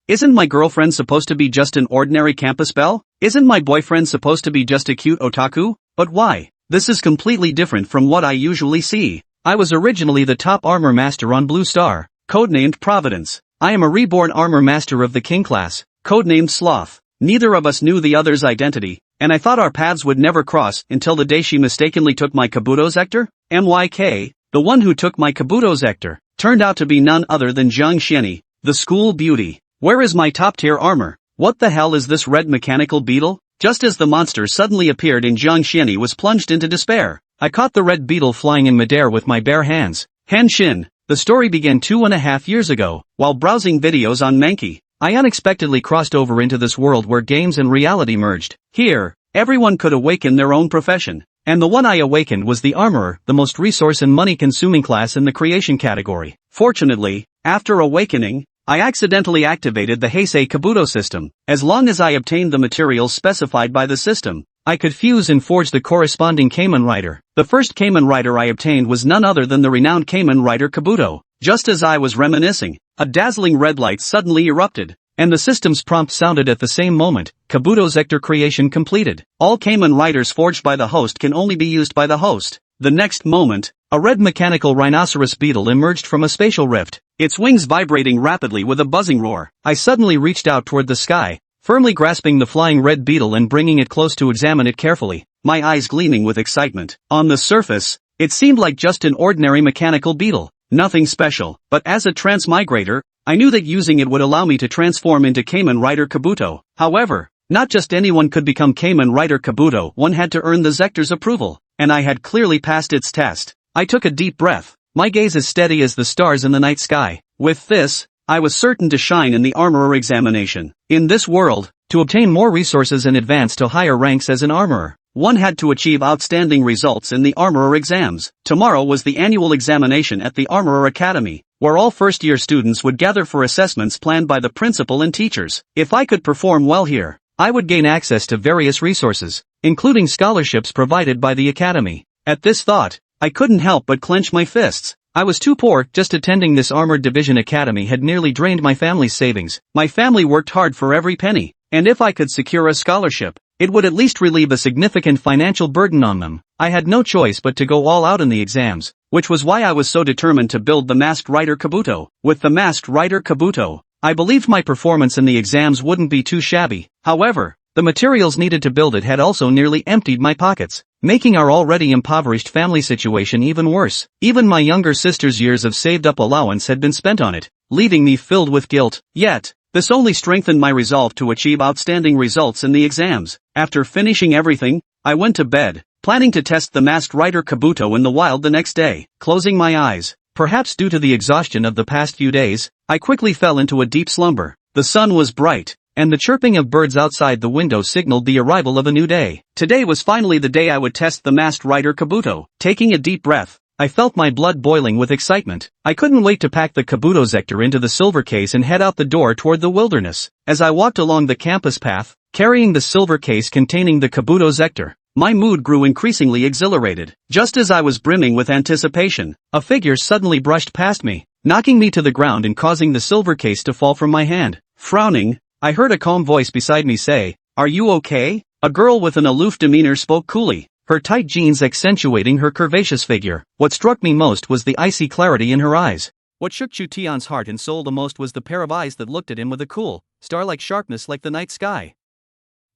Isn't my girlfriend supposed to be just an ordinary campus belle? Isn't my boyfriend supposed to be just a cute otaku? But why? This is completely different from what I usually see. I was originally the top armor master on Blue Star, codenamed Providence. I am a reborn armor master of the King class, codenamed Sloth. Neither of us knew the other's identity, and I thought our paths would never cross until the day she mistakenly took my Kabuto Sector. MYK, the one who took my Kabuto Sector, turned out to be none other than Zhang Xianyi, the school beauty. Where is my top-tier armor? What the hell is this red mechanical beetle? Just as the monster suddenly appeared and Zhang Xianyi was plunged into despair, I caught the red beetle flying in midair with my bare hands. Henshin. The story began 2.5 years ago, while browsing videos on Mankey. I unexpectedly crossed over into this world where games and reality merged. Here, everyone could awaken their own profession. And the one I awakened was the armorer, the most resource and money-consuming class in the creation category. Fortunately, after awakening, I accidentally activated the Heisei Kabuto system. As long as I obtained the materials specified by the system, I could fuse and forge the corresponding Kamen Rider. The first Kamen Rider I obtained was none other than the renowned Kamen Rider Kabuto. Just as I was reminiscing, a dazzling red light suddenly erupted, and the system's prompt sounded at the same moment. Kabuto Sector creation completed. All Kamen Riders forged by the host can only be used by the host. The next moment, a red mechanical rhinoceros beetle emerged from a spatial rift, its wings vibrating rapidly with a buzzing roar. I suddenly reached out toward the sky, firmly grasping the flying red beetle and bringing it close to examine it carefully, my eyes gleaming with excitement. On the surface, it seemed like just an ordinary mechanical beetle, nothing special, but as a transmigrator, I knew that using it would allow me to transform into Kamen Rider Kabuto. However, not just anyone could become Kamen Rider Kabuto, one had to earn the Zector's approval, and I had clearly passed its test. I took a deep breath, my gaze as steady as the stars in the night sky. With this, I was certain to shine in the armorer examination. In this world, to obtain more resources and advance to higher ranks as an armorer, one had to achieve outstanding results in the armorer exams. Tomorrow was the annual examination at the Armorer Academy, where all first-year students would gather for assessments planned by the principal and teachers. If I could perform well here, I would gain access to various resources, including scholarships provided by the academy. At this thought, I couldn't help but clench my fists. I was too poor. Just attending this Armored Division Academy had nearly drained my family's savings. My family worked hard for every penny, and if I could secure a scholarship, it would at least relieve a significant financial burden on them. I had no choice but to go all out in the exams, which was why I was so determined to build the Masked Rider Kabuto. With the Masked Rider Kabuto, I believed my performance in the exams wouldn't be too shabby. However, the materials needed to build it had also nearly emptied my pockets, making our already impoverished family situation even worse. Even my younger sister's years of saved-up allowance had been spent on it, leaving me filled with guilt. Yet, this only strengthened my resolve to achieve outstanding results in the exams. After finishing everything, I went to bed, planning to test the Masked Rider Kabuto in the wild the next day. Closing my eyes, perhaps due to the exhaustion of the past few days, I quickly fell into a deep slumber. The sun was bright, and the chirping of birds outside the window signaled the arrival of a new day. Today was finally the day I would test the Masked Rider Kabuto. Taking a deep breath, I felt my blood boiling with excitement. I couldn't wait to pack the Kabuto Sector into the silver case and head out the door toward the wilderness. As I walked along the campus path, carrying the silver case containing the Kabuto Sector, my mood grew increasingly exhilarated. Just as I was brimming with anticipation, a figure suddenly brushed past me, knocking me to the ground and causing the silver case to fall from my hand. Frowning, I heard a calm voice beside me say, "Are you okay?" A girl with an aloof demeanor spoke coolly, her tight jeans accentuating her curvaceous figure. What struck me most was the icy clarity in her eyes. What shook Chu Tian's heart and soul the most was the pair of eyes that looked at him with a cool, star-like sharpness like the night sky.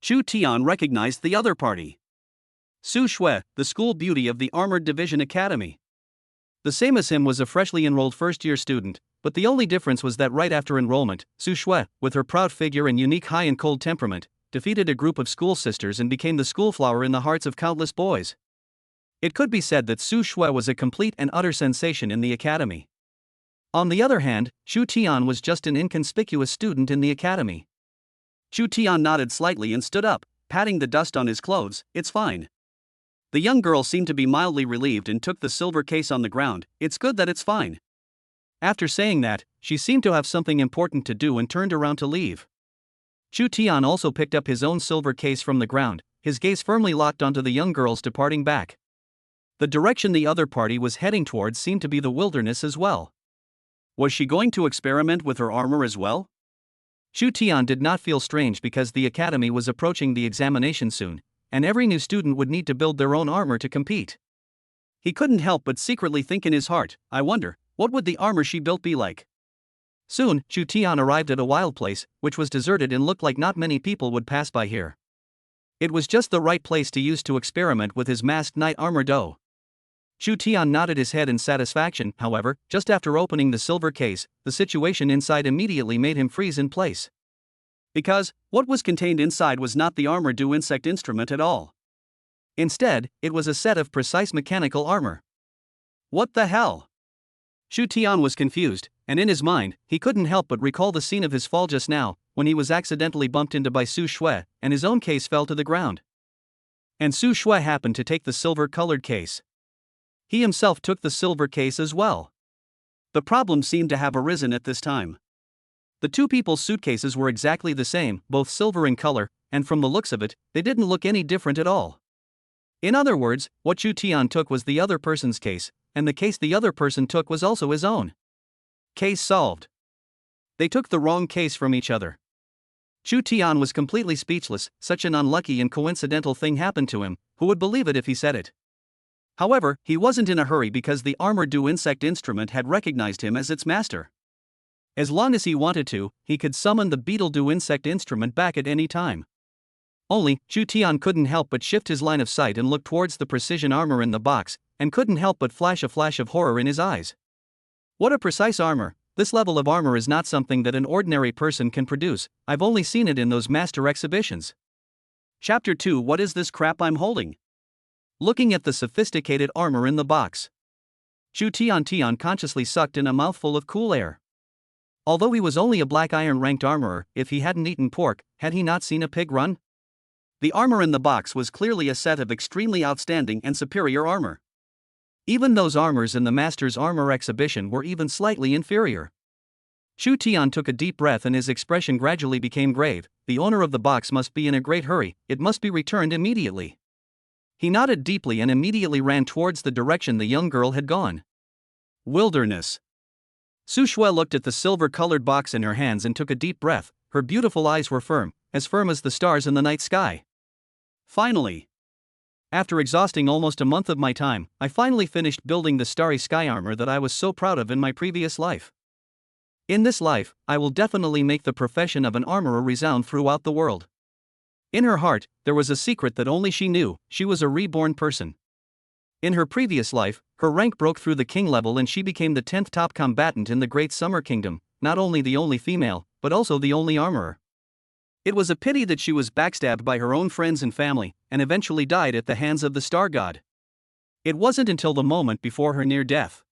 Chu Tian recognized the other party. Su Shui, the school beauty of the Armored Division Academy. The same as him was a freshly enrolled first-year student, but the only difference was that right after enrollment, Su Shui, with her proud figure and unique high and cold temperament, defeated a group of school sisters and became the schoolflower in the hearts of countless boys. It could be said that Su Shui was a complete and utter sensation in the academy. On the other hand, Chu Tian was just an inconspicuous student in the academy. Chu Tian nodded slightly and stood up, patting the dust on his clothes. "It's fine." The young girl seemed to be mildly relieved and took the silver case on the ground. "It's good that it's fine." After saying that, she seemed to have something important to do and turned around to leave. Chu Tian also picked up his own silver case from the ground, his gaze firmly locked onto the young girl's departing back. The direction the other party was heading towards seemed to be the wilderness as well. Was she going to experiment with her armor as well? Shu Tian did not feel strange because the academy was approaching the examination soon, and every new student would need to build their own armor to compete. He couldn't help but secretly think in his heart, I wonder, what would the armor she built be like? Soon, Shu Tian arrived at a wild place, which was deserted and looked like not many people would pass by here. It was just the right place to use to experiment with his masked knight armor dough. Shu Tian nodded his head in satisfaction. However, just after opening the silver case, the situation inside immediately made him freeze in place. Because, what was contained inside was not the armor do insect instrument at all. Instead, it was a set of precise mechanical armor. What the hell? Shu Tian was confused, and in his mind, he couldn't help but recall the scene of his fall just now, when he was accidentally bumped into by Su Shui, and his own case fell to the ground. And Su Shui happened to take the silver-colored case. He himself took the silver case as well. The problem seemed to have arisen at this time. The two people's suitcases were exactly the same, both silver in color, and from the looks of it, they didn't look any different at all. In other words, what Shu Tian took was the other person's case, and the case the other person took was also his own. Case solved. They took the wrong case from each other. Shu Tian was completely speechless. Such an unlucky and coincidental thing happened to him. Who would believe it if he said it? However, he wasn't in a hurry because the armor do insect instrument had recognized him as its master. As long as he wanted to, he could summon the beetle do insect instrument back at any time. Only, Shu Tian couldn't help but shift his line of sight and look towards the precision armor in the box, and couldn't help but flash a flash of horror in his eyes. What a precise armor! This level of armor is not something that an ordinary person can produce. I've only seen it in those master exhibitions. Chapter 2. What is this crap I'm holding? Looking at the sophisticated armor in the box, Shu Tian consciously sucked in a mouthful of cool air. Although he was only a black iron ranked armorer, if he hadn't eaten pork, had he not seen a pig run? The armor in the box was clearly a set of extremely outstanding and superior armor. Even those armors in the Master's Armor exhibition were even slightly inferior. Shu Tian took a deep breath and his expression gradually became grave. The owner of the box must be in a great hurry, it must be returned immediately. He nodded deeply and immediately ran towards the direction the young girl had gone. Wilderness. Su Shui looked at the silver-colored box in her hands and took a deep breath. Her beautiful eyes were firm as the stars in the night sky. Finally. After exhausting almost a month of my time, I finally finished building the starry sky armor that I was so proud of in my previous life. In this life, I will definitely make the profession of an armorer resound throughout the world. In her heart, there was a secret that only she knew. She was a reborn person. In her previous life, her rank broke through the king level and she became the 10th top combatant in the Great Summer Kingdom, not only the only female, but also the only armorer. It was a pity that she was backstabbed by her own friends and family, and eventually died at the hands of the star god. It wasn't until the moment before her near death.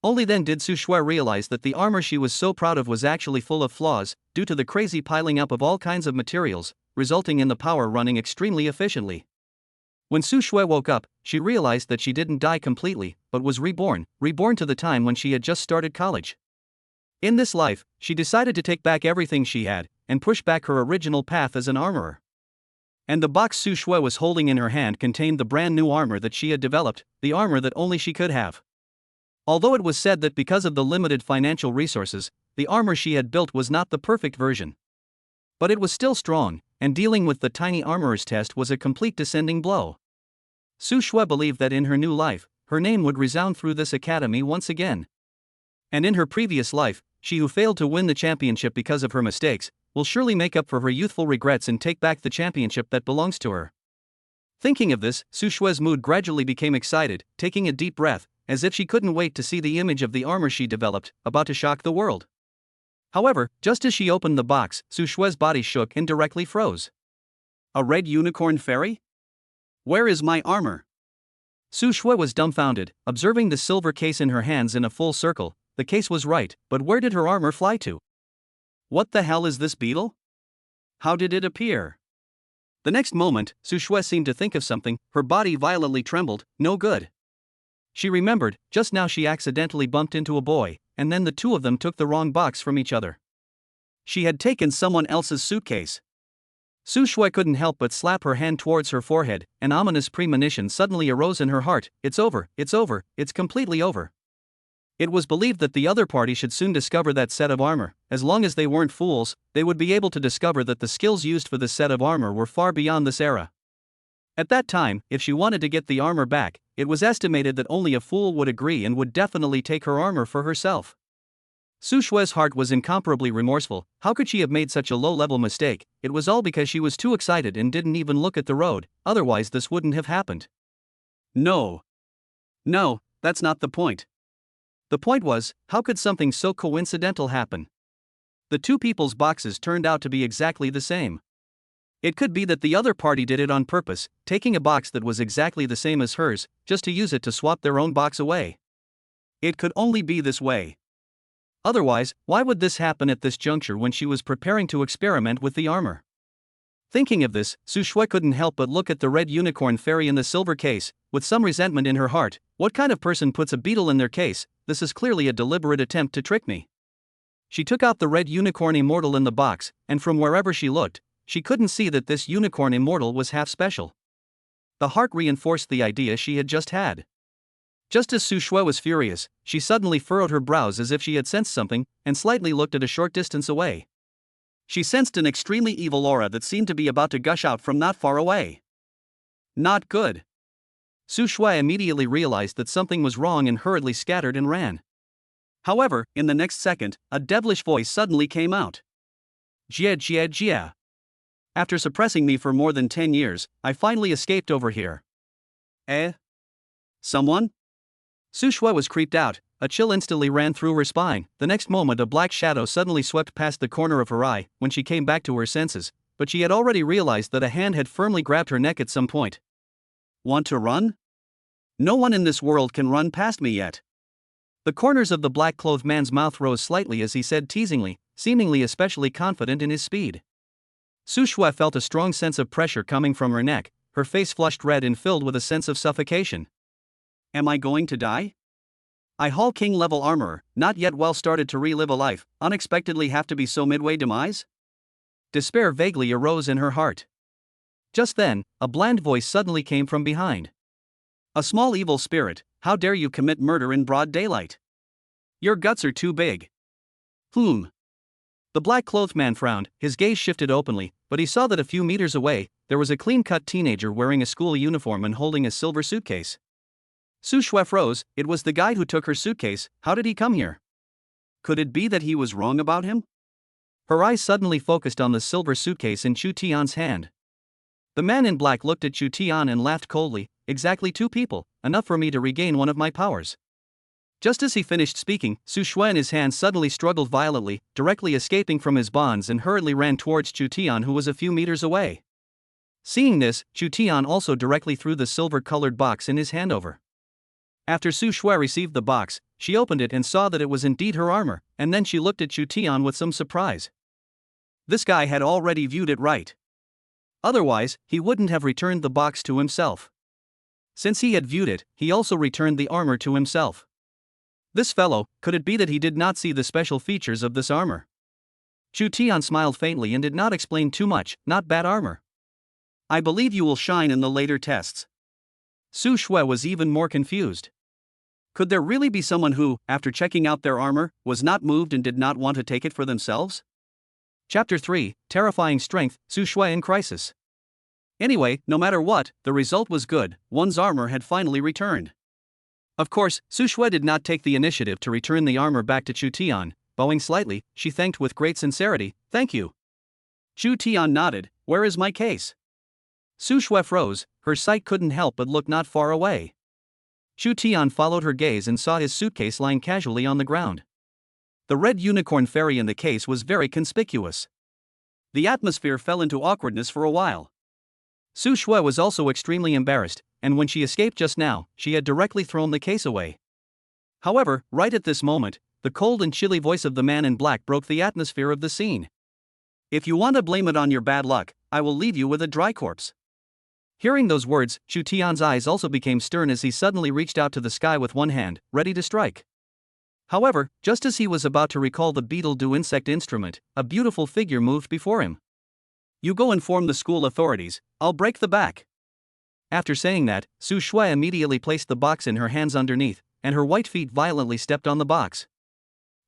Only then did Su Shui realize that the armor she was so proud of was actually full of flaws, due to the crazy piling up of all kinds of materials, resulting in the power running extremely efficiently. When Su Shui woke up, she realized that she didn't die completely, but was reborn to the time when she had just started college. In this life, she decided to take back everything she had, and push back her original path as an armorer. And the box Su Shui was holding in her hand contained the brand new armor that she had developed, the armor that only she could have. Although it was said that because of the limited financial resources, the armor she had built was not the perfect version. But it was still strong, and dealing with the tiny armorer's test was a complete descending blow. Su Shui believed that in her new life, her name would resound through this academy once again. And in her previous life, she who failed to win the championship because of her mistakes, will surely make up for her youthful regrets and take back the championship that belongs to her. Thinking of this, Su Shui's mood gradually became excited, taking a deep breath, as if she couldn't wait to see the image of the armor she developed, about to shock the world. However, just as she opened the box, Su Shui's body shook and directly froze. A red unicorn fairy? Where is my armor? Su Shui was dumbfounded, observing the silver case in her hands in a full circle. The case was right, but where did her armor fly to? What the hell is this beetle? How did it appear? The next moment, Su Shui seemed to think of something, her body violently trembled. No good. She remembered, just now she accidentally bumped into a boy, and then the two of them took the wrong box from each other. She had taken someone else's suitcase. Su Shui couldn't help but slap her hand towards her forehead. An ominous premonition suddenly arose in her heart. It's over, it's completely over. It was believed that the other party should soon discover that set of armor. As long as they weren't fools, they would be able to discover that the skills used for this set of armor were far beyond this era. At that time, if she wanted to get the armor back, it was estimated that only a fool would agree and would definitely take her armor for herself. Su Shue's heart was incomparably remorseful. How could she have made such a low-level mistake? It was all because she was too excited and didn't even look at the road, otherwise this wouldn't have happened. No, that's not the point. The point was, how could something so coincidental happen? The two people's boxes turned out to be exactly the same. It could be that the other party did it on purpose, taking a box that was exactly the same as hers, just to use it to swap their own box away. It could only be this way. Otherwise, why would this happen at this juncture when she was preparing to experiment with the armor? Thinking of this, Su Shui couldn't help but look at the red unicorn fairy in the silver case, with some resentment in her heart. What kind of person puts a beetle in their case? This is clearly a deliberate attempt to trick me. She took out the red unicorn immortal in the box, and from wherever she looked, she couldn't see that this unicorn immortal was half special. The heart reinforced the idea she had just had. Just as Su Shui was furious, she suddenly furrowed her brows as if she had sensed something, and slightly looked at a short distance away. She sensed an extremely evil aura that seemed to be about to gush out from not far away. Not good. Su Shui immediately realized that something was wrong and hurriedly scattered and ran. However, in the next second, a devilish voice suddenly came out. Jia jia jia. After suppressing me for more than 10 years, I finally escaped over here. Eh? Someone? Su Shui was creeped out. A chill instantly ran through her spine. The next moment a black shadow suddenly swept past the corner of her eye when she came back to her senses, but she had already realized that a hand had firmly grabbed her neck at some point. Want to run? No one in this world can run past me yet. The corners of the black-clothed man's mouth rose slightly as he said teasingly, seemingly especially confident in his speed. Su Shui felt a strong sense of pressure coming from her neck, her face flushed red and filled with a sense of suffocation. Am I going to die? I Hall King level armorer, not yet well started to relive a life, unexpectedly have to be so midway demise? Despair vaguely arose in her heart. Just then, a bland voice suddenly came from behind. A small evil spirit, how dare you commit murder in broad daylight? Your guts are too big. The black-clothed man frowned, his gaze shifted openly, but he saw that a few meters away, there was a clean-cut teenager wearing a school uniform and holding a silver suitcase. Su Shui froze. It was the guy who took her suitcase. How did he come here? Could it be that he was wrong about him? Her eyes suddenly focused on the silver suitcase in Chu Tian's hand. The man in black looked at Chu Tian and laughed coldly. Exactly 2 people, enough for me to regain one of my powers. Just as he finished speaking, Su Shui and his hand suddenly struggled violently, directly escaping from his bonds and hurriedly ran towards Chu Tian who was a few meters away. Seeing this, Chu Tian also directly threw the silver-colored box in his hand over. After Su Shui received the box, she opened it and saw that it was indeed her armor, and then she looked at Chu Tian with some surprise. This guy had already viewed it right. Otherwise, he wouldn't have returned the box to himself. Since he had viewed it, he also returned the armor to himself. This fellow, could it be that he did not see the special features of this armor? Chu Tian smiled faintly and did not explain too much. Not bad armor. I believe you will shine in the later tests. Su Shui was even more confused. Could there really be someone who, after checking out their armor, was not moved and did not want to take it for themselves? Chapter 3, Terrifying Strength, Su Shui in Crisis. Anyway, no matter what, the result was good. One's armor had finally returned. Of course, Su Shui did not take the initiative to return the armor back to Chu Tian. Bowing slightly, she thanked with great sincerity, "Thank you." Chu Tian nodded. "Where is my case?" Su Shui froze, her sight couldn't help but look not far away. Chu Tian followed her gaze and saw his suitcase lying casually on the ground. The red unicorn fairy in the case was very conspicuous. The atmosphere fell into awkwardness for a while. Su Shui was also extremely embarrassed, and when she escaped just now, she had directly thrown the case away. However, right at this moment, the cold and chilly voice of the man in black broke the atmosphere of the scene. "If you want to blame it on your bad luck, I will leave you with a dry corpse." Hearing those words, Chu Tian's eyes also became stern as he suddenly reached out to the sky with one hand, ready to strike. However, just as he was about to recall the beetle do insect instrument, a beautiful figure moved before him. "You go inform the school authorities, I'll break the back." After saying that, Su Shui immediately placed the box in her hands underneath, and her white feet violently stepped on the box.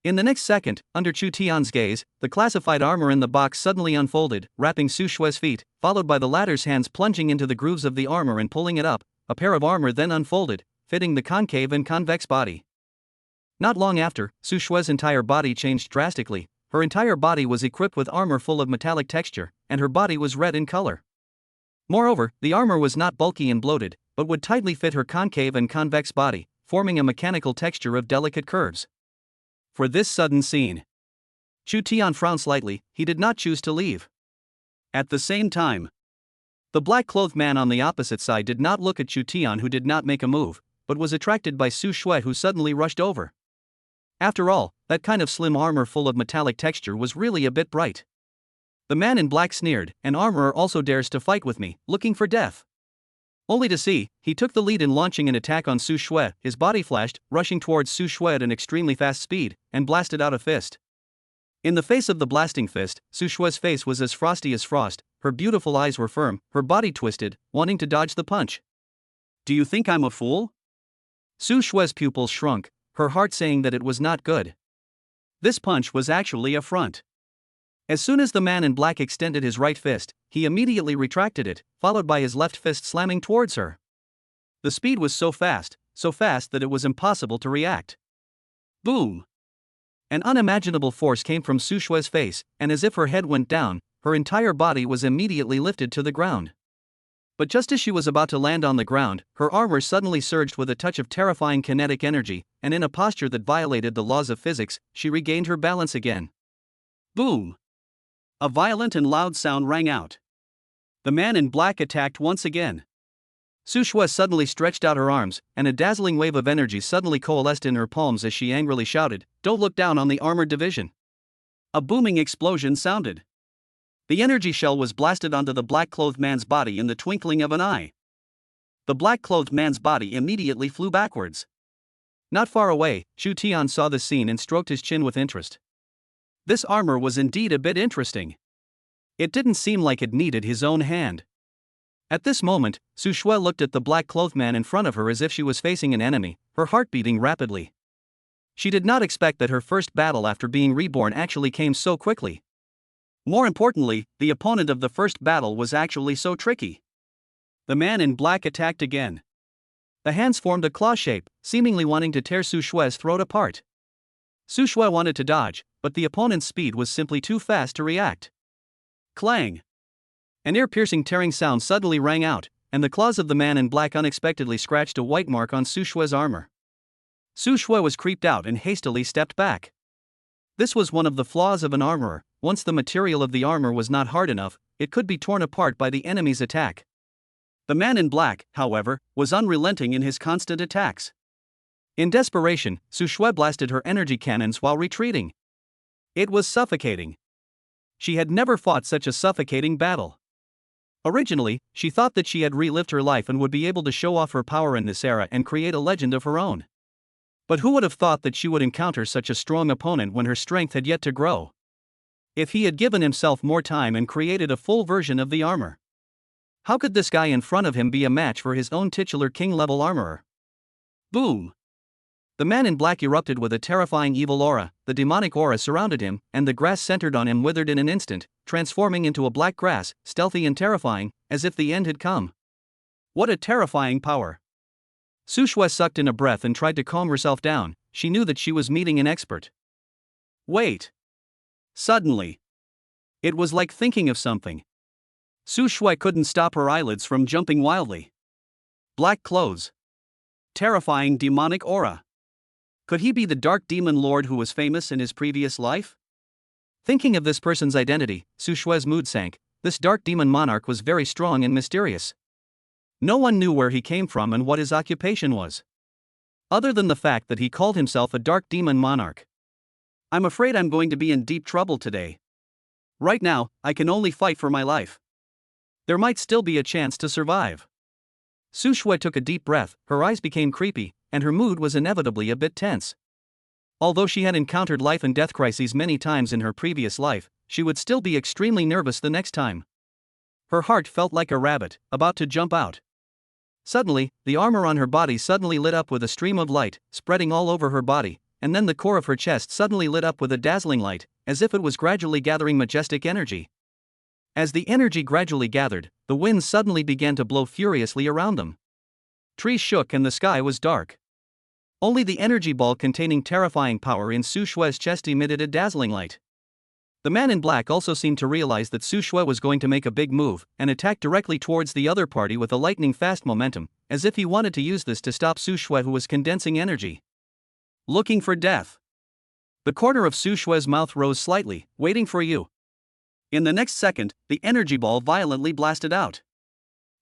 In the next second, under Chu Tian's gaze, the classified armor in the box suddenly unfolded, wrapping Su Shue's feet, followed by the latter's hands plunging into the grooves of the armor and pulling it up. A pair of armor then unfolded, fitting the concave and convex body. Not long after, Su Shue's entire body changed drastically. Her entire body was equipped with armor full of metallic texture, and her body was red in color. Moreover, the armor was not bulky and bloated, but would tightly fit her concave and convex body, forming a mechanical texture of delicate curves. For this sudden scene, Chu Tian frowned slightly. He did not choose to leave. At the same time, the black-clothed man on the opposite side did not look at Chu Tian, who did not make a move, but was attracted by Su Shue, who suddenly rushed over. After all, that kind of slim armor full of metallic texture was really a bit bright. The man in black sneered, "An armorer also dares to fight with me, looking for death." Only to see, he took the lead in launching an attack on Su Shue. His body flashed, rushing towards Su Shue at an extremely fast speed, and blasted out a fist. In the face of the blasting fist, Su Shue's face was as frosty as frost. Her beautiful eyes were firm, her body twisted, wanting to dodge the punch. "Do you think I'm a fool?" Su Shue's pupils shrunk, her heart saying that it was not good. This punch was actually a front. As soon as the man in black extended his right fist, he immediately retracted it, followed by his left fist slamming towards her. The speed was so fast that it was impossible to react. Boom! An unimaginable force came from Su Shue's face, and as if her head went down, her entire body was immediately lifted to the ground. But just as she was about to land on the ground, her armor suddenly surged with a touch of terrifying kinetic energy, and in a posture that violated the laws of physics, she regained her balance again. Boom! A violent and loud sound rang out. The man in black attacked once again. Su Shue suddenly stretched out her arms, and a dazzling wave of energy suddenly coalesced in her palms as she angrily shouted, "Don't look down on the armored division." A booming explosion sounded. The energy shell was blasted onto the black-clothed man's body in the twinkling of an eye. The black-clothed man's body immediately flew backwards. Not far away, Chu Tian saw the scene and stroked his chin with interest. This armor was indeed a bit interesting. It didn't seem like it needed his own hand. At this moment, Su Shue looked at the black-clothed man in front of her as if she was facing an enemy, her heart beating rapidly. She did not expect that her first battle after being reborn actually came so quickly. More importantly, the opponent of the first battle was actually so tricky. The man in black attacked again. The hands formed a claw shape, seemingly wanting to tear Su Shue's throat apart. Su Shue wanted to dodge, but the opponent's speed was simply too fast to react. Clang! An ear-piercing tearing sound suddenly rang out, and the claws of the man in black unexpectedly scratched a white mark on Su Shue's armor. Su Shue was creeped out and hastily stepped back. This was one of the flaws of an armorer. Once the material of the armor was not hard enough, it could be torn apart by the enemy's attack. The man in black, however, was unrelenting in his constant attacks. In desperation, Su Shue blasted her energy cannons while retreating. It was suffocating. She had never fought such a suffocating battle. Originally, she thought that she had relived her life and would be able to show off her power in this era and create a legend of her own. But who would have thought that she would encounter such a strong opponent when her strength had yet to grow? If he had given himself more time and created a full version of the armor. How could this guy in front of him be a match for his own titular king-level armorer? Boom! The man in black erupted with a terrifying evil aura. The demonic aura surrounded him, and the grass centered on him withered in an instant, transforming into a black grass, stealthy and terrifying, as if the end had come. What a terrifying power! Su Shue sucked in a breath and tried to calm herself down. She knew that she was meeting an expert. Wait! Suddenly, it was like thinking of something. Su Shue couldn't stop her eyelids from jumping wildly. Black clothes. Terrifying demonic aura. Could he be the dark demon lord who was famous in his previous life? Thinking of this person's identity, Su Shue's mood sank. This dark demon monarch was very strong and mysterious. No one knew where he came from and what his occupation was. Other than the fact that he called himself a dark demon monarch. I'm afraid I'm going to be in deep trouble today. Right now, I can only fight for my life. There might still be a chance to survive. Su Shue took a deep breath, her eyes became creepy, and her mood was inevitably a bit tense. Although she had encountered life and death crises many times in her previous life, she would still be extremely nervous the next time. Her heart felt like a rabbit, about to jump out. Suddenly, the armor on her body suddenly lit up with a stream of light, spreading all over her body, and then the core of her chest suddenly lit up with a dazzling light, as if it was gradually gathering majestic energy. As the energy gradually gathered, the winds suddenly began to blow furiously around them. Trees shook and the sky was dark. Only the energy ball containing terrifying power in Su Shue's chest emitted a dazzling light. The man in black also seemed to realize that Su Shue was going to make a big move and attack directly towards the other party with a lightning-fast momentum, as if he wanted to use this to stop Su Shue, who was condensing energy. Looking for death. The corner of Su Shue's mouth rose slightly, waiting for you. In the next second, the energy ball violently blasted out.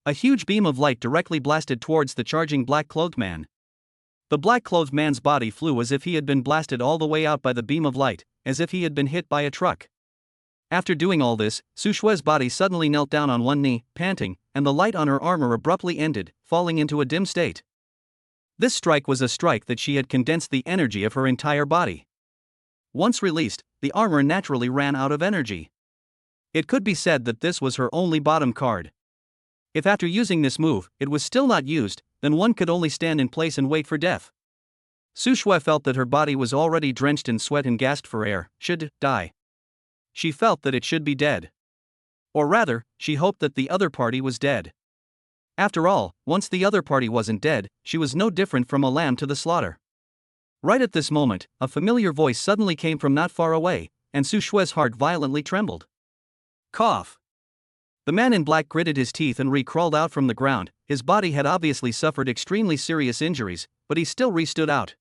A huge beam of light directly blasted towards the charging black-clothed man. The black-clothed man's body flew as if he had been blasted all the way out by the beam of light, as if he had been hit by a truck. After doing all this, Su Shue's body suddenly knelt down on one knee, panting, and the light on her armor abruptly ended, falling into a dim state. This strike was a strike that she had condensed the energy of her entire body. Once released, the armor naturally ran out of energy. It could be said that this was her only bottom card. If after using this move, it was still not used, then one could only stand in place and wait for death. Su Shue felt that her body was already drenched in sweat and gasped for air, should die. She felt that it should be dead. Or rather, she hoped that the other party was dead. After all, once the other party wasn't dead, she was no different from a lamb to the slaughter. Right at this moment, a familiar voice suddenly came from not far away, and Su Shue's heart violently trembled. Cough. The man in black gritted his teeth and re-crawled out from the ground. His body had obviously suffered extremely serious injuries, but he still re-stood out.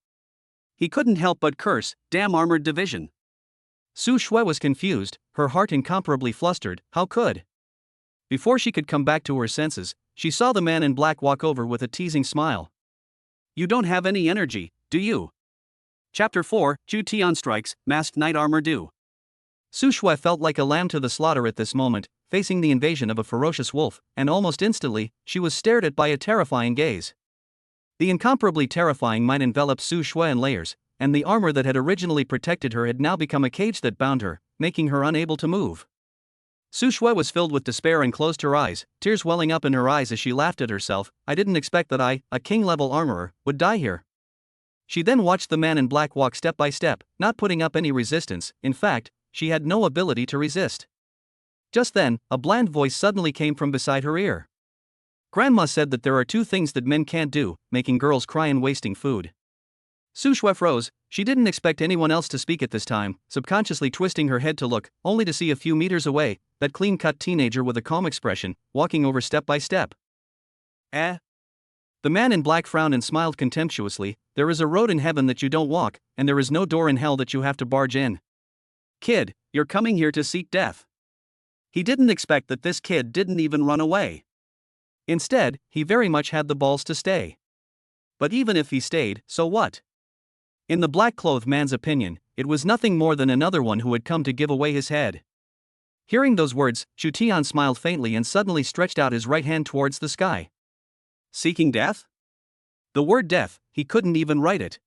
He couldn't help but curse, "Damn armored division." Su Shue was confused, her heart incomparably flustered. How could? Before she could come back to her senses, she saw the man in black walk over with a teasing smile. "You don't have any energy, do you?" Chapter 4, Ju Tian Strikes, Masked Knight Armor Do. Su Shue felt like a lamb to the slaughter at this moment, facing the invasion of a ferocious wolf, and almost instantly, she was stared at by a terrifying gaze. The incomparably terrifying might envelop Su Shue in layers, and the armor that had originally protected her had now become a cage that bound her, making her unable to move. Su Shue was filled with despair and closed her eyes, tears welling up in her eyes as she laughed at herself. "I didn't expect that I, a king-level armorer, would die here." She then watched the man in black walk step by step, not putting up any resistance. In fact, she had no ability to resist. Just then, a bland voice suddenly came from beside her ear. "Grandma said that there are two things that men can't do, making girls cry and wasting food." Su Shue froze. She didn't expect anyone else to speak at this time, subconsciously twisting her head to look, only to see a few meters away, that clean-cut teenager with a calm expression, walking over step by step. Eh? The man in black frowned and smiled contemptuously. "There is a road in heaven that you don't walk, and there is no door in hell that you have to barge in. Kid, you're coming here to seek death." He didn't expect that this kid didn't even run away. Instead, he very much had the balls to stay. But even if he stayed, so what? In the black-clothed man's opinion, it was nothing more than another one who had come to give away his head. Hearing those words, Chu Tian smiled faintly and suddenly stretched out his right hand towards the sky. Seeking death? The word death, he couldn't even write it.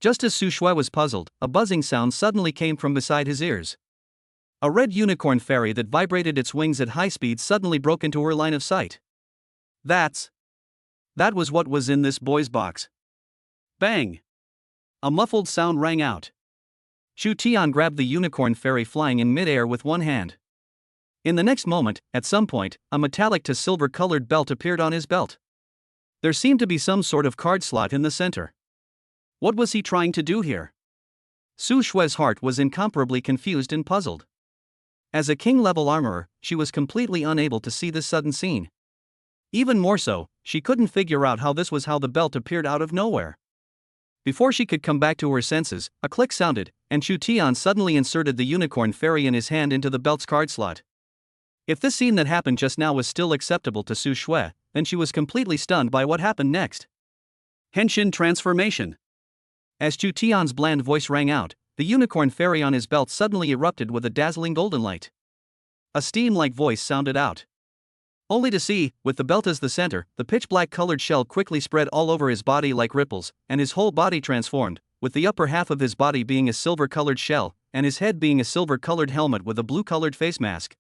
Just as Su Shue was puzzled, a buzzing sound suddenly came from beside his ears. A red unicorn fairy that vibrated its wings at high speed suddenly broke into her line of sight. That was what was in this boy's box. Bang! A muffled sound rang out. Chu Tian grabbed the unicorn fairy flying in midair with one hand. In the next moment, at some point, a metallic to silver-colored belt appeared on his belt. There seemed to be some sort of card slot in the center. What was he trying to do here? Su Shue's heart was incomparably confused and puzzled. As a king-level armorer, she was completely unable to see this sudden scene. Even more so, she couldn't figure out how this was how the belt appeared out of nowhere. Before she could come back to her senses, a click sounded, and Chu Tian suddenly inserted the unicorn fairy in his hand into the belt's card slot. If this scene that happened just now was still acceptable to Su Shue, then she was completely stunned by what happened next. Henshin transformation. As Chu Tian's bland voice rang out, the unicorn fairy on his belt suddenly erupted with a dazzling golden light. A steam-like voice sounded out. Only to see, with the belt as the center, the pitch-black colored shell quickly spread all over his body like ripples, and his whole body transformed, with the upper half of his body being a silver-colored shell, and his head being a silver-colored helmet with a blue-colored face mask.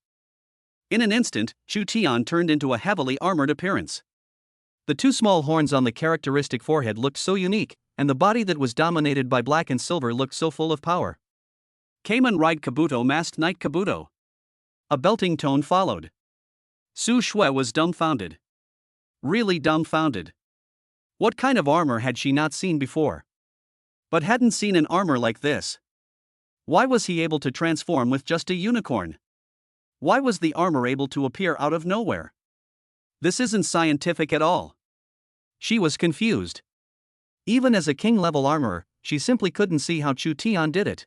In an instant, Chu Tian turned into a heavily armored appearance. The two small horns on the characteristic forehead looked so unique, and the body that was dominated by black and silver looked so full of power. Kamen ride Kabuto masked knight Kabuto. A belting tone followed. Su Shui was dumbfounded. Really dumbfounded. What kind of armor had she not seen before? But hadn't seen an armor like this. Why was he able to transform with just a unicorn? Why was the armor able to appear out of nowhere? This isn't scientific at all. She was confused. Even as a king-level armorer, she simply couldn't see how Chu Tian did it.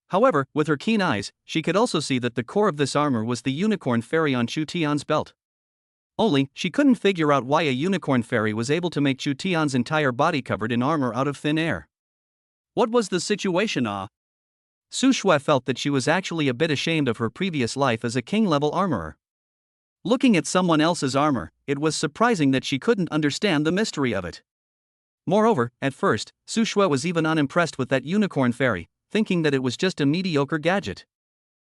However, with her keen eyes, she could also see that the core of this armor was the unicorn fairy on Chu Tian's belt. Only, she couldn't figure out why a unicorn fairy was able to make Chu Tian's entire body covered in armor out of thin air. What was the situation? Su Shui felt that she was actually a bit ashamed of her previous life as a king-level armorer. Looking at someone else's armor, it was surprising that she couldn't understand the mystery of it. Moreover, at first, Su Shui was even unimpressed with that unicorn fairy, thinking that it was just a mediocre gadget.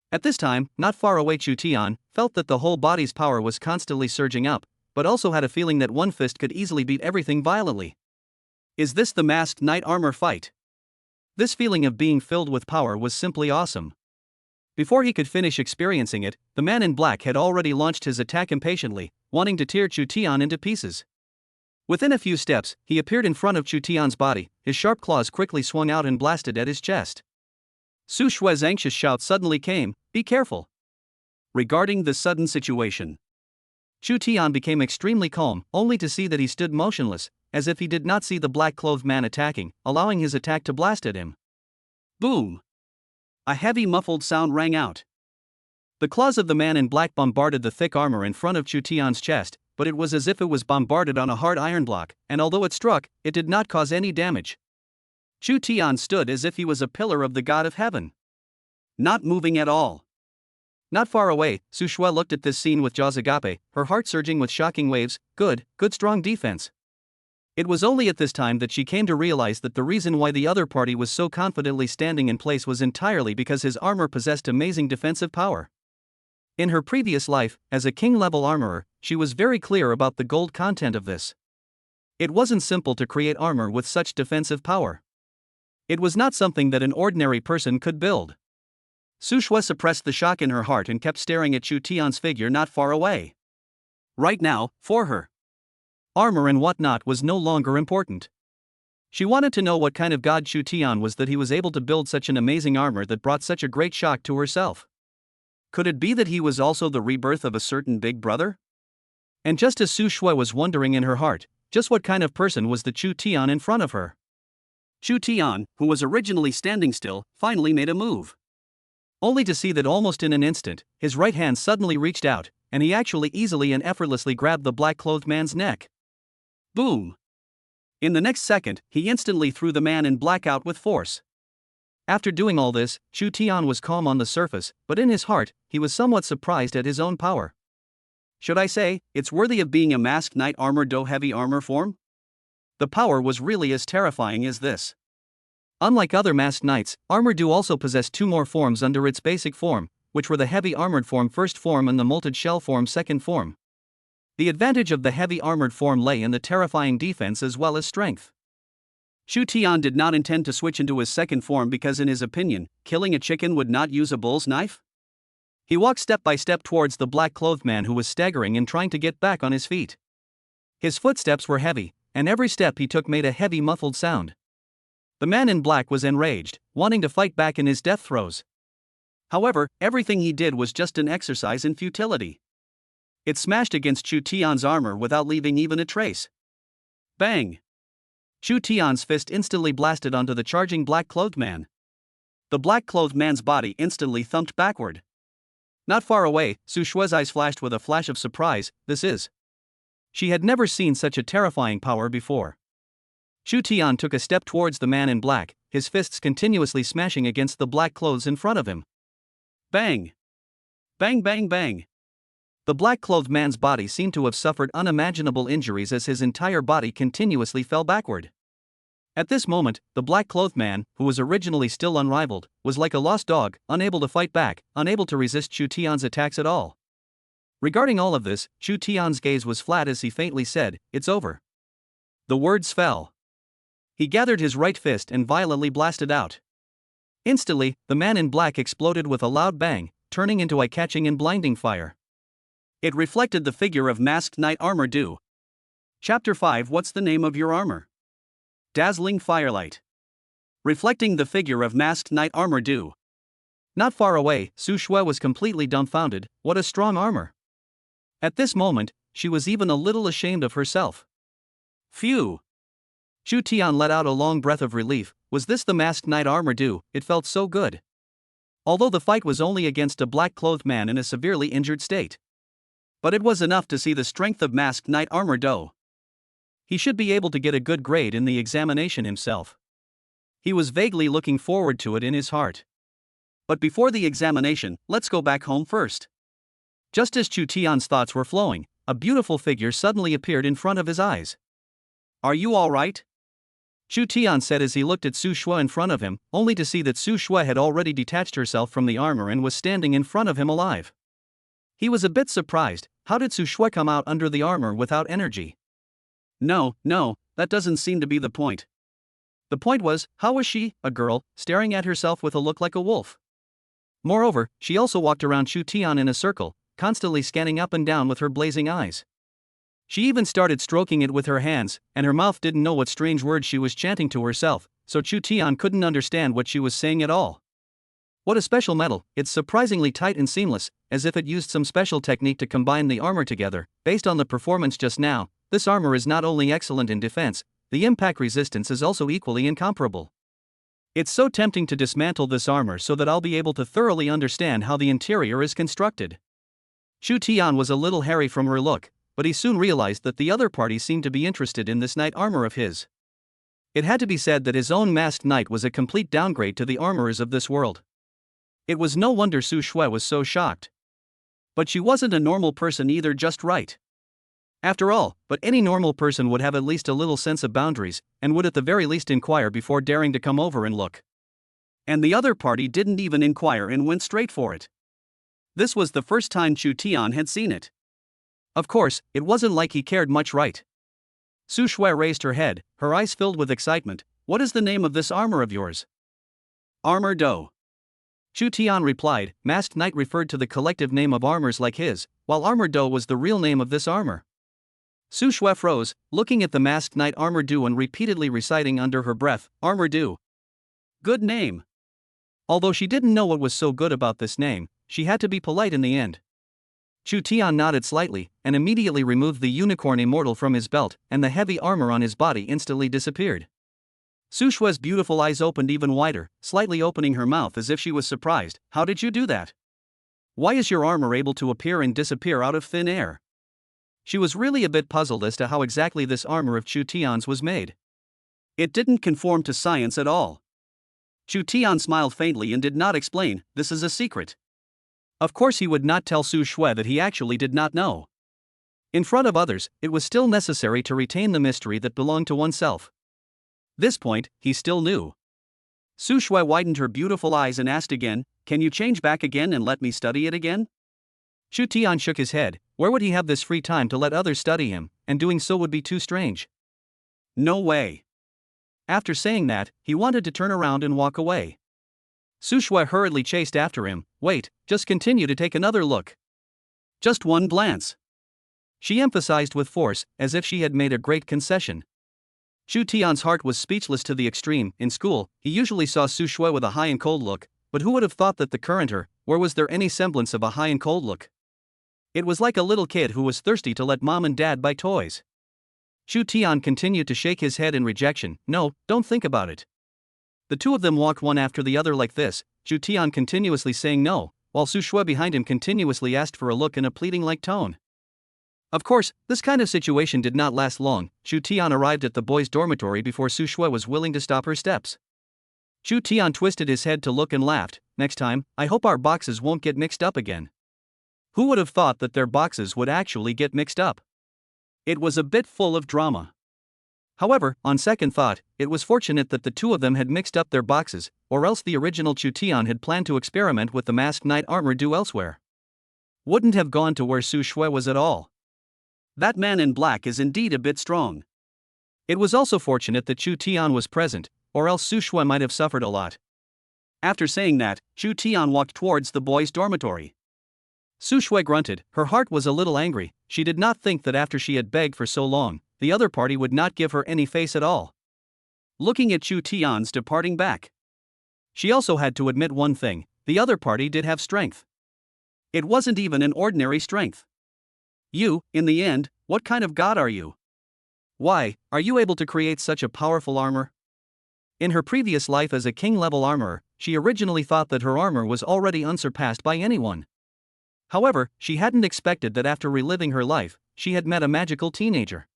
At this time, not far away, Chu Tian felt that the whole body's power was constantly surging up, but also had a feeling that one fist could easily beat everything violently. Is this the masked knight armor fight? This feeling of being filled with power was simply awesome. Before he could finish experiencing it, the man in black had already launched his attack impatiently, wanting to tear Chu Tian into pieces. Within a few steps, he appeared in front of Chu Tian's body, his sharp claws quickly swung out and blasted at his chest. Su Shui's anxious shout suddenly came, "Be careful!" Regarding the sudden situation, Chu Tian became extremely calm, only to see that he stood motionless, as if he did not see the black-clothed man attacking, allowing his attack to blast at him. Boom! A heavy muffled sound rang out. The claws of the man in black bombarded the thick armor in front of Chu Tian's chest, but it was as if it was bombarded on a hard iron block, and although it struck, it did not cause any damage. Chu Tian stood as if he was a pillar of the god of heaven. Not moving at all. Not far away, Su Shui looked at this scene with jaws agape, her heart surging with shocking waves. Good strong defense. It was only at this time that she came to realize that the reason why the other party was so confidently standing in place was entirely because his armor possessed amazing defensive power. In her previous life, as a king-level armorer, she was very clear about the gold content of this. It wasn't simple to create armor with such defensive power. It was not something that an ordinary person could build. Su Shui suppressed the shock in her heart and kept staring at Chu Tian's figure not far away. Right now, for her, armor and whatnot was no longer important. She wanted to know what kind of god Chu Tian was that he was able to build such an amazing armor that brought such a great shock to herself. Could it be that he was also the rebirth of a certain big brother? And just as Su Shui was wondering in her heart, just what kind of person was the Chu Tian in front of her? Chu Tian, who was originally standing still, finally made a move. Only to see that almost in an instant, his right hand suddenly reached out, and he actually easily and effortlessly grabbed the black-clothed man's neck. Boom! In the next second, he instantly threw the man in black out with force. After doing all this, Chu Tian was calm on the surface, but in his heart, he was somewhat surprised at his own power. Should I say, it's worthy of being a masked knight armor do heavy armor form? The power was really as terrifying as this. Unlike other masked knights, Armor Do also possessed two more forms under its basic form, which were the heavy armored form first form and the molted shell form second form. The advantage of the heavy armored form lay in the terrifying defense as well as strength. Chu Tian did not intend to switch into his second form because in his opinion, killing a chicken would not use a bull's knife. He walked step by step towards the black-clothed man who was staggering and trying to get back on his feet. His footsteps were heavy, and every step he took made a heavy muffled sound. The man in black was enraged, wanting to fight back in his death throes. However, everything he did was just an exercise in futility. It smashed against Chu Tian's armor without leaving even a trace. Bang! Chu Tian's fist instantly blasted onto the charging black-clothed man. The black-clothed man's body instantly thumped backward. Not far away, Su Shui's eyes flashed with a flash of surprise. This is. She had never seen such a terrifying power before. Chu Tian took a step towards the man in black, his fists continuously smashing against the black clothes in front of him. Bang! Bang bang bang! The black-clothed man's body seemed to have suffered unimaginable injuries as his entire body continuously fell backward. At this moment, the black-clothed man, who was originally still unrivaled, was like a lost dog, unable to fight back, unable to resist Chu Tian's attacks at all. Regarding all of this, Chu Tian's gaze was flat as he faintly said, "It's over." The words fell. He gathered his right fist and violently blasted out. Instantly, the man in black exploded with a loud bang, turning into eye-catching and blinding fire. It reflected the figure of masked knight Armor Do. Chapter 5. What's the name of your armor? Dazzling firelight. Reflecting the figure of masked knight Armor Do. Not far away, Su Shui was completely dumbfounded. What a strong armor. At this moment, she was even a little ashamed of herself. Phew. Chu Tian let out a long breath of relief. Was this the masked knight Armor Do? It felt so good. Although the fight was only against a black-clothed man in a severely injured state. But it was enough to see the strength of masked knight Armor Do. He should be able to get a good grade in the examination himself. He was vaguely looking forward to it in his heart. But before the examination, let's go back home first. Just as Chu Tian's thoughts were flowing, a beautiful figure suddenly appeared in front of his eyes. Are you all right? Chu Tian said as he looked at Su Shui in front of him, only to see that Su Shui had already detached herself from the armor and was standing in front of him alive. He was a bit surprised. How did Su Shui come out under the armor without energy? No, that doesn't seem to be the point. The point was, how was she, a girl, staring at herself with a look like a wolf? Moreover, she also walked around Chu Tian in a circle, constantly scanning up and down with her blazing eyes. She even started stroking it with her hands, and her mouth didn't know what strange words she was chanting to herself, so Chu Tian couldn't understand what she was saying at all. What a special metal, it's surprisingly tight and seamless, as if it used some special technique to combine the armor together. Based on the performance just now, this armor is not only excellent in defense, the impact resistance is also equally incomparable. It's so tempting to dismantle this armor so that I'll be able to thoroughly understand how the interior is constructed. Chu Tian was a little hairy from her look, but he soon realized that the other party seemed to be interested in this knight armor of his. It had to be said that his own masked knight was a complete downgrade to the armorers of this world. It was no wonder Su Shui was so shocked. But she wasn't a normal person either, just right. After all, but any normal person would have at least a little sense of boundaries, and would at the very least inquire before daring to come over and look. And the other party didn't even inquire and went straight for it. This was the first time Chu Tian had seen it. Of course, it wasn't like he cared much, right? Su Shui raised her head, her eyes filled with excitement. What is the name of this armor of yours? Armor Do. Chu Tian replied. Masked Knight referred to the collective name of armors like his, while Armor Do was the real name of this armor. Su Shui froze, looking at the masked knight Armor Do and repeatedly reciting under her breath, Armor Do. Good name. Although she didn't know what was so good about this name, she had to be polite in the end. Chu Tian nodded slightly, and immediately removed the unicorn immortal from his belt, and the heavy armor on his body instantly disappeared. Su Shui's beautiful eyes opened even wider, slightly opening her mouth as if she was surprised. How did you do that? Why is your armor able to appear and disappear out of thin air? She was really a bit puzzled as to how exactly this armor of Chu Tian's was made. It didn't conform to science at all. Chu Tian smiled faintly and did not explain. This is a secret. Of course he would not tell Su Shui that he actually did not know. In front of others, it was still necessary to retain the mystery that belonged to oneself. This point, he still knew. Su Shui widened her beautiful eyes and asked again, can you change back again and let me study it again? Chu Tian shook his head. Where would he have this free time to let others study him, and doing so would be too strange. No way. After saying that, he wanted to turn around and walk away. Su Shui hurriedly chased after him. Wait, just continue to take another look. Just one glance. She emphasized with force, as if she had made a great concession. Chu Tian's heart was speechless to the extreme. In school, he usually saw Su Shui with a high and cold look, but who would have thought that the current her, where was there any semblance of a high and cold look? It was like a little kid who was thirsty to let mom and dad buy toys. Chu Tian continued to shake his head in rejection. No, don't think about it. The two of them walked one after the other like this, Chu Tian continuously saying no, while Su Shui behind him continuously asked for a look in a pleading-like tone. Of course, this kind of situation did not last long. Chu Tian arrived at the boys' dormitory before Su Shui was willing to stop her steps. Chu Tian twisted his head to look and laughed. Next time, I hope our boxes won't get mixed up again. Who would have thought that their boxes would actually get mixed up? It was a bit full of drama. However, on second thought, it was fortunate that the two of them had mixed up their boxes, or else the original Chu Tian had planned to experiment with the masked knight Armor Do elsewhere. wouldn't have gone to where Su Shui was at all. That man in black is indeed a bit strong. It was also fortunate that Chu Tian was present, or else Su Shui might have suffered a lot. After saying that, Chu Tian walked towards the boys' dormitory. Su Shui grunted, her heart was a little angry. She did not think that after she had begged for so long, the other party would not give her any face at all. Looking at Chu Tian's departing back, she also had to admit one thing: the other party did have strength. It wasn't even an ordinary strength. You, in the end, what kind of god are you? Why, are you able to create such a powerful armor? In her previous life as a king-level armorer, she originally thought that her armor was already unsurpassed by anyone. However, she hadn't expected that after reliving her life, she had met a magical teenager.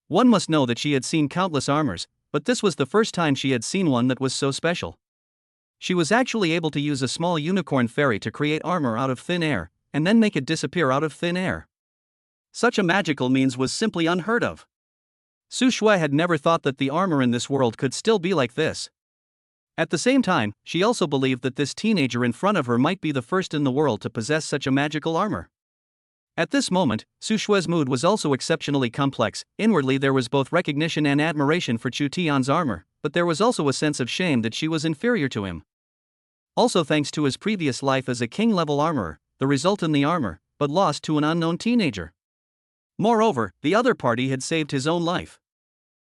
One must know that she had seen countless armors, but this was the first time she had seen one that was so special. She was actually able to use a small unicorn fairy to create armor out of thin air, and then make it disappear out of thin air. Such a magical means was simply unheard of. Su Shui had never thought that the armor in this world could still be like this. At the same time, she also believed that this teenager in front of her might be the first in the world to possess such a magical armor. At this moment, Su Shui's mood was also exceptionally complex. Inwardly there was both recognition and admiration for Chu Tian's armor, but there was also a sense of shame that she was inferior to him. Also thanks to his previous life as a king-level armorer, the result in the armor, but lost to an unknown teenager. Moreover, the other party had saved his own life.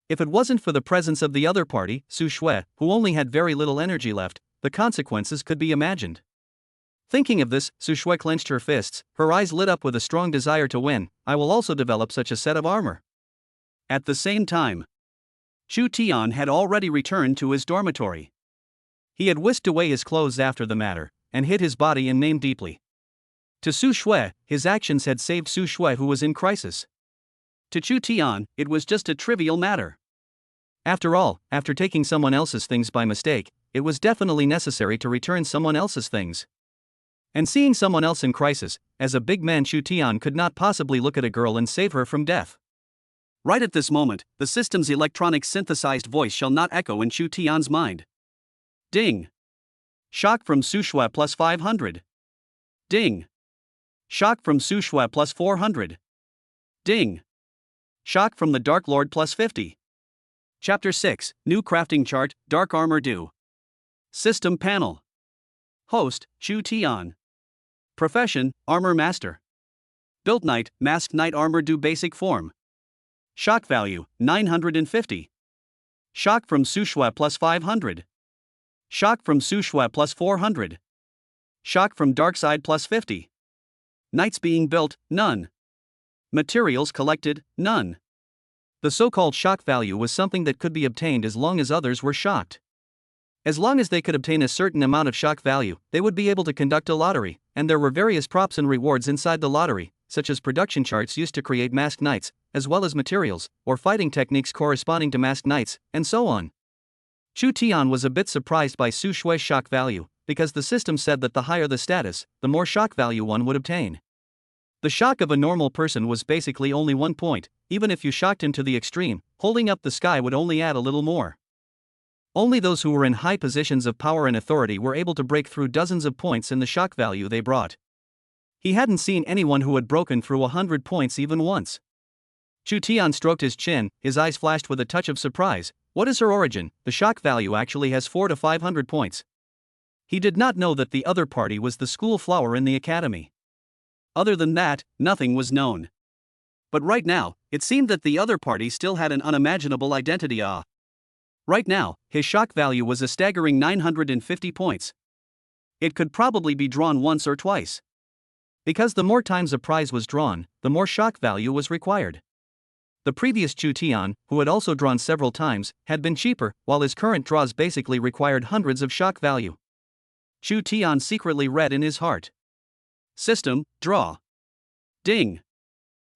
If it wasn't for the presence of the other party, Su Shui, who only had very little energy left, the consequences could be imagined. Thinking of this, Su Shui clenched her fists, her eyes lit up with a strong desire to win. I will also develop such a set of armor. At the same time, Chu Tian had already returned to his dormitory. He had whisked away his clothes after the matter, and hid his body in name deeply. To Su Shui, his actions had saved Su Shui, who was in crisis. To Chu Tian, it was just a trivial matter. After all, after taking someone else's things by mistake, it was definitely necessary to return someone else's things. And seeing someone else in crisis, as a big man, Chu Tian could not possibly look at a girl and save her from death. Right at this moment, the system's electronic synthesized voice shall not echo in Chu Tian's mind. Ding! Shock from Su Shui plus 500. Ding! Shock from Su Shui plus 400. Ding! Shock from the Dark Lord plus 50. Chapter 6, New Crafting Chart, Dark Armor Do. System Panel. Host, Chu Tian. Profession, Armor Master. Built Knight, Masked Knight Armor Do Basic Form. Shock Value, 950. Shock from Su Shui plus 500. Shock from Su Shui plus 400. Shock from Dark Side plus 50. Knights being built, none. Materials collected, none. The so-called shock value was something that could be obtained as long as others were shocked. As long as they could obtain a certain amount of shock value, they would be able to conduct a lottery, and there were various props and rewards inside the lottery, such as production charts used to create masked knights, as well as materials, or fighting techniques corresponding to masked knights, and so on. Chu Tian was a bit surprised by Su Shui's shock value, because the system said that the higher the status, the more shock value one would obtain. The shock of a normal person was basically only 1 point, even if you shocked him to the extreme, holding up the sky would only add a little more. Only those who were in high positions of power and authority were able to break through dozens of points in the shock value they brought. He hadn't seen anyone who had broken through 100 points even once. Chu Tian stroked his chin, his eyes flashed with a touch of surprise. What is her origin? The shock value actually has 400 to 500 points. He did not know that the other party was the school flower in the academy. Other than that, nothing was known. But right now, it seemed that the other party still had an unimaginable identity. Right now, his shock value was a staggering 950 points. It could probably be drawn once or twice. Because the more times a prize was drawn, the more shock value was required. The previous Chu Tian, who had also drawn several times, had been cheaper, while his current draws basically required hundreds of shock value. Chu Tian secretly read in his heart. System, draw. Ding.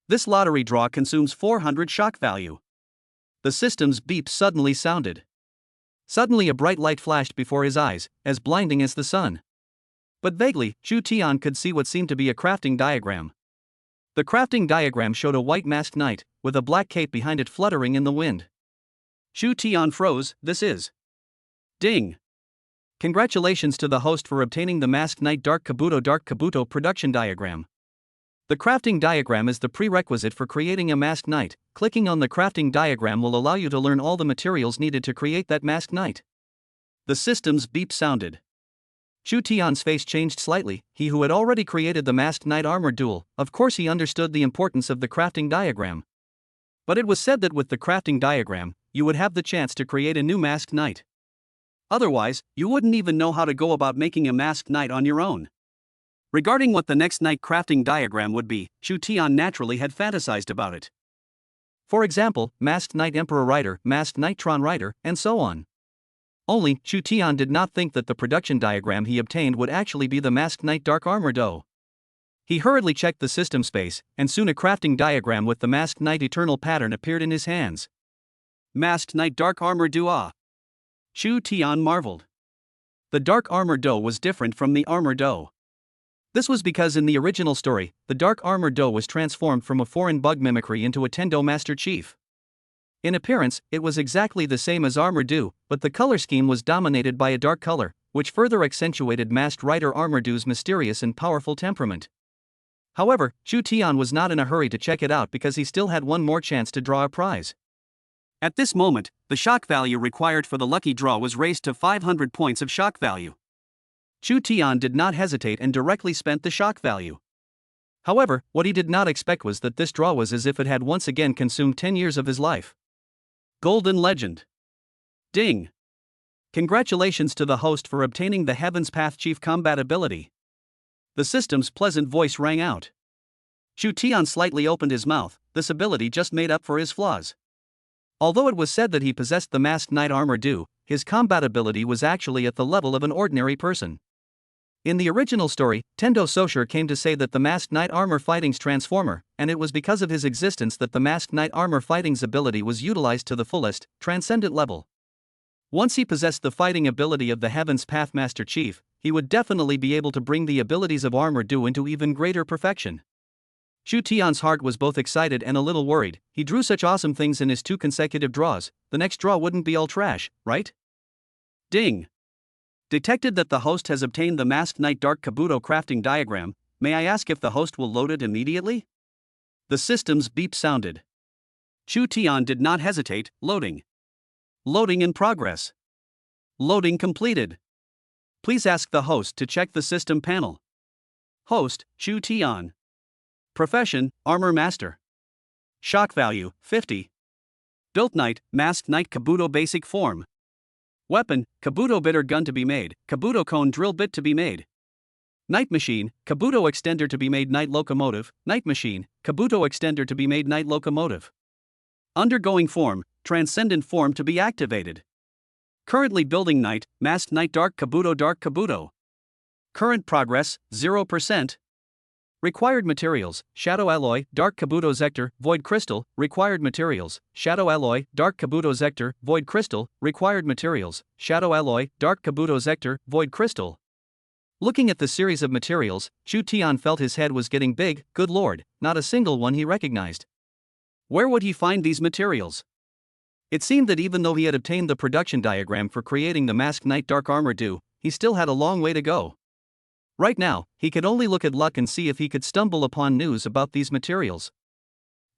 This lottery draw consumes 400 shock value. The system's beep suddenly sounded. Suddenly a bright light flashed before his eyes, as blinding as the sun. But vaguely, Chu Tian could see what seemed to be a crafting diagram. The crafting diagram showed a white masked knight, with a black cape behind it fluttering in the wind. Chu Tian froze. This is. Ding. Congratulations to the host for obtaining the Masked Knight Dark Kabuto production diagram. The crafting diagram is the prerequisite for creating a masked knight. Clicking on the crafting diagram will allow you to learn all the materials needed to create that masked knight. The system's beep sounded. Chu Tian's face changed slightly. He who had already created the masked knight armor duel, of course he understood the importance of the crafting diagram. But it was said that with the crafting diagram, you would have the chance to create a new masked knight. Otherwise, you wouldn't even know how to go about making a masked knight on your own. Regarding what the next knight crafting diagram would be, Chu Tian naturally had fantasized about it. For example, masked knight emperor rider, masked knight tron rider, and so on. Only, Chu Tian did not think that the production diagram he obtained would actually be the masked knight dark armor do. He hurriedly checked the system space, and soon a crafting diagram with the masked knight eternal pattern appeared in his hands. Masked knight dark armor do ah! Chu Tian marveled. The dark armor do was different from the armor do. This was because in the original story, the dark armor do was transformed from a foreign bug mimicry into a Tendo Master Chief. In appearance, it was exactly the same as armor do, but the color scheme was dominated by a dark color, which further accentuated masked rider armor do's mysterious and powerful temperament. However, Chu Tian was not in a hurry to check it out because he still had one more chance to draw a prize. At this moment, the shock value required for the lucky draw was raised to 500 points of shock value. Chu Tian did not hesitate and directly spent the shock value. However, what he did not expect was that this draw was as if it had once again consumed 10 years of his life. Golden Legend. Ding! Congratulations to the host for obtaining the Heaven's Path Chief Combat ability. The system's pleasant voice rang out. Chu Tian slightly opened his mouth. This ability just made up for his flaws. Although it was said that he possessed the masked knight armor do, his combat ability was actually at the level of an ordinary person. In the original story, Tendo Soshir came to say that the masked knight armor fighting's transformer, and it was because of his existence that the masked knight armor fighting's ability was utilized to the fullest, transcendent level. Once he possessed the fighting ability of the Heaven's Path Master Chief, he would definitely be able to bring the abilities of armor do into even greater perfection. Chu Tian's heart was both excited and a little worried. He drew such awesome things in his 2 consecutive draws, the next draw wouldn't be all trash, right? Ding! Detected that the host has obtained the masked knight dark kabuto crafting diagram. May I ask if the host will load it immediately? The system's beep sounded. Chu Tian did not hesitate. Loading. Loading in progress. Loading completed. Please ask the host to check the system panel. Host, Chu Tian. Profession, Armor Master. Shock value, 50. Built Knight, Masked Knight Kabuto Basic Form. Weapon, Kabuto Bitter Gun to be made, Kabuto Cone Drill Bit to be made. Night Machine, Kabuto Extender to be made Night Locomotive, Night Machine, Kabuto Extender to be made Night Locomotive. Undergoing form, Transcendent Form to be activated. Currently building Knight, Masked Knight Dark Kabuto. Current progress, 0%. Required materials, Shadow Alloy, Dark Kabuto Zector, Void Crystal. Required materials, Shadow Alloy, Dark Kabuto Zector, Void Crystal. Required materials, Shadow Alloy, Dark Kabuto Zector, Void Crystal. Looking at the series of materials, Chu Tian felt his head was getting big. Good lord, not a single one he recognized. Where would he find these materials? It seemed that even though he had obtained the production diagram for creating the Masked Knight Dark Armor do, he still had a long way to go. Right now, he could only look at luck and see if he could stumble upon news about these materials.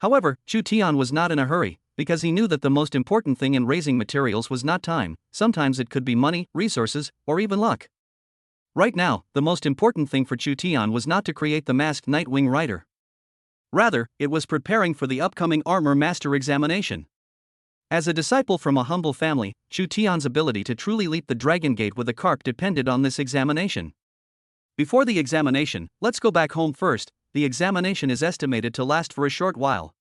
However, Chu Tian was not in a hurry, because he knew that the most important thing in raising materials was not time. Sometimes it could be money, resources, or even luck. Right now, the most important thing for Chu Tian was not to create the Masked Knight Wing Rider. Rather, it was preparing for the upcoming Armor Master examination. As a disciple from a humble family, Chu Tian's ability to truly leap the Dragon Gate with a carp depended on this examination. Before the examination, let's go back home first. The examination is estimated to last for a short while.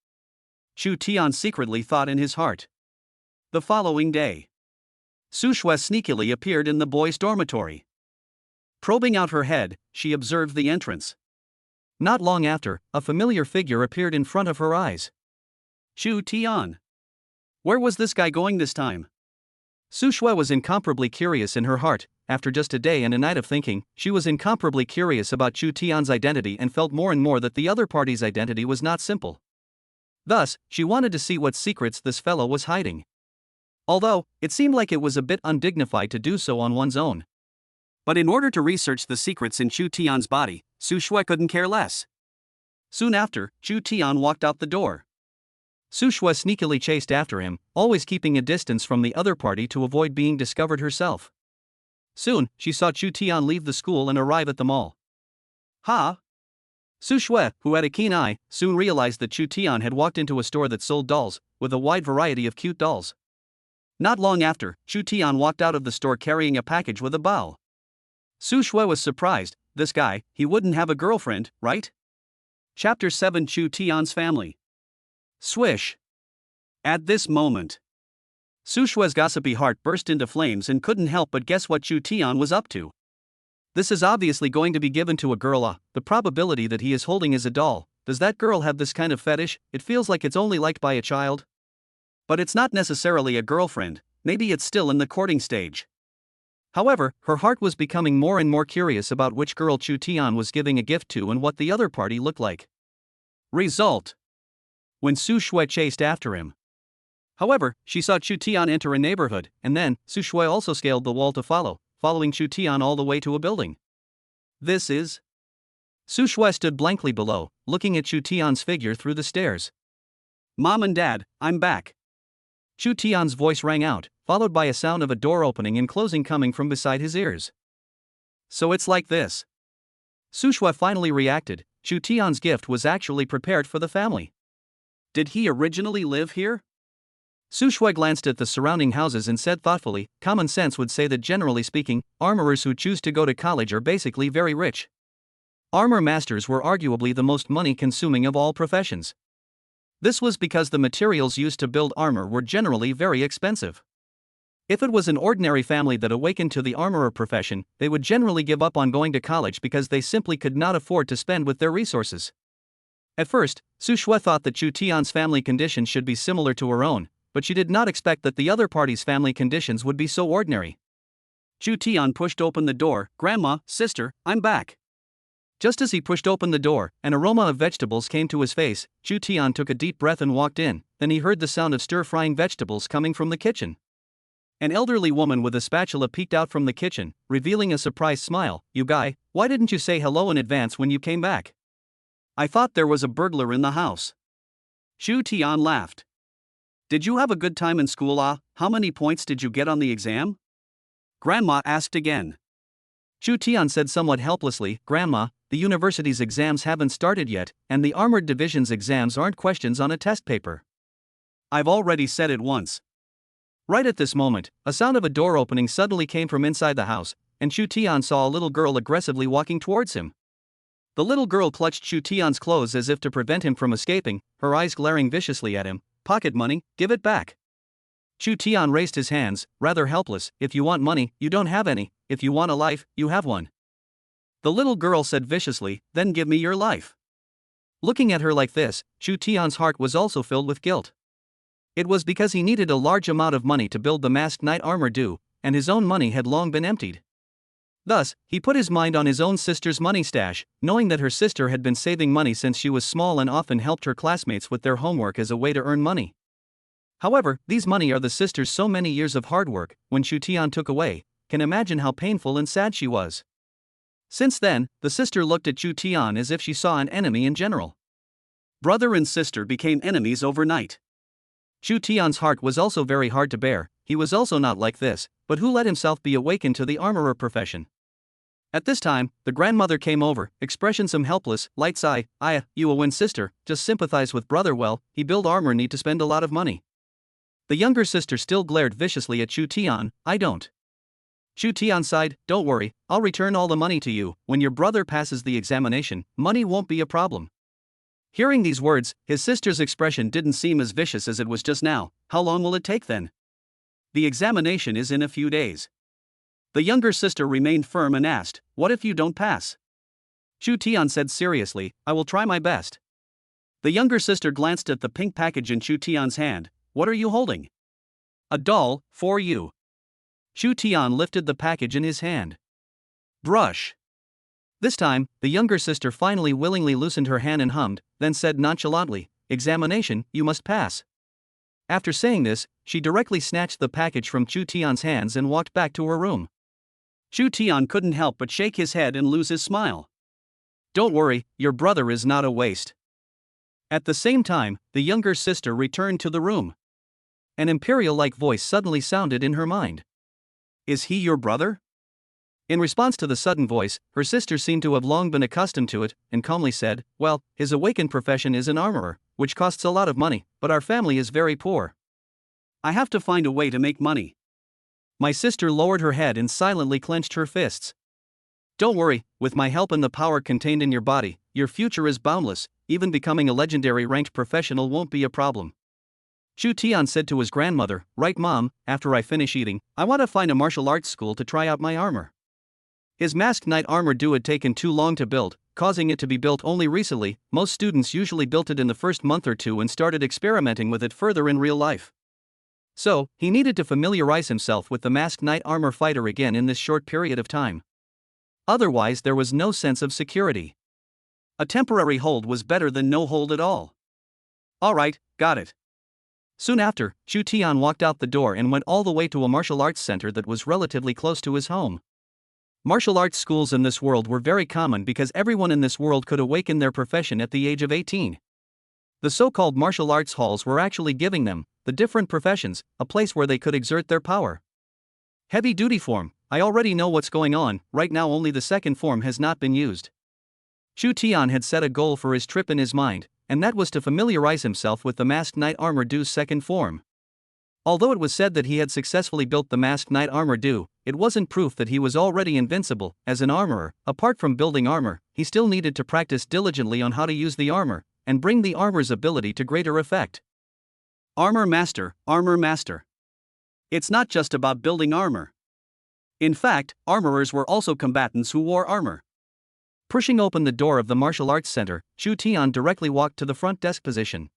Chu Tian secretly thought in his heart. The following day, Su Shui sneakily appeared in the boys' dormitory. Probing out her head, she observed the entrance. Not long after, a familiar figure appeared in front of her eyes. Chu Tian. Where was this guy going this time? Su Shui was incomparably curious in her heart. After just a day and a night of thinking, she was incomparably curious about Chu Tian's identity and felt more and more that the other party's identity was not simple. Thus, she wanted to see what secrets this fellow was hiding. Although, it seemed like it was a bit undignified to do so on one's own. But in order to research the secrets in Chu Tian's body, Su Shui couldn't care less. Soon after, Chu Tian walked out the door. Su Shui sneakily chased after him, always keeping a distance from the other party to avoid being discovered herself. Soon, she saw Chu Tian leave the school and arrive at the mall. Ha! Su Shui, who had a keen eye, soon realized that Chu Tian had walked into a store that sold dolls, with a wide variety of cute dolls. Not long after, Chu Tian walked out of the store carrying a package with a bow. Su Shui was surprised. This guy, he wouldn't have a girlfriend, right? Chapter 7: Chu Tian's Family. Swish. At this moment, Su Shui's gossipy heart burst into flames and couldn't help but guess what Chu Tian was up to. This is obviously going to be given to a girl. The probability that he is holding is a doll. Does that girl have this kind of fetish? It feels like it's only liked by a child. But it's not necessarily a girlfriend, maybe it's still in the courting stage. However, her heart was becoming more and more curious about which girl Chu Tian was giving a gift to and what the other party looked like. Result: when Su Shui chased after him. However, she saw Chu Tian enter a neighborhood, and then, Su Shui also scaled the wall to following Chu Tian all the way to a building. This is... Su Shui stood blankly below, looking at Chu Tian's figure through the stairs. Mom and Dad, I'm back. Chu Tian's voice rang out, followed by a sound of a door opening and closing coming from beside his ears. So it's like this. Su Shui finally reacted. Chu Tian's gift was actually prepared for the family. Did he originally live here? Su Shui glanced at the surrounding houses and said thoughtfully, common sense would say that generally speaking, armorers who choose to go to college are basically very rich. Armor masters were arguably the most money-consuming of all professions. This was because the materials used to build armor were generally very expensive. If it was an ordinary family that awakened to the armorer profession, they would generally give up on going to college because they simply could not afford to spend with their resources. At first, Su Shui thought that Chu Tian's family conditions should be similar to her own, but she did not expect that the other party's family conditions would be so ordinary. Chu Tian pushed open the door. Grandma, sister, I'm back. Just as he pushed open the door, an aroma of vegetables came to his face. Chu Tian took a deep breath and walked in, then he heard the sound of stir-frying vegetables coming from the kitchen. An elderly woman with a spatula peeked out from the kitchen, revealing a surprised smile. You guy, why didn't you say hello in advance when you came back? I thought there was a burglar in the house. Chu Tian laughed. Did you have a good time in school? How many points did you get on the exam? Grandma asked again. Chu Tian said somewhat helplessly, Grandma, the university's exams haven't started yet, and the armored division's exams aren't questions on a test paper. I've already said it once. Right at this moment, a sound of a door opening suddenly came from inside the house, and Chu Tian saw a little girl aggressively walking towards him. The little girl clutched Chu Tian's clothes as if to prevent him from escaping, her eyes glaring viciously at him. Pocket money, give it back. Chu Tian raised his hands, rather helpless. If you want money, you don't have any. If you want a life, you have one. The little girl said viciously, then give me your life. Looking at her like this, Chu Tian's heart was also filled with guilt. It was because he needed a large amount of money to build the masked knight armor due, and his own money had long been emptied. Thus, he put his mind on his own sister's money stash, knowing that her sister had been saving money since she was small and often helped her classmates with their homework as a way to earn money. However, these money are the sister's so many years of hard work. When Chu Tian took away, can imagine how painful and sad she was. Since then, the sister looked at Chu Tian as if she saw an enemy in general. Brother and sister became enemies overnight. Chu Tian's heart was also very hard to bear. He was also not like this, but who let himself be awakened to the armorer profession? At this time, the grandmother came over, expression some helpless, light sigh. You a win sister, just sympathize with brother. Well, he build armor need to spend a lot of money. The younger sister still glared viciously at Chu Tian. I don't. Chu Tian sighed, don't worry, I'll return all the money to you. When your brother passes the examination, money won't be a problem. Hearing these words, his sister's expression didn't seem as vicious as it was just now. How long will it take then? The examination is in a few days. The younger sister remained firm and asked, what if you don't pass? Chu Tian said seriously, I will try my best. The younger sister glanced at the pink package in Chu Tian's hand. What are you holding? A doll, for you. Chu Tian lifted the package in his hand. Brush. This time, the younger sister finally willingly loosened her hand and hummed, then said nonchalantly, examination, you must pass. After saying this, she directly snatched the package from Chu Tian's hands and walked back to her room. Chu Tian couldn't help but shake his head and lose his smile. Don't worry, your brother is not a waste. At the same time, the younger sister returned to the room. An imperial-like voice suddenly sounded in her mind. Is he your brother? In response to the sudden voice, her sister seemed to have long been accustomed to it, and calmly said, well, his awakened profession is an armorer, which costs a lot of money, but our family is very poor. I have to find a way to make money. My sister lowered her head and silently clenched her fists. Don't worry, with my help and the power contained in your body, your future is boundless, even becoming a legendary ranked professional won't be a problem. Chu Tian said to his grandmother, right mom, after I finish eating, I want to find a martial arts school to try out my armor. His masked knight armor had taken too long to build, causing it to be built only recently. Most students usually built it in the first month or two and started experimenting with it further in real life. So, he needed to familiarize himself with the masked knight armor fighter again in this short period of time. Otherwise, there was no sense of security. A temporary hold was better than no hold at all. Alright, got it. Soon after, Chu Tian walked out the door and went all the way to a martial arts center that was relatively close to his home. Martial arts schools in this world were very common because everyone in this world could awaken their profession at the age of 18. The so-called martial arts halls were actually giving them, the different professions, a place where they could exert their power. Heavy duty form, I already know what's going on, right now only the second form has not been used. Chu Tian had set a goal for his trip in his mind, and that was to familiarize himself with the masked knight armor du's second form. Although it was said that he had successfully built the masked knight armor du, it wasn't proof that he was already invincible. As an armorer, apart from building armor, he still needed to practice diligently on how to use the armor, and bring the armor's ability to greater effect. Armor master, armor master. It's not just about building armor. In fact, armorers were also combatants who wore armor. Pushing open the door of the martial arts center, Chu Tian directly walked to the front desk position.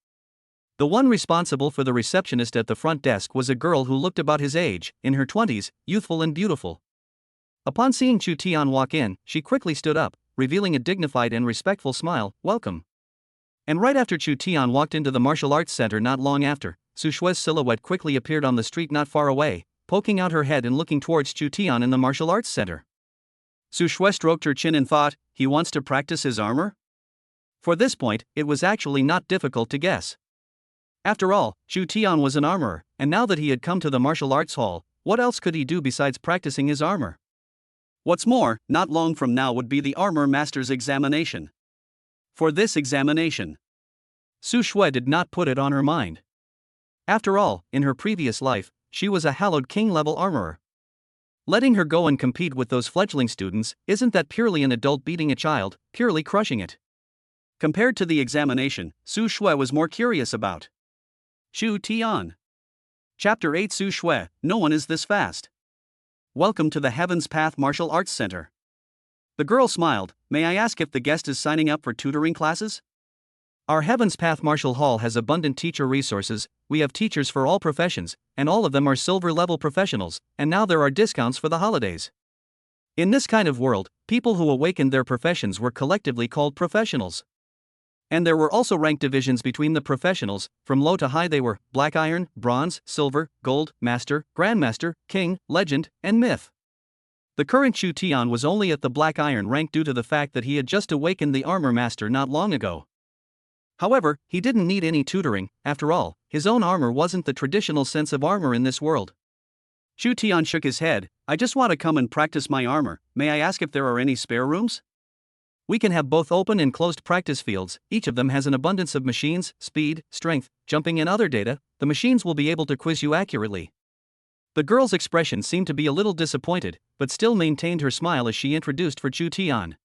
The one responsible for the receptionist at the front desk was a girl who looked about his age, in her 20s, youthful and beautiful. Upon seeing Chu Tian walk in, she quickly stood up, revealing a dignified and respectful smile, welcome. And right after Chu Tian walked into the martial arts center not long after, Su Shue's silhouette quickly appeared on the street not far away, poking out her head and looking towards Chu Tian in the martial arts center. Su Shue stroked her chin and thought, he wants to practice his armor? For this point, it was actually not difficult to guess. After all, Chu Tian was an armorer, and now that he had come to the martial arts hall, what else could he do besides practicing his armor? What's more, not long from now would be the armor master's examination. For this examination, Su Shue did not put it on her mind. After all, in her previous life, she was a hallowed king-level armorer. Letting her go and compete with those fledgling students, isn't that purely an adult beating a child, purely crushing it? Compared to the examination, Su Shue was more curious about Chu Tian. Chapter 8 Su Shue, no one is this fast. Welcome to the Heaven's Path Martial Arts Center. The girl smiled, may I ask if the guest is signing up for tutoring classes? Our Heaven's Path Martial Hall has abundant teacher resources, we have teachers for all professions, and all of them are silver-level professionals, and now there are discounts for the holidays. In this kind of world, people who awakened their professions were collectively called professionals. And there were also ranked divisions between the professionals, from low to high they were black iron, bronze, silver, gold, master, grandmaster, king, legend, and myth. The current Chu Tian was only at the black iron rank due to the fact that he had just awakened the armor master not long ago. However, he didn't need any tutoring, after all, his own armor wasn't the traditional sense of armor in this world. Chu Tian shook his head, I just want to come and practice my armor, may I ask if there are any spare rooms? We can have both open and closed practice fields, each of them has an abundance of machines, speed, strength, jumping and other data, the machines will be able to quiz you accurately. The girl's expression seemed to be a little disappointed, but still maintained her smile as she introduced for Chu Tian.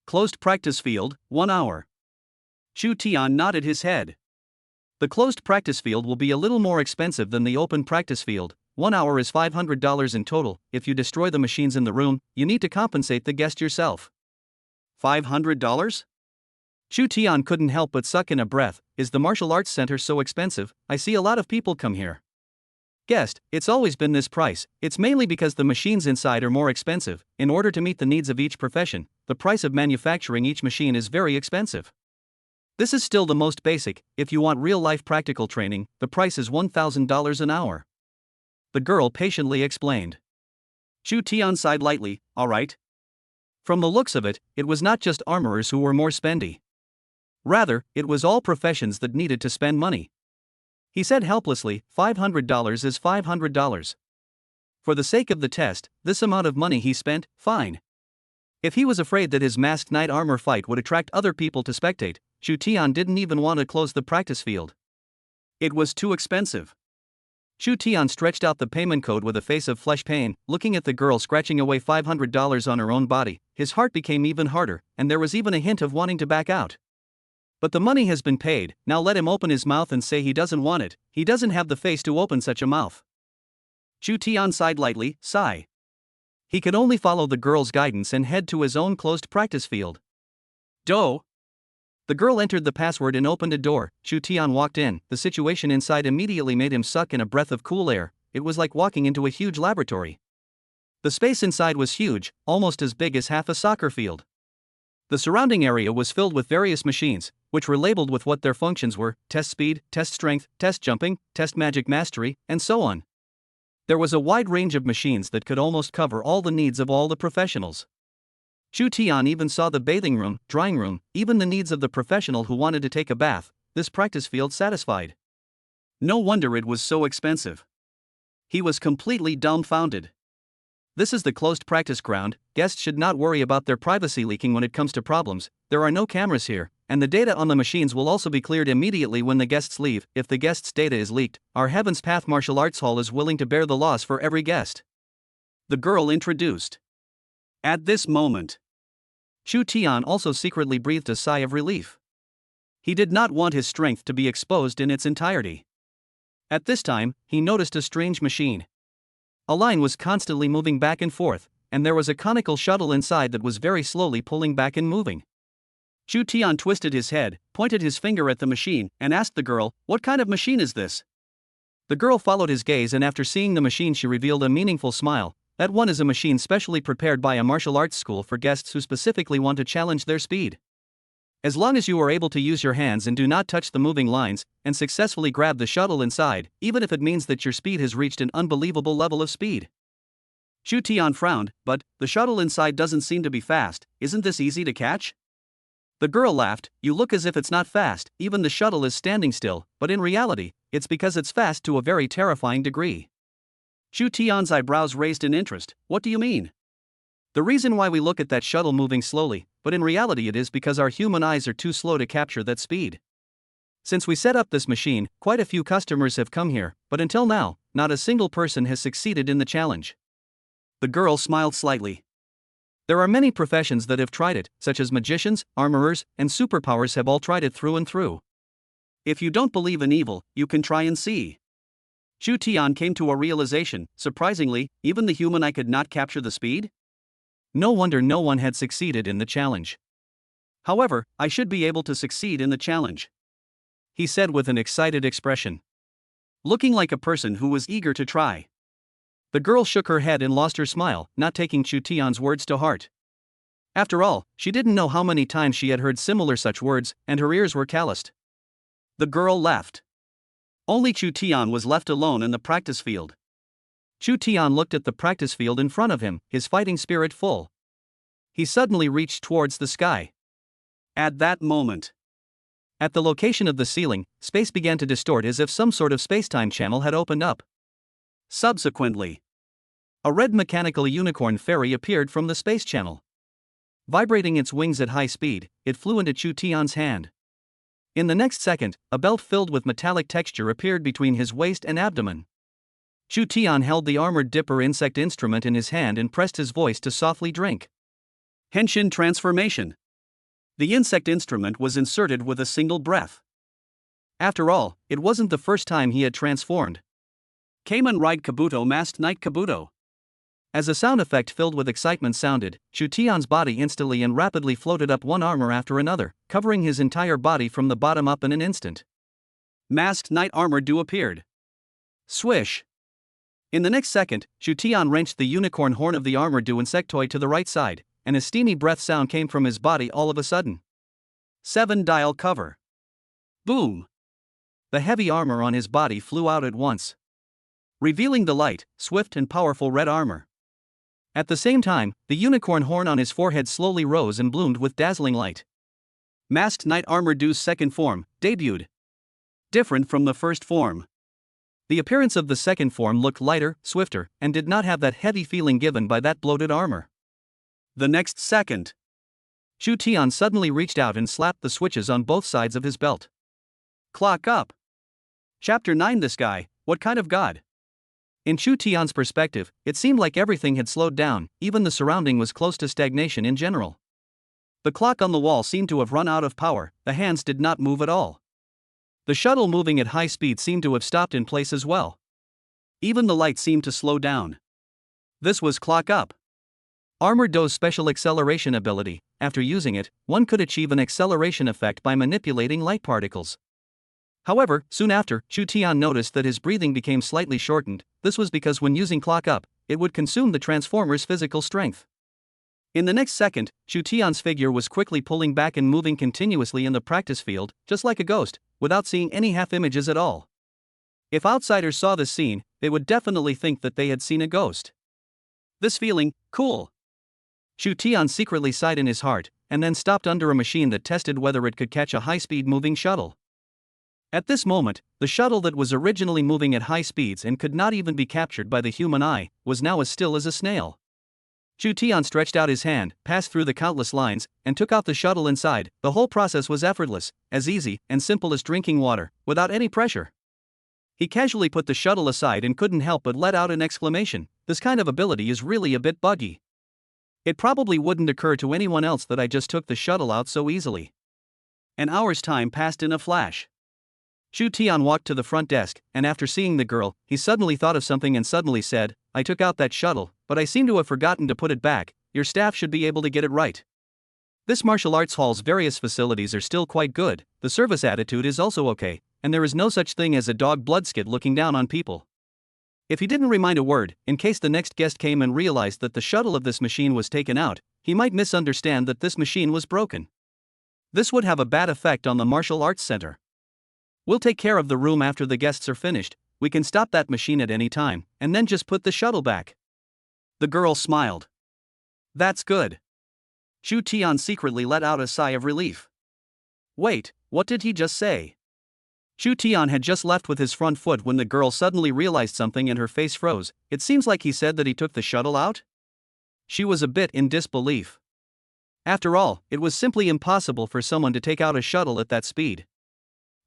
Closed practice field, 1 hour. Chu Tian nodded his head. The closed practice field will be a little more expensive than the open practice field, 1 hour is $500 in total, if you destroy the machines in the room, you need to compensate the guest yourself. $500? Chu Tian couldn't help but suck in a breath, is the martial arts center so expensive, I see a lot of people come here. Guest, it's always been this price, it's mainly because the machines inside are more expensive, in order to meet the needs of each profession, the price of manufacturing each machine is very expensive. This is still the most basic, if you want real-life practical training, the price is $1,000 an hour. The girl patiently explained. Chu Tian sighed lightly, alright. From the looks of it, it was not just armorers who were more spendy. Rather, it was all professions that needed to spend money. He said helplessly, $500 is $500. For the sake of the test, this amount of money he spent, fine. If he was afraid that his masked knight armor fight would attract other people to spectate, Chu Tian didn't even want to close the practice field. It was too expensive. Chu Tian stretched out the payment code with a face of flesh pain, looking at the girl scratching away $500 on her own body. His heart became even harder, and there was even a hint of wanting to back out. But the money has been paid, now let him open his mouth and say he doesn't want it. He doesn't have the face to open such a mouth. Chu Tian sighed lightly, sigh. He could only follow the girl's guidance and head to his own closed practice field. Do. The girl entered the password and opened a door. Chu Tian walked in. The situation inside immediately made him suck in a breath of cool air. It was like walking into a huge laboratory. The space inside was huge, almost as big as half a soccer field. The surrounding area was filled with various machines, which were labeled with what their functions were: test speed, test strength, test jumping, test magic mastery, and so on. There was a wide range of machines that could almost cover all the needs of all the professionals. Chu Tian even saw the bathing room, drying room, even the needs of the professional who wanted to take a bath. This practice field satisfied. No wonder it was so expensive. He was completely dumbfounded. This is the closed practice ground. Guests should not worry about their privacy leaking when it comes to problems. There are no cameras here, and the data on the machines will also be cleared immediately when the guests leave. If the guest's data is leaked, our Heaven's Path Martial Arts Hall is willing to bear the loss for every guest. The girl introduced. At this moment, Chu Tian also secretly breathed a sigh of relief. He did not want his strength to be exposed in its entirety. At this time, he noticed a strange machine. A line was constantly moving back and forth, and there was a conical shuttle inside that was very slowly pulling back and moving. Chu Tian twisted his head, pointed his finger at the machine, and asked the girl, "What kind of machine is this?" The girl followed his gaze, and after seeing the machine she revealed a meaningful smile. That one is a machine specially prepared by a martial arts school for guests who specifically want to challenge their speed. As long as you are able to use your hands and do not touch the moving lines, and successfully grab the shuttle inside, even if it means that your speed has reached an unbelievable level of speed. Chu Tian frowned, "But the shuttle inside doesn't seem to be fast. Isn't this easy to catch?" The girl laughed, "You look as if it's not fast, even the shuttle is standing still, but in reality, it's because it's fast to a very terrifying degree." Chu Tian's eyebrows raised in interest. "What do you mean?" "The reason why we look at that shuttle moving slowly, but in reality it is because our human eyes are too slow to capture that speed. Since we set up this machine, quite a few customers have come here, but until now, not a single person has succeeded in the challenge." The girl smiled slightly. There are many professions that have tried it, such as magicians, armorers, and superpowers have all tried it through and through. If you don't believe in evil, you can try and see. Chu Tian came to a realization. Surprisingly, even the human eye could not capture the speed? No wonder no one had succeeded in the challenge. However, I should be able to succeed in the challenge, he said with an excited expression, looking like a person who was eager to try. The girl shook her head and lost her smile, not taking Chu Tian's words to heart. After all, she didn't know how many times she had heard similar such words, and her ears were calloused. The girl laughed. Only Chu Tian was left alone in the practice field. Chu Tian looked at the practice field in front of him, his fighting spirit full. He suddenly reached towards the sky. At that moment, at the location of the ceiling, space began to distort as if some sort of space-time channel had opened up. Subsequently, a red mechanical unicorn fairy appeared from the space channel. Vibrating its wings at high speed, it flew into Chu Tian's hand. In the next second, a belt filled with metallic texture appeared between his waist and abdomen. Chu Tian held the armored dipper insect instrument in his hand and pressed his voice to softly drink. Henshin transformation. The insect instrument was inserted with a single breath. After all, it wasn't the first time he had transformed. Kamen ride Kabuto masked knight Kabuto. As a sound effect filled with excitement sounded, Chu Tian's body instantly and rapidly floated up one armor after another, covering his entire body from the bottom up in an instant. Masked knight armor do appeared. Swish. In the next second, Chu Tian wrenched the unicorn horn of the armor do insectoid to the right side, and a steamy breath sound came from his body all of a sudden. 7-dial cover. Boom. The heavy armor on his body flew out at once, revealing the light, swift and powerful red armor. At the same time, the unicorn horn on his forehead slowly rose and bloomed with dazzling light. Masked Knight Armor Du's second form, debuted. Different from the first form. The appearance of the second form looked lighter, swifter, and did not have that heavy feeling given by that bloated armor. The next second, Shu Tian suddenly reached out and slapped the switches on both sides of his belt. Clock up. Chapter 9. This guy, what kind of god? In Shu Tian's perspective, it seemed like everything had slowed down, even the surrounding was close to stagnation in general. The clock on the wall seemed to have run out of power, the hands did not move at all. The shuttle moving at high speed seemed to have stopped in place as well. Even the light seemed to slow down. This was clock up. Armored Do's special acceleration ability. After using it, one could achieve an acceleration effect by manipulating light particles. However, soon after, Shu Tian noticed that his breathing became slightly shortened. This was because when using clock up, it would consume the transformer's physical strength. In the next second, Shu Tian's figure was quickly pulling back and moving continuously in the practice field, just like a ghost, without seeing any half images at all. If outsiders saw this scene, they would definitely think that they had seen a ghost. This feeling, cool. Shu Tian secretly sighed in his heart, and then stopped under a machine that tested whether it could catch a high-speed moving shuttle. At this moment, the shuttle that was originally moving at high speeds and could not even be captured by the human eye, was now as still as a snail. Shu Tian stretched out his hand, passed through the countless lines, and took out the shuttle inside. The whole process was effortless, as easy and simple as drinking water, without any pressure. He casually put the shuttle aside and couldn't help but let out an exclamation. This kind of ability is really a bit buggy. It probably wouldn't occur to anyone else that I just took the shuttle out so easily. An hour's time passed in a flash. Shu Tian walked to the front desk, and after seeing the girl, he suddenly thought of something and suddenly said, I took out that shuttle, but I seem to have forgotten to put it back. Your staff should be able to get it right. This martial arts hall's various facilities are still quite good, the service attitude is also okay, and there is no such thing as a dog bloodskid looking down on people. If he didn't remind a word, in case the next guest came and realized that the shuttle of this machine was taken out, he might misunderstand that this machine was broken. This would have a bad effect on the martial arts center. We'll take care of the room after the guests are finished. We can stop that machine at any time, and then just put the shuttle back. The girl smiled. That's good. Shu Tian secretly let out a sigh of relief. Wait, what did he just say? Shu Tian had just left with his front foot when the girl suddenly realized something and her face froze. It seems like he said that he took the shuttle out? She was a bit in disbelief. After all, it was simply impossible for someone to take out a shuttle at that speed.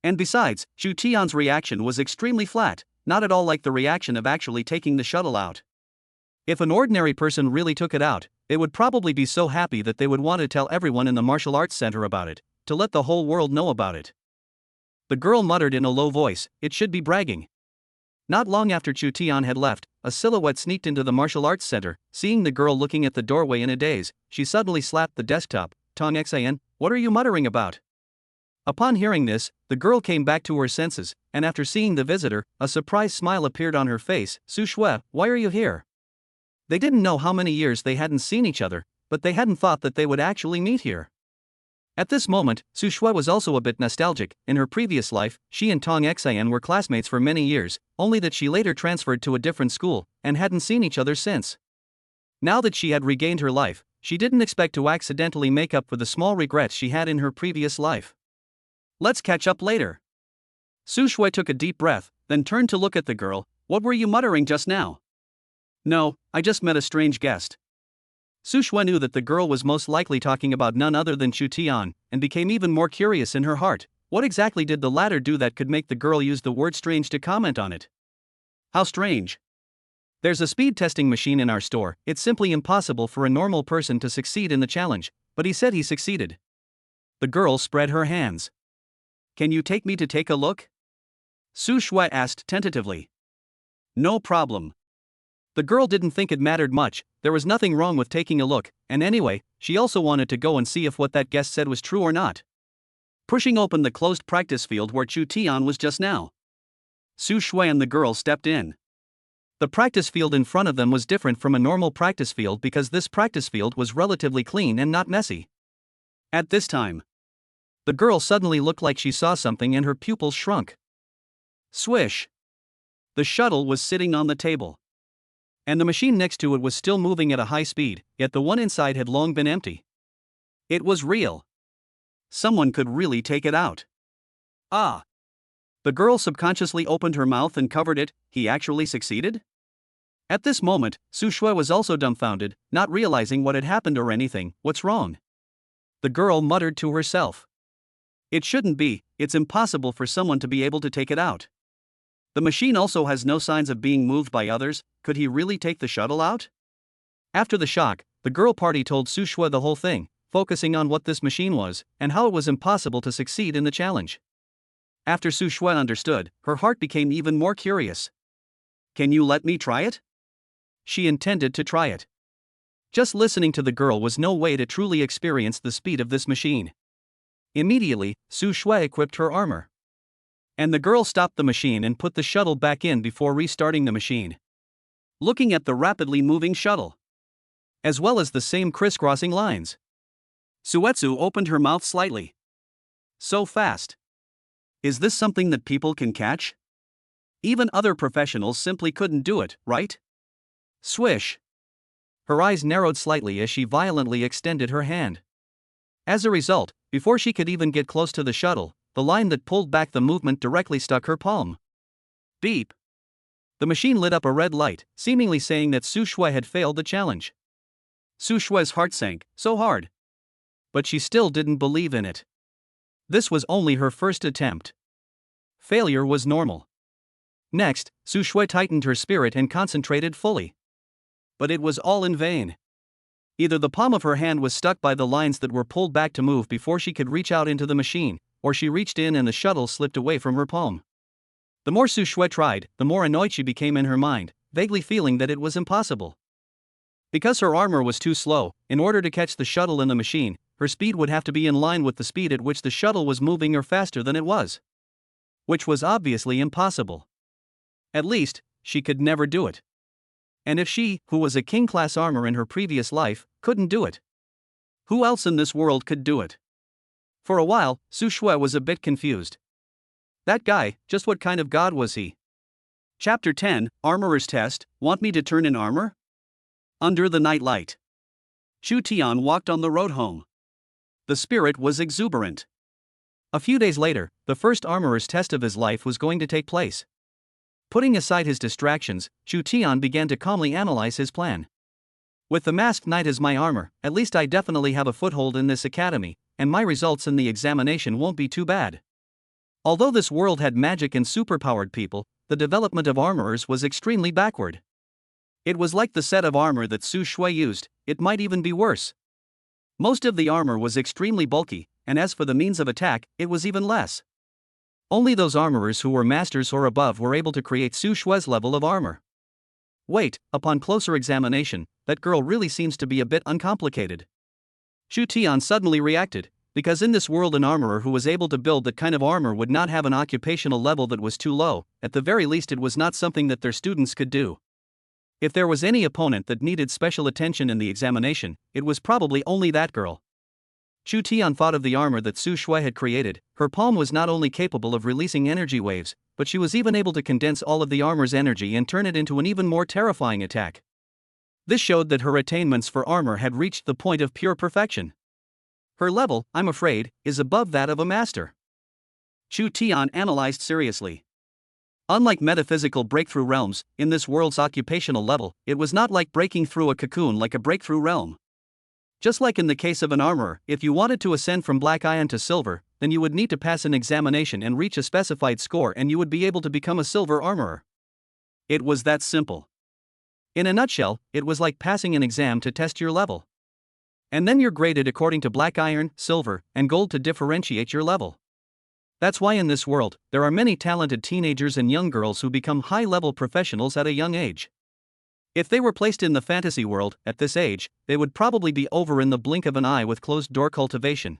And besides, Shu Tian's reaction was extremely flat, not at all like the reaction of actually taking the shuttle out. If an ordinary person really took it out, they would probably be so happy that they would want to tell everyone in the martial arts center about it, to let the whole world know about it. The girl muttered in a low voice, it should be bragging. Not long after Shu Tian had left, a silhouette sneaked into the martial arts center. Seeing the girl looking at the doorway in a daze, she suddenly slapped the desktop. Tong Xian, what are you muttering about? Upon hearing this, the girl came back to her senses, and after seeing the visitor, a surprised smile appeared on her face. Su Shui, why are you here? They didn't know how many years they hadn't seen each other, but they hadn't thought that they would actually meet here. At this moment, Su Shui was also a bit nostalgic. In her previous life, she and Tong Xian were classmates for many years, only that she later transferred to a different school, and hadn't seen each other since. Now that she had regained her life, she didn't expect to accidentally make up for the small regrets she had in her previous life. Let's catch up later. Su Shui took a deep breath, then turned to look at the girl. What were you muttering just now? No, I just met a strange guest. Su Shui knew that the girl was most likely talking about none other than Shu Tian, and became even more curious in her heart. What exactly did the latter do that could make the girl use the word strange to comment on it? How strange. There's a speed testing machine in our store. It's simply impossible for a normal person to succeed in the challenge, but he said he succeeded. The girl spread her hands. Can you take me to take a look? Su Shui asked tentatively. No problem. The girl didn't think it mattered much, there was nothing wrong with taking a look, and anyway, she also wanted to go and see if what that guest said was true or not. Pushing open the closed practice field where Shu Tian was just now, Su Shui and the girl stepped in. The practice field in front of them was different from a normal practice field because this practice field was relatively clean and not messy. At this time, the girl suddenly looked like she saw something and her pupils shrunk. Swish! The shuttle was sitting on the table. And the machine next to it was still moving at a high speed, yet the one inside had long been empty. It was real. Someone could really take it out. Ah! The girl subconsciously opened her mouth and covered it. He actually succeeded? At this moment, Su Shui was also dumbfounded, not realizing what had happened or anything. What's wrong? The girl muttered to herself. It shouldn't be, it's impossible for someone to be able to take it out. The machine also has no signs of being moved by others. Could he really take the shuttle out? After the shock, the girl party told Su Shui the whole thing, focusing on what this machine was, and how it was impossible to succeed in the challenge. After Su Shui understood, her heart became even more curious. Can you let me try it? She intended to try it. Just listening to the girl was no way to truly experience the speed of this machine. Immediately, Su Shui equipped her armor. And the girl stopped the machine and put the shuttle back in before restarting the machine. Looking at the rapidly moving shuttle, as well as the same crisscrossing lines, Suetsu opened her mouth slightly. So fast. Is this something that people can catch? Even other professionals simply couldn't do it, right? Swish. Her eyes narrowed slightly as she violently extended her hand. As a result, before she could even get close to the shuttle, the line that pulled back the movement directly stuck her palm. Beep. The machine lit up a red light, seemingly saying that Su Shui had failed the challenge. Su Shui's heart sank so hard. But she still didn't believe in it. This was only her first attempt. Failure was normal. Next, Su Shui tightened her spirit and concentrated fully. But it was all in vain. Either the palm of her hand was stuck by the lines that were pulled back to move before she could reach out into the machine, or she reached in and the shuttle slipped away from her palm. The more Su Shui tried, the more annoyed she became in her mind, vaguely feeling that it was impossible. Because her armor was too slow, in order to catch the shuttle in the machine, her speed would have to be in line with the speed at which the shuttle was moving or faster than it was. Which was obviously impossible. At least, she could never do it. And if she, who was a king-class armor in her previous life, couldn't do it, who else in this world could do it? For a while, Su Shui was a bit confused. That guy, just what kind of god was he? Chapter 10, Armorer's Test. Want me to turn in armor? Under the night light, Chu Tian walked on the road home. The spirit was exuberant. A few days later, the first armorer's test of his life was going to take place. Putting aside his distractions, Chu Tian began to calmly analyze his plan. With the masked knight as my armor, at least I definitely have a foothold in this academy, and my results in the examination won't be too bad. Although this world had magic and superpowered people, the development of armorers was extremely backward. It was like the set of armor that Su Shui used, it might even be worse. Most of the armor was extremely bulky, and as for the means of attack, it was even less. Only those armorers who were masters or above were able to create Su Shui's level of armor. Wait, upon closer examination, that girl really seems to be a bit uncomplicated. Chu Tian suddenly reacted, because in this world an armorer who was able to build that kind of armor would not have an occupational level that was too low, at the very least it was not something that their students could do. If there was any opponent that needed special attention in the examination, it was probably only that girl. Chu Tian thought of the armor that Su Shui had created. Her palm was not only capable of releasing energy waves, but she was even able to condense all of the armor's energy and turn it into an even more terrifying attack. This showed that her attainments for armor had reached the point of pure perfection. Her level, I'm afraid, is above that of a master. Chu Tian analyzed seriously. Unlike metaphysical breakthrough realms, in this world's occupational level, it was not like breaking through a cocoon like a breakthrough realm. Just like in the case of an armorer, if you wanted to ascend from black iron to silver, then you would need to pass an examination and reach a specified score and you would be able to become a silver armorer. It was that simple. In a nutshell, it was like passing an exam to test your level. And then you're graded according to black iron, silver, and gold to differentiate your level. That's why in this world, there are many talented teenagers and young girls who become high-level professionals at a young age. If they were placed in the fantasy world, at this age, they would probably be over in the blink of an eye with closed-door cultivation.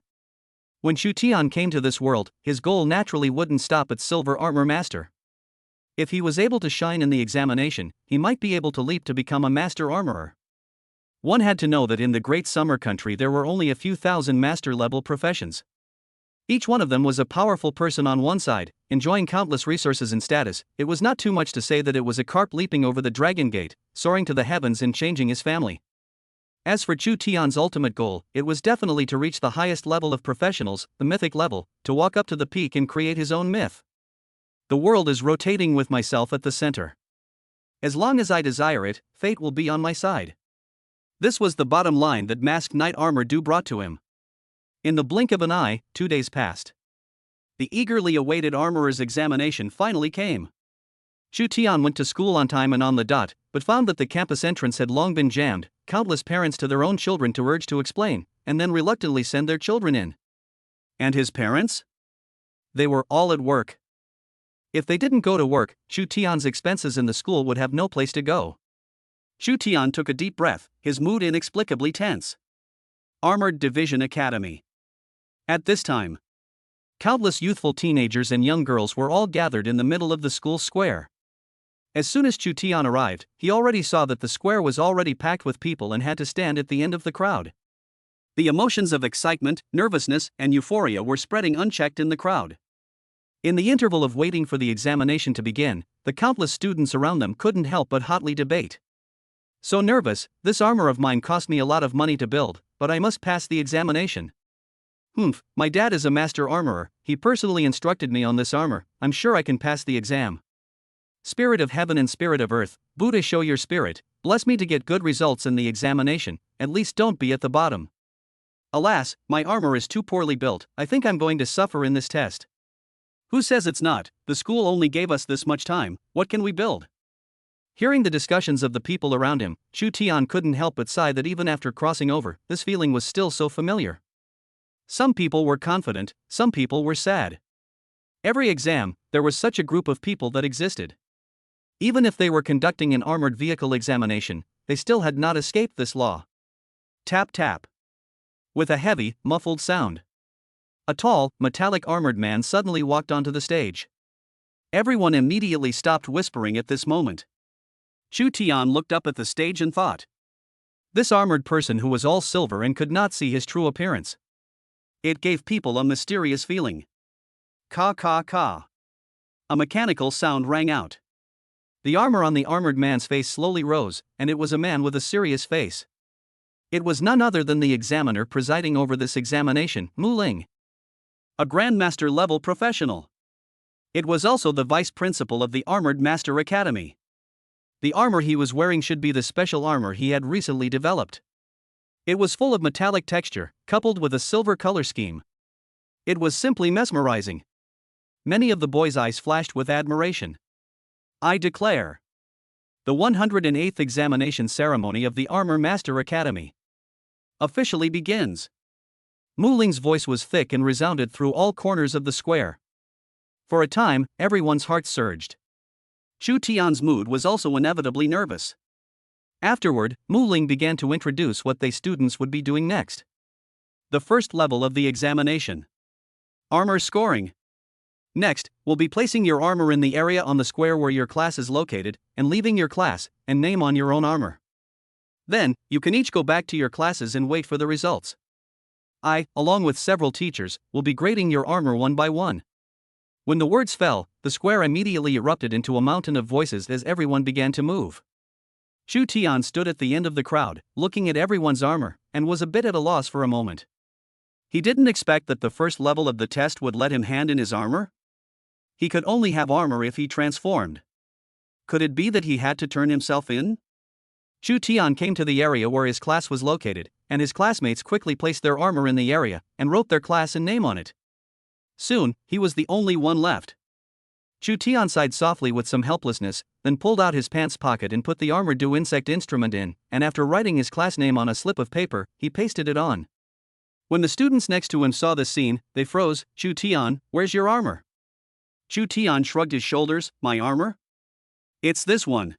When Chu Tian came to this world, his goal naturally wouldn't stop at Silver Armor Master. If he was able to shine in the examination, he might be able to leap to become a Master Armorer. One had to know that in the Great Summer Country there were only a few thousand master-level professions. Each one of them was a powerful person on one side, enjoying countless resources and status. It was not too much to say that it was a carp leaping over the dragon gate, soaring to the heavens and changing his family. As for Chu Tian's ultimate goal, it was definitely to reach the highest level of professionals, the mythic level, to walk up to the peak and create his own myth. The world is rotating with myself at the center. As long as I desire it, fate will be on my side. This was the bottom line that Masked Knight Armor Do brought to him. In the blink of an eye, 2 days passed. The eagerly awaited armorer's examination finally came. Chu Tian went to school on time and on the dot, but found that the campus entrance had long been jammed, countless parents to their own children to urge to explain, and then reluctantly send their children in. And his parents? They were all at work. If they didn't go to work, Chu Tian's expenses in the school would have no place to go. Chu Tian took a deep breath, his mood inexplicably tense. Armored Division Academy. At this time, countless youthful teenagers and young girls were all gathered in the middle of the school square. As soon as Chu Tian arrived, he already saw that the square was already packed with people and had to stand at the end of the crowd. The emotions of excitement, nervousness, and euphoria were spreading unchecked in the crowd. In the interval of waiting for the examination to begin, the countless students around them couldn't help but hotly debate. So nervous, this armor of mine cost me a lot of money to build, but I must pass the examination. My dad is a master armorer, he personally instructed me on this armor, I'm sure I can pass the exam. Spirit of heaven and spirit of earth, Buddha show your spirit, bless me to get good results in the examination, at least don't be at the bottom. Alas, my armor is too poorly built, I think I'm going to suffer in this test. Who says it's not? The school only gave us this much time, what can we build? Hearing the discussions of the people around him, Chu Tian couldn't help but sigh that even after crossing over, this feeling was still so familiar. Some people were confident, some people were sad. Every exam, there was such a group of people that existed. Even if they were conducting an armored vehicle examination, they still had not escaped this law. Tap tap. With a heavy, muffled sound, a tall, metallic armored man suddenly walked onto the stage. Everyone immediately stopped whispering at this moment. Chu Tian looked up at the stage and thought. This armored person who was all silver and could not see his true appearance. It gave people a mysterious feeling. Ka ka ka. A mechanical sound rang out. The armor on the armored man's face slowly rose, and it was a man with a serious face. It was none other than the examiner presiding over this examination, Mu Ling. A Grandmaster level professional. It was also the vice principal of the Armored Master Academy. The armor he was wearing should be the special armor he had recently developed. It was full of metallic texture, coupled with a silver color scheme. It was simply mesmerizing. Many of the boys' eyes flashed with admiration. I declare. The 108th examination ceremony of the Armor Master Academy officially begins. Mu Ling's voice was thick and resounded through all corners of the square. For a time, everyone's heart surged. Chu Tian's mood was also inevitably nervous. Afterward, Mu Ling began to introduce what they students would be doing next. The first level of the examination. Armor scoring. Next, we'll be placing your armor in the area on the square where your class is located, and leaving your class and name on your own armor. Then, you can each go back to your classes and wait for the results. I, along with several teachers, will be grading your armor one by one. When the words fell, the square immediately erupted into a mountain of voices as everyone began to move. Chu Tian stood at the end of the crowd, looking at everyone's armor, and was a bit at a loss for a moment. He didn't expect that the first level of the test would let him hand in his armor. He could only have armor if he transformed. Could it be that he had to turn himself in? Chu Tian came to the area where his class was located, and his classmates quickly placed their armor in the area and wrote their class and name on it. Soon, he was the only one left. Chu Tian sighed softly with some helplessness, then pulled out his pants pocket and put the armor do insect instrument in, and after writing his class name on a slip of paper, he pasted it on. When the students next to him saw this scene, they froze. Chu Tian, where's your armor? Chu Tian shrugged his shoulders. My armor? It's this one.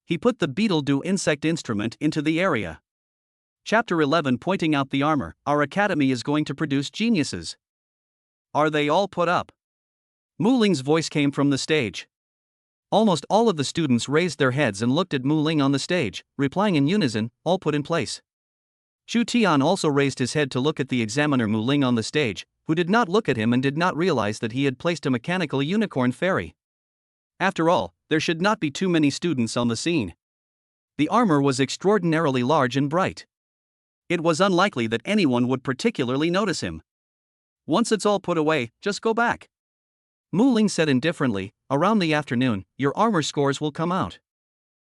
He put the beetle do insect instrument into the area. Chapter 11 pointing out the armor. Our academy is going to produce geniuses. Are they all put up? Mu Ling's voice came from the stage. Almost all of the students raised their heads and looked at Mu Ling on the stage, replying in unison, all put in place. Chu Tian also raised his head to look at the examiner Mu Ling on the stage, who did not look at him and did not realize that he had placed a mechanical unicorn fairy. After all, there should not be too many students on the scene. The armor was extraordinarily large and bright. It was unlikely that anyone would particularly notice him. Once it's all put away, just go back. Mu Ling said indifferently, around the afternoon, your armor scores will come out.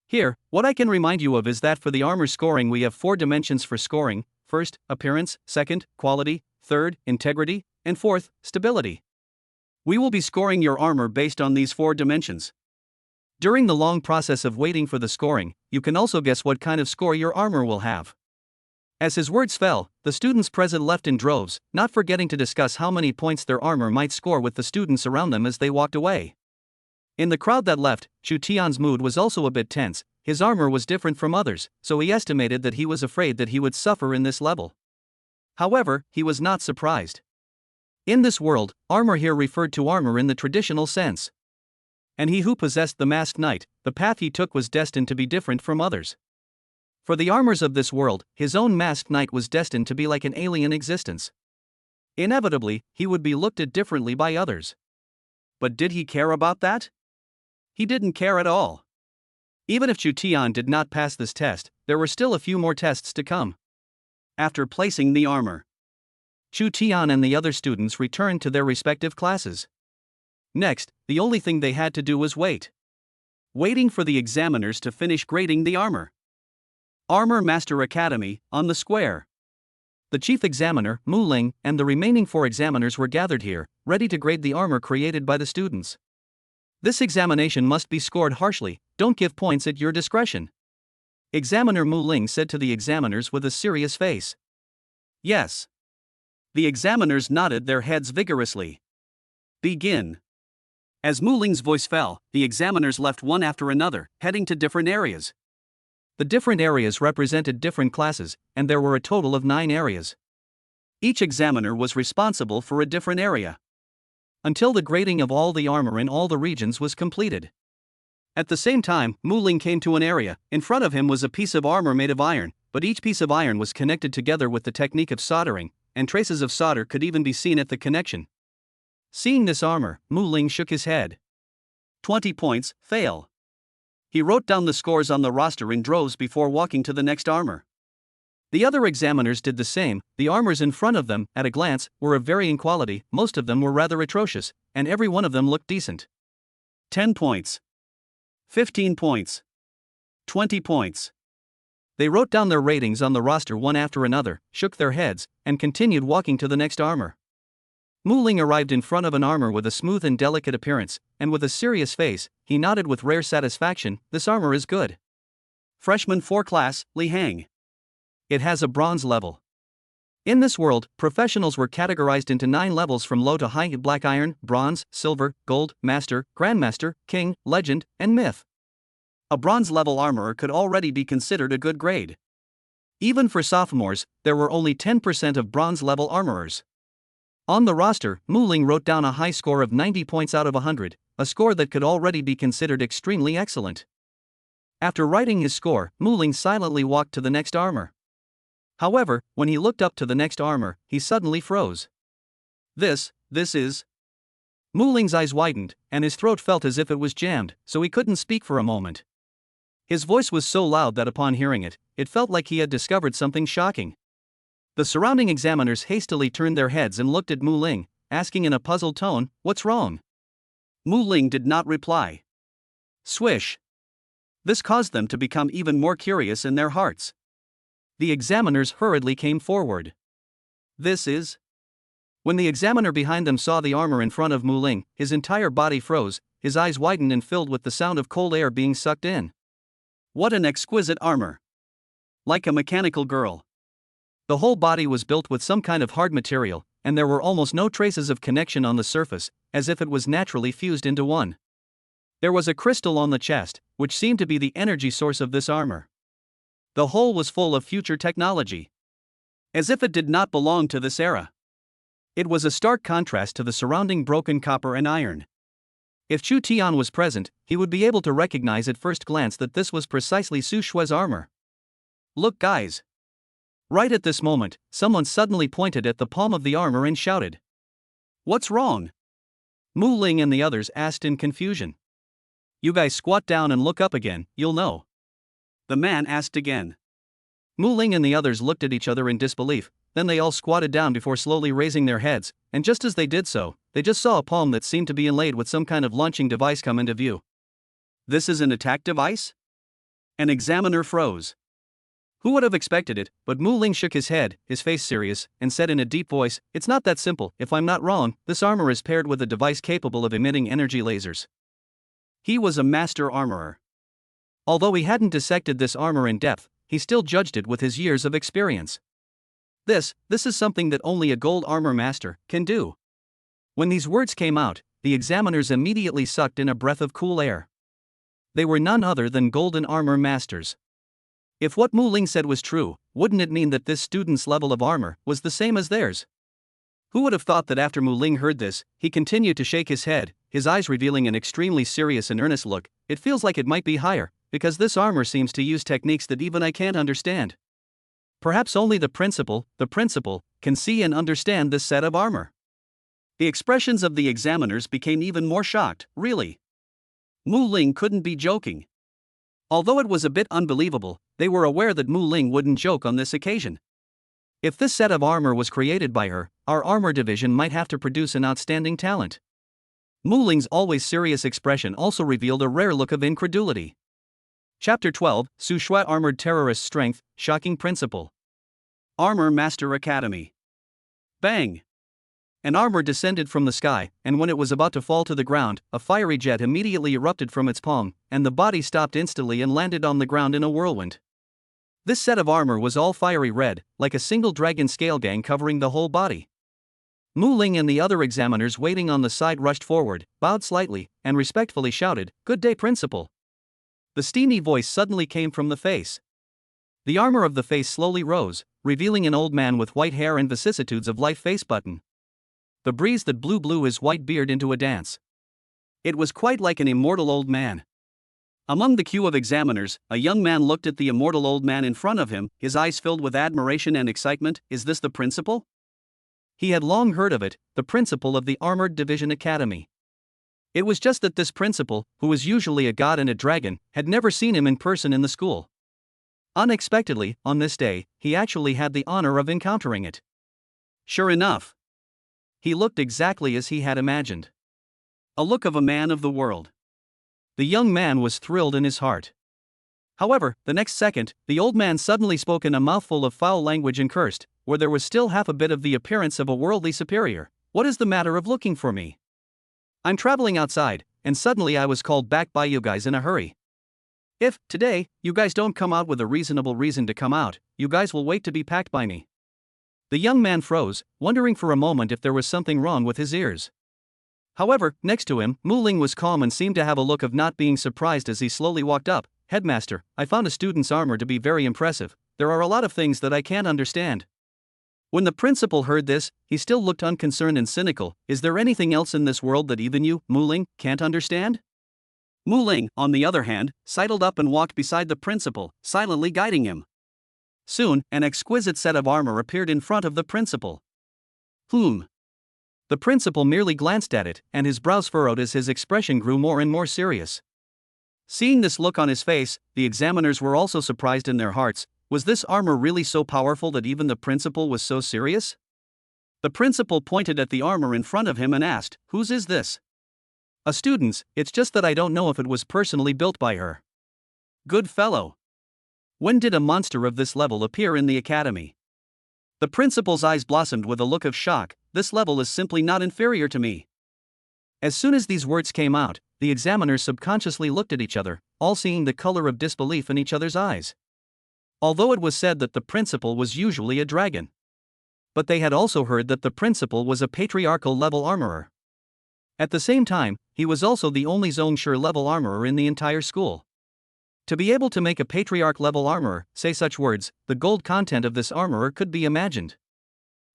Here, what I can remind you of is that for the armor scoring we have 4 dimensions for scoring: first, appearance; second, quality; third, integrity; and fourth, stability. We will be scoring your armor based on these 4 dimensions. During the long process of waiting for the scoring, you can also guess what kind of score your armor will have. As his words fell, the students present left in droves, not forgetting to discuss how many points their armor might score with the students around them as they walked away. In the crowd that left, Chu Tian's mood was also a bit tense. His armor was different from others, so he estimated that he was afraid that he would suffer in this level. However, he was not surprised. In this world, armor here referred to armor in the traditional sense. And he who possessed the masked knight, the path he took was destined to be different from others. For the armors of this world, his own masked knight was destined to be like an alien existence. Inevitably, he would be looked at differently by others. But did he care about that? He didn't care at all. Even if Chu Tian did not pass this test, there were still a few more tests to come. After placing the armor, Chu Tian and the other students returned to their respective classes. Next, the only thing they had to do was wait. Waiting for the examiners to finish grading the armor. Armor Master Academy, on the square. The chief examiner, Mu Ling, and the remaining 4 examiners were gathered here, ready to grade the armor created by the students. This examination must be scored harshly, don't give points at your discretion. Examiner Mu Ling said to the examiners with a serious face. Yes. The examiners nodded their heads vigorously. Begin. As Mu Ling's voice fell, the examiners left one after another, heading to different areas. The different areas represented different classes, and there were a total of 9 areas. Each examiner was responsible for a different area. Until the grading of all the armor in all the regions was completed. At the same time, Mu Ling came to an area. In front of him was a piece of armor made of iron, but each piece of iron was connected together with the technique of soldering, and traces of solder could even be seen at the connection. Seeing this armor, Mu Ling shook his head. 20 points, fail. He wrote down the scores on the roster in droves before walking to the next armor. The other examiners did the same. The armors in front of them, at a glance, were of varying quality, most of them were rather atrocious, and every one of them looked decent. 10 points. 15 points. 20 points. They wrote down their ratings on the roster one after another, shook their heads, and continued walking to the next armor. Mu Ling arrived in front of an armor with a smooth and delicate appearance, and with a serious face, he nodded with rare satisfaction. This armor is good. Freshman 4 class, Li Hang. It has a bronze level. In this world, professionals were categorized into 9 levels from low to high: black iron, bronze, silver, gold, master, grandmaster, king, legend, and myth. A bronze level armorer could already be considered a good grade. Even for sophomores, there were only 10% of bronze level armorers. On the roster, Mu Ling wrote down a high score of 90 points out of 100, a score that could already be considered extremely excellent. After writing his score, Mu Ling silently walked to the next armor. However, when he looked up to the next armor, he suddenly froze. This is... Mu Ling's eyes widened, and his throat felt as if it was jammed, so he couldn't speak for a moment. His voice was so loud that upon hearing it, it felt like he had discovered something shocking. The surrounding examiners hastily turned their heads and looked at Mu Ling, asking in a puzzled tone, "What's wrong?" Mu Ling did not reply. Swish. This caused them to become even more curious in their hearts. The examiners hurriedly came forward. This is... When the examiner behind them saw the armor in front of Mu Ling, his entire body froze, his eyes widened and filled with the sound of cold air being sucked in. What an exquisite armor! Like a mechanical girl. The whole body was built with some kind of hard material, and there were almost no traces of connection on the surface, as if it was naturally fused into one. There was a crystal on the chest, which seemed to be the energy source of this armor. The whole was full of future technology. As if it did not belong to this era. It was a stark contrast to the surrounding broken copper and iron. If Chu Tian was present, he would be able to recognize at first glance that this was precisely Su Shue's armor. Look, guys. Right at this moment, someone suddenly pointed at the palm of the armor and shouted. What's wrong? Mu Ling and the others asked in confusion. You guys squat down and look up again, you'll know. The man asked again. Mu Ling and the others looked at each other in disbelief, then they all squatted down before slowly raising their heads, and just as they did so, they just saw a palm that seemed to be inlaid with some kind of launching device come into view. This is an attack device? An examiner froze. Who would have expected it, but Mu Ling shook his head, his face serious, and said in a deep voice, "It's not that simple. If I'm not wrong, this armor is paired with a device capable of emitting energy lasers." He was a master armorer. Although he hadn't dissected this armor in depth, he still judged it with his years of experience. This is something that only a gold armor master can do. When these words came out, the examiners immediately sucked in a breath of cool air. They were none other than golden armor masters. If what Mu Ling said was true, wouldn't it mean that this student's level of armor was the same as theirs? Who would have thought that after Mu Ling heard this, he continued to shake his head, his eyes revealing an extremely serious and earnest look. It feels like it might be higher, because this armor seems to use techniques that even I can't understand. Perhaps only the principal, can see and understand this set of armor. The expressions of the examiners became even more shocked. Really? Mu Ling couldn't be joking. Although it was a bit unbelievable, they were aware that Mu Ling wouldn't joke on this occasion. If this set of armor was created by her, our armor division might have to produce an outstanding talent. Mu Ling's always serious expression also revealed a rare look of incredulity. Chapter 12, Su Shui Armored Terrorist Strength, Shocking Principle. Armor Master Academy. Bang! An armor descended from the sky, and when it was about to fall to the ground, a fiery jet immediately erupted from its palm, and the body stopped instantly and landed on the ground in a whirlwind. This set of armor was all fiery red, like a single dragon scale gang covering the whole body. Mu Ling and the other examiners waiting on the side rushed forward, bowed slightly, and respectfully shouted, "Good day, Principal." The steamy voice suddenly came from the face. The armor of the face slowly rose, revealing an old man with white hair and vicissitudes of life face button. The breeze that blew his white beard into a dance. It was quite like an immortal old man. Among the queue of examiners, a young man looked at the immortal old man in front of him, his eyes filled with admiration and excitement. Is this the principal? He had long heard of it, the principal of the Armored Division Academy. It was just that this principal, who was usually a god and a dragon, had never seen him in person in the school. Unexpectedly, on this day, he actually had the honor of encountering it. Sure enough, he looked exactly as he had imagined. A look of a man of the world. The young man was thrilled in his heart. However, the next second, the old man suddenly spoke in a mouthful of foul language and cursed, where there was still half a bit of the appearance of a worldly superior. What is the matter of looking for me? I'm traveling outside, and suddenly I was called back by you guys in a hurry. If, today, you guys don't come out with a reasonable reason to come out, you guys will wait to be packed by me. The young man froze, wondering for a moment if there was something wrong with his ears. However, next to him, Mu Ling was calm and seemed to have a look of not being surprised as he slowly walked up. Headmaster, I found a student's armor to be very impressive. There are a lot of things that I can't understand. When the principal heard this, he still looked unconcerned and cynical. Is there anything else in this world that even you, Mu Ling, can't understand? Mu Ling, on the other hand, sidled up and walked beside the principal, silently guiding him. Soon, an exquisite set of armor appeared in front of the principal. The principal merely glanced at it, and his brows furrowed as his expression grew more and more serious. Seeing this look on his face, the examiners were also surprised in their hearts. Was this armor really so powerful that even the principal was so serious? The principal pointed at the armor in front of him and asked, "Whose is this?" "A student's, it's just that I don't know if it was personally built by her." Good fellow. When did a monster of this level appear in the academy? The principal's eyes blossomed with a look of shock. This level is simply not inferior to me. As soon as these words came out, the examiners subconsciously looked at each other, all seeing the color of disbelief in each other's eyes. Although it was said that the principal was usually a dragon, but they had also heard that the principal was a patriarchal level armorer. At the same time, he was also the only zone sure level armorer in the entire school. To be able to make a patriarch level armorer say such words, the gold content of this armorer could be imagined.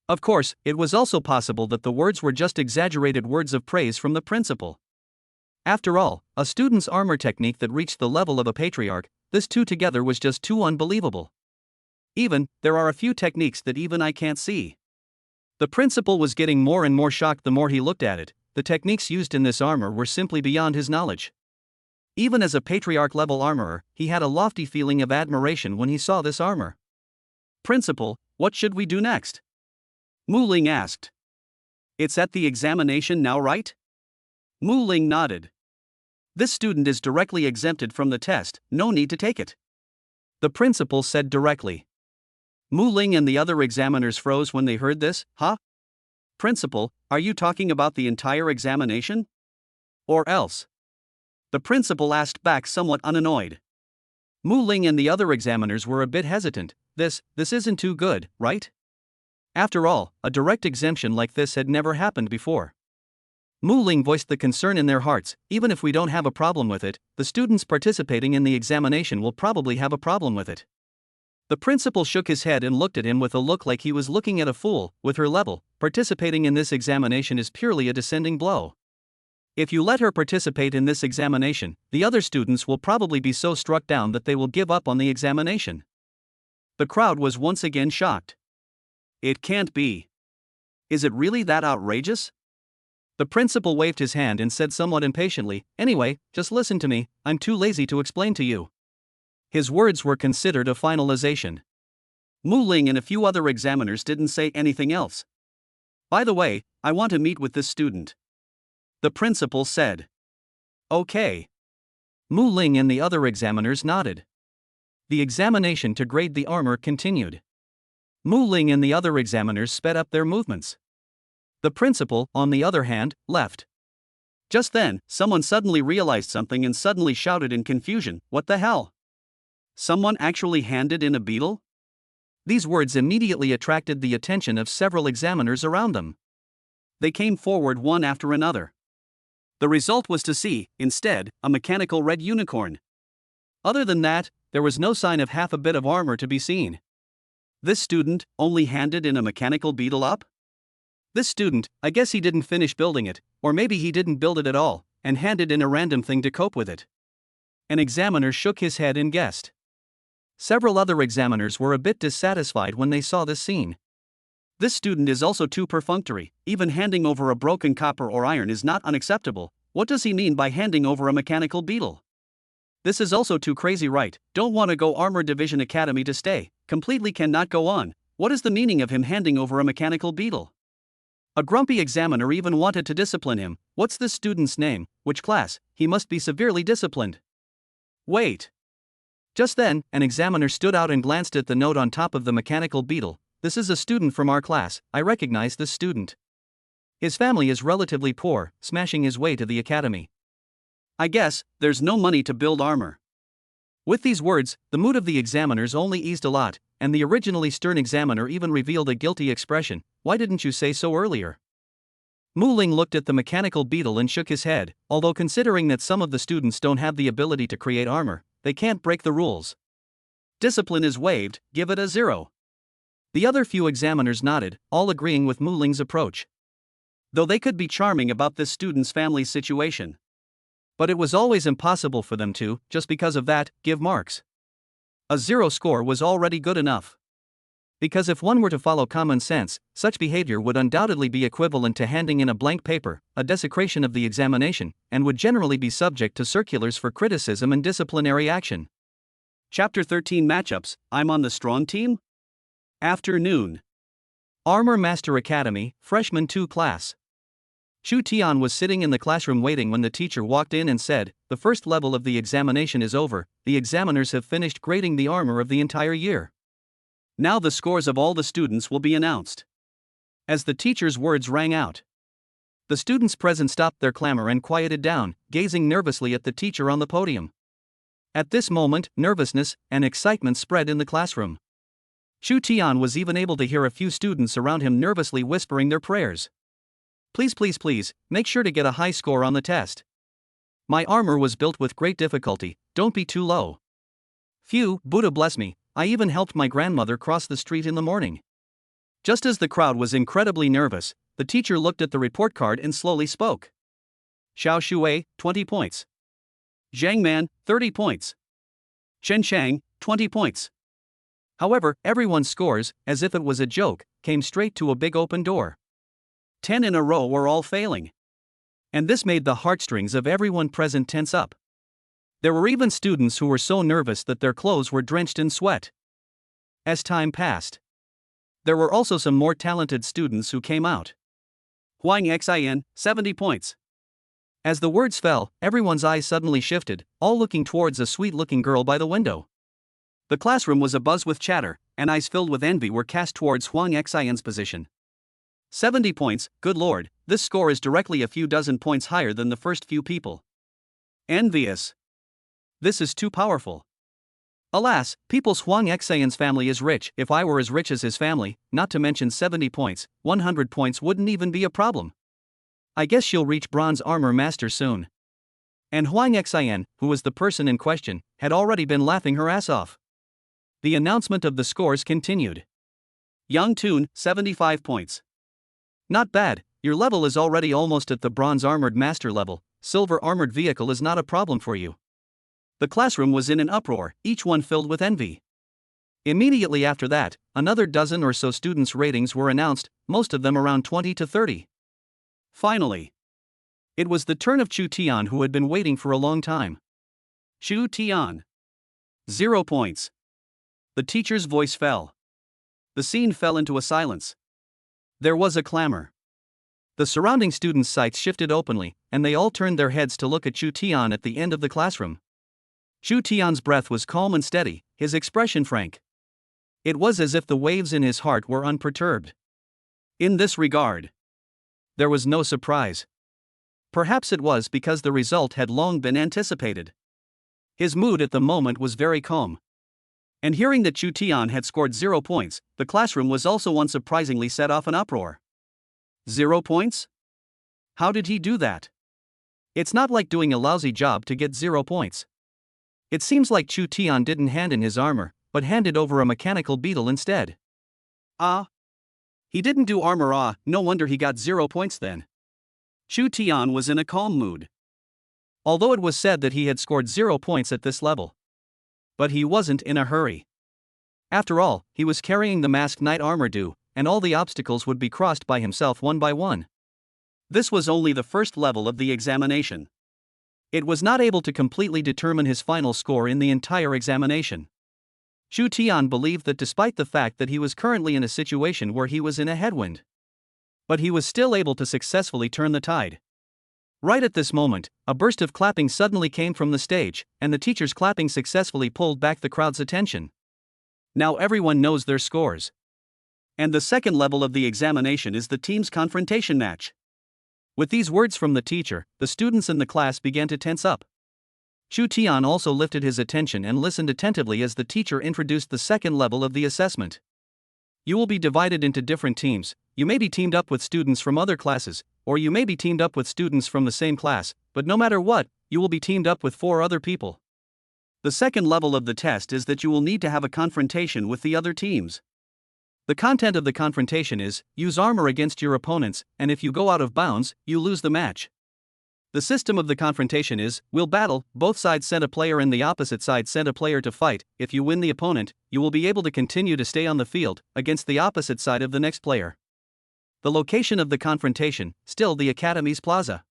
Of course, it was also possible that the words were just exaggerated words of praise from the principal. After all, a student's armor technique that reached the level of a patriarch, this two together was just too unbelievable. There are a few techniques that even I can't see. The principal was getting more and more shocked the more he looked at it. The techniques used in this armor were simply beyond his knowledge. Even as a patriarch level armorer, he had a lofty feeling of admiration when he saw this armor. Principal, what should we do next? Mu Ling asked. It's at the examination now, right? Mu Ling nodded. This student is directly exempted from the test, no need to take it. The principal said directly. Mu Ling and the other examiners froze when they heard this. Huh? Principal, are you talking about the entire examination? Or else? The principal asked back somewhat unannoyed. Mu Ling and the other examiners were a bit hesitant. This isn't too good, right? After all, a direct exemption like this had never happened before. Mu Ling voiced the concern in their hearts. Even if we don't have a problem with it, the students participating in the examination will probably have a problem with it. The principal shook his head and looked at him with a look like he was looking at a fool. With her level, participating in this examination is purely a descending blow. If you let her participate in this examination, the other students will probably be so struck down that they will give up on the examination. The crowd was once again shocked. It can't be. Is it really that outrageous? The principal waved his hand and said somewhat impatiently, anyway, just listen to me, I'm too lazy to explain to you. His words were considered a finalization. Mu Ling and a few other examiners didn't say anything else. By the way, I want to meet with this student. The principal said. Okay. Mu Ling and the other examiners nodded. The examination to grade the armor continued. Mu Ling and the other examiners sped up their movements. The principal, on the other hand, left. Just then, someone suddenly realized something and suddenly shouted in confusion, "What the hell? Someone actually handed in a beetle?" These words immediately attracted the attention of several examiners around them. They came forward one after another. The result was to see, instead, a mechanical red unicorn. Other than that, there was no sign of half a bit of armor to be seen. This student only handed in a mechanical beetle up? This student, I guess he didn't finish building it, or maybe he didn't build it at all, and handed in a random thing to cope with it. An examiner shook his head and guessed. Several other examiners were a bit dissatisfied when they saw this scene. This student is also too perfunctory, even handing over a broken copper or iron is not unacceptable. What does he mean by handing over a mechanical beetle? This is also too crazy, right? Don't want to go Armor Division Academy to stay, completely cannot go on. What is the meaning of him handing over a mechanical beetle? A grumpy examiner even wanted to discipline him. What's this student's name? Which class? He must be severely disciplined. Wait. Just then, an examiner stood out and glanced at the note on top of the mechanical beetle. This is a student from our class, I recognize this student. His family is relatively poor, smashing his way to the academy. I guess, there's no money to build armor. With these words, the mood of the examiners only eased a lot, and the originally stern examiner even revealed a guilty expression. Why didn't you say so earlier? Mu Ling looked at the mechanical beetle and shook his head. Although considering that some of the students don't have the ability to create armor, they can't break the rules. Discipline is waived, give it a 0. The other few examiners nodded, all agreeing with Mu Ling's approach. Though they could be charming about this student's family situation. But it was always impossible for them to, just because of that, give marks. A 0 score was already good enough. Because if one were to follow common sense, such behavior would undoubtedly be equivalent to handing in a blank paper, a desecration of the examination, and would generally be subject to circulars for criticism and disciplinary action. Chapter 13 Matchups, I'm on the strong team? Afternoon. Armor Master Academy, Freshman 2 class. Chu Tian was sitting in the classroom waiting when the teacher walked in and said, "The first level of the examination is over, the examiners have finished grading the armor of the entire year. Now the scores of all the students will be announced." As the teacher's words rang out, the students present stopped their clamor and quieted down, gazing nervously at the teacher on the podium. At this moment, nervousness and excitement spread in the classroom. Chu Tian was even able to hear a few students around him nervously whispering their prayers. "Please, please, please, make sure to get a high score on the test. My armor was built with great difficulty, don't be too low. Phew, Buddha bless me, I even helped my grandmother cross the street in the morning." Just as the crowd was incredibly nervous, the teacher looked at the report card and slowly spoke. Xiao Shuei, 20 points. Zhang Man, 30 points. Chen Chang, 20 points. However, everyone's scores, as if it was a joke, came straight to a big open door. 10 in a row were all failing. And this made the heartstrings of everyone present tense up. There were even students who were so nervous that their clothes were drenched in sweat. As time passed, there were also some more talented students who came out. Huang Xin, 70 points. As the words fell, everyone's eyes suddenly shifted, all looking towards a sweet-looking girl by the window. The classroom was abuzz with chatter, and eyes filled with envy were cast towards Huang Xin's position. 70 points, good lord, this score is directly a few dozen points higher than the first few people. Envious. This is too powerful. Alas, people's Huang Xin's family is rich. If I were as rich as his family, not to mention 70 points, 100 points wouldn't even be a problem. I guess she'll reach Bronze Armor Master soon. And Huang Xin, who was the person in question, had already been laughing her ass off. The announcement of the scores continued. Young Toon, 75 points. Not bad, your level is already almost at the Bronze Armored Master level, Silver Armored Vehicle is not a problem for you. The classroom was in an uproar, each one filled with envy. Immediately after that, another dozen or so students' ratings were announced, most of them around 20 to 30. Finally, it was the turn of Chu Tian, who had been waiting for a long time. Chu Tian. 0 points. The teacher's voice fell. The scene fell into a silence. There was a clamor. The surrounding students' sights shifted openly, and they all turned their heads to look at Chu Tian at the end of the classroom. Chu Tian's breath was calm and steady, his expression frank. It was as if the waves in his heart were unperturbed. In this regard, there was no surprise. Perhaps it was because the result had long been anticipated. His mood at the moment was very calm. And hearing that Chu Tian had scored 0 points, the classroom was also unsurprisingly set off an uproar. 0 points? How did he do that? It's not like doing a lousy job to get 0 points. It seems like Chu Tian didn't hand in his armor, but handed over a mechanical beetle instead. He didn't do armor. No wonder he got 0 points then. Chu Tian was in a calm mood. Although it was said that he had scored 0 points at this level. But he wasn't in a hurry. After all, he was carrying the masked knight armor due, and all the obstacles would be crossed by himself one by one. This was only the first level of the examination. It was not able to completely determine his final score in the entire examination. Chu Tian believed that despite the fact that he was currently in a situation where he was in a headwind, but he was still able to successfully turn the tide. Right at this moment, a burst of clapping suddenly came from the stage, and the teacher's clapping successfully pulled back the crowd's attention. Now everyone knows their scores. And the second level of the examination is the team's confrontation match. With these words from the teacher, the students in the class began to tense up. Chu Tian also lifted his attention and listened attentively as the teacher introduced the second level of the assessment. You will be divided into different teams. You may be teamed up with students from other classes, or you may be teamed up with students from the same class, but no matter what, you will be teamed up with 4 other people. The second level of the test is that you will need to have a confrontation with the other teams. The content of the confrontation is, use armor against your opponents, and if you go out of bounds, you lose the match. The system of the confrontation is, we'll battle, both sides send a player and the opposite side send a player to fight. If you win the opponent, you will be able to continue to stay on the field, against the opposite side of the next player. The location of the confrontation, still the Academy's plaza.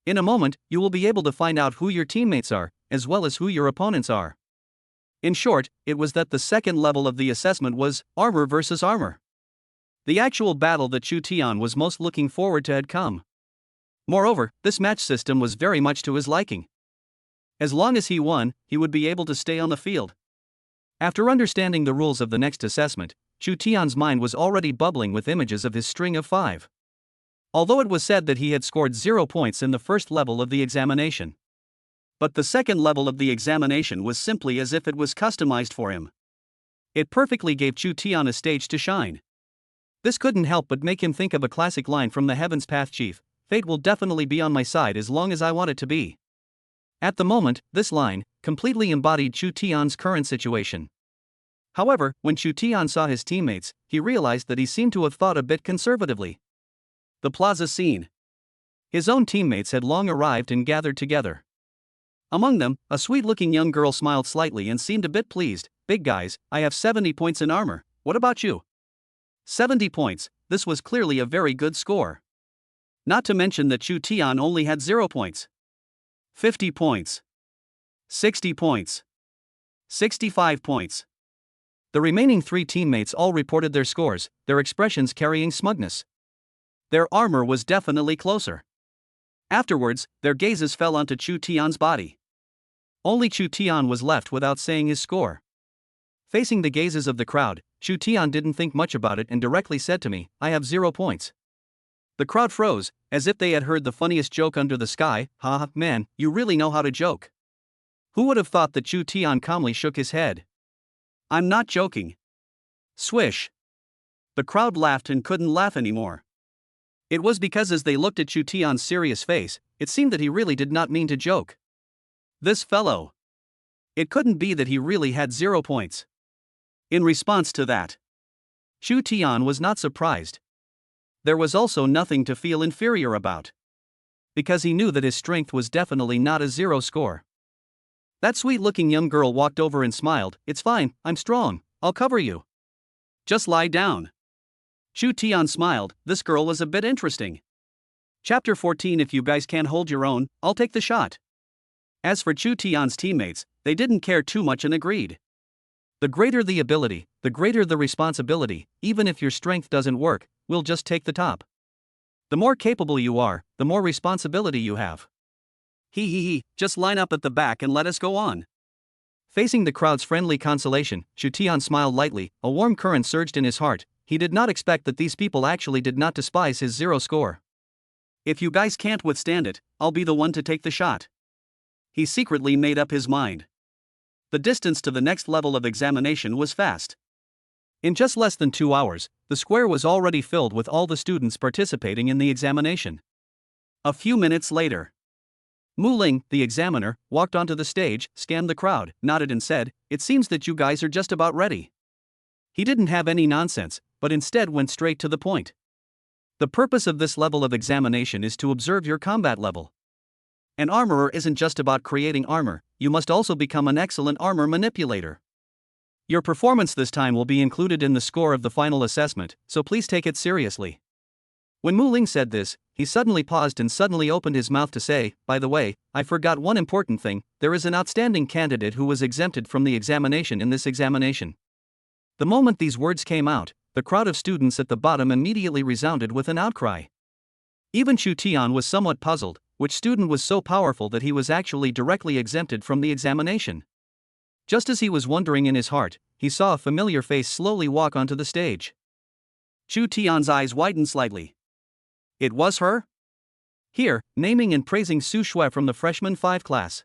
In a moment, you will be able to find out who your teammates are, as well as who your opponents are. In short, it was that the second level of the assessment was, armor versus armor. The actual battle that Chu Tian was most looking forward to had come. Moreover, this match system was very much to his liking. As long as he won, he would be able to stay on the field. After understanding the rules of the next assessment, Chu Tian's mind was already bubbling with images of his string of 5. Although it was said that he had scored 0 points in the first level of the examination. But the second level of the examination was simply as if it was customized for him. It perfectly gave Chu Tian a stage to shine. This couldn't help but make him think of a classic line from the Heaven's Path Chief, fate will definitely be on my side as long as I want it to be. At the moment, this line completely embodied Chu Tian's current situation. However, when Chu Tian saw his teammates, he realized that he seemed to have thought a bit conservatively. The plaza scene. His own teammates had long arrived and gathered together. Among them, a sweet-looking young girl smiled slightly and seemed a bit pleased. Big guys, I have 70 points in armor, what about you? 70 points, this was clearly a very good score. Not to mention that Chu Tian only had 0 points. 50 points. 60 points. 65 points. The remaining 3 teammates all reported their scores, their expressions carrying smugness. Their armor was definitely closer. Afterwards, their gazes fell onto Chu Tian's body. Only Chu Tian was left without saying his score. Facing the gazes of the crowd, Chu Tian didn't think much about it and directly said to me, "I have 0 points." The crowd froze, as if they had heard the funniest joke under the sky. "Ha, man, you really know how to joke." Who would have thought that Chu Tian calmly shook his head? "I'm not joking." Swish. The crowd laughed and couldn't laugh anymore. It was because as they looked at Chu Tian's serious face, it seemed that he really did not mean to joke. This fellow. It couldn't be that he really had 0 points. In response to that, Chu Tian was not surprised. There was also nothing to feel inferior about, because he knew that his strength was definitely not a 0 score. That sweet-looking young girl walked over and smiled. "It's fine, I'm strong, I'll cover you. Just lie down." Chu Tian smiled. This girl was a bit interesting. Chapter 14. If you guys can't hold your own, I'll take the shot. As for Chu Tian's teammates, they didn't care too much and agreed. The greater the ability, the greater the responsibility. Even if your strength doesn't work, we'll just take the top. The more capable you are, the more responsibility you have. He, just line up at the back and let us go on. Facing the crowd's friendly consolation, Chu Tian smiled lightly. A warm current surged in his heart. He did not expect that these people actually did not despise his 0 score. If you guys can't withstand it, I'll be the one to take the shot. He secretly made up his mind. The distance to the next level of examination was fast. In just less than 2 hours, the square was already filled with all the students participating in the examination. A few minutes later, Mu Ling, the examiner, walked onto the stage, scanned the crowd, nodded and said, "It seems that you guys are just about ready." He didn't have any nonsense, but instead went straight to the point. The purpose of this level of examination is to observe your combat level. An armorer isn't just about creating armor, you must also become an excellent armor manipulator. Your performance this time will be included in the score of the final assessment, so please take it seriously. When Mu Ling said this, he suddenly paused and suddenly opened his mouth to say, "By the way, I forgot one important thing, there is an outstanding candidate who was exempted from the examination in this examination." The moment these words came out, the crowd of students at the bottom immediately resounded with an outcry. Even Chu Tian was somewhat puzzled, which student was so powerful that he was actually directly exempted from the examination. Just as he was wondering in his heart, he saw a familiar face slowly walk onto the stage. Chu Tian's eyes widened slightly. It was her? Here, naming and praising Su Shui from the freshman 5 class.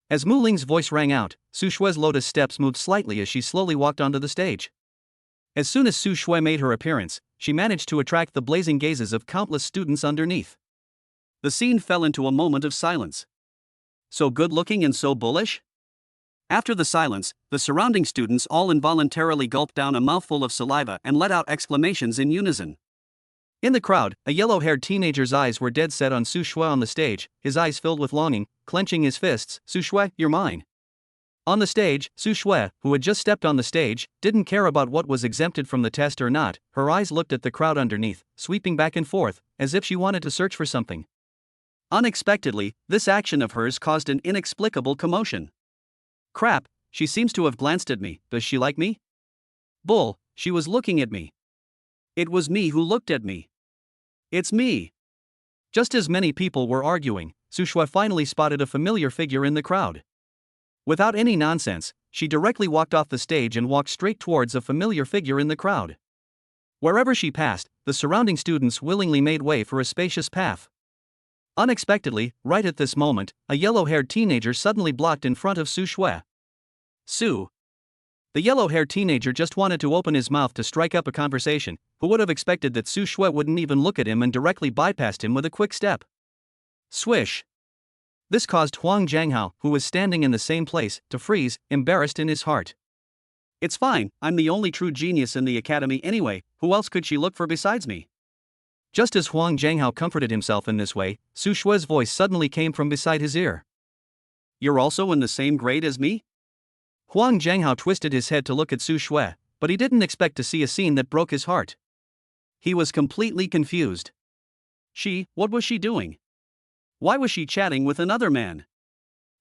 As Mu Ling's voice rang out, Su Shui's lotus steps moved slightly as she slowly walked onto the stage. As soon as Su Shui made her appearance, she managed to attract the blazing gazes of countless students underneath. The scene fell into a moment of silence. So good-looking and so bullish? After the silence, the surrounding students all involuntarily gulped down a mouthful of saliva and let out exclamations in unison. In the crowd, a yellow-haired teenager's eyes were dead set on Su Shui on the stage, his eyes filled with longing, clenching his fists. "Su Shui, you're mine." On the stage, Su Shui, who had just stepped on the stage, didn't care about what was exempted from the test or not. Her eyes looked at the crowd underneath, sweeping back and forth, as if she wanted to search for something. Unexpectedly, this action of hers caused an inexplicable commotion. Crap, she seems to have glanced at me. Does she like me? Bull, she was looking at me. It was me who looked at me. It's me. Just as many people were arguing, Su Shui finally spotted a familiar figure in the crowd. Without any nonsense, she directly walked off the stage and walked straight towards a familiar figure in the crowd. Wherever she passed, the surrounding students willingly made way for a spacious path. Unexpectedly, right at this moment, a yellow-haired teenager suddenly blocked in front of Su Shui. Su. The yellow-haired teenager just wanted to open his mouth to strike up a conversation. Who would have expected that Su Shui wouldn't even look at him and directly bypassed him with a quick step? Swish. This caused Huang Jianghao, who was standing in the same place, to freeze, embarrassed in his heart. It's fine, I'm the only true genius in the academy anyway, who else could she look for besides me? Just as Huang Jianghao comforted himself in this way, Su Shui's voice suddenly came from beside his ear. You're also in the same grade as me? Huang Jianghao twisted his head to look at Su Shui, but he didn't expect to see a scene that broke his heart. He was completely confused. What was she doing? Why was she chatting with another man?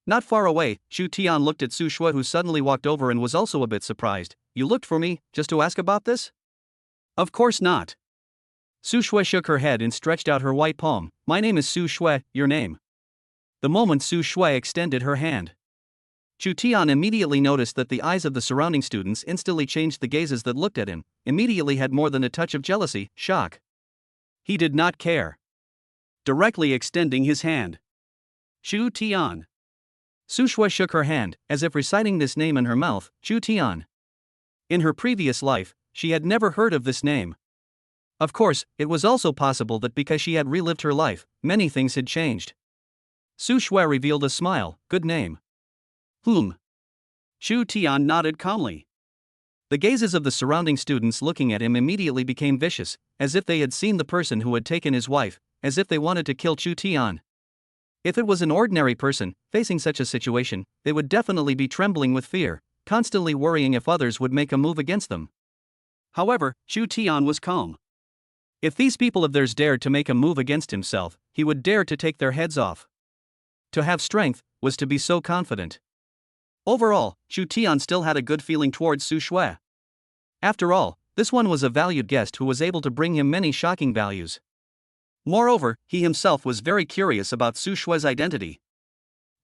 Not far away, Chu Tian looked at Su Shui, who suddenly walked over and was also a bit surprised. you looked for me, just to ask about this? Of course not. Su Shui shook her head and stretched out her white palm. My name is Su Shui, your name. The moment Su Shui extended her hand, Chu Tian immediately noticed that the eyes of the surrounding students instantly changed. The gazes that looked at him immediately had more than a touch of jealousy, shock. He did not care. Directly extending his hand. Chu Tian. Su Shui shook her hand, as if reciting this name in her mouth, Chu Tian. In her previous life, she had never heard of this name. Of course, it was also possible that because she had relived her life, many things had changed. Su Shui revealed a smile. Good name. Chu Tian nodded calmly. The gazes of the surrounding students looking at him immediately became vicious, as if they had seen the person who had taken his wife, as if they wanted to kill Chu Tian. If it was an ordinary person facing such a situation, they would definitely be trembling with fear, constantly worrying if others would make a move against them. However, Chu Tian was calm. If these people of theirs dared to make a move against himself, he would dare to take their heads off. To have strength was to be so confident. Overall, Chu Tian still had a good feeling towards Su Shui. After all, this one was a valued guest who was able to bring him many shocking values. Moreover, he himself was very curious about Su Shui's identity.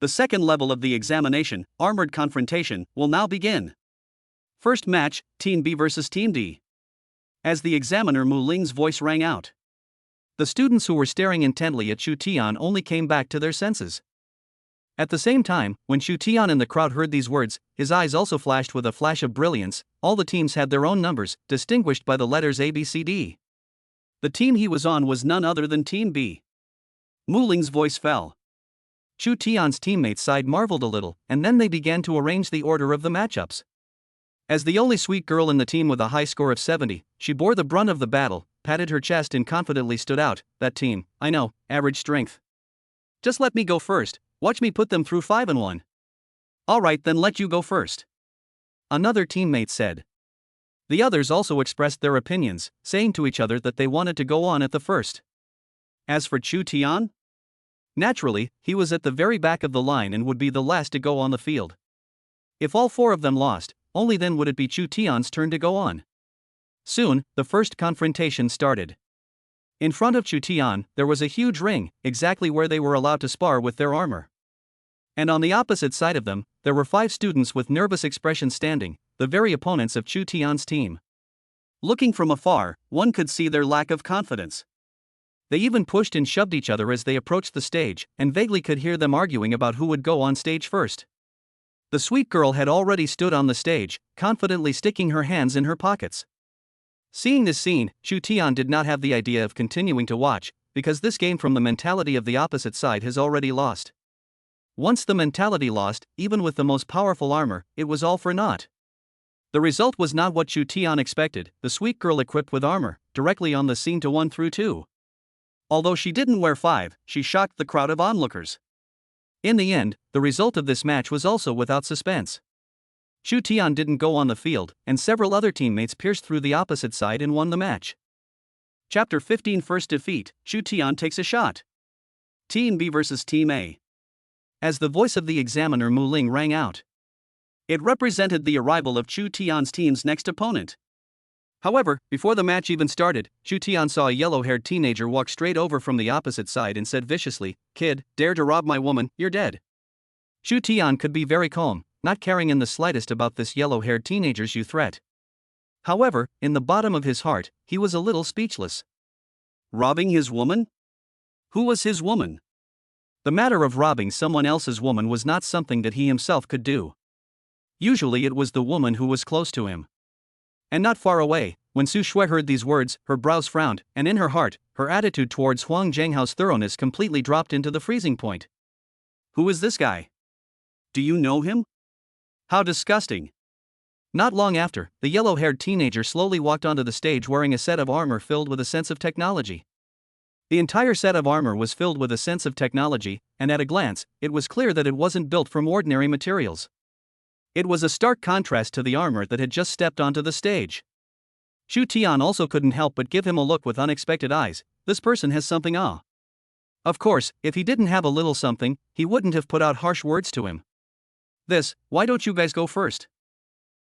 The second level of the examination, Armored Confrontation, will now begin. First match, Team B vs Team D. As the examiner Mu Ling's voice rang out, the students who were staring intently at Chu Tian only came back to their senses. At the same time, when Chu Tian and the crowd heard these words, his eyes also flashed with a flash of brilliance. All the teams had their own numbers, distinguished by the letters A, B, C, D. The team he was on was none other than Team B. Mu Ling's voice fell. Chu Tian's teammates sighed, marveled a little, and then they began to arrange the order of the matchups. As the only sweet girl in the team with a high score of 70, she bore the brunt of the battle, patted her chest and confidently stood out. That team, I know, average strength. Just let me go first. Watch me put them through 5-1. Alright, then let you go first. Another teammate said. The others also expressed their opinions, saying to each other that they wanted to go on at the first. As for Chu Tian? Naturally, he was at the very back of the line and would be the last to go on the field. If all four of them lost, only then would it be Chu Tian's turn to go on. Soon, the first confrontation started. In front of Chu Tian, there was a huge ring, exactly where they were allowed to spar with their armor. And on the opposite side of them, there were 5 students with nervous expressions standing, the very opponents of Chu Tian's team. Looking from afar, one could see their lack of confidence. They even pushed and shoved each other as they approached the stage, and vaguely could hear them arguing about who would go on stage first. The sweet girl had already stood on the stage, confidently sticking her hands in her pockets. Seeing this scene, Chu Tian did not have the idea of continuing to watch, because this game from the mentality of the opposite side has already lost. Once the mentality lost, even with the most powerful armor, it was all for naught. The result was not what Chu Tian expected, the sweet girl equipped with armor, directly on the scene to 1 through 2. Although she didn't wear 5, she shocked the crowd of onlookers. In the end, the result of this match was also without suspense. Chu Tian didn't go on the field, and several other teammates pierced through the opposite side and won the match. Chapter 15 First Defeat, Chu Tian takes a shot. Team B vs Team A. As the voice of the examiner Mu Ling rang out, it represented the arrival of Chu Tian's team's next opponent. However, before the match even started, Chu Tian saw a yellow-haired teenager walk straight over from the opposite side and said viciously, "Kid, dare to rob my woman, you're dead." Chu Tian could be very calm, not caring in the slightest about this yellow-haired teenager's threat. However, in the bottom of his heart, he was a little speechless. Robbing his woman? Who was his woman? The matter of robbing someone else's woman was not something that he himself could do. Usually it was the woman who was close to him. And not far away, when Su Shui heard these words, her brows frowned, and in her heart, her attitude towards Huang Zhenghao's thoroughness completely dropped into the freezing point. Who is this guy? Do you know him? How disgusting. Not long after, the yellow-haired teenager slowly walked onto the stage wearing a set of armor filled with a sense of technology. The entire set of armor was filled with a sense of technology, and at a glance, it was clear that it wasn't built from ordinary materials. It was a stark contrast to the armor that had just stepped onto the stage. Chu Tian also couldn't help but give him a look with unexpected eyes. This person has something. Of course, if he didn't have a little something, he wouldn't have put out harsh words to him. Why don't you guys go first?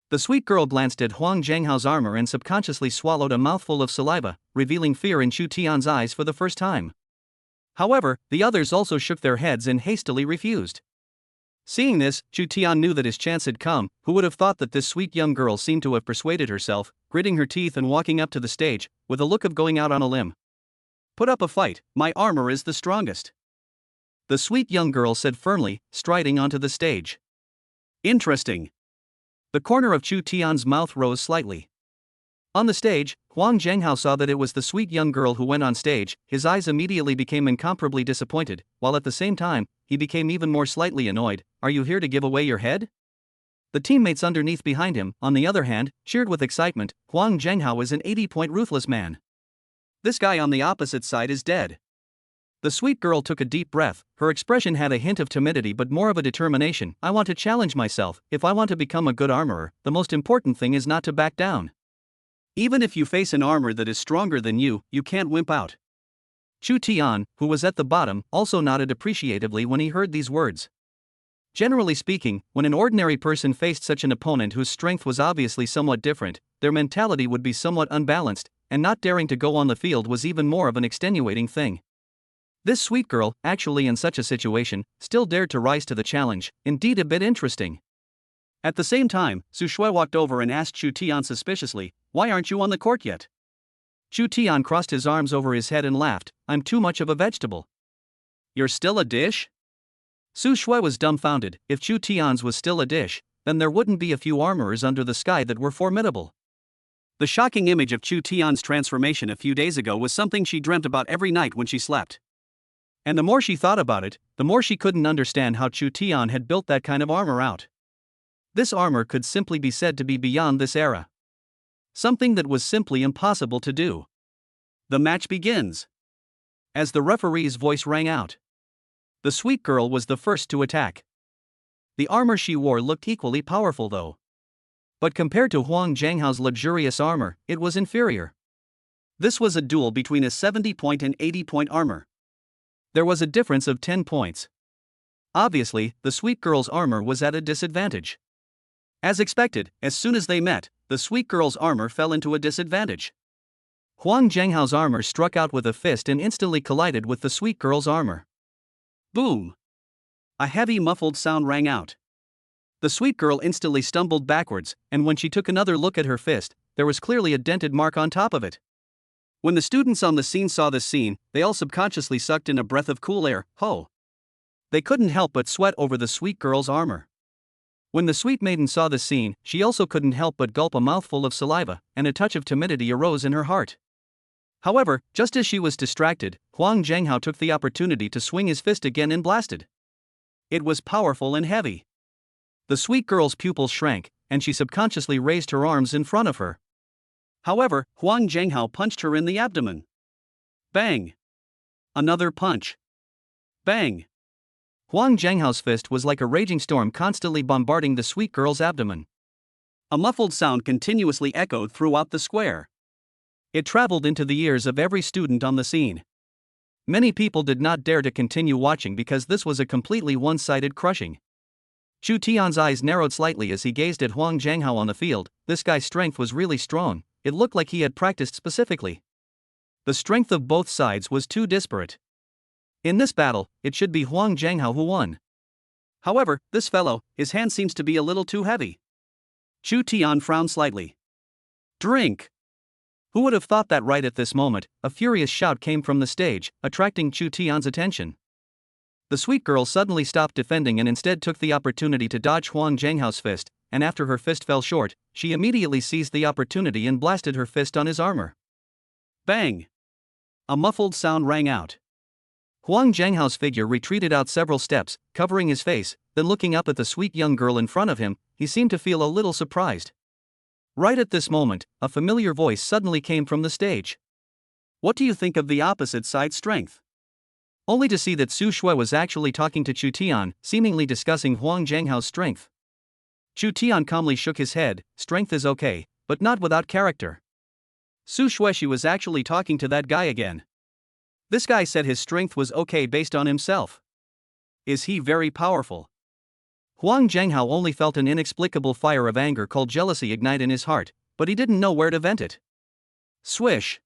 The sweet girl glanced at Huang Zhanghao's armor and subconsciously swallowed a mouthful of saliva, revealing fear in Chu Tian's eyes for the first time. However, the others also shook their heads and hastily refused. Seeing this, Chu Tian knew that his chance had come. Who would have thought that this sweet young girl seemed to have persuaded herself, gritting her teeth and walking up to the stage, with a look of going out on a limb. "Put up a fight, my armor is the strongest," the sweet young girl said firmly, striding onto the stage. Interesting. The corner of Chu Tian's mouth rose slightly. On the stage, Huang Zhanghao saw that it was the sweet young girl who went on stage. His eyes immediately became incomparably disappointed, while at the same time, he became even more slightly annoyed. "Are you here to give away your head?" The teammates underneath behind him, on the other hand, cheered with excitement. Huang Zhanghao is an 80-point ruthless man. This guy on the opposite side is dead. The sweet girl took a deep breath. Her expression had a hint of timidity but more of a determination. "I want to challenge myself. If I want to become a good armorer, the most important thing is not to back down. Even if you face an armor that is stronger than you, you can't wimp out." Chu Tian, who was at the bottom, also nodded appreciatively when he heard these words. Generally speaking, when an ordinary person faced such an opponent whose strength was obviously somewhat different, their mentality would be somewhat unbalanced, and not daring to go on the field was even more of an extenuating thing. This sweet girl, actually in such a situation, still dared to rise to the challenge, indeed a bit interesting. At the same time, Su Shui walked over and asked Chu Tian suspiciously, "Why aren't you on the court yet?" Chu Tian crossed his arms over his head and laughed, "I'm too much of a vegetable." "You're still a dish?" Su Shui was dumbfounded. If Chu Tian's was still a dish, then there wouldn't be a few armorers under the sky that were formidable. The shocking image of Chu Tian's transformation a few days ago was something she dreamt about every night when she slept. And the more she thought about it, the more she couldn't understand how Chu Tian had built that kind of armor out. This armor could simply be said to be beyond this era. Something that was simply impossible to do. The match begins. As the referee's voice rang out, the sweet girl was the first to attack. The armor she wore looked equally powerful though. But compared to Huang Zhanghao's luxurious armor, it was inferior. This was a duel between a 70-point and 80-point armor. There was a difference of 10 points. Obviously, the sweet girl's armor was at a disadvantage. As expected, as soon as they met, the sweet girl's armor fell into a disadvantage. Huang Zhanghao's armor struck out with a fist and instantly collided with the sweet girl's armor. Boom! A heavy muffled sound rang out. The sweet girl instantly stumbled backwards, and when she took another look at her fist, there was clearly a dented mark on top of it. When the students on the scene saw this scene, they all subconsciously sucked in a breath of cool air. Ho! They couldn't help but sweat over the sweet girl's armor. When the sweet maiden saw the scene, she also couldn't help but gulp a mouthful of saliva, and a touch of timidity arose in her heart. However, just as she was distracted, Huang Zhanghao took the opportunity to swing his fist again and blasted. It was powerful and heavy. The sweet girl's pupils shrank, and she subconsciously raised her arms in front of her. However, Huang Zhanghao punched her in the abdomen. Bang! Another punch. Bang! Huang Zhanghao's fist was like a raging storm constantly bombarding the sweet girl's abdomen. A muffled sound continuously echoed throughout the square. It traveled into the ears of every student on the scene. Many people did not dare to continue watching because this was a completely one-sided crushing. Chu Tian's eyes narrowed slightly as he gazed at Huang Zhanghao on the field. This guy's strength was really strong. It looked like he had practiced specifically. The strength of both sides was too disparate. In this battle, it should be Huang Zhanghao who won. However, this fellow, his hand seems to be a little too heavy. Chu Tian frowned slightly. Drink! Who would have thought that right at this moment, a furious shout came from the stage, attracting Chu Tian's attention. The sweet girl suddenly stopped defending and instead took the opportunity to dodge Huang Zhanghao's fist, and after her fist fell short, she immediately seized the opportunity and blasted her fist on his armor. Bang! A muffled sound rang out. Huang Zhanghao's figure retreated out several steps, covering his face, then looking up at the sweet young girl in front of him, he seemed to feel a little surprised. Right at this moment, a familiar voice suddenly came from the stage. What do you think of the opposite side's strength? Only to see that Su Shui was actually talking to Chu Tian, seemingly discussing Huang Zhanghao's strength. Chu Tian calmly shook his head. Strength is okay, but not without character. Su Shui was actually talking to that guy again. This guy said his strength was okay based on himself. Is he very powerful? Huang Zhenghao only felt an inexplicable fire of anger called jealousy ignite in his heart, but he didn't know where to vent it. Swish!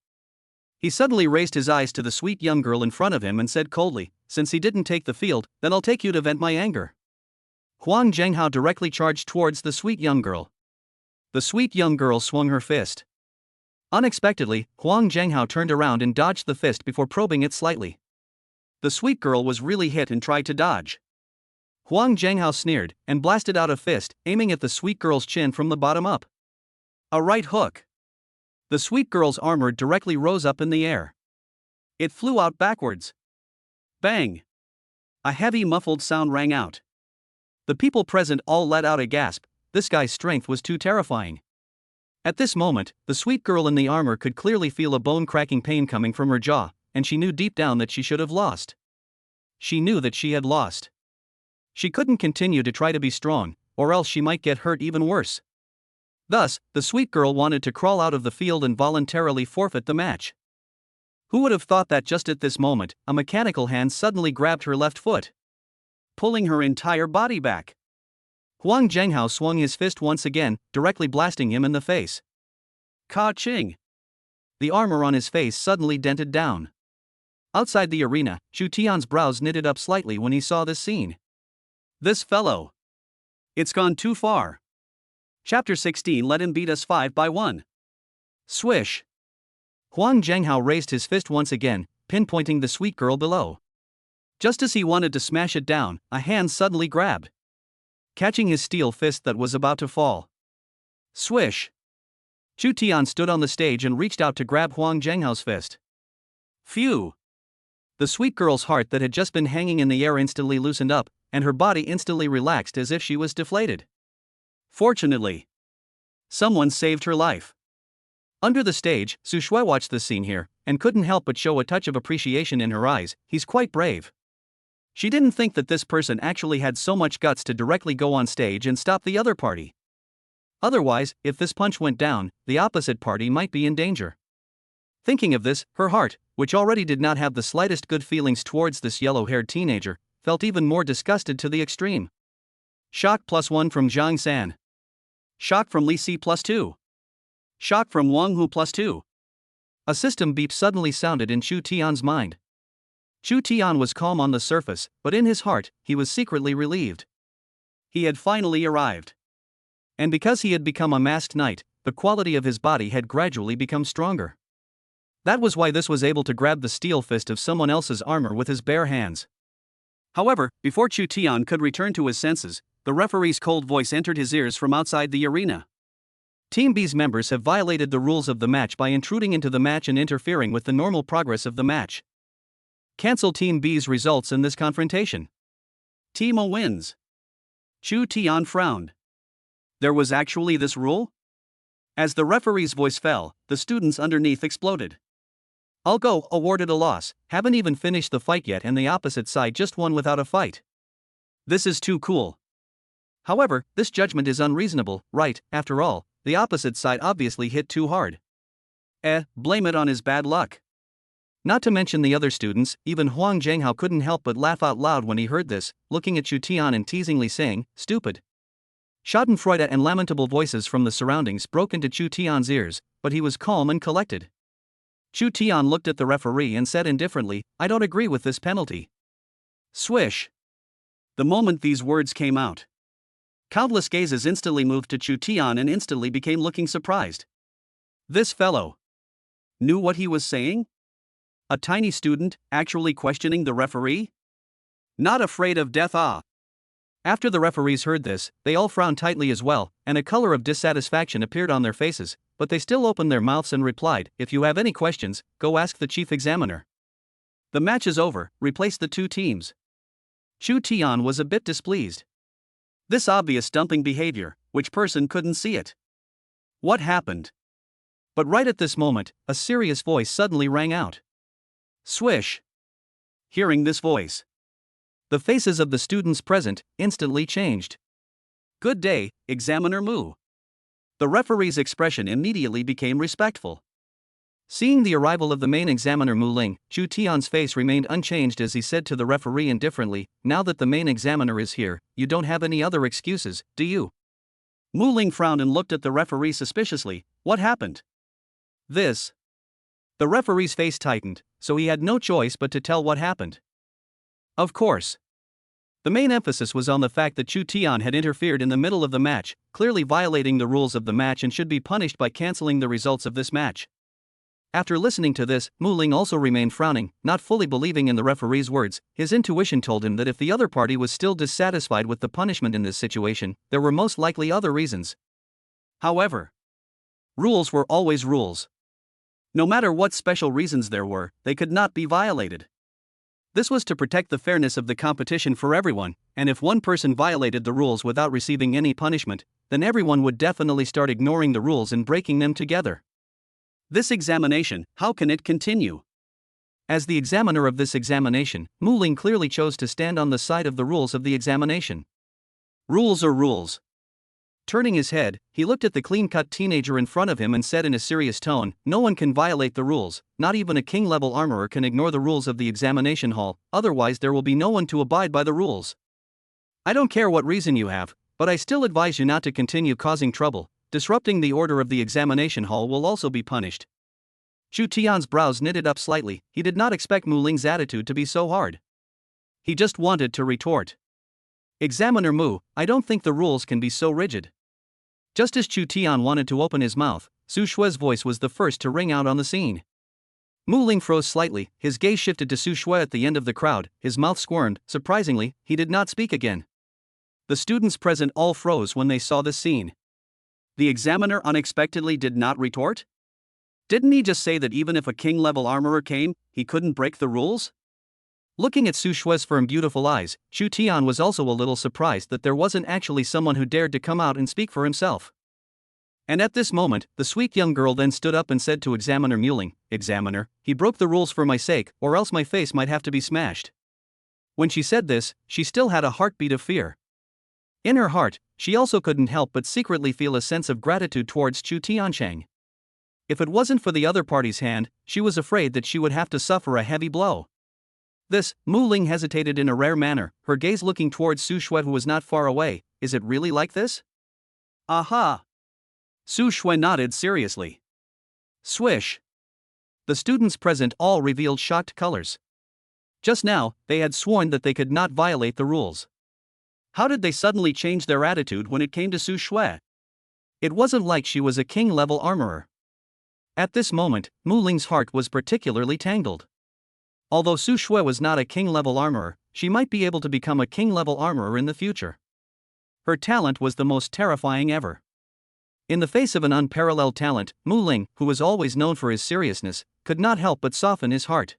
He suddenly raised his eyes to the sweet young girl in front of him and said coldly, "Since he didn't take the field, then I'll take you to vent my anger." Huang Zhenghao directly charged towards the sweet young girl. The sweet young girl swung her fist. Unexpectedly, Huang Zhenghao turned around and dodged the fist before probing it slightly. The sweet girl was really hit and tried to dodge. Huang Zhenghao sneered and blasted out a fist, aiming at the sweet girl's chin from the bottom up. A right hook. The sweet girl's armor directly rose up in the air. It flew out backwards. Bang! A heavy muffled sound rang out. The people present all let out a gasp. This guy's strength was too terrifying. At this moment, the sweet girl in the armor could clearly feel a bone-cracking pain coming from her jaw, and she knew deep down that she should have lost. She knew that she had lost. She couldn't continue to try to be strong, or else she might get hurt even worse. Thus, the sweet girl wanted to crawl out of the field and voluntarily forfeit the match. Who would have thought that just at this moment, a mechanical hand suddenly grabbed her left foot, pulling her entire body back? Huang Zhenghao swung his fist once again, directly blasting him in the face. Ka-ching! The armor on his face suddenly dented down. Outside the arena, Chu Tian's brows knitted up slightly when he saw this scene. This fellow. It's gone too far. Chapter 16. Let him beat us 5-1. Swish! Huang Zhenghao raised his fist once again, pinpointing the sweet girl below. Just as he wanted to smash it down, a hand suddenly grabbed, catching his steel fist that was about to fall. Swish! Chu Tian stood on the stage and reached out to grab Huang Zhenghao's fist. Phew! The sweet girl's heart that had just been hanging in the air instantly loosened up, and her body instantly relaxed as if she was deflated. Fortunately, someone saved her life. Under the stage, Su Shui watched the scene here, and couldn't help but show a touch of appreciation in her eyes. He's quite brave. She didn't think that this person actually had so much guts to directly go on stage and stop the other party. Otherwise, if this punch went down, the opposite party might be in danger. Thinking of this, her heart, which already did not have the slightest good feelings towards this yellow-haired teenager, felt even more disgusted to the extreme. Shock +1 from Zhang San. Shock from Li Si +2. Shock from Wang Hu +2. A system beep suddenly sounded in Chu Tian's mind. Chu Tian was calm on the surface, but in his heart, he was secretly relieved. He had finally arrived. And because he had become a masked knight, the quality of his body had gradually become stronger. That was why this was able to grab the steel fist of someone else's armor with his bare hands. However, before Chu Tian could return to his senses, the referee's cold voice entered his ears from outside the arena. Team B's members have violated the rules of the match by intruding into the match and interfering with the normal progress of the match. Cancel Team B's results in this confrontation. Team A wins. Chu Tian frowned. There was actually this rule? As the referee's voice fell, the students underneath exploded. I'll go, awarded a loss, haven't even finished the fight yet and the opposite side just won without a fight. This is too cool. However, this judgment is unreasonable, right? After all, the opposite side obviously hit too hard. Blame it on his bad luck. Not to mention the other students, even Huang Zhenghao couldn't help but laugh out loud when he heard this, looking at Chu Tian and teasingly saying, "Stupid." Schadenfreude and lamentable voices from the surroundings broke into Chu Tian's ears, but he was calm and collected. Chu Tian looked at the referee and said indifferently, "I don't agree with this penalty." Swish! The moment these words came out, countless gazes instantly moved to Chu Tian and instantly became looking surprised. This fellow knew what he was saying? A tiny student, actually questioning the referee? Not afraid of death, ah! After the referees heard this, they all frowned tightly as well, and a color of dissatisfaction appeared on their faces, but they still opened their mouths and replied, "If you have any questions, go ask the chief examiner." The match is over, replace the two teams. Chu Tian was a bit displeased. This obvious dumping behavior, which person couldn't see it? What happened? But right at this moment, a serious voice suddenly rang out. Swish! Hearing this voice, the faces of the students present instantly changed. Good day, Examiner Mu. The referee's expression immediately became respectful. Seeing the arrival of the main examiner Mu Ling, Chu Tian's face remained unchanged as he said to the referee indifferently, "Now that the main examiner is here, you don't have any other excuses, do you?" Mu Ling frowned and looked at the referee suspiciously. "What happened?" "This." The referee's face tightened, so he had no choice but to tell what happened. Of course. The main emphasis was on the fact that Chu Tian had interfered in the middle of the match, clearly violating the rules of the match and should be punished by cancelling the results of this match. After listening to this, Mu Ling also remained frowning, not fully believing in the referee's words. His intuition told him that if the other party was still dissatisfied with the punishment in this situation, there were most likely other reasons. However, rules were always rules. No matter what special reasons there were, they could not be violated. This was to protect the fairness of the competition for everyone, and if one person violated the rules without receiving any punishment, then everyone would definitely start ignoring the rules and breaking them together. This examination, how can it continue? As the examiner of this examination, Mu Ling clearly chose to stand on the side of the rules of the examination. Rules are rules. Turning his head, he looked at the clean-cut teenager in front of him and said in a serious tone, "No one can violate the rules, not even a king-level armorer can ignore the rules of the examination hall, otherwise there will be no one to abide by the rules. I don't care what reason you have, but I still advise you not to continue causing trouble. Disrupting the order of the examination hall will also be punished." Chu Tian's brows knitted up slightly. He did not expect Mu Ling's attitude to be so hard. He just wanted to retort. "Examiner Mu, I don't think the rules can be so rigid." Just as Chu Tian wanted to open his mouth, Su Shue's voice was the first to ring out on the scene. Mu Ling froze slightly, his gaze shifted to Su Shue at the end of the crowd, his mouth squirmed. Surprisingly, he did not speak again. The students present all froze when they saw this scene. The examiner unexpectedly did not retort? Didn't he just say that even if a king-level armorer came, he couldn't break the rules? Looking at Su Shue's firm beautiful eyes, Chu Tian was also a little surprised that there wasn't actually someone who dared to come out and speak for himself. And at this moment, the sweet young girl then stood up and said to Examiner Mu Ling, "Examiner, he broke the rules for my sake, or else my face might have to be smashed." When she said this, she still had a heartbeat of fear. In her heart, she also couldn't help but secretly feel a sense of gratitude towards Chu Tiancheng. If it wasn't for the other party's hand, she was afraid that she would have to suffer a heavy blow. This, Mu Ling hesitated in a rare manner, her gaze looking towards Su Shue who was not far away. "Is it really like this?" "Aha!" Su Shue nodded seriously. Swish! The students present all revealed shocked colors. Just now, they had sworn that they could not violate the rules. How did they suddenly change their attitude when it came to Su Shue? It wasn't like she was a king-level armorer. At this moment, Mu Ling's heart was particularly tangled. Although Su Shue was not a king-level armorer, she might be able to become a king-level armorer in the future. Her talent was the most terrifying ever. In the face of an unparalleled talent, Mu Ling, who was always known for his seriousness, could not help but soften his heart.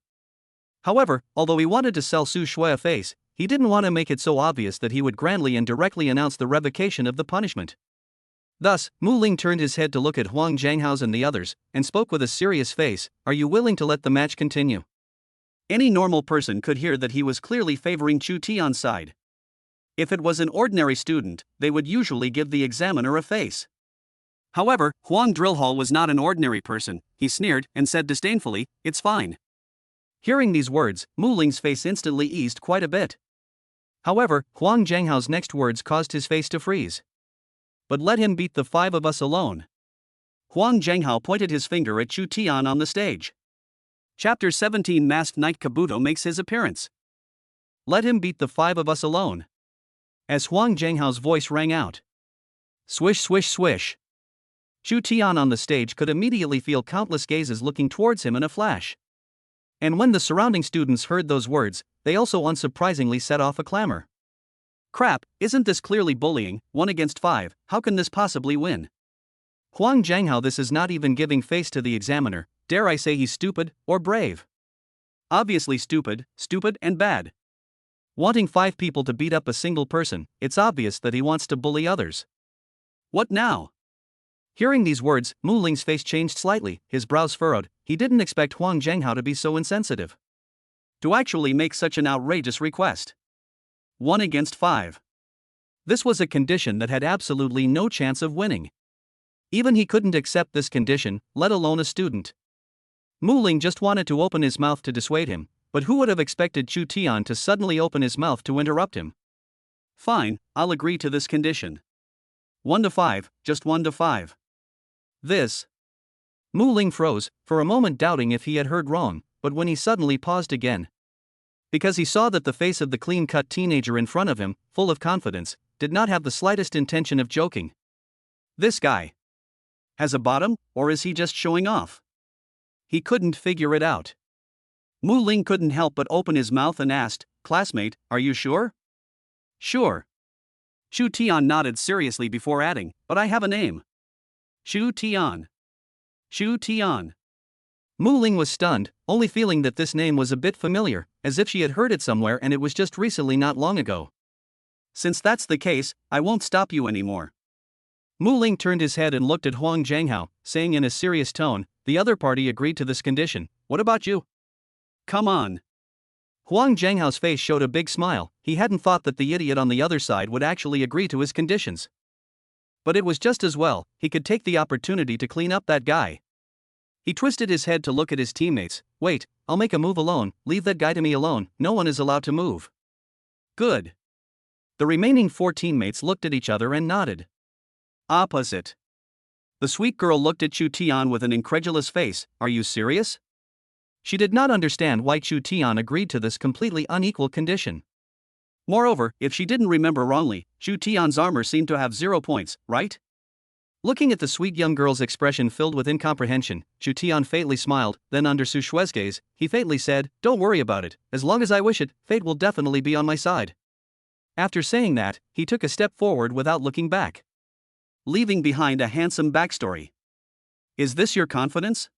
However, although he wanted to sell Su Shue a face, he didn't want to make it so obvious that he would grandly and directly announce the revocation of the punishment. Thus, Mu Ling turned his head to look at Huang Zhanghao's and the others, and spoke with a serious face, "Are you willing to let the match continue?" Any normal person could hear that he was clearly favoring Chu Tian's side. If it was an ordinary student, they would usually give the examiner a face. However, Huang Drillhall was not an ordinary person. He sneered and said disdainfully, "It's fine." Hearing these words, Mu Ling's face instantly eased quite a bit. However, Huang Zhanghao's next words caused his face to freeze. "But let him beat the 5 of us alone." Huang Zhanghao pointed his finger at Chu Tian on the stage. Chapter 17 Masked Knight Kabuto makes his appearance. "Let him beat the 5 of us alone." As Huang Zhanghao's voice rang out. Swish swish swish. Chu Tian on the stage could immediately feel countless gazes looking towards him in a flash. And when the surrounding students heard those words, they also unsurprisingly set off a clamor. "Crap, isn't this clearly bullying? 1 against 5, how can this possibly win?" Huang Zhanghao, this is not even giving face to the examiner. Dare I say he's stupid, or brave? Obviously stupid and bad. Wanting 5 people to beat up a single person, it's obvious that he wants to bully others. What now? Hearing these words, Mu Ling's face changed slightly, his brows furrowed. He didn't expect Huang Zhanghao to be so insensitive. To actually make such an outrageous request. 1 against 5. This was a condition that had absolutely no chance of winning. Even he couldn't accept this condition, let alone a student. Mu Ling just wanted to open his mouth to dissuade him, but who would have expected Chu Tian to suddenly open his mouth to interrupt him? Fine, I'll agree to this condition. 1 to 5, just 1 to 5. This. Mu Ling froze, for a moment doubting if he had heard wrong, but when he suddenly paused again. Because he saw that the face of the clean-cut teenager in front of him, full of confidence, did not have the slightest intention of joking. This guy has a bottom, or is he just showing off? He couldn't figure it out. Mu Ling couldn't help but open his mouth and asked, "Classmate, are you sure?" "Sure." Chu Tian nodded seriously before adding, "But I have a name." Chu Tian. Chu Tian. Mu Ling was stunned, only feeling that this name was a bit familiar, as if she had heard it somewhere and it was just recently not long ago. "Since that's the case, I won't stop you anymore." Mu Ling turned his head and looked at Huang Zhanghao, saying in a serious tone, "The other party agreed to this condition, what about you?" "Come on." Huang Zhanghao's face showed a big smile. He hadn't thought that the idiot on the other side would actually agree to his conditions. But it was just as well, he could take the opportunity to clean up that guy. He twisted his head to look at his teammates. "Wait, I'll make a move alone, leave that guy to me alone, no one is allowed to move." "Good." The remaining 4 teammates looked at each other and nodded. Opposite. The sweet girl looked at Chu Tian with an incredulous face. "Are you serious?" She did not understand why Chu Tian agreed to this completely unequal condition. Moreover, if she didn't remember wrongly, Chu Tian's armor seemed to have 0 points, right? Looking at the sweet young girl's expression filled with incomprehension, Chu Tian faintly smiled, then under Su Shue's gaze, he faintly said, "Don't worry about it, as long as I wish it, fate will definitely be on my side." After saying that, he took a step forward without looking back, leaving behind a handsome backstory. "Is this your confidence?"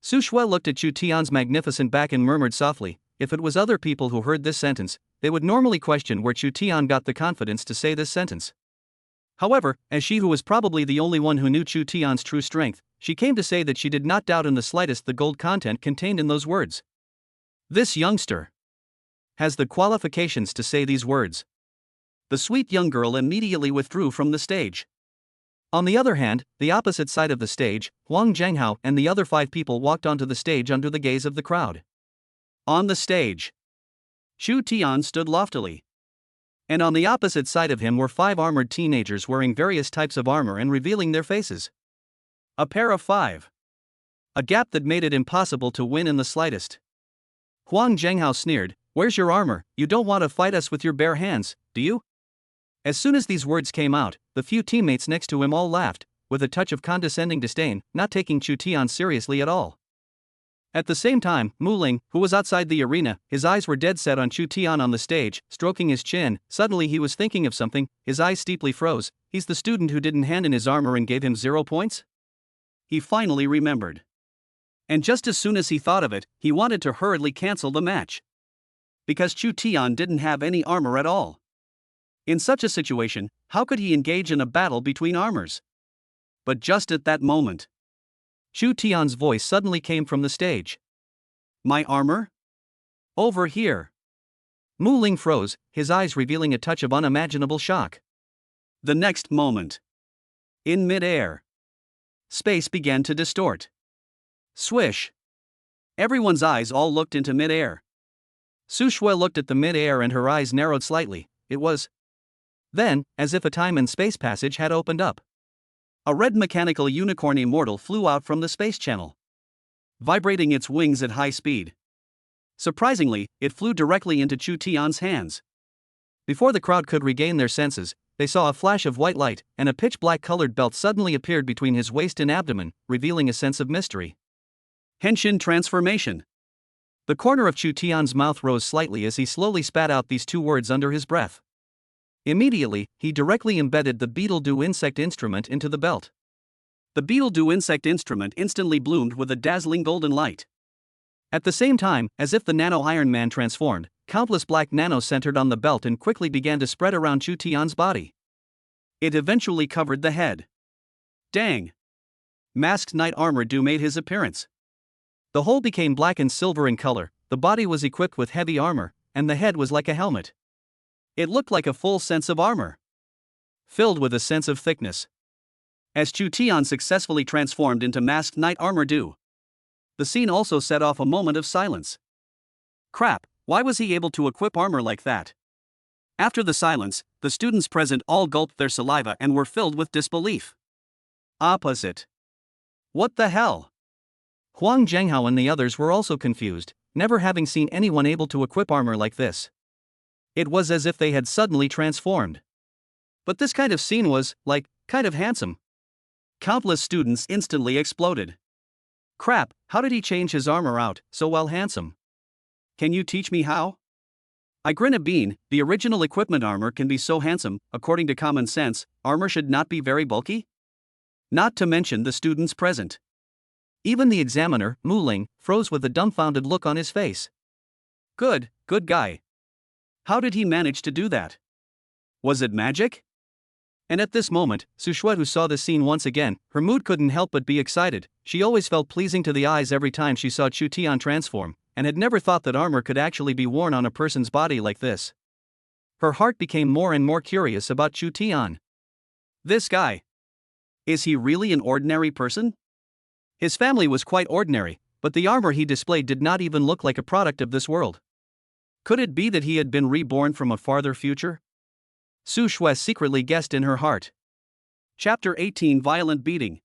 Su Shui looked at Chu Tian's magnificent back and murmured softly. If it was other people who heard this sentence, they would normally question where Chu Tian got the confidence to say this sentence. However, as she who was probably the only one who knew Chu Tian's true strength, she came to say that she did not doubt in the slightest the gold content contained in those words. This youngster has the qualifications to say these words. The sweet young girl immediately withdrew from the stage. On the other hand, the opposite side of the stage, Huang Zhanghao and the other 5 people walked onto the stage under the gaze of the crowd. On the stage, Chu Tian stood loftily. And on the opposite side of him were 5 armored teenagers wearing various types of armor and revealing their faces. A pair of 5. A gap that made it impossible to win in the slightest. Huang Zhanghao sneered, "Where's your armor? You don't want to fight us with your bare hands, do you?" As soon as these words came out, the few teammates next to him all laughed, with a touch of condescending disdain, not taking Chu Tian seriously at all. At the same time, Mu Ling, who was outside the arena, his eyes were dead set on Chu Tian on the stage, stroking his chin. Suddenly he was thinking of something, his eyes steeply froze. He's the student who didn't hand in his armor and gave him 0 points? He finally remembered. And just as soon as he thought of it, he wanted to hurriedly cancel the match. Because Chu Tian didn't have any armor at all. In such a situation, how could he engage in a battle between armors? But just at that moment, Chu Tian's voice suddenly came from the stage. "My armor? Over here." Mu Ling froze, his eyes revealing a touch of unimaginable shock. The next moment, in mid-air, space began to distort. Swish. Everyone's eyes all looked into mid-air. Su Shui looked at the mid-air and her eyes narrowed slightly. It was then, as if a time and space passage had opened up. A red mechanical unicorn immortal flew out from the space channel, vibrating its wings at high speed. Surprisingly, it flew directly into Chu Tian's hands. Before the crowd could regain their senses, they saw a flash of white light, and a pitch-black colored belt suddenly appeared between his waist and abdomen, revealing a sense of mystery. Henshin transformation. The corner of Chu Tian's mouth rose slightly as he slowly spat out these 2 words under his breath. Immediately, he directly embedded the Beetle-Do insect instrument into the belt. The Beetle-Do insect instrument instantly bloomed with a dazzling golden light. At the same time, as if the Nano-Iron Man transformed, countless black nanos centered on the belt and quickly began to spread around Chu Tian's body. It eventually covered the head. Dang! Masked Knight Armor Do made his appearance. The whole became black and silver in color, the body was equipped with heavy armor, and the head was like a helmet. It looked like a full sense of armor, filled with a sense of thickness. As Chu Tian successfully transformed into Masked Knight Armor Do, the scene also set off a moment of silence. Crap, why was he able to equip armor like that? After the silence, the students present all gulped their saliva and were filled with disbelief. Opposite. What the hell? Huang Zhenghao and the others were also confused, never having seen anyone able to equip armor like this. It was as if they had suddenly transformed. But this kind of scene was, kind of handsome. Countless students instantly exploded. Crap, how did he change his armor out, so well handsome? Can you teach me how? I grin a bean, the original equipment armor can be so handsome, according to common sense, armor should not be very bulky? Not to mention the students present. Even the examiner, Mu Ling, froze with a dumbfounded look on his face. Good guy. How did he manage to do that? Was it magic? And at this moment, Su Shui, who saw this scene once again, her mood couldn't help but be excited. She always felt pleasing to the eyes every time she saw Chu Tian transform, and had never thought that armor could actually be worn on a person's body like this. Her heart became more and more curious about Chu Tian. This guy. Is he really an ordinary person? His family was quite ordinary, but the armor he displayed did not even look like a product of this world. Could it be that he had been reborn from a farther future? Su Shui secretly guessed in her heart. Chapter 18 Violent Beating.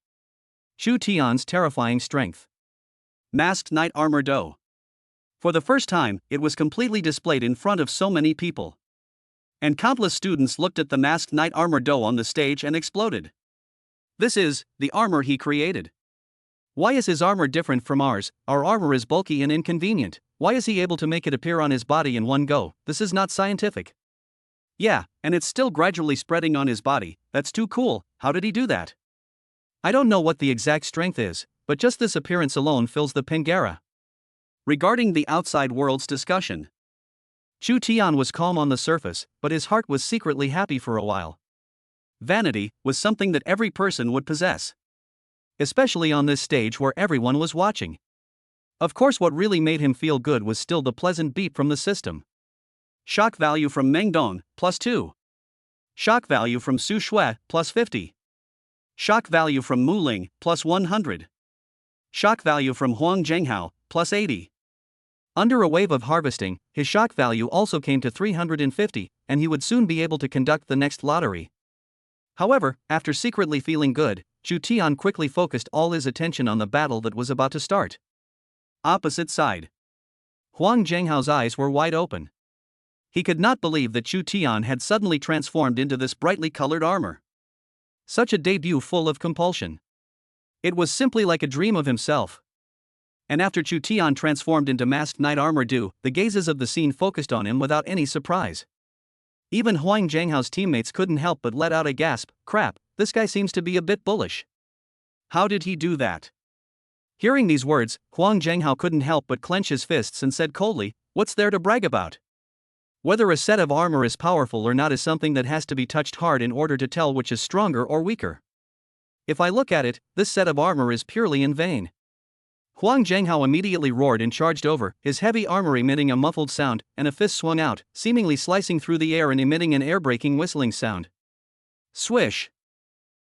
Chu Tian's terrifying strength. Masked Knight Armor Do. For the first time, it was completely displayed in front of so many people. And countless students looked at the masked Knight Armor Do on the stage and exploded. This is the armor he created. Why is his armor different from ours? Our armor is bulky and inconvenient. Why is he able to make it appear on his body in one go? This is not scientific. Yeah, and it's still gradually spreading on his body. That's too cool. How did he do that? I don't know what the exact strength is, but just this appearance alone fills the Pangara. Regarding the outside world's discussion, Chu Tian was calm on the surface, but his heart was secretly happy for a while. Vanity was something that every person would possess. Especially on this stage where everyone was watching. Of course, what really made him feel good was still the pleasant beat from the system. Shock value from Meng Dong, +2. Shock value from Su Shui, +50. Shock value from Mu Ling, +100. Shock value from Huang Zhenghao, +80. Under a wave of harvesting, his shock value also came to 350, and he would soon be able to conduct the next lottery. However, after secretly feeling good, Chu Tian quickly focused all his attention on the battle that was about to start. Opposite side. Huang Zhenghao's eyes were wide open. He could not believe that Chu Tian had suddenly transformed into this brightly colored armor. Such a debut full of compulsion. It was simply like a dream of himself. And after Chu Tian transformed into masked knight armor do, the gazes of the scene focused on him without any surprise. Even Huang Zhenghao's teammates couldn't help but let out a gasp. Crap, this guy seems to be a bit bullish. How did he do that? Hearing these words, Huang Zhenghao couldn't help but clench his fists and said coldly, what's there to brag about? Whether a set of armor is powerful or not is something that has to be touched hard in order to tell which is stronger or weaker. If I look at it, this set of armor is purely in vain. Huang Zhenghao immediately roared and charged over, his heavy armor emitting a muffled sound, and a fist swung out, seemingly slicing through the air and emitting an air-breaking whistling sound. Swish!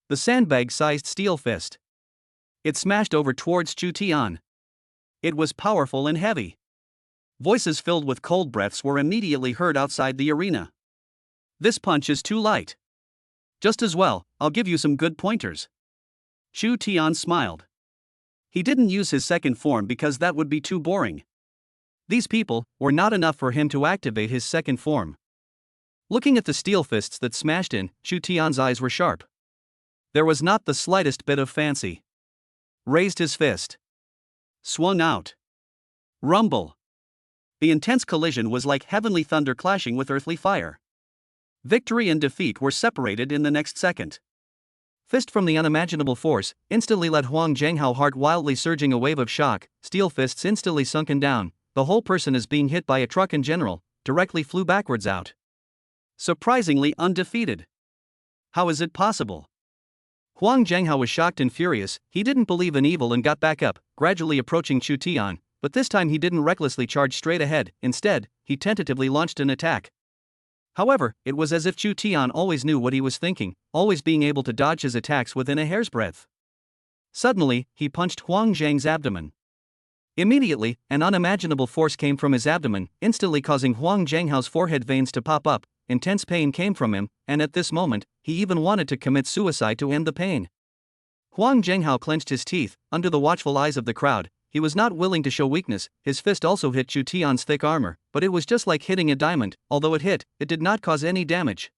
The sandbag-sized steel fist. It smashed over towards Chu Tian. It was powerful and heavy. Voices filled with cold breaths were immediately heard outside the arena. This punch is too light. Just as well, I'll give you some good pointers. Chu Tian smiled. He didn't use his second form because that would be too boring. These people were not enough for him to activate his second form. Looking at the steel fists that smashed in, Chu Tian's eyes were sharp. There was not the slightest bit of fancy. Raised his fist. Swung out. Rumble. The intense collision was like heavenly thunder clashing with earthly fire. Victory and defeat were separated in the next second. Fist from the unimaginable force instantly let Huang Zhenghao heart wildly surging a wave of shock, steel fists instantly sunken down, the whole person as being hit by a truck in general, directly flew backwards out. Surprisingly undefeated. How is it possible? Huang Zhenghao was shocked and furious, he didn't believe in evil and got back up, gradually approaching Chu Tian, but this time he didn't recklessly charge straight ahead, instead, he tentatively launched an attack. However, it was as if Chu Tian always knew what he was thinking, always being able to dodge his attacks within a hair's breadth. Suddenly, he punched Huang Zheng's abdomen. Immediately, an unimaginable force came from his abdomen, instantly causing Huang Zhanghao's forehead veins to pop up. Intense pain came from him, and at this moment, he even wanted to commit suicide to end the pain. Huang Zhenghao clenched his teeth, under the watchful eyes of the crowd. He was not willing to show weakness. His fist also hit Chu Tian's thick armor, but it was just like hitting a diamond. Although it hit, it did not cause any damage.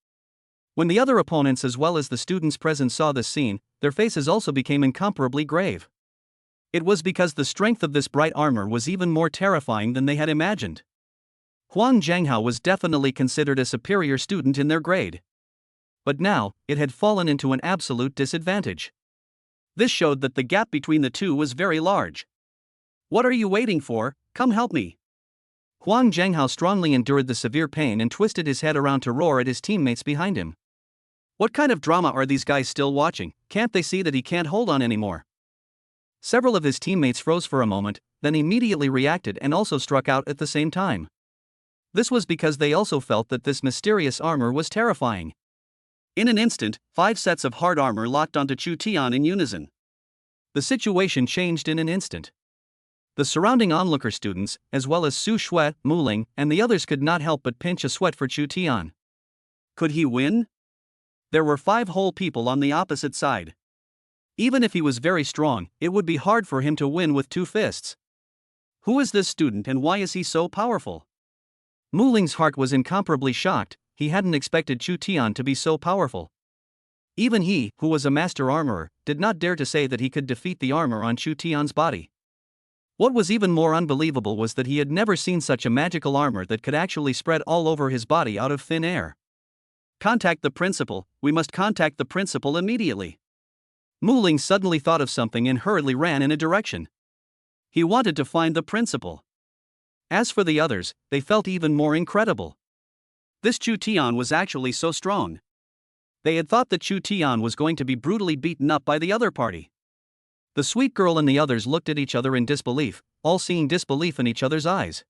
When the other opponents as well as the students present saw this scene, their faces also became incomparably grave. It was because the strength of this bright armor was even more terrifying than they had imagined. Huang Zhenghao was definitely considered a superior student in their grade. But now, it had fallen into an absolute disadvantage. This showed that the gap between the two was very large. "What are you waiting for? Come help me." Huang Zhenghao strongly endured the severe pain and twisted his head around to roar at his teammates behind him. What kind of drama are these guys still watching? Can't they see that he can't hold on anymore? Several of his teammates froze for a moment, then immediately reacted and also struck out at the same time. This was because they also felt that this mysterious armor was terrifying. In an instant, 5 sets of hard armor locked onto Chu Tian in unison. The situation changed in an instant. The surrounding onlooker students, as well as Su Shui, Mu Ling, and the others could not help but pinch a sweat for Chu Tian. Could he win? There were 5 whole people on the opposite side. Even if he was very strong, it would be hard for him to win with 2 fists. Who is this student and why is he so powerful? Mu Ling's heart was incomparably shocked. He hadn't expected Chu Tian to be so powerful. Even he, who was a master armorer, did not dare to say that he could defeat the armor on Chu Tian's body. What was even more unbelievable was that he had never seen such a magical armor that could actually spread all over his body out of thin air. Contact the principal, we must contact the principal immediately. Mu Ling suddenly thought of something and hurriedly ran in a direction. He wanted to find the principal. As for the others, they felt even more incredible. This Chu Tian was actually so strong. They had thought that Chu Tian was going to be brutally beaten up by the other party. The sweet girl and the others looked at each other in disbelief, all seeing disbelief in each other's eyes.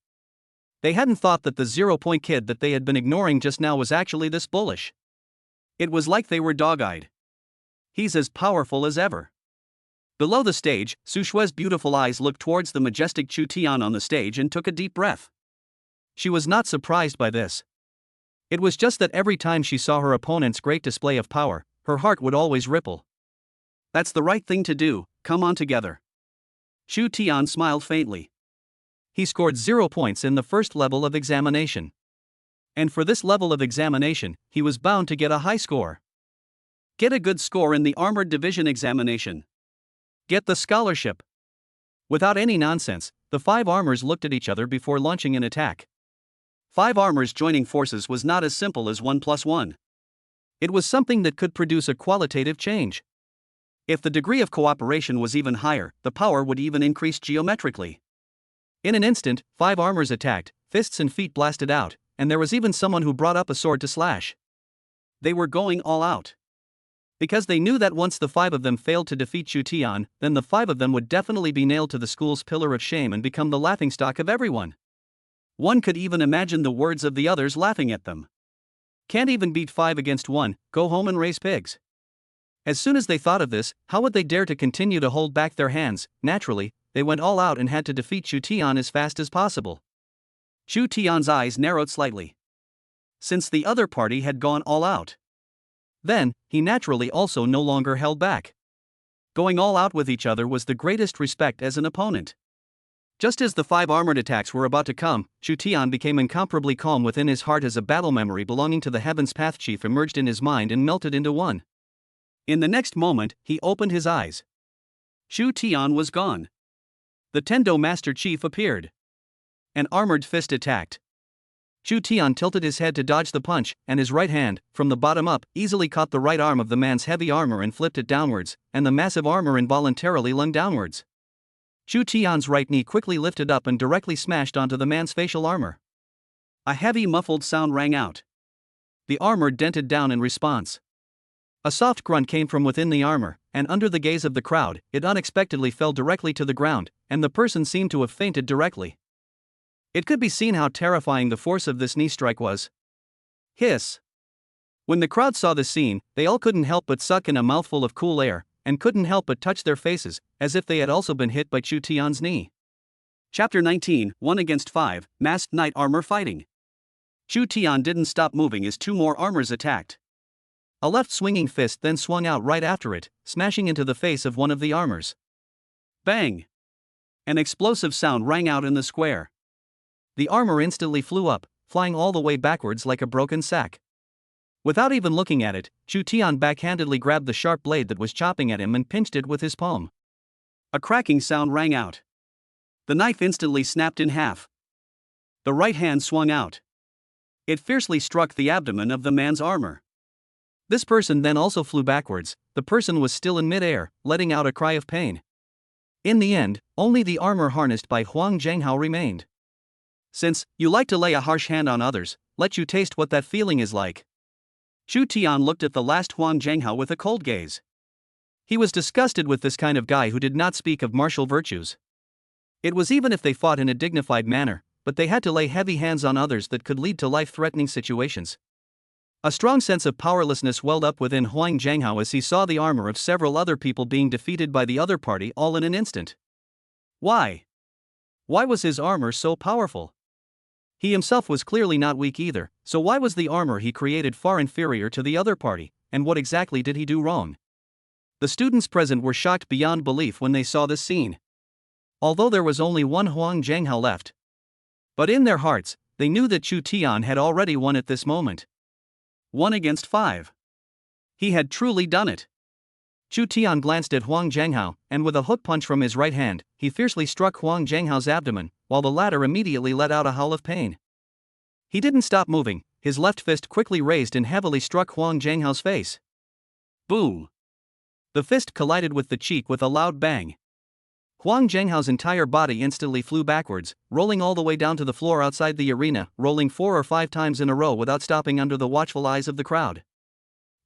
They hadn't thought that the 0-point kid that they had been ignoring just now was actually this bullish. It was like they were dog-eyed. He's as powerful as ever. Below the stage, Su Shui's beautiful eyes looked towards the majestic Chu Tian on the stage and took a deep breath. She was not surprised by this. It was just that every time she saw her opponent's great display of power, her heart would always ripple. That's the right thing to do, come on together. Chu Tian smiled faintly. He scored 0 points in the first level of examination. And for this level of examination, he was bound to get a high score. Get a good score in the Armored Division examination. Get the scholarship. Without any nonsense, the 5 armors looked at each other before launching an attack. 5 armors joining forces was not as simple as 1 plus 1. It was something that could produce a qualitative change. If the degree of cooperation was even higher, the power would even increase geometrically. In an instant, 5 armors attacked, fists and feet blasted out, and there was even someone who brought up a sword to slash. They were going all out. Because they knew that once the 5 of them failed to defeat Chu Tian, then the 5 of them would definitely be nailed to the school's pillar of shame and become the laughingstock of everyone. One could even imagine the words of the others laughing at them. Can't even beat 5 against 1, go home and raise pigs. As soon as they thought of this, how would they dare to continue to hold back their hands? Naturally, they went all out and had to defeat Chu Tian as fast as possible. Chu Tian's eyes narrowed slightly. Since the other party had gone all out, then, he naturally also no longer held back. Going all out with each other was the greatest respect as an opponent. Just as the 5 armored attacks were about to come, Chu Tian became incomparably calm within his heart as a battle memory belonging to the Heaven's Path Chief emerged in his mind and melted into one. In the next moment, he opened his eyes. Chu Tian was gone. The Tendo Master Chief appeared. An armored fist attacked. Chu Tian tilted his head to dodge the punch, and his right hand, from the bottom up, easily caught the right arm of the man's heavy armor and flipped it downwards, and the massive armor involuntarily lunged downwards. Chu Tian's right knee quickly lifted up and directly smashed onto the man's facial armor. A heavy muffled sound rang out. The armor dented down in response. A soft grunt came from within the armor, and under the gaze of the crowd, it unexpectedly fell directly to the ground, and the person seemed to have fainted directly. It could be seen how terrifying the force of this knee strike was. Hiss. When the crowd saw the scene, they all couldn't help but suck in a mouthful of cool air, and couldn't help but touch their faces, as if they had also been hit by Chu Tian's knee. Chapter 19, 1 against 5, Masked Knight Armor Fighting. Chu Tian didn't stop moving as two more armors attacked. A left swinging fist then swung out right after it, smashing into the face of one of the armors. Bang! An explosive sound rang out in the square. The armor instantly flew up, flying all the way backwards like a broken sack. Without even looking at it, Chu Tian backhandedly grabbed the sharp blade that was chopping at him and pinched it with his palm. A cracking sound rang out. The knife instantly snapped in half. The right hand swung out. It fiercely struck the abdomen of the man's armor. This person then also flew backwards. The person was still in midair, letting out a cry of pain. In the end, only the armor harnessed by Huang Zhenghao remained. Since you like to lay a harsh hand on others, let you taste what that feeling is like. Chu Tian looked at the last Huang Zhenghao with a cold gaze. He was disgusted with this kind of guy who did not speak of martial virtues. It was even if they fought in a dignified manner, but they had to lay heavy hands on others that could lead to life-threatening situations. A strong sense of powerlessness welled up within Huang Zhenghao as he saw the armor of several other people being defeated by the other party all in an instant. Why? Why was his armor so powerful? He himself was clearly not weak either, so why was the armor he created far inferior to the other party, and what exactly did he do wrong? The students present were shocked beyond belief when they saw this scene. Although there was only one Huang Zhenghao left. But in their hearts, they knew that Chu Tian had already won at this moment. 1 against 5. He had truly done it. Chu Tian glanced at Huang Zhenghao, and with a hook punch from his right hand, he fiercely struck Huang Zhenghao's abdomen, while the latter immediately let out a howl of pain. He didn't stop moving, his left fist quickly raised and heavily struck Huang Zhenghao's face. Boom! The fist collided with the cheek with a loud bang. Huang Zhenghao's entire body instantly flew backwards, rolling all the way down to the floor outside the arena, rolling 4 or 5 times in a row without stopping under the watchful eyes of the crowd.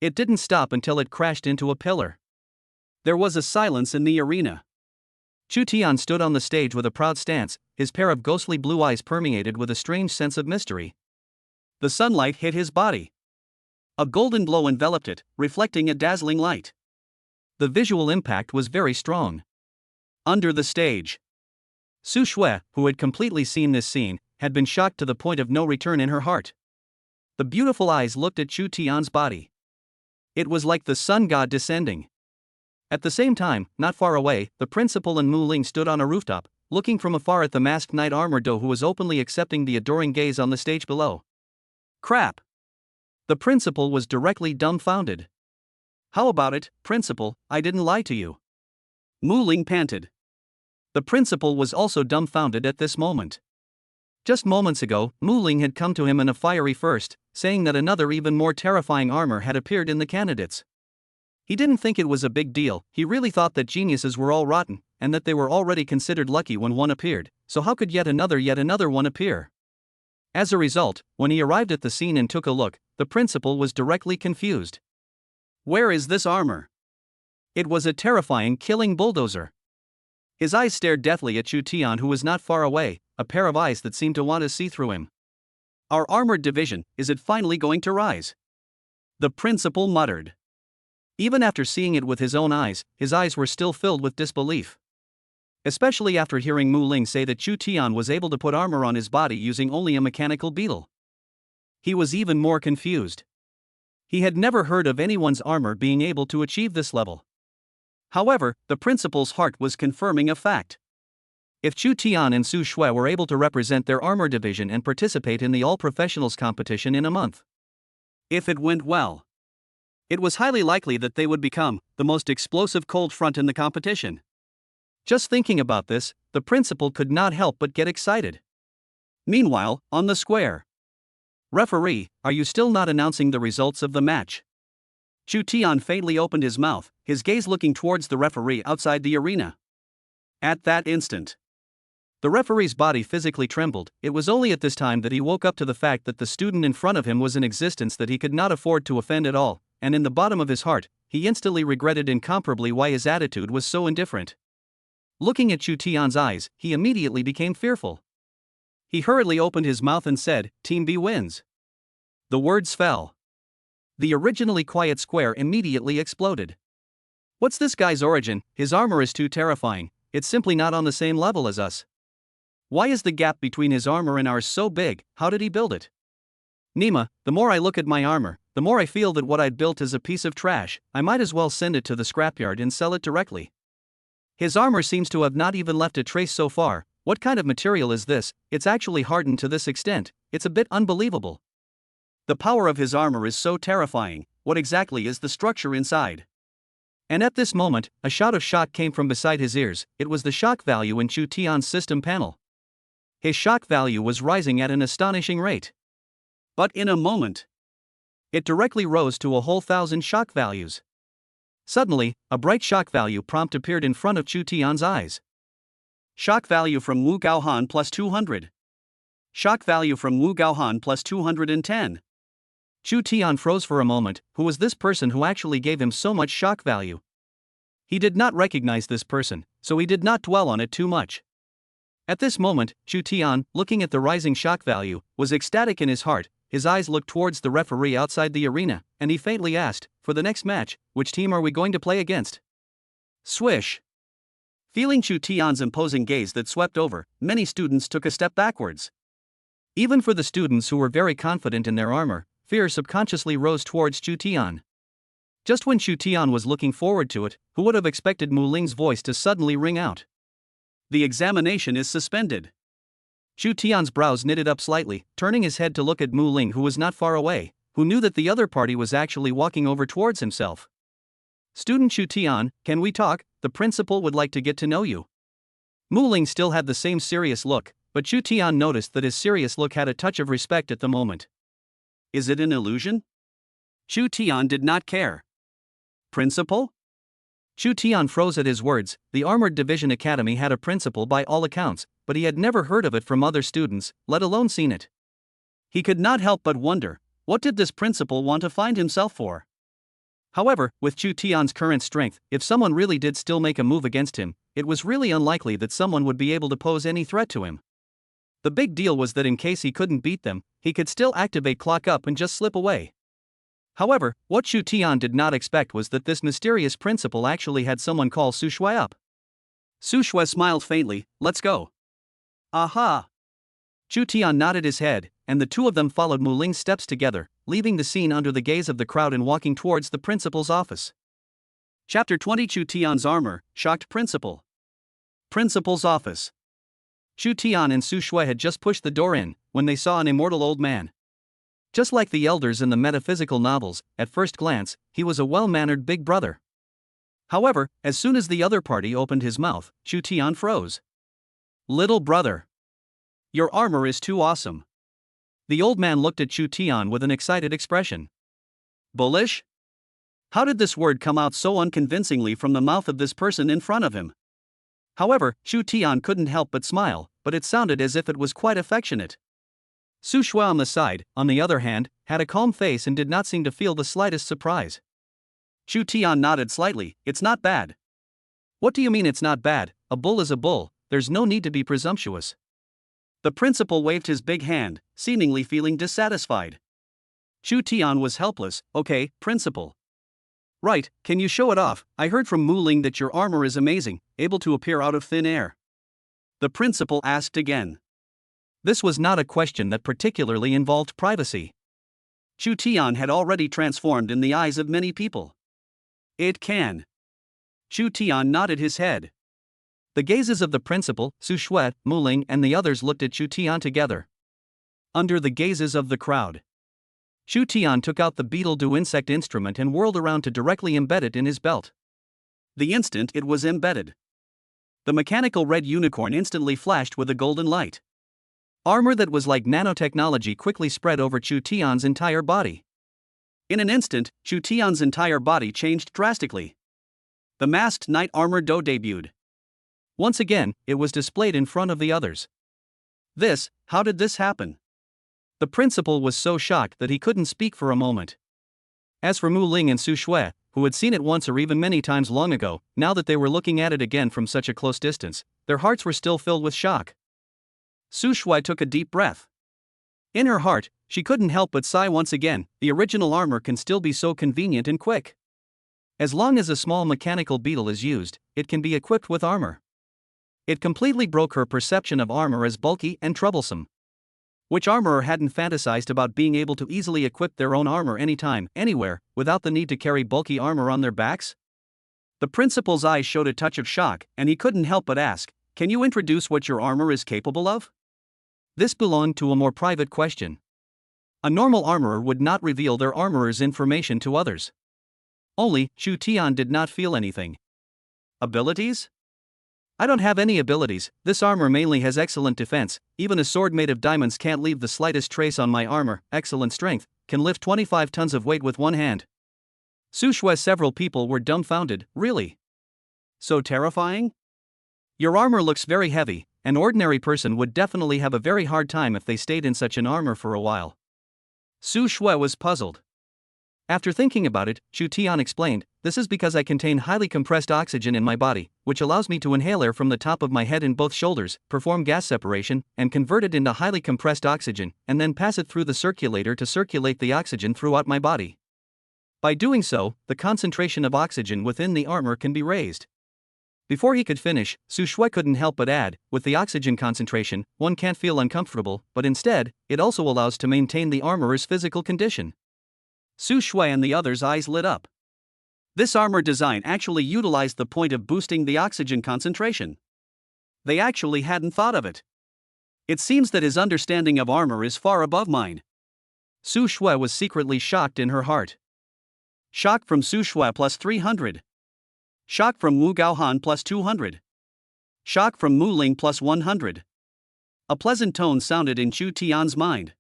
It didn't stop until it crashed into a pillar. There was a silence in the arena. Chu Tian stood on the stage with a proud stance, his pair of ghostly blue eyes permeated with a strange sense of mystery. The sunlight hit his body. A golden glow enveloped it, reflecting a dazzling light. The visual impact was very strong. Under the stage, Su Shui, who had completely seen this scene, had been shocked to the point of no return in her heart. The beautiful eyes looked at Chu Tian's body. It was like the sun god descending. At the same time, not far away, the principal and Mu Ling stood on a rooftop, looking from afar at the masked knight armor do who was openly accepting the adoring gaze on the stage below. Crap! The principal was directly dumbfounded. How about it, principal, I didn't lie to you. Mu Ling panted. The principal was also dumbfounded at this moment. Just moments ago, Mu Ling had come to him in a fiery first, saying that another even more terrifying armor had appeared in the candidates. He didn't think it was a big deal, he really thought that geniuses were all rotten, and that they were already considered lucky when one appeared, so how could yet another one appear? As a result, when he arrived at the scene and took a look, the principal was directly confused. Where is this armor? It was a terrifying killing bulldozer. His eyes stared deathly at Chu Tian who was not far away, a pair of eyes that seemed to want to see through him. Our armored division, is it finally going to rise? The principal muttered. Even after seeing it with his own eyes, his eyes were still filled with disbelief. Especially after hearing Mu Ling say that Chu Tian was able to put armor on his body using only a mechanical beetle. He was even more confused. He had never heard of anyone's armor being able to achieve this level. However, the principal's heart was confirming a fact. If Chu Tian and Su Shui were able to represent their armor division and participate in the all-professionals competition in a month. If it went well, it was highly likely that they would become the most explosive cold front in the competition. Just thinking about this, the principal could not help but get excited. Meanwhile, on the square. Referee, are you still not announcing the results of the match? Chu Tian faintly opened his mouth, his gaze looking towards the referee outside the arena. At that instant, the referee's body physically trembled. It was only at this time that he woke up to the fact that the student in front of him was an existence that he could not afford to offend at all, and in the bottom of his heart, he instantly regretted incomparably why his attitude was so indifferent. Looking at Chu Tian's eyes, he immediately became fearful. He hurriedly opened his mouth and said, "Team B wins." The words fell. The originally quiet square immediately exploded. What's this guy's origin? His armor is too terrifying, it's simply not on the same level as us. Why is the gap between his armor and ours so big? How did he build it? Nima, the more I look at my armor, the more I feel that what I'd built is a piece of trash. I might as well send it to the scrapyard and sell it directly. His armor seems to have not even left a trace so far. What kind of material is this? It's actually hardened to this extent. It's a bit unbelievable. The power of his armor is so terrifying. What exactly is the structure inside? And at this moment, a shout of shock came from beside his ears. It was the shock value in Chu Tian's system panel. His shock value was rising at an astonishing rate. But in a moment, it directly rose to a whole 1,000 shock values. Suddenly, a bright shock value prompt appeared in front of Chu Tian's eyes. Shock value from Wu Gaohan plus 200. Shock value from Wu Gaohan plus 210. Chu Tian froze for a moment. Who was this person who actually gave him so much shock value? He did not recognize this person, so he did not dwell on it too much. At this moment, Chu Tian, looking at the rising shock value, was ecstatic in his heart. His eyes looked towards the referee outside the arena, and he faintly asked, "For the next match, which team are we going to play against?" Swish! Feeling Chu Tian's imposing gaze that swept over, many students took a step backwards. Even for the students who were very confident in their armor, fear subconsciously rose towards Chu Tian. Just when Chu Tian was looking forward to it, who would have expected Mu Ling's voice to suddenly ring out? The examination is suspended. Chu Tian's brows knitted up slightly, turning his head to look at Mu Ling, who was not far away, who knew that the other party was actually walking over towards himself. "Student Chu Tian, can we talk? The principal would like to get to know you." Mu Ling still had the same serious look, but Chu Tian noticed that his serious look had a touch of respect at the moment. Is it an illusion? Chu Tian did not care. Principal? Chu Tian froze at his words. The Armored Division Academy had a principal by all accounts, but he had never heard of it from other students, let alone seen it. He could not help but wonder, what did this principal want to find himself for? However, with Chu Tian's current strength, if someone really did still make a move against him, it was really unlikely that someone would be able to pose any threat to him. The big deal was that in case he couldn't beat them, he could still activate Clock Up and just slip away. However, what Chu Tian did not expect was that this mysterious principal actually had someone call Su Shui up. Su Shui smiled faintly. "Let's go." Aha! Chu Tian nodded his head, and the two of them followed Mu Ling's steps together, leaving the scene under the gaze of the crowd and walking towards the principal's office. Chapter 20: Chu Tian's Armor, Shocked Principal. Principal's Office. Chu Tian and Su Shui had just pushed the door in, when they saw an immortal old man. Just like the elders in the metaphysical novels, at first glance, he was a well-mannered big brother. However, as soon as the other party opened his mouth, Chu Tian froze. "Little brother. Your armor is too awesome." The old man looked at Chu Tian with an excited expression. Bullish? How did this word come out so unconvincingly from the mouth of this person in front of him? However, Chu Tian couldn't help but smile, but it sounded as if it was quite affectionate. Su Shui on the side, on the other hand, had a calm face and did not seem to feel the slightest surprise. Chu Tian nodded slightly. "It's not bad." "What do you mean it's not bad? A bull is a bull, there's no need to be presumptuous." The principal waved his big hand, seemingly feeling dissatisfied. Chu Tian was helpless. "Okay, principal. Right, can you show it off? I heard from Mu Ling that your armor is amazing, able to appear out of thin air." The principal asked again. This was not a question that particularly involved privacy. Chu Tian had already transformed in the eyes of many people. "It can." Chu Tian nodded his head. The gazes of the principal, Su Shui, Mu Ling, and the others looked at Chu Tian together. Under the gazes of the crowd, Chu Tian took out the beetle-do insect instrument and whirled around to directly embed it in his belt. The instant it was embedded, the mechanical red unicorn instantly flashed with a golden light. Armor that was like nanotechnology quickly spread over Chu Tian's entire body. In an instant, Chu Tian's entire body changed drastically. The masked knight armor do debuted. Once again, it was displayed in front of the others. How did this happen? The principal was so shocked that he couldn't speak for a moment. As for Mu Ling and Su Shui, who had seen it once or even many times long ago, now that they were looking at it again from such a close distance, their hearts were still filled with shock. Su Shui took a deep breath. In her heart, she couldn't help but sigh once again. The original armor can still be so convenient and quick. As long as a small mechanical beetle is used, it can be equipped with armor. It completely broke her perception of armor as bulky and troublesome. Which armorer hadn't fantasized about being able to easily equip their own armor anytime, anywhere, without the need to carry bulky armor on their backs? The principal's eyes showed a touch of shock, and he couldn't help but ask, "Can you introduce what your armor is capable of?" This belonged to a more private question. A normal armorer would not reveal their armorer's information to others. Only, Chu Tian did not feel anything. Abilities? I don't have any abilities. This armor mainly has excellent defense. Even a sword made of diamonds can't leave the slightest trace on my armor. Excellent strength, can lift 25 tons of weight with one hand. Su Shue's several people were dumbfounded. Really? So terrifying? Your armor looks very heavy. An ordinary person would definitely have a very hard time if they stayed in such an armor for a while. Su Shue was puzzled. After thinking about it, Chu Tian explained, "This is because I contain highly compressed oxygen in my body, which allows me to inhale air from the top of my head in both shoulders, perform gas separation, and convert it into highly compressed oxygen, and then pass it through the circulator to circulate the oxygen throughout my body. By doing so, the concentration of oxygen within the armor can be raised." Before he could finish, Su Shue couldn't help but add, "With the oxygen concentration, one can't feel uncomfortable, but instead, it also allows to maintain the armorer's physical condition." Su Shui and the others' eyes lit up. This armor design actually utilized the point of boosting the oxygen concentration. They actually hadn't thought of it. It seems that his understanding of armor is far above mine. Su Shui was secretly shocked in her heart. Shock from Su Shui plus 300. Shock from Wu Gaohan plus 200. Shock from Mu Ling plus 100. A pleasant tone sounded in Chu Tian's mind.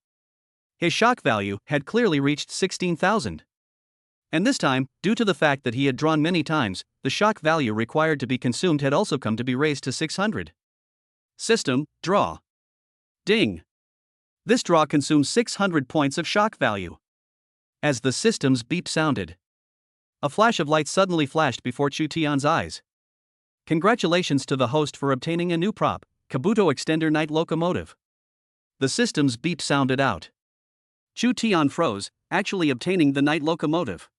His shock value had clearly reached 16,000. And this time, due to the fact that he had drawn many times, the shock value required to be consumed had also come to be raised to 600. System, draw. Ding. This draw consumes 600 points of shock value. As the system's beep sounded, a flash of light suddenly flashed before Chu Tian's eyes. Congratulations to the host for obtaining a new prop, Kabuto Extender Night Locomotive. The system's beep sounded out. Chu Tian froze, actually obtaining the night locomotive.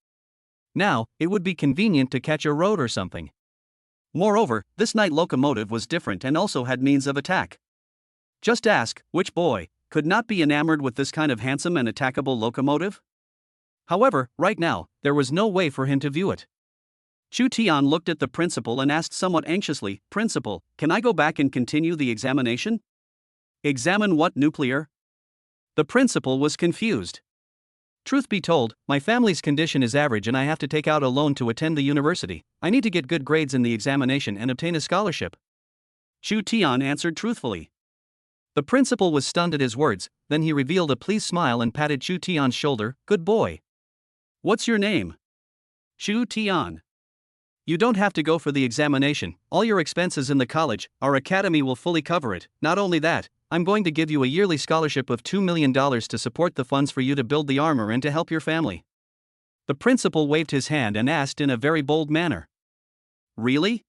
Now, it would be convenient to catch a road or something. Moreover, this night locomotive was different and also had means of attack. Just ask, which boy could not be enamored with this kind of handsome and attackable locomotive? However, right now, there was no way for him to view it. Chu Tian looked at the principal and asked somewhat anxiously, "Principal, can I go back and continue the examination?" "Examine what, nuclear?" The principal was confused. "Truth be told, my family's condition is average and I have to take out a loan to attend the university. I need to get good grades in the examination and obtain a scholarship." Chu Tian answered truthfully. The principal was stunned at his words, then he revealed a pleased smile and patted Chu Tian's shoulder. "Good boy. What's your name?" "Chu Tian. You don't have to go for the examination. All your expenses in the college, our academy will fully cover it. Not only that, I'm going to give you a yearly scholarship of $2 million to support the funds for you to build the armor and to help your family." The principal waved his hand and asked in a very bold manner. "Really?"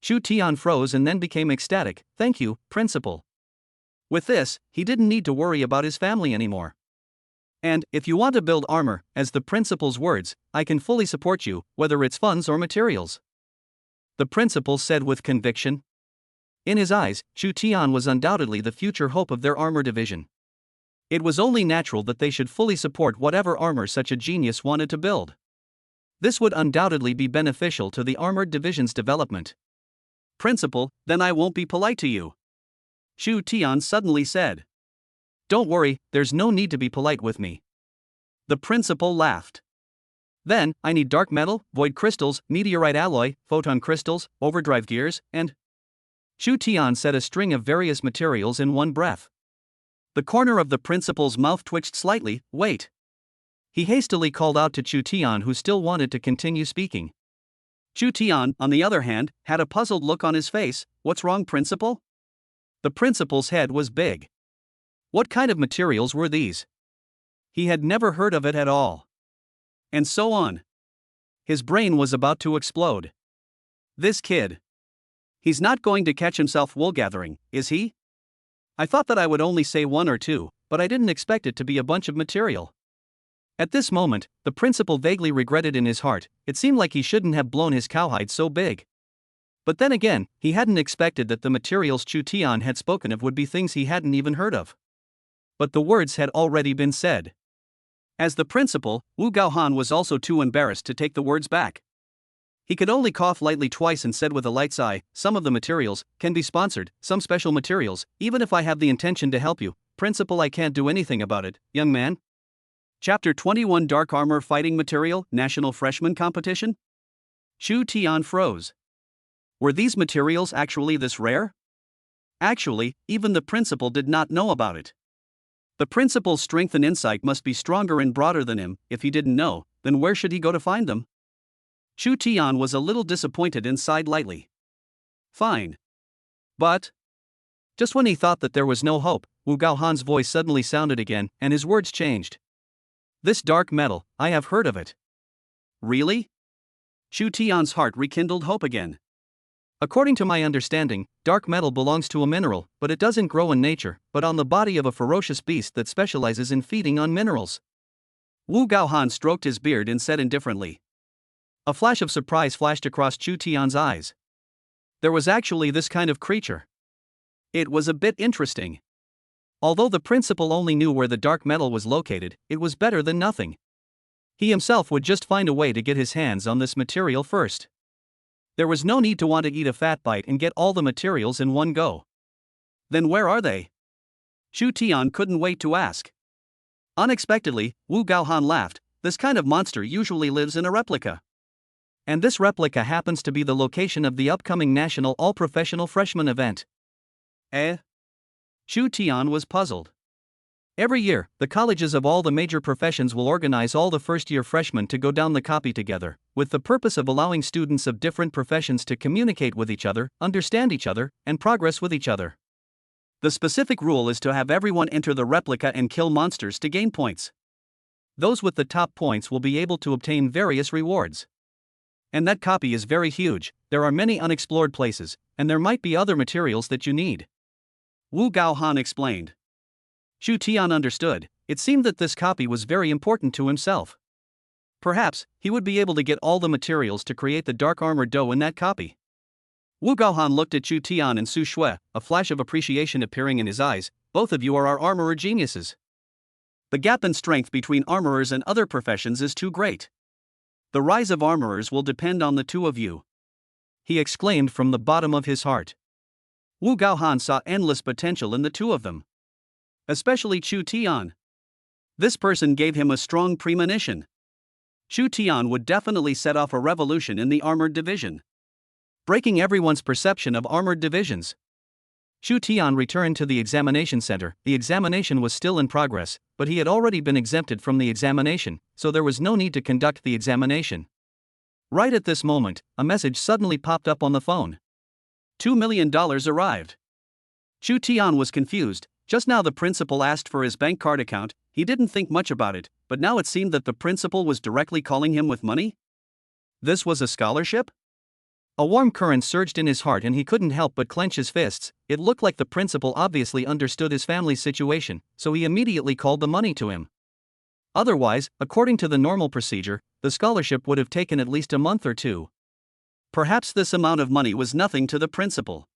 Chu Tian froze and then became ecstatic. "Thank you, principal." With this, he didn't need to worry about his family anymore. "And, if you want to build armor, as the principal's words, I can fully support you, whether it's funds or materials," the principal said with conviction. In his eyes, Chu Tian was undoubtedly the future hope of their armor division. It was only natural that they should fully support whatever armor such a genius wanted to build. This would undoubtedly be beneficial to the armored division's development. "Principal, then I won't be polite to you," Chu Tian suddenly said. "Don't worry, there's no need to be polite with me." The principal laughed. "Then, I need dark metal, void crystals, meteorite alloy, photon crystals, overdrive gears, and..." Chu Tian said a string of various materials in one breath. The corner of the principal's mouth twitched slightly. "Wait." He hastily called out to Chu Tian, who still wanted to continue speaking. Chu Tian, on the other hand, had a puzzled look on his face. "What's wrong, principal?" The principal's head was big. What kind of materials were these? He had never heard of it at all. And so on. His brain was about to explode. This kid. He's not going to catch himself wool gathering, is he? I thought that I would only say one or two, but I didn't expect it to be a bunch of material. At this moment, the principal vaguely regretted in his heart. It seemed like he shouldn't have blown his cowhide so big. But then again, he hadn't expected that the materials Chu Tian had spoken of would be things he hadn't even heard of. But the words had already been said. As the principal, Wu Gaohan was also too embarrassed to take the words back. He could only cough lightly twice and said with a light sigh, "Some of the materials can be sponsored, some special materials, even if I have the intention to help you. Principal, I can't do anything about it, young man." Chapter 21 Dark Armor Fighting Material, National Freshman Competition? Chu Tian froze. Were these materials actually this rare? Actually, even the principal did not know about it. The principal's strength and insight must be stronger and broader than him. If he didn't know, then where should he go to find them? Chu Tian was a little disappointed and sighed lightly. Fine. But just when he thought that there was no hope, Wu Gaohan's voice suddenly sounded again, and his words changed. "This dark metal, I have heard of it." Really? Chu Tian's heart rekindled hope again. According to my understanding, dark metal belongs to a mineral, but it doesn't grow in nature, but on the body of a ferocious beast that specializes in feeding on minerals. Wu Gaohan stroked his beard and said indifferently. A flash of surprise flashed across Chu Tian's eyes. There was actually this kind of creature. It was a bit interesting. Although the principal only knew where the dark metal was located, it was better than nothing. He himself would just find a way to get his hands on this material first. There was no need to want to eat a fat bite and get all the materials in one go. Then where are they? Chu Tian couldn't wait to ask. Unexpectedly, Wu Gaohan laughed. This kind of monster usually lives in a replica. And this replica happens to be the location of the upcoming National All-Professional Freshman event. Chu Tian was puzzled. Every year, the colleges of all the major professions will organize all the first-year freshmen to go down the copy together, with the purpose of allowing students of different professions to communicate with each other, understand each other, and progress with each other. The specific rule is to have everyone enter the replica and kill monsters to gain points. Those with the top points will be able to obtain various rewards. And that copy is very huge, there are many unexplored places, and there might be other materials that you need. Wu Gaohan explained. Chu Tian understood. It seemed that this copy was very important to himself. Perhaps he would be able to get all the materials to create the dark armor dough in that copy. Wu Gaohan looked at Chu Tian and Su Shui, a flash of appreciation appearing in his eyes. Both of you are our armorer geniuses. The gap in strength between armorers and other professions is too great. The rise of armorers will depend on the two of you. He exclaimed from the bottom of his heart. Wu Gaohan saw endless potential in the two of them. Especially Chu Tian. This person gave him a strong premonition. Chu Tian would definitely set off a revolution in the armored division, breaking everyone's perception of armored divisions. Chu Tian returned to the examination center. The examination was still in progress, but he had already been exempted from the examination, so there was no need to conduct the examination. Right at this moment, a message suddenly popped up on the phone. $2 million arrived. Chu Tian was confused. Just now the principal asked for his bank card account. He didn't think much about it, but now it seemed that the principal was directly calling him with money? This was a scholarship? A warm current surged in his heart and he couldn't help but clench his fists. It looked like the principal obviously understood his family's situation, so he immediately called the money to him. Otherwise, according to the normal procedure, the scholarship would have taken at least a month or two. Perhaps this amount of money was nothing to the principal.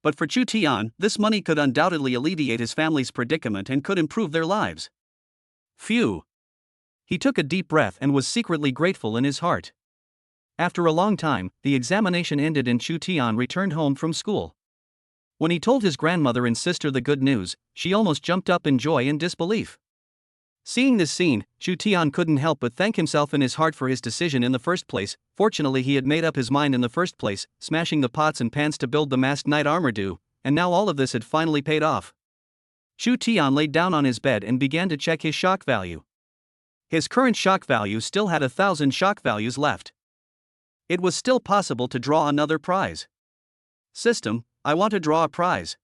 But for Chu Tian, this money could undoubtedly alleviate his family's predicament and could improve their lives. Phew. He took a deep breath and was secretly grateful in his heart. After a long time, the examination ended and Chu Tian returned home from school. When he told his grandmother and sister the good news, she almost jumped up in joy and disbelief. Seeing this scene, Chu Tian couldn't help but thank himself in his heart for his decision in the first place. Fortunately, he had made up his mind in the first place, smashing the pots and pans to build the masked knight armor do, and now all of this had finally paid off. Chu Tian laid down on his bed and began to check his shock value. His current shock value still had 1,000 shock values left. It was still possible to draw another prize. System, I want to draw a prize.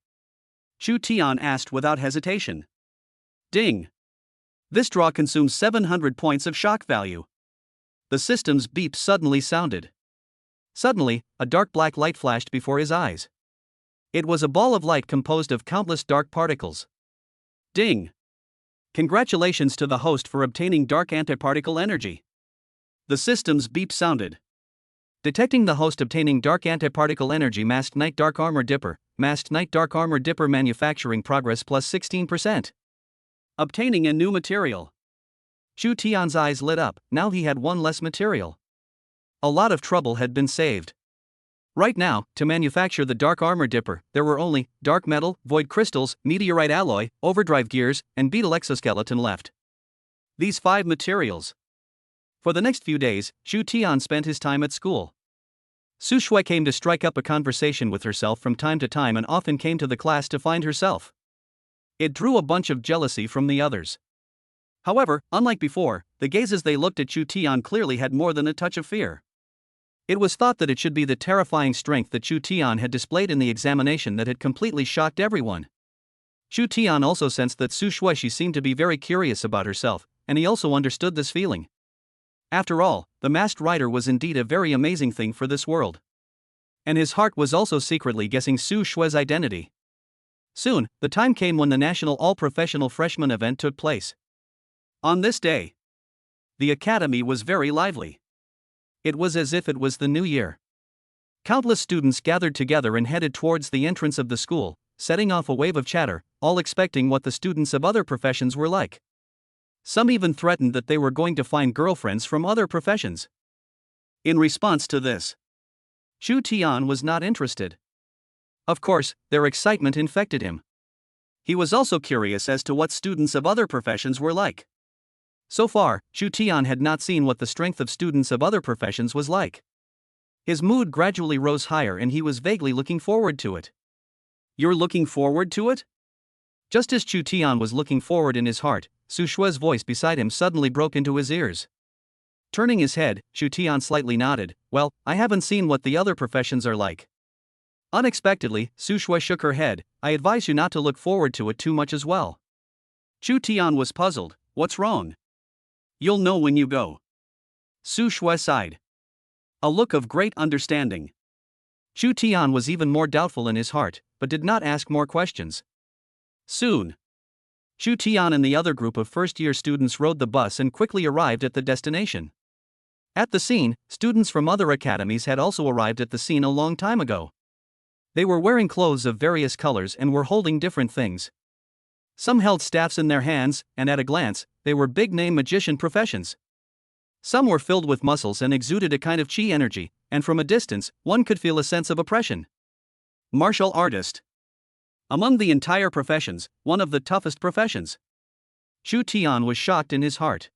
Chu Tian asked without hesitation. Ding. This draw consumes 700 points of shock value. The system's beep suddenly sounded. Suddenly, a dark black light flashed before his eyes. It was a ball of light composed of countless dark particles. Ding! Congratulations to the host for obtaining dark antiparticle energy. The system's beep sounded. Detecting the host obtaining dark antiparticle energy. Masked Knight Dark Armor Dipper. Masked Knight Dark Armor Dipper manufacturing progress plus 16%. Obtaining a new material. Chu Tian's eyes lit up, now he had one less material. A lot of trouble had been saved. Right now, to manufacture the Dark Armor Dipper, there were only dark metal, void crystals, meteorite alloy, overdrive gears, and beetle exoskeleton left. These 5 materials. For the next few days, Chu Tian spent his time at school. Su Shui came to strike up a conversation with herself from time to time and often came to the class to find herself. It drew a bunch of jealousy from the others. However, unlike before, the gazes they looked at Chu Tian clearly had more than a touch of fear. It was thought that it should be the terrifying strength that Chu Tian had displayed in the examination that had completely shocked everyone. Chu Tian also sensed that Su Shui seemed to be very curious about herself, and he also understood this feeling. After all, the masked rider was indeed a very amazing thing for this world. And his heart was also secretly guessing Su Shui's identity. Soon, the time came when the National All-Professional Freshman event took place. On this day, the academy was very lively. It was as if it was the new year. Countless students gathered together and headed towards the entrance of the school, setting off a wave of chatter, all expecting what the students of other professions were like. Some even threatened that they were going to find girlfriends from other professions. In response to this, Chu Tian was not interested. Of course, their excitement infected him. He was also curious as to what students of other professions were like. So far, Chu Tian had not seen what the strength of students of other professions was like. His mood gradually rose higher and he was vaguely looking forward to it. You're looking forward to it? Just as Chu Tian was looking forward in his heart, Su Shui's voice beside him suddenly broke into his ears. Turning his head, Chu Tian slightly nodded. Well, I haven't seen what the other professions are like. Unexpectedly, Su Shui shook her head. I advise you not to look forward to it too much as well. Chu Tian was puzzled. What's wrong? You'll know when you go. Su Shui sighed. A look of great understanding. Chu Tian was even more doubtful in his heart, but did not ask more questions. Soon, Chu Tian and the other group of first-year students rode the bus and quickly arrived at the destination. At the scene, students from other academies had also arrived at the scene a long time ago. They were wearing clothes of various colors and were holding different things. Some held staffs in their hands, and at a glance, they were big-name magician professions. Some were filled with muscles and exuded a kind of chi energy, and from a distance, one could feel a sense of oppression. Martial artist. Among the entire professions, one of the toughest professions. Chu Tian was shocked in his heart.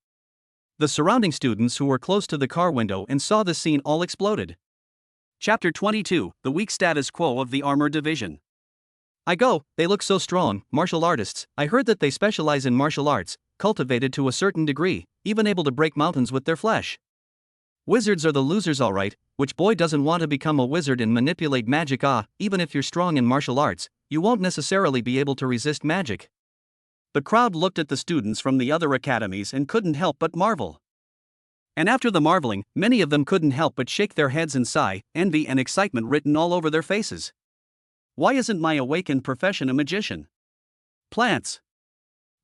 The surrounding students who were close to the car window and saw the scene all exploded. Chapter 22, The Weak Status Quo of the Armor Division. They look so strong, martial artists. I heard that they specialize in martial arts, cultivated to a certain degree, even able to break mountains with their flesh. Wizards are the losers alright, which boy doesn't want to become a wizard and manipulate magic? Even if you're strong in martial arts, you won't necessarily be able to resist magic. The crowd looked at the students from the other academies and couldn't help but marvel. And after the marveling, many of them couldn't help but shake their heads and sigh, envy and excitement written all over their faces. Why isn't my awakened profession a magician? Plants.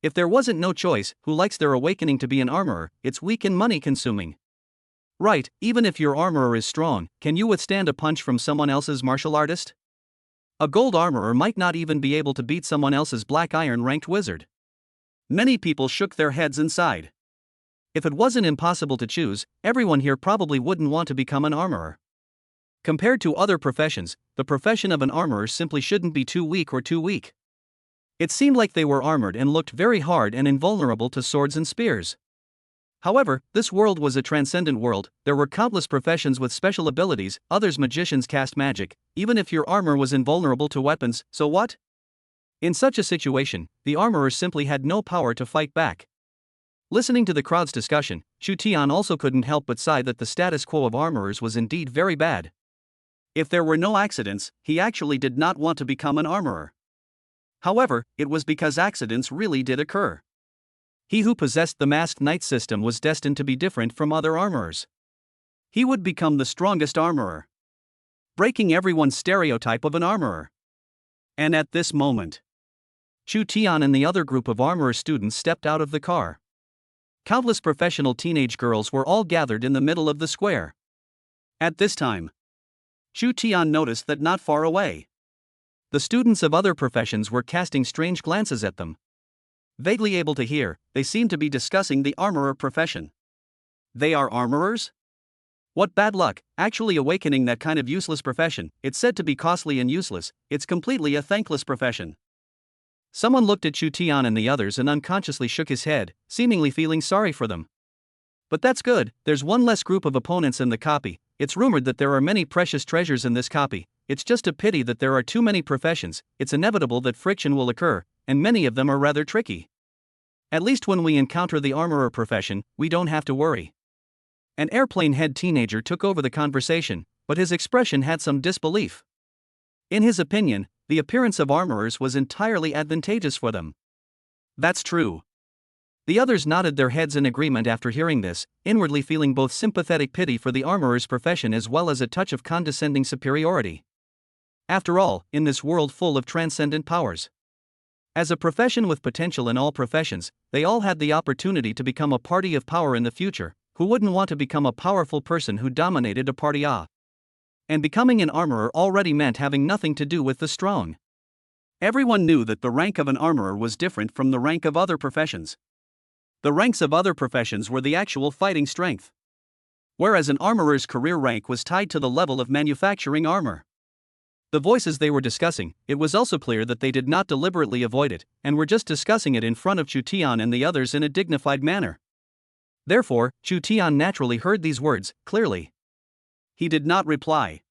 If there wasn't no choice, who likes their awakening to be an armorer? It's weak and money consuming. Right, even if your armorer is strong, can you withstand a punch from someone else's martial artist? A gold armorer might not even be able to beat someone else's black iron ranked wizard. Many people shook their heads and sighed. If it wasn't impossible to choose, everyone here probably wouldn't want to become an armorer. Compared to other professions, the profession of an armorer simply shouldn't be too weak or too weak. It seemed like they were armored and looked very hard and invulnerable to swords and spears. However, this world was a transcendent world. There were countless professions with special abilities, others magicians cast magic. Even if your armor was invulnerable to weapons, so what? In such a situation, the armorer simply had no power to fight back. Listening to the crowd's discussion, Chu Tian also couldn't help but sigh that the status quo of armorers was indeed very bad. If there were no accidents, he actually did not want to become an armorer. However, it was because accidents really did occur. He who possessed the masked knight system was destined to be different from other armorers. He would become the strongest armorer, breaking everyone's stereotype of an armorer. And at this moment, Chu Tian and the other group of armorer students stepped out of the car. Countless professional teenage girls were all gathered in the middle of the square. At this time, Chu Tian noticed that not far away, the students of other professions were casting strange glances at them. Vaguely able to hear, they seemed to be discussing the armorer profession. They are armorers? What bad luck, actually awakening that kind of useless profession. It's said to be costly and useless, it's completely a thankless profession. Someone looked at Chu Tian and the others and unconsciously shook his head, seemingly feeling sorry for them. But that's good, there's one less group of opponents in the copy. It's rumored that there are many precious treasures in this copy. It's just a pity that there are too many professions. It's inevitable that friction will occur, and many of them are rather tricky. At least when we encounter the armorer profession, we don't have to worry. An airplane-head teenager took over the conversation, but his expression had some disbelief. In his opinion, the appearance of armorers was entirely advantageous for them. That's true. The others nodded their heads in agreement after hearing this, inwardly feeling both sympathetic pity for the armorer's profession as well as a touch of condescending superiority. After all, in this world full of transcendent powers, as a profession with potential in all professions, they all had the opportunity to become a party of power in the future. Who wouldn't want to become a powerful person who dominated a party? And becoming an armorer already meant having nothing to do with the strong. Everyone knew that the rank of an armorer was different from the rank of other professions. The ranks of other professions were the actual fighting strength, whereas an armorer's career rank was tied to the level of manufacturing armor. The voices they were discussing, it was also clear that they did not deliberately avoid it, and were just discussing it in front of Chu Tian and the others in a dignified manner. Therefore, Chu Tian naturally heard these words, clearly. He did not reply.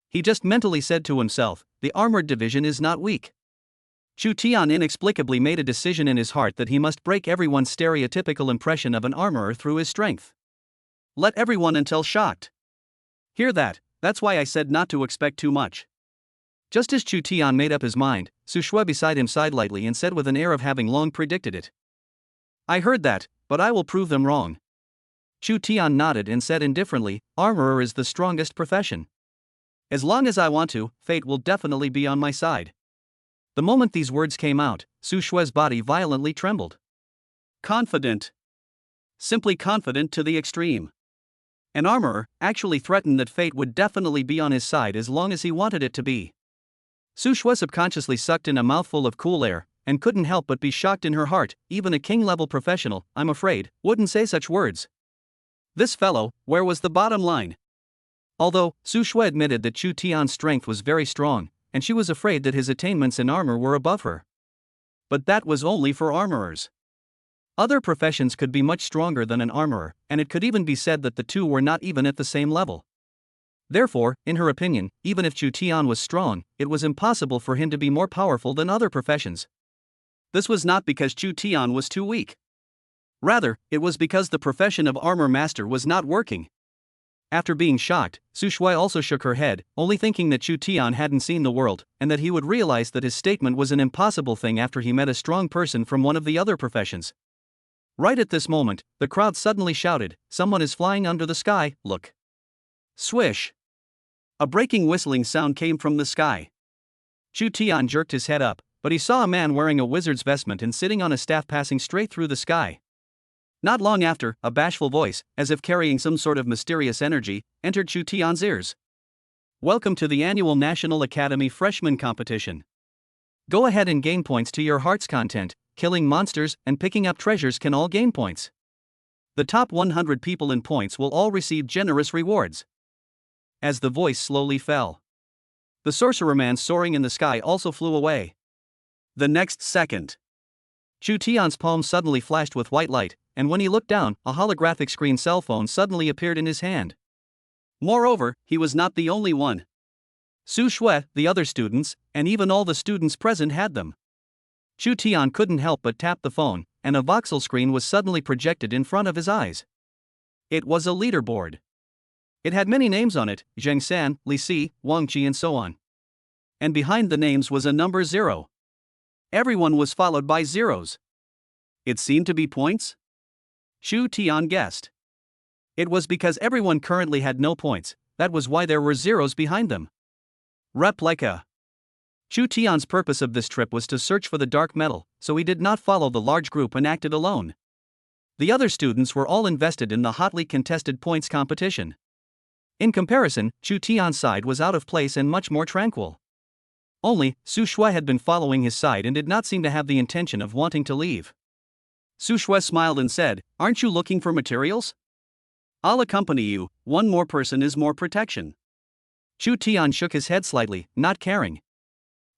He just mentally said to himself, the armored division is not weak. Chu Tian inexplicably made a decision in his heart that he must break everyone's stereotypical impression of an armorer through his strength. Let everyone until shocked. Hear that, that's why I said not to expect too much. Just as Chu Tian made up his mind, Su Shui beside him sighed lightly and said with an air of having long predicted it. I heard that, but I will prove them wrong. Chu Tian nodded and said indifferently, armorer is the strongest profession. As long as I want to, fate will definitely be on my side. The moment these words came out, Su Shui's body violently trembled. Confident. Simply confident to the extreme. An armorer actually threatened that fate would definitely be on his side as long as he wanted it to be. Su Shui subconsciously sucked in a mouthful of cool air, and couldn't help but be shocked in her heart. Even a king-level professional, I'm afraid, wouldn't say such words. This fellow, where was the bottom line? Although, Su Shui admitted that Chu Tian's strength was very strong, and she was afraid that his attainments in armor were above her. But that was only for armorers. Other professions could be much stronger than an armorer, and it could even be said that the two were not even at the same level. Therefore, in her opinion, even if Chu Tian was strong, it was impossible for him to be more powerful than other professions. This was not because Chu Tian was too weak. Rather, it was because the profession of armor master was not working. After being shocked, Su Shui also shook her head, only thinking that Chu Tian hadn't seen the world, and that he would realize that his statement was an impossible thing after he met a strong person from one of the other professions. Right at this moment, the crowd suddenly shouted, someone is flying under the sky, look. Swish. A breaking whistling sound came from the sky. Chu Tian jerked his head up, but he saw a man wearing a wizard's vestment and sitting on a staff passing straight through the sky. Not long after, a bashful voice, as if carrying some sort of mysterious energy, entered Chu Tian's ears. Welcome to the annual National Academy Freshman Competition. Go ahead and gain points to your heart's content. Killing monsters and picking up treasures can all gain points. The top 100 people in points will all receive generous rewards. As the voice slowly fell, the sorcerer man soaring in the sky also flew away. The next second, Chu Tian's palm suddenly flashed with white light, and when he looked down, a holographic screen cell phone suddenly appeared in his hand. Moreover, he was not the only one. Su Shui, the other students, and even all the students present had them. Chu Tian couldn't help but tap the phone, and a voxel screen was suddenly projected in front of his eyes. It was a leaderboard. It had many names on it, Zheng San, Li Si, Wang Qi and so on. And behind the names was a number 0. Everyone was followed by zeros. It seemed to be points? Chu Tian guessed. It was because everyone currently had no points, that was why there were zeros behind them. Replica. Chu Tian's purpose of this trip was to search for the dark metal, so he did not follow the large group and acted alone. The other students were all invested in the hotly contested points competition. In comparison, Chu Tian's side was out of place and much more tranquil. Only, Su Shui had been following his side and did not seem to have the intention of wanting to leave. Su Shui smiled and said, "Aren't you looking for materials? I'll accompany you, one more person is more protection." Chu Tian shook his head slightly, not caring.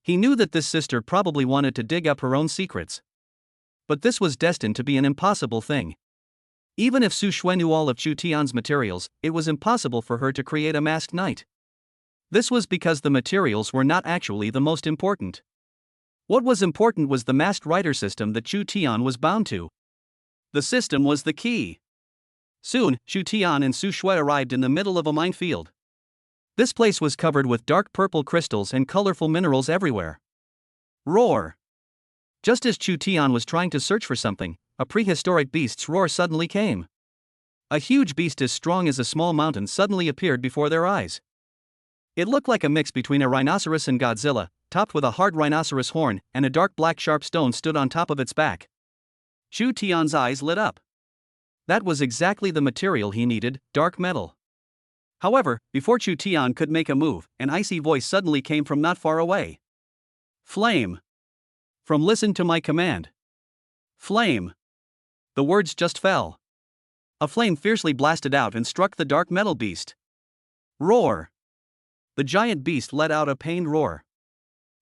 He knew that this sister probably wanted to dig up her own secrets. But this was destined to be an impossible thing. Even if Su Shui knew all of Chu Tian's materials, it was impossible for her to create a masked knight. This was because the materials were not actually the most important. What was important was the masked rider system that Chu Tian was bound to. The system was the key. Soon, Chu Tian and Su Shui arrived in the middle of a minefield. This place was covered with dark purple crystals and colorful minerals everywhere. Roar! Just as Chu Tian was trying to search for something, a prehistoric beast's roar suddenly came. A huge beast as strong as a small mountain suddenly appeared before their eyes. It looked like a mix between a rhinoceros and Godzilla, topped with a hard rhinoceros horn, and a dark black sharp stone stood on top of its back. Chu Tian's eyes lit up. That was exactly the material he needed, dark metal. However, before Chu Tian could make a move, an icy voice suddenly came from not far away. "Flame! From listen to my command. Flame!" The words just fell. A flame fiercely blasted out and struck the dark metal beast. Roar! The giant beast let out a pained roar.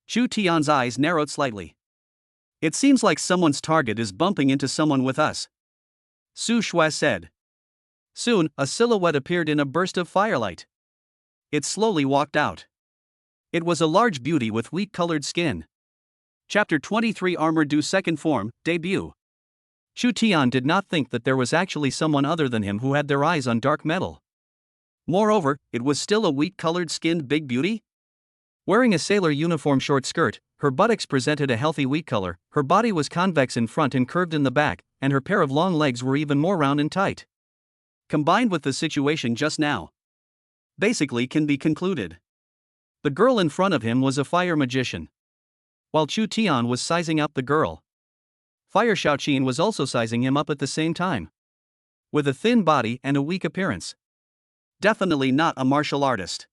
Chu Tian's eyes narrowed slightly. "It seems like someone's target is bumping into someone with us," Su Shui said. Soon, a silhouette appeared in a burst of firelight. It slowly walked out. It was a large beauty with wheat-colored skin. Chapter 23 Armor Due Second Form, Debut. Chu Tian did not think that there was actually someone other than him who had their eyes on dark metal. Moreover, it was still a wheat-colored skinned big beauty. Wearing a sailor uniform short skirt, her buttocks presented a healthy wheat color, her body was convex in front and curved in the back, and her pair of long legs were even more round and tight. Combined with the situation just now, basically can be concluded. The girl in front of him was a fire magician. While Chu Tian was sizing up the girl, Fire Shaoqin was also sizing him up at the same time. With a thin body and a weak appearance. Definitely not a martial artist.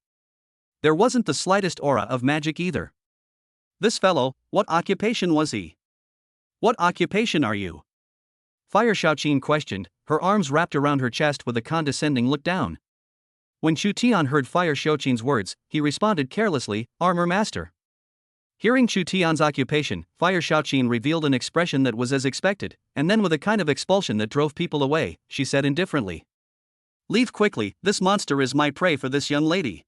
There wasn't the slightest aura of magic either. This fellow, what occupation was he? "What occupation are you?" Fire Shaoqin questioned, her arms wrapped around her chest with a condescending look down. When Chu Tian heard Fire Shaoqin's words, he responded carelessly, "Armor Master." Hearing Chu Tian's occupation, Fire Shaoqin revealed an expression that was as expected, and then with a kind of expulsion that drove people away, she said indifferently, "Leave quickly, this monster is my prey for this young lady."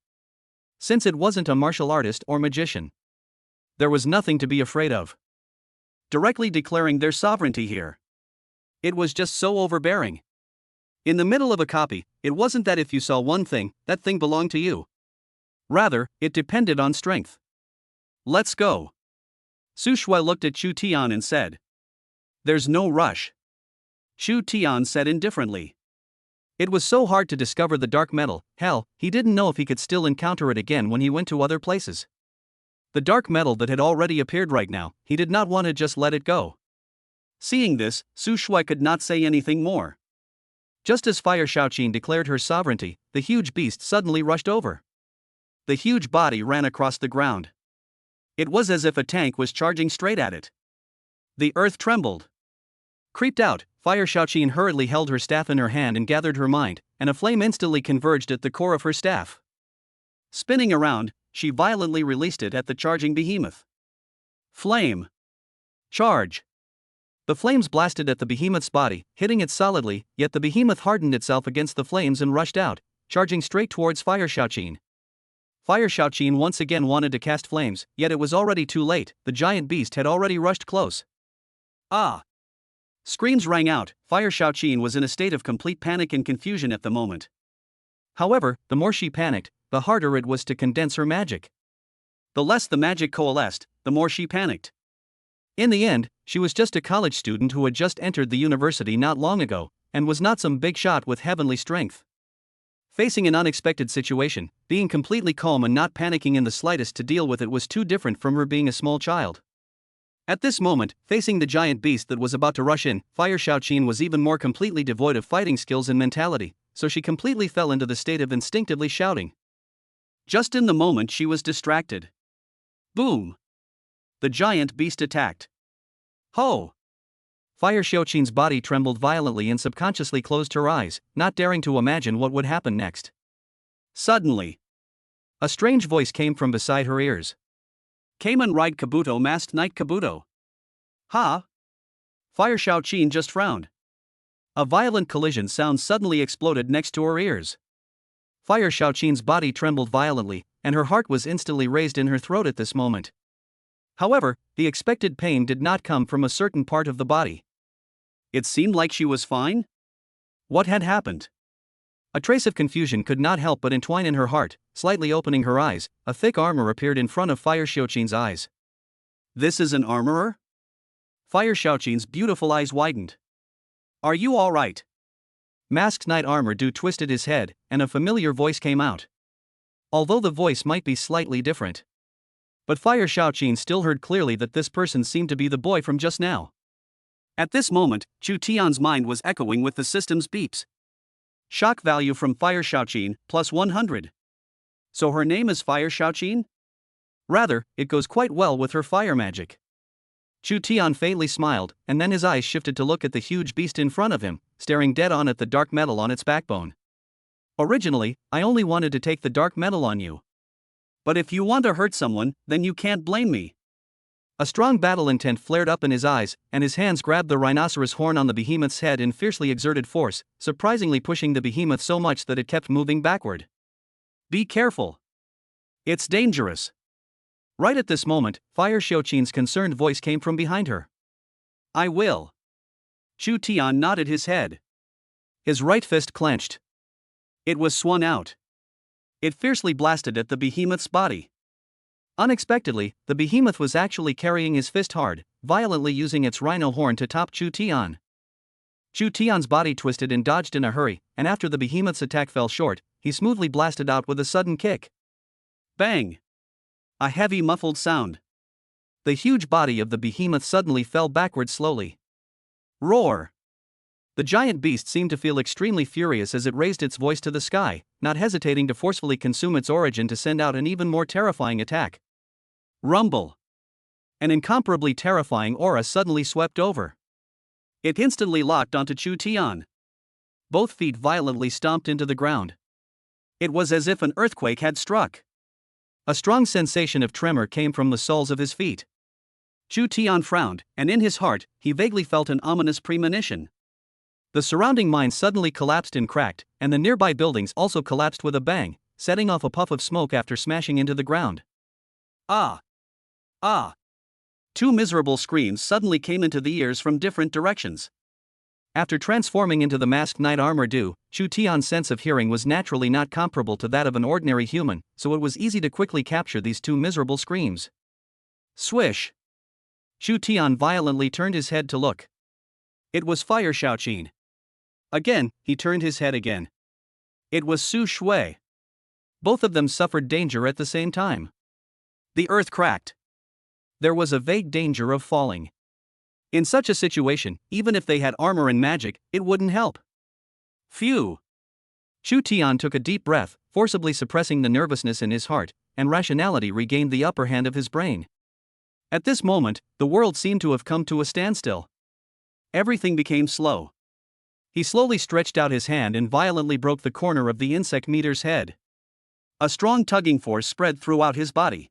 Since it wasn't a martial artist or magician, there was nothing to be afraid of. Directly declaring their sovereignty here. It was just so overbearing. In the middle of a copy, it wasn't that if you saw one thing, that thing belonged to you. Rather, it depended on strength. "Let's go." Su Shui looked at Chu Tian and said, "There's no rush." Chu Tian said indifferently. It was so hard to discover the dark metal, hell, he didn't know if he could still encounter it again when he went to other places. The dark metal that had already appeared right now, he did not want to just let it go. Seeing this, Su Shui could not say anything more. Just as Fire Shaoqin declared her sovereignty, the huge beast suddenly rushed over. The huge body ran across the ground. It was as if a tank was charging straight at it. The earth trembled. Creeped out, Fire Shaoqin hurriedly held her staff in her hand and gathered her mind, and a flame instantly converged at the core of her staff. Spinning around, she violently released it at the charging behemoth. Flame! Charge! The flames blasted at the behemoth's body, hitting it solidly, yet the behemoth hardened itself against the flames and rushed out, charging straight towards Fire Shaoqin. Fire Shaoqin once again wanted to cast flames, yet it was already too late, the giant beast had already rushed close. Ah! Screams rang out, Fire Shaoqin was in a state of complete panic and confusion at the moment. However, the more she panicked, the harder it was to condense her magic. The less the magic coalesced, the more she panicked. In the end, she was just a college student who had just entered the university not long ago, and was not some big shot with heavenly strength. Facing an unexpected situation, being completely calm and not panicking in the slightest to deal with it was too different from her being a small child. At this moment, facing the giant beast that was about to rush in, Fire Shaoqin was even more completely devoid of fighting skills and mentality, so she completely fell into the state of instinctively shouting. Just in the moment she was distracted. Boom! The giant beast attacked. Ho! Fire Xiaoqin's body trembled violently and subconsciously closed her eyes, not daring to imagine what would happen next. Suddenly, a strange voice came from beside her ears. Kamen ride Kabuto masked knight Kabuto. Ha! Fire Xiaoqin just frowned. A violent collision sound suddenly exploded next to her ears. Fire Xiaoqin's body trembled violently, and her heart was instantly raised in her throat at this moment. However, the expected pain did not come from a certain part of the body. It seemed like she was fine? What had happened? A trace of confusion could not help but entwine in her heart. Slightly opening her eyes, a thick armor appeared in front of Fire Xiaoqin's eyes. This is an armorer? Fire Xiaoqin's beautiful eyes widened. Are you alright? Masked Knight Armor Do twisted his head, and a familiar voice came out. Although the voice might be slightly different, but Fire Xiaoqin still heard clearly that this person seemed to be the boy from just now. At this moment, Chu Tian's mind was echoing with the system's beeps. Shock value from Fire Xiaoqin, plus 100. So her name is Fire Xiaoqin? Rather, it goes quite well with her fire magic. Chu Tian faintly smiled, and then his eyes shifted to look at the huge beast in front of him, staring dead on at the dark metal on its backbone. Originally, I only wanted to take the dark metal on you. But if you want to hurt someone, then you can't blame me. A strong battle intent flared up in his eyes, and his hands grabbed the rhinoceros horn on the behemoth's head in fiercely exerted force, surprisingly pushing the behemoth so much that it kept moving backward. Be careful. It's dangerous. Right at this moment, Fire Xiaoqin's concerned voice came from behind her. I will. Chu Tian nodded his head. His right fist clenched. It was swung out. It fiercely blasted at the behemoth's body. Unexpectedly, the behemoth was actually carrying his fist hard, violently using its rhino horn to top Chu Tian. Chu Tian's body twisted and dodged in a hurry, and after the behemoth's attack fell short, he smoothly blasted out with a sudden kick. Bang! A heavy muffled sound. The huge body of the behemoth suddenly fell backward slowly. Roar! The giant beast seemed to feel extremely furious as it raised its voice to the sky, not hesitating to forcefully consume its origin to send out an even more terrifying attack. Rumble! An incomparably terrifying aura suddenly swept over. It instantly locked onto Chu Tian. Both feet violently stomped into the ground. It was as if an earthquake had struck. A strong sensation of tremor came from the soles of his feet. Chu Tian frowned, and in his heart, he vaguely felt an ominous premonition. The surrounding mine suddenly collapsed and cracked, and the nearby buildings also collapsed with a bang, setting off a puff of smoke after smashing into the ground. Ah! Ah! Two miserable screams suddenly came into the ears from different directions. After transforming into the masked Knight Armor Do, Chu Tian's sense of hearing was naturally not comparable to that of an ordinary human, so it was easy to quickly capture these two miserable screams. Swish! Chu Tian violently turned his head to look. It was Fire Xiaoqin. Again, he turned his head again. It was Su Shui. Both of them suffered danger at the same time. The earth cracked. There was a vague danger of falling. In such a situation, even if they had armor and magic, it wouldn't help. Phew! Chu Tian took a deep breath, forcibly suppressing the nervousness in his heart, and rationality regained the upper hand of his brain. At this moment, the world seemed to have come to a standstill. Everything became slow. He slowly stretched out his hand and violently broke the corner of the insect meter's head. A strong tugging force spread throughout his body.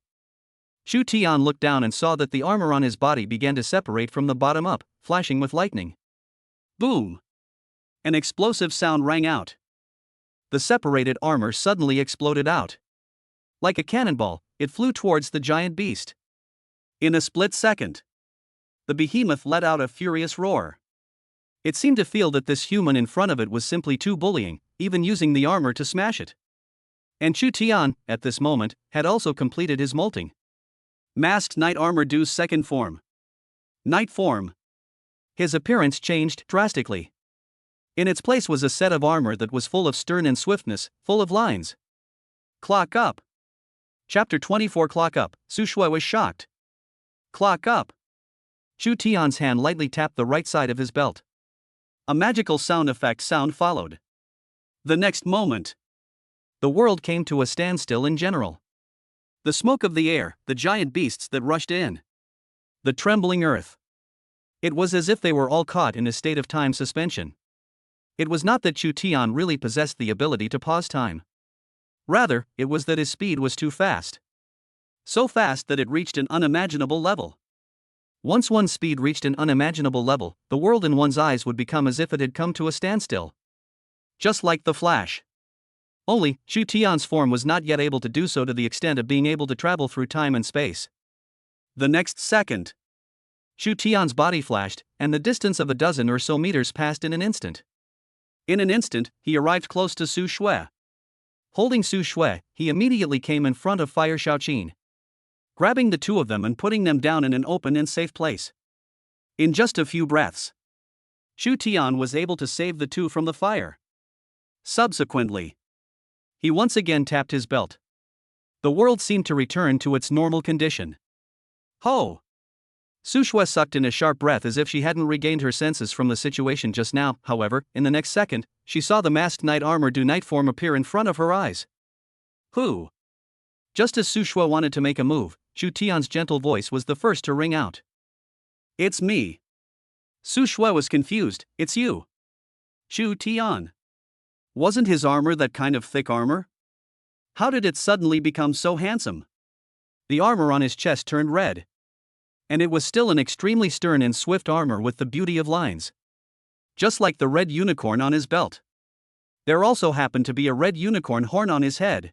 Chu Tian looked down and saw that the armor on his body began to separate from the bottom up, flashing with lightning. Boom! An explosive sound rang out. The separated armor suddenly exploded out. Like a cannonball, it flew towards the giant beast. In a split second, the behemoth let out a furious roar. It seemed to feel that this human in front of it was simply too bullying, even using the armor to smash it. And Chu Tian, at this moment, had also completed his molting. Masked Knight Armor Do's second form. Knight form. His appearance changed drastically. In its place was a set of armor that was full of stern and swiftness, full of lines. Clock up. Chapter 24 Clock up. Su Shui was shocked. Clock up. Chu Tian's hand lightly tapped the right side of his belt. A magical sound effect followed. The next moment, the world came to a standstill in general. The smoke of the air, the giant beasts that rushed in, the trembling earth. It was as if they were all caught in a state of time suspension. It was not that Chu Tian really possessed the ability to pause time. Rather, it was that his speed was too fast. So fast that it reached an unimaginable level. Once one's speed reached an unimaginable level, the world in one's eyes would become as if it had come to a standstill. Just like the Flash. Only, Chu Tian's form was not yet able to do so to the extent of being able to travel through time and space. The next second, Chu Tian's body flashed, and the distance of a dozen or so meters passed in an instant. In an instant, he arrived close to Su Shui. Holding Su Shui, he immediately came in front of Fire Xiaoqin, grabbing the two of them and putting them down in an open and safe place. In just a few breaths, Chu Tian was able to save the two from the fire. Subsequently, he once again tapped his belt. The world seemed to return to its normal condition. Ho! Su Shui sucked in a sharp breath as if she hadn't regained her senses from the situation just now. However, in the next second, she saw the masked knight armor do night form appear in front of her eyes. Who? Just as Su Shui wanted to make a move, Chu Tian's gentle voice was the first to ring out. It's me. Su Shui was confused. It's you. Chu Tian. Wasn't his armor that kind of thick armor? How did it suddenly become so handsome? The armor on his chest turned red. And it was still an extremely stern and swift armor with the beauty of lines. Just like the red unicorn on his belt. There also happened to be a red unicorn horn on his head.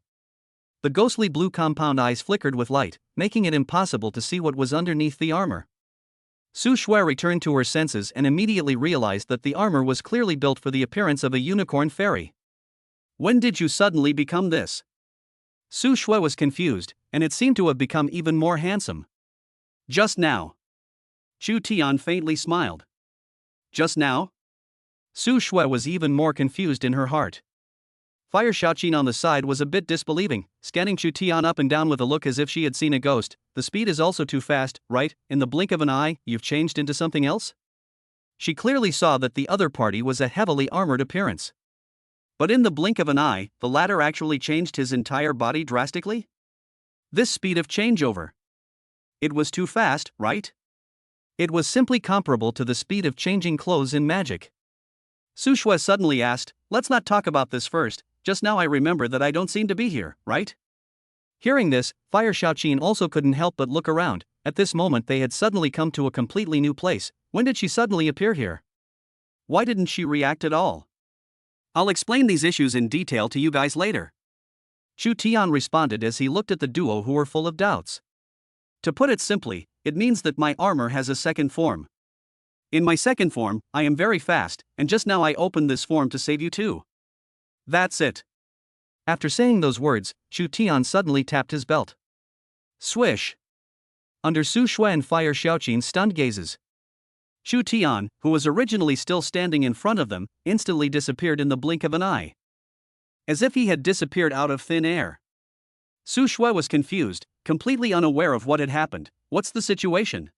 The ghostly blue compound eyes flickered with light, making it impossible to see what was underneath the armor. Su Shui returned to her senses and immediately realized that the armor was clearly built for the appearance of a unicorn fairy. When did you suddenly become this? Su Shui was confused, and it seemed to have become even more handsome. Just now. Chu Tian faintly smiled. Just now? Su Shui was even more confused in her heart. Fire Xiaoqin on the side was a bit disbelieving, scanning Chu Tian up and down with a look as if she had seen a ghost. The speed is also too fast, right? In the blink of an eye, you've changed into something else? She clearly saw that the other party was a heavily armored appearance. But in the blink of an eye, the latter actually changed his entire body drastically? This speed of changeover. It was too fast, right? It was simply comparable to the speed of changing clothes in magic. Su Shui suddenly asked, let's not talk about this first, just now I remember that I don't seem to be here, right? Hearing this, Fire Xiaoqin also couldn't help but look around. At this moment they had suddenly come to a completely new place. When did she suddenly appear here? Why didn't she react at all? I'll explain these issues in detail to you guys later. Chu Tian responded as he looked at the duo who were full of doubts. To put it simply, it means that my armor has a second form. In my second form, I am very fast, and just now I opened this form to save you too. That's it. After saying those words, Chu Tian suddenly tapped his belt. Swish. Under Su Shui and Fire Xiaoqin's stunned gazes, Chu Tian, who was originally still standing in front of them, instantly disappeared in the blink of an eye. As if he had disappeared out of thin air. Su Shui was confused, completely unaware of what had happened. What's the situation?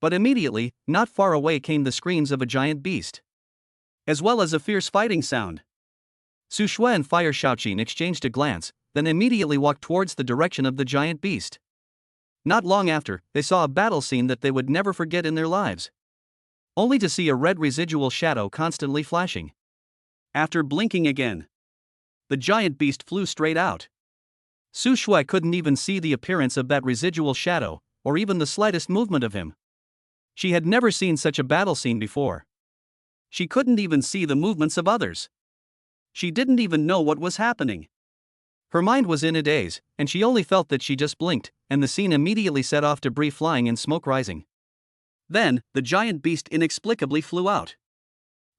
But immediately, not far away came the screams of a giant beast, as well as a fierce fighting sound. Su Shui and Fire Xiaoqin exchanged a glance, then immediately walked towards the direction of the giant beast. Not long after, they saw a battle scene that they would never forget in their lives. Only to see a red residual shadow constantly flashing. After blinking again, the giant beast flew straight out. Su Shui couldn't even see the appearance of that residual shadow, or even the slightest movement of him. She had never seen such a battle scene before. She couldn't even see the movements of others. She didn't even know what was happening. Her mind was in a daze, and she only felt that she just blinked, and the scene immediately set off debris flying and smoke rising. Then, the giant beast inexplicably flew out,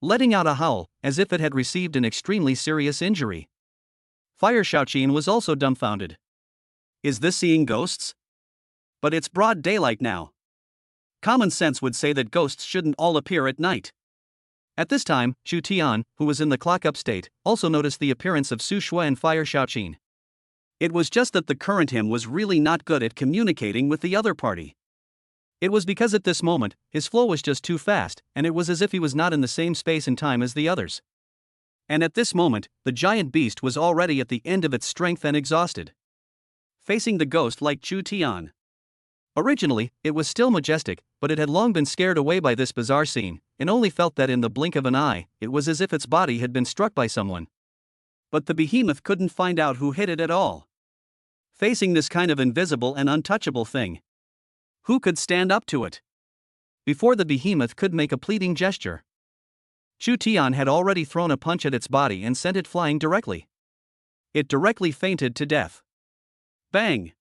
letting out a howl, as if it had received an extremely serious injury. Fire Xiaoqin was also dumbfounded. Is this seeing ghosts? But it's broad daylight now. Common sense would say that ghosts shouldn't all appear at night. At this time, Chu Tian, who was in the clock-up state, also noticed the appearance of Su Shui and Fire Xiaoqin. It was just that the current him was really not good at communicating with the other party. It was because at this moment, his flow was just too fast, and it was as if he was not in the same space and time as the others. And at this moment, the giant beast was already at the end of its strength and exhausted. Facing the ghost like Chu Tian. Originally, it was still majestic, but it had long been scared away by this bizarre scene, and only felt that in the blink of an eye, it was as if its body had been struck by someone. But the behemoth couldn't find out who hit it at all. Facing this kind of invisible and untouchable thing, who could stand up to it? Before the behemoth could make a pleading gesture, Chu Tian had already thrown a punch at its body and sent it flying directly. It directly fainted to death. Bang!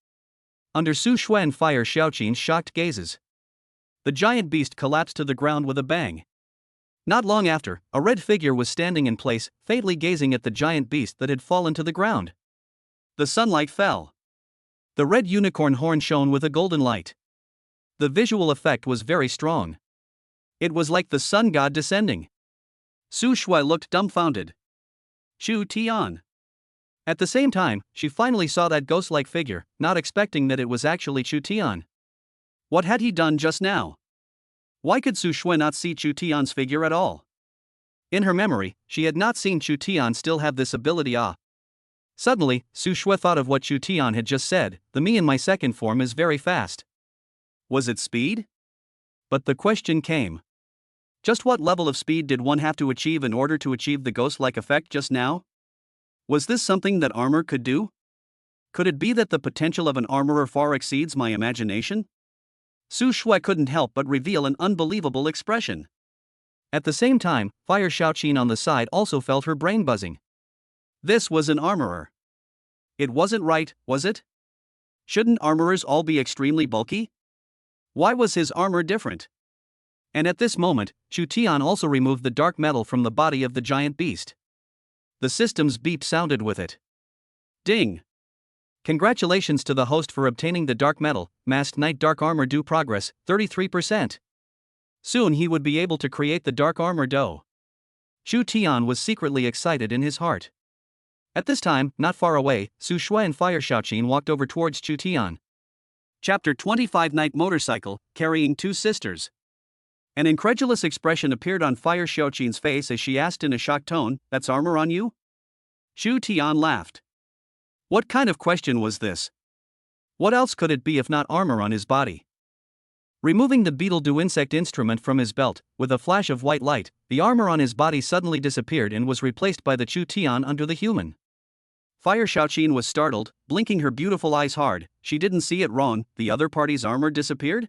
Under Su Shui and Fire Xiaoqin's shocked gazes, the giant beast collapsed to the ground with a bang. Not long after, a red figure was standing in place, faintly gazing at the giant beast that had fallen to the ground. The sunlight fell. The red unicorn horn shone with a golden light. The visual effect was very strong. It was like the sun god descending. Su Shui looked dumbfounded. Chu Tian. At the same time, she finally saw that ghost-like figure, not expecting that it was actually Chu Tian. What had he done just now? Why could Su Shui not see Chu Tian's figure at all? In her memory, she had not seen Chu Tian still have this ability. Suddenly, Su Shui thought of what Chu Tian had just said, the me in my second form is very fast. Was it speed? But the question came. Just what level of speed did one have to achieve in order to achieve the ghost-like effect just now? Was this something that armor could do? Could it be that the potential of an armorer far exceeds my imagination? Su Shui couldn't help but reveal an unbelievable expression. At the same time, Fire Xiaoqin on the side also felt her brain buzzing. This was an armorer. It wasn't right, was it? Shouldn't armorers all be extremely bulky? Why was his armor different? And at this moment, Chu Tian also removed the dark metal from the body of the giant beast. The system's beep sounded with it. Ding! Congratulations to the host for obtaining the dark metal, Masked Knight Dark Armor due progress, 33%. Soon he would be able to create the dark armor dough. Chu Tian was secretly excited in his heart. At this time, not far away, Su Shui and Fire Xiaoqin walked over towards Chu Tian. Chapter 25 Night Motorcycle, Carrying Two Sisters. An incredulous expression appeared on Fire Xiaoqin's face as she asked in a shocked tone, "That's armor on you?" Chu Tian laughed. What kind of question was this? What else could it be if not armor on his body? Removing the beetle-do insect instrument from his belt, with a flash of white light, the armor on his body suddenly disappeared and was replaced by the Chu Tian under the human. Fire Xiaoqin was startled, blinking her beautiful eyes hard. She didn't see it wrong, the other party's armor disappeared?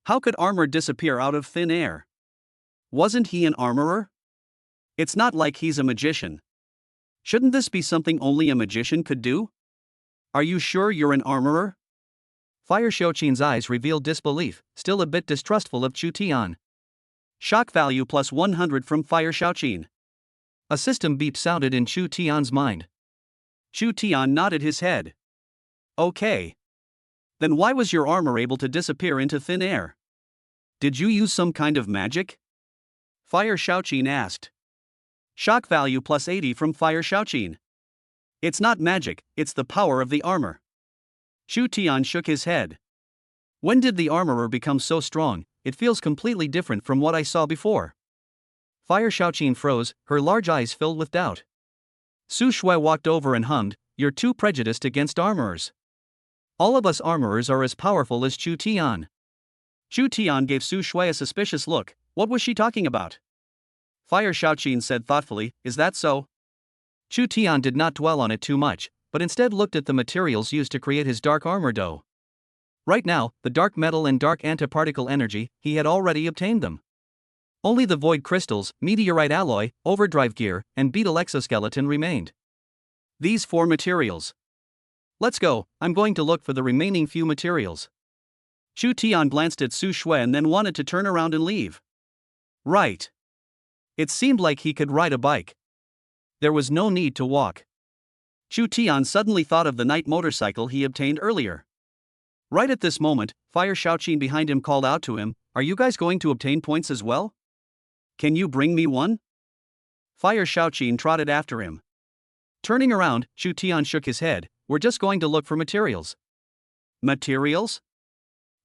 How could armor disappear out of thin air? Wasn't he an armorer? It's not like he's a magician. Shouldn't this be something only a magician could do? Are you sure you're an armorer? Fire Xiaoqin's eyes revealed disbelief, still a bit distrustful of Chu Tian. Shock value plus 100 from Fire Xiaoqin. A system beep sounded in Chu Tian's mind. Chu Tian nodded his head. Okay. Then why was your armor able to disappear into thin air? Did you use some kind of magic? Fire Xiaoqin asked. Shock value plus 80 from Fire Xiaoqin. It's not magic, it's the power of the armor. Chu Tian shook his head. When did the armorer become so strong? It feels completely different from what I saw before. Fire Xiaoqin froze, her large eyes filled with doubt. Su Shui walked over and hummed, "You're too prejudiced against armorers. All of us armorers are as powerful as Chu Tian." Chu Tian gave Su Shui a suspicious look. What was she talking about? Fire Xiaoqin said thoughtfully, "Is that so?" Chu Tian did not dwell on it too much, but instead looked at the materials used to create his dark armor dough. Right now, the dark metal and dark antiparticle energy, he had already obtained them. Only the void crystals, meteorite alloy, overdrive gear, and beetle exoskeleton remained. These 4 materials. Let's go, I'm going to look for the remaining few materials. Chu Tian glanced at Su Shui and then wanted to turn around and leave. Right. It seemed like he could ride a bike. There was no need to walk. Chu Tian suddenly thought of the night motorcycle he obtained earlier. Right at this moment, Fire Xiaoqin behind him called out to him, "Are you guys going to obtain points as well? Can you bring me one?" Fire Xiaoqin trotted after him. Turning around, Chu Tian shook his head, "We're just going to look for materials." Materials?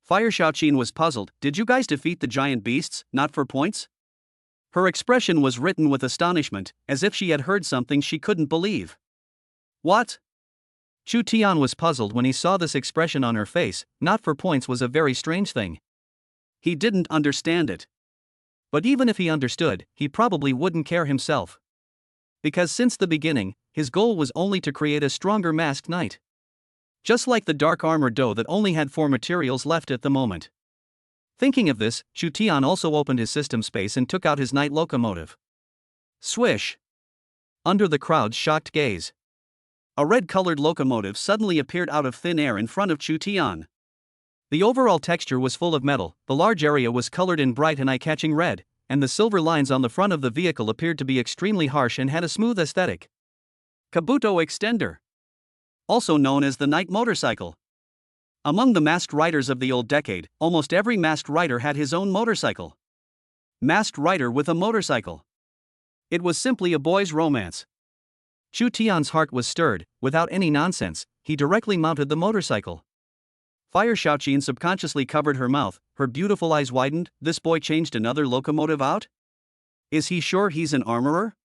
Fire Xiaoqin was puzzled. Did you guys defeat the giant beasts, not for points? Her expression was written with astonishment, as if she had heard something she couldn't believe. What? Chu Tian was puzzled when he saw this expression on her face. Not for points was a very strange thing. He didn't understand it. But even if he understood, he probably wouldn't care himself. Because since the beginning, his goal was only to create a stronger masked knight. Just like the dark armor doe that only had 4 materials left at the moment. Thinking of this, Chu Tian also opened his system space and took out his knight locomotive. Swish! Under the crowd's shocked gaze, a red-colored locomotive suddenly appeared out of thin air in front of Chu Tian. The overall texture was full of metal, the large area was colored in bright and eye-catching red, and the silver lines on the front of the vehicle appeared to be extremely harsh and had a smooth aesthetic. Kabuto Extender, also known as the Knight Motorcycle. Among the masked riders of the old decade, almost every masked rider had his own motorcycle. Masked rider with a motorcycle. It was simply a boy's romance. Chu Tian's heart was stirred. Without any nonsense, he directly mounted the motorcycle. Fire Xiaoqin subconsciously covered her mouth, her beautiful eyes widened. This boy changed another locomotive out? Is he sure he's an armorer?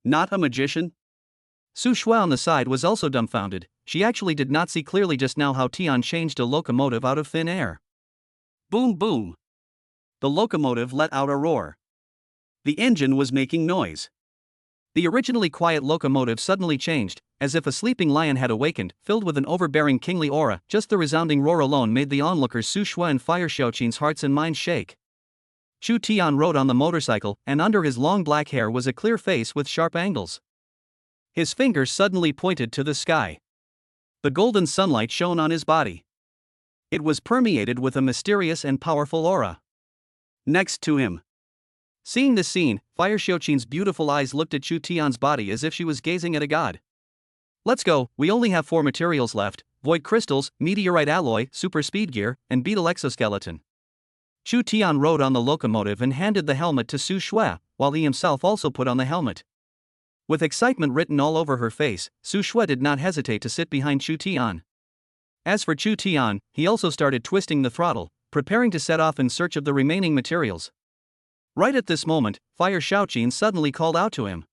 Not a magician? Su Shui on the side was also dumbfounded. She actually did not see clearly just now how Tian changed a locomotive out of thin air. Boom boom! The locomotive let out a roar. The engine was making noise. The originally quiet locomotive suddenly changed, as if a sleeping lion had awakened, filled with an overbearing kingly aura. Just the resounding roar alone made the onlookers Su Shui and Fire Xiaoqin's hearts and minds shake. Chu Tian rode on the motorcycle, and under his long black hair was a clear face with sharp angles. His fingers suddenly pointed to the sky. The golden sunlight shone on his body. It was permeated with a mysterious and powerful aura. Next to him. Seeing this scene, Fire Xiaoqin's beautiful eyes looked at Chu Tian's body as if she was gazing at a god. Let's go, we only have 4 materials left: void crystals, meteorite alloy, super speed gear, and beetle exoskeleton. Chu Tian rode on the locomotive and handed the helmet to Su Shui, while he himself also put on the helmet. With excitement written all over her face, Su Shui did not hesitate to sit behind Chu Tian. As for Chu Tian, he also started twisting the throttle, preparing to set off in search of the remaining materials. Right at this moment, Fire Xiaoqin suddenly called out to him.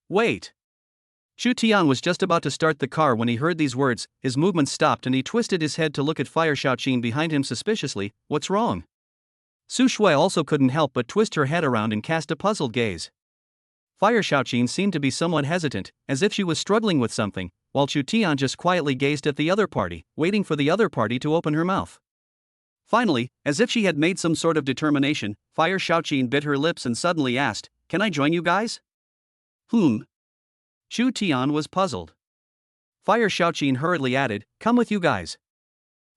Wait! Chu Tian was just about to start the car when he heard these words. His movement stopped and he twisted his head to look at Fire Xiaoqin behind him suspiciously. What's wrong? Su Shui also couldn't help but twist her head around and cast a puzzled gaze. Fire Xiaoqin seemed to be somewhat hesitant, as if she was struggling with something, while Chu Tian just quietly gazed at the other party, waiting for the other party to open her mouth. Finally, as if she had made some sort of determination, Fire Xiaoqin bit her lips and suddenly asked, "Can I join you guys?" Chu Tian was puzzled. Fire Xiaoqin hurriedly added, "Come with you guys."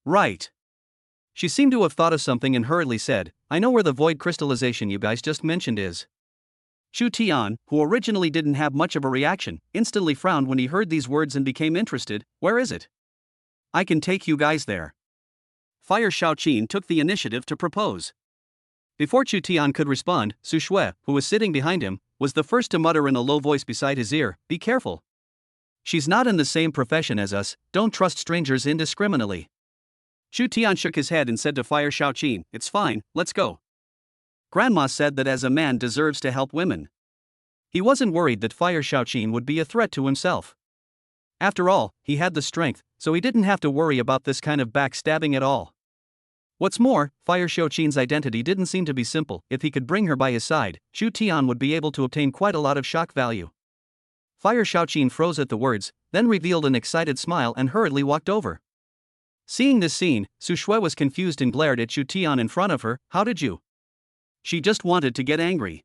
Right. She seemed to have thought of something and hurriedly said, "I know where the void crystallization you guys just mentioned is." Chu Tian, who originally didn't have much of a reaction, instantly frowned when he heard these words and became interested. "Where is it? I can take you guys there." Fire Xiaoqin took the initiative to propose. Before Chu Tian could respond, Su Shui, who was sitting behind him, was the first to mutter in a low voice beside his ear, "Be careful. She's not in the same profession as us, don't trust strangers indiscriminately." Chu Tian shook his head and said to Fire Xiaoqin, "It's fine, let's go. Grandma said that as a man deserves to help women." He wasn't worried that Fire Xiaoqin would be a threat to himself. After all, he had the strength, so he didn't have to worry about this kind of backstabbing at all. What's more, Fire Xiaoqin's identity didn't seem to be simple. If he could bring her by his side, Chu Tian would be able to obtain quite a lot of shock value. Fire Xiaoqin froze at the words, then revealed an excited smile and hurriedly walked over. Seeing this scene, Su Shui was confused and glared at Chu Tian in front of her. "How did you?" She just wanted to get angry.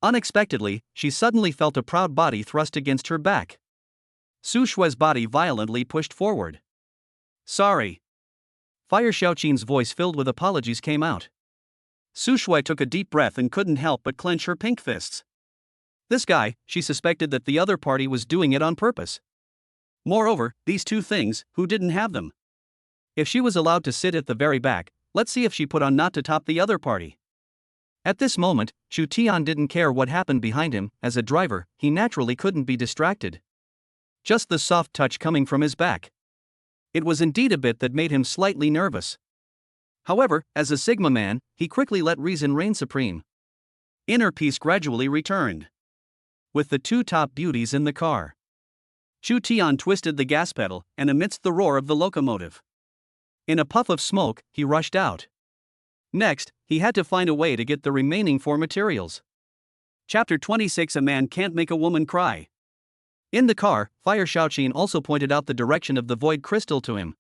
Unexpectedly, she suddenly felt a proud body thrust against her back. Su Shui's body violently pushed forward. "Sorry." Fire Xiaoqin's voice filled with apologies came out. Su Shui took a deep breath and couldn't help but clench her pink fists. This guy, she suspected that the other party was doing it on purpose. Moreover, these two things, who didn't have them? If she was allowed to sit at the very back, let's see if she put on not to top the other party. At this moment, Chu Tian didn't care what happened behind him. As a driver, he naturally couldn't be distracted. Just the soft touch coming from his back. It was indeed a bit that made him slightly nervous. However, as a Sigma man, he quickly let reason reign supreme. Inner peace gradually returned. With the two top beauties in the car, Chu Tian twisted the gas pedal, and amidst the roar of the locomotive, in a puff of smoke, he rushed out. Next, he had to find a way to get the remaining 4 materials. Chapter 26: A Man Can't Make a Woman Cry. In the car, Fire Shaoqin also pointed out the direction of the void crystal to him.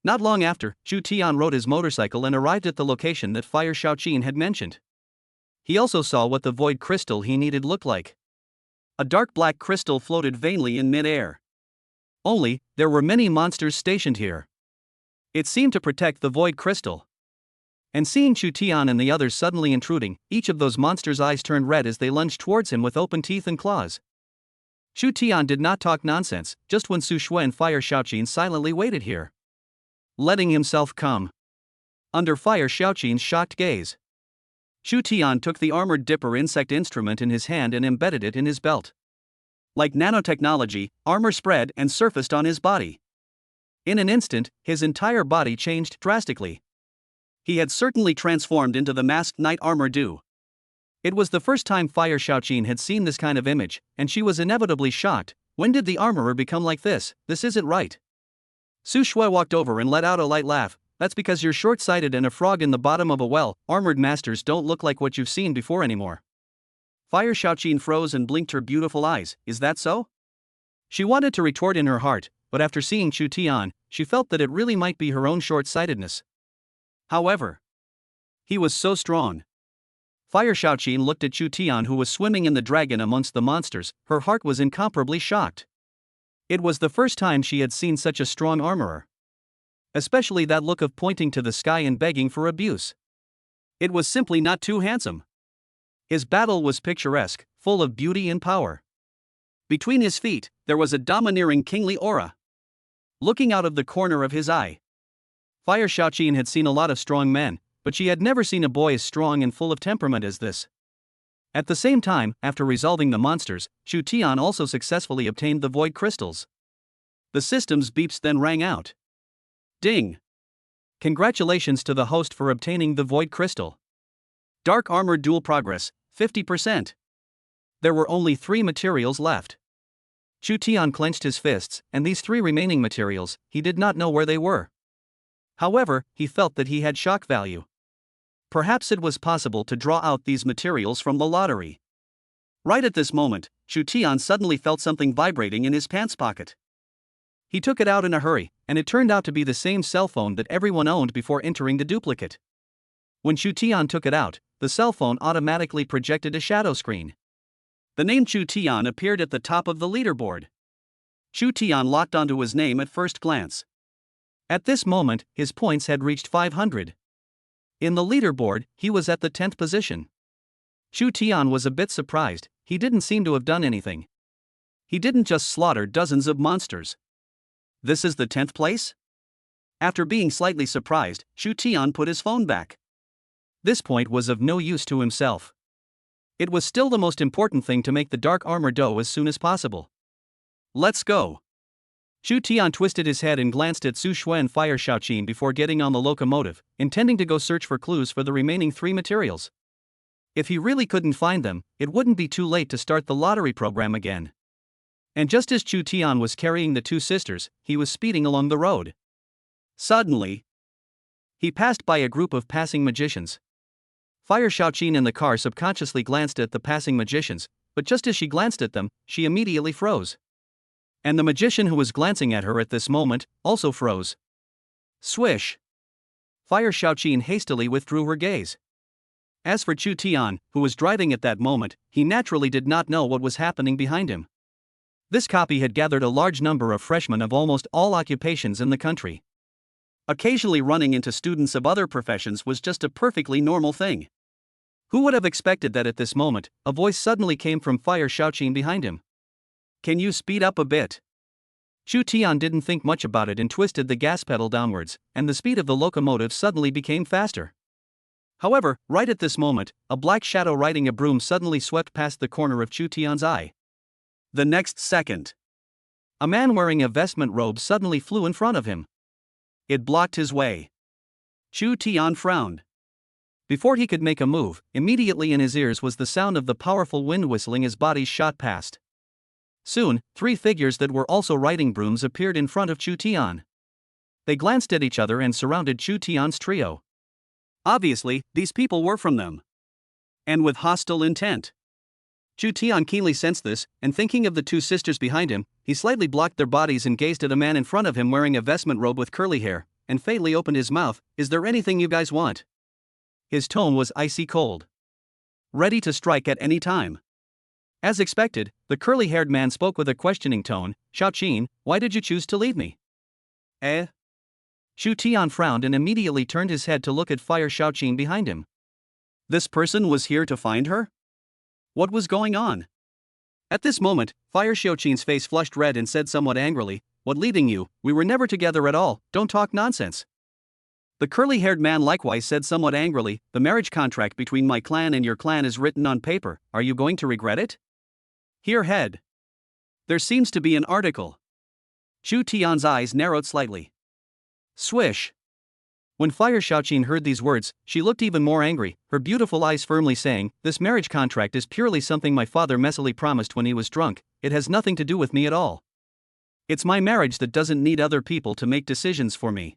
Not long after, Chu Tian rode his motorcycle and arrived at the location that Fire Shaoqin had mentioned. He also saw what the void crystal he needed looked like. A dark black crystal floated vainly in mid-air. Only, there were many monsters stationed here. It seemed to protect the void crystal. And seeing Chu Tian and the others suddenly intruding, each of those monsters' eyes turned red as they lunged towards him with open teeth and claws. Chu Tian did not talk nonsense, just when Su Shui and Fire Shaoqin silently waited here, letting himself come under Fire Shaoqin's shocked gaze. Chu Tian took the armored dipper insect instrument in his hand and embedded it in his belt. Like nanotechnology, armor spread and surfaced on his body. In an instant, his entire body changed drastically. He had certainly transformed into the masked knight armor do. It was the first time Fire Shaoqin had seen this kind of image, and she was inevitably shocked. When did the armorer become like this? This isn't right. Su Shui walked over and let out a light laugh. That's because you're short-sighted and a frog in the bottom of a well. Armored masters don't look like what you've seen before anymore. Fire Shaoqin froze and blinked her beautiful eyes. Is that so? She wanted to retort in her heart, but after seeing Chu Tian, she felt that it really might be her own short-sightedness. However, he was so strong. Fire Shaoqin looked at Chu Tian, who was swimming in the dragon amongst the monsters. Her heart was incomparably shocked. It was the first time she had seen such a strong armorer. Especially that look of pointing to the sky and begging for abuse. It was simply not too handsome. His battle was picturesque, full of beauty and power. Between his feet, there was a domineering kingly aura. Looking out of the corner of his eye, Fire Shaoqin had seen a lot of strong men, but she had never seen a boy as strong and full of temperament as this. At the same time, after resolving the monsters, Chu Tian also successfully obtained the void crystals. The system's beeps then rang out. Ding! Congratulations to the host for obtaining the void crystal. Dark armor dual progress, 50%. There were only 3 materials left. Chu Tian clenched his fists, and these 3 remaining materials, he did not know where they were. However, he felt that he had shock value. Perhaps it was possible to draw out these materials from the lottery. Right at this moment, Chu Tian suddenly felt something vibrating in his pants pocket. He took it out in a hurry, and it turned out to be the same cell phone that everyone owned before entering the duplicate. When Chu Tian took it out, the cell phone automatically projected a shadow screen. The name Chu Tian appeared at the top of the leaderboard. Chu Tian locked onto his name at first glance. At this moment, his points had reached 500. In the leaderboard, he was at the 10th position. Chu Tian was a bit surprised. He didn't seem to have done anything. He didn't just slaughter dozens of monsters. This is the 10th place? After being slightly surprised, Chu Tian put his phone back. This point was of no use to himself. It was still the most important thing to make the dark armor dough as soon as possible. Let's go. Chu Tian twisted his head and glanced at Su Shui and Fire Shaoqin before getting on the locomotive, intending to go search for clues for the remaining 3 materials. If he really couldn't find them, it wouldn't be too late to start the lottery program again. And just as Chu Tian was carrying the 2 sisters, he was speeding along the road. Suddenly, he passed by a group of passing magicians. Fire Shaoqin in the car subconsciously glanced at the passing magicians, but just as she glanced at them, she immediately froze. And the magician who was glancing at her at this moment also froze. Swish! Fire Shaoqin hastily withdrew her gaze. As for Chu Tian, who was driving at that moment, he naturally did not know what was happening behind him. This copy had gathered a large number of freshmen of almost all occupations in the country. Occasionally running into students of other professions was just a perfectly normal thing. Who would have expected that at this moment, a voice suddenly came from Fire Shaoqin behind him? Can you speed up a bit? Chu Tian didn't think much about it and twisted the gas pedal downwards, and the speed of the locomotive suddenly became faster. However, right at this moment, a black shadow riding a broom suddenly swept past the corner of Chu Tian's eye. The next second, a man wearing a vestment robe suddenly flew in front of him. It blocked his way. Chu Tian frowned. Before he could make a move, immediately in his ears was the sound of the powerful wind whistling as bodies shot past. Soon, 3 figures that were also riding brooms appeared in front of Chu Tian. They glanced at each other and surrounded Chu Tian's trio. Obviously, these people were from them. And with hostile intent. Chu Tian keenly sensed this, and thinking of the 2 sisters behind him, he slightly blocked their bodies and gazed at a man in front of him wearing a vestment robe with curly hair, and faintly opened his mouth. "Is there anything you guys want?" His tone was icy cold. Ready to strike at any time. As expected, the curly-haired man spoke with a questioning tone. "Xiaoqin, why did you choose to leave me?" Eh? Chu Tian frowned and immediately turned his head to look at Fire Xiaoqin behind him. This person was here to find her? What was going on? At this moment, Fire Xiaoqin's face flushed red and said somewhat angrily, "What leading you? We were never together at all, don't talk nonsense." The curly-haired man likewise said somewhat angrily, "The marriage contract between my clan and your clan is written on paper, are you going to regret it?" Here head. There seems to be an article. Chu Tian's eyes narrowed slightly. Swish. When Fire Xiaoqin heard these words, she looked even more angry, her beautiful eyes firmly saying, "This marriage contract is purely something my father messily promised when he was drunk, it has nothing to do with me at all. It's my marriage that doesn't need other people to make decisions for me."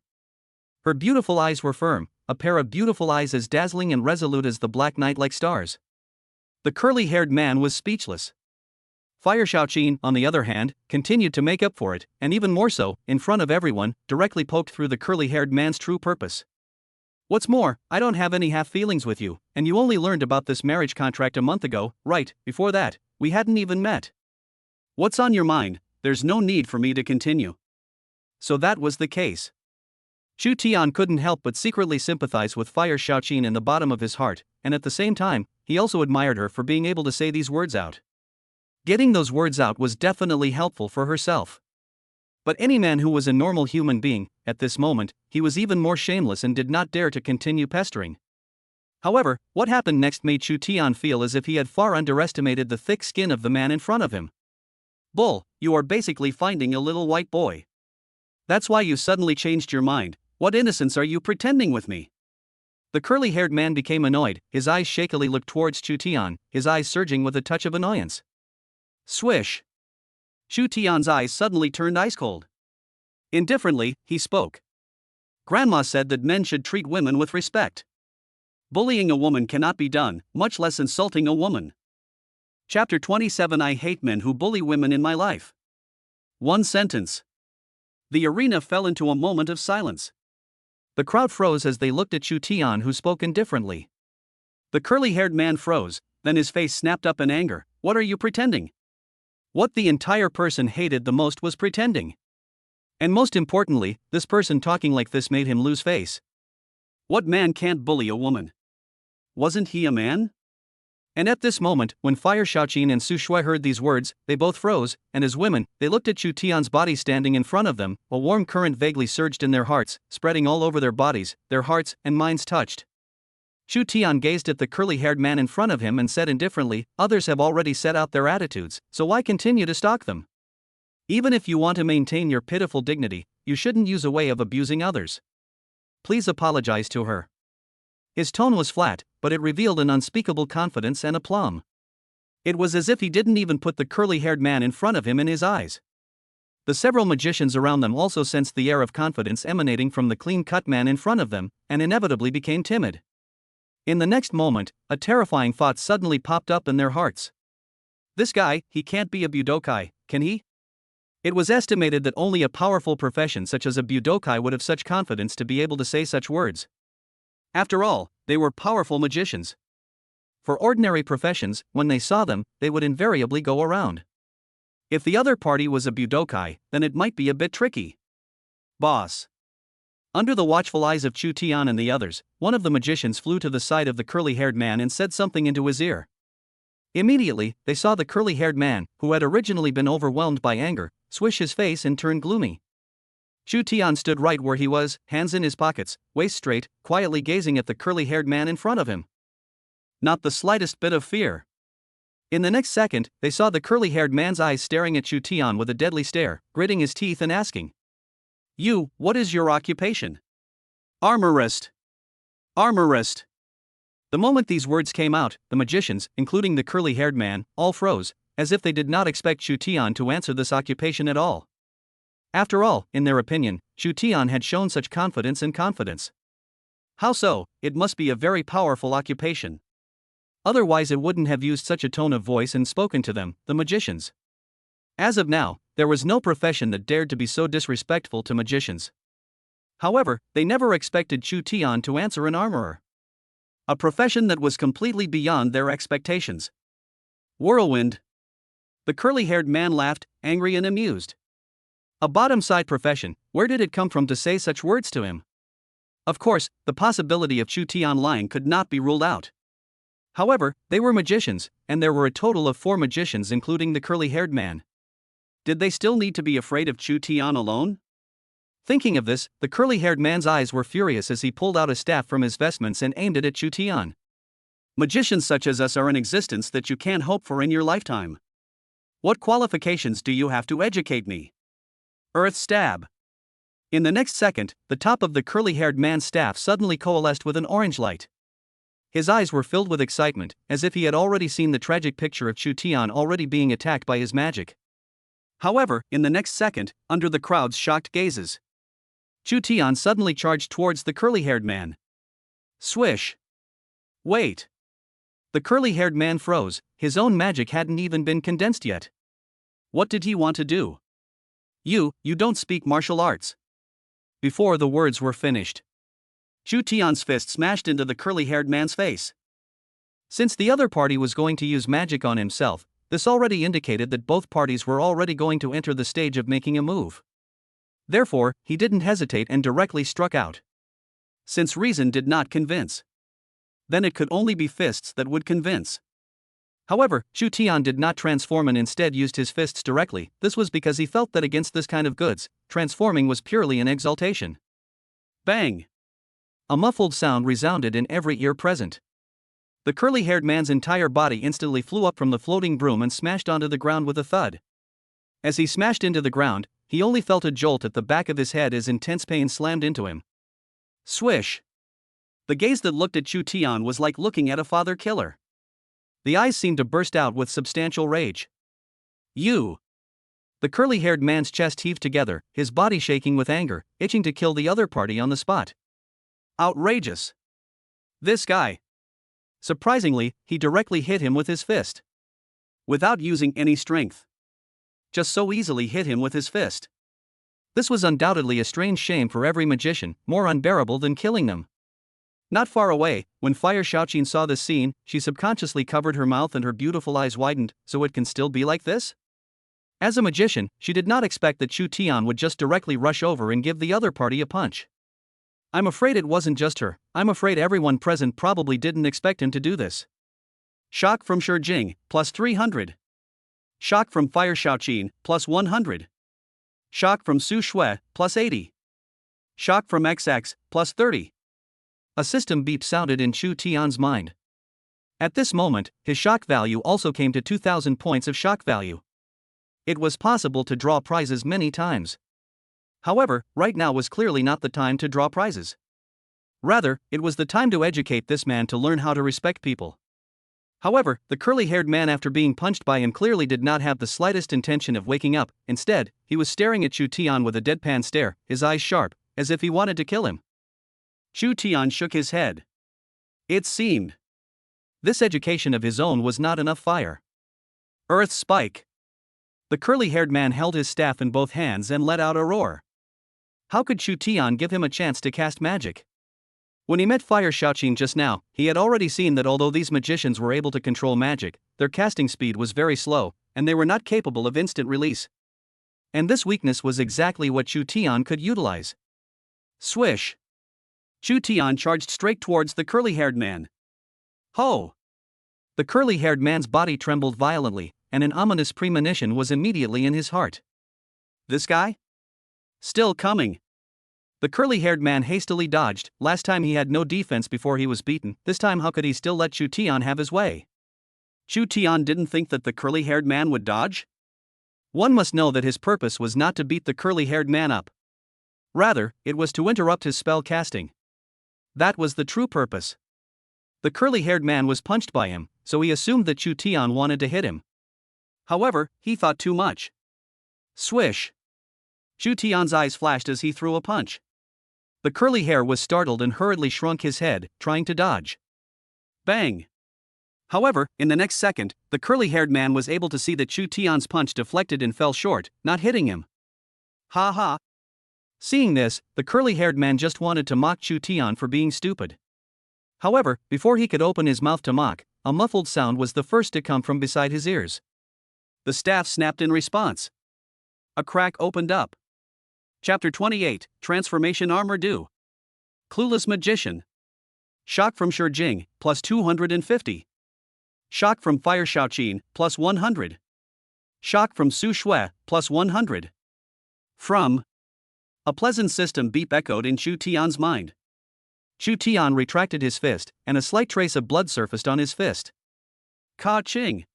Her beautiful eyes were firm, a pair of beautiful eyes as dazzling and resolute as the black night like stars. The curly-haired man was speechless. Fire Xiaoqin, on the other hand, continued to make up for it, and even more so, in front of everyone, directly poked through the curly-haired man's true purpose. "What's more, I don't have any half-feelings with you, and you only learned about this marriage contract a month ago, right? Before that, we hadn't even met. What's on your mind? There's no need for me to continue." So that was the case. Chu Tian couldn't help but secretly sympathize with Fire Xiaoqin in the bottom of his heart, and at the same time, he also admired her for being able to say these words out. Getting those words out was definitely helpful for herself. But any man who was a normal human being, at this moment, he was even more shameless and did not dare to continue pestering. However, what happened next made Chu Tian feel as if he had far underestimated the thick skin of the man in front of him. "Bull, you are basically finding a little white boy. That's why you suddenly changed your mind. What innocence are you pretending with me?" The curly-haired man became annoyed, his eyes shakily looked towards Chu Tian, his eyes surging with a touch of annoyance. Swish. Chu Tian's eyes suddenly turned ice-cold. Indifferently, he spoke. "Grandma said that men should treat women with respect. Bullying a woman cannot be done, much less insulting a woman." Chapter 27. I hate men who bully women in my life. One sentence. The arena fell into a moment of silence. The crowd froze as they looked at Chu Tian, who spoke indifferently. The curly-haired man froze, then his face snapped up in anger. "What are you pretending?" What the entire person hated the most was pretending. And most importantly, this person talking like this made him lose face. What man can't bully a woman? Wasn't he a man? And at this moment, when Fire Xiaoqin and Su Shui heard these words, they both froze, and as women, they looked at Chu Tian's body standing in front of them. A warm current vaguely surged in their hearts, spreading all over their bodies, their hearts and minds touched. Chu Tian gazed at the curly-haired man in front of him and said indifferently, "Others have already set out their attitudes, so why continue to stalk them? Even if you want to maintain your pitiful dignity, you shouldn't use a way of abusing others. Please apologize to her." His tone was flat, but it revealed an unspeakable confidence and aplomb. It was as if he didn't even put the curly-haired man in front of him in his eyes. The several magicians around them also sensed the air of confidence emanating from the clean-cut man in front of them, and inevitably became timid. In the next moment, a terrifying thought suddenly popped up in their hearts. This guy, he can't be a Budokai, can he? It was estimated that only a powerful profession such as a Budokai would have such confidence to be able to say such words. After all, they were powerful magicians. For ordinary professions, when they saw them, they would invariably go around. If the other party was a Budokai, then it might be a bit tricky. Boss. Under the watchful eyes of Chu Tian and the others, one of the magicians flew to the side of the curly-haired man and said something into his ear. Immediately, they saw the curly-haired man, who had originally been overwhelmed by anger, swish his face and turn gloomy. Chu Tian stood right where he was, hands in his pockets, waist straight, quietly gazing at the curly-haired man in front of him. Not the slightest bit of fear. In the next second, they saw the curly-haired man's eyes staring at Chu Tian with a deadly stare, gritting his teeth and asking, "You, what is your occupation?" "Armorist. Armorist." The moment these words came out, the magicians, including the curly-haired man, all froze, as if they did not expect Chu Tian to answer this occupation at all. After all, in their opinion, Chu Tian had shown such confidence and confidence. How so? It must be a very powerful occupation. Otherwise it wouldn't have used such a tone of voice and spoken to them, the magicians. As of now, there was no profession that dared to be so disrespectful to magicians. However, they never expected Chu Tian to answer an armorer. A profession that was completely beyond their expectations. Whirlwind. The curly-haired man laughed, angry and amused. A bottom-side profession, where did it come from to say such words to him? Of course, the possibility of Chu Tian lying could not be ruled out. However, they were magicians, and there were a total of 4 magicians including the curly-haired man. Did they still need to be afraid of Chu Tian alone? Thinking of this, the curly-haired man's eyes were furious as he pulled out a staff from his vestments and aimed it at Chu Tian. Magicians such as us are an existence that you can't hope for in your lifetime. What qualifications do you have to educate me? Earth stab. In the next second, the top of the curly-haired man's staff suddenly coalesced with an orange light. His eyes were filled with excitement, as if he had already seen the tragic picture of Chu Tian already being attacked by his magic. However, in the next second, under the crowd's shocked gazes, Chu Tian suddenly charged towards the curly-haired man. Swish! Wait! The curly-haired man froze, his own magic hadn't even been condensed yet. What did he want to do? You don't speak martial arts. Before the words were finished, Chu Tian's fist smashed into the curly-haired man's face. Since the other party was going to use magic on himself, this already indicated that both parties were already going to enter the stage of making a move. Therefore, he didn't hesitate and directly struck out. Since reason did not convince, then it could only be fists that would convince. However, Chu Tian did not transform and instead used his fists directly. This was because he felt that against this kind of goods, transforming was purely an exaltation. Bang! A muffled sound resounded in every ear present. The curly-haired man's entire body instantly flew up from the floating broom and smashed onto the ground with a thud. As he smashed into the ground, he only felt a jolt at the back of his head as intense pain slammed into him. Swish! The gaze that looked at Chu Tian was like looking at a father killer. The eyes seemed to burst out with substantial rage. You! The curly-haired man's chest heaved together, his body shaking with anger, itching to kill the other party on the spot. Outrageous! This guy! Surprisingly, he directly hit him with his fist. Without using any strength. Just so easily hit him with his fist. This was undoubtedly a strange shame for every magician, more unbearable than killing them. Not far away, when Fire Xiaoqin saw this scene, she subconsciously covered her mouth and her beautiful eyes widened. So it can still be like this? As a magician, she did not expect that Chu Tian would just directly rush over and give the other party a punch. I'm afraid it wasn't just her, I'm afraid everyone present probably didn't expect him to do this. Shock from Shi Jing, plus 300. Shock from Fire Xiaoqin, plus 100. Shock from Su Shui, plus 80. Shock from XX, plus 30. A system beep sounded in Chu Tian's mind. At this moment, his shock value also came to 2,000 points of shock value. It was possible to draw prizes many times. However, right now was clearly not the time to draw prizes. Rather, it was the time to educate this man to learn how to respect people. However, the curly-haired man after being punched by him clearly did not have the slightest intention of waking up. Instead, he was staring at Chu Tian with a deadpan stare, his eyes sharp, as if he wanted to kill him. Chu Tian shook his head. It seemed this education of his own was not enough fire. Earth spike. The curly-haired man held his staff in both hands and let out a roar. How could Chu Tian give him a chance to cast magic? When he met Fire Xiaoqin just now, he had already seen that although these magicians were able to control magic, their casting speed was very slow, and they were not capable of instant release. And this weakness was exactly what Chu Tian could utilize. Swish! Chu Tian charged straight towards the curly-haired man. Ho! The curly-haired man's body trembled violently, and an ominous premonition was immediately in his heart. This guy? Still coming. The curly-haired man hastily dodged. Last time he had no defense before he was beaten. This time how could he still let Chu Tian have his way? Chu Tian didn't think that the curly-haired man would dodge? One must know that his purpose was not to beat the curly-haired man up. Rather, it was to interrupt his spell casting. That was the true purpose. The curly-haired man was punched by him, so he assumed that Chu Tian wanted to hit him. However, he thought too much. Swish! Chu Tian's eyes flashed as he threw a punch. The curly hair was startled and hurriedly shrunk his head, trying to dodge. Bang! However, in the next second, the curly-haired man was able to see that Chu Tian's punch deflected and fell short, not hitting him. Ha ha! Seeing this, the curly-haired man just wanted to mock Chu Tian for being stupid. However, before he could open his mouth to mock, a muffled sound was the first to come from beside his ears. The staff snapped in response. A crack opened up. Chapter 28, Transformation Armor Due. Clueless Magician. Shock from Shijing, plus 250. Shock from Fire Shaoqin, plus 100. Shock from Su Shui, plus 100. From. A pleasant system beep echoed in Chu Tian's mind. Chu Tian retracted his fist, and a slight trace of blood surfaced on his fist. Ka-ching!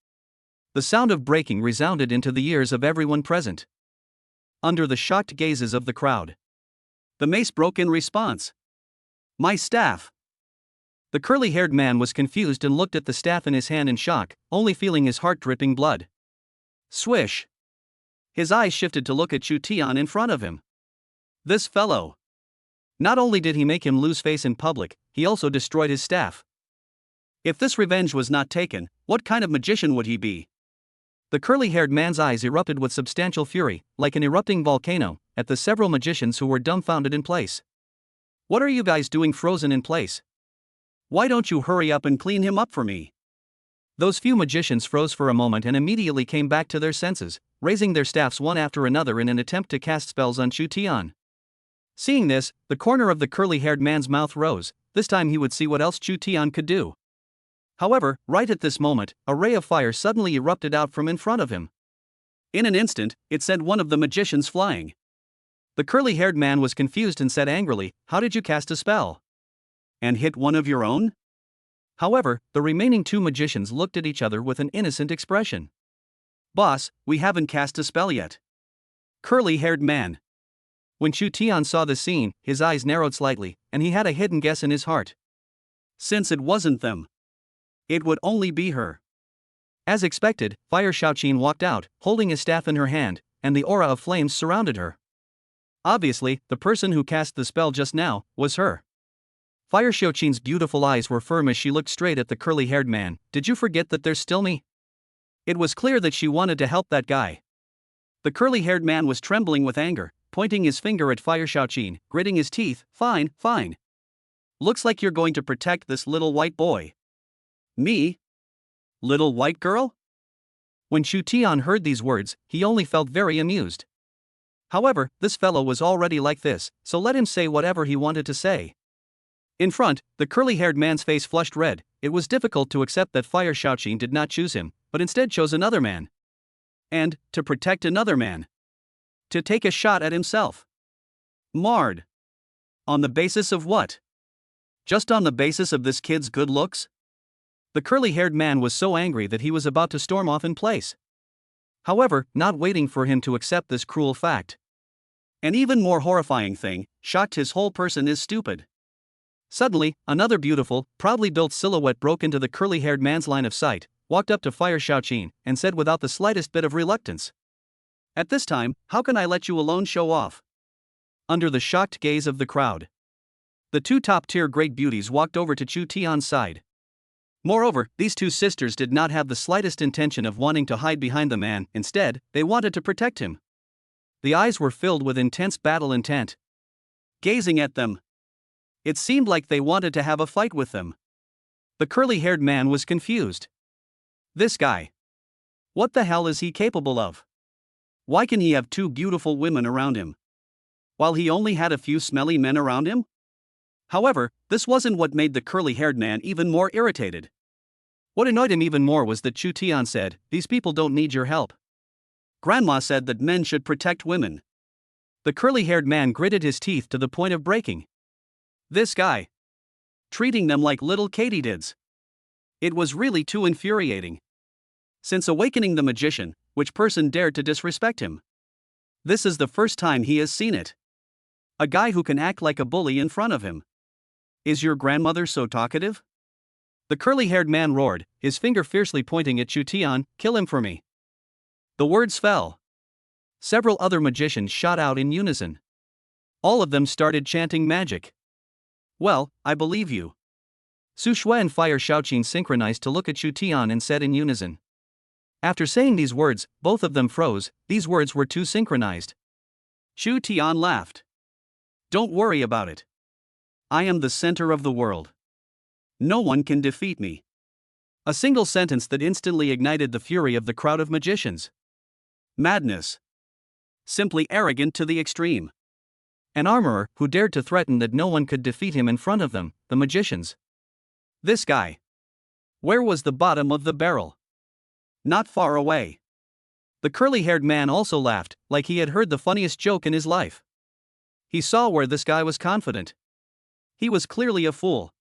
The sound of breaking resounded into the ears of everyone present. Under the shocked gazes of the crowd, the mace broke in response. My staff! The curly-haired man was confused and looked at the staff in his hand in shock, only feeling his heart dripping blood. Swish! His eyes shifted to look at Chu Tian in front of him. This fellow! Not only did he make him lose face in public, he also destroyed his staff. If this revenge was not taken, what kind of magician would he be? The curly-haired man's eyes erupted with substantial fury, like an erupting volcano, at the several magicians who were dumbfounded in place. What are you guys doing frozen in place? Why don't you hurry up and clean him up for me? Those few magicians froze for a moment and immediately came back to their senses, raising their staffs one after another in an attempt to cast spells on Chu Tian. Seeing this, the corner of the curly-haired man's mouth rose. This time he would see what else Chu Tian could do. However, right at this moment, a ray of fire suddenly erupted out from in front of him. In an instant, it sent one of the magicians flying. The curly-haired man was confused and said angrily, "How did you cast a spell? And hit one of your own?" However, the remaining two magicians looked at each other with an innocent expression. "Boss, we haven't cast a spell yet." Curly-haired man. When Chu Tian saw the scene, his eyes narrowed slightly, and he had a hidden guess in his heart. Since it wasn't them, it would only be her. As expected, Fire Shaoqin walked out, holding a staff in her hand, and the aura of flames surrounded her. Obviously, the person who cast the spell just now was her. Fire Shaoqin's beautiful eyes were firm as she looked straight at the curly-haired man. "Did you forget that there's still me?" It was clear that she wanted to help that guy. The curly-haired man was trembling with anger, pointing his finger at Fire Shaoqin, gritting his teeth. Fine, fine. Looks like you're going to protect this little white boy. Me? Little white girl? When Chu Tian heard these words, he only felt very amused. However, this fellow was already like this, so let him say whatever he wanted to say. In front, the curly-haired man's face flushed red. It was difficult to accept that Fire Shaoqin did not choose him, but instead chose another man. And, to protect another man. To take a shot at himself. Marred. On the basis of what? Just on the basis of this kid's good looks? The curly-haired man was so angry that he was about to storm off in place. However, not waiting for him to accept this cruel fact. An even more horrifying thing, shocked his whole person is stupid. Suddenly, another beautiful, proudly built silhouette broke into the curly-haired man's line of sight, walked up to Fire Shaoqin, and said without the slightest bit of reluctance, "At this time, how can I let you alone show off?" Under the shocked gaze of the crowd, the two top-tier great beauties walked over to Chu Tian's side. Moreover, these two sisters did not have the slightest intention of wanting to hide behind the man. Instead, they wanted to protect him. The eyes were filled with intense battle intent. Gazing at them, it seemed like they wanted to have a fight with them. The curly-haired man was confused. This guy. What the hell is he capable of? Why can he have two beautiful women around him, while he only had a few smelly men around him? However, this wasn't what made the curly-haired man even more irritated. What annoyed him even more was that Chu Tian said, "These people don't need your help. Grandma said that men should protect women." The curly-haired man gritted his teeth to the point of breaking. This guy. Treating them like little katydids. It was really too infuriating. Since awakening the magician, which person dared to disrespect him? This is the first time he has seen it. A guy who can act like a bully in front of him. Is your grandmother so talkative? The curly-haired man roared, his finger fiercely pointing at Chu Tian. "Kill him for me." The words fell. Several other magicians shot out in unison. All of them started chanting magic. "Well, I believe you." Su Shui and Fire Shaoqin synchronized to look at Chu Tian and said in unison. After saying these words, both of them froze. These words were too synchronized. Chu Tian laughed. "Don't worry about it. I am the center of the world. No one can defeat me." A single sentence that instantly ignited the fury of the crowd of magicians. Madness. Simply arrogant to the extreme. An armorer who dared to threaten that no one could defeat him in front of them, the magicians. This guy. Where was the bottom of the barrel? Not far away. The curly-haired man also laughed, like he had heard the funniest joke in his life. He saw where this guy was confident. He was clearly a fool.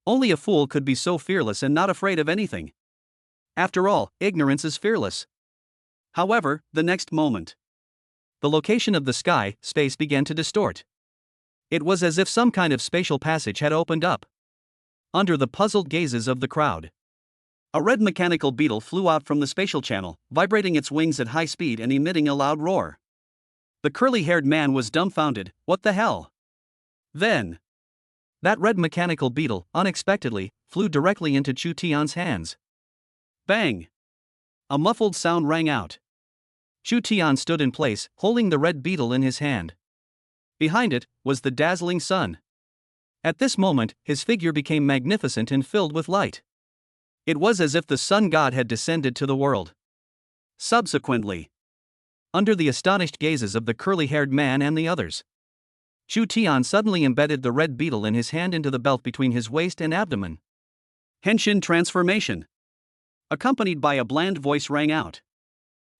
Only a fool could be so fearless and not afraid of anything. After all, ignorance is fearless. However, the next moment, the location of the space began to distort. It was as if some kind of spatial passage had opened up. Under the puzzled gazes of the crowd, a red mechanical beetle flew out from the spatial channel, vibrating its wings at high speed and emitting a loud roar. The curly-haired man was dumbfounded. What the hell? Then, that red mechanical beetle, unexpectedly, flew directly into Chu Tian's hands. Bang! A muffled sound rang out. Chu Tian stood in place, holding the red beetle in his hand. Behind it was the dazzling sun. At this moment, his figure became magnificent and filled with light. It was as if the sun god had descended to the world. Subsequently, under the astonished gazes of the curly-haired man and the others, Chu Tian suddenly embedded the red beetle in his hand into the belt between his waist and abdomen. Henshin transformation. Accompanied by a bland voice rang out.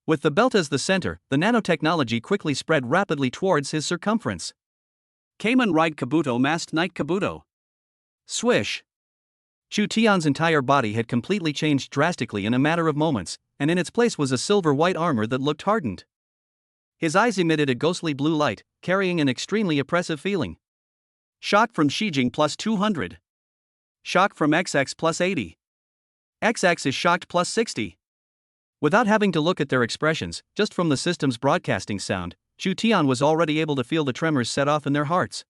With the belt as the center, the nanotechnology quickly spread rapidly towards his circumference. Kamen ride Kabuto masked knight Kabuto. Swish. Chu Tian's entire body had completely changed drastically in a matter of moments, and in its place was a silver-white armor that looked hardened. His eyes emitted a ghostly blue light, carrying an extremely oppressive feeling. Shock from Shijing plus 200. Shock from XX plus 80. XX is shocked plus 60. Without having to look at their expressions, just from the system's broadcasting sound, Chu Tian was already able to feel the tremors set off in their hearts.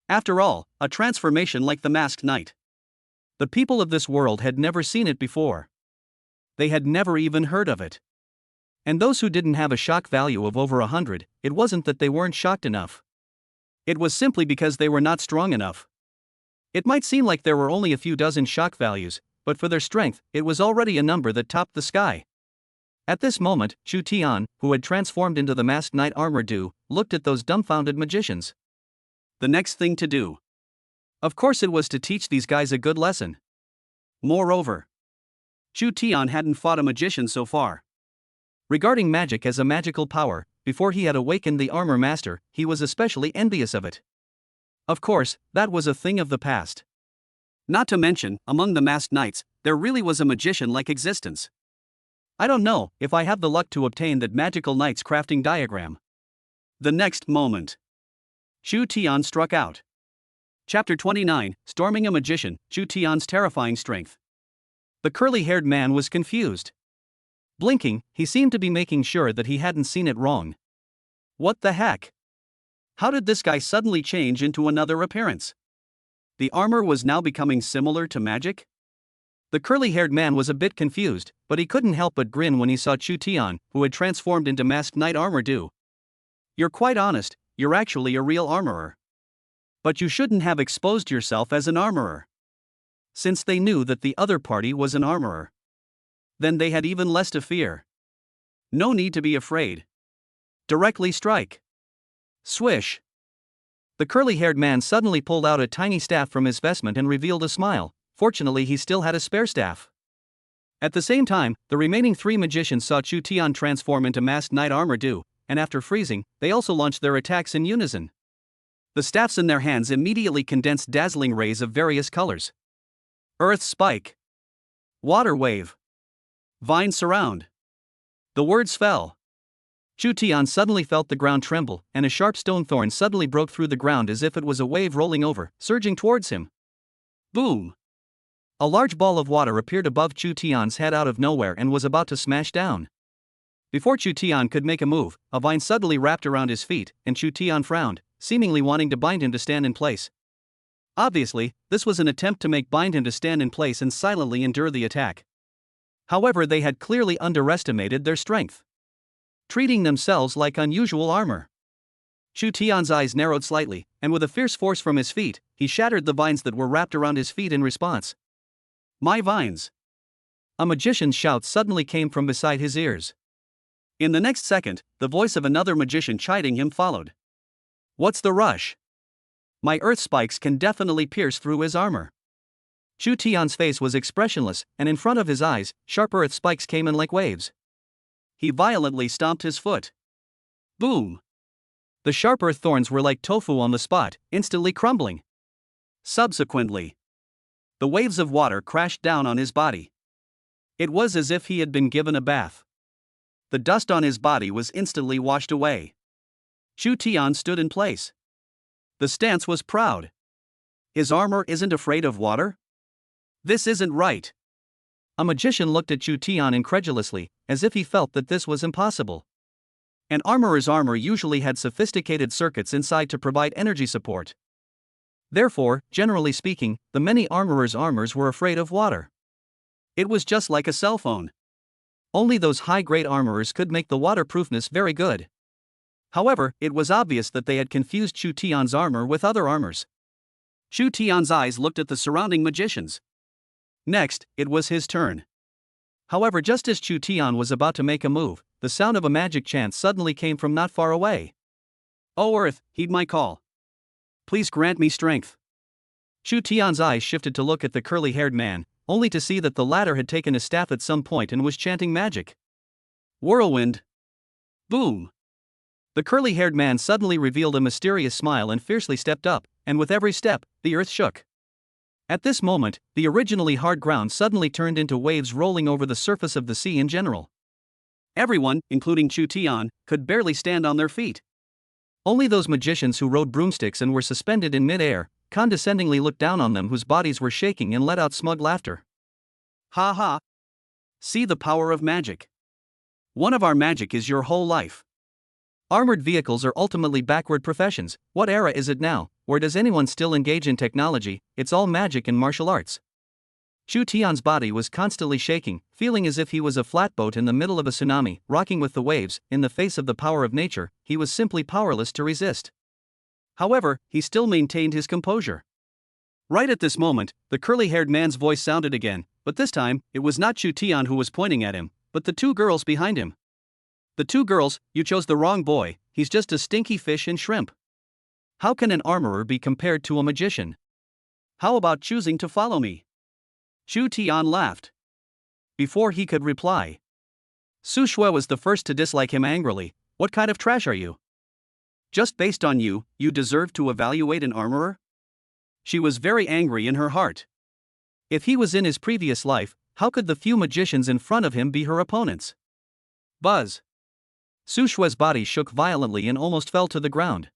After all, a transformation like the masked knight. The people of this world had never seen it before. They had never even heard of it. And those who didn't have a shock value of over 100, it wasn't that they weren't shocked enough. It was simply because they were not strong enough. It might seem like there were only a few dozen shock values, but for their strength, it was already a number that topped the sky. At this moment, Chu Tian, who had transformed into the masked knight armor looked at those dumbfounded magicians. The next thing to do. Of course it was to teach these guys a good lesson. Moreover, Chu Tian hadn't fought a magician so far. Regarding magic as a magical power, before he had awakened the armor master, he was especially envious of it. Of course, that was a thing of the past. Not to mention, among the masked knights, there really was a magician-like existence. I don't know if I have the luck to obtain that magical knight's crafting diagram. The next moment, Chu Tian struck out. Chapter 29, Storming a Magician, Chu Tian's Terrifying Strength. The curly-haired man was confused. Blinking, he seemed to be making sure that he hadn't seen it wrong. What the heck? How did this guy suddenly change into another appearance? The armor was now becoming similar to magic? The curly-haired man was a bit confused, but he couldn't help but grin when he saw Chu Tian, who had transformed into masked knight armor. You're quite honest, you're actually a real armorer. But you shouldn't have exposed yourself as an armorer. Since they knew that the other party was an armorer, then they had even less to fear. No need to be afraid. Directly strike. Swish. The curly-haired man suddenly pulled out a tiny staff from his vestment and revealed a smile. Fortunately, he still had a spare staff. At the same time, the remaining three magicians saw Chu Tian transform into masked knight armor and after freezing, they also launched their attacks in unison. The staffs in their hands immediately condensed dazzling rays of various colors. Earth spike. Water wave. Vine surround. The words fell. Chu Tian suddenly felt the ground tremble, and a sharp stone thorn suddenly broke through the ground as if it was a wave rolling over, surging towards him. Boom. A large ball of water appeared above Chu Tian's head out of nowhere and was about to smash down. Before Chu Tian could make a move, a vine suddenly wrapped around his feet, and Chu Tian frowned, seemingly wanting to bind him to stand in place. Obviously, this was an attempt to bind him to stand in place and silently endure the attack. However, they had clearly underestimated their strength, treating themselves like unusual armor. Chu Tian's eyes narrowed slightly, and with a fierce force from his feet, he shattered the vines that were wrapped around his feet in response. My vines! A magician's shout suddenly came from beside his ears. In the next second, the voice of another magician chiding him followed. What's the rush? My earth spikes can definitely pierce through his armor. Chu Tian's face was expressionless, and in front of his eyes, sharp earth spikes came in like waves. He violently stomped his foot. Boom! The sharp earth thorns were like tofu on the spot, instantly crumbling. Subsequently, the waves of water crashed down on his body. It was as if he had been given a bath. The dust on his body was instantly washed away. Chu Tian stood in place. The stance was proud. His armor isn't afraid of water? This isn't right. A magician looked at Chu Tian incredulously, as if he felt that this was impossible. An armorer's armor usually had sophisticated circuits inside to provide energy support. Therefore, generally speaking, the many armorers' armors were afraid of water. It was just like a cell phone. Only those high-grade armorers could make the waterproofness very good. However, it was obvious that they had confused Chu Tian's armor with other armors. Chu Tian's eyes looked at the surrounding magicians. Next, it was his turn. However, just as Chu Tian was about to make a move, the sound of a magic chant suddenly came from not far away. O Earth, heed my call. Please grant me strength. Chu Tian's eyes shifted to look at the curly-haired man, only to see that the latter had taken a staff at some point and was chanting magic. Whirlwind. Boom. The curly-haired man suddenly revealed a mysterious smile and fiercely stepped up, and with every step, the earth shook. At this moment, the originally hard ground suddenly turned into waves rolling over the surface of the sea in general. Everyone, including Chu Tian, could barely stand on their feet. Only those magicians who rode broomsticks and were suspended in mid-air, condescendingly looked down on them whose bodies were shaking and let out smug laughter. Ha ha! See the power of magic. One of our magic is your whole life. Armored vehicles are ultimately backward professions. What era is it now, or does anyone still engage in technology? It's all magic and martial arts. Chu Tian's body was constantly shaking, feeling as if he was a flatboat in the middle of a tsunami, rocking with the waves. In the face of the power of nature, he was simply powerless to resist. However, he still maintained his composure. Right at this moment, the curly-haired man's voice sounded again, but this time, it was not Chu Tian who was pointing at him, but the two girls behind him. The two girls, you chose the wrong boy, he's just a stinky fish and shrimp. How can an armorer be compared to a magician? How about choosing to follow me? Chu Tian laughed. Before he could reply, Su Shui was the first to dislike him angrily. What kind of trash are you? Just based on you, you deserve to evaluate an armorer? She was very angry in her heart. If he was in his previous life, how could the few magicians in front of him be her opponents? Buzz. Su Shui's body shook violently and almost fell to the ground.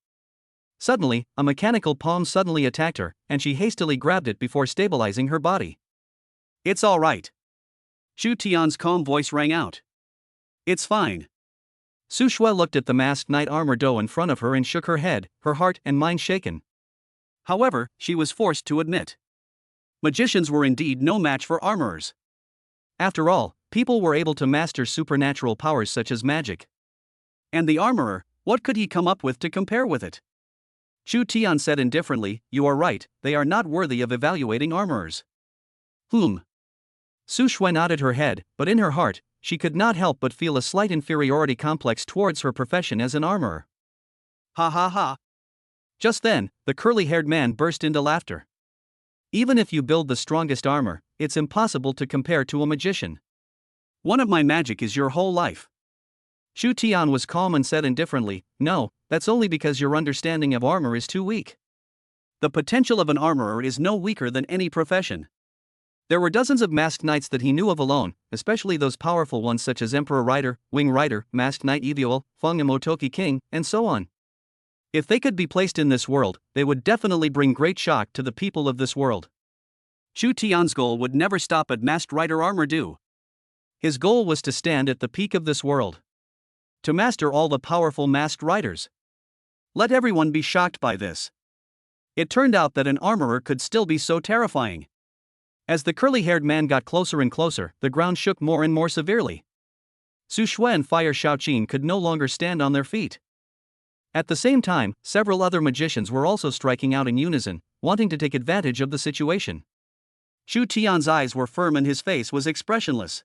Suddenly, a mechanical palm suddenly attacked her, and she hastily grabbed it before stabilizing her body. It's all right. Chu Tian's calm voice rang out. It's fine. Su Shui looked at the masked knight armor doe in front of her and shook her head, her heart and mind shaken. However, she was forced to admit. Magicians were indeed no match for armorers. After all, people were able to master supernatural powers such as magic. And the armorer, what could he come up with to compare with it? Chu Tian said indifferently, you are right, they are not worthy of evaluating armorers. Su Shui nodded her head, but in her heart, she could not help but feel a slight inferiority complex towards her profession as an armorer. Ha ha ha. Just then, the curly-haired man burst into laughter. Even if you build the strongest armor, it's impossible to compare to a magician. One of my magic is your whole life. Chu Tian was calm and said indifferently, no, that's only because your understanding of armor is too weak. The potential of an armorer is no weaker than any profession. There were dozens of masked knights that he knew of alone, especially those powerful ones such as Emperor Rider, Wing Rider, Masked Knight Eviol, Feng and Motoki King, and so on. If they could be placed in this world, they would definitely bring great shock to the people of this world. Chu Tian's goal would never stop at Masked Rider armor do. His goal was to stand at the peak of this world. To master all the powerful Masked Riders. Let everyone be shocked by this. It turned out that an armorer could still be so terrifying. As the curly-haired man got closer and closer, the ground shook more and more severely. Su Shui and Fire Shaoqin could no longer stand on their feet. At the same time, several other magicians were also striking out in unison, wanting to take advantage of the situation. Chu Tian's eyes were firm and his face was expressionless.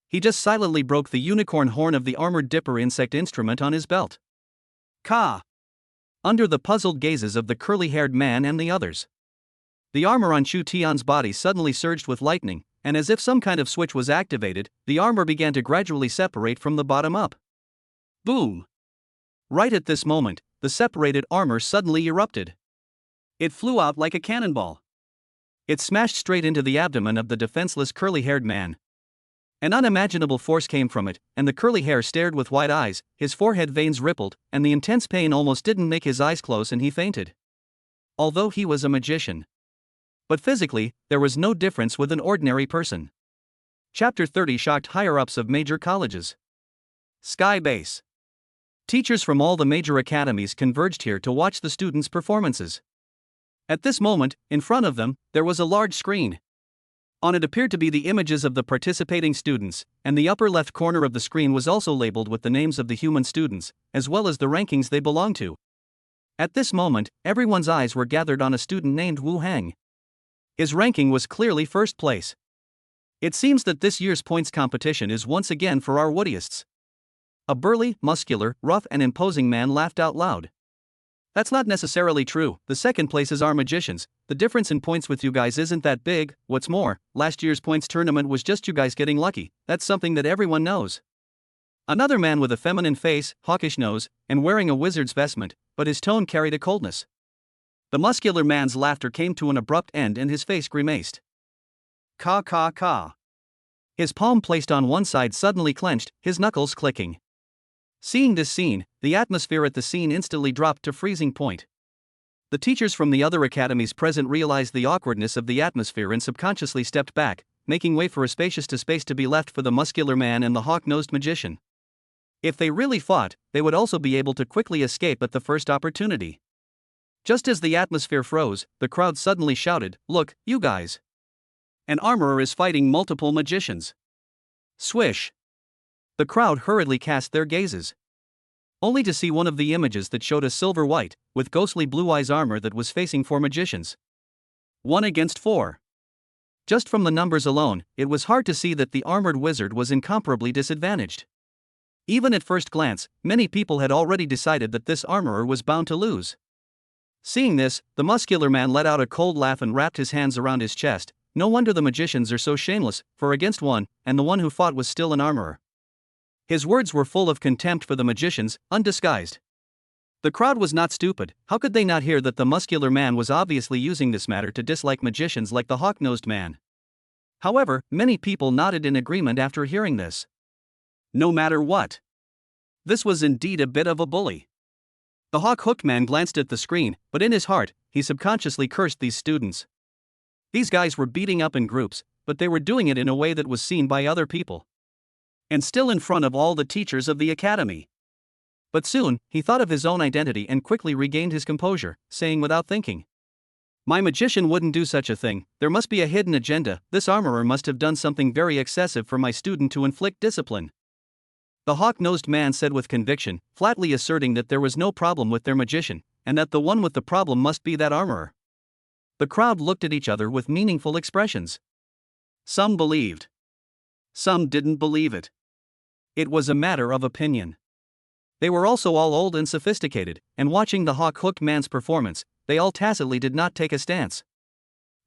He just silently broke the unicorn horn of the armored dipper insect instrument on his belt. Ka! Under the puzzled gazes of the curly-haired man and the others, the armor on Chu Tian's body suddenly surged with lightning, and as if some kind of switch was activated, the armor began to gradually separate from the bottom up. Boom! Right at this moment, the separated armor suddenly erupted. It flew out like a cannonball. It smashed straight into the abdomen of the defenseless curly-haired man. An unimaginable force came from it, and the curly hair stared with wide eyes, his forehead veins rippled, and the intense pain almost didn't make his eyes close and he fainted. Although he was a magician. But physically, there was no difference with an ordinary person. Chapter 30 shocked higher-ups of major colleges. Sky Base. Teachers from all the major academies converged here to watch the students' performances. At this moment, in front of them, there was a large screen. On it appeared to be the images of the participating students, and the upper left corner of the screen was also labeled with the names of the human students, as well as the rankings they belonged to. At this moment, everyone's eyes were gathered on a student named Wu Hang. His ranking was clearly first place. It seems that this year's points competition is once again for our Woodyists. A burly, muscular, rough and imposing man laughed out loud. That's not necessarily true, the second place is our magicians, the difference in points with you guys isn't that big, what's more, last year's points tournament was just you guys getting lucky, that's something that everyone knows. Another man with a feminine face, hawkish nose, and wearing a wizard's vestment, but his tone carried a coldness. The muscular man's laughter came to an abrupt end and his face grimaced. Ka ka ka. His palm placed on one side suddenly clenched, his knuckles clicking. Seeing this scene, the atmosphere at the scene instantly dropped to freezing point. The teachers from the other academies present realized the awkwardness of the atmosphere and subconsciously stepped back, making way for a spacious space to be left for the muscular man and the hawk-nosed magician. If they really fought, they would also be able to quickly escape at the first opportunity. Just as the atmosphere froze, the crowd suddenly shouted, "Look, you guys! An armorer is fighting multiple magicians." Swish! The crowd hurriedly cast their gazes, only to see one of the images that showed a silver-white, with ghostly blue eyes armor that was facing 4 magicians. 1 against 4. Just from the numbers alone, it was hard to see that the armored wizard was incomparably disadvantaged. Even at first glance, many people had already decided that this armorer was bound to lose. Seeing this, the muscular man let out a cold laugh and wrapped his hands around his chest. No wonder the magicians are so shameless, for against 1, and the one who fought was still an armorer. His words were full of contempt for the magicians, undisguised. The crowd was not stupid, how could they not hear that the muscular man was obviously using this matter to dislike magicians like the hawk-nosed man? However, many people nodded in agreement after hearing this. No matter what. This was indeed a bit of a bully. The hawk-hooked man glanced at the screen, but in his heart, he subconsciously cursed these students. These guys were beating up in groups, but they were doing it in a way that was seen by other people. And still in front of all the teachers of the academy. But soon, he thought of his own identity and quickly regained his composure, saying without thinking, "My magician wouldn't do such a thing, there must be a hidden agenda, this armorer must have done something very excessive for my student to inflict discipline." The hawk-nosed man said with conviction, flatly asserting that there was no problem with their magician, and that the one with the problem must be that armorer. The crowd looked at each other with meaningful expressions. Some believed. Some didn't believe it. It was a matter of opinion. They were also all old and sophisticated, and watching the hawk-hooked man's performance, they all tacitly did not take a stance.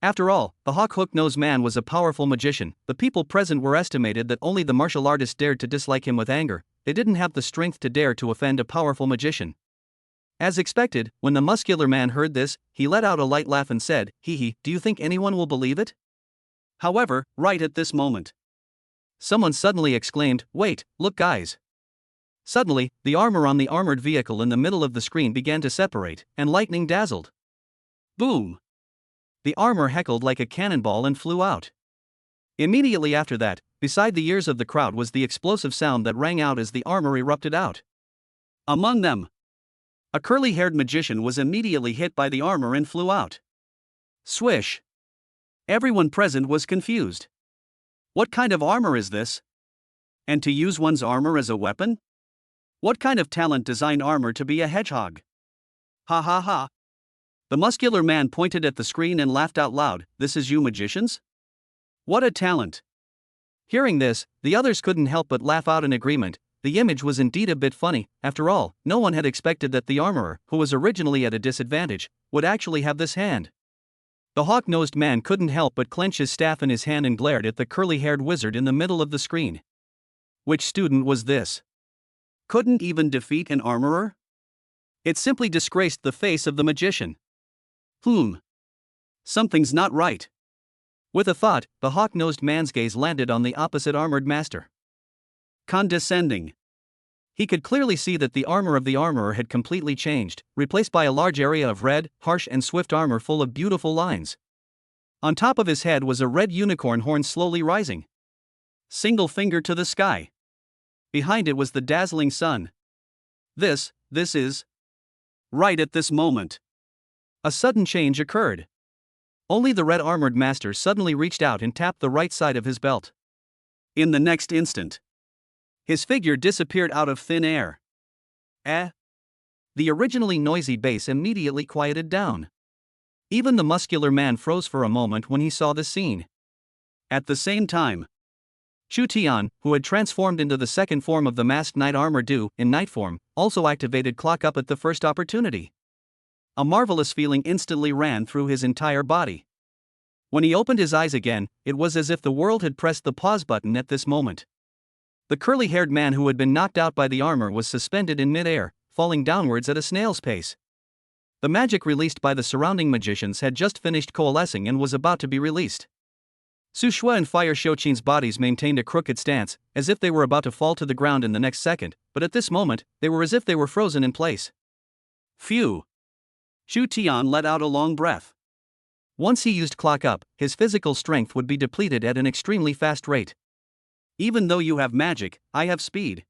After all, the hawk-hook-nosed man was a powerful magician. The people present were estimated that only the martial artists dared to dislike him with anger, they didn't have the strength to dare to offend a powerful magician. As expected, when the muscular man heard this, he let out a light laugh and said, "Hee hee, do you think anyone will believe it?" However, right at this moment, someone suddenly exclaimed, "Wait, look guys." Suddenly, the armor on the armored vehicle in the middle of the screen began to separate, and lightning dazzled. Boom! the armor heckled like a cannonball and flew out. Immediately after that, beside the ears of the crowd was the explosive sound that rang out as the armor erupted out. Among them, a curly-haired magician was immediately hit by the armor and flew out. Swish! Everyone present was confused. What kind of armor is this? And to use one's armor as a weapon? What kind of talent designed armor to be a hedgehog? Ha ha ha! The muscular man pointed at the screen and laughed out loud. This is you magicians? What a talent! Hearing this, the others couldn't help but laugh out in agreement. The image was indeed a bit funny. After all, no one had expected that the armorer, who was originally at a disadvantage, would actually have this hand. The hawk-nosed man couldn't help but clench his staff in his hand and glared at the curly-haired wizard in the middle of the screen. Which student was this? Couldn't even defeat an armorer? It simply disgraced the face of the magician. Something's not right. With a thought, the hawk-nosed man's gaze landed on the opposite armored master. Condescending. He could clearly see that the armor of the armorer had completely changed, replaced by a large area of red, harsh and swift armor full of beautiful lines. On top of his head was a red unicorn horn slowly rising. Single finger to the sky. Behind it was the dazzling sun. This is... Right at this moment, a sudden change occurred. Only the red armored master suddenly reached out and tapped the right side of his belt. In the next instant, his figure disappeared out of thin air. The originally noisy bass immediately quieted down. Even the muscular man froze for a moment when he saw the scene. At the same time, Chu Tian, who had transformed into the second form of the masked knight armor due in night form, also activated Clock Up at the first opportunity. A marvelous feeling instantly ran through his entire body. When he opened his eyes again, it was as if the world had pressed the pause button at this moment. The curly-haired man who had been knocked out by the armor was suspended in mid-air, falling downwards at a snail's pace. The magic released by the surrounding magicians had just finished coalescing and was about to be released. Su Shui and Fire Shouqin's bodies maintained a crooked stance, as if they were about to fall to the ground in the next second, but at this moment, they were as if they were frozen in place. Phew! Chu Tian let out a long breath. Once he used Clock Up, his physical strength would be depleted at an extremely fast rate. Even though you have magic, I have speed.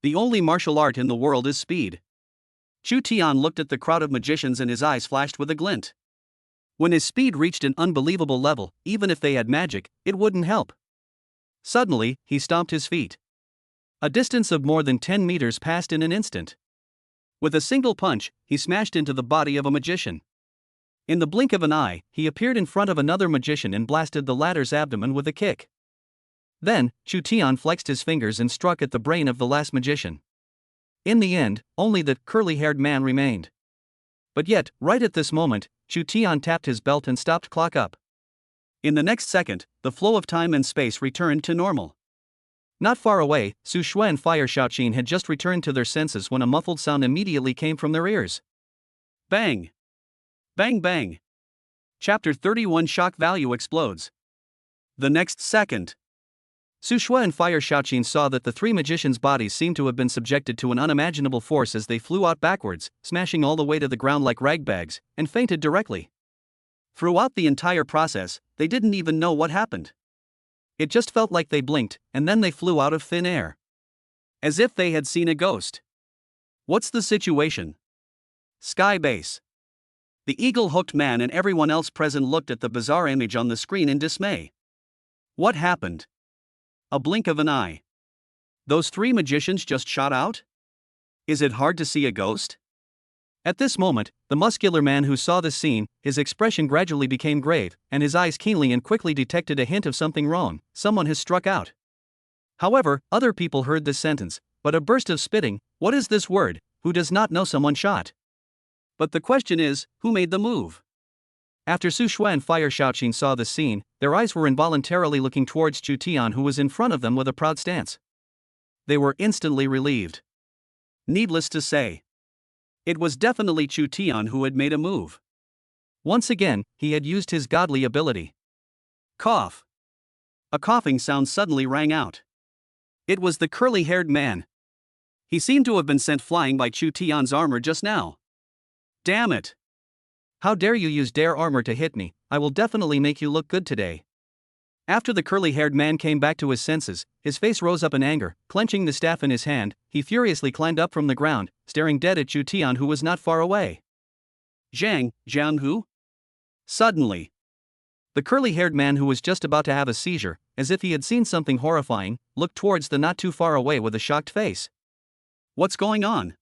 The only martial art in the world is speed. Chu Tian looked at the crowd of magicians and his eyes flashed with a glint. When his speed reached an unbelievable level, even if they had magic, it wouldn't help. Suddenly, he stomped his feet. A distance of more than 10 meters passed in an instant. With a single punch, he smashed into the body of a magician. In the blink of an eye, he appeared in front of another magician and blasted the latter's abdomen with a kick. Then, Chu Tian flexed his fingers and struck at the brain of the last magician. In the end, only the curly-haired man remained. But yet, right at this moment, Chu Tian tapped his belt and stopped Clock Up. In the next second, the flow of time and space returned to normal. Not far away, Su Shui and Fire Shouqin had just returned to their senses when a muffled sound immediately came from their ears. Bang! Bang bang! Chapter 31 Shock Value Explodes. The next second, Su Shui and Fire Shouqin saw that the three magicians' bodies seemed to have been subjected to an unimaginable force as they flew out backwards, smashing all the way to the ground like ragbags, and fainted directly. Throughout the entire process, they didn't even know what happened. It just felt like they blinked, and then they flew out of thin air. As if they had seen a ghost. What's the situation? Sky base. The eagle-hooked man and everyone else present looked at the bizarre image on the screen in dismay. What happened? A blink of an eye. Those three magicians just shot out? Is it hard to see a ghost? At this moment, the muscular man who saw this scene, his expression gradually became grave, and his eyes keenly and quickly detected a hint of something wrong. Someone has struck out. However, other people heard this sentence, but a burst of spitting. What is this word? Who does not know someone shot? But the question is, who made the move? After Su Shui and Fire Shouqin saw the scene, their eyes were involuntarily looking towards Chu Tian, who was in front of them with a proud stance. They were instantly relieved. Needless to say, it was definitely Chu Tian who had made a move. Once again, he had used his godly ability. Cough. A coughing sound suddenly rang out. It was the curly-haired man. He seemed to have been sent flying by Chu Tian's armor just now. Damn it! How dare you use dare armor to hit me? I will definitely make you look good today. After the curly-haired man came back to his senses, his face rose up in anger. Clenching the staff in his hand, he furiously climbed up from the ground, staring dead at Chu Tian, who was not far away. Jiang Hu? Suddenly, the curly-haired man, who was just about to have a seizure, as if he had seen something horrifying, looked towards the not too far away with a shocked face. What's going on?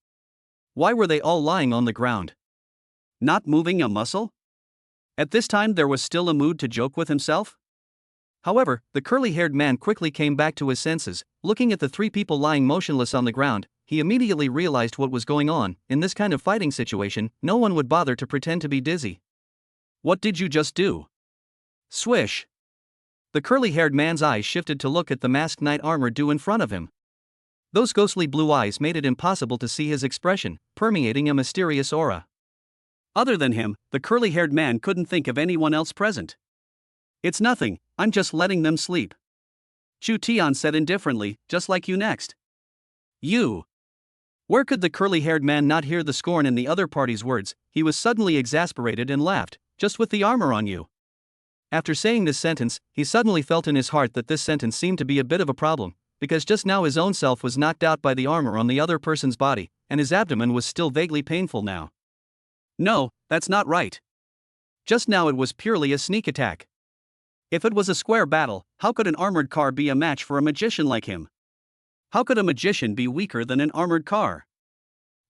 Why were they all lying on the ground? Not moving a muscle? At this time there was still a mood to joke with himself? However, the curly-haired man quickly came back to his senses. Looking at the three people lying motionless on the ground, he immediately realized what was going on. In this kind of fighting situation, no one would bother to pretend to be dizzy. What did you just do? Swish! The curly-haired man's eyes shifted to look at the masked knight armor due in front of him. Those ghostly blue eyes made it impossible to see his expression, permeating a mysterious aura. Other than him, the curly-haired man couldn't think of anyone else present. It's nothing, I'm just letting them sleep. Chu Tian said indifferently, just like you next. You. Where could the curly-haired man not hear the scorn in the other party's words? He was suddenly exasperated and laughed. Just with the armor on you. After saying this sentence, he suddenly felt in his heart that this sentence seemed to be a bit of a problem, because just now his own self was knocked out by the armor on the other person's body, and his abdomen was still vaguely painful now. No, that's not right. Just now it was purely a sneak attack. If it was a square battle, how could an armored car be a match for a magician like him? How could a magician be weaker than an armored car?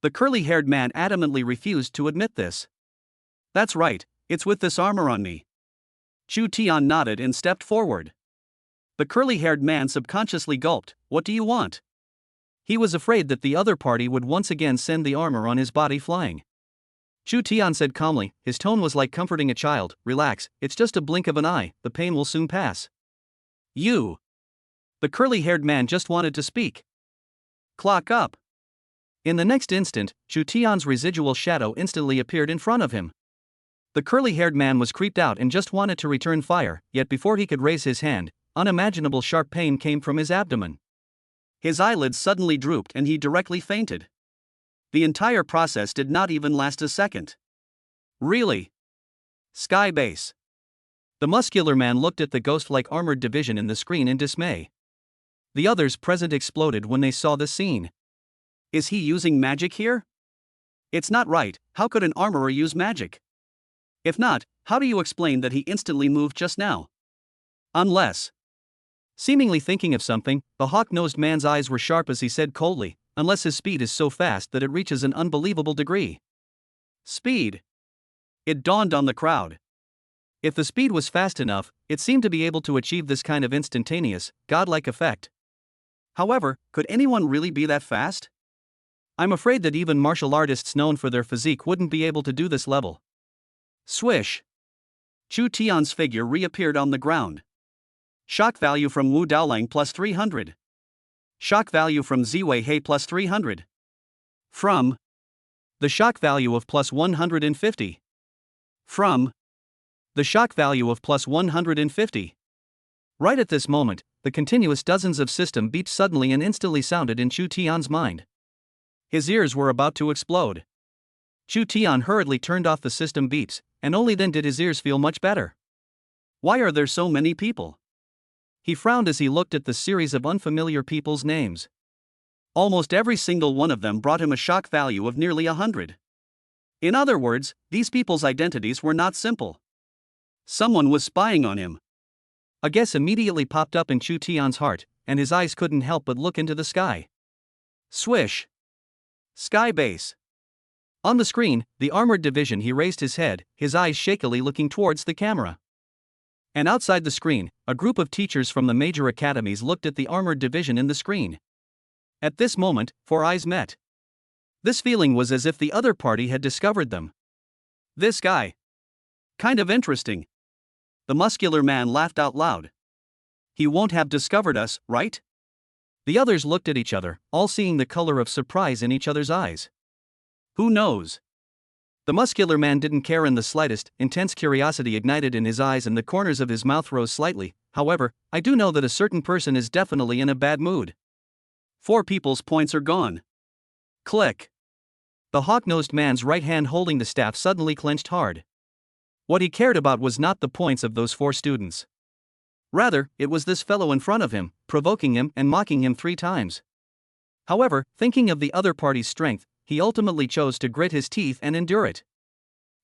The curly-haired man adamantly refused to admit this. That's right, it's with this armor on me. Chu Tian nodded and stepped forward. The curly-haired man subconsciously gulped. What do you want? He was afraid that the other party would once again send the armor on his body flying. Chu Tian said calmly, his tone was like comforting a child, relax, it's just a blink of an eye, the pain will soon pass. You. The curly-haired man just wanted to speak. Clock up. In the next instant, Chu Tian's residual shadow instantly appeared in front of him. The curly-haired man was creeped out and just wanted to return fire, yet before he could raise his hand, unimaginable sharp pain came from his abdomen. His eyelids suddenly drooped and he directly fainted. The entire process did not even last a second. Really? Sky base. The muscular man looked at the ghost-like armored division in the screen in dismay. The others present exploded when they saw the scene. Is he using magic here? It's not right, how could an armorer use magic? If not, how do you explain that he instantly moved just now? Unless. Seemingly thinking of something, the hawk-nosed man's eyes were sharp as he said coldly, unless his speed is so fast that it reaches an unbelievable degree. Speed. It dawned on the crowd. If the speed was fast enough, it seemed to be able to achieve this kind of instantaneous, godlike effect. However, could anyone really be that fast? I'm afraid that even martial artists known for their physique wouldn't be able to do this level. Swish. Chu Tian's figure reappeared on the ground. Shock value from Wu Daolang plus 300. Shock value from Ziwei He plus 300. From. The shock value of plus 150. From. The shock value of plus 150. Right at this moment, the continuous dozens of system beeps suddenly and instantly sounded in Chu Tian's mind. His ears were about to explode. Chu Tian hurriedly turned off the system beeps, and only then did his ears feel much better. Why are there so many people? He frowned as he looked at the series of unfamiliar people's names. Almost every single one of them brought him a shock value of nearly 100. In other words, these people's identities were not simple. Someone was spying on him. A guess immediately popped up in Chu Tian's heart, and his eyes couldn't help but look into the sky. Swish. Sky base. On the screen, the armored division, he raised his head, his eyes shakily looking towards the camera. And outside the screen, a group of teachers from the major academies looked at the armored division in the screen. At this moment, four eyes met. This feeling was as if the other party had discovered them. This guy. Kind of interesting. The muscular man laughed out loud. He won't have discovered us, right? The others looked at each other, all seeing the color of surprise in each other's eyes. Who knows? The muscular man didn't care in the slightest. Intense curiosity ignited in his eyes and the corners of his mouth rose slightly. However, I do know that a certain person is definitely in a bad mood. 4 people's points are gone. Click. The hawk-nosed man's right hand holding the staff suddenly clenched hard. What he cared about was not the points of those 4 students. Rather, it was this fellow in front of him, provoking him and mocking him 3 times. However, thinking of the other party's strength, he ultimately chose to grit his teeth and endure it.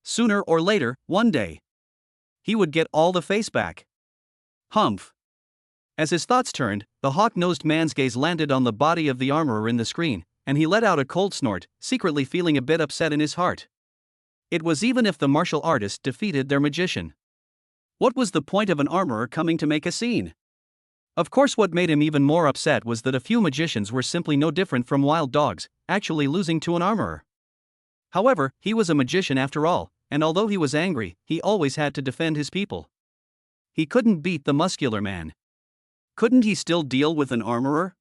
Sooner or later, one day, he would get all the face back. Humph. As his thoughts turned, the hawk-nosed man's gaze landed on the body of the armorer in the screen, and he let out a cold snort, secretly feeling a bit upset in his heart. It was even if the martial artist defeated their magician. What was the point of an armorer coming to make a scene? Of course, what made him even more upset was that a few magicians were simply no different from wild dogs, actually losing to an armorer. However, he was a magician after all, and although he was angry, he always had to defend his people. He couldn't beat the muscular man. Couldn't he still deal with an armorer?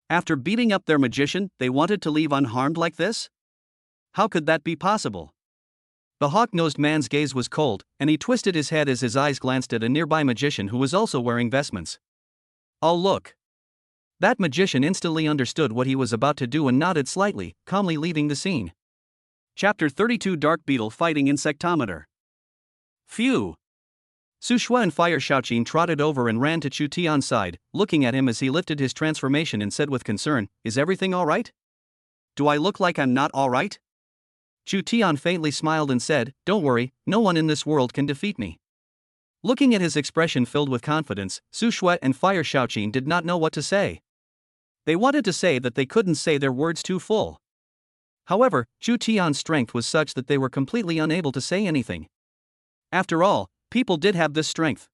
After beating up their magician, they wanted to leave unharmed like this? How could that be possible? The hawk-nosed man's gaze was cold, and he twisted his head as his eyes glanced at a nearby magician who was also wearing vestments. Oh look! That magician instantly understood what he was about to do and nodded slightly, calmly leaving the scene. Chapter 32 Dark Beetle Fighting Insectometer. Phew! Su Shui and Fire Shaoqin trotted over and ran to Chu Tian's side, looking at him as he lifted his transformation and said with concern, "Is everything alright? Do I look like I'm not alright?" Chu Tian faintly smiled and said, "Don't worry, no one in this world can defeat me." Looking at his expression filled with confidence, Su Shui and Fire Shaoqin did not know what to say. They wanted to say that they couldn't say their words too full. However, Chu Tian's strength was such that they were completely unable to say anything. After all, people did have this strength.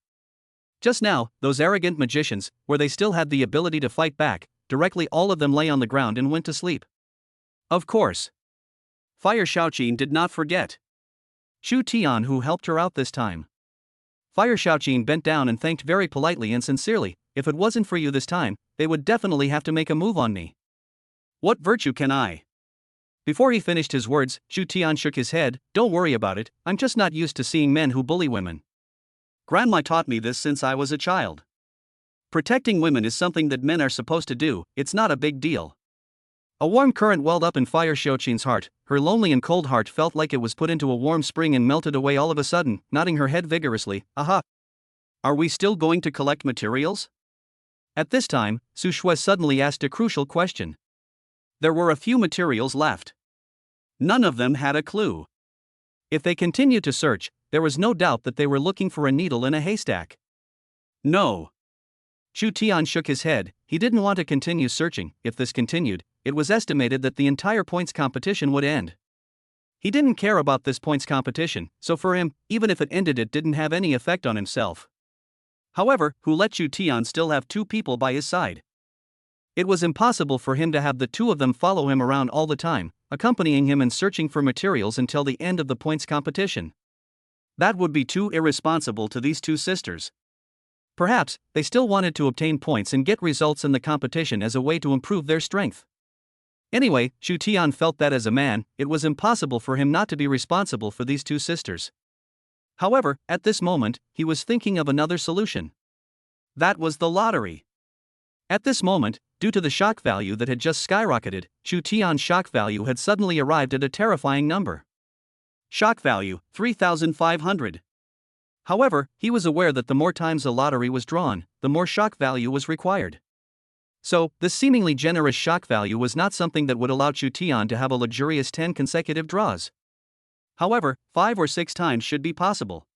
Just now, those arrogant magicians, where they still had the ability to fight back, directly all of them lay on the ground and went to sleep. Of course. Fire Shaoqin did not forget Chu Tian, who helped her out this time. Fire Shaoqin bent down and thanked very politely and sincerely, "If it wasn't for you this time, they would definitely have to make a move on me. What virtue can I?" Before he finished his words, Chu Tian shook his head, "Don't worry about it, I'm just not used to seeing men who bully women. Grandma taught me this since I was a child. Protecting women is something that men are supposed to do, it's not a big deal." A warm current welled up in Fire Shaoqin's heart. Her lonely and cold heart felt like it was put into a warm spring and melted away all of a sudden, nodding her head vigorously. "Aha! Are we still going to collect materials?" At this time, Su Shui suddenly asked a crucial question. There were a few materials left. None of them had a clue. If they continued to search, there was no doubt that they were looking for a needle in a haystack. No. Chu Tian shook his head. He didn't want to continue searching. If this continued, it was estimated that the entire points competition would end. He didn't care about this points competition, so for him, even if it ended, it didn't have any effect on himself. However, who let Chu Tian still have 2 people by his side? It was impossible for him to have the 2 of them follow him around all the time, accompanying him and searching for materials until the end of the points competition. That would be too irresponsible to these 2 sisters. Perhaps, they still wanted to obtain points and get results in the competition as a way to improve their strength. Anyway, Chu Tian felt that as a man, it was impossible for him not to be responsible for these 2 sisters. However, at this moment, he was thinking of another solution. That was the lottery. At this moment, due to the shock value that had just skyrocketed, Chu Tian's shock value had suddenly arrived at a terrifying number. Shock value, 3,500. However, he was aware that the more times a lottery was drawn, the more shock value was required. So, this seemingly generous shock value was not something that would allow Chu Tian to have a luxurious 10 consecutive draws. However, 5 or 6 times should be possible.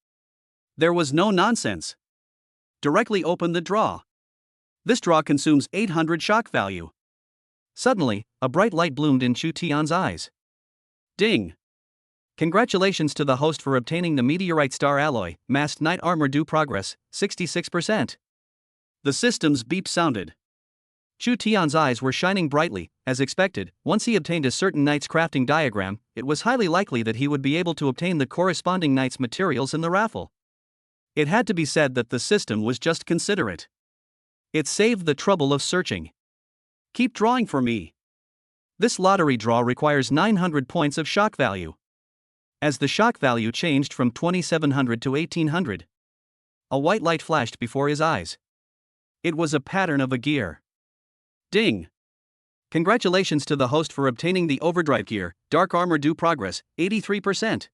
There was no nonsense. Directly open the draw. This draw consumes 800 shock value. Suddenly, a bright light bloomed in Chu Tian's eyes. Ding! Congratulations to the host for obtaining the Meteorite Star Alloy, Masked Knight Armor Due Progress, 66%. The system's beep sounded. Chu Tian's eyes were shining brightly. As expected, once he obtained a certain knight's crafting diagram, it was highly likely that he would be able to obtain the corresponding knight's materials in the raffle. It had to be said that the system was just considerate. It saved the trouble of searching. Keep drawing for me. This lottery draw requires 900 points of shock value. As the shock value changed from 2700 to 1800, a white light flashed before his eyes. It was a pattern of a gear. Ding! Congratulations to the host for obtaining the Overdrive Gear, Dark Armor Due Progress, 83%.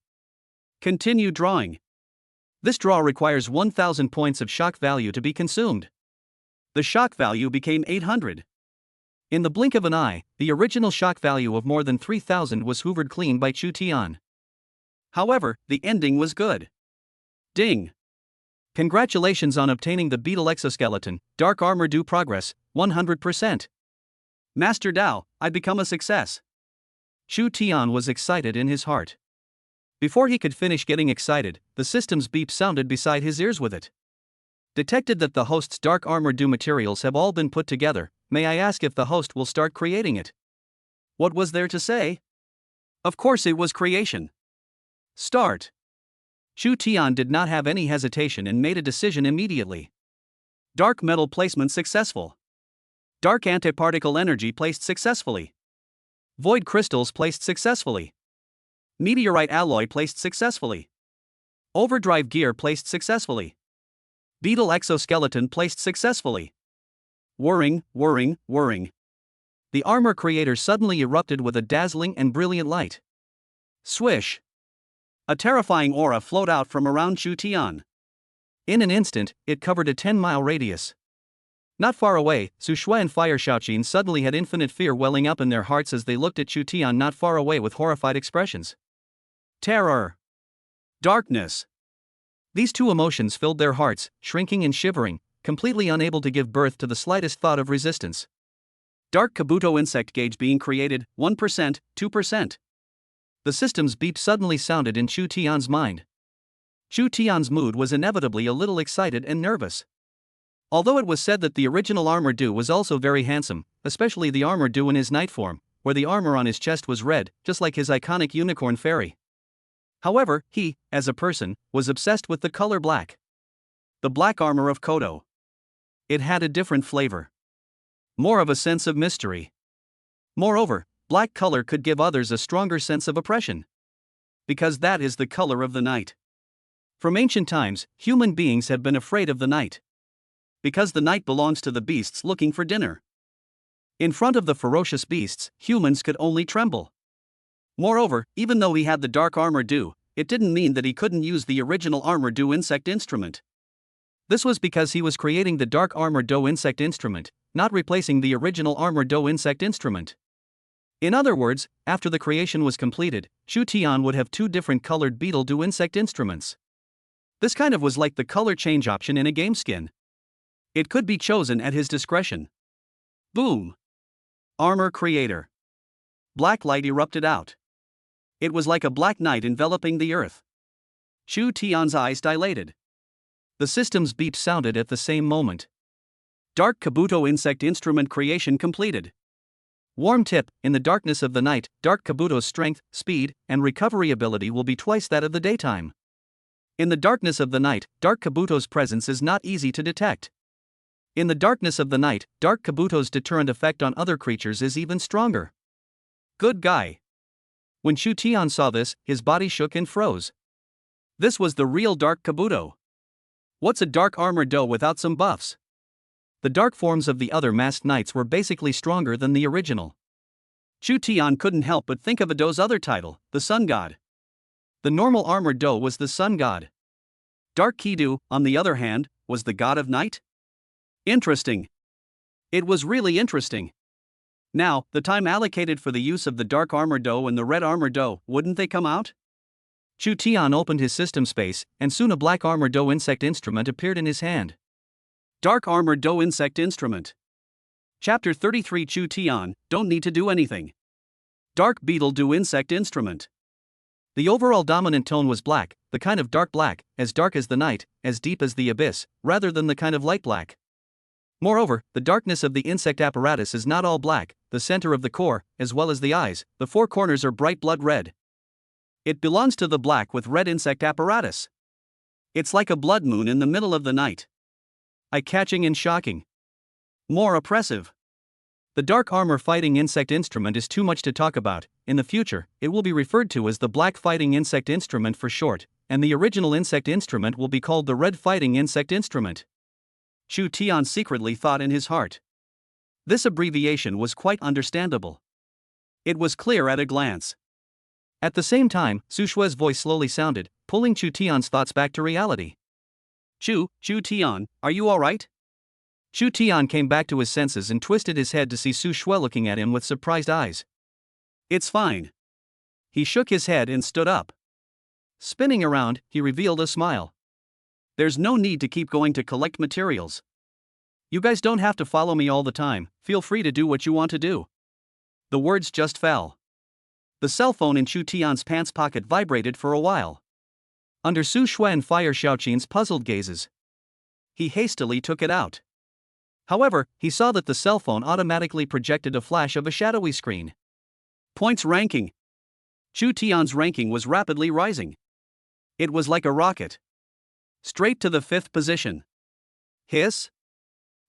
Continue drawing. This draw requires 1000 points of shock value to be consumed. The shock value became 800. In the blink of an eye, the original shock value of more than 3000 was hoovered clean by Chu Tian. However, the ending was good. Ding! Congratulations on obtaining the beetle exoskeleton, Dark Armor due progress, 100%. Master Dao, I become a success. Chu Tian was excited in his heart. Before he could finish getting excited, the system's beep sounded beside his ears with it. Detected that the host's Dark Armor due materials have all been put together. May I ask if the host will start creating it? What was there to say? Of course it was creation. Start. Chu Tian did not have any hesitation and made a decision immediately. Dark metal placement successful. Dark antiparticle energy placed successfully. Void crystals placed successfully. Meteorite alloy placed successfully. Overdrive gear placed successfully. Beetle exoskeleton placed successfully. Whirring, whirring, whirring. The armor creator suddenly erupted with a dazzling and brilliant light. Swish! A terrifying aura flowed out from around Chu Tian. In an instant, it covered a 10-mile radius. Not far away, Su Shui and Fire Shaoqin suddenly had infinite fear welling up in their hearts as they looked at Chu Tian not far away with horrified expressions. Terror. Darkness. These two emotions filled their hearts, shrinking and shivering, completely unable to give birth to the slightest thought of resistance. Dark Kabuto insect gauge being created, 1%, 2%. The system's beep suddenly sounded in Chu Tian's mind. Chu Tian's mood was inevitably a little excited and nervous. Although it was said that the original armor due was also very handsome, especially the armor due in his night form, where the armor on his chest was red, just like his iconic unicorn fairy. However, he, as a person, was obsessed with the color black. The black armor of Kodo. It had a different flavor. More of a sense of mystery. Moreover, black color could give others a stronger sense of oppression. Because that is the color of the night. From ancient times, human beings have been afraid of the night. Because the night belongs to the beasts looking for dinner. In front of the ferocious beasts, humans could only tremble. Moreover, even though he had the dark armor due, it didn't mean that he couldn't use the original armor due insect instrument. This was because he was creating the dark armor due insect instrument, not replacing the original armor due insect instrument. In other words, after the creation was completed, Chu Tian would have two different colored beetle due insect instruments. This kind of was like the color change option in a game skin. It could be chosen at his discretion. Boom! Armor creator. Black light erupted out. It was like a black night enveloping the earth. Chu Tian's eyes dilated. The system's beep sounded at the same moment. Dark Kabuto insect instrument creation completed. Warm tip: in the darkness of the night, Dark Kabuto's strength, speed, and recovery ability will be twice that of the daytime. In the darkness of the night, Dark Kabuto's presence is not easy to detect. In the darkness of the night, Dark Kabuto's deterrent effect on other creatures is even stronger. Good guy. When Chu Tian saw this, his body shook and froze. This was the real Dark Kabuto. What's a dark armor due without some buffs? The dark forms of the other masked knights were basically stronger than the original. Chu Tian couldn't help but think of Ado's other title, the Sun God. The normal armor due was the Sun God. Dark Kidu, on the other hand, was the God of Night? Interesting. It was really interesting. Now, the time allocated for the use of the dark armor due and the red armor due, wouldn't they come out? Chu Tian opened his system space, and soon a black armor due insect instrument appeared in his hand. Dark armor due insect instrument. Chapter 33 Chu Tian, don't need to do anything. Dark beetle due insect instrument. The overall dominant tone was black, the kind of dark black, as dark as the night, as deep as the abyss, rather than the kind of light black. Moreover, the darkness of the insect apparatus is not all black, the center of the core, as well as the eyes, the four corners are bright blood red. It belongs to the black with red insect apparatus. It's like a blood moon in the middle of the night. Eye-catching and shocking. More oppressive. The dark armor fighting insect instrument is too much to talk about. In the future, it will be referred to as the black fighting insect instrument for short, and the original insect instrument will be called the red fighting insect instrument. Chu Tian secretly thought in his heart. This abbreviation was quite understandable. It was clear at a glance. At the same time, Su Shue's voice slowly sounded, pulling Chu Tian's thoughts back to reality. Chu Tian, are you alright? Chu Tian came back to his senses and twisted his head to see Su Shue looking at him with surprised eyes. It's fine. He shook his head and stood up. Spinning around, he revealed a smile. There's no need to keep going to collect materials. You guys don't have to follow me all the time, feel free to do what you want to do. The words just fell. The cell phone in Chu Tian's pants pocket vibrated for a while. Under Su Shue and Fire Xiaoqin's puzzled gazes, he hastily took it out. However, he saw that the cell phone automatically projected a flash of a shadowy screen. Points ranking. Chu Tian's ranking was rapidly rising. It was like a rocket. Straight to the 5th position. Hiss?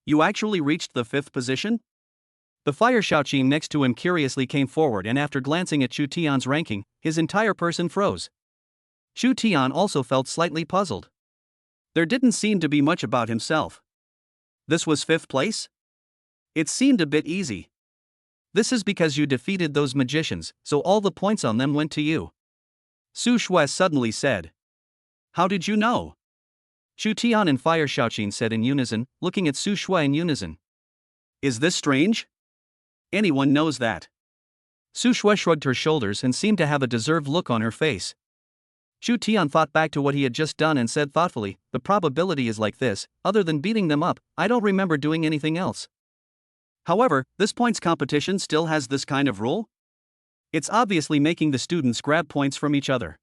You actually reached the 5th position? The Fire Xiaoqin next to him curiously came forward, and after glancing at Chu Tian's ranking, his entire person froze. Chu Tian also felt slightly puzzled. There didn't seem to be much about himself. This was 5th place? It seemed a bit easy. This is because you defeated those magicians, so all the points on them went to you. Su Shue suddenly said. How did you know? Chu Tian and Fire Xiaoqin said in unison, looking at Su Shue in unison. Is this strange? Anyone knows that. Su Shue shrugged her shoulders and seemed to have a deserved look on her face. Chu Tian thought back to what he had just done and said thoughtfully, the probability is like this, other than beating them up, I don't remember doing anything else. However, this points competition still has this kind of rule? It's obviously making the students grab points from each other.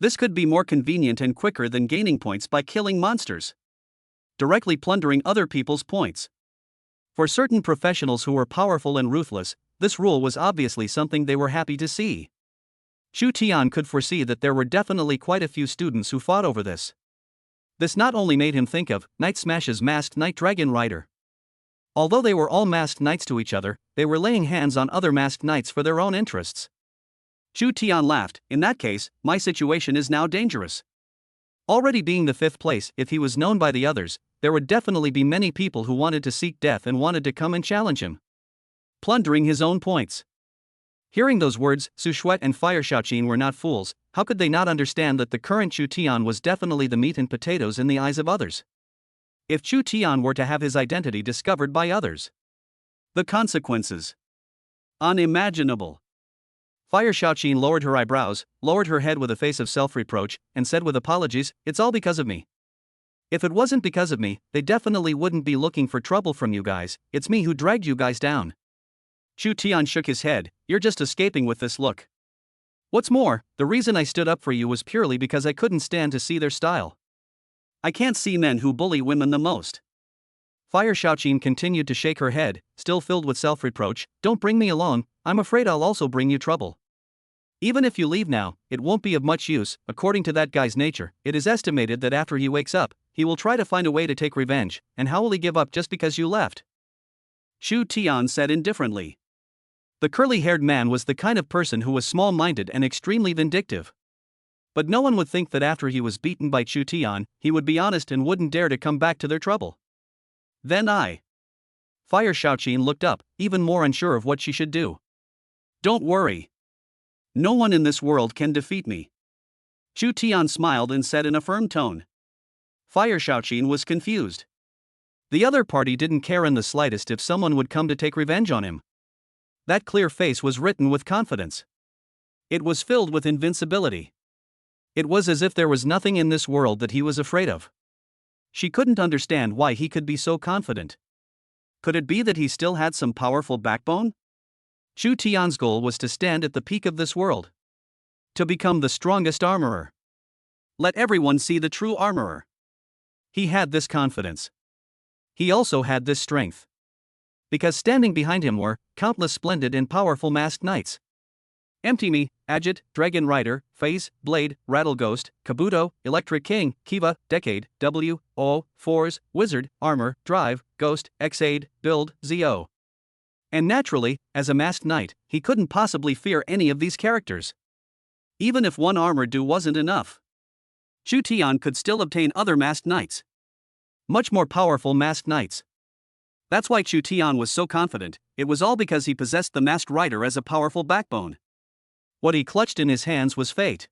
This could be more convenient and quicker than gaining points by killing monsters. Directly plundering other people's points. For certain professionals who were powerful and ruthless, this rule was obviously something they were happy to see. Chu Tian could foresee that there were definitely quite a few students who fought over this. This not only made him think of Night Smash's masked Night Dragon Rider. Although they were all masked knights to each other, they were laying hands on other masked knights for their own interests. Chu Tian laughed, in that case, my situation is now dangerous. Already being the 5th place, if he was known by the others, there would definitely be many people who wanted to seek death and wanted to come and challenge him. Plundering his own points. Hearing those words, Su Shue and Fire Xiaoqin were not fools. How could they not understand that the current Chu Tian was definitely the meat and potatoes in the eyes of others? If Chu Tian were to have his identity discovered by others, the consequences. Unimaginable. Fire Xiaoqin lowered her eyebrows, lowered her head with a face of self-reproach, and said with apologies, it's all because of me. If it wasn't because of me, they definitely wouldn't be looking for trouble from you guys, it's me who dragged you guys down. Chu Tian shook his head, you're just escaping with this look. What's more, the reason I stood up for you was purely because I couldn't stand to see their style. I can't see men who bully women the most. Fire Xiaoqin continued to shake her head, still filled with self-reproach, don't bring me along, I'm afraid I'll also bring you trouble. Even if you leave now, it won't be of much use, according to that guy's nature, it is estimated that after he wakes up, he will try to find a way to take revenge, and how will he give up just because you left? Chu Tian said indifferently. The curly-haired man was the kind of person who was small-minded and extremely vindictive. But no one would think that after he was beaten by Chu Tian, he would be honest and wouldn't dare to come back to their trouble. Then Fire Xiaoqin looked up, even more unsure of what she should do. Don't worry. No one in this world can defeat me. Chu Tian smiled and said in a firm tone. Fire Xiaoqin was confused. The other party didn't care in the slightest if someone would come to take revenge on him. That clear face was written with confidence. It was filled with invincibility. It was as if there was nothing in this world that he was afraid of. She couldn't understand why he could be so confident. Could it be that he still had some powerful backbone? Chu Tian's goal was to stand at the peak of this world. To become the strongest armorer. Let everyone see the true armorer. He had this confidence. He also had this strength. Because standing behind him were countless splendid and powerful masked knights. Empty Me, Agit, Dragon Rider, Phase, Blade, Rattle Ghost, Kabuto, Electric King, Kiva, Decade, W, O, Force, Wizard, Armor, Drive, Ghost, Xaid, Build, ZO. And naturally, as a masked knight, he couldn't possibly fear any of these characters. Even if one armor do wasn't enough, Chu Tian could still obtain other masked knights. Much more powerful masked knights. That's why Chu Tian was so confident, it was all because he possessed the masked rider as a powerful backbone. What he clutched in his hands was fate.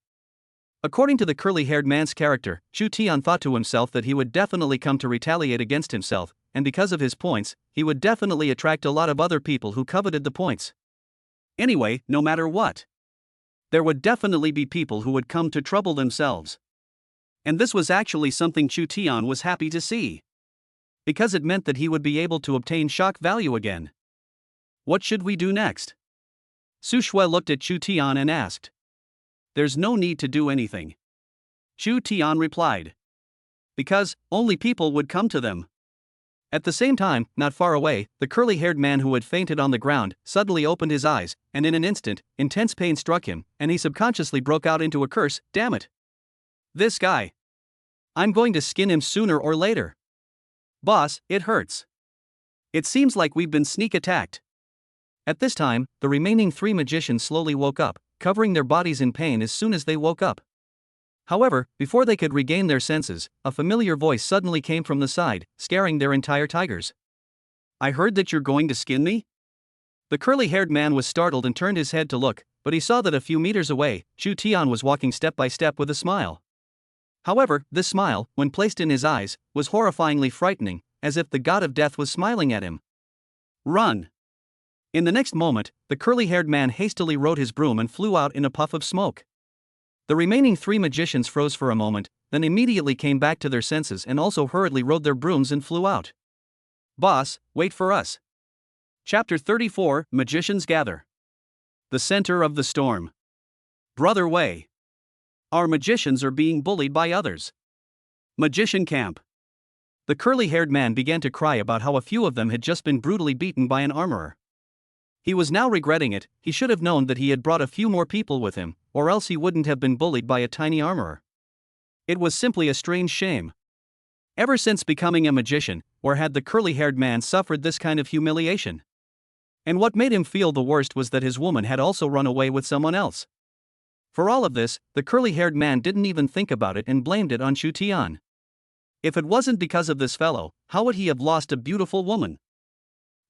According to the curly-haired man's character, Chu Tian thought to himself that he would definitely come to retaliate against himself, and because of his points, he would definitely attract a lot of other people who coveted the points. Anyway, no matter what, there would definitely be people who would come to trouble themselves. And this was actually something Chu Tian was happy to see, because it meant that he would be able to obtain shock value again. What should we do next? Su Shui looked at Chu Tian and asked. There's no need to do anything. Chu Tian replied. Because only people would come to them. At the same time, not far away, the curly-haired man who had fainted on the ground suddenly opened his eyes, and in an instant, intense pain struck him, and he subconsciously broke out into a curse. Damn it! This guy! I'm going to skin him sooner or later. Boss, it hurts. It seems like we've been sneak attacked. At this time, the remaining 3 magicians slowly woke up, covering their bodies in pain as soon as they woke up. However, before they could regain their senses, a familiar voice suddenly came from the side, scaring their entire tigers. I heard that you're going to skin me? The curly-haired man was startled and turned his head to look, but he saw that a few meters away, Chu Tian was walking step by step with a smile. However, this smile, when placed in his eyes, was horrifyingly frightening, as if the god of death was smiling at him. Run! In the next moment, the curly-haired man hastily rode his broom and flew out in a puff of smoke. The remaining 3 magicians froze for a moment, then immediately came back to their senses and also hurriedly rode their brooms and flew out. Boss, wait for us. Chapter 34, Magicians Gather. The center of the storm. Brother Wei. Our magicians are being bullied by others. Magician camp. The curly-haired man began to cry about how a few of them had just been brutally beaten by an armorer. He was now regretting it. He should have known that he had brought a few more people with him, or else he wouldn't have been bullied by a tiny armorer. It was simply a strange shame. Ever since becoming a magician, or had the curly-haired man suffered this kind of humiliation? And what made him feel the worst was that his woman had also run away with someone else. For all of this, the curly-haired man didn't even think about it and blamed it on Chu Tian. If it wasn't because of this fellow, how would he have lost a beautiful woman?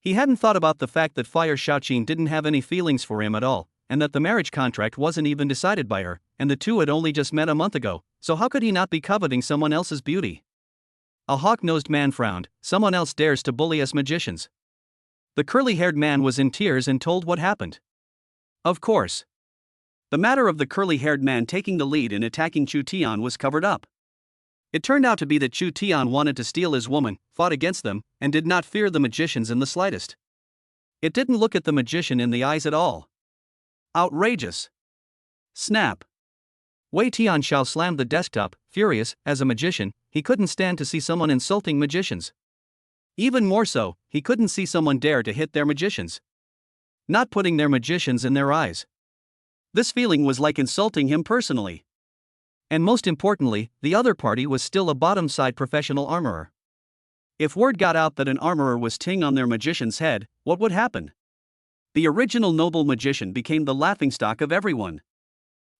He hadn't thought about the fact that Fire Shaoqin didn't have any feelings for him at all, and that the marriage contract wasn't even decided by her, and the two had only just met a month ago, so how could he not be coveting someone else's beauty? A hawk-nosed man frowned. Someone else dares to bully us magicians. The curly-haired man was in tears and told what happened. Of course. The matter of the curly-haired man taking the lead in attacking Chu Tian was covered up. It turned out to be that Chu Tian wanted to steal his woman, fought against them, and did not fear the magicians in the slightest. It didn't look at the magician in the eyes at all. Outrageous. Snap. Wei Tianxiao slammed the desktop, furious. As a magician, he couldn't stand to see someone insulting magicians. Even more so, he couldn't see someone dare to hit their magicians. Not putting their magicians in their eyes. This feeling was like insulting him personally. And most importantly, the other party was still a bottom-side professional armorer. If word got out that an armorer was ting on their magician's head, what would happen? The original noble magician became the laughingstock of everyone.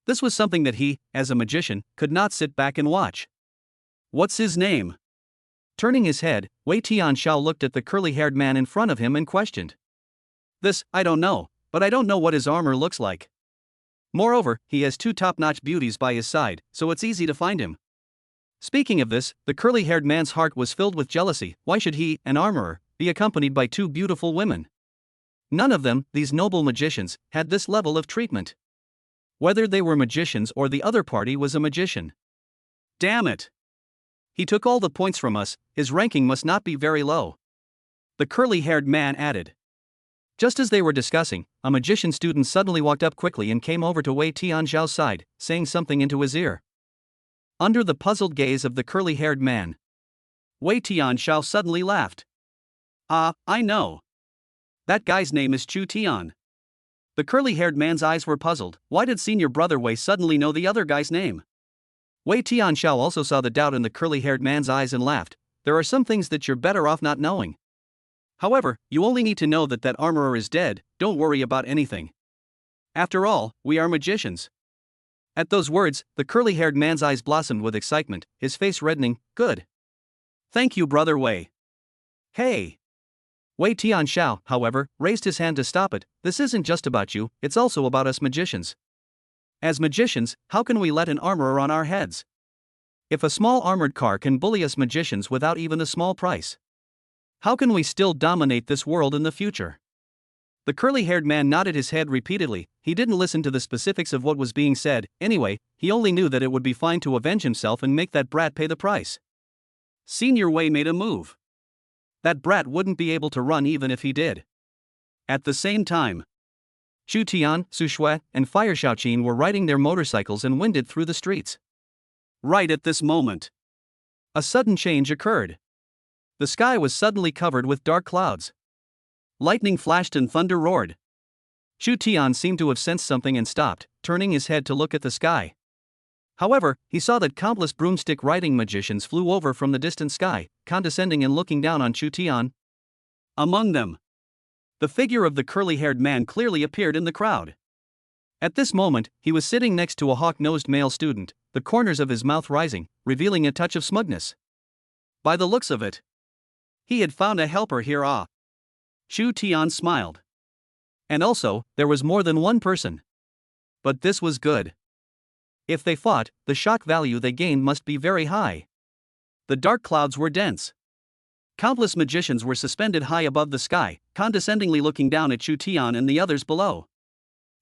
This was something that he, as a magician, could not sit back and watch. What's his name? Turning his head, Wei Tianxiao looked at the curly-haired man in front of him and questioned. This, I don't know, but I don't know what his armor looks like. Moreover, he has 2 top-notch beauties by his side, so it's easy to find him. Speaking of this, the curly-haired man's heart was filled with jealousy. Why should he, an armorer, be accompanied by 2 beautiful women? None of them, these noble magicians, had this level of treatment. Whether they were magicians or the other party was a magician. Damn it! He took all the points from us, his ranking must not be very low. The curly-haired man added. Just as they were discussing, a magician student suddenly walked up quickly and came over to Wei Tianxiao's side, saying something into his ear. Under the puzzled gaze of the curly-haired man, Wei Tianxiao suddenly laughed. I know. That guy's name is Chu Tian. The curly-haired man's eyes were puzzled. Why did senior brother Wei suddenly know the other guy's name? Wei Tianxiao also saw the doubt in the curly-haired man's eyes and laughed. There are some things that you're better off not knowing. However, you only need to know that that armorer is dead. Don't worry about anything. After all, we are magicians. At those words, the curly-haired man's eyes blossomed with excitement, his face reddening. Good. Thank you, brother Wei. Hey. Wei Tianxiao, however, raised his hand to stop it. This isn't just about you, it's also about us magicians. As magicians, how can we let an armorer on our heads? If a small armored car can bully us magicians without even a small price, how can we still dominate this world in the future? The curly-haired man nodded his head repeatedly. He didn't listen to the specifics of what was being said. Anyway, he only knew that it would be fine to avenge himself and make that brat pay the price. Senior Wei made a move. That brat wouldn't be able to run even if he did. At the same time, Chu Tian, Su Shui, and Fire Shaoqin were riding their motorcycles and winded through the streets. Right at this moment, a sudden change occurred. The sky was suddenly covered with dark clouds. Lightning flashed and thunder roared. Chu Tian seemed to have sensed something and stopped, turning his head to look at the sky. However, he saw that countless broomstick-riding magicians flew over from the distant sky, condescending and looking down on Chu Tian. Among them, the figure of the curly-haired man clearly appeared in the crowd. At this moment, he was sitting next to a hawk-nosed male student, the corners of his mouth rising, revealing a touch of smugness. By the looks of it, he had found a helper here. Chu Tian smiled. And also, there was more than one person. But this was good. If they fought, the shock value they gained must be very high. The dark clouds were dense. Countless magicians were suspended high above the sky, condescendingly looking down at Chu Tian and the others below.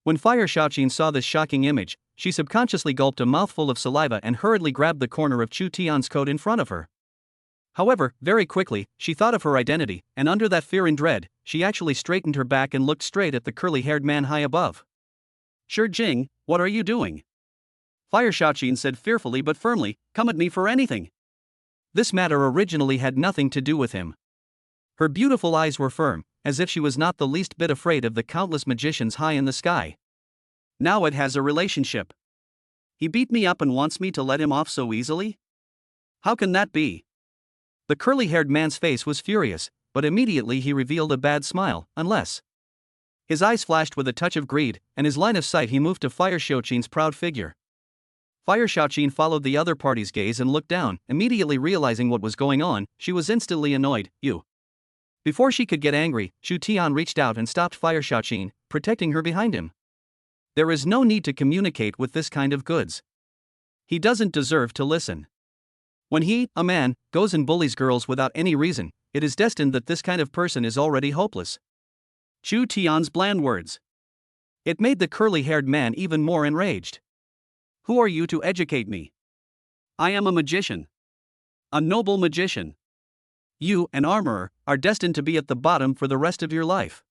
When Fire Shaoqin saw this shocking image, she subconsciously gulped a mouthful of saliva and hurriedly grabbed the corner of Chu Tian's coat in front of her. However, very quickly, she thought of her identity, and under that fear and dread, she actually straightened her back and looked straight at the curly-haired man high above. Shi Jing, what are you doing? Fire Shaoqin said fearfully but firmly, come at me for anything. This matter originally had nothing to do with him. Her beautiful eyes were firm, as if she was not the least bit afraid of the countless magicians high in the sky. Now it has a relationship. He beat me up and wants me to let him off so easily? How can that be? The curly-haired man's face was furious, but immediately he revealed a bad smile, unless. His eyes flashed with a touch of greed, and his line of sight he moved to Fire Shaoqin's proud figure. Fire Shaoqin followed the other party's gaze and looked down, immediately realizing what was going on. She was instantly annoyed. You. Before she could get angry, Chu Tian reached out and stopped Fire Shaoqin, protecting her behind him. There is no need to communicate with this kind of goods. He doesn't deserve to listen. When he, a man, goes and bullies girls without any reason, it is destined that this kind of person is already hopeless. Chu Tian's bland words. It made the curly-haired man even more enraged. Who are you to educate me? I am a magician. A noble magician. You, an armorer, are destined to be at the bottom for the rest of your life.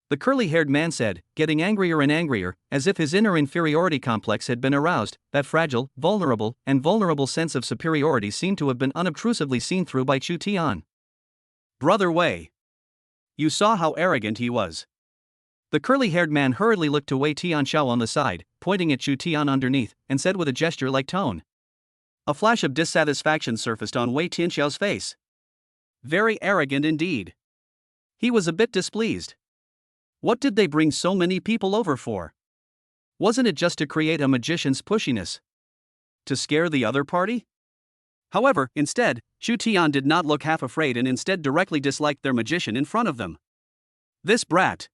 The curly-haired man said, getting angrier and angrier, as if his inner inferiority complex had been aroused. That fragile, vulnerable sense of superiority seemed to have been unobtrusively seen through by Chu Tian. Brother Wei. You saw how arrogant he was. The curly-haired man hurriedly looked to Wei Tianxiao on the side, pointing at Chu Tian underneath, and said with a gesture-like tone. A flash of dissatisfaction surfaced on Wei Tianxiao's face. Very arrogant indeed. He was a bit displeased. What did they bring so many people over for? Wasn't it just to create a magician's pushiness? To scare the other party? However, instead, Chu Tian did not look half afraid and instead directly disliked their magician in front of them. This brat.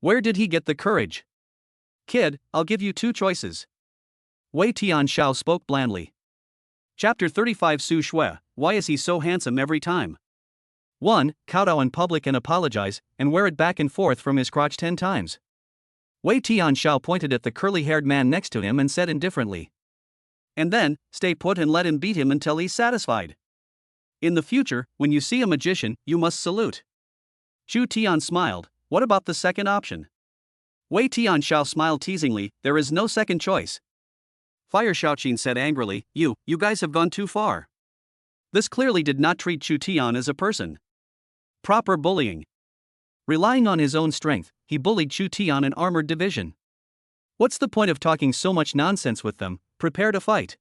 Where did he get the courage? Kid, I'll give you two choices. Wei Tianxiao spoke blandly. Chapter 35 Su Shui, why is he so handsome every time? 1. Kowtow in public and apologize, and wear it back and forth from his crotch 10 times. Wei Tianxiao pointed at the curly-haired man next to him and said indifferently. And then, stay put and let him beat him until he's satisfied. In the future, when you see a magician, you must salute. Chu Tian smiled. What about the second option? Wei Tianxiao smiled teasingly. There is no second choice. Fire Shaoqin said angrily, You guys have gone too far. This clearly did not treat Chu Tian as a person. Proper bullying. Relying on his own strength, he bullied Chu Tian in armored division. What's the point of talking so much nonsense with them? Prepare to fight.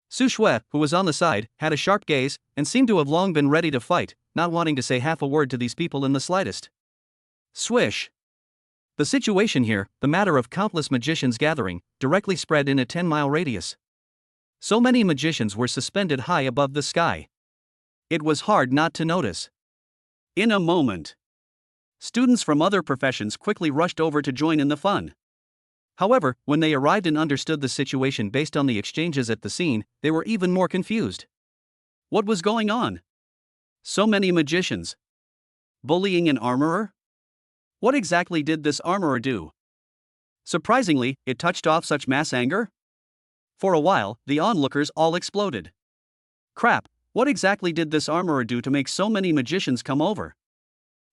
Su Shui, who was on the side, had a sharp gaze, and seemed to have long been ready to fight, not wanting to say half a word to these people in the slightest. Swish. The situation here, the matter of countless magicians gathering, directly spread in a 10-mile radius. So many magicians were suspended high above the sky. It was hard not to notice. In a moment, students from other professions quickly rushed over to join in the fun. However, when they arrived and understood the situation based on the exchanges at the scene, they were even more confused. What was going on? So many magicians. Bullying an armorer? What exactly did this armorer do? Surprisingly, it touched off such mass anger? For a while, the onlookers all exploded. Crap, what exactly did this armorer do to make so many magicians come over?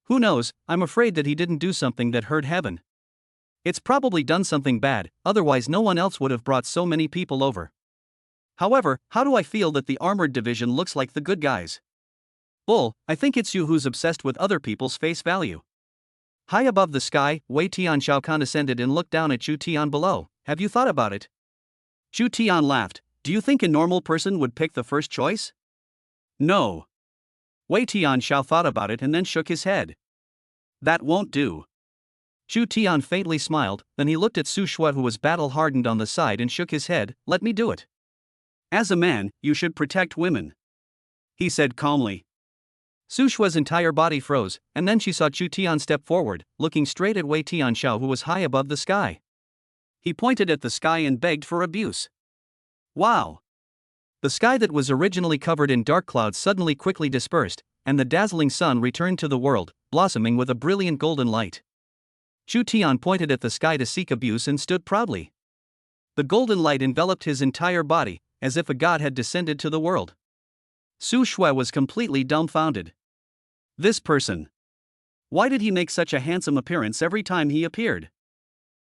Who knows, I'm afraid that he didn't do something that hurt heaven. It's probably done something bad, otherwise no one else would have brought so many people over. However, how do I feel that the armored division looks like the good guys? Bull, I think it's you who's obsessed with other people's face value. High above the sky, Wei Tianxiao condescended and looked down at Chu Tian below. Have you thought about it? Chu Tian laughed. Do you think a normal person would pick the first choice? No. Wei Tianxiao thought about it and then shook his head. That won't do. Chu Tian faintly smiled, then he looked at Su Shui, who was battle-hardened on the side, and shook his head. Let me do it. As a man, you should protect women, he said calmly. Su Shui's entire body froze, and then she saw Chu Tian step forward, looking straight at Wei Tianxiao, who was high above the sky. He pointed at the sky and begged for abuse. Wow! The sky that was originally covered in dark clouds suddenly quickly dispersed, and the dazzling sun returned to the world, blossoming with a brilliant golden light. Chu Tian pointed at the sky to seek abuse and stood proudly. The golden light enveloped his entire body, as if a god had descended to the world. Su Shui was completely dumbfounded. This person. Why did he make such a handsome appearance every time he appeared?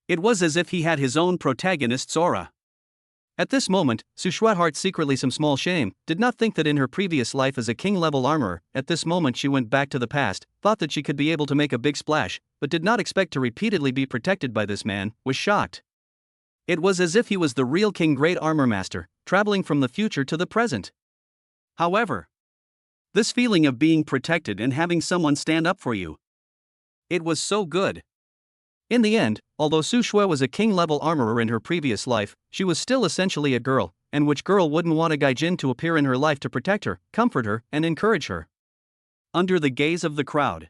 It was as if he had his own protagonist's aura. At this moment, Su Shui, heart secretly some small shame, did not think that in her previous life as a king-level armorer, at this moment she went back to the past, thought that she could be able to make a big splash, but did not expect to repeatedly be protected by this man, was shocked. It was as if he was the real King Great Armor Master, traveling from the future to the present. However, this feeling of being protected and having someone stand up for you, it was so good. In the end, although Su Shui was a king-level armorer in her previous life, she was still essentially a girl, and which girl wouldn't want a gaijin to appear in her life to protect her, comfort her, and encourage her? Under the gaze of the crowd,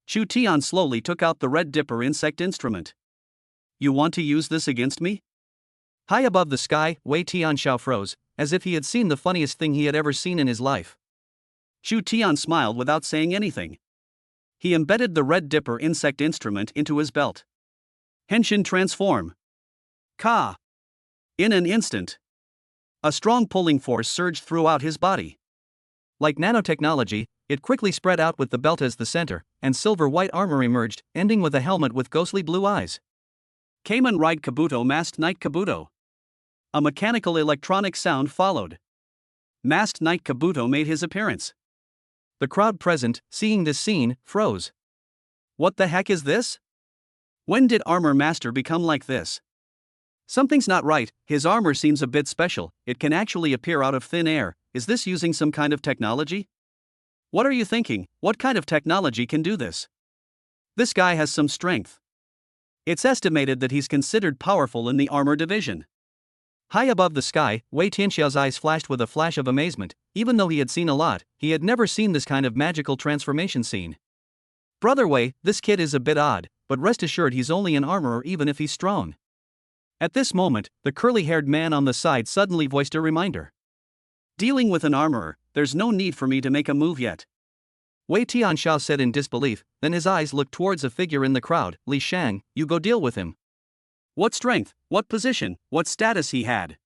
Chu Tian slowly took out the Red Dipper insect instrument. You want to use this against me? High above the sky, Wei Tianxiao froze, as if he had seen the funniest thing he had ever seen in his life. Chu Tian smiled without saying anything. He embedded the Red Dipper insect instrument into his belt. Henshin transform. Ka. In an instant, a strong pulling force surged throughout his body. Like nanotechnology, it quickly spread out with the belt as the center, and silver-white armor emerged, ending with a helmet with ghostly blue eyes. Kamen Ride Kabuto Masked Knight Kabuto. A mechanical electronic sound followed. Masked Knight Kabuto made his appearance. The crowd present, seeing this scene, froze. What the heck is this? When did Armor Master become like this? Something's not right, his armor seems a bit special, it can actually appear out of thin air. Is this using some kind of technology? What are you thinking? What kind of technology can do this? This guy has some strength. It's estimated that he's considered powerful in the armor division. High above the sky, Wei Tianxiao's eyes flashed with a flash of amazement. Even though he had seen a lot, he had never seen this kind of magical transformation scene. Brother Wei, this kid is a bit odd, but rest assured he's only an armorer even if he's strong. At this moment, the curly-haired man on the side suddenly voiced a reminder. Dealing with an armorer, there's no need for me to make a move yet. Wei Tianxiao said in disbelief, then his eyes looked towards a figure in the crowd. Li Shang, you go deal with him. What strength, what position, what status he had.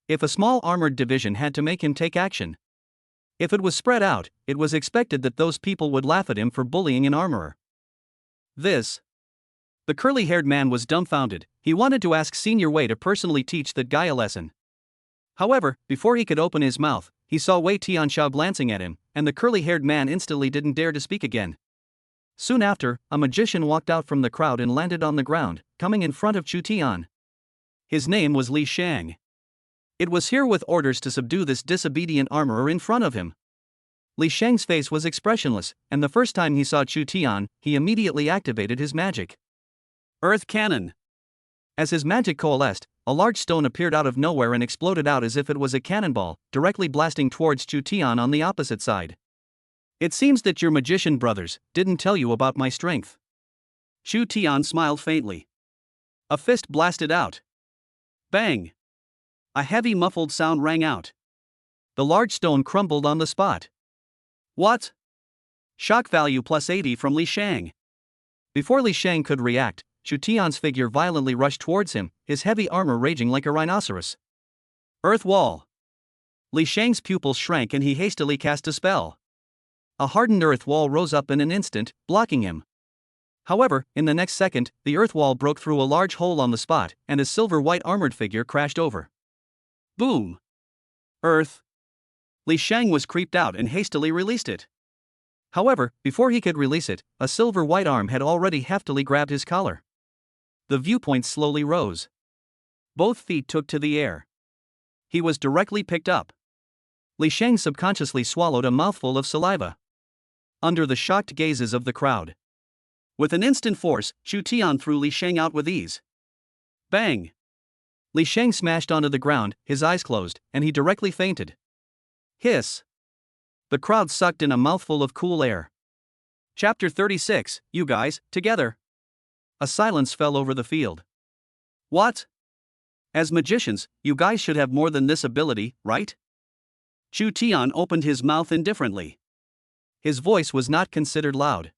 If a small armored division had to make him take action. If it was spread out, it was expected that those people would laugh at him for bullying an armorer. The curly-haired man was dumbfounded. He wanted to ask Senior Wei to personally teach that guy a lesson. However, before he could open his mouth, he saw Wei Tianxiao glancing at him, and the curly-haired man instantly didn't dare to speak again. Soon after, a magician walked out from the crowd and landed on the ground, coming in front of Chu Tian. His name was Li Shang. It was here with orders to subdue this disobedient armorer in front of him. Li Shang's face was expressionless, and the first time he saw Chu Tian, he immediately activated his magic. Earth Cannon. As his magic coalesced, a large stone appeared out of nowhere and exploded out as if it was a cannonball, directly blasting towards Chu Tian on the opposite side. It seems that your magician brothers didn't tell you about my strength. Chu Tian smiled faintly. A fist blasted out. Bang! A heavy muffled sound rang out. The large stone crumbled on the spot. What? Shock value plus 80 from Li Shang. Before Li Shang could react, Chu Tian's figure violently rushed towards him, his heavy armor raging like a rhinoceros. Earth wall. Li Shang's pupils shrank and he hastily cast a spell. A hardened earth wall rose up in an instant, blocking him. However, in the next second, the earth wall broke through a large hole on the spot, and his silver-white armored figure crashed over. Boom! Earth. Li Shang was creeped out and hastily released it. However, before he could release it, a silver-white arm had already heftily grabbed his collar. The viewpoint slowly rose. Both feet took to the air. He was directly picked up. Li Shang subconsciously swallowed a mouthful of saliva. Under the shocked gazes of the crowd. With an instant force, Chu Tian threw Li Shang out with ease. Bang! Li Shang smashed onto the ground, his eyes closed, and he directly fainted. Hiss! The crowd sucked in a mouthful of cool air. Chapter 36, You guys, together. A silence fell over the field. What? As magicians, you guys should have more than this ability, right? Chu Tian opened his mouth indifferently. His voice was not considered loud.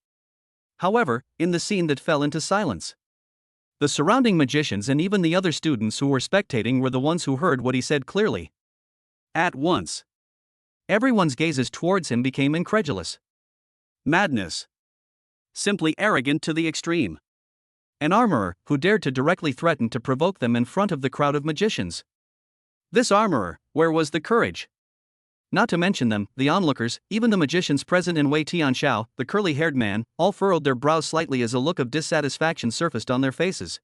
However, in the scene that fell into silence, the surrounding magicians and even the other students who were spectating were the ones who heard what he said clearly. At once, everyone's gazes towards him became incredulous. Madness. Simply arrogant to the extreme. An armorer who dared to directly threaten to provoke them in front of the crowd of magicians. This armorer, where was the courage? Not to mention them, the onlookers, even the magicians present in Wei Tianxiao, the curly-haired man, all furrowed their brows slightly as a look of dissatisfaction surfaced on their faces.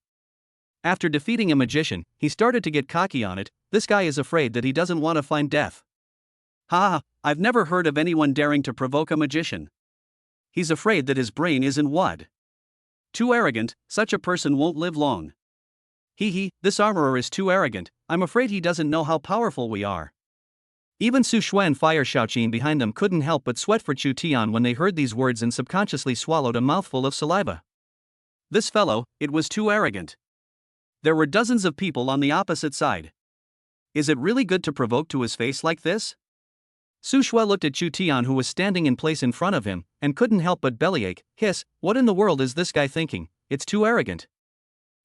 After defeating a magician, he started to get cocky on it. This guy is afraid that he doesn't want to find death. Ha! I've never heard of anyone daring to provoke a magician. He's afraid that his brain isn't wad. Too arrogant, such a person won't live long. This armorer is too arrogant, I'm afraid he doesn't know how powerful we are. Even Su Shuan and Fire Shaoqin behind them couldn't help but sweat for Chu Tian when they heard these words and subconsciously swallowed a mouthful of saliva. This fellow, it was too arrogant. There were dozens of people on the opposite side. Is it really good to provoke to his face like this? Su Shuai looked at Chu Tian who was standing in place in front of him, and couldn't help but bellyache. Hiss, what in the world is this guy thinking? It's too arrogant.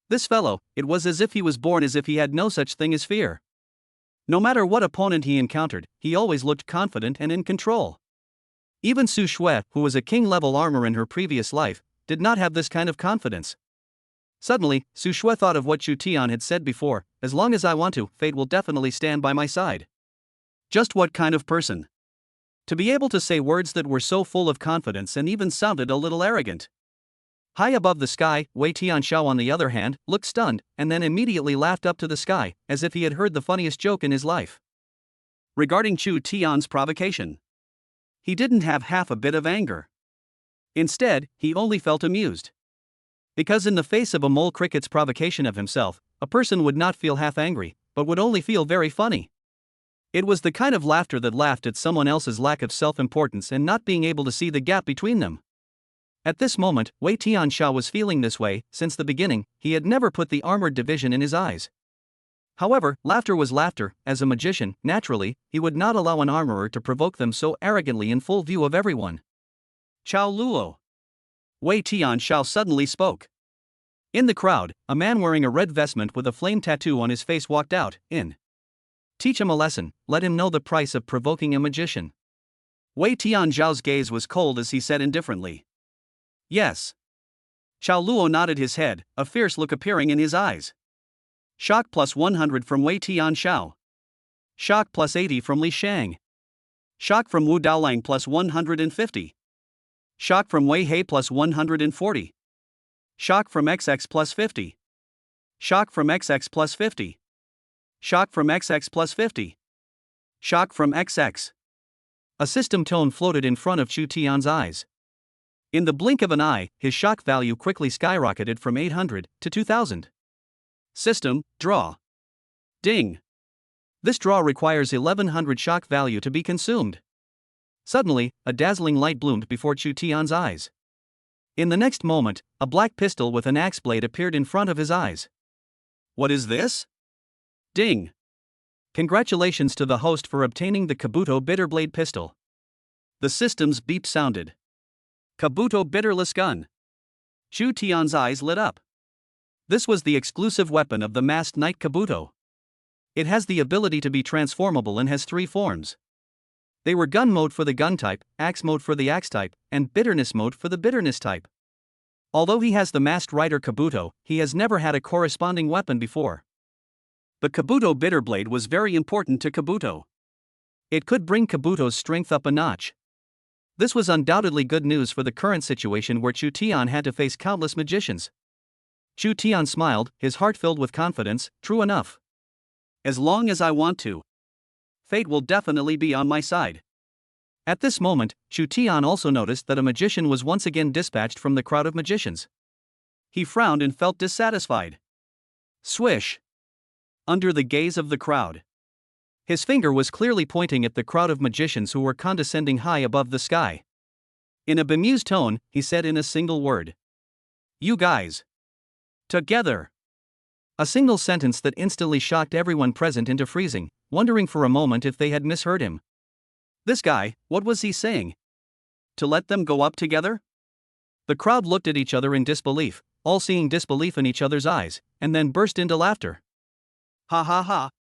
This fellow, it was as if he was born as if he had no such thing as fear. No matter what opponent he encountered, he always looked confident and in control. Even Su Shuai, who was a king-level armor in her previous life, did not have this kind of confidence. Suddenly, Su Shuai thought of what Chu Tian had said before, as long as I want to, fate will definitely stand by my side. Just what kind of person? To be able to say words that were so full of confidence and even sounded a little arrogant. High above the sky, Wei Tianxiao on the other hand, looked stunned, and then immediately laughed up to the sky, as if he had heard the funniest joke in his life. Regarding Chu Tian's provocation, he didn't have half a bit of anger. Instead, he only felt amused. Because in the face of a mole cricket's provocation of himself, a person would not feel half angry, but would only feel very funny. It was the kind of laughter that laughed at someone else's lack of self-importance and not being able to see the gap between them. At this moment, Wei Tianxiao was feeling this way. Since the beginning, he had never put the armored division in his eyes. However, laughter was laughter. As a magician, naturally, he would not allow an armorer to provoke them so arrogantly in full view of everyone. Chao Luo. Wei Tianxiao suddenly spoke. In the crowd, a man wearing a red vestment with a flame tattoo on his face walked out. Teach him a lesson, let him know the price of provoking a magician. Wei Tianxiao's gaze was cold as he said indifferently. Yes. Chao Luo nodded his head, a fierce look appearing in his eyes. Shock plus 100 from Wei Tianxiao. Shock plus 80 from Li Shang. Shock from Wu Daolang plus 150. Shock from Wei He plus 140. Shock from XX plus 50. Shock from XX plus 50. Shock from XX plus 50. Shock from XX. A system tone floated in front of Chu Tian's eyes. In the blink of an eye, his shock value quickly skyrocketed from 800 to 2000. System, draw. Ding. This draw requires 1100 shock value to be consumed. Suddenly, a dazzling light bloomed before Chu Tian's eyes. In the next moment, a black pistol with an axe blade appeared in front of his eyes. What is this? Ding. Congratulations to the host for obtaining the Kabuto Bitterblade pistol. The system's beep sounded. Kabuto Bitterless Gun. Chu Tian's eyes lit up. This was the exclusive weapon of the masked knight Kabuto. It has the ability to be transformable and has 3 forms. They were gun mode for the gun type, axe mode for the axe type, and bitterness mode for the bitterness type. Although he has the masked rider Kabuto, he has never had a corresponding weapon before. The Kabuto Bitterblade was very important to Kabuto. It could bring Kabuto's strength up a notch. This was undoubtedly good news for the current situation where Chu Tian had to face countless magicians. Chu Tian smiled, his heart filled with confidence. True enough. As long as I want to. Fate will definitely be on my side. At this moment, Chu Tian also noticed that a magician was once again dispatched from the crowd of magicians. He frowned and felt dissatisfied. Swish. Under the gaze of the crowd. His finger was clearly pointing at the crowd of magicians who were condescending high above the sky. In a bemused tone, he said in a single word. You guys. Together. A single sentence that instantly shocked everyone present into freezing, wondering for a moment if they had misheard him. This guy, what was he saying? To let them go up together? The crowd looked at each other in disbelief, all seeing disbelief in each other's eyes, and then burst into laughter. Ha ha ha.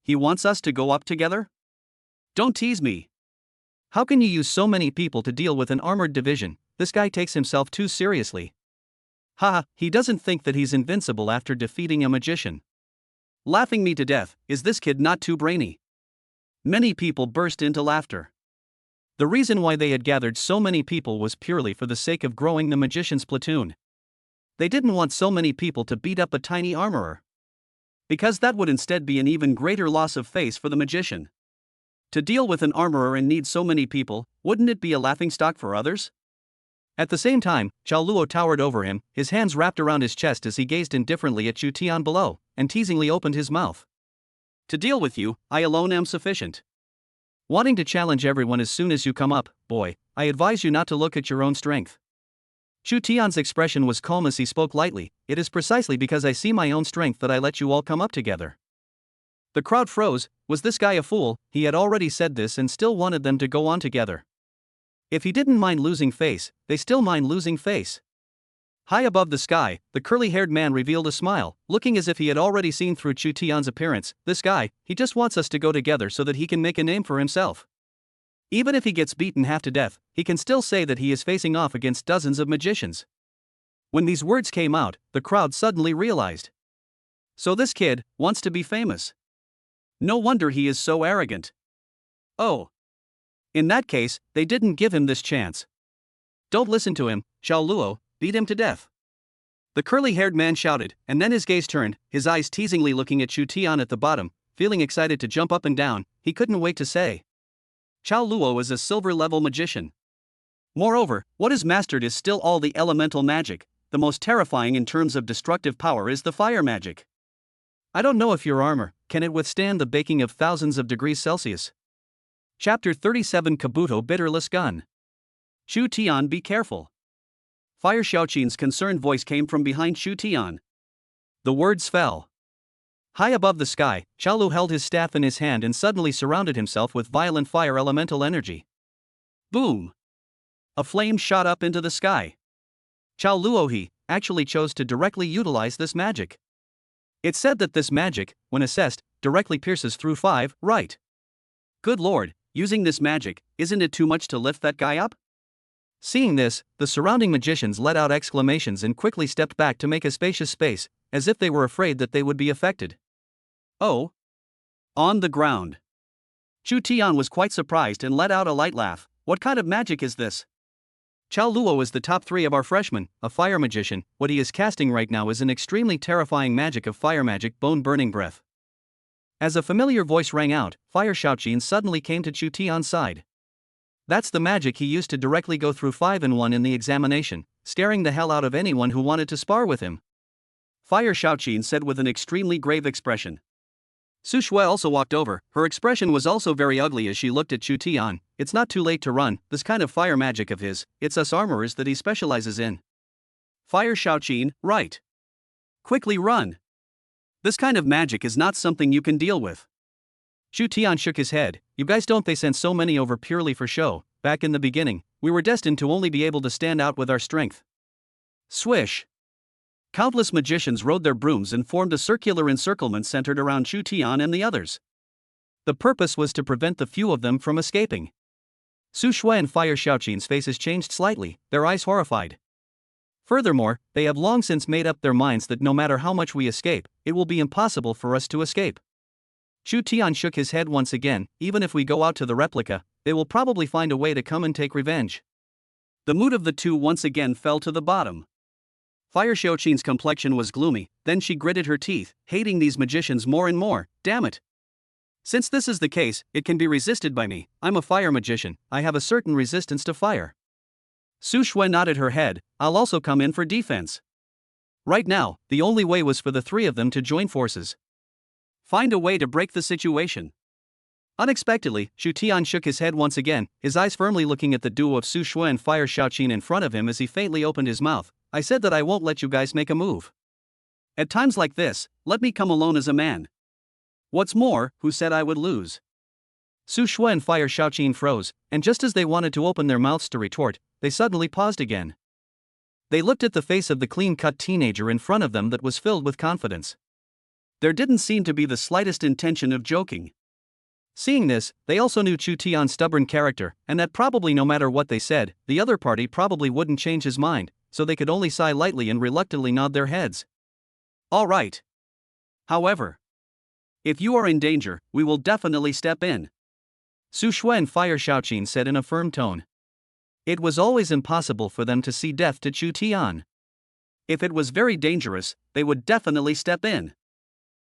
He wants us to go up together? Don't tease me. How can you use so many people to deal with an armored division? This guy takes himself too seriously. Haha, he doesn't think that he's invincible after defeating a magician. Laughing me to death, is this kid not too brainy? Many people burst into laughter. The reason why they had gathered so many people was purely for the sake of growing the magician's platoon. They didn't want so many people to beat up a tiny armorer. Because that would instead be an even greater loss of face for the magician. To deal with an armorer and need so many people, wouldn't it be a laughingstock for others? At the same time, Xiao Luo towered over him, his hands wrapped around his chest as he gazed indifferently at Chu Tian below, and teasingly opened his mouth. To deal with you, I alone am sufficient. Wanting to challenge everyone as soon as you come up, boy, I advise you not to look at your own strength. Chu Tian's expression was calm as he spoke lightly. It is precisely because I see my own strength that I let you all come up together. The crowd froze. Was this guy a fool? He had already said this and still wanted them to go on together. If he didn't mind losing face, they still mind losing face. High above the sky, the curly-haired man revealed a smile, looking as if he had already seen through Chu Tian's appearance. This guy, he just wants us to go together so that he can make a name for himself. Even if he gets beaten half to death, he can still say that he is facing off against dozens of magicians. When these words came out, the crowd suddenly realized. So this kid wants to be famous. No wonder he is so arrogant. Oh. In that case, they didn't give him this chance. Don't listen to him, Xiao Luo, beat him to death. The curly-haired man shouted, and then his gaze turned, his eyes teasingly looking at Chu Tian at the bottom, feeling excited to jump up and down. He couldn't wait to say. Xiao Luo is a silver-level magician. Moreover, what is mastered is still all the elemental magic. The most terrifying in terms of destructive power is the fire magic. I don't know if your armor can it withstand the baking of thousands of degrees Celsius. Chapter 37 Kabuto Bitterless Gun. Chu Tian, be careful. Fire Xiaoqin's concerned voice came from behind Chu Tian. The words fell. High above the sky, Xiaolu held his staff in his hand and suddenly surrounded himself with violent fire elemental energy. Boom! A flame shot up into the sky. Xiao Luohe actually chose to directly utilize this magic. It's said that this magic, when assessed, directly pierces through 5, right? Good lord, using this magic, isn't it too much to lift that guy up? Seeing this, the surrounding magicians let out exclamations and quickly stepped back to make a spacious space, as if they were afraid that they would be affected. Oh. On the ground. Chu Tian was quite surprised and let out a light laugh. What kind of magic is this? Xiao Luo is the top 3 of our freshmen, a fire magician. What he is casting right now is an extremely terrifying magic of fire magic, bone-burning breath. As a familiar voice rang out, Fire Xiaoqin suddenly came to Chu Tian's side. That's the magic he used to directly go through 5 and 1 in the examination, staring the hell out of anyone who wanted to spar with him. Fire Xiaoqin said with an extremely grave expression. Su Shui also walked over. Her expression was also very ugly as she looked at Chu Tian. It's not too late to run. This kind of fire magic of his, it's us armorers that he specializes in. Fire Xiaoqin, right. Quickly run. This kind of magic is not something you can deal with. Shu Tian shook his head. You guys don't they send so many over purely for show. Back in the beginning, we were destined to only be able to stand out with our strength. Swish. Countless magicians rode their brooms and formed a circular encirclement centered around Shu Tian and the others. The purpose was to prevent the few of them from escaping. Su Shui and Fire Xiaoqin's faces changed slightly, their eyes horrified. Furthermore, they have long since made up their minds that no matter how much we escape, it will be impossible for us to escape. Shu Tian shook his head once again. Even if we go out to the replica, they will probably find a way to come and take revenge. The mood of the two once again fell to the bottom. Fire Xiaoqin's complexion was gloomy, then she gritted her teeth, hating these magicians more and more. Damn it! Since this is the case, it can be resisted by me. I'm a fire magician, I have a certain resistance to fire. Su Shui nodded her head. I'll also come in for defense. Right now, the only way was for the three of them to join forces. Find a way to break the situation. Unexpectedly, Shu Tian shook his head once again, his eyes firmly looking at the duo of Su Shui and Fire Xiaoqin in front of him as he faintly opened his mouth. I said that I won't let you guys make a move. At times like this, let me come alone as a man. What's more, who said I would lose? Su Shui and Fire Xiaoqin froze, and just as they wanted to open their mouths to retort, they suddenly paused again. They looked at the face of the clean-cut teenager in front of them that was filled with confidence. There didn't seem to be the slightest intention of joking. Seeing this, they also knew Shu Tian's stubborn character, and that probably no matter what they said, the other party probably wouldn't change his mind, so they could only sigh lightly and reluctantly nod their heads. All right. However, if you are in danger, we will definitely step in. Su Shui and Fire Xiaoqin said in a firm tone. It was always impossible for them to see death to Shu Tian. If it was very dangerous, they would definitely step in.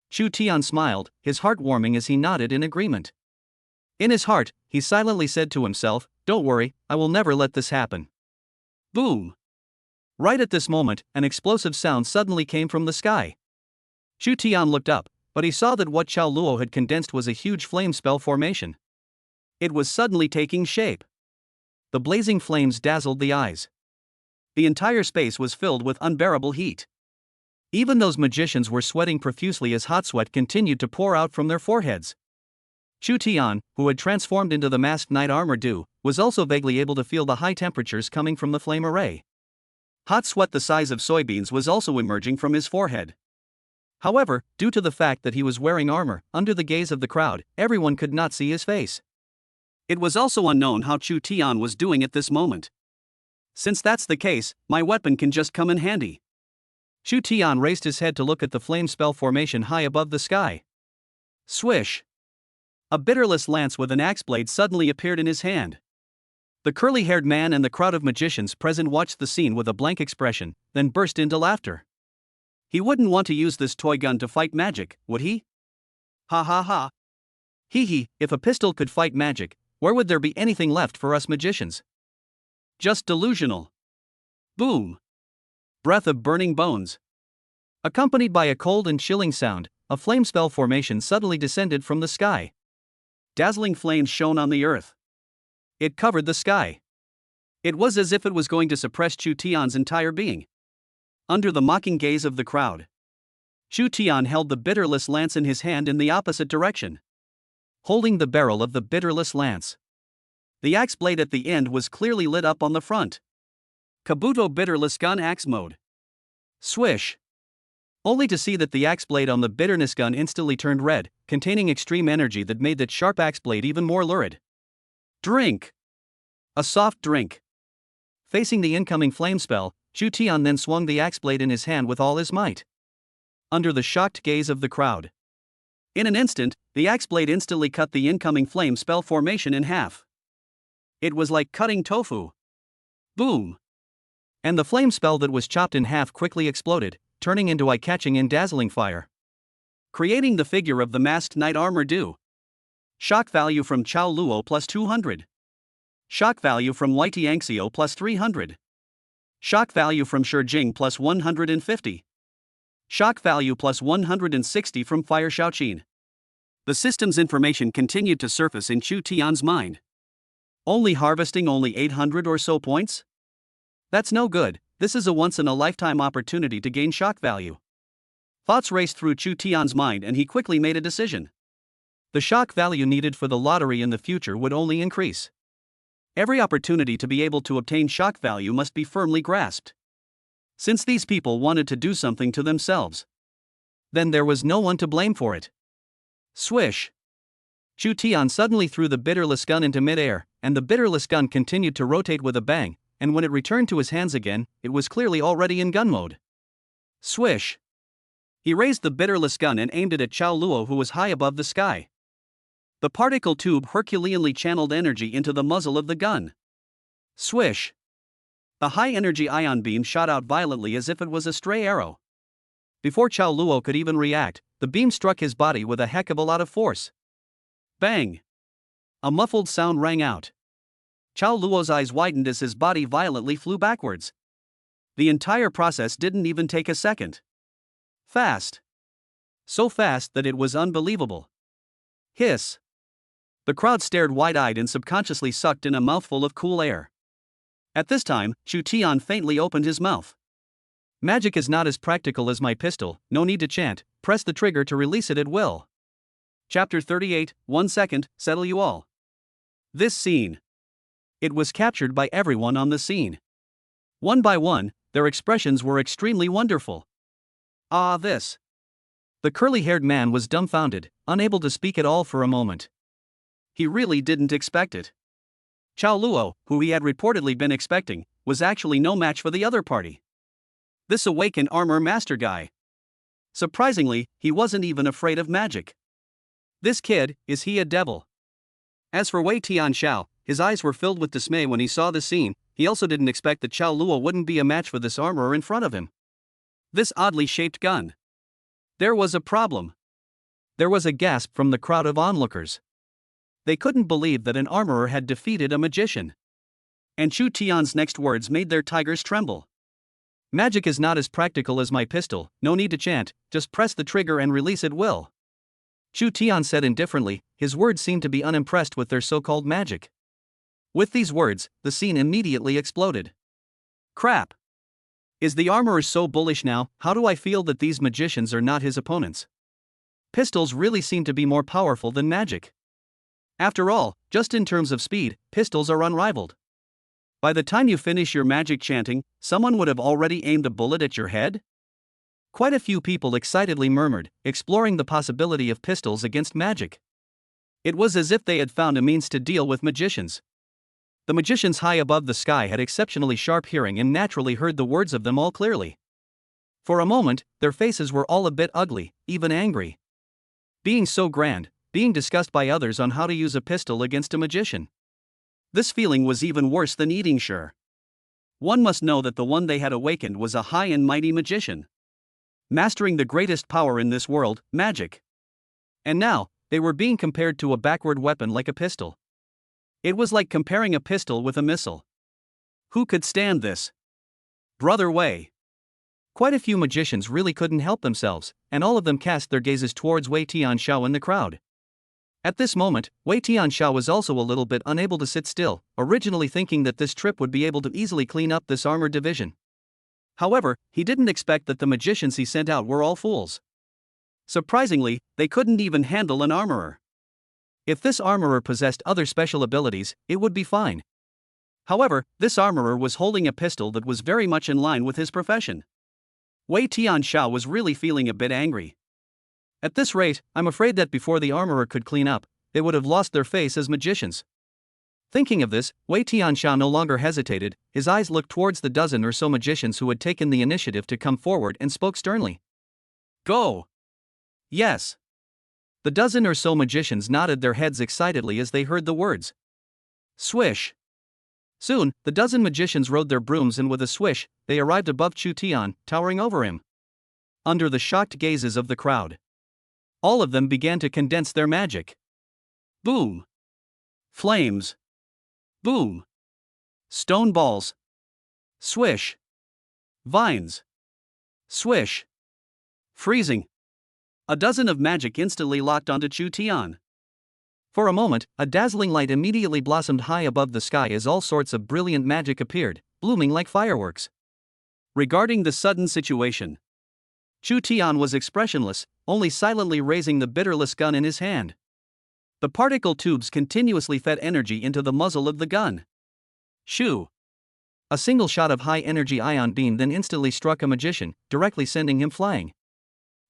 Shu Tian smiled, his heart warming as he nodded in agreement. In his heart, he silently said to himself, don't worry, I will never let this happen. Boom! Right at this moment, an explosive sound suddenly came from the sky. Shu Tian looked up, but he saw that what Qiao Luo had condensed was a huge flame spell formation. It was suddenly taking shape. The blazing flames dazzled the eyes. The entire space was filled with unbearable heat. Even those magicians were sweating profusely as hot sweat continued to pour out from their foreheads. Shu Tian, who had transformed into the masked knight armor do, was also vaguely able to feel the high temperatures coming from the flame array. Hot sweat the size of soybeans was also emerging from his forehead. However, due to the fact that he was wearing armor, under the gaze of the crowd, everyone could not see his face. It was also unknown how Shu Tian was doing at this moment. Since that's the case, my weapon can just come in handy. Shu Tian raised his head to look at the flame spell formation high above the sky. Swish! A bitterless lance with an axe blade suddenly appeared in his hand. The curly-haired man and the crowd of magicians present watched the scene with a blank expression, then burst into laughter. He wouldn't want to use this toy gun to fight magic, would he? Ha ha ha. Hee hee, if a pistol could fight magic, where would there be anything left for us magicians? Just delusional. Boom. Breath of burning bones. Accompanied by a cold and chilling sound, a flame spell formation suddenly descended from the sky. Dazzling flames shone on the earth. It covered the sky. It was as if it was going to suppress Shu Tian's entire being. Under the mocking gaze of the crowd, Shu Tian held the bitterless lance in his hand in the opposite direction. Holding the barrel of the bitterless lance, the axe blade at the end was clearly lit up on the front. Kabuto bitterless gun axe mode. Swish! Only to see that the axe blade on the bitterness gun instantly turned red, containing extreme energy that made that sharp axe blade even more lurid. Drink! A soft drink. Facing the incoming flame spell, Shu Tian then swung the axe blade in his hand with all his might. Under the shocked gaze of the crowd, in an instant, the axe blade instantly cut the incoming flame spell formation in half. It was like cutting tofu. Boom! And the flame spell that was chopped in half quickly exploded, turning into eye-catching and dazzling fire, creating the figure of the masked knight armor do. Shock value from Qiao Luo plus 200. Shock value from Whitey Anxio plus 300. Shock value from Shijing plus 150. Shock value plus 160 from Fire Xiaoqin. The system's information continued to surface in Shu Tian's mind. Only harvesting only 800 or so points? That's no good, this is a once-in-a-lifetime opportunity to gain shock value. Thoughts raced through Chu Tian's mind and he quickly made a decision. The shock value needed for the lottery in the future would only increase. Every opportunity to be able to obtain shock value must be firmly grasped. Since these people wanted to do something to themselves, then there was no one to blame for it. Swish! Chu Tian suddenly threw the bitterless gun into midair, and the bitterless gun continued to rotate with a bang, and when it returned to his hands again, it was clearly already in gun mode. Swish! He raised the bitterless gun and aimed it at Chao Luo, who was high above the sky. The particle tube Herculeanly channeled energy into the muzzle of the gun. Swish! A high-energy ion beam shot out violently as if it was a stray arrow. Before Chao Luo could even react, the beam struck his body with a heck of a lot of force. Bang! A muffled sound rang out. Chao Luo's eyes widened as his body violently flew backwards. The entire process didn't even take a second. Fast. So fast that it was unbelievable. Hiss. The crowd stared wide-eyed and subconsciously sucked in a mouthful of cool air. At this time, Chu Tian faintly opened his mouth. Magic is not as practical as my pistol, no need to chant, press the trigger to release it at will. Chapter 38, 1 second, settle you all. This scene. It was captured by everyone on the scene. One by one, their expressions were extremely wonderful. Ah, this. The curly-haired man was dumbfounded, unable to speak at all for a moment. He really didn't expect it. Chao Luo, who he had reportedly been expecting, was actually no match for the other party. This awakened armor master guy. Surprisingly, he wasn't even afraid of magic. This kid, is he a devil? As for Wei Tianxiao, his eyes were filled with dismay when he saw the scene. He also didn't expect that Chao Luo wouldn't be a match for this armorer in front of him. This oddly shaped gun. There was a problem. There was a gasp from the crowd of onlookers. They couldn't believe that an armorer had defeated a magician. And Chu Tian's next words made their tigers tremble. Magic is not as practical as my pistol, no need to chant, just press the trigger and release at will. Chu Tian said indifferently, his words seemed to be unimpressed with their so-called magic. With these words, the scene immediately exploded. Crap! Is the armorer so bullish now? How do I feel that these magicians are not his opponents? Pistols really seem to be more powerful than magic. After all, just in terms of speed, pistols are unrivaled. By the time you finish your magic chanting, someone would have already aimed a bullet at your head? Quite a few people excitedly murmured, exploring the possibility of pistols against magic. It was as if they had found a means to deal with magicians. The magicians high above the sky had exceptionally sharp hearing and naturally heard the words of them all clearly. For a moment, their faces were all a bit ugly, even angry. Being so grand, being discussed by others on how to use a pistol against a magician. This feeling was even worse than eating sure. One must know that the one they had awakened was a high and mighty magician, mastering the greatest power in this world, magic. And now, they were being compared to a backward weapon like a pistol. It was like comparing a pistol with a missile. Who could stand this? Brother Wei. Quite a few magicians really couldn't help themselves, and all of them cast their gazes towards Wei Tianxiao in the crowd. At this moment, Wei Tianxiao was also a little bit unable to sit still, originally thinking that this trip would be able to easily clean up this armored division. However, he didn't expect that the magicians he sent out were all fools. Surprisingly, they couldn't even handle an armorer. If this armorer possessed other special abilities, it would be fine. However, this armorer was holding a pistol that was very much in line with his profession. Wei Tianxiao was really feeling a bit angry. At this rate, I'm afraid that before the armorer could clean up, they would have lost their face as magicians. Thinking of this, Wei Tianxiao no longer hesitated, his eyes looked towards the dozen or so magicians who had taken the initiative to come forward and spoke sternly. Go! Yes! The dozen or so magicians nodded their heads excitedly as they heard the words. Swish! Soon, the dozen magicians rode their brooms and with a swish, they arrived above Chu Tian, towering over him. Under the shocked gazes of the crowd, all of them began to condense their magic. Boom! Flames! Boom! Stone balls! Swish! Vines! Swish! Freezing! A dozen of magic instantly locked onto Chu Tian. For a moment, a dazzling light immediately blossomed high above the sky as all sorts of brilliant magic appeared, blooming like fireworks. Regarding the sudden situation, Chu Tian was expressionless, only silently raising the bitterless gun in his hand. The particle tubes continuously fed energy into the muzzle of the gun. Shoo! A single shot of high-energy ion beam then instantly struck a magician, directly sending him flying.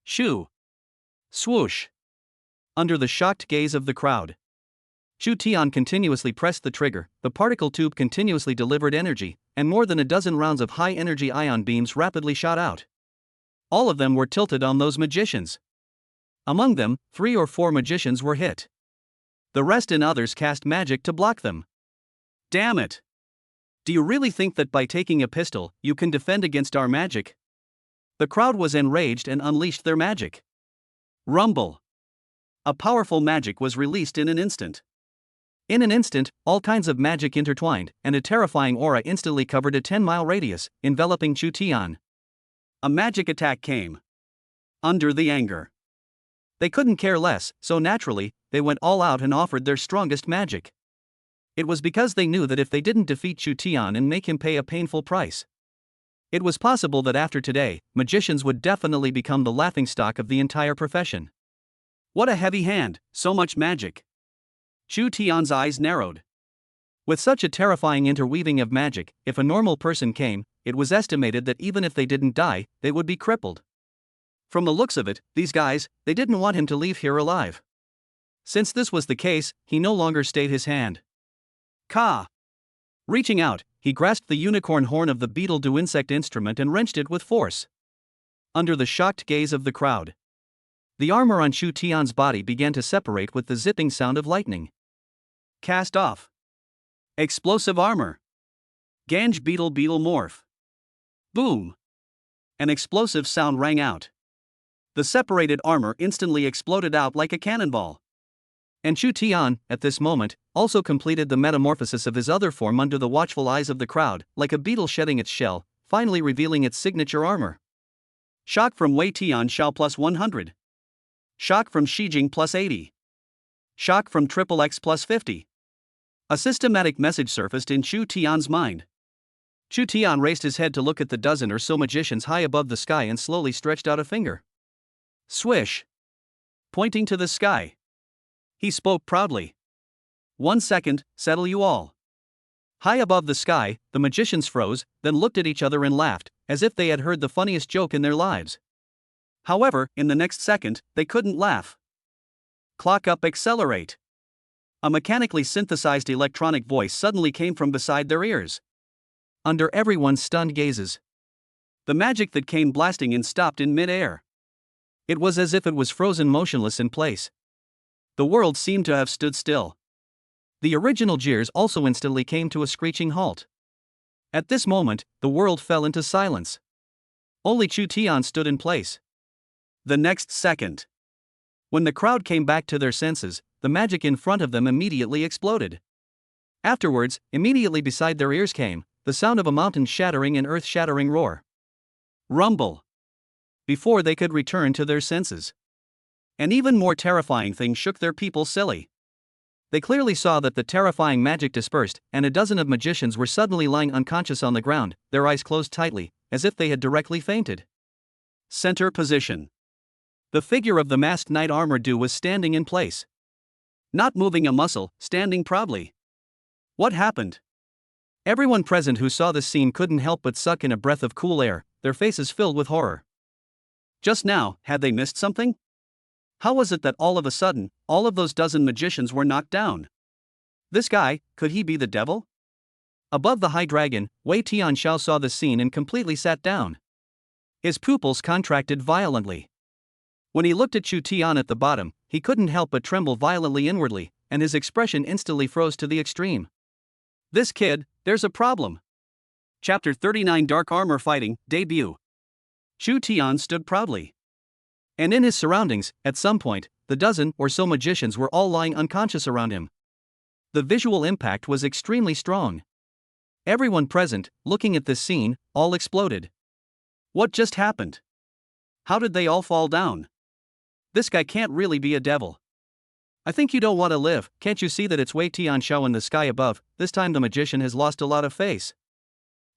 Shoo! Swoosh! Under the shocked gaze of the crowd, Chu Tian continuously pressed the trigger, the particle tube continuously delivered energy, and more than a dozen rounds of high-energy ion beams rapidly shot out. All of them were tilted on those magicians. Among them, 3 or 4 magicians were hit. The rest and others cast magic to block them. Damn it! Do you really think that by taking a pistol, you can defend against our magic? The crowd was enraged and unleashed their magic. Rumble! A powerful magic was released in an instant. In an instant, all kinds of magic intertwined, and a terrifying aura instantly covered a 10-mile radius, enveloping Chu Tian. A magic attack came. Under the anger. They couldn't care less, so naturally, they went all out and offered their strongest magic. It was because they knew that if they didn't defeat Chu Tian and make him pay a painful price, it was possible that after today, magicians would definitely become the laughingstock of the entire profession. What a heavy hand, so much magic. Chu Tian's eyes narrowed. With such a terrifying interweaving of magic, if a normal person came, it was estimated that even if they didn't die, they would be crippled. From the looks of it, these guys, they didn't want him to leave here alive. Since this was the case, he no longer stayed his hand. Ka! Reaching out, he grasped the unicorn horn of the beetle do insect instrument and wrenched it with force. Under the shocked gaze of the crowd, the armor on Chu Tian's body began to separate with the zipping sound of lightning. Cast off. Explosive armor. Ganj beetle morph. Boom! An explosive sound rang out. The separated armor instantly exploded out like a cannonball. And Chu Tian, at this moment, also completed the metamorphosis of his other form under the watchful eyes of the crowd, like a beetle shedding its shell, finally revealing its signature armor. Shock from Wei Tian Xiao plus 100. Shock from Shijing plus 80. Shock from Triple X plus 50. A systematic message surfaced in Chu Tian's mind. Chu Tian raised his head to look at the dozen or so magicians high above the sky and slowly stretched out a finger. Swish! Pointing to the sky, he spoke proudly. 1 second, settle you all. High above the sky, the magicians froze, then looked at each other and laughed, as if they had heard the funniest joke in their lives. However, in the next second, they couldn't laugh. Clock up, accelerate. A mechanically synthesized electronic voice suddenly came from beside their ears. Under everyone's stunned gazes, the magic that came blasting in stopped in mid-air. It was as if it was frozen motionless in place. The world seemed to have stood still. The original jeers also instantly came to a screeching halt. At this moment, the world fell into silence. Only Chu Tian stood in place. The next second, when the crowd came back to their senses, the magic in front of them immediately exploded. Afterwards, immediately beside their ears came the sound of a mountain-shattering and earth-shattering roar. Rumble! Before they could return to their senses, an even more terrifying thing shook their people silly. They clearly saw that the terrifying magic dispersed, and a dozen of magicians were suddenly lying unconscious on the ground, their eyes closed tightly, as if they had directly fainted. Center position. The figure of the masked knight armor do was standing in place. Not moving a muscle, standing proudly. What happened? Everyone present who saw this scene couldn't help but suck in a breath of cool air, their faces filled with horror. Just now, had they missed something? How was it that all of a sudden, all of those dozen magicians were knocked down? This guy, could he be the devil? Above the high dragon, Wei Tianxiao saw the scene and completely sat down. His pupils contracted violently. When he looked at Chu Tian at the bottom, he couldn't help but tremble violently inwardly, and his expression instantly froze to the extreme. This kid, there's a problem. Chapter 39 Dark Armor Fighting, Debut. Chu Tian stood proudly. And in his surroundings, at some point, the dozen or so magicians were all lying unconscious around him. The visual impact was extremely strong. Everyone present, looking at this scene, all exploded. What just happened? How did they all fall down? This guy can't really be a devil. I think you don't want to live, can't you see that it's Wei Tianxiao in the sky above? This time the magician has lost a lot of face.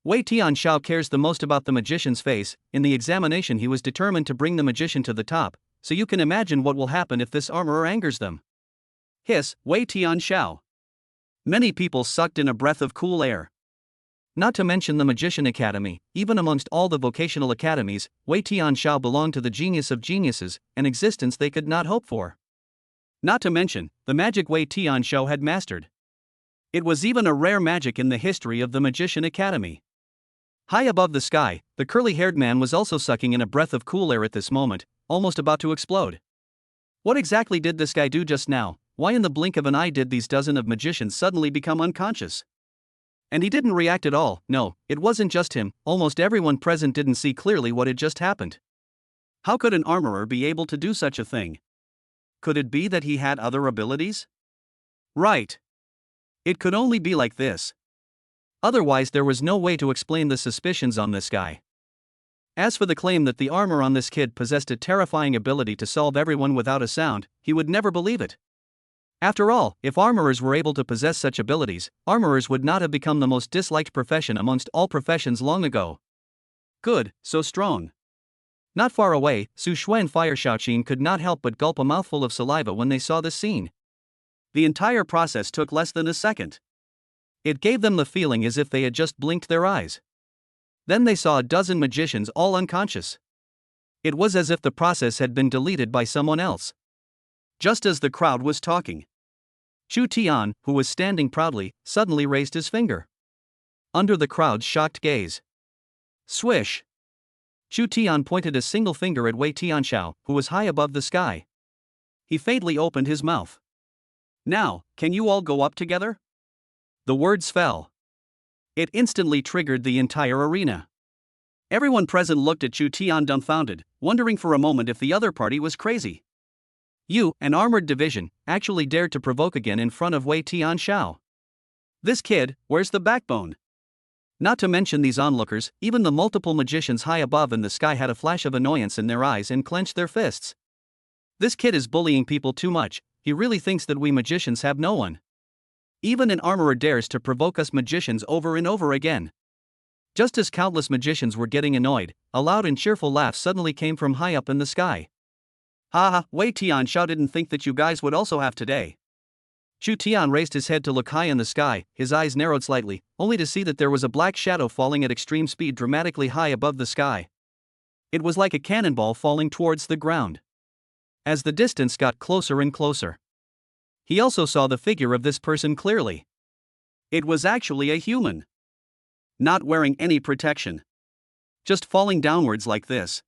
Wei Tianxiao cares the most about the magician's face. In the examination he was determined to bring the magician to the top, so you can imagine what will happen if this armorer angers them. Hiss, Wei Tianxiao. Many people sucked in a breath of cool air. Not to mention the Magician Academy, even amongst all the vocational academies, Wei Tianxiao belonged to the genius of geniuses, an existence they could not hope for. Not to mention, the magic Wei Tianxiao had mastered. It was even a rare magic in the history of the Magician Academy. High above the sky, the curly-haired man was also sucking in a breath of cool air at this moment, almost about to explode. What exactly did this guy do just now? Why in the blink of an eye did these dozen of magicians suddenly become unconscious? And he didn't react at all. No, it wasn't just him, almost everyone present didn't see clearly what had just happened. How could an armorer be able to do such a thing? Could it be that he had other abilities? Right. It could only be like this. Otherwise there was no way to explain the suspicions on this guy. As for the claim that the armor on this kid possessed a terrifying ability to solve everyone without a sound, he would never believe it. After all, if armorers were able to possess such abilities, armorers would not have become the most disliked profession amongst all professions long ago. Good, so strong. Not far away, Su Shui and Fire Shaoqin could not help but gulp a mouthful of saliva when they saw this scene. The entire process took less than a second. It gave them the feeling as if they had just blinked their eyes. Then they saw a dozen magicians all unconscious. It was as if the process had been deleted by someone else. Just as the crowd was talking, Chu Tian, who was standing proudly, suddenly raised his finger. Under the crowd's shocked gaze. Swish! Chu Tian pointed a single finger at Wei Tianxiao, who was high above the sky. He faintly opened his mouth. Now, can you all go up together? The words fell. It instantly triggered the entire arena. Everyone present looked at Chu Tian dumbfounded, wondering for a moment if the other party was crazy. You, an armored division, actually dared to provoke again in front of Wei Tianxiao. This kid, where's the backbone? Not to mention these onlookers, even the multiple magicians high above in the sky had a flash of annoyance in their eyes and clenched their fists. This kid is bullying people too much. He really thinks that we magicians have no one. Even an armorer dares to provoke us magicians over and over again. Just as countless magicians were getting annoyed, a loud and cheerful laugh suddenly came from high up in the sky. Haha, Wei Tianxiao didn't think that you guys would also have today. Chu Tian raised his head to look high in the sky, his eyes narrowed slightly, only to see that there was a black shadow falling at extreme speed dramatically high above the sky. It was like a cannonball falling towards the ground. As the distance got closer and closer, he also saw the figure of this person clearly. It was actually a human. Not wearing any protection. Just falling downwards like this.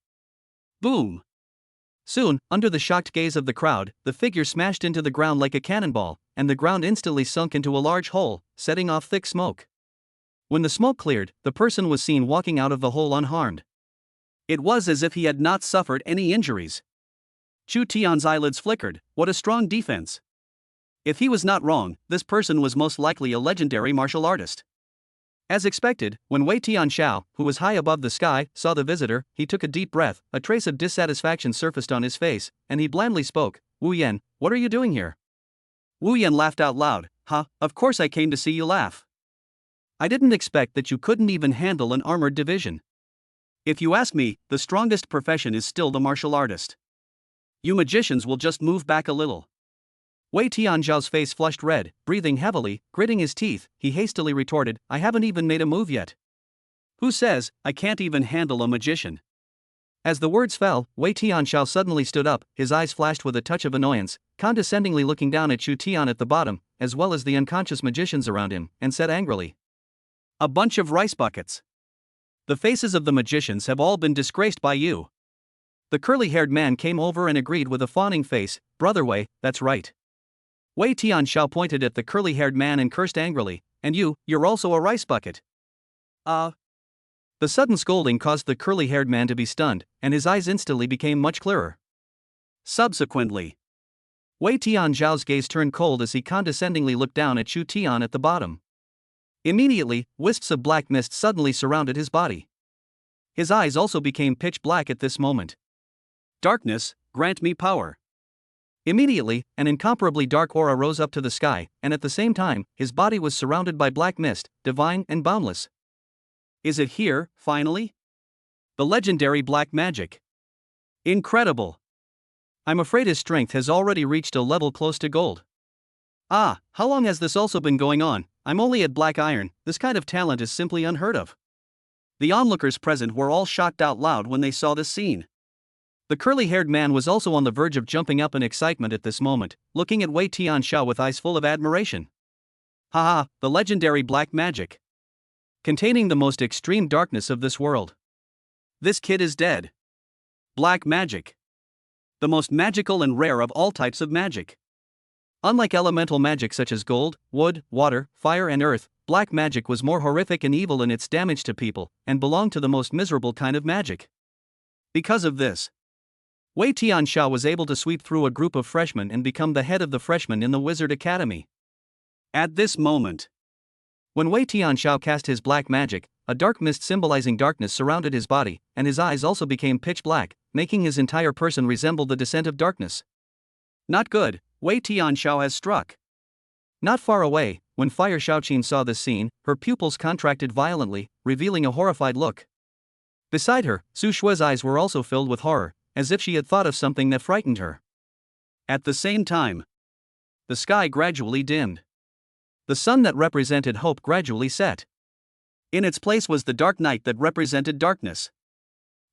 Boom! Soon, under the shocked gaze of the crowd, the figure smashed into the ground like a cannonball, and the ground instantly sunk into a large hole, setting off thick smoke. When the smoke cleared, the person was seen walking out of the hole unharmed. It was as if he had not suffered any injuries. Chu Tian's eyelids flickered. What a strong defense. If he was not wrong, this person was most likely a legendary martial artist. As expected, when Wei Tianxiao, who was high above the sky, saw the visitor, he took a deep breath, a trace of dissatisfaction surfaced on his face, and he blandly spoke, Wu Yan, what are you doing here? Wu Yan laughed out loud, of course I came to see you laugh. I didn't expect that you couldn't even handle an armored division. If you ask me, the strongest profession is still the martial artist. You magicians will just move back a little. Wei Tianxiao's face flushed red, breathing heavily, gritting his teeth, he hastily retorted, I haven't even made a move yet. Who says, I can't even handle a magician? As the words fell, Wei Tianxiao suddenly stood up, his eyes flashed with a touch of annoyance, condescendingly looking down at Chu Tian at the bottom, as well as the unconscious magicians around him, and said angrily, a bunch of rice buckets. The faces of the magicians have all been disgraced by you. The curly-haired man came over and agreed with a fawning face, Brother Wei, that's right. Wei Tianxiao pointed at the curly-haired man and cursed angrily, and you're also a rice bucket. The sudden scolding caused the curly-haired man to be stunned, and his eyes instantly became much clearer. Subsequently, Wei Tianxiao's gaze turned cold as he condescendingly looked down at Chu Tian at the bottom. Immediately, wisps of black mist suddenly surrounded his body. His eyes also became pitch black at this moment. Darkness, grant me power. Immediately, an incomparably dark aura rose up to the sky, and at the same time, his body was surrounded by black mist, divine and boundless. Is it here, finally? The legendary black magic. Incredible. I'm afraid his strength has already reached a level close to gold. Ah, how long has this also been going on? I'm only at black iron, this kind of talent is simply unheard of. The onlookers present were all shocked out loud when they saw this scene. The curly-haired man was also on the verge of jumping up in excitement at this moment, looking at Wei Tianxiao with eyes full of admiration. Haha, the legendary black magic. Containing the most extreme darkness of this world. This kid is dead. Black magic. The most magical and rare of all types of magic. Unlike elemental magic such as gold, wood, water, fire and earth, black magic was more horrific and evil in its damage to people, and belonged to the most miserable kind of magic. Because of this, Wei Tianxiao was able to sweep through a group of freshmen and become the head of the freshmen in the Wizard Academy. At this moment, when Wei Tianxiao cast his black magic, a dark mist symbolizing darkness surrounded his body, and his eyes also became pitch black, making his entire person resemble the descent of darkness. Not good, Wei Tianxiao has struck. Not far away, when Fire Xiaoqin saw this scene, her pupils contracted violently, revealing a horrified look. Beside her, Su Shue's eyes were also filled with horror, as if she had thought of something that frightened her. At the same time, the sky gradually dimmed. The sun that represented hope gradually set. In its place was the dark night that represented darkness.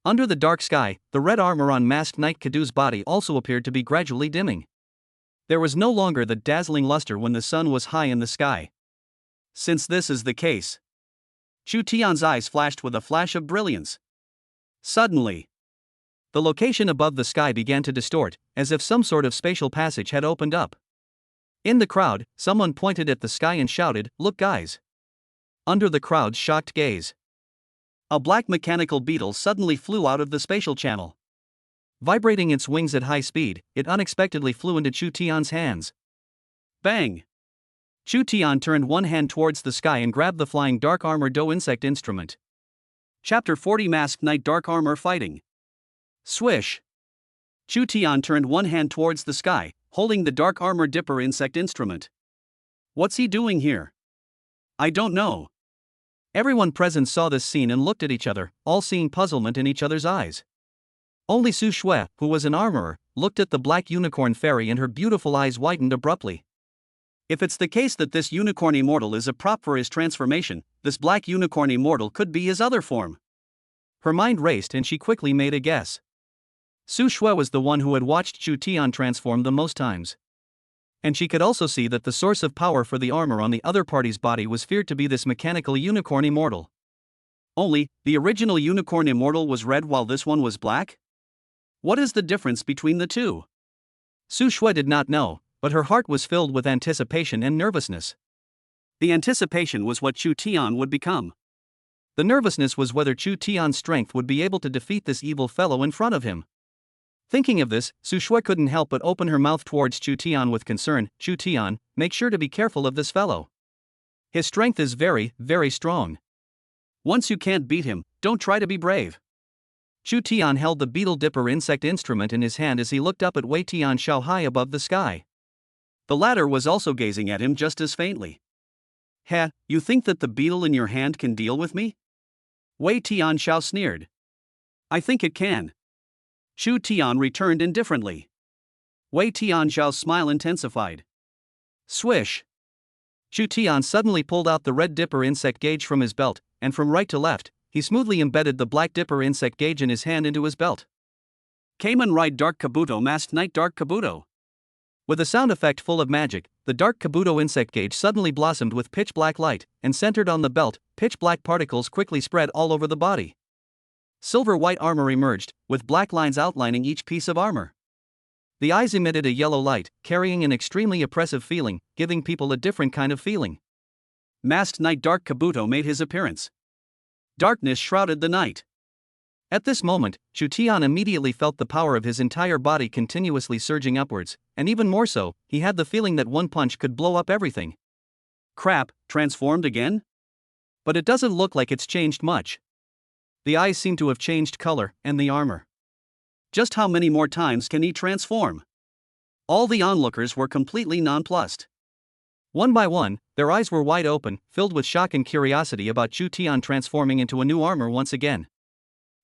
Under the dark sky, the red armor on masked Knight Kadu's body also appeared to be gradually dimming. There was no longer the dazzling luster when the sun was high in the sky. Since this is the case, Chu Tian's eyes flashed with a flash of brilliance. Suddenly, the location above the sky began to distort, as if some sort of spatial passage had opened up. In the crowd, someone pointed at the sky and shouted, "Look guys!" Under the crowd's shocked gaze, a black mechanical beetle suddenly flew out of the spatial channel. Vibrating its wings at high speed, it unexpectedly flew into Chu Tian's hands. Bang! Chu Tian turned one hand towards the sky and grabbed the flying dark armor Do insect instrument. Chapter 40 Masked Knight Dark Armor Fighting. Swish! Chu Tian turned one hand towards the sky, holding the dark armor dipper insect instrument. What's he doing here? I don't know. Everyone present saw this scene and looked at each other, all seeing puzzlement in each other's eyes. Only Su Shui, who was an armorer, looked at the black unicorn fairy and her beautiful eyes widened abruptly. If it's the case that this unicorn immortal is a prop for his transformation, this black unicorn immortal could be his other form. Her mind raced and she quickly made a guess. Su Shui was the one who had watched Chu Tian transform the most times. And she could also see that the source of power for the armor on the other party's body was feared to be this mechanical unicorn immortal. Only, the original unicorn immortal was red while this one was black? What is the difference between the two? Su Shui did not know, but her heart was filled with anticipation and nervousness. The anticipation was what Chu Tian would become. The nervousness was whether Chu Tian's strength would be able to defeat this evil fellow in front of him. Thinking of this, Su Shui couldn't help but open her mouth towards Chu Tian with concern. Chu Tian, make sure to be careful of this fellow. His strength is very, very strong. Once you can't beat him, don't try to be brave. Chu Tian held the beetle dipper insect instrument in his hand as he looked up at Wei Tianxiao high above the sky. The latter was also gazing at him just as faintly. "Heh, you think that the beetle in your hand can deal with me?" Wei Tianxiao sneered. "I think it can." Chu Tian returned indifferently. Wei Tianxiao's smile intensified. Swish! Chu Tian suddenly pulled out the red dipper insect gauge from his belt, and from right to left, he smoothly embedded the black dipper insect gauge in his hand into his belt. Kamen Ride Dark Kabuto Masked Knight Dark Kabuto. With a sound effect full of magic, the dark Kabuto insect gauge suddenly blossomed with pitch black light, and centered on the belt, pitch black particles quickly spread all over the body. Silver white armor emerged, with black lines outlining each piece of armor. The eyes emitted a yellow light, carrying an extremely oppressive feeling, giving people a different kind of feeling. Masked Knight Dark Kabuto made his appearance. Darkness shrouded the night. At this moment, Chu Tian immediately felt the power of his entire body continuously surging upwards, and even more so, he had the feeling that one punch could blow up everything. Crap, transformed again? But it doesn't look like it's changed much. The eyes seem to have changed color, and the armor. Just how many more times can he transform? All the onlookers were completely nonplussed. One by one, their eyes were wide open, filled with shock and curiosity about Chu Tian transforming into a new armor once again.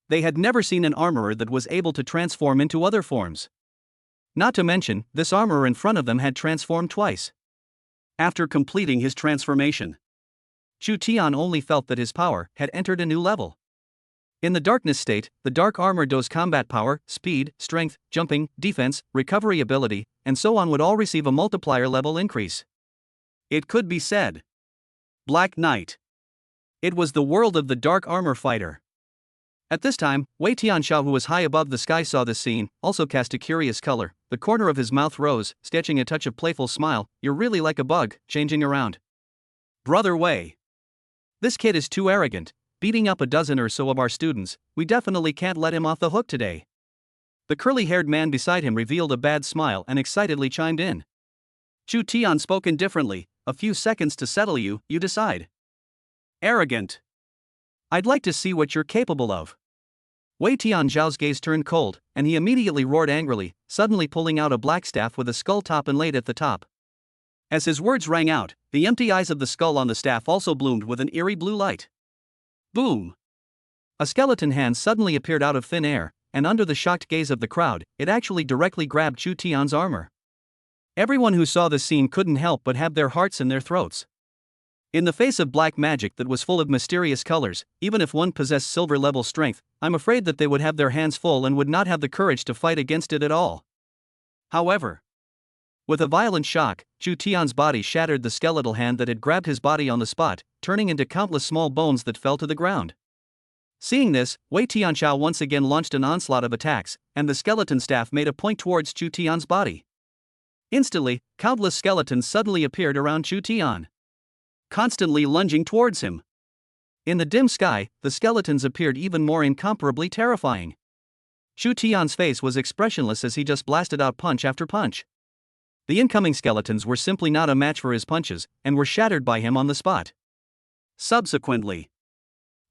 They had never seen an armorer that was able to transform into other forms. Not to mention, this armorer in front of them had transformed twice. After completing his transformation, Chu Tian only felt that his power had entered a new level. In the darkness state, the dark armor does combat power, speed, strength, jumping, defense, recovery ability, and so on would all receive a multiplier level increase. It could be said. Black Knight. It was the world of the dark armor fighter. At this time, Wei Tianxiao, who was high above the sky, saw this scene, also cast a curious color. The corner of his mouth rose, sketching a touch of playful smile. You're really like a bug, changing around. Brother Wei. This kid is too arrogant, beating up a dozen or so of our students. We definitely can't let him off the hook today. The curly-haired man beside him revealed a bad smile and excitedly chimed in. Chu Tian spoke indifferently. A few seconds to settle you, you decide. Arrogant. I'd like to see what you're capable of. Wei Tianxiao's gaze turned cold, and he immediately roared angrily, suddenly pulling out a black staff with a skull top inlaid at the top. As his words rang out, the empty eyes of the skull on the staff also bloomed with an eerie blue light. Boom! A skeleton hand suddenly appeared out of thin air, and under the shocked gaze of the crowd, it actually directly grabbed Chu Tian's armor. Everyone who saw this scene couldn't help but have their hearts in their throats. In the face of black magic that was full of mysterious colors, even if one possessed silver-level strength, I'm afraid that they would have their hands full and would not have the courage to fight against it at all. However, with a violent shock, Chu Tian's body shattered the skeletal hand that had grabbed his body on the spot, turning into countless small bones that fell to the ground. Seeing this, Wei Tianxiao once again launched an onslaught of attacks, and the skeleton staff made a point towards Chu Tian's body. Instantly, countless skeletons suddenly appeared around Chu Tian, constantly lunging towards him. In the dim sky, the skeletons appeared even more incomparably terrifying. Chu Tian's face was expressionless as he just blasted out punch after punch. The incoming skeletons were simply not a match for his punches, and were shattered by him on the spot. Subsequently,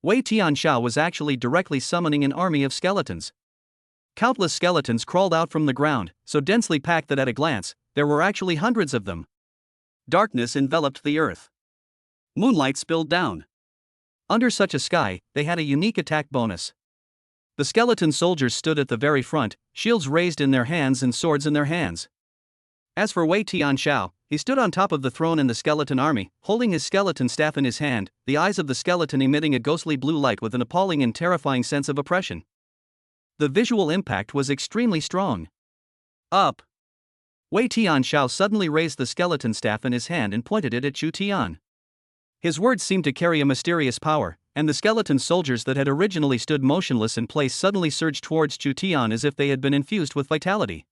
Wei Tianxiao was actually directly summoning an army of skeletons. Countless skeletons crawled out from the ground, so densely packed that at a glance, there were actually hundreds of them. Darkness enveloped the earth. Moonlight spilled down. Under such a sky, they had a unique attack bonus. The skeleton soldiers stood at the very front, shields raised in their hands and swords in their hands. As for Wei Tianxiao, he stood on top of the throne in the skeleton army, holding his skeleton staff in his hand, the eyes of the skeleton emitting a ghostly blue light with an appalling and terrifying sense of oppression. The visual impact was extremely strong. Up! Wei Tianxiao suddenly raised the skeleton staff in his hand and pointed it at Chu Tian. His words seemed to carry a mysterious power, and the skeleton soldiers that had originally stood motionless in place suddenly surged towards Chu Tian as if they had been infused with vitality.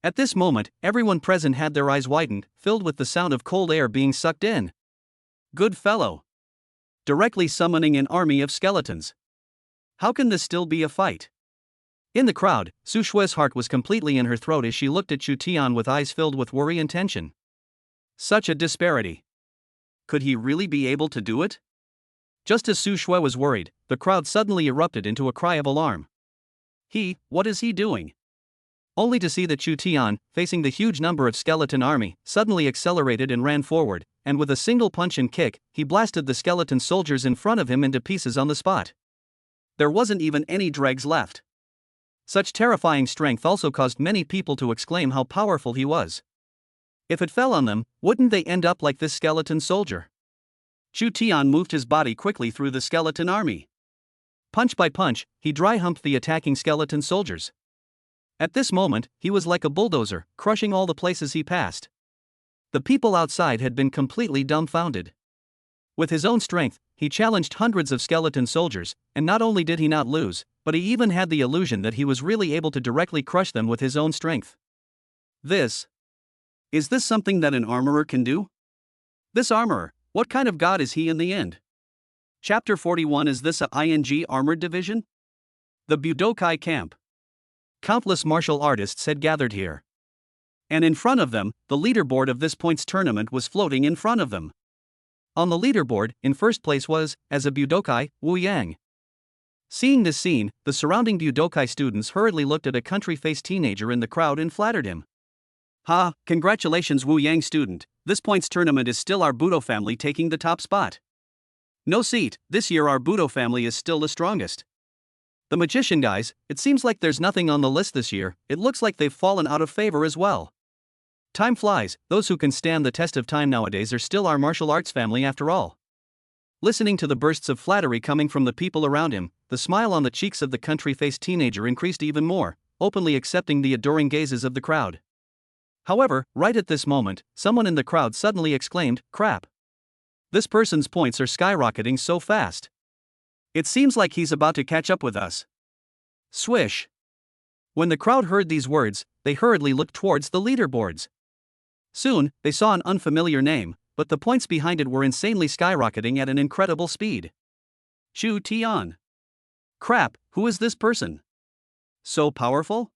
At this moment, everyone present had their eyes widened, filled with the sound of cold air being sucked in. Good fellow. Directly summoning an army of skeletons. How can this still be a fight? In the crowd, Su Shue's heart was completely in her throat as she looked at Chu Tian with eyes filled with worry and tension. Such a disparity. Could he really be able to do it? Just as Su Shue was worried, the crowd suddenly erupted into a cry of alarm. What is he doing? Only to see that Chu Tian, facing the huge number of skeleton army, suddenly accelerated and ran forward, and with a single punch and kick, he blasted the skeleton soldiers in front of him into pieces on the spot. There wasn't even any dregs left. Such terrifying strength also caused many people to exclaim how powerful he was. If it fell on them, wouldn't they end up like this skeleton soldier? Chu Tian moved his body quickly through the skeleton army. Punch by punch, he dry-humped the attacking skeleton soldiers. At this moment, he was like a bulldozer, crushing all the places he passed. The people outside had been completely dumbfounded. With his own strength, he challenged hundreds of skeleton soldiers, and not only did he not lose, but he even had the illusion that he was really able to directly crush them with his own strength. Is this something that an armorer can do? This armorer, what kind of god is he in the end? Chapter 41. Is this a ING armored division? The Budokai camp. Countless martial artists had gathered here. And in front of them, the leaderboard of this points tournament was floating in front of them. On the leaderboard, in first place was, as a Budokai, Wu Yang. Seeing this scene, the surrounding Budokai students hurriedly looked at a country-faced teenager in the crowd and flattered him. Congratulations Wu Yang student, This points tournament is still our Budo family taking the top spot. No seat, this year our Budo family is still the strongest. The magician guys, it seems like there's nothing on the list this year, it looks like they've fallen out of favor as well. Time flies, those who can stand the test of time nowadays are still our martial arts family after all. Listening to the bursts of flattery coming from the people around him, the smile on the cheeks of the country-faced teenager increased even more, openly accepting the adoring gazes of the crowd. However, right at this moment, someone in the crowd suddenly exclaimed, "Crap! This person's points are skyrocketing so fast. It seems like he's about to catch up with us." Swish! When the crowd heard these words, they hurriedly looked towards the leaderboards. Soon, they saw an unfamiliar name, but the points behind it were insanely skyrocketing at an incredible speed. Chu Tian. Crap, who is this person? So powerful?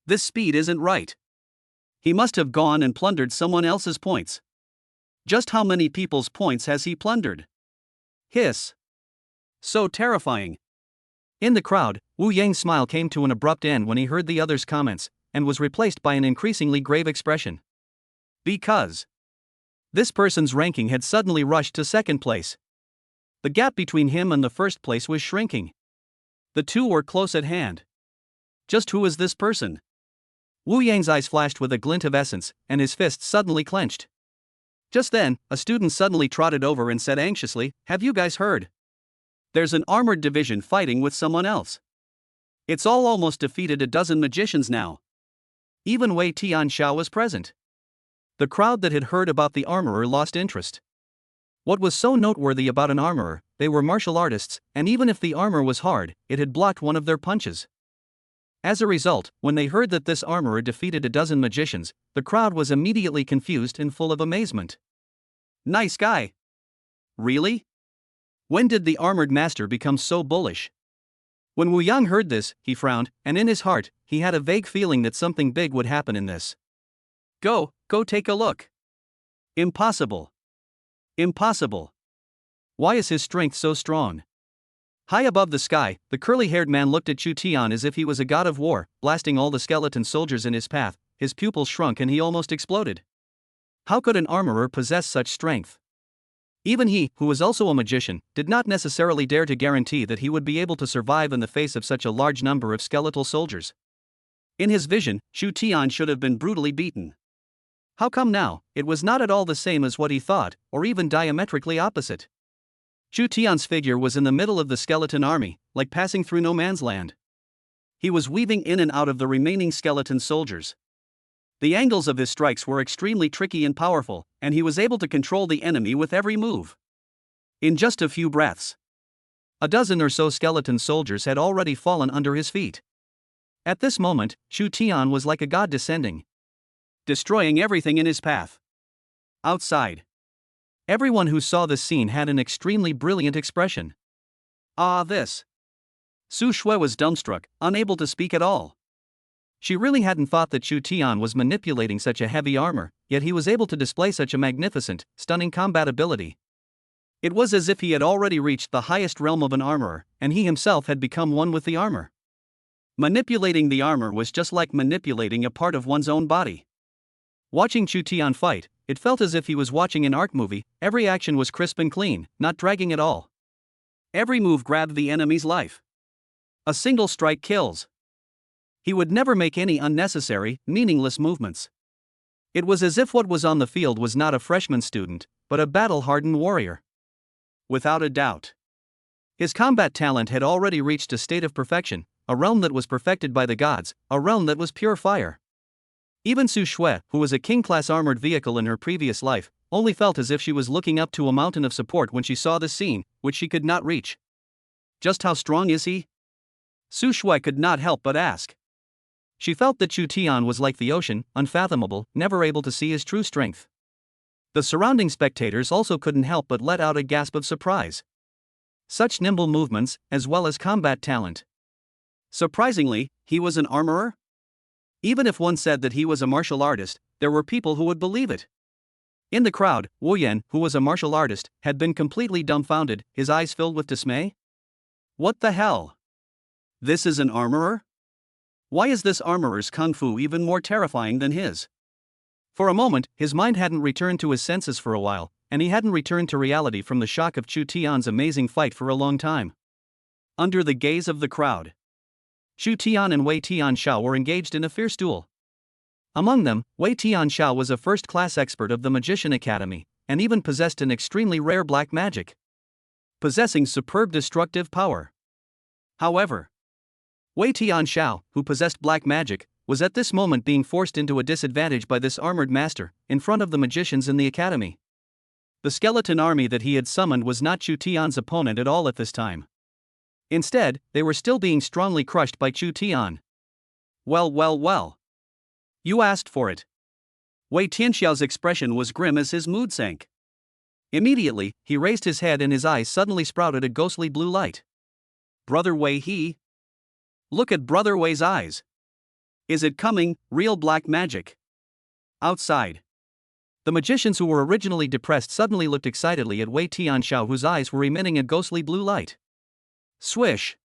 This speed isn't right. He must have gone and plundered someone else's points. Just how many people's points has he plundered? Hiss. So terrifying. In the crowd, Wu Yang's smile came to an abrupt end when he heard the others' comments, and was replaced by an increasingly grave expression. Because this person's ranking had suddenly rushed to second place. The gap between him and the first place was shrinking. The two were close at hand. Just who is this person? Wu Yang's eyes flashed with a glint of essence, and his fists suddenly clenched. Just then, a student suddenly trotted over and said anxiously, "Have you guys heard? There's an armored division fighting with someone else. It's all almost defeated a dozen magicians now." Even Wei Tianxiao was present. The crowd that had heard about the armorer lost interest. What was so noteworthy about an armorer? They were martial artists, and even if the armor was hard, it had blocked one of their punches. As a result, when they heard that this armorer defeated a dozen magicians, the crowd was immediately confused and full of amazement. Nice guy. Really? When did the armored master become so bullish? When Wu Yang heard this, he frowned, and in his heart, he had a vague feeling that something big would happen in this. Go take a look. Impossible. Impossible. Why is his strength so strong? High above the sky, the curly-haired man looked at Chu Tian as if he was a god of war, blasting all the skeleton soldiers in his path. His pupils shrunk and he almost exploded. How could an armorer possess such strength? Even he, who was also a magician, did not necessarily dare to guarantee that he would be able to survive in the face of such a large number of skeletal soldiers. In his vision, Chu Tian should have been brutally beaten. How come now, it was not at all the same as what he thought, or even diametrically opposite? Chu Tian's figure was in the middle of the skeleton army, like passing through no man's land. He was weaving in and out of the remaining skeleton soldiers. The angles of his strikes were extremely tricky and powerful, and he was able to control the enemy with every move. In just a few breaths, a dozen or so skeleton soldiers had already fallen under his feet. At this moment, Chu Tian was like a god descending, destroying everything in his path. Outside, everyone who saw this scene had an extremely brilliant expression. This. Su Shui was dumbstruck, unable to speak at all. She really hadn't thought that Chu Tian was manipulating such a heavy armor, yet he was able to display such a magnificent, stunning combat ability. It was as if he had already reached the highest realm of an armorer, and he himself had become one with the armor. Manipulating the armor was just like manipulating a part of one's own body. Watching Chu Tian fight, it felt as if he was watching an art movie. Every action was crisp and clean, not dragging at all. Every move grabbed the enemy's life. A single strike kills. He would never make any unnecessary, meaningless movements. It was as if what was on the field was not a freshman student, but a battle-hardened warrior. Without a doubt, his combat talent had already reached a state of perfection, a realm that was perfected by the gods, a realm that was pure fire. Even Su Shui, who was a king-class armored vehicle in her previous life, only felt as if she was looking up to a mountain of support when she saw this scene, which she could not reach. Just how strong is he? Su Shui could not help but ask. She felt that Chu Tian was like the ocean, unfathomable, never able to see his true strength. The surrounding spectators also couldn't help but let out a gasp of surprise. Such nimble movements, as well as combat talent. Surprisingly, he was an armorer? Even if one said that he was a martial artist, there were people who would believe it. In the crowd, Wu Yan, who was a martial artist, had been completely dumbfounded, his eyes filled with dismay. What the hell? This is an armorer? Why is this armorer's kung fu even more terrifying than his? For a moment, his mind hadn't returned to his senses for a while, and he hadn't returned to reality from the shock of Chu Tian's amazing fight for a long time. Under the gaze of the crowd, Chu Tian and Wei Tianxiao were engaged in a fierce duel. Among them, Wei Tianxiao was a first-class expert of the Magician Academy, and even possessed an extremely rare black magic, possessing superb destructive power. However, Wei Tianxiao, who possessed black magic, was at this moment being forced into a disadvantage by this armored master, in front of the magicians in the academy. The skeleton army that he had summoned was not Chu Tian's opponent at all at this time. Instead, they were still being strongly crushed by Chu Tian. Well. You asked for it. Wei Tianxiao's expression was grim as his mood sank. Immediately, he raised his head and his eyes suddenly sprouted a ghostly blue light. Brother Wei. Look at Brother Wei's eyes. Is it coming, real black magic? Outside, the magicians who were originally depressed suddenly looked excitedly at Wei Tianxiao, whose eyes were emitting a ghostly blue light. Swish!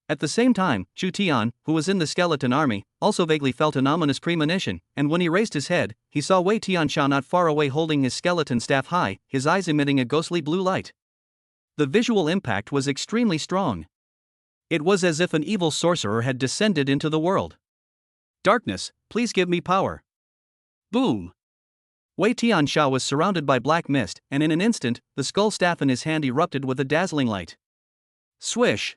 At the same time, Chu Tian, who was in the skeleton army, also vaguely felt an ominous premonition, and when he raised his head, he saw Wei Tianxiao not far away holding his skeleton staff high, his eyes emitting a ghostly blue light. The visual impact was extremely strong. It was as if an evil sorcerer had descended into the world. Darkness, please give me power. Boom! Wei Tianxiao was surrounded by black mist, and in an instant, the skull staff in his hand erupted with a dazzling light. Swish!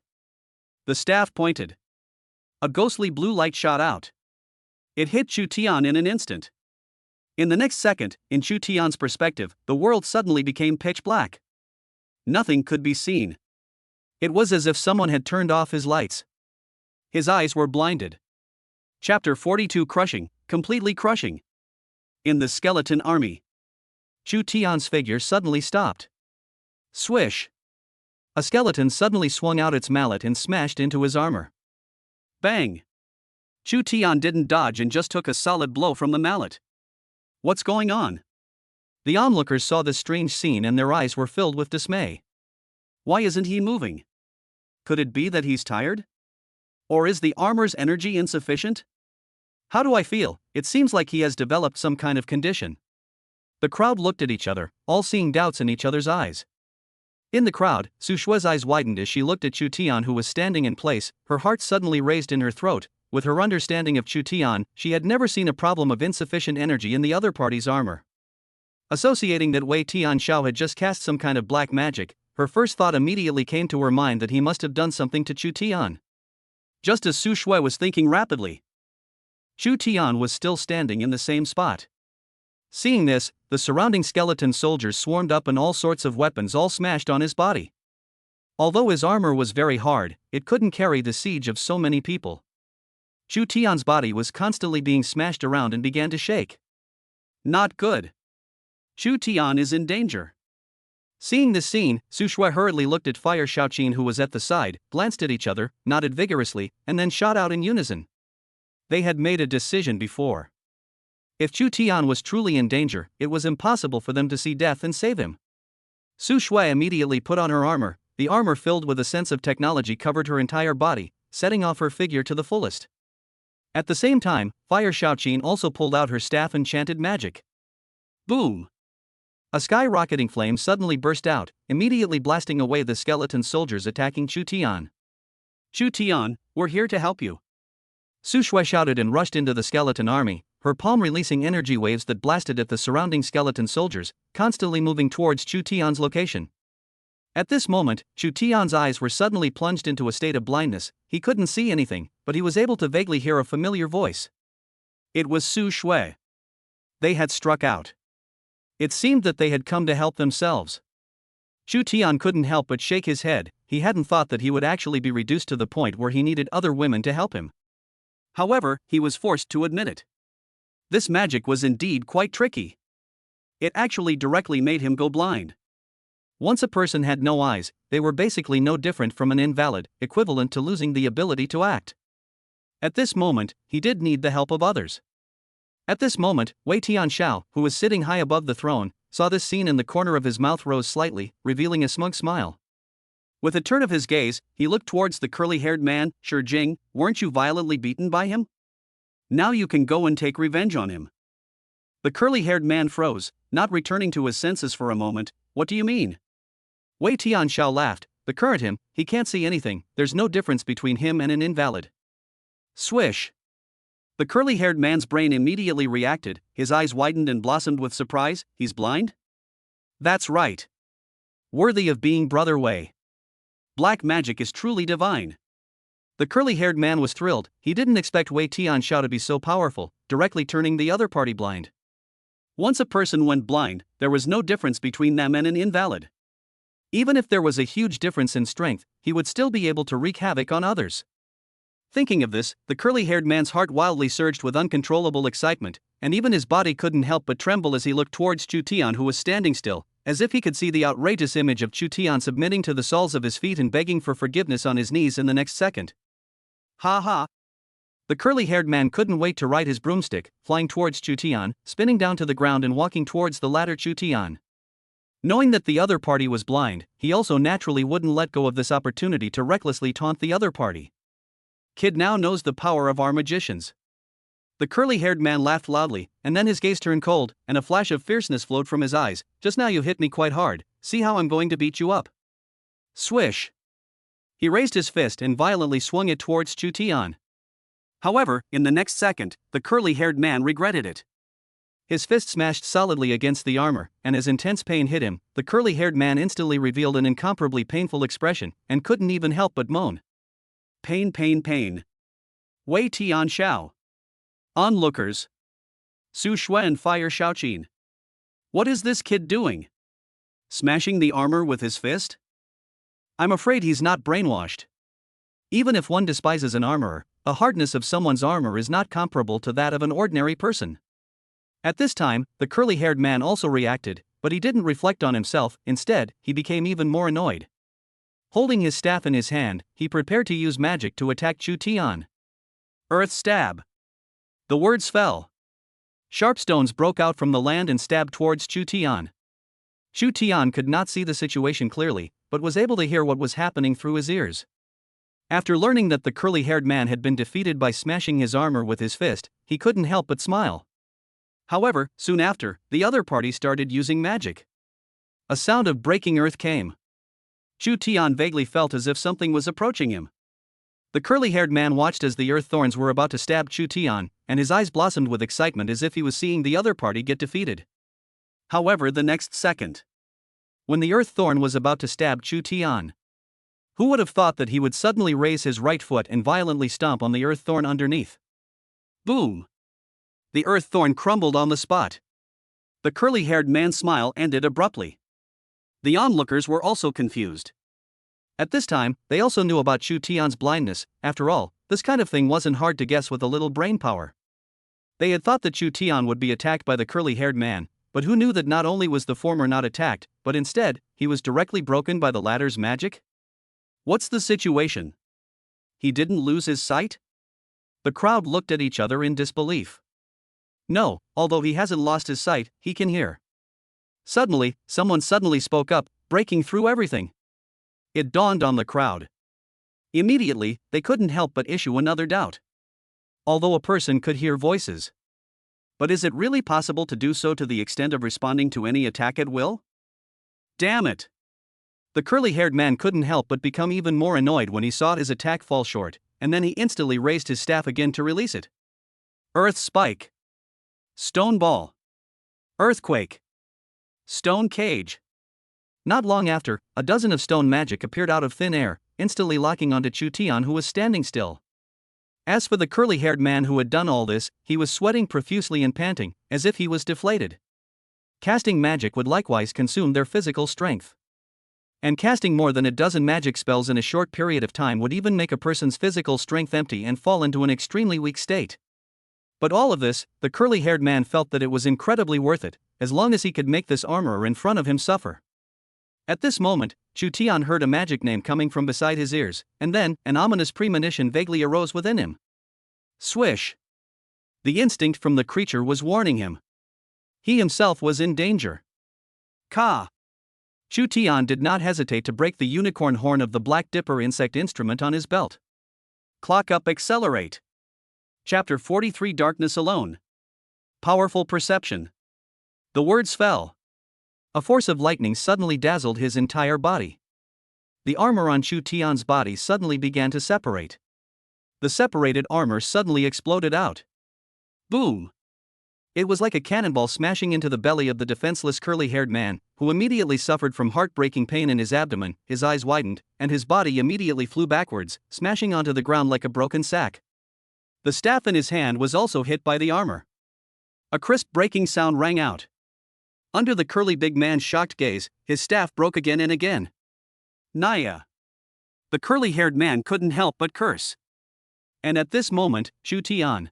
The staff pointed. A ghostly blue light shot out. It hit Chu Tian in an instant. In the next second, in Chu Tian's perspective, the world suddenly became pitch black. Nothing could be seen. It was as if someone had turned off his lights. His eyes were blinded. Chapter 42 Crushing, completely crushing. In the skeleton army, Chu Tian's figure suddenly stopped. Swish! A skeleton suddenly swung out its mallet and smashed into his armor. Bang! Chu Tian didn't dodge and just took a solid blow from the mallet. What's going on? The onlookers saw this strange scene and their eyes were filled with dismay. Why isn't he moving? Could it be that he's tired? Or is the armor's energy insufficient? How do I feel? It seems like he has developed some kind of condition. The crowd looked at each other, all seeing doubts in each other's eyes. In the crowd, Su Shue's eyes widened as she looked at Chu Tian, who was standing in place, her heart suddenly raised in her throat. With her understanding of Chu Tian, she had never seen a problem of insufficient energy in the other party's armor. Associating that Wei Tianxiao had just cast some kind of black magic, her first thought immediately came to her mind that he must have done something to Chu Tian. Just as Su Shue was thinking rapidly, Chu Tian was still standing in the same spot. Seeing this, the surrounding skeleton soldiers swarmed up and all sorts of weapons all smashed on his body. Although his armor was very hard, it couldn't carry the siege of so many people. Chu Tian's body was constantly being smashed around and began to shake. Not good. Chu Tian is in danger. Seeing this scene, Su Shue hurriedly looked at Fire Shaoqin, who was at the side, glanced at each other, nodded vigorously, and then shot out in unison. They had made a decision before. If Chu Tian was truly in danger, it was impossible for them to see death and save him. Su Shue immediately put on her armor. The armor filled with a sense of technology covered her entire body, setting off her figure to the fullest. At the same time, Fire Shaoqin also pulled out her staff and chanted magic. Boom! A skyrocketing flame suddenly burst out, immediately blasting away the skeleton soldiers attacking Chu Tian. Chu Tian, we're here to help you. Su Shue shouted and rushed into the skeleton army, her palm releasing energy waves that blasted at the surrounding skeleton soldiers, constantly moving towards Chu Tian's location. At this moment, Chu Tian's eyes were suddenly plunged into a state of blindness. He couldn't see anything, but he was able to vaguely hear a familiar voice. It was Su Shue. They had struck out. It seemed that they had come to help themselves. Chu Tian couldn't help but shake his head. He hadn't thought that he would actually be reduced to the point where he needed other women to help him. However, he was forced to admit it. This magic was indeed quite tricky. It actually directly made him go blind. Once a person had no eyes, they were basically no different from an invalid, equivalent to losing the ability to act. At this moment, he did need the help of others. At this moment, Wei Tianxiao, who was sitting high above the throne, saw this scene and the corner of his mouth rose slightly, revealing a smug smile. With a turn of his gaze, he looked towards the curly-haired man. Shi Jing, weren't you violently beaten by him? Now you can go and take revenge on him. The curly-haired man froze, not returning to his senses for a moment. What do you mean? Wei Tianxiao laughed. The current him, he can't see anything, there's no difference between him and an invalid. Swish. The curly-haired man's brain immediately reacted, his eyes widened and blossomed with surprise. He's blind? That's right. Worthy of being Brother Wei. Black magic is truly divine. The curly-haired man was thrilled. He didn't expect Wei Tianxiao to be so powerful, directly turning the other party blind. Once a person went blind, there was no difference between them and an invalid. Even if there was a huge difference in strength, he would still be able to wreak havoc on others. Thinking of this, the curly-haired man's heart wildly surged with uncontrollable excitement, and even his body couldn't help but tremble as he looked towards Chu Tian, who was standing still, as if he could see the outrageous image of Chu Tian submitting to the soles of his feet and begging for forgiveness on his knees in the next second. Ha ha! The curly-haired man couldn't wait to ride his broomstick, flying towards Chu Tian, spinning down to the ground and walking towards the latter Chu Tian. Knowing that the other party was blind, he also naturally wouldn't let go of this opportunity to recklessly taunt the other party. Kid now knows the power of our magicians. The curly-haired man laughed loudly, and then his gaze turned cold, and a flash of fierceness flowed from his eyes. Just now you hit me quite hard, see how I'm going to beat you up. Swish. He raised his fist and violently swung it towards Chu Tian. However, in the next second, the curly-haired man regretted it. His fist smashed solidly against the armor, and as intense pain hit him, the curly-haired man instantly revealed an incomparably painful expression, and couldn't even help but moan. Pain, pain, pain. Wei Tianxiao. Onlookers. Su Shui and Fire Shaoqin. What is this kid doing? Smashing the armor with his fist? I'm afraid he's not brainwashed. Even if one despises an armorer, the hardness of someone's armor is not comparable to that of an ordinary person. At this time, the curly-haired man also reacted, but he didn't reflect on himself. Instead, he became even more annoyed. Holding his staff in his hand, he prepared to use magic to attack Chu Tian. Earth stab. The words fell. Sharp stones broke out from the land and stabbed towards Chu Tian. Chu Tian could not see the situation clearly, but was able to hear what was happening through his ears. After learning that the curly-haired man had been defeated by smashing his armor with his fist, he couldn't help but smile. However, soon after, the other party started using magic. A sound of breaking earth came. Chu Tian vaguely felt as if something was approaching him. The curly-haired man watched as the earth thorns were about to stab Chu Tian, and his eyes blossomed with excitement as if he was seeing the other party get defeated. However, the next second, when the earth thorn was about to stab Chu Tian, who would have thought that he would suddenly raise his right foot and violently stomp on the earth thorn underneath? Boom! The earth thorn crumbled on the spot. The curly-haired man's smile ended abruptly. The onlookers were also confused. At this time, they also knew about Chu Tian's blindness. After all, this kind of thing wasn't hard to guess with a little brain power. They had thought that Chu Tian would be attacked by the curly-haired man, but who knew that not only was the former not attacked, but instead, he was directly broken by the latter's magic? What's the situation? He didn't lose his sight? The crowd looked at each other in disbelief. No, although he hasn't lost his sight, he can hear. Suddenly, someone suddenly spoke up, breaking through everything. It dawned on the crowd. Immediately, they couldn't help but issue another doubt. Although a person could hear voices. But is it really possible to do so to the extent of responding to any attack at will? Damn it! The curly-haired man couldn't help but become even more annoyed when he saw his attack fall short, and then he instantly raised his staff again to release it. Earth spike. Stone ball. Earthquake. Stone cage. Not long after, a dozen of stone magic appeared out of thin air, instantly locking onto Chu Tian, who was standing still. As for the curly-haired man who had done all this, he was sweating profusely and panting, as if he was deflated. Casting magic would likewise consume their physical strength. And casting more than a dozen magic spells in a short period of time would even make a person's physical strength empty and fall into an extremely weak state. But all of this, the curly-haired man felt that it was incredibly worth it, as long as he could make this armorer in front of him suffer. At this moment, Chu Tian heard a magic name coming from beside his ears, and then, an ominous premonition vaguely arose within him. Swish! The instinct from the creature was warning him. He himself was in danger. Ka! Chu Tian did not hesitate to break the unicorn horn of the Black Dipper insect instrument on his belt. Clock up, accelerate. Chapter 43, Darkness Alone. Powerful perception. The words fell. A force of lightning suddenly dazzled his entire body. The armor on Chu Tian's body suddenly began to separate. The separated armor suddenly exploded out. Boom! It was like a cannonball smashing into the belly of the defenseless curly-haired man, who immediately suffered from heartbreaking pain in his abdomen. His eyes widened, and his body immediately flew backwards, smashing onto the ground like a broken sack. The staff in his hand was also hit by the armor. A crisp breaking sound rang out. Under the curly big man's shocked gaze, his staff broke again and again. Naya! The curly-haired man couldn't help but curse. And at this moment, Chu Tian,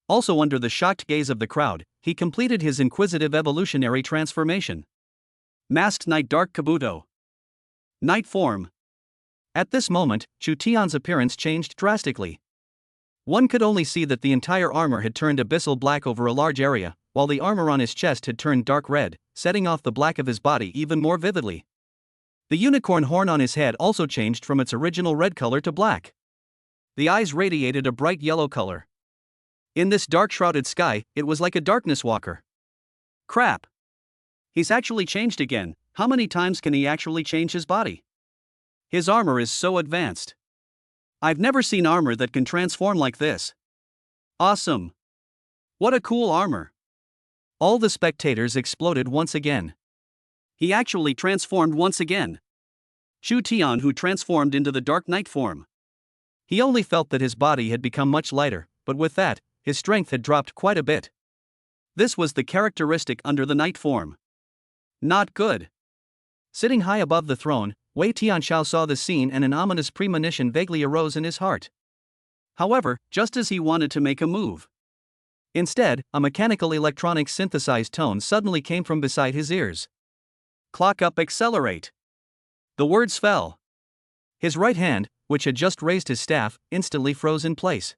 also under the shocked gaze of the crowd, he completed his inquisitive evolutionary transformation. Masked Knight Dark Kabuto. Night form. At this moment, Chu Tian's appearance changed drastically. One could only see that the entire armor had turned abyssal black over a large area, while the armor on his chest had turned dark red, setting off the black of his body even more vividly. The unicorn horn on his head also changed from its original red color to black. The eyes radiated a bright yellow color. In this dark-shrouded sky, it was like a darkness walker. Crap! He's actually changed again. How many times can he actually change his body? His armor is so advanced. I've never seen armor that can transform like this. Awesome! What a cool armor! All the spectators exploded once again. He actually transformed once again. Chu Tian, who transformed into the Dark Knight form. He only felt that his body had become much lighter, but with that, his strength had dropped quite a bit. This was the characteristic under the Knight form. Not good. Sitting high above the throne, Wei Tianxiao saw the scene and an ominous premonition vaguely arose in his heart. However, just as he wanted to make a move, instead, a mechanical electronic synthesized tone suddenly came from beside his ears. Clock up, accelerate. The words fell. His right hand, which had just raised his staff, instantly froze in place.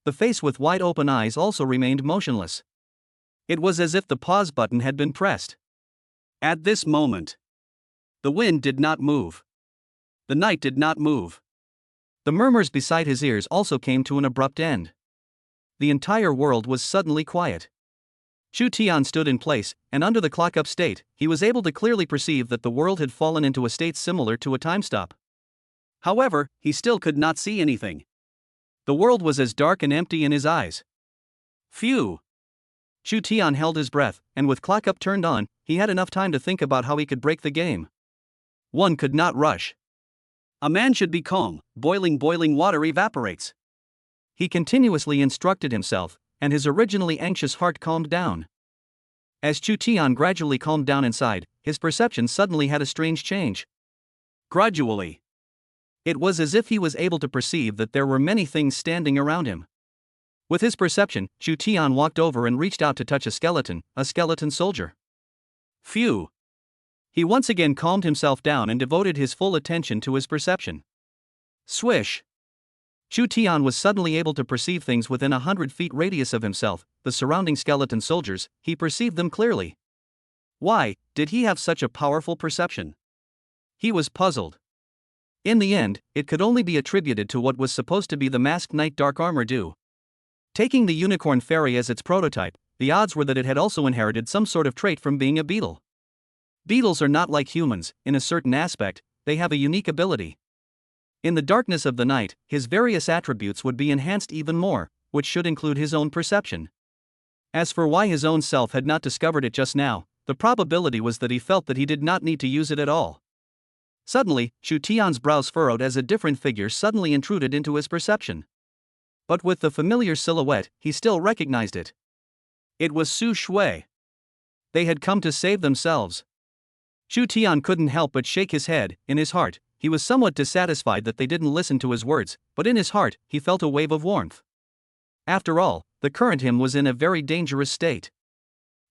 The face with wide open eyes also remained motionless. It was as if the pause button had been pressed. At this moment, the wind did not move. The night did not move. The murmurs beside his ears also came to an abrupt end. The entire world was suddenly quiet. Chu Tian stood in place, and under the clock-up state, he was able to clearly perceive that the world had fallen into a state similar to a time stop. However, he still could not see anything. The world was as dark and empty in his eyes. Phew! Chu Tian held his breath, and with clock-up turned on, he had enough time to think about how he could break the game. One could not rush. A man should be calm. Boiling water evaporates. He continuously instructed himself, and his originally anxious heart calmed down. As Chu Tian gradually calmed down inside, his perception suddenly had a strange change. Gradually, it was as if he was able to perceive that there were many things standing around him. With his perception, Chu Tian walked over and reached out to touch a skeleton soldier. Phew! He once again calmed himself down and devoted his full attention to his perception. Swish! Chu Tian was suddenly able to perceive things within 100 feet radius of himself, the surrounding skeleton soldiers. He perceived them clearly. Why did he have such a powerful perception? He was puzzled. In the end, it could only be attributed to what was supposed to be the Masked Knight dark armor due. Taking the unicorn fairy as its prototype, the odds were that it had also inherited some sort of trait from being a beetle. Beetles are not like humans. In a certain aspect, they have a unique ability. In the darkness of the night, his various attributes would be enhanced even more, which should include his own perception. As for why his own self had not discovered it just now, the probability was that he felt that he did not need to use it at all. Suddenly, Chu Tian's brows furrowed as a different figure suddenly intruded into his perception. But with the familiar silhouette, he still recognized it. It was Su Shui. They had come to save themselves. Chu Tian couldn't help but shake his head. In his heart, he was somewhat dissatisfied that they didn't listen to his words, but in his heart, he felt a wave of warmth. After all, the current him was in a very dangerous state.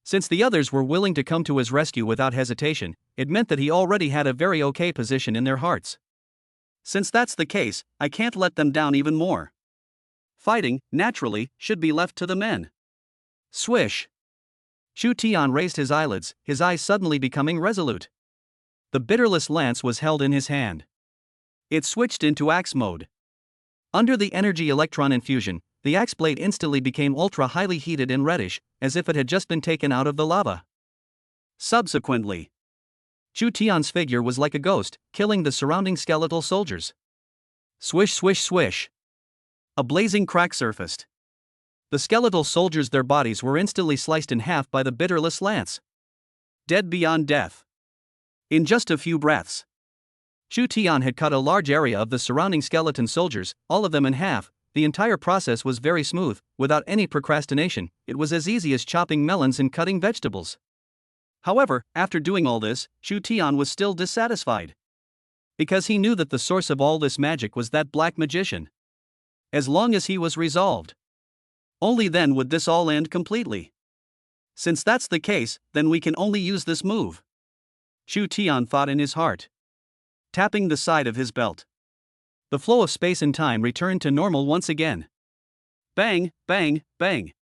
Since the others were willing to come to his rescue without hesitation, it meant that he already had a very okay position in their hearts. Since that's the case, I can't let them down even more. Fighting, naturally, should be left to the men. Swish! Chu Tian raised his eyelids, his eyes suddenly becoming resolute. The bitterless lance was held in his hand. It switched into axe mode. Under the energy electron infusion, the axe blade instantly became ultra highly heated and reddish, as if it had just been taken out of the lava. Subsequently, Chu Tian's figure was like a ghost, killing the surrounding skeletal soldiers. Swish swish swish. A blazing crack surfaced. The skeletal soldiers, their bodies were instantly sliced in half by the bitterless lance. Dead beyond death. In just a few breaths, Chu Tian had cut a large area of the surrounding skeleton soldiers, all of them in half. The entire process was very smooth, without any procrastination. It was as easy as chopping melons and cutting vegetables. However, after doing all this, Chu Tian was still dissatisfied. Because he knew that the source of all this magic was that black magician. As long as he was resolved, only then would this all end completely. Since that's the case, then we can only use this move, Chu Tian thought in his heart. Tapping the side of his belt, the flow of space and time returned to normal once again. Bang, bang, bang.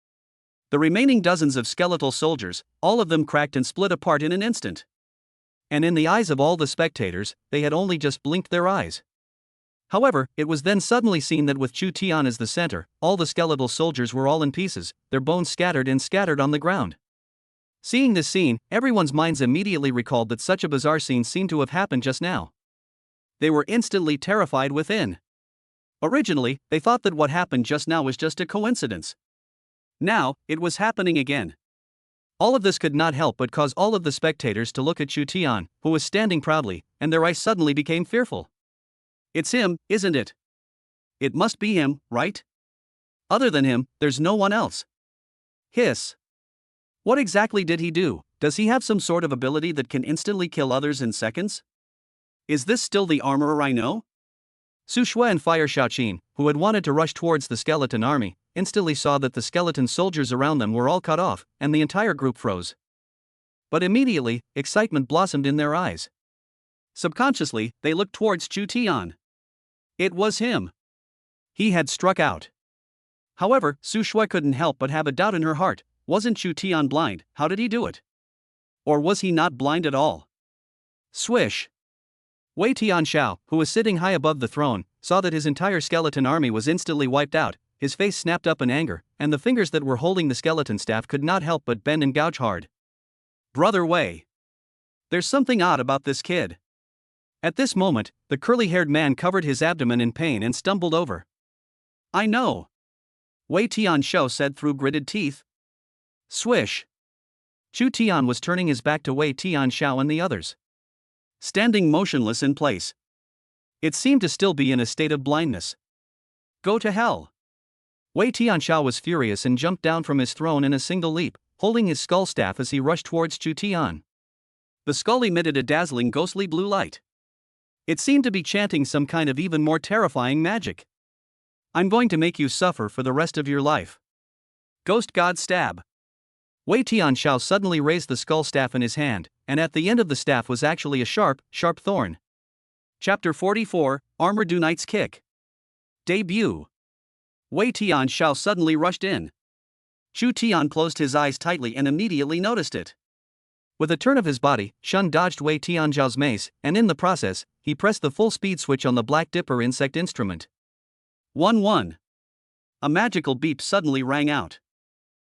The remaining dozens of skeletal soldiers, all of them cracked and split apart in an instant. And in the eyes of all the spectators, they had only just blinked their eyes. However, it was then suddenly seen that with Chu Tian as the center, all the skeletal soldiers were all in pieces, their bones scattered on the ground. Seeing this scene, everyone's minds immediately recalled that such a bizarre scene seemed to have happened just now. They were instantly terrified within. Originally, they thought that what happened just now was just a coincidence. Now, it was happening again. All of this could not help but cause all of the spectators to look at Chu Tian, who was standing proudly, and their eyes suddenly became fearful. It's him, isn't it? It must be him, right? Other than him, there's no one else. Hiss. What exactly did he do? Does he have some sort of ability that can instantly kill others in seconds? Is this still the armorer I know? Su Shui and Fire Shaoqin, who had wanted to rush towards the skeleton army, instantly saw that the skeleton soldiers around them were all cut off, and the entire group froze. But immediately, excitement blossomed in their eyes. Subconsciously, they looked towards Chu Tian. It was him. He had struck out. However, Su Shui couldn't help but have a doubt in her heart. Wasn't Chu Tian blind? How did he do it? Or was he not blind at all? Swish. Wei Tianxiao, who was sitting high above the throne, saw that his entire skeleton army was instantly wiped out. His face snapped up in anger, and the fingers that were holding the skeleton staff could not help but bend and gouge hard. Brother Wei. There's something odd about this kid. At this moment, the curly-haired man covered his abdomen in pain and stumbled over. I know. Wei Tianxiao said through gritted teeth. Swish. Chu Tian was turning his back to Wei Tianxiao and the others, standing motionless in place. It seemed to still be in a state of blindness. Go to hell. Wei Tianxiao was furious and jumped down from his throne in a single leap, holding his skull staff as he rushed towards Chu Tian. The skull emitted a dazzling ghostly blue light. It seemed to be chanting some kind of even more terrifying magic. I'm going to make you suffer for the rest of your life. Ghost God Stab. Wei Tianxiao suddenly raised the skull staff in his hand, and at the end of the staff was actually a sharp thorn. Chapter 44, Armor Do Knight's Kick. Debut. Wei Tianxiao suddenly rushed in. Chu Tian closed his eyes tightly and immediately noticed it. With a turn of his body, Shun dodged Wei Tianxiao's mace, and in the process, he pressed the full speed switch on the Black Dipper insect instrument. 1-1. A magical beep suddenly rang out.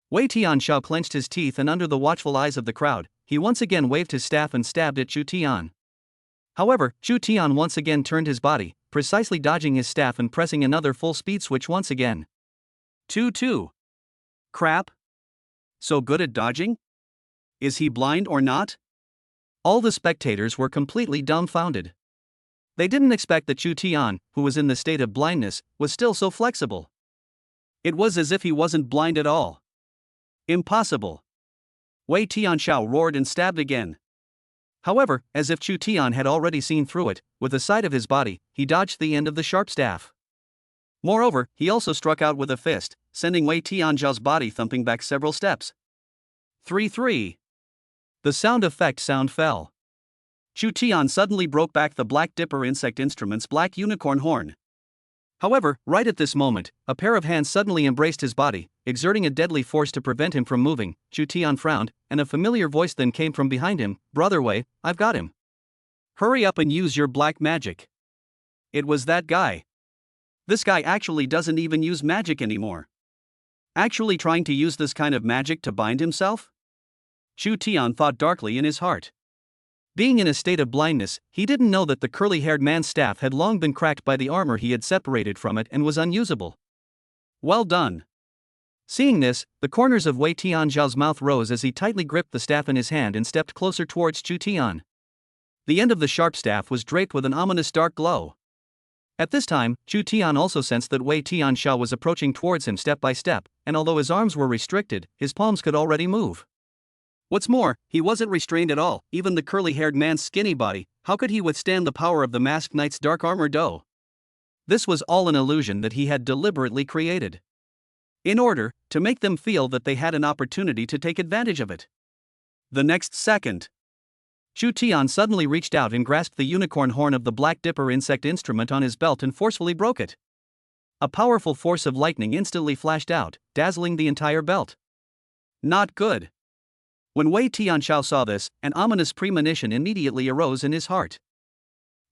Wei Tianxiao clenched his teeth, and under the watchful eyes of the crowd, he once again waved his staff and stabbed at Chu Tian. However, Chu Tian once again turned his body, precisely dodging his staff and pressing another full speed switch once again. 2-2. Crap. So good at dodging? Is he blind or not? All the spectators were completely dumbfounded. They didn't expect that Chu Tian, who was in the state of blindness, was still so flexible. It was as if he wasn't blind at all. Impossible. Wei Tianxiao roared and stabbed again. However, as if Chu Tian had already seen through it, with the side of his body, he dodged the end of the sharp staff. Moreover, he also struck out with a fist, sending Wei Tianxiao's body thumping back several steps. 3-3. The sound effect sound fell. Chu Tian suddenly broke back the Black Dipper insect instrument's black unicorn horn. However, right at this moment, a pair of hands suddenly embraced his body, exerting a deadly force to prevent him from moving. Chu Tian frowned, and a familiar voice then came from behind him. Brother Wei, I've got him. Hurry up and use your black magic. It was that guy. This guy actually doesn't even use magic anymore. Actually trying to use this kind of magic to bind himself? Chu Tian thought darkly in his heart. Being in a state of blindness, he didn't know that the curly-haired man's staff had long been cracked by the armor he had separated from it and was unusable. Well done. Seeing this, the corners of Wei Tianzhao's mouth rose as he tightly gripped the staff in his hand and stepped closer towards Chu Tian. The end of the sharp staff was draped with an ominous dark glow. At this time, Chu Tian also sensed that Wei Tianzhao was approaching towards him step by step, and although his arms were restricted, his palms could already move. What's more, he wasn't restrained at all. Even the curly-haired man's skinny body, how could he withstand the power of the masked knight's dark armor dough? This was all an illusion that he had deliberately created, in order to make them feel that they had an opportunity to take advantage of it. The next second, Chu Tian suddenly reached out and grasped the unicorn horn of the Black Dipper insect instrument on his belt and forcefully broke it. A powerful force of lightning instantly flashed out, dazzling the entire belt. Not good. When Wei Tianzhao saw this, an ominous premonition immediately arose in his heart.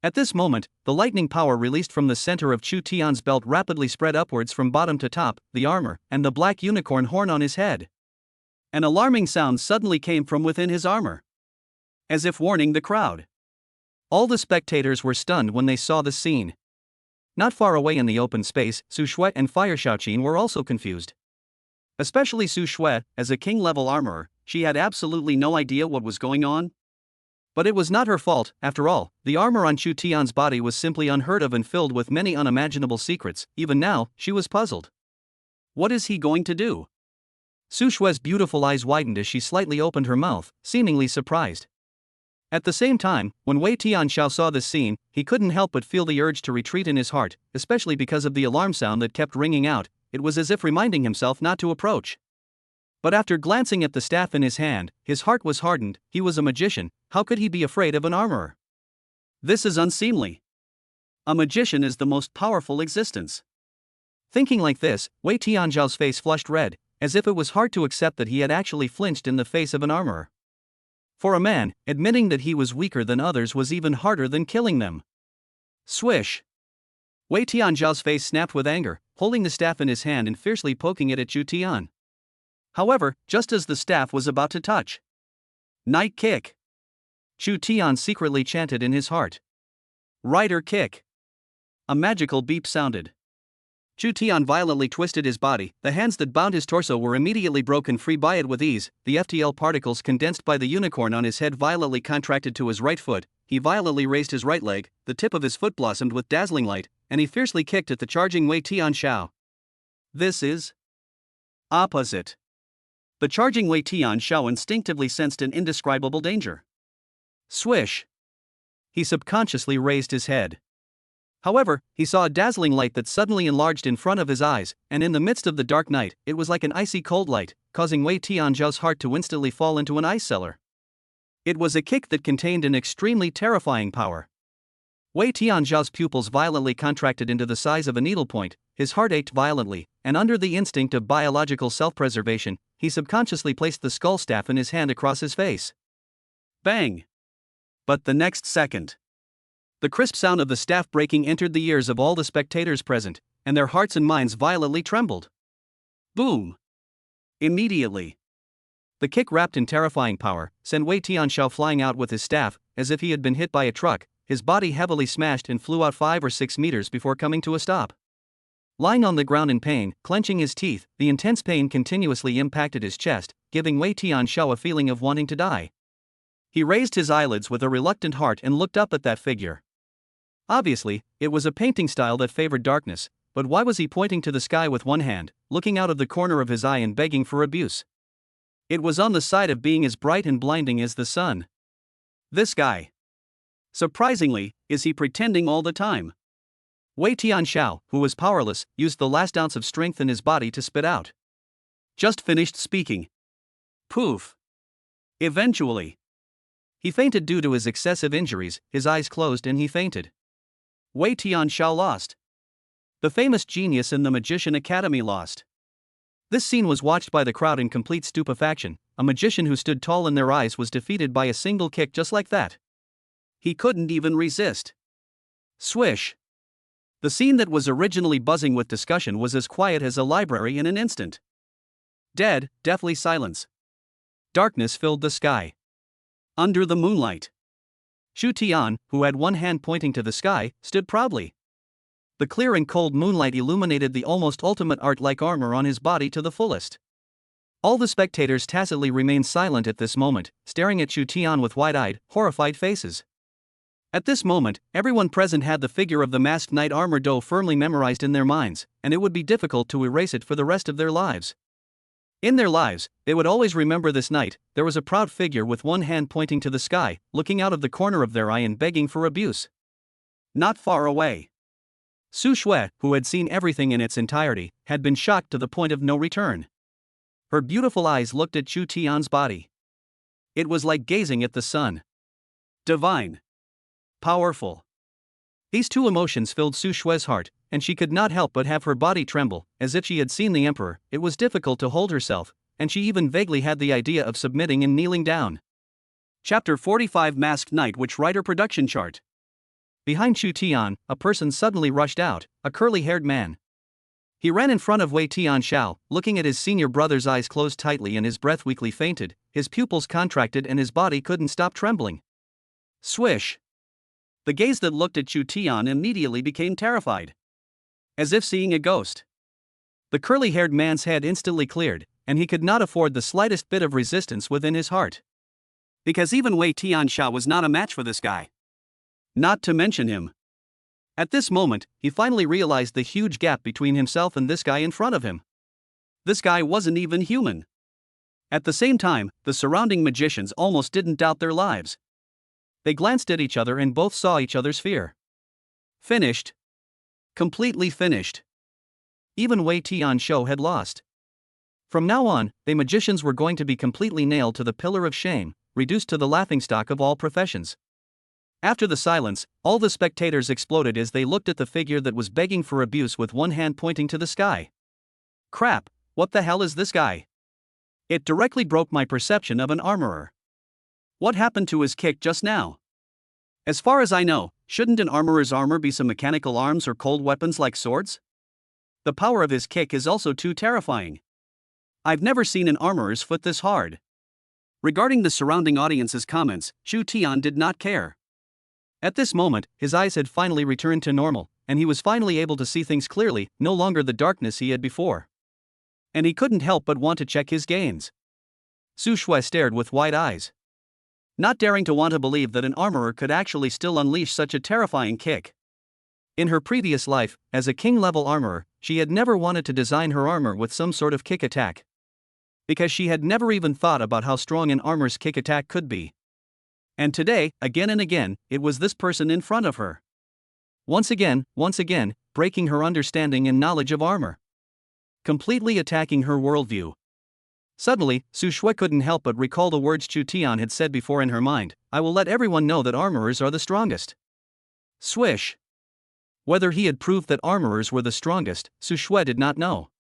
At this moment, the lightning power released from the center of Chu Tian's belt rapidly spread upwards from bottom to top, the armor, and the black unicorn horn on his head. An alarming sound suddenly came from within his armor, as if warning the crowd. All the spectators were stunned when they saw the scene. Not far away in the open space, Su Shui and Fire Shaoqin were also confused. Especially Su Shui, as a king-level armorer, she had absolutely no idea what was going on. But it was not her fault, after all. The armor on Chu Tian's body was simply unheard of and filled with many unimaginable secrets. Even now, she was puzzled. What is he going to do? Su Shui's beautiful eyes widened as she slightly opened her mouth, seemingly surprised. At the same time, when Wei Tianzhao saw this scene, he couldn't help but feel the urge to retreat in his heart, especially because of the alarm sound that kept ringing out. It was as if reminding himself not to approach. But after glancing at the staff in his hand, his heart was hardened. He was a magician. How could he be afraid of an armorer? This is unseemly. A magician is the most powerful existence. Thinking like this, Wei Tianzhao's face flushed red, as if it was hard to accept that he had actually flinched in the face of an armorer. For a man, admitting that he was weaker than others was even harder than killing them. Swish! Wei Tianzhao's face snapped with anger, holding the staff in his hand and fiercely poking it at Chu Tian. However, just as the staff was about to touch, Night Kick! Chu Tian secretly chanted in his heart. Rider Kick! A magical beep sounded. Chu Tian violently twisted his body. The hands that bound his torso were immediately broken free by it with ease. The FTL particles condensed by the unicorn on his head violently contracted to his right foot. He violently raised his right leg, the tip of his foot blossomed with dazzling light, and he fiercely kicked at the charging Wei Tianzhao. This is opposite. The charging Wei Tianzhao instinctively sensed an indescribable danger. Swish! He subconsciously raised his head. However, he saw a dazzling light that suddenly enlarged in front of his eyes, and in the midst of the dark night, it was like an icy cold light, causing Wei Tianzhao's heart to instantly fall into an ice cellar. It was a kick that contained an extremely terrifying power. Wei Tianzhao's pupils violently contracted into the size of a needlepoint, his heart ached violently, and under the instinct of biological self-preservation, he subconsciously placed the skull staff in his hand across his face. Bang! But the next second, the crisp sound of the staff breaking entered the ears of all the spectators present, and their hearts and minds violently trembled. Boom! Immediately, the kick wrapped in terrifying power sent Wei Tianzhao flying out with his staff, as if he had been hit by a truck. His body heavily smashed and flew out 5 or 6 meters before coming to a stop. Lying on the ground in pain, clenching his teeth, the intense pain continuously impacted his chest, giving Wei Tianzhao a feeling of wanting to die. He raised his eyelids with a reluctant heart and looked up at that figure. Obviously, it was a painting style that favored darkness, but why was he pointing to the sky with one hand, looking out of the corner of his eye and begging for abuse? It was on the side of being as bright and blinding as the sun. This guy. Surprisingly, is he pretending all the time? Wei Tianzhao, who was powerless, used the last ounce of strength in his body to spit out. Just finished speaking. Poof. Eventually, he fainted due to his excessive injuries. His eyes closed and he fainted. Wei Tianzhao lost. The famous genius in the Magician Academy lost. This scene was watched by the crowd in complete stupefaction. A magician who stood tall in their eyes was defeated by a single kick just like that. He couldn't even resist. Swish! The scene that was originally buzzing with discussion was as quiet as a library in an instant. Deathly silence. Darkness filled the sky. Under the moonlight, Shu Tian, who had one hand pointing to the sky, stood proudly. The clear and cold moonlight illuminated the almost ultimate art-like armor on his body to the fullest. All the spectators tacitly remained silent at this moment, staring at Shu Tian with wide-eyed, horrified faces. At this moment, everyone present had the figure of the masked knight armor do firmly memorized in their minds, and it would be difficult to erase it for the rest of their lives. In their lives, they would always remember this night. There was a proud figure with one hand pointing to the sky, looking out of the corner of their eye and begging for abuse. Not far away, Su Shui, who had seen everything in its entirety, had been shocked to the point of no return. Her beautiful eyes looked at Shu Tian's body. It was like gazing at the sun. Divine. Powerful. These two emotions filled Su Shui's heart, and she could not help but have her body tremble, as if she had seen the emperor. It was difficult to hold herself, and she even vaguely had the idea of submitting and kneeling down. Chapter 45 Masked Knight Witch Writer Production Chart. Behind Shu Tian, a person suddenly rushed out, a curly-haired man. He ran in front of Wei Tianxiao, looking at his senior brother's eyes closed tightly and his breath weakly fainted, his pupils contracted and his body couldn't stop trembling. Swish! The gaze that looked at Shu Tian immediately became terrified. As if seeing a ghost. The curly-haired man's head instantly cleared, and he could not afford the slightest bit of resistance within his heart. Because even Wei Tianxiao was not a match for this guy. Not to mention him. At this moment, he finally realized the huge gap between himself and this guy in front of him. This guy wasn't even human. At the same time, the surrounding magicians almost didn't doubt their lives. They glanced at each other and both saw each other's fear. Finished. Completely finished. Even Wei Tianxiao had lost. From now on, they magicians were going to be completely nailed to the pillar of shame, reduced to the laughingstock of all professions. After the silence, all the spectators exploded as they looked at the figure that was begging for abuse with one hand pointing to the sky. Crap, what the hell is this guy? It directly broke my perception of an armorer. What happened to his kick just now? As far as I know, shouldn't an armorer's armor be some mechanical arms or cold weapons like swords? The power of his kick is also too terrifying. I've never seen an armorer's foot this hard. Regarding the surrounding audience's comments, Shu Tian did not care. At this moment, his eyes had finally returned to normal, and he was finally able to see things clearly, no longer the darkness he had before. And he couldn't help but want to check his gains. Su Shui stared with wide eyes, not daring to want to believe that an armorer could actually still unleash such a terrifying kick. In her previous life, as a king-level armorer, she had never wanted to design her armor with some sort of kick attack. Because she had never even thought about how strong an armor's kick attack could be. And today, again and again, it was this person in front of her. Once again, breaking her understanding and knowledge of armor. Completely attacking her worldview. Suddenly, Su Shui couldn't help but recall the words Shu Tian had said before in her mind, "I will let everyone know that armorers are the strongest." Swish! Whether he had proved that armorers were the strongest, Su Shui did not know.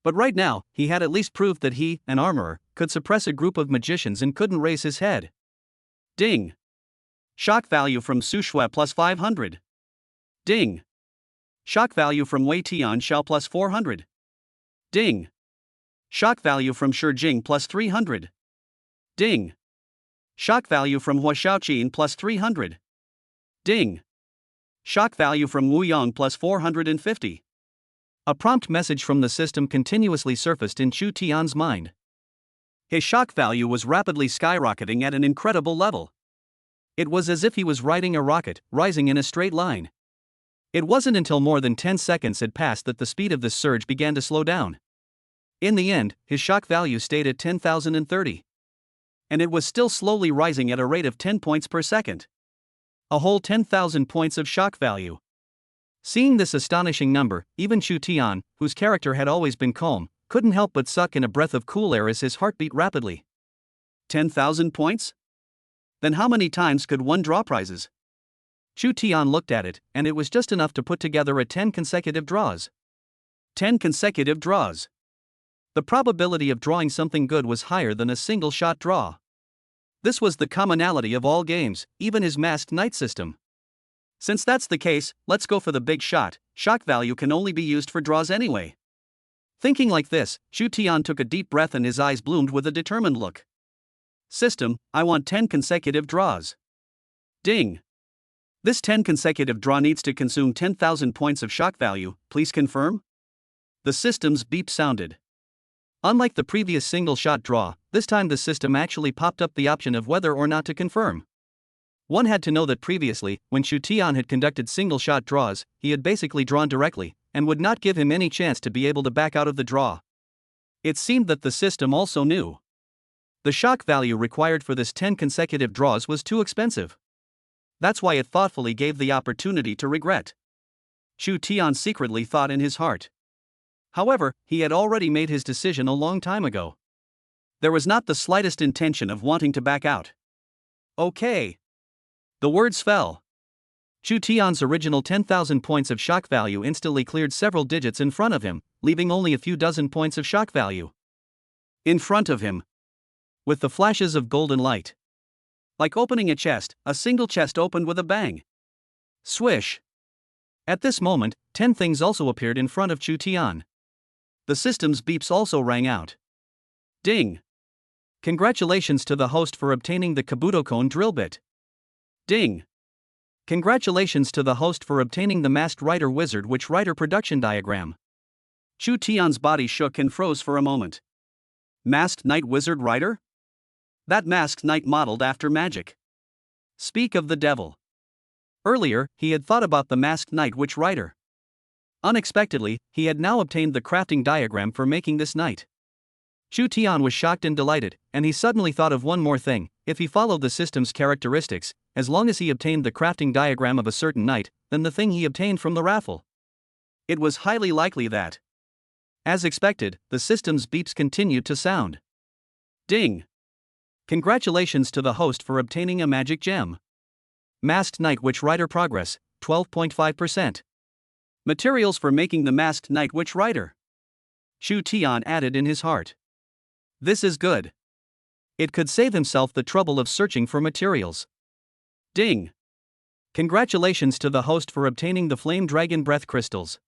But right now, he had at least proved that he, an armorer, could suppress a group of magicians and couldn't raise his head. Ding! Shock value from Su Shui plus 500. Ding! Shock value from Wei Tianxiao plus 400. Ding! Shock value from Shi Jing plus 300. Ding! Shock value from Hua Xiaoqin plus 300. Ding! Shock value from Wu Yang plus 450. A prompt message from the system continuously surfaced in Shu Tian's mind. His shock value was rapidly skyrocketing at an incredible level. It was as if he was riding a rocket, rising in a straight line. It wasn't until more than 10 seconds had passed that the speed of this surge began to slow down. In the end, his shock value stayed at 10,030. And it was still slowly rising at a rate of 10 points per second. A whole 10,000 points of shock value. Seeing this astonishing number, even Shu Tian, whose character had always been calm, couldn't help but suck in a breath of cool air as his heart beat rapidly. 10,000 points? Then how many times could one draw prizes? Shu Tian looked at it, and it was just enough to put together a 10 consecutive draws. 10 consecutive draws. The probability of drawing something good was higher than a single shot draw. This was the commonality of all games, even his masked knight system. Since that's the case, let's go for the big shot. Shock value can only be used for draws anyway. Thinking like this, Shu Tian took a deep breath and his eyes bloomed with a determined look. System, I want 10 consecutive draws. Ding. This 10 consecutive draw needs to consume 10,000 points of shock value, please confirm? The system's beep sounded. Unlike the previous single-shot draw, this time the system actually popped up the option of whether or not to confirm. One had to know that previously, when Shu Tian had conducted single-shot draws, he had basically drawn directly, and would not give him any chance to be able to back out of the draw. It seemed that the system also knew. The shock value required for this 10 consecutive draws was too expensive. That's why it thoughtfully gave the opportunity to regret. Shu Tian secretly thought in his heart. However, he had already made his decision a long time ago. There was not the slightest intention of wanting to back out. Okay. The words fell. Shu Tian's original 10,000 points of shock value instantly cleared several digits in front of him, leaving only a few dozen points of shock value. In front of him, with the flashes of golden light. Like opening a chest, a single chest opened with a bang. Swish. At this moment, 10 things also appeared in front of Shu Tian. The system's beeps also rang out. Ding. Congratulations to the host for obtaining the Kabutokon drill bit. Ding. Congratulations to the host for obtaining the Masked Rider Wizard Witch Rider production diagram. Shu Tian's body shook and froze for a moment. Masked Knight Wizard Rider? That masked knight modeled after magic. Speak of the devil. Earlier, he had thought about the Masked Knight Witch Rider. Unexpectedly, he had now obtained the crafting diagram for making this knight. Shu Tian was shocked and delighted, and he suddenly thought of one more thing: if he followed the system's characteristics, as long as he obtained the crafting diagram of a certain knight, then the thing he obtained from the raffle. It was highly likely that. As expected, the system's beeps continued to sound. Ding. Congratulations to the host for obtaining a magic gem. Masked Knight Witch Rider progress, 12.5%. Materials for making the Masked Knight Witch Rider. Shu Tian added in his heart. This is good. It could save himself the trouble of searching for materials. Ding. Congratulations to the host for obtaining the Flame Dragon Breath Crystals.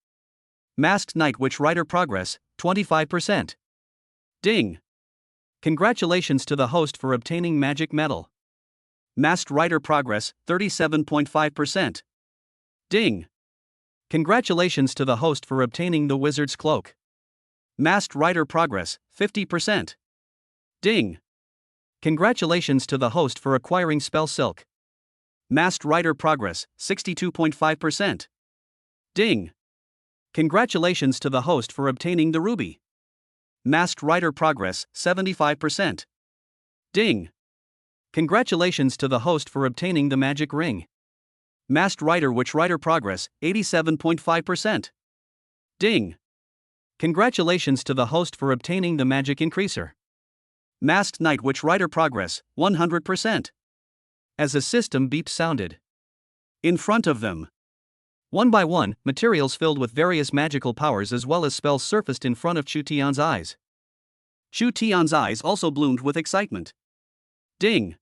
Masked Knight Witch Rider progress, 25%. Ding. Congratulations to the host for obtaining Magic Metal. Masked Rider progress, 37.5%. Ding. Congratulations to the host for obtaining the Wizard's Cloak. Masked Rider progress, 50%. Ding. Congratulations to the host for acquiring Spell Silk. Masked Rider progress, 62.5%. Ding. Congratulations to the host for obtaining the Ruby. Masked Rider progress, 75%. Ding. Congratulations to the host for obtaining the Magic Ring. Masked Rider Witch Rider progress, 87.5%. Ding. Congratulations to the host for obtaining the Magic Increaser. Masked Knight Witch Rider progress, 100%. As a system beep sounded. In front of them. One by one, materials filled with various magical powers as well as spells surfaced in front of Shu Tian's eyes. Shu Tian's eyes also bloomed with excitement. Ding.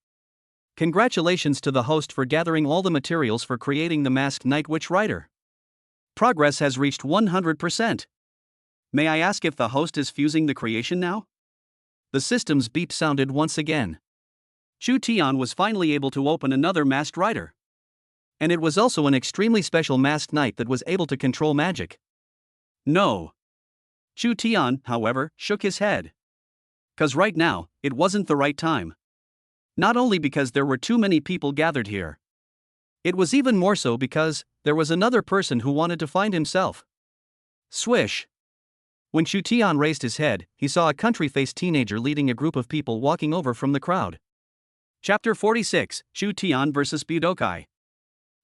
Congratulations to the host for gathering all the materials for creating the Masked Knight Witch Rider. Progress has reached 100%. May I ask if the host is fusing the creation now? The system's beep sounded once again. Shu Tian was finally able to open another Masked Rider. And it was also an extremely special masked knight that was able to control magic. No. Shu Tian, however, shook his head. 'Cause right now, it wasn't the right time. Not only because there were too many people gathered here. It was even more so because there was another person who wanted to find himself. Swish. When Shu Tian raised his head, he saw a country-faced teenager leading a group of people walking over from the crowd. Chapter 46, Shu Tian vs. Budokai.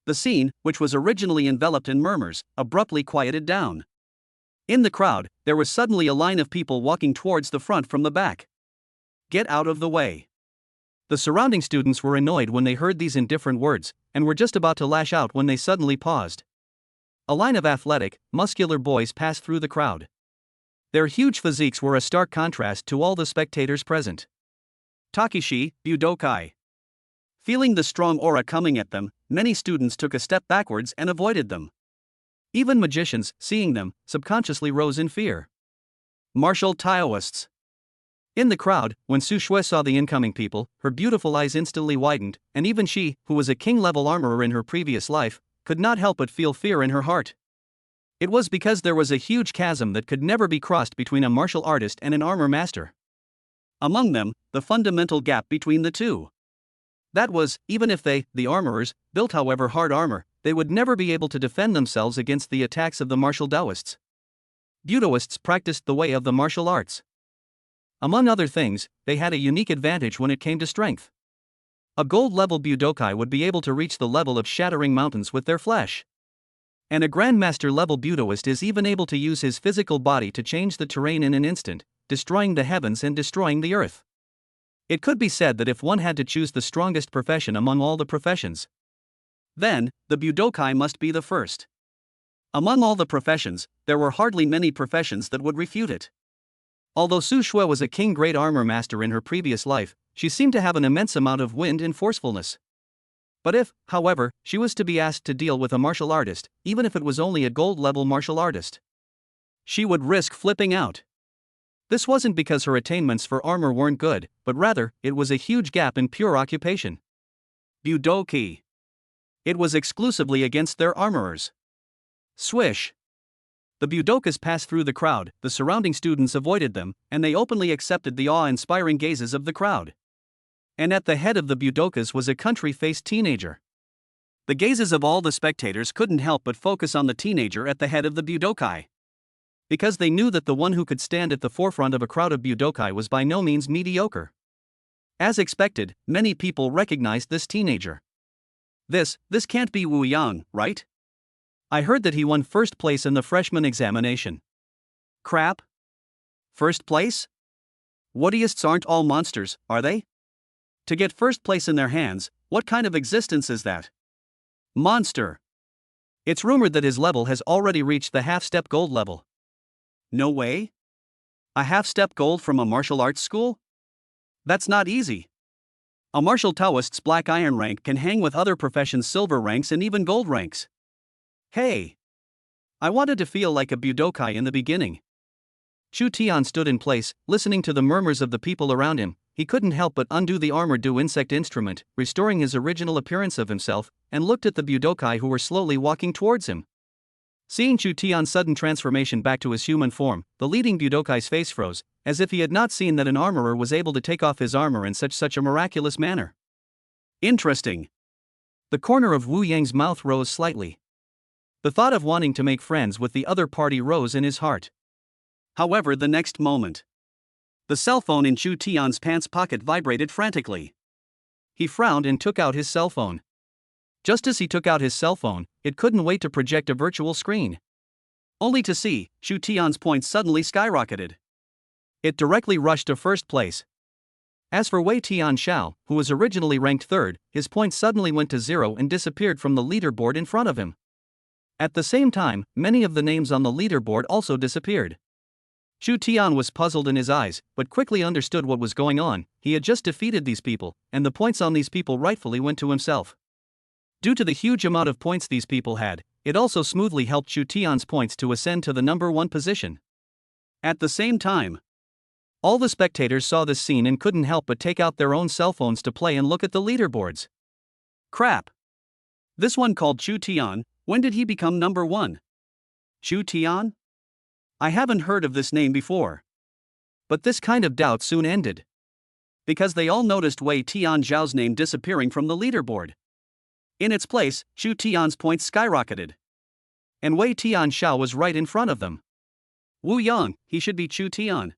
The scene, which was originally enveloped in murmurs, abruptly quieted down. In the crowd, there was suddenly a line of people walking towards the front from the back. Get out of the way. The surrounding students were annoyed when they heard these indifferent words, and were just about to lash out when they suddenly paused. A line of athletic, muscular boys passed through the crowd. Their huge physiques were a stark contrast to all the spectators present. Takeshi, Budokai. Feeling the strong aura coming at them, many students took a step backwards and avoided them. Even magicians, seeing them, subconsciously rose in fear. Martial Taoists. In the crowd, when Su Shui saw the incoming people, her beautiful eyes instantly widened, and even she, who was a king-level armorer in her previous life, could not help but feel fear in her heart. It was because there was a huge chasm that could never be crossed between a martial artist and an armor master. Among them, the fundamental gap between the two. That was, even if they, the armorers, built however hard armor, they would never be able to defend themselves against the attacks of the martial Taoists. Butoists practiced the way of the martial arts. Among other things, they had a unique advantage when it came to strength. A gold-level Budokai would be able to reach the level of shattering mountains with their flesh. And a Grandmaster-level Butoist is even able to use his physical body to change the terrain in an instant, destroying the heavens and destroying the earth. It could be said that if one had to choose the strongest profession among all the professions, then, the Budokai must be the first. Among all the professions, there were hardly many professions that would refute it. Although Su Shui was a king-grade armor master in her previous life, she seemed to have an immense amount of wind and forcefulness. But if, however, she was to be asked to deal with a martial artist, even if it was only a gold-level martial artist, she would risk flipping out. This wasn't because her attainments for armor weren't good, but rather, it was a huge gap in pure occupation. Budokai. It was exclusively against their armorers. Swish. The Budokas passed through the crowd, the surrounding students avoided them, and they openly accepted the awe-inspiring gazes of the crowd. And at the head of the Budokas was a country-faced teenager. The gazes of all the spectators couldn't help but focus on the teenager at the head of the Budokai. Because they knew that the one who could stand at the forefront of a crowd of Budokai was by no means mediocre. As expected, many people recognized this teenager. This can't be Wu Yang, right? I heard that he won first place in the freshman examination. Crap. First place? Woodyists aren't all monsters, are they? To get first place in their hands, what kind of existence is that? Monster. It's rumored that his level has already reached the half-step gold level. No way? A half-step gold from a martial arts school? That's not easy. A martial Taoist's black iron rank can hang with other professions' silver ranks and even gold ranks. Hey! I wanted to feel like a Budokai in the beginning. Chu Tian stood in place, listening to the murmurs of the people around him. He couldn't help but undo the armor-do insect instrument, restoring his original appearance of himself, and looked at the Budokai who were slowly walking towards him. Seeing Chu Tian's sudden transformation back to his human form, the leading Budokai's face froze, as if he had not seen that an armorer was able to take off his armor in such a miraculous manner. Interesting. The corner of Wu Yang's mouth rose slightly. The thought of wanting to make friends with the other party rose in his heart. However, the next moment, the cell phone in Chu Tian's pants pocket vibrated frantically. He frowned and took out his cell phone. Just as he took out his cell phone, it couldn't wait to project a virtual screen. Only to see, Chu Tian's points suddenly skyrocketed. It directly rushed to first place. As for Wei Tian Xiao, who was originally ranked third, his points suddenly went to 0 and disappeared from the leaderboard in front of him. At the same time, many of the names on the leaderboard also disappeared. Chu Tian was puzzled in his eyes, but quickly understood what was going on. He had just defeated these people, and the points on these people rightfully went to himself. Due to the huge amount of points these people had, it also smoothly helped Chu Tian's points to ascend to the number 1 position. At the same time, all the spectators saw this scene and couldn't help but take out their own cell phones to play and look at the leaderboards. Crap! This one called Chu Tian, when did he become number 1? Chu Tian? I haven't heard of this name before. But this kind of doubt soon ended. Because they all noticed Wei Tian Zhao's name disappearing from the leaderboard. In its place, Chu Tian's points skyrocketed. And Wei Tian Xiao was right in front of them. Wu Yang, he should be Chu Tian.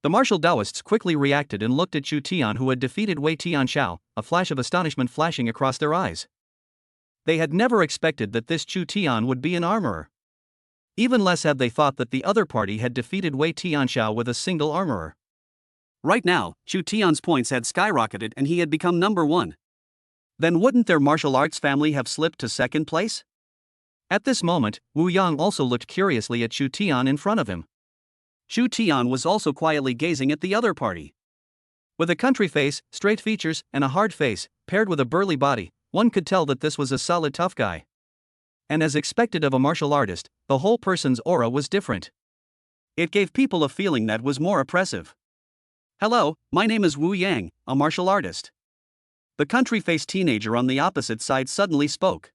The martial Taoists quickly reacted and looked at Chu Tian, who had defeated Wei Tian Xiao, a flash of astonishment flashing across their eyes. They had never expected that this Chu Tian would be an armorer. Even less had they thought that the other party had defeated Wei Tian Xiao with a single armorer. Right now, Chu Tian's points had skyrocketed and he had become number 1. Then wouldn't their martial arts family have slipped to second place? At this moment, Wu Yang also looked curiously at Chu Tian in front of him. Chu Tian was also quietly gazing at the other party. With a country face, straight features, and a hard face, paired with a burly body, one could tell that this was a solid tough guy. And as expected of a martial artist, the whole person's aura was different. It gave people a feeling that was more oppressive. Hello, my name is Wu Yang, a martial artist. The country-faced teenager on the opposite side suddenly spoke.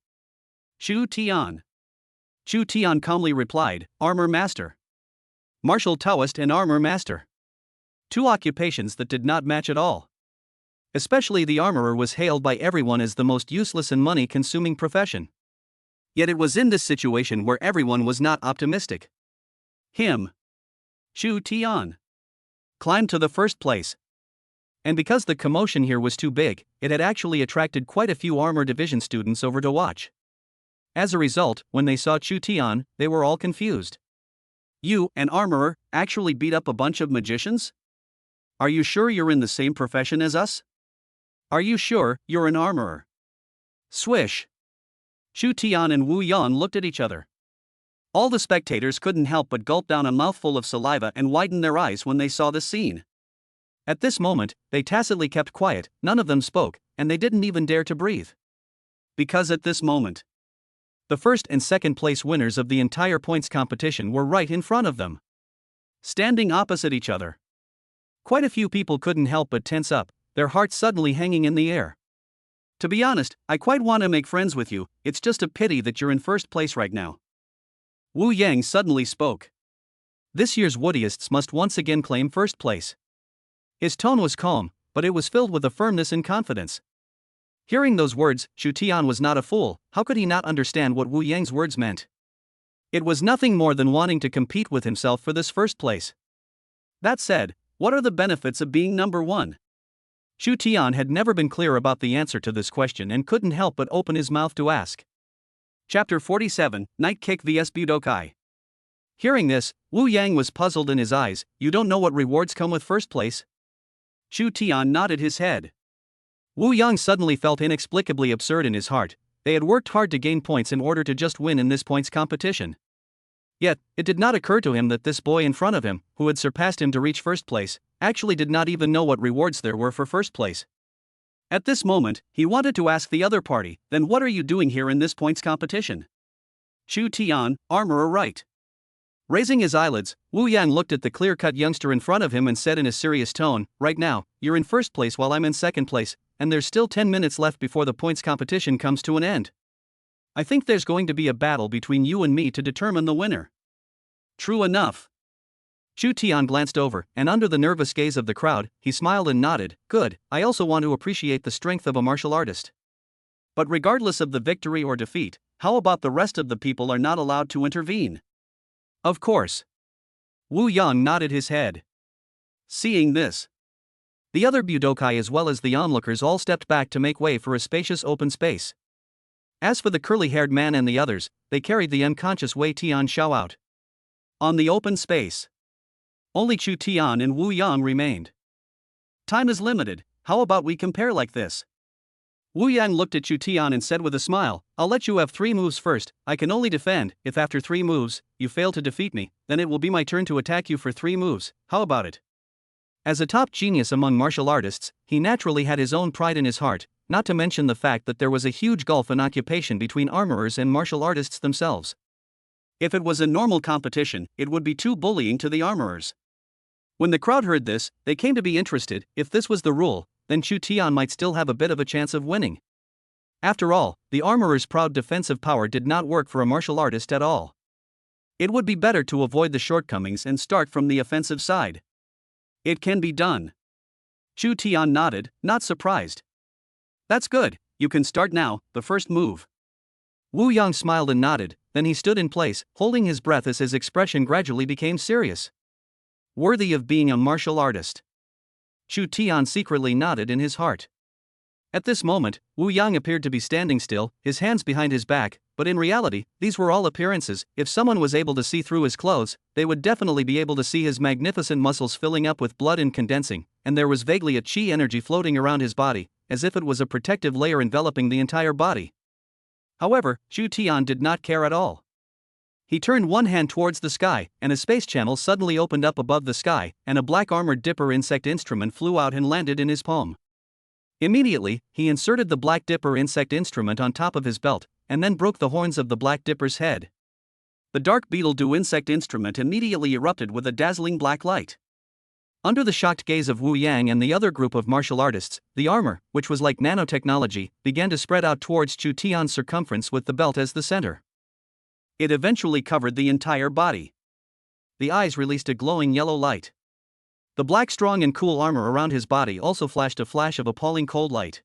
Chu Tian. Chu Tian calmly replied, Armor Master. Martial Taoist and Armor Master. Two occupations that did not match at all. Especially the armorer was hailed by everyone as the most useless and money-consuming profession. Yet it was in this situation where everyone was not optimistic. Him, Chu Tian, climbed to the first place. And because the commotion here was too big, it had actually attracted quite a few armor division students over to watch. As a result, when they saw Chu Tian, they were all confused. You, an armorer, actually beat up a bunch of magicians? Are you sure you're in the same profession as us? Are you sure you're an armorer? Swish. Chu Tian and Wu Yan looked at each other. All the spectators couldn't help but gulp down a mouthful of saliva and widen their eyes when they saw the scene. At this moment, they tacitly kept quiet, none of them spoke, and they didn't even dare to breathe. Because at this moment, the first and second place winners of the entire points competition were right in front of them, standing opposite each other. Quite a few people couldn't help but tense up, their hearts suddenly hanging in the air. To be honest, I quite want to make friends with you, it's just a pity that you're in first place right now. Wu Yang suddenly spoke. This year's Woodyists must once again claim first place. His tone was calm, but it was filled with a firmness and confidence. Hearing those words, Chu Tian was not a fool. How could he not understand what Wu Yang's words meant? It was nothing more than wanting to compete with himself for this first place. That said, what are the benefits of being number one? Chu Tian had never been clear about the answer to this question and couldn't help but open his mouth to ask. Chapter 47, Night Kick vs Budokai. Hearing this, Wu Yang was puzzled in his eyes. You don't know what rewards come with first place? Chu Tian nodded his head. Wu Yang suddenly felt inexplicably absurd in his heart. They had worked hard to gain points in order to just win in this points competition. Yet, it did not occur to him that this boy in front of him, who had surpassed him to reach first place, actually did not even know what rewards there were for first place. At this moment, he wanted to ask the other party, then what are you doing here in this points competition? Chu Tian, armorer right. Raising his eyelids, Wu Yang looked at the clear-cut youngster in front of him and said in a serious tone, right now, you're in first place while I'm in second place, and there's still 10 minutes left before the points competition comes to an end. I think there's going to be a battle between you and me to determine the winner. True enough. Chu Tian glanced over, and under the nervous gaze of the crowd, he smiled and nodded, good, I also want to appreciate the strength of a martial artist. But regardless of the victory or defeat, how about the rest of the people are not allowed to intervene? Of course. Wu Yang nodded his head. Seeing this, the other Budokai as well as the onlookers all stepped back to make way for a spacious open space. As for the curly-haired man and the others, they carried the unconscious Wei Tian Xiao out. On the open space, only Chu Tian and Wu Yang remained. Time is limited, how about we compare like this? Wu Yang looked at Chu Tian and said with a smile, I'll let you have 3 moves first, I can only defend. If after 3 moves, you fail to defeat me, then it will be my turn to attack you for 3 moves, how about it? As a top genius among martial artists, he naturally had his own pride in his heart, not to mention the fact that there was a huge gulf in occupation between armorers and martial artists themselves. If it was a normal competition, it would be too bullying to the armorers. When the crowd heard this, they came to be interested. If this was the rule, then Chu Tian might still have a bit of a chance of winning. After all, the armorer's proud defensive power did not work for a martial artist at all. It would be better to avoid the shortcomings and start from the offensive side. It can be done. Chu Tian nodded, not surprised. That's good, you can start now, the first move. Wu Yang smiled and nodded, then he stood in place, holding his breath as his expression gradually became serious. Worthy of being a martial artist. Chu Tian secretly nodded in his heart. At this moment, Wu Yang appeared to be standing still, his hands behind his back, but in reality, these were all appearances. If someone was able to see through his clothes, they would definitely be able to see his magnificent muscles filling up with blood and condensing, and there was vaguely a chi energy floating around his body, as if it was a protective layer enveloping the entire body. However, Chu Tian did not care at all. He turned one hand towards the sky, and a space channel suddenly opened up above the sky, and a black armored dipper insect instrument flew out and landed in his palm. Immediately, he inserted the black dipper insect instrument on top of his belt, and then broke the horns of the black dipper's head. The dark beetle dew insect instrument immediately erupted with a dazzling black light. Under the shocked gaze of Wu Yang and the other group of martial artists, the armor, which was like nanotechnology, began to spread out towards Chu Tian's circumference with the belt as the center. It eventually covered the entire body. The eyes released a glowing yellow light. The black strong and cool armor around his body also flashed a flash of appalling cold light.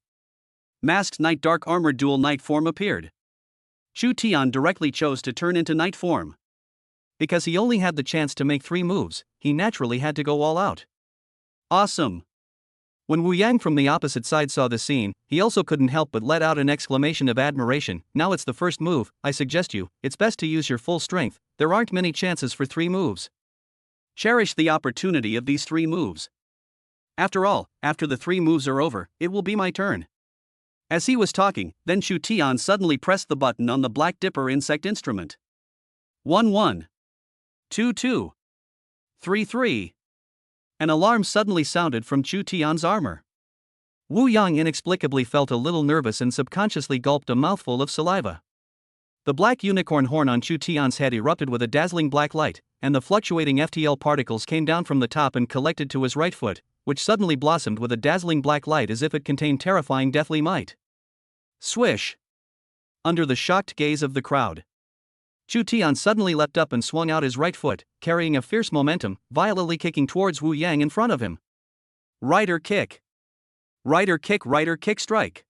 Masked Knight Dark Armor Dual Knight form appeared. Chu Tian directly chose to turn into Knight form. Because he only had the chance to make 3 moves, he naturally had to go all out. Awesome! When Wu Yang from the opposite side saw the scene, he also couldn't help but let out an exclamation of admiration. Now it's the first move, I suggest it's best to use your full strength, there aren't many chances for 3 moves. Cherish the opportunity of these 3 moves. After all, after the 3 moves are over, it will be my turn. As he was talking, then Chu Tian suddenly pressed the button on the Black Dipper insect instrument. 1-1. 2-2. 3-3. An alarm suddenly sounded from Chu Tian's armor. Wu Yang inexplicably felt a little nervous and subconsciously gulped a mouthful of saliva. The black unicorn horn on Chu Tian's head erupted with a dazzling black light, and the fluctuating FTL particles came down from the top and collected to his right foot, which suddenly blossomed with a dazzling black light as if it contained terrifying deathly might. Swish! Under the shocked gaze of the crowd, Chu Tian suddenly leapt up and swung out his right foot, carrying a fierce momentum, violently kicking towards Wu Yang in front of him. Rider kick! Rider kick strike!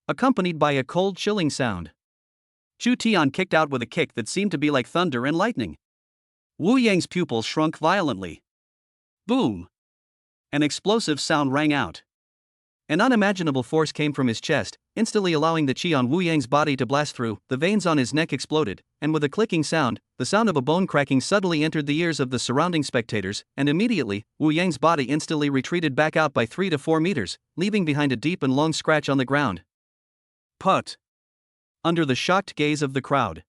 Accompanied by a cold chilling sound. Chu Tian kicked out with a kick that seemed to be like thunder and lightning. Wu Yang's pupils shrunk violently. Boom! An explosive sound rang out. An unimaginable force came from his chest, instantly allowing the chi on Wu Yang's body to blast through. The veins on his neck exploded, and with a clicking sound, the sound of a bone cracking suddenly entered the ears of the surrounding spectators, and immediately, Wu Yang's body instantly retreated back out by 3 to 4 meters, leaving behind a deep and long scratch on the ground. Put! Under the shocked gaze of the crowd,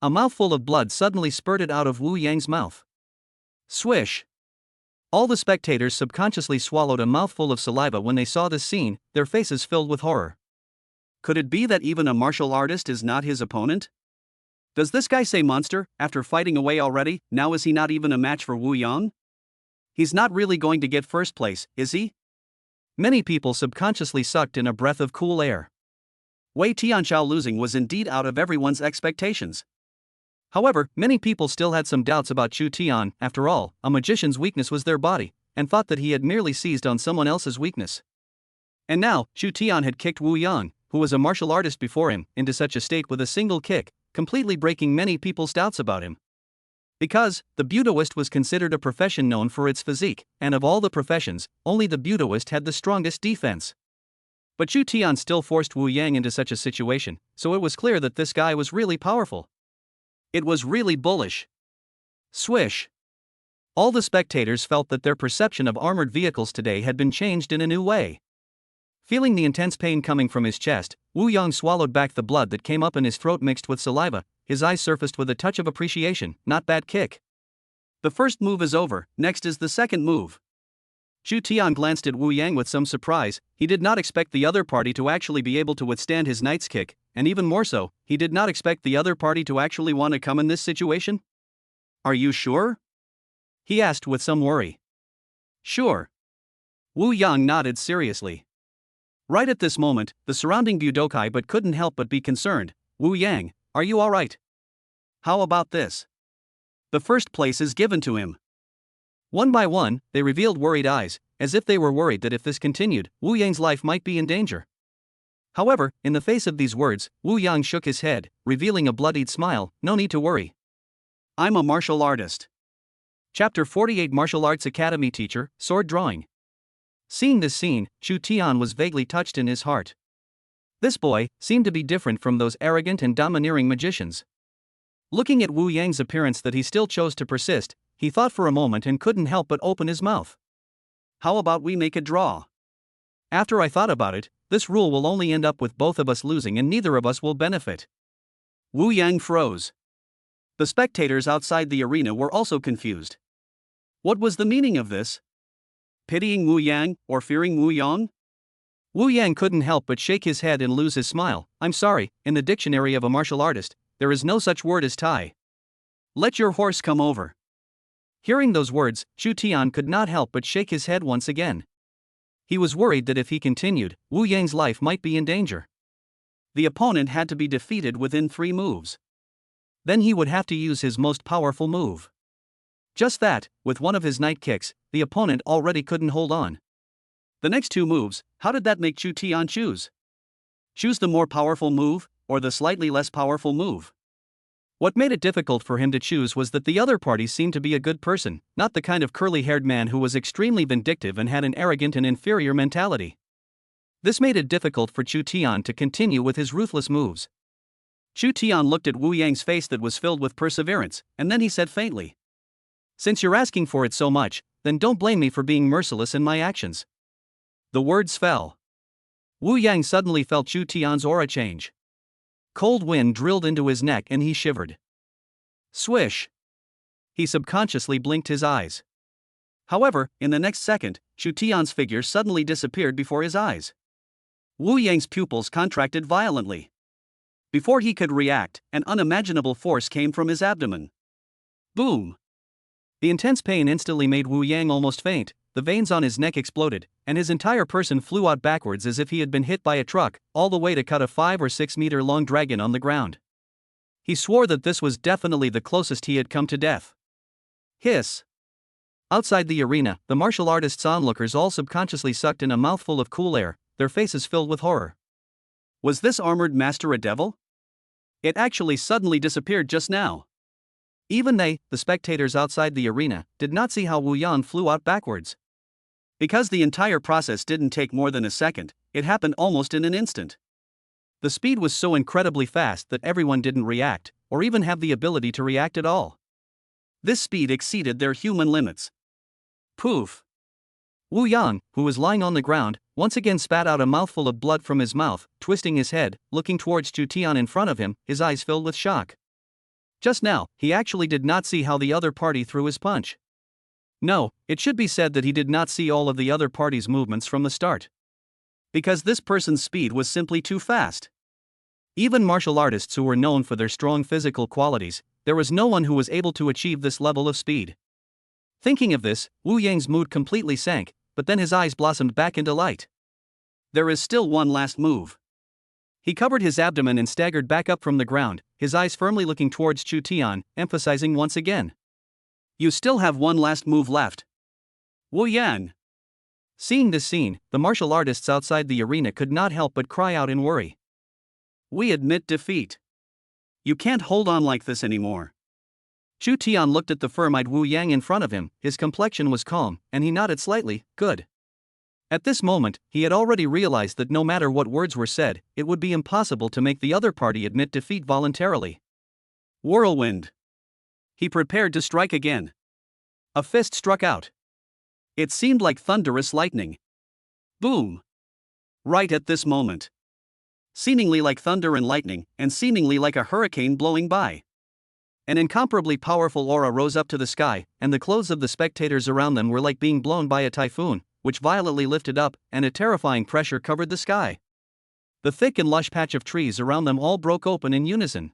a mouthful of blood suddenly spurted out of Wu Yang's mouth. Swish! All the spectators subconsciously swallowed a mouthful of saliva when they saw this scene, their faces filled with horror. Could it be that even a martial artist is not his opponent? Does this guy say monster, after fighting away already? Now is he not even a match for Wu Yang? He's not really going to get first place, is he? Many people subconsciously sucked in a breath of cool air. Wei Tianxiao losing was indeed out of everyone's expectations. However, many people still had some doubts about Chu Tian. After all, a magician's weakness was their body, and thought that he had merely seized on someone else's weakness. And now, Chu Tian had kicked Wu Yang, who was a martial artist before him, into such a state with a single kick, completely breaking many people's doubts about him. Because, the budoist was considered a profession known for its physique, and of all the professions, only the budoist had the strongest defense. But Chu Tian still forced Wu Yang into such a situation, so it was clear that this guy was really powerful. It was really bullish. Swish! All the spectators felt that their perception of armored vehicles today had been changed in a new way. Feeling the intense pain coming from his chest, Wu Yang swallowed back the blood that came up in his throat mixed with saliva, his eyes surfaced with a touch of appreciation. Not bad kick. The first move is over, next is the second move. Chu Tian glanced at Wu Yang with some surprise. He did not expect the other party to actually be able to withstand his knight's kick, and even more so, he did not expect the other party to actually want to come in this situation. Are you sure? He asked with some worry. Sure. Wu Yang nodded seriously. Right at this moment, the surrounding Budokai but couldn't help but be concerned. Wu Yang, are you alright? How about this? The first place is given to him. One by one, they revealed worried eyes, as if they were worried that if this continued, Wu Yang's life might be in danger. However, in the face of these words, Wu Yang shook his head, revealing a bloodied smile. No need to worry. I'm a martial artist. Chapter 48 Martial Arts Academy Teacher, Sword Drawing. Seeing this scene, Chu Tian was vaguely touched in his heart. This boy seemed to be different from those arrogant and domineering magicians. Looking at Wu Yang's appearance that he still chose to persist, he thought for a moment and couldn't help but open his mouth. How about we make a draw? After I thought about it, this rule will only end up with both of us losing and neither of us will benefit. Wu Yang froze. The spectators outside the arena were also confused. What was the meaning of this? Pitying Wu Yang, or fearing Wu Yang? Wu Yang couldn't help but shake his head and lose his smile. I'm sorry, in the dictionary of a martial artist, there is no such word as tie. Let your horse come over. Hearing those words, Chu Tian could not help but shake his head once again. He was worried that if he continued, Wu Yang's life might be in danger. The opponent had to be defeated within 3 moves. Then he would have to use his most powerful move. Just that, with one of his night kicks, the opponent already couldn't hold on. The next 2 moves, how did that make Chu Tian choose? Choose the more powerful move, or the slightly less powerful move? What made it difficult for him to choose was that the other party seemed to be a good person, not the kind of curly-haired man who was extremely vindictive and had an arrogant and inferior mentality. This made it difficult for Chu Tian to continue with his ruthless moves. Chu Tian looked at Wu Yang's face that was filled with perseverance, and then he said faintly, "Since you're asking for it so much, then don't blame me for being merciless in my actions." The words fell. Wu Yang suddenly felt Chu Tian's aura change. Cold wind drilled into his neck and he shivered. Swish! He subconsciously blinked his eyes. However, in the next second, Chu Tian's figure suddenly disappeared before his eyes. Wu Yang's pupils contracted violently. Before he could react, an unimaginable force came from his abdomen. Boom! The intense pain instantly made Wu Yang almost faint. The veins on his neck exploded, and his entire person flew out backwards as if he had been hit by a truck, all the way to cut a 5 or 6 meter long dragon on the ground. He swore that this was definitely the closest he had come to death. Hiss! Outside the arena, the martial artists' onlookers all subconsciously sucked in a mouthful of cool air, their faces filled with horror. Was this armored master a devil? It actually suddenly disappeared just now. Even they, the spectators outside the arena, did not see how Wu Yan flew out backwards. Because the entire process didn't take more than a second, it happened almost in an instant. The speed was so incredibly fast that everyone didn't react, or even have the ability to react at all. This speed exceeded their human limits. Poof! Wu Yan, who was lying on the ground, once again spat out a mouthful of blood from his mouth, twisting his head, looking towards Chu Tian in front of him, his eyes filled with shock. Just now, he actually did not see how the other party threw his punch. No, it should be said that he did not see all of the other party's movements from the start. Because this person's speed was simply too fast. Even martial artists who were known for their strong physical qualities, there was no one who was able to achieve this level of speed. Thinking of this, Wu Yang's mood completely sank, but then his eyes blossomed back into light. There is still one last move. He covered his abdomen and staggered back up from the ground, his eyes firmly looking towards Chu Tian, emphasizing once again. You still have one last move left. Wu Yan. Seeing this scene, the martial artists outside the arena could not help but cry out in worry. We admit defeat. You can't hold on like this anymore. Chu Tian looked at the firm-eyed Wu Yang in front of him, his complexion was calm, and he nodded slightly, good. At this moment, he had already realized that no matter what words were said, it would be impossible to make the other party admit defeat voluntarily. Whirlwind. He prepared to strike again. A fist struck out. It seemed like thunderous lightning. Boom! Right at this moment. Seemingly like thunder and lightning, and seemingly like a hurricane blowing by. An incomparably powerful aura rose up to the sky, and the clothes of the spectators around them were like being blown by a typhoon, which violently lifted up, and a terrifying pressure covered the sky. The thick and lush patch of trees around them all broke open in unison.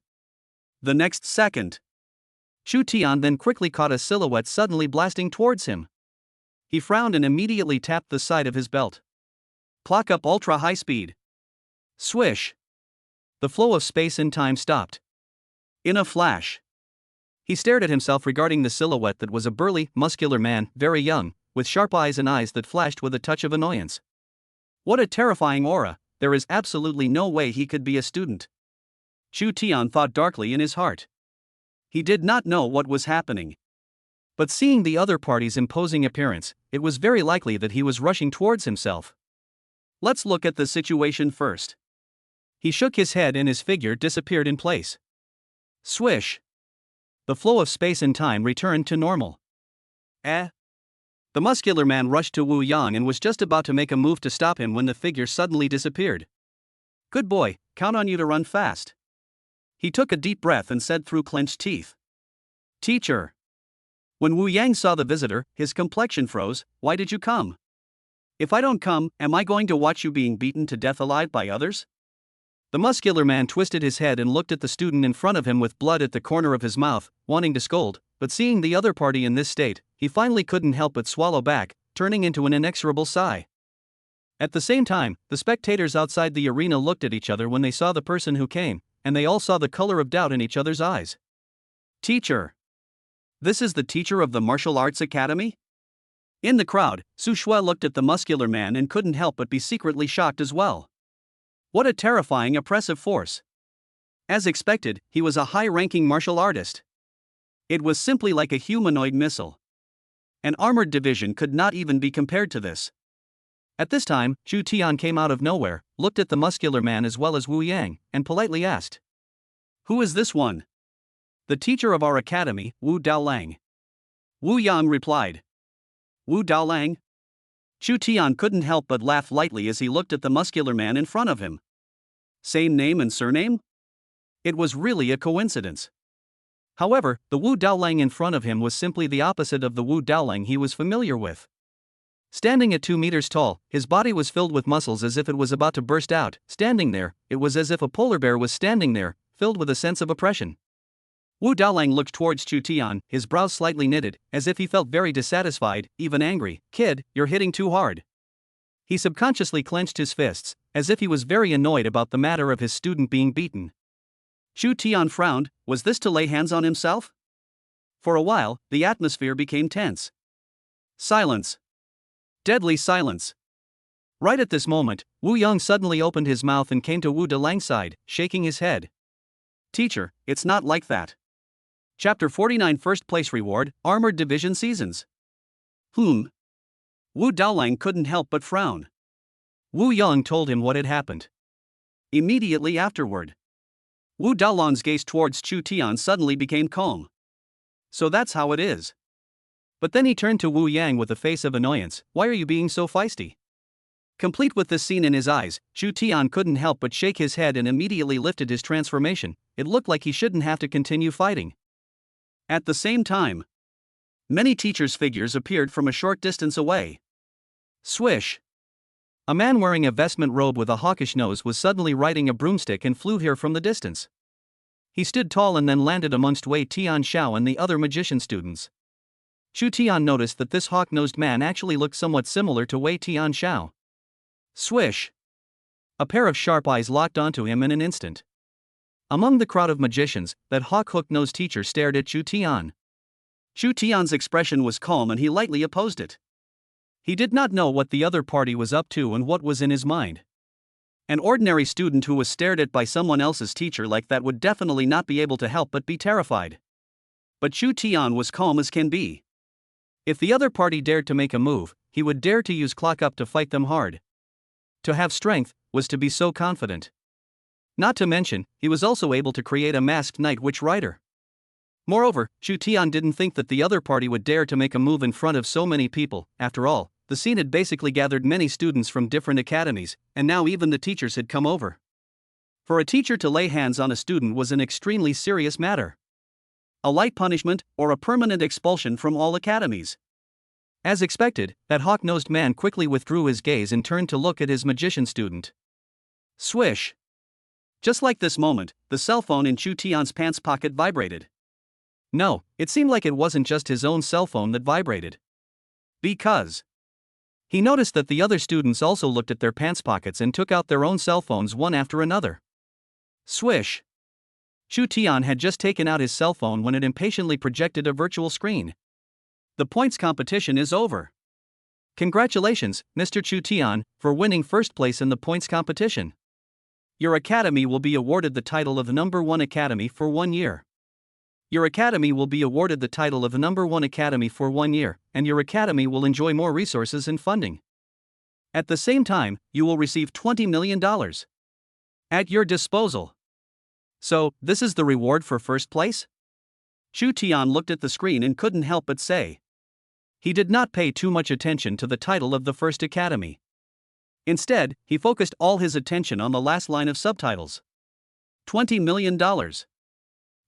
The next second, Chu Tian then quickly caught a silhouette suddenly blasting towards him. He frowned and immediately tapped the side of his belt. Clock up ultra high speed. Swish! The flow of space and time stopped. In a flash. He stared at himself regarding the silhouette that was a burly, muscular man, very young, with sharp eyes and eyes that flashed with a touch of annoyance. What a terrifying aura, there is absolutely no way he could be a student. Chu Tian thought darkly in his heart. He did not know what was happening. But seeing the other party's imposing appearance, it was very likely that he was rushing towards himself. Let's look at the situation first. He shook his head and his figure disappeared in place. Swish! The flow of space and time returned to normal. The muscular man rushed to Wu Yang and was just about to make a move to stop him when the figure suddenly disappeared. Good boy, count on you to run fast. He took a deep breath and said through clenched teeth. Teacher. When Wu Yang saw the visitor, his complexion froze. Why did you come? If I don't come, am I going to watch you being beaten to death alive by others? The muscular man twisted his head and looked at the student in front of him with blood at the corner of his mouth, wanting to scold, but seeing the other party in this state, he finally couldn't help but swallow back, turning into an inexorable sigh. At the same time, the spectators outside the arena looked at each other when they saw the person who came, and they all saw the color of doubt in each other's eyes. Teacher. This is the teacher of the martial arts academy? In the crowd, Su Shui looked at the muscular man and couldn't help but be secretly shocked as well. What a terrifying oppressive force. As expected, he was a high-ranking martial artist. It was simply like a humanoid missile. An armored division could not even be compared to this. At this time, Chu Tian came out of nowhere, looked at the muscular man as well as Wu Yang, and politely asked, "Who is this one?" "The teacher of our academy, Wu Daolang." Wu Yang replied. "Wu Daolang?" Chu Tian couldn't help but laugh lightly as he looked at the muscular man in front of him. Same name and surname? It was really a coincidence. However, the Wu Daolang in front of him was simply the opposite of the Wu Daolang he was familiar with. Standing at 2 meters tall, his body was filled with muscles as if it was about to burst out. Standing there, it was as if a polar bear was standing there, filled with a sense of oppression. Wu Daolang looked towards Chu Tian, his brows slightly knitted, as if he felt very dissatisfied, even angry. "Kid, you're hitting too hard." He subconsciously clenched his fists, as if he was very annoyed about the matter of his student being beaten. Chu Tian frowned. Was this to lay hands on himself? For a while, the atmosphere became tense. Silence. Deadly silence. Right at this moment, Wu Yang suddenly opened his mouth and came to Wu Daolang's side, shaking his head. "Teacher, it's not like that. Chapter 49 First Place Reward, Armored Division Seasons." Wu Daolang couldn't help but frown. Wu Yang told him what had happened. Immediately afterward, Wu Daolang's gaze towards Chu Tian suddenly became calm. "So that's how it is." But then he turned to Wu Yang with a face of annoyance. "Why are you being so feisty?" Complete with this scene in his eyes, Chu Tian couldn't help but shake his head and immediately lifted his transformation. It looked like he shouldn't have to continue fighting. At the same time, many teachers' figures appeared from a short distance away. Swish! A man wearing a vestment robe with a hawkish nose was suddenly riding a broomstick and flew here from the distance. He stood tall and then landed amongst Wei Tianxiao and the other magician students. Chu Tian noticed that this hawk-nosed man actually looked somewhat similar to Wei Tianxiao. Swish! A pair of sharp eyes locked onto him in an instant. Among the crowd of magicians, that hawk-hook-nosed teacher stared at Chu Tian. Chu Tian's expression was calm and he lightly opposed it. He did not know what the other party was up to and what was in his mind. An ordinary student who was stared at by someone else's teacher like that would definitely not be able to help but be terrified. But Chu Tian was calm as can be. If the other party dared to make a move, he would dare to use clock up to fight them hard. To have strength was to be so confident. Not to mention, he was also able to create a masked night witch rider. Moreover, Chu Tian didn't think that the other party would dare to make a move in front of so many people. After all, the scene had basically gathered many students from different academies, and now even the teachers had come over. For a teacher to lay hands on a student was an extremely serious matter. A light punishment, or a permanent expulsion from all academies. As expected, that hawk-nosed man quickly withdrew his gaze and turned to look at his magician student. Swish! Just like this moment, the cell phone in Chu Tian's pants pocket vibrated. No, it seemed like it wasn't just his own cell phone that vibrated. Because he noticed that the other students also looked at their pants pockets and took out their own cell phones one after another. Swish! Chu Tian had just taken out his cell phone when it impatiently projected a virtual screen. The points competition is over. Congratulations, Mr. Chu Tian, for winning first place in the points competition. Your academy will be awarded the title of the #1 academy for 1 year. Your academy will be awarded the title of the #1 academy for 1 year, and your academy will enjoy more resources and funding. At the same time, you will receive $20 million at your disposal. So, this is the reward for first place? Chu Tian looked at the screen and couldn't help but say. He did not pay too much attention to the title of the first academy. Instead, he focused all his attention on the last line of subtitles. $20 million.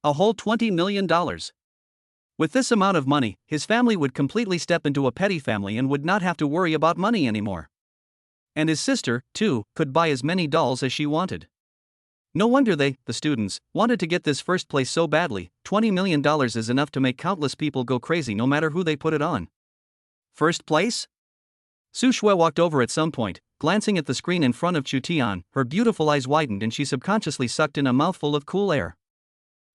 A whole $20 million. With this amount of money, his family would completely step into a petty family and would not have to worry about money anymore. And his sister, too, could buy as many dolls as she wanted. No wonder the students, wanted to get this first place so badly. $20 million is enough to make countless people go crazy no matter who they put it on. First place? Su Shui walked over at some point, glancing at the screen in front of Chu Tian. Her beautiful eyes widened and she subconsciously sucked in a mouthful of cool air.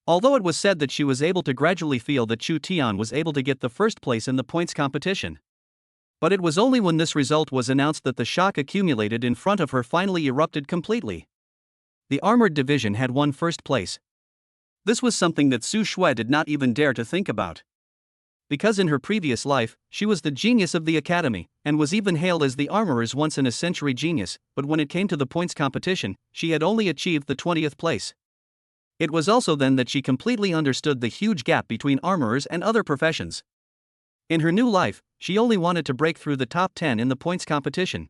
Although it was said that she was able to gradually feel that Chu Tian was able to get the first place in the points competition. But it was only when this result was announced that the shock accumulated in front of her finally erupted completely. The armored division had won first place. This was something that Su Shui did not even dare to think about. Because in her previous life, she was the genius of the academy, and was even hailed as the armorer's once-in-a-century genius, but when it came to the points competition, she had only achieved the 20th place. It was also then that she completely understood the huge gap between armorers and other professions. In her new life, she only wanted to break through the top 10 in the points competition.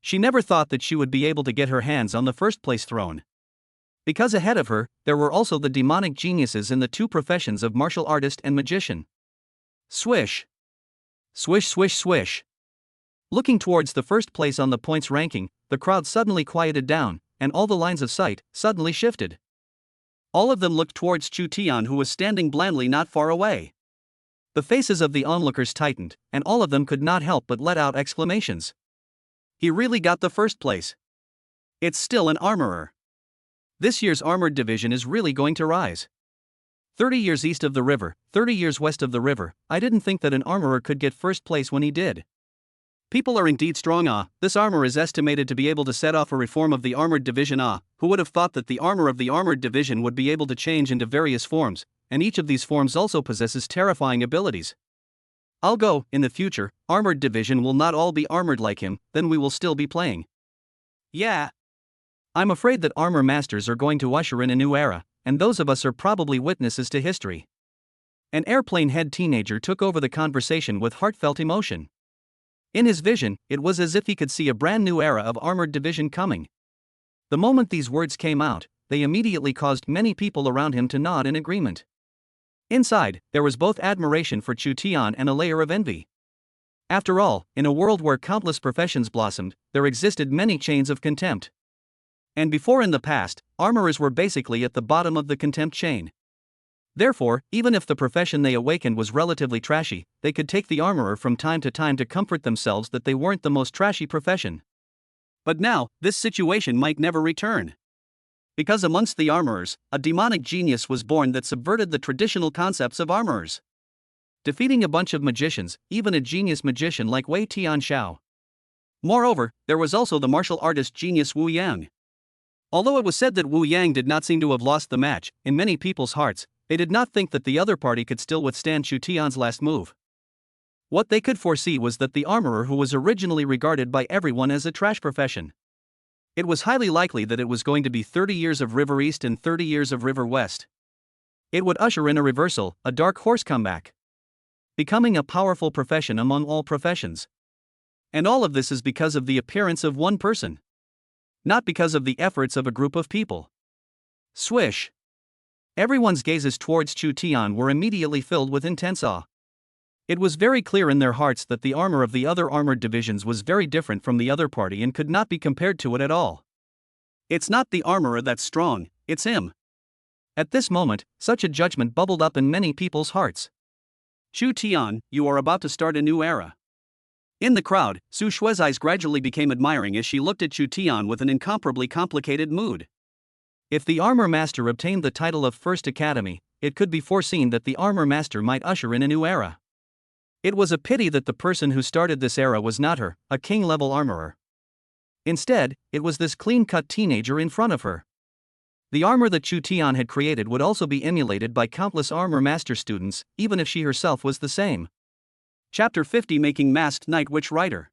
She never thought that she would be able to get her hands on the first place throne. Because ahead of her, there were also the demonic geniuses in the two professions of martial artist and magician. Swish. Swish, swish, swish. Looking towards the first place on the points ranking, the crowd suddenly quieted down, and all the lines of sight suddenly shifted. All of them looked towards Chu Tian, who was standing blandly not far away. The faces of the onlookers tightened, and all of them could not help but let out exclamations. He really got the first place. It's still an armorer. This year's armored division is really going to rise. 30 years east of the river, 30 years west of the river, I didn't think that an armorer could get first place when he did. People are indeed strong. This armor is estimated to be able to set off a reform of the armored division. Who would have thought that the armor of the armored division would be able to change into various forms, and each of these forms also possesses terrifying abilities. I'll go, in the future, armored division will not all be armored like him, then we will still be playing. Yeah. I'm afraid that armor masters are going to usher in a new era, and those of us are probably witnesses to history. An airplane head teenager took over the conversation with heartfelt emotion. In his vision, it was as if he could see a brand new era of armored division coming. The moment these words came out, they immediately caused many people around him to nod in agreement. Inside, there was both admiration for Chu Tian and a layer of envy. After all, in a world where countless professions blossomed, there existed many chains of contempt. And before in the past, armorers were basically at the bottom of the contempt chain. Therefore, even if the profession they awakened was relatively trashy, they could take the armorer from time to comfort themselves that they weren't the most trashy profession. But now, this situation might never return. Because amongst the armorers, a demonic genius was born that subverted the traditional concepts of armorers. Defeating a bunch of magicians, even a genius magician like Wei Tianxiao. Moreover, there was also the martial artist genius Wu Yang. Although it was said that Wu Yang did not seem to have lost the match, in many people's hearts, they did not think that the other party could still withstand Chu Tian's last move. What they could foresee was that the armorer who was originally regarded by everyone as a trash profession. It was highly likely that it was going to be 30 years of River East and 30 years of River West. It would usher in a reversal, a dark horse comeback. Becoming a powerful profession among all professions. And all of this is because of the appearance of one person. Not because of the efforts of a group of people. Swish. Everyone's gazes towards Chu Tian were immediately filled with intense awe. It was very clear in their hearts that the armor of the other armored divisions was very different from the other party and could not be compared to it at all. It's not the armorer that's strong, it's him. At this moment, such a judgment bubbled up in many people's hearts. Chu Tian, you are about to start a new era. In the crowd, Su Shui's eyes gradually became admiring as she looked at Chu Tian with an incomparably complicated mood. If the armor master obtained the title of First Academy, it could be foreseen that the armor master might usher in a new era. It was a pity that the person who started this era was not her, a king-level armorer. Instead, it was this clean-cut teenager in front of her. The armor that Chu Tian had created would also be emulated by countless armor master students, even if she herself was the same. Chapter 50, Making Masked Night Witch Rider.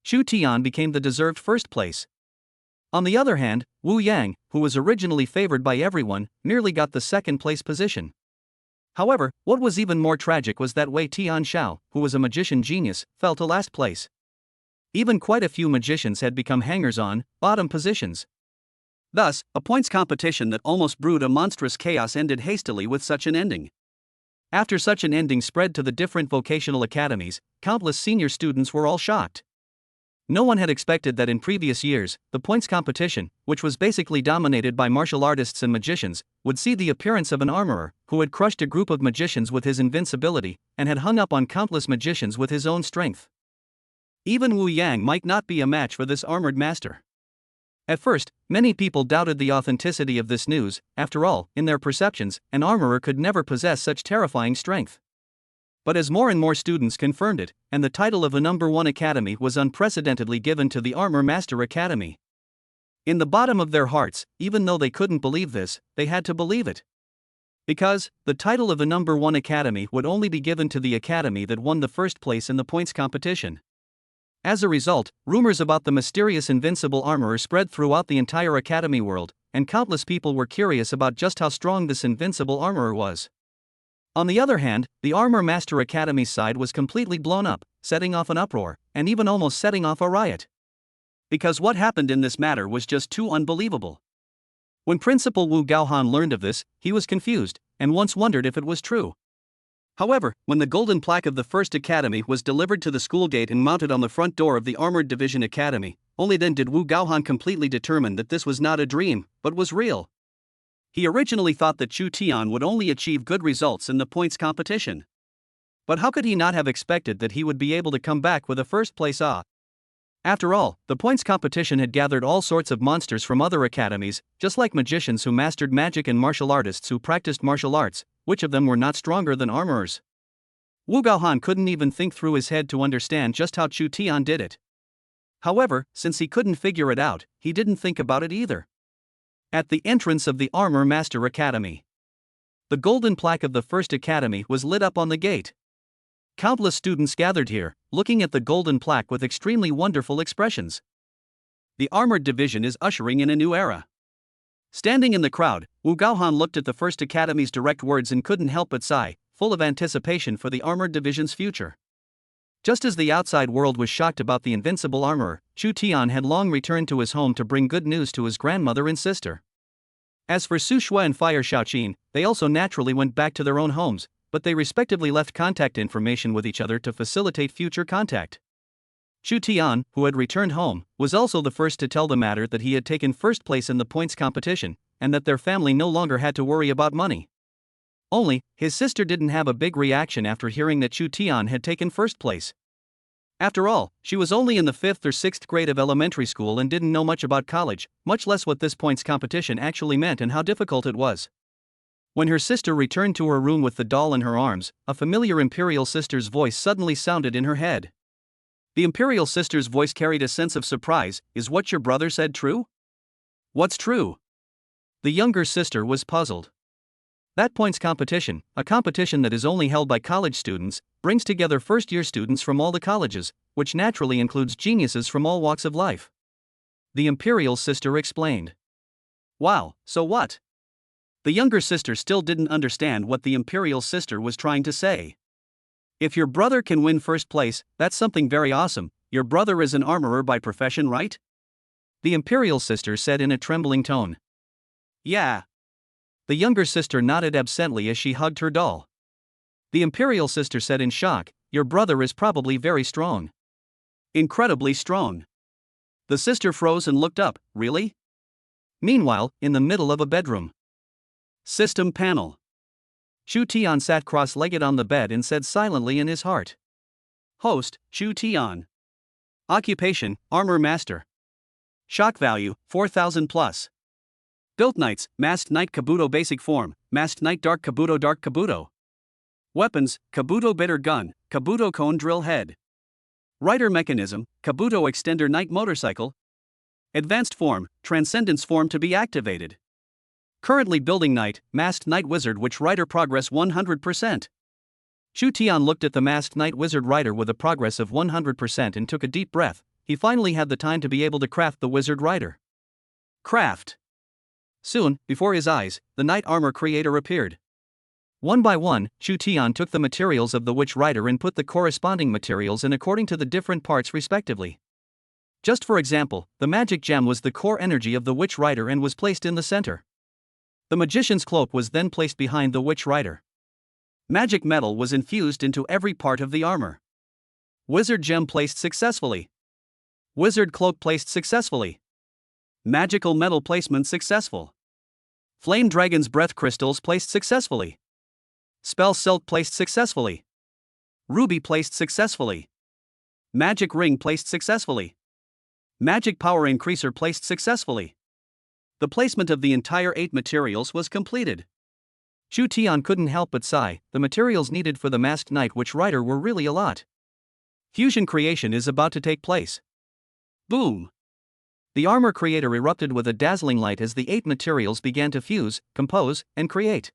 Chu Tian became the deserved first place. On the other hand, Wu Yang, who was originally favored by everyone, merely got the second place position. However, what was even more tragic was that Wei Tianxiao, who was a magician genius, fell to last place. Even quite a few magicians had become hangers-on, bottom positions. Thus, a points competition that almost brewed a monstrous chaos ended hastily with such an ending. After such an ending spread to the different vocational academies, countless senior students were all shocked. No one had expected that in previous years, the points competition, which was basically dominated by martial artists and magicians, would see the appearance of an armorer who had crushed a group of magicians with his invincibility and had hung up on countless magicians with his own strength. Even Wu Yang might not be a match for this armored master. At first, many people doubted the authenticity of this news. After all, in their perceptions, an armorer could never possess such terrifying strength. But as more and more students confirmed it, and the title of the #1 academy was unprecedentedly given to the Armor Master Academy. In the bottom of their hearts, even though they couldn't believe this, they had to believe it. Because, the title of the #1 academy would only be given to the academy that won the first place in the points competition. As a result, rumors about the mysterious invincible armorer spread throughout the entire academy world, and countless people were curious about just how strong this invincible armorer was. On the other hand, the Armor Master Academy's side was completely blown up, setting off an uproar, and even almost setting off a riot. Because what happened in this matter was just too unbelievable. When Principal Wu Gaohan learned of this, he was confused, and once wondered if it was true. However, when the golden plaque of the first academy was delivered to the school gate and mounted on the front door of the Armored Division Academy, only then did Wu Gaohan completely determine that this was not a dream, but was real. He originally thought that Chu Tian would only achieve good results in the points competition. But how could he not have expected that he would be able to come back with a first place? After all, the points competition had gathered all sorts of monsters from other academies, just like magicians who mastered magic and martial artists who practiced martial arts, which of them were not stronger than armorers? Wu Gaohan couldn't even think through his head to understand just how Chu Tian did it. However, since he couldn't figure it out, he didn't think about it either. At the entrance of the Armor Master Academy, the golden plaque of the first academy was lit up on the gate. Countless students gathered here, looking at the golden plaque with extremely wonderful expressions. The Armored Division is ushering in a new era. Standing in the crowd, Wu Gaohan looked at the first academy's direct words and couldn't help but sigh, full of anticipation for the Armored Division's future. Just as the outside world was shocked about the invincible armorer, Chu Tian had long returned to his home to bring good news to his grandmother and sister. As for Su Shui and Fire Shaoqin, they also naturally went back to their own homes, but they respectively left contact information with each other to facilitate future contact. Chu Tian, who had returned home, was also the first to tell the matter that he had taken first place in the points competition, and that their family no longer had to worry about money. Only, his sister didn't have a big reaction after hearing that Chu Tian had taken first place. After all, she was only in the 5th or 6th grade of elementary school and didn't know much about college, much less what this points competition actually meant and how difficult it was. When her sister returned to her room with the doll in her arms, a familiar Imperial sister's voice suddenly sounded in her head. The Imperial sister's voice carried a sense of surprise. "Is what your brother said true?" "What's true?" The younger sister was puzzled. That points competition, a competition that is only held by college students, brings together first-year students from all the colleges, which naturally includes geniuses from all walks of life. The Imperial sister explained. Wow, so what? The younger sister still didn't understand what the Imperial sister was trying to say. If your brother can win first place, that's something very awesome. Your brother is an armorer by profession, right? The Imperial sister said in a trembling tone. Yeah. The younger sister nodded absently as she hugged her doll. The Imperial sister said in shock, "Your brother is probably very strong." Incredibly strong. The sister froze and looked up. Really? Meanwhile, in the middle of a bedroom. System panel. Chu Tian sat cross-legged on the bed and said silently in his heart. Host, Chu Tian. Occupation, Armor Master. Shock value, 4000 plus. Built Knights, Masked Knight Kabuto Basic Form, Masked Knight Dark Kabuto. Weapons, Kabuto Bitter Gun, Kabuto Cone Drill Head. Rider Mechanism, Kabuto Extender Knight Motorcycle. Advanced Form, Transcendence Form to be activated. Currently building Knight, Masked Knight Wizard which Rider progress 100%. Chu Tian looked at the Masked Knight Wizard Rider with a progress of 100% and took a deep breath. He finally had the time to be able to craft the Wizard Rider. Craft. Soon, before his eyes, the Knight Armor Creator appeared. One by one, Chu Tian took the materials of the Witch Rider and put the corresponding materials in according to the different parts respectively. Just for example, the magic gem was the core energy of the Witch Rider and was placed in the center. The magician's cloak was then placed behind the Witch Rider. Magic metal was infused into every part of the armor. Wizard gem placed successfully. Wizard cloak placed successfully. Magical metal placement successful. Flame dragon's breath crystals placed successfully. Spell silk placed successfully. Ruby placed successfully. Magic ring placed successfully. Magic power increaser placed successfully. The placement of the entire 8 materials was completed. Chu Tian couldn't help but sigh. The materials needed for the masked Night Witch Rider were really a lot. Fusion creation is about to take place. Boom! The armor creator erupted with a dazzling light as the 8 materials began to fuse, compose, and create.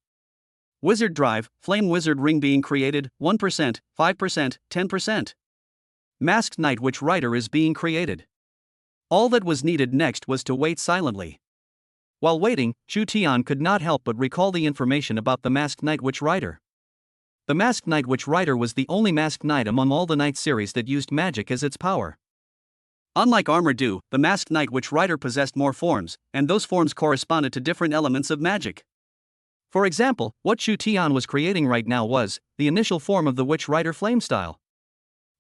Wizard Drive, Flame Wizard Ring being created, 1%, 5%, 10%. Masked Night Witch Rider is being created. All that was needed next was to wait silently. While waiting, Chu Tian could not help but recall the information about the Masked Night Witch Rider. The Masked Night Witch Rider was the only masked knight among all the knight series that used magic as its power. Unlike Armor Do, the Masked Night Witch Rider possessed more forms, and those forms corresponded to different elements of magic. For example, what Chu Tian was creating right now was the initial form of the Witch Rider flame style.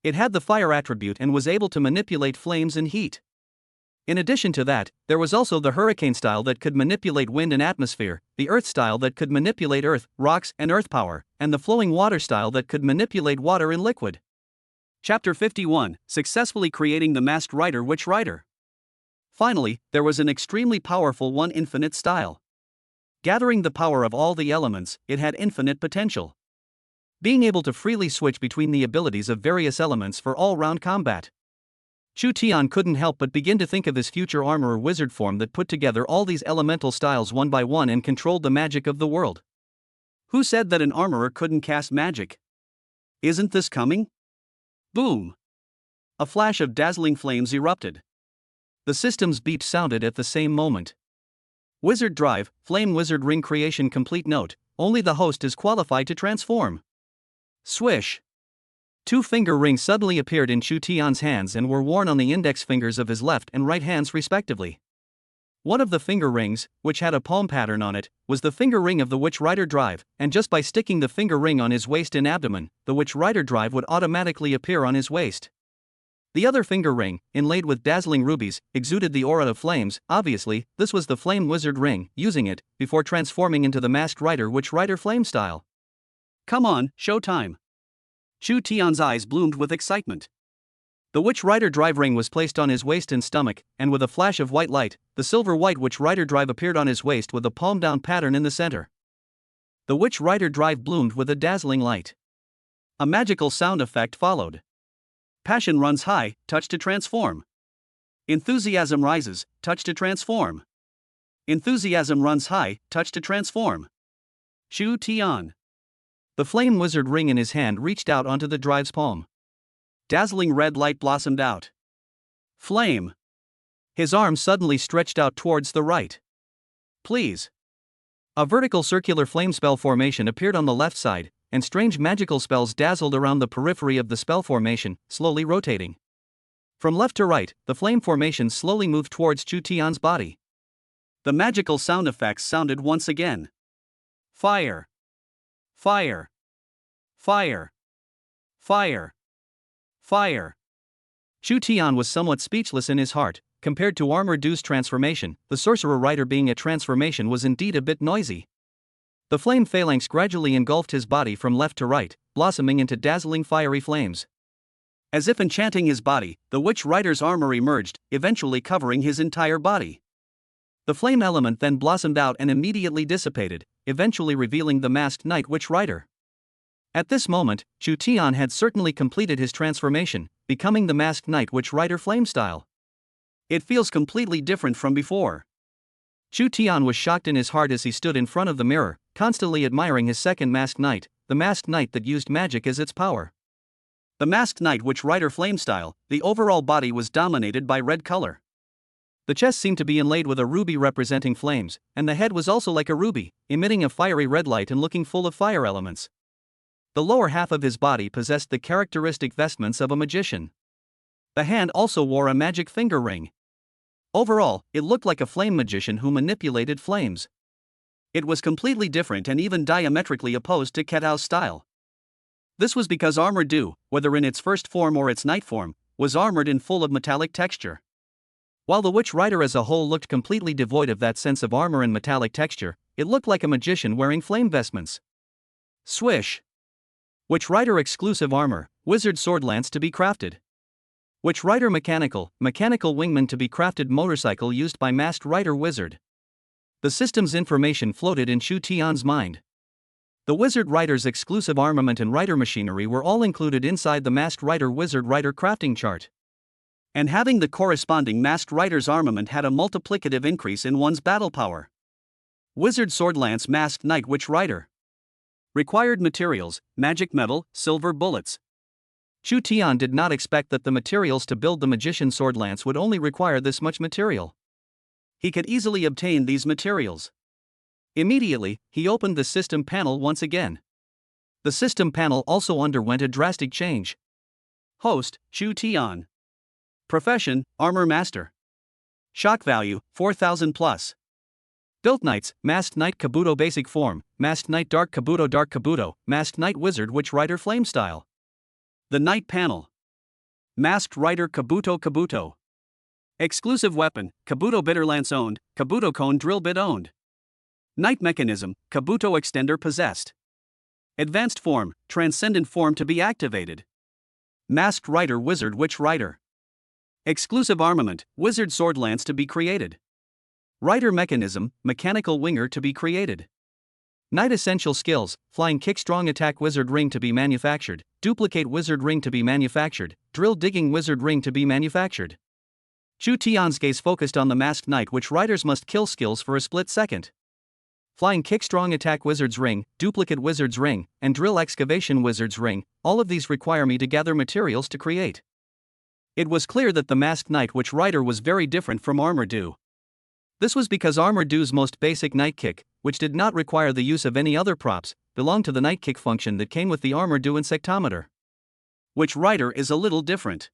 It had the fire attribute and was able to manipulate flames and heat. In addition to that, there was also the hurricane style that could manipulate wind and atmosphere, the earth style that could manipulate earth, rocks, and earth power, and the flowing water style that could manipulate water and liquid. Chapter 51, Successfully Creating the Masked Rider Witch Rider. Finally, there was an extremely powerful one infinite style. Gathering the power of all the elements, it had infinite potential. Being able to freely switch between the abilities of various elements for all-round combat. Chu Tian couldn't help but begin to think of his future armorer wizard form that put together all these elemental styles one by one and controlled the magic of the world. Who said that an armorer couldn't cast magic? Isn't this coming? Boom! A flash of dazzling flames erupted. The system's beep sounded at the same moment. Wizard Drive, Flame Wizard Ring Creation Complete. Note: only the host is qualified to transform. Swish! 2 finger rings suddenly appeared in Chu Tian's hands and were worn on the index fingers of his left and right hands respectively. One of the finger rings, which had a palm pattern on it, was the finger ring of the Witch Rider Drive, and just by sticking the finger ring on his waist and abdomen, the Witch Rider Drive would automatically appear on his waist. The other finger ring, inlaid with dazzling rubies, exuded the aura of flames. Obviously, this was the Flame Wizard Ring, using it, before transforming into the Masked Rider Witch Rider Flame style. Come on, showtime! Chu Tian's eyes bloomed with excitement. The Witch Rider Drive ring was placed on his waist and stomach, and with a flash of white light, the silver-white Witch Rider Drive appeared on his waist with a palm-down pattern in the center. The Witch Rider Drive bloomed with a dazzling light. A magical sound effect followed. Passion runs high, touch to transform. Enthusiasm rises, touch to transform. Enthusiasm runs high, touch to transform. Chu Tian. The Flame Wizard ring in his hand reached out onto the drive's palm. Dazzling red light blossomed out. Flame. His arm suddenly stretched out towards the right. Please. A vertical circular flame spell formation appeared on the left side, and strange magical spells dazzled around the periphery of the spell formation, slowly rotating. From left to right, the flame formation slowly moved towards Chu Tian's body. The magical sound effects sounded once again. Fire. Fire. Fire. Fire. Fire. Chu Tian was somewhat speechless in his heart. Compared to Armor Do's transformation, the Sorcerer Rider being a transformation was indeed a bit noisy. The flame phalanx gradually engulfed his body from left to right, blossoming into dazzling fiery flames. As if enchanting his body, the Witch Rider's armor emerged, eventually covering his entire body. The flame element then blossomed out and immediately dissipated, eventually revealing the masked Night Witch Rider. At this moment, Chu Tian had certainly completed his transformation, becoming the masked Night Witch Rider flame style. It feels completely different from before. Chu Tian was shocked in his heart as he stood in front of the mirror, constantly admiring his second masked knight, the masked knight that used magic as its power. The masked Night Witch Rider flame style, the overall body was dominated by red color. The chest seemed to be inlaid with a ruby representing flames, and the head was also like a ruby, emitting a fiery red light and looking full of fire elements. The lower half of his body possessed the characteristic vestments of a magician. The hand also wore a magic finger ring. Overall, it looked like a flame magician who manipulated flames. It was completely different and even diametrically opposed to Ketao's style. This was because Armor Do, whether in its first form or its night form, was armored in full of metallic texture. While the witch rider as a whole looked completely devoid of that sense of armor and metallic texture, it looked like a magician wearing flame vestments. Swish. Witch rider exclusive armor, wizard sword lance to be crafted. Witch rider mechanical wingman to be crafted motorcycle used by masked rider wizard. The system's information floated in Shu Tian's mind. The wizard rider's exclusive armament and rider machinery were all included inside the masked rider wizard rider crafting chart. And having the corresponding masked rider's armament had a multiplicative increase in one's battle power. Wizard sword lance masked knight witch rider. Required materials: magic metal, silver bullets. Shu Tian did not expect that the materials to build the magician sword lance would only require this much material. He could easily obtain these materials. Immediately, he opened the system panel once again. The system panel also underwent a drastic change. Host: Shu Tian. Profession: Armor Master. Shock value: 4000 plus. Built Knights: Masked Knight Kabuto Basic Form, Masked Knight Dark Kabuto, Masked Knight Wizard Witch Rider Flame Style. The Knight Panel. Masked Rider Kabuto. Exclusive Weapon: Kabuto Bitter Lance owned, Kabuto Cone Drill Bit owned. Knight Mechanism: Kabuto Extender possessed. Advanced Form: Transcendent Form to be activated. Masked Rider Wizard Witch Rider. Exclusive Armament: Wizard Sword Lance to be created. Rider Mechanism: Mechanical Winger to be created. Knight Essential Skills: Flying Kick Strong Attack Wizard Ring to be manufactured, Duplicate Wizard Ring to be manufactured, Drill Digging Wizard Ring to be manufactured. Shu Tian's gaze focused on the masked knight which riders must kill skills for a split second. Flying Kick Strong Attack Wizard's Ring, Duplicate Wizard's Ring, and Drill Excavation Wizard's Ring, all of these require me to gather materials to create. It was clear that the masked knight which rider was very different from Armor Do. This was because Armor Do's most basic Night Kick, which did not require the use of any other props, belonged to the Night Kick function that came with the Armor Do Insectometer. Witch Rider is a little different.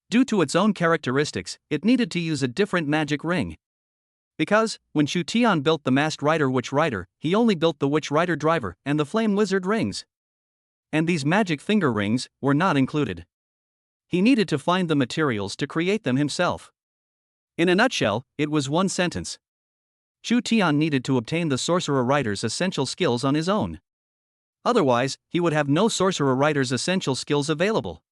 Due to its own characteristics, it needed to use a different magic ring. Because, when Shu Tian built the masked rider Witch Rider, he only built the Witch Rider driver and the Flame Wizard rings. And these magic finger rings were not included. He needed to find the materials to create them himself. In a nutshell, it was one sentence. Shu Tian needed to obtain the Sorcerer Rider's essential skills on his own. Otherwise, he would have no Sorcerer Rider's essential skills available.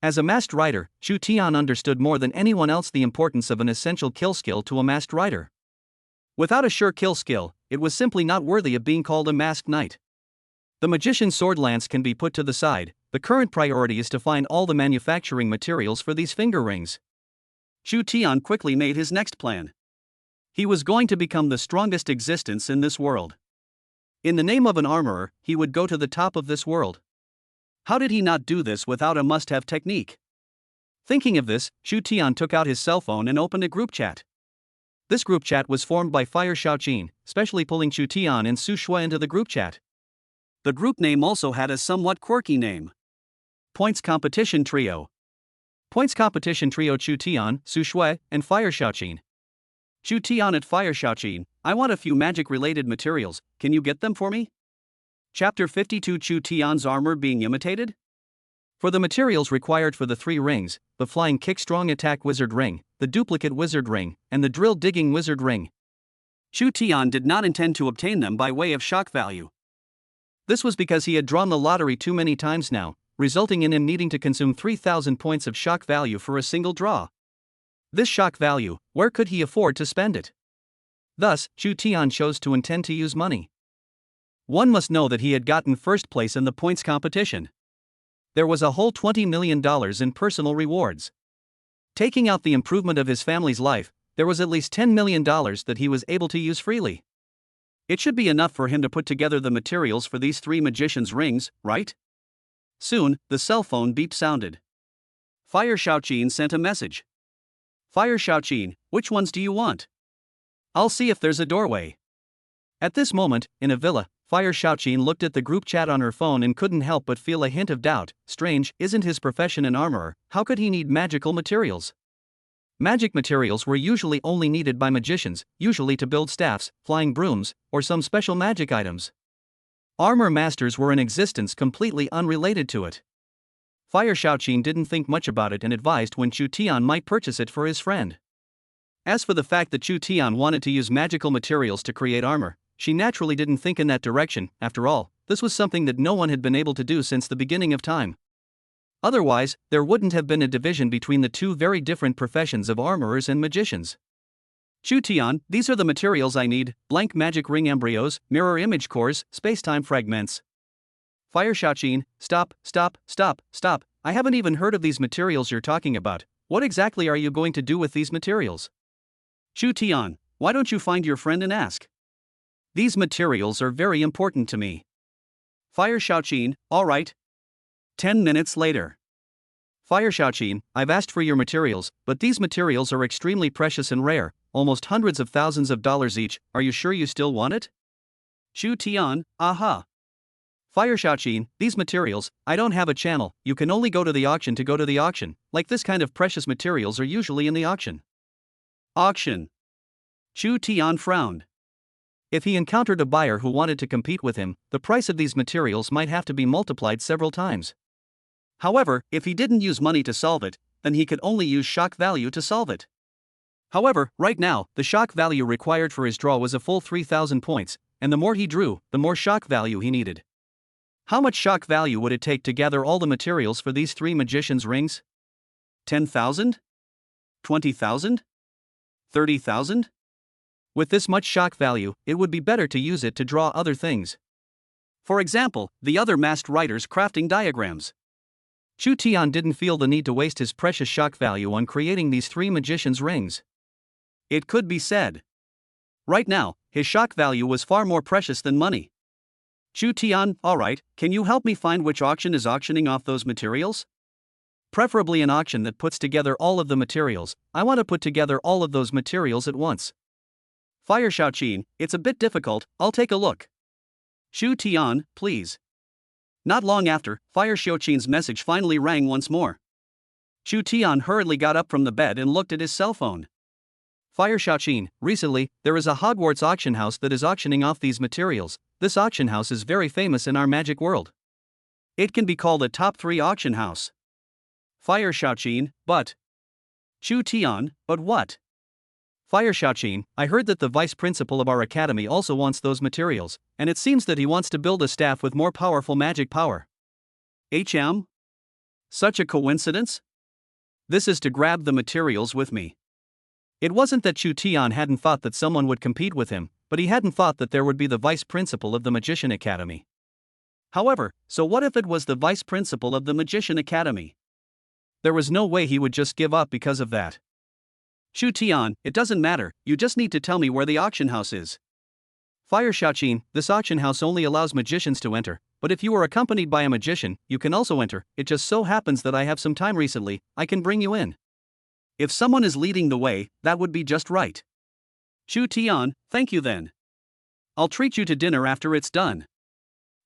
As a masked rider, Shu Tian understood more than anyone else the importance of an essential kill skill to a masked rider. Without a sure kill skill, it was simply not worthy of being called a masked knight. The magician's sword lance can be put to the side. The current priority is to find all the manufacturing materials for these finger rings. Shu Tian quickly made his next plan. He was going to become the strongest existence in this world. In the name of an armorer, he would go to the top of this world. How did he not do this without a must-have technique? Thinking of this, Shu Tian took out his cell phone and opened a group chat. This group chat was formed by Fire Xiaojin, specially pulling Shu Tian and Su Shui into the group chat. The group name also had a somewhat quirky name. Points Competition Trio. Points Competition Trio: Shu Tian, Su Shui, and Fire Xiaojin. Shu Tian at Fire Xiaojin: I want a few magic-related materials, can you get them for me? Chapter 52: Shu Tian's armor being imitated? For the materials required for the 3 rings, the Flying Kick Strong Attack Wizard Ring, the Duplicate Wizard Ring, and the Drill Digging Wizard Ring, Shu Tian did not intend to obtain them by way of shock value. This was because he had drawn the lottery too many times now, resulting in him needing to consume 3,000 points of shock value for a single draw. This shock value, where could he afford to spend it? Thus, Shu Tian chose to intend to use money. One must know that he had gotten first place in the points competition. There was a whole $20 million in personal rewards. Taking out the improvement of his family's life, there was at least $10 million that he was able to use freely. It should be enough for him to put together the materials for these 3 magicians' rings, right? Soon, the cell phone beep sounded. Fire Xiaojin sent a message. Fire Xiaojin, which ones do you want? I'll see if there's a doorway. At this moment, in a villa, Fire Xiaojin looked at the group chat on her phone and couldn't help but feel a hint of doubt. Strange, isn't his profession an armorer? How could he need magical materials? Magic materials were usually only needed by magicians, usually to build staffs, flying brooms, or some special magic items. Armor masters were in existence completely unrelated to it. Fire Xiaoqin didn't think much about it and advised when Chu Tian might purchase it for his friend. As for the fact that Chu Tian wanted to use magical materials to create armor, she naturally didn't think in that direction. After all, this was something that no one had been able to do since the beginning of time. Otherwise, there wouldn't have been a division between the two very different professions of armorers and magicians. Chu Tian, these are the materials I need: blank magic ring embryos, mirror image cores, spacetime fragments. Fire Xiaoqin, stop, I haven't even heard of these materials you're talking about. What exactly are you going to do with these materials? Chu Tian, why don't you find your friend and ask? These materials are very important to me. Fire Xiaoqin, alright. 10 minutes later. Fire Xiaoqin, I've asked for your materials, but these materials are extremely precious and rare, almost hundreds of thousands of dollars each. Are you sure you still want it? Chu Tian, aha. Fire Xiaoqin, these materials, I don't have a channel, you can only go to the auction to go to the auction, like this kind of precious materials are usually in the auction. Auction. Chu Tian frowned. If he encountered a buyer who wanted to compete with him, the price of these materials might have to be multiplied several times. However, if he didn't use money to solve it, then he could only use shock value to solve it. However, right now, the shock value required for his draw was a full 3,000 points, and the more he drew, the more shock value he needed. How much shock value would it take to gather all the materials for these 3 magicians' rings? 10,000? 20,000? 30,000? With this much shock value, it would be better to use it to draw other things. For example, the other masked writers crafting diagrams. Chu Tian didn't feel the need to waste his precious shock value on creating these 3 magicians' rings. It could be said. Right now, his shock value was far more precious than money. Chu Tian, alright, can you help me find which auction is auctioning off those materials? Preferably an auction that puts together all of the materials. I want to put together all of those materials at once. Fire Xiaoqin, it's a bit difficult, I'll take a look. Chu Tian, please. Not long after, Fire Xiaoqin's message finally rang once more. Chu Tian hurriedly got up from the bed and looked at his cell phone. Fire Xiaoqin, recently, there is a Hogwarts auction house that is auctioning off these materials. This auction house is very famous in our magic world. It can be called a top 3 auction house. Fire Xiaoqin, but. Chu Tian, but what? Fire Xiaoqin, I heard that the vice principal of our academy also wants those materials, and it seems that he wants to build a staff with more powerful magic power. Such a coincidence? This is to grab the materials with me. It wasn't that Chu Tian hadn't thought that someone would compete with him, but he hadn't thought that there would be the vice principal of the Magician Academy. However, so what if it was the vice principal of the Magician Academy? There was no way he would just give up because of that. Chu Tian, it doesn't matter, you just need to tell me where the auction house is. Fire Xiaoqin, this auction house only allows magicians to enter, but if you are accompanied by a magician, you can also enter. It just so happens that I have some time recently, I can bring you in. If someone is leading the way, that would be just right. Chu Tian, thank you then. I'll treat you to dinner after it's done.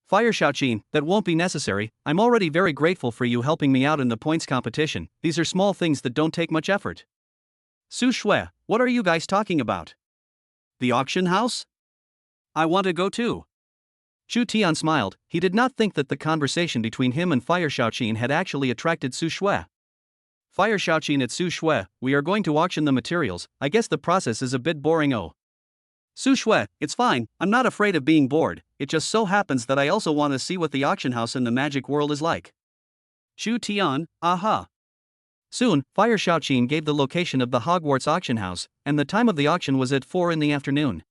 Fire Xiaoqin, that won't be necessary, I'm already very grateful for you helping me out in the points competition. These are small things that don't take much effort. Su Shui, what are you guys talking about? The auction house? I want to go too. Chu Tian smiled. He did not think that the conversation between him and Fire Xiaoqin had actually attracted Su Shui. Fire Xiaoqin at Su Shui, we are going to auction the materials. I guess the process is a bit boring. Oh. Su Shui, it's fine, I'm not afraid of being bored, it just so happens that I also want to see what the auction house in the magic world is like. Chu Tian, aha. Soon, Fire Xiaoqin gave the location of the Hogwarts auction house, and the time of the auction was at 4 in the afternoon.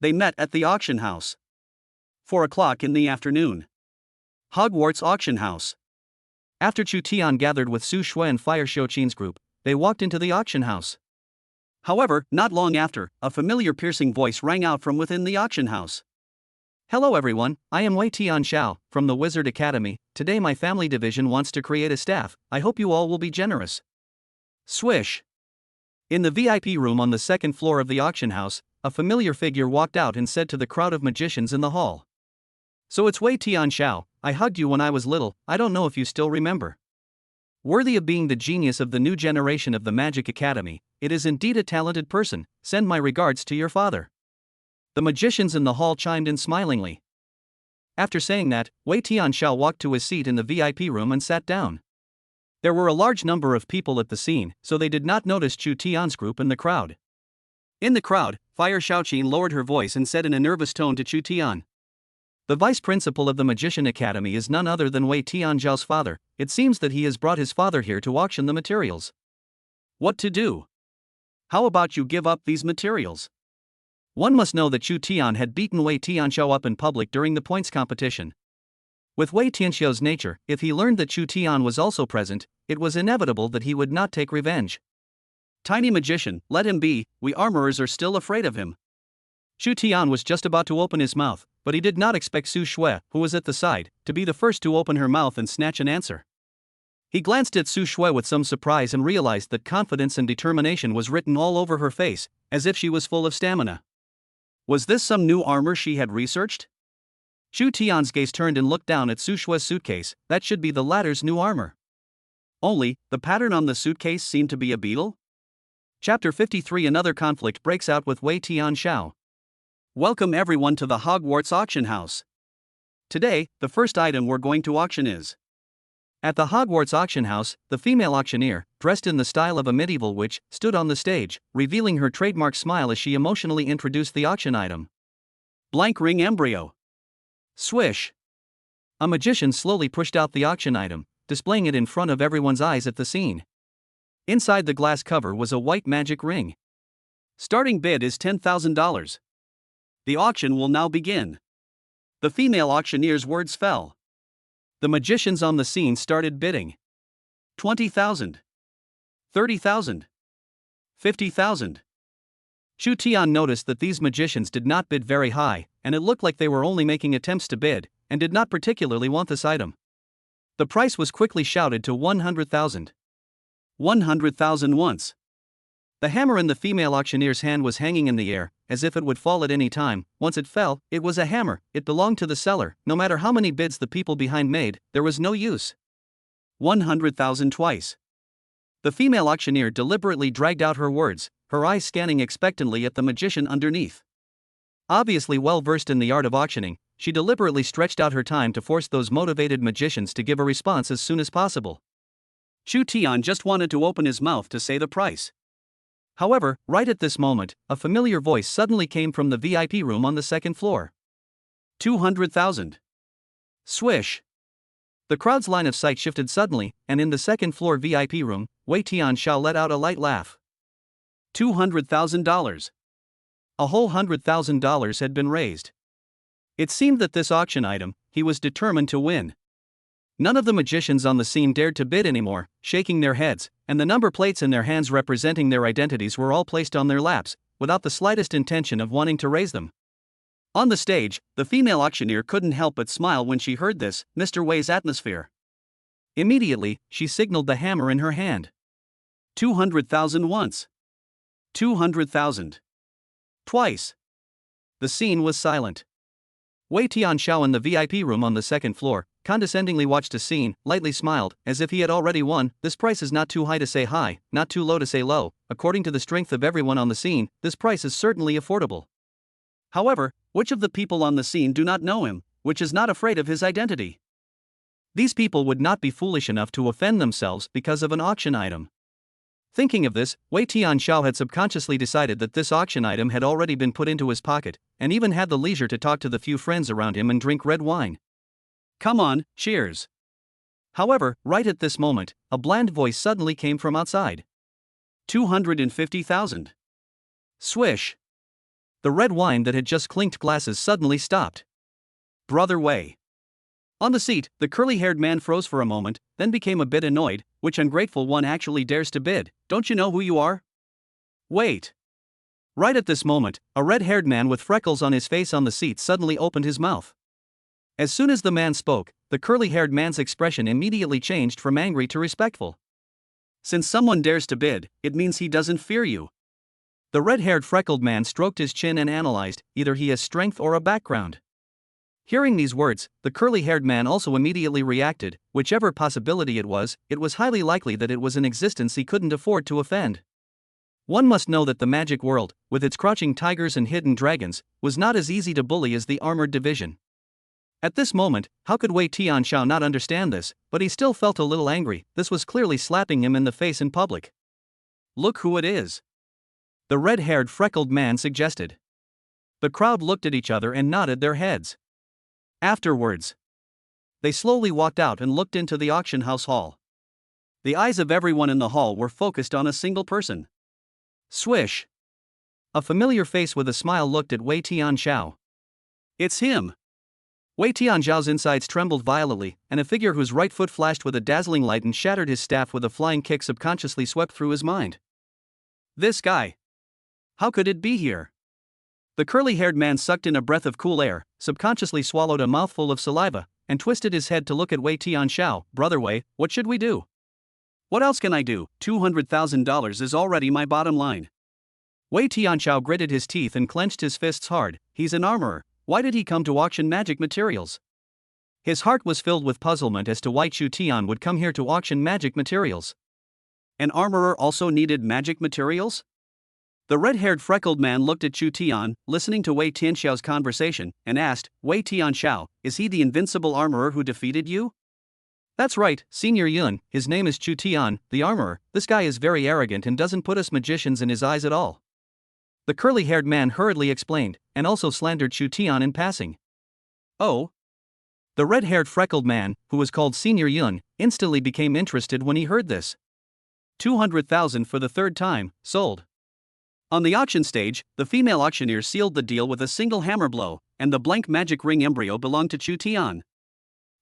They met at the auction house. 4 o'clock in the afternoon. Hogwarts auction house. After Chu Tian gathered with Su Shui and Fire Xiaoqin's group, they walked into the auction house. However, not long after, a familiar piercing voice rang out from within the auction house. Hello everyone, I am Wei Tianxiao, from the Wizard Academy. Today my family division wants to create a staff, I hope you all will be generous. Swish. In the VIP room on the 2nd floor of the auction house, a familiar figure walked out and said to the crowd of magicians in the hall. So it's Wei Tianxiao, I hugged you when I was little, I don't know if you still remember. Worthy of being the genius of the new generation of the Magic Academy, it is indeed a talented person, send my regards to your father. The magicians in the hall chimed in smilingly. After saying that, Wei Tianxiao walked to his seat in the VIP room and sat down. There were a large number of people at the scene, so they did not notice Chu Tian's group in the crowd. In the crowd, Fire Xiaoqin lowered her voice and said in a nervous tone to Chu Tian. The vice principal of the Magician Academy is none other than Wei Tianzhao's father. It seems that he has brought his father here to auction the materials. What to do? How about you give up these materials? One must know that Chu Tian had beaten Wei Tianzhao up in public during the points competition. With Wei Tianxiao's nature, if he learned that Chu Tian was also present, it was inevitable that he would not take revenge. Tiny magician, let him be, we armorers are still afraid of him. Chu Tian was just about to open his mouth, but he did not expect Su Shui, who was at the side, to be the first to open her mouth and snatch an answer. He glanced at Su Shui with some surprise and realized that confidence and determination was written all over her face, as if she was full of stamina. Was this some new armor she had researched? Chu Tian's gaze turned and looked down at Su Shui's suitcase. That should be the latter's new armor. Only, the pattern on the suitcase seemed to be a beetle? Chapter 53. Another conflict breaks out with Wei Tianzhao. Welcome everyone to the Hogwarts auction house. Today, the first item we're going to auction is. At the Hogwarts auction house, the female auctioneer, dressed in the style of a medieval witch, stood on the stage, revealing her trademark smile as she emotionally introduced the auction item. Blank ring embryo. Swish. A magician slowly pushed out the auction item, displaying it in front of everyone's eyes at the scene. Inside the glass cover was a white magic ring. Starting bid is $10,000. The auction will now begin. The female auctioneer's words fell. The magicians on the scene started bidding. 20,000. 30,000. 50,000. Chu Tian noticed that these magicians did not bid very high, and it looked like they were only making attempts to bid, and did not particularly want this item. The price was quickly shouted to 100,000. 100,000 once. The hammer in the female auctioneer's hand was hanging in the air, as if it would fall at any time. Once it fell, it was a hammer, it belonged to the seller. No matter how many bids the people behind made, there was no use. 100,000 twice. The female auctioneer deliberately dragged out her words, her eyes scanning expectantly at the magician underneath. Obviously well versed in the art of auctioning, she deliberately stretched out her time to force those motivated magicians to give a response as soon as possible. Chu Tian just wanted to open his mouth to say the price. However, right at this moment, a familiar voice suddenly came from the VIP room on the second floor. 200,000. Swish. The crowd's line of sight shifted suddenly, and in the second floor VIP room, Wei Tianzhao let out a light laugh. $200,000. A whole $100,000 had been raised. It seemed that this auction item, he was determined to win. None of the magicians on the scene dared to bid anymore, shaking their heads, and the number plates in their hands representing their identities were all placed on their laps, without the slightest intention of wanting to raise them. On the stage, the female auctioneer couldn't help but smile when she heard this, Mr. Wei's atmosphere. Immediately, she signaled the hammer in her hand. 200,000 once. 200,000. Twice. The scene was silent. Wei Tianzhao in the VIP room on the second floor, condescendingly watched the scene, lightly smiled, as if he had already won. This price is not too high to say high, not too low to say low. According to the strength of everyone on the scene, this price is certainly affordable. However, which of the people on the scene do not know him, which is not afraid of his identity? These people would not be foolish enough to offend themselves because of an auction item. Thinking of this, Wei Tianzhao had subconsciously decided that this auction item had already been put into his pocket, and even had the leisure to talk to the few friends around him and drink red wine. Come on, cheers. However, right at this moment, a bland voice suddenly came from outside. 250,000. Swish. The red wine that had just clinked glasses suddenly stopped. Brother Wei. On the seat, the curly-haired man froze for a moment, then became a bit annoyed. Which ungrateful one actually dares to bid? Don't you know who you are? Wait. Right at this moment, a red-haired man with freckles on his face on the seat suddenly opened his mouth. As soon as the man spoke, the curly-haired man's expression immediately changed from angry to respectful. Since someone dares to bid, it means he doesn't fear you. The red-haired freckled man stroked his chin and analyzed, either he has strength or a background. Hearing these words, the curly-haired man also immediately reacted. Whichever possibility it was highly likely that it was an existence he couldn't afford to offend. One must know that the magic world, with its crouching tigers and hidden dragons, was not as easy to bully as the armored division. At this moment, how could Wei Tianxiao not understand this, but he still felt a little angry. This was clearly slapping him in the face in public. Look who it is. The red-haired freckled man suggested. The crowd looked at each other and nodded their heads. Afterwards, they slowly walked out and looked into the auction house hall. The eyes of everyone in the hall were focused on a single person. Swish! A familiar face with a smile looked at Wei Tianxiao. It's him! Wei Tianxiao's insides trembled violently, and a figure whose right foot flashed with a dazzling light and shattered his staff with a flying kick subconsciously swept through his mind. This guy! How could it be here? The curly-haired man sucked in a breath of cool air, subconsciously swallowed a mouthful of saliva, and twisted his head to look at Wei Tianxiao. Brother Wei, what should we do? What else can I do? $200,000 is already my bottom line. Wei Tianxiao gritted his teeth and clenched his fists hard. He's an armorer. Why did he come to auction magic materials? His heart was filled with puzzlement as to why Chu Tian would come here to auction magic materials. An armorer also needed magic materials? The red-haired freckled man looked at Chu Tian, listening to Wei Tianxiao's conversation, and asked, Wei Tianxiao, is he the invincible armorer who defeated you? That's right, Senior Yun, his name is Chu Tian, the armorer. This guy is very arrogant and doesn't put us magicians in his eyes at all. The curly-haired man hurriedly explained, and also slandered Chu Tian in passing. Oh? The red-haired freckled man, who was called Senior Yun, instantly became interested when he heard this. 200,000 for the third time, sold. On the auction stage, the female auctioneer sealed the deal with a single hammer blow, and the blank magic ring embryo belonged to Chu Tian.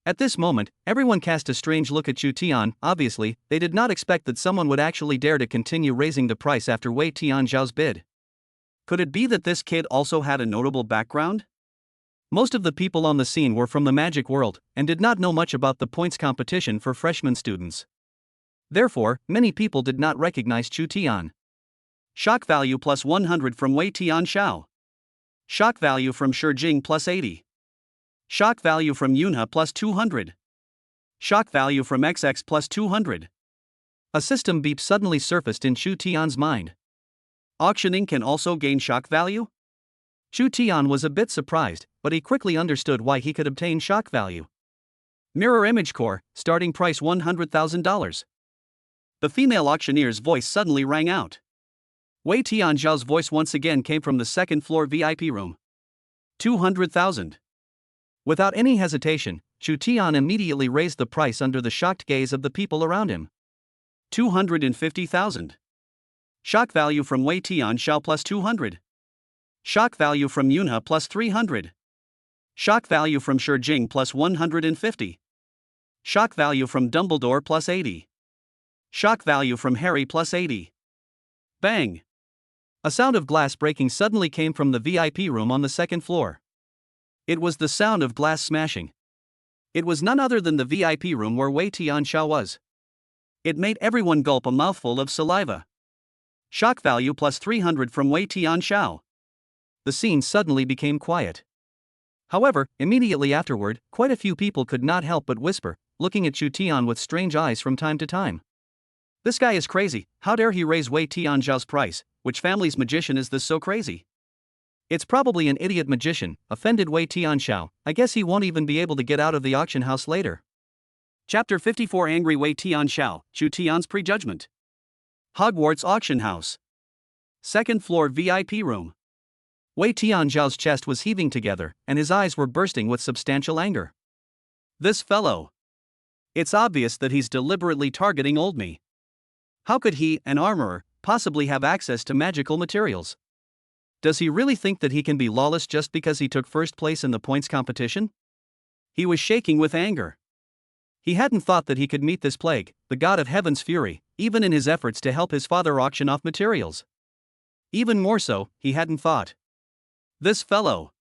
At this moment, everyone cast a strange look at Chu Tian. Obviously, they did not expect that someone would actually dare to continue raising the price after Wei Tianxiao's bid. Could it be that this kid also had a notable background? Most of the people on the scene were from the magic world, and did not know much about the points competition for freshman students. Therefore, many people did not recognize Chu Tian. Shock value plus 100 from Wei Tianxiao. Shock value from Shijing plus 80. Shock value from Yunhe plus 200. Shock value from XX plus 200. A system beep suddenly surfaced in Chu Tian's mind. Auctioning can also gain shock value? Chu Tian was a bit surprised, but he quickly understood why he could obtain shock value. Mirror image core, starting price $100,000. The female auctioneer's voice suddenly rang out. Wei Tianxiao's voice once again came from the second-floor VIP room. 200,000. Without any hesitation, Chu Tian immediately raised the price under the shocked gaze of the people around him. 250,000. Shock value from Wei Tianxiao plus 200. Shock value from Yunhe plus 300. Shock value from Shijing plus 150. Shock value from Dumbledore plus 80. Shock value from Harry plus 80. Bang! A sound of glass breaking suddenly came from the VIP room on the second floor. It was the sound of glass smashing. It was none other than the VIP room where Wei Tianxiao was. It made everyone gulp a mouthful of saliva. Shock value plus 300 from Wei Tianxiao. The scene suddenly became quiet. However, immediately afterward, quite a few people could not help but whisper, looking at Chu Tian with strange eyes from time to time. This guy is crazy. How dare he raise Wei Tianxiao's price? Which family's magician is this so crazy? It's probably an idiot magician, offended Wei Tianxiao. I guess he won't even be able to get out of the auction house later. Chapter 54 Angry Wei Tianxiao, Chu Tian's Prejudgment. Hogwarts Auction House. Second floor VIP room. Wei Tianxiao's chest was heaving together, and his eyes were bursting with substantial anger. This fellow. It's obvious that he's deliberately targeting old me. How could he, an armorer, possibly have access to magical materials? Does he really think that he can be lawless just because he took first place in the points competition? He was shaking with anger. He hadn't thought that he could meet this plague, the god of heaven's fury, even in his efforts to help his father auction off materials. Even more so, he hadn't thought. This fellow.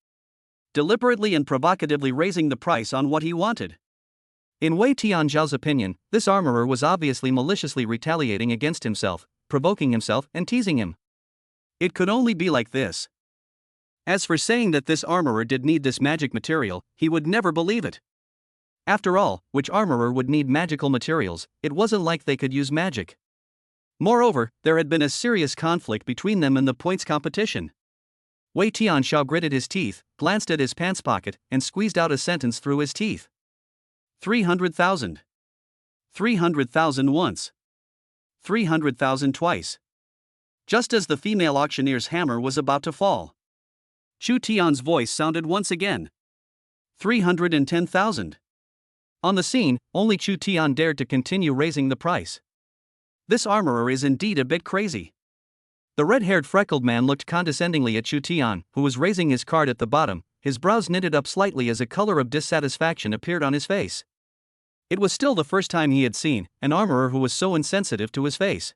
Deliberately and provocatively raising the price on what he wanted. In Wei Tianxiao's opinion, this armorer was obviously maliciously retaliating against himself, provoking himself and teasing him. It could only be like this. As for saying that this armorer did need this magic material, he would never believe it. After all, which armorer would need magical materials? It wasn't like they could use magic. Moreover, there had been a serious conflict between them in the points competition. Wei Tianxiao gritted his teeth, glanced at his pants pocket, and squeezed out a sentence through his teeth. 300,000. 300,000 once. 300,000 twice. Just as the female auctioneer's hammer was about to fall, Chu Tian's voice sounded once again. 310,000. On the scene, only Chu Tian dared to continue raising the price. This armorer is indeed a bit crazy. The red-haired freckled man looked condescendingly at Chu Tian, who was raising his card at the bottom, his brows knitted up slightly as a color of dissatisfaction appeared on his face. It was still the first time he had seen an armorer who was so insensitive to his face.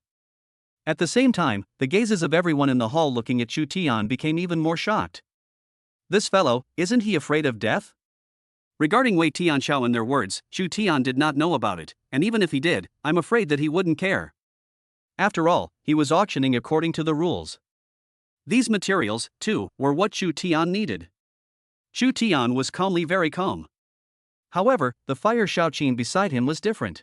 At the same time, the gazes of everyone in the hall looking at Chu Tian became even more shocked. This fellow, isn't he afraid of death? Regarding Wei Tianxiao and their words, Chu Tian did not know about it, and even if he did, I'm afraid that he wouldn't care. After all, he was auctioning according to the rules. These materials, too, were what Chu Tian needed. Chu Tian was calmly very calm. However, the Fire Shaoqin beside him was different.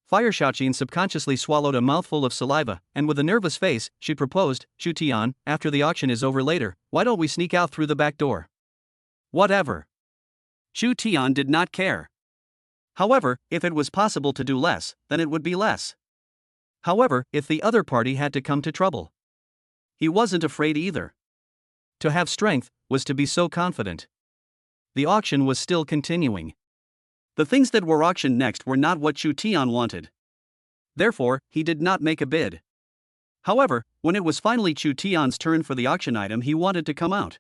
Fire Shaoqin subconsciously swallowed a mouthful of saliva, and with a nervous face, she proposed, Chu Tian, after the auction is over later, why don't we sneak out through the back door? Whatever. Chu Tian did not care. However, if it was possible to do less, then it would be less. However, if the other party had to come to trouble, he wasn't afraid either. To have strength was to be so confident. The auction was still continuing. The things that were auctioned next were not what Chu Tian wanted. Therefore, he did not make a bid. However, when it was finally Chu Tian's turn for the auction item, he wanted to come out.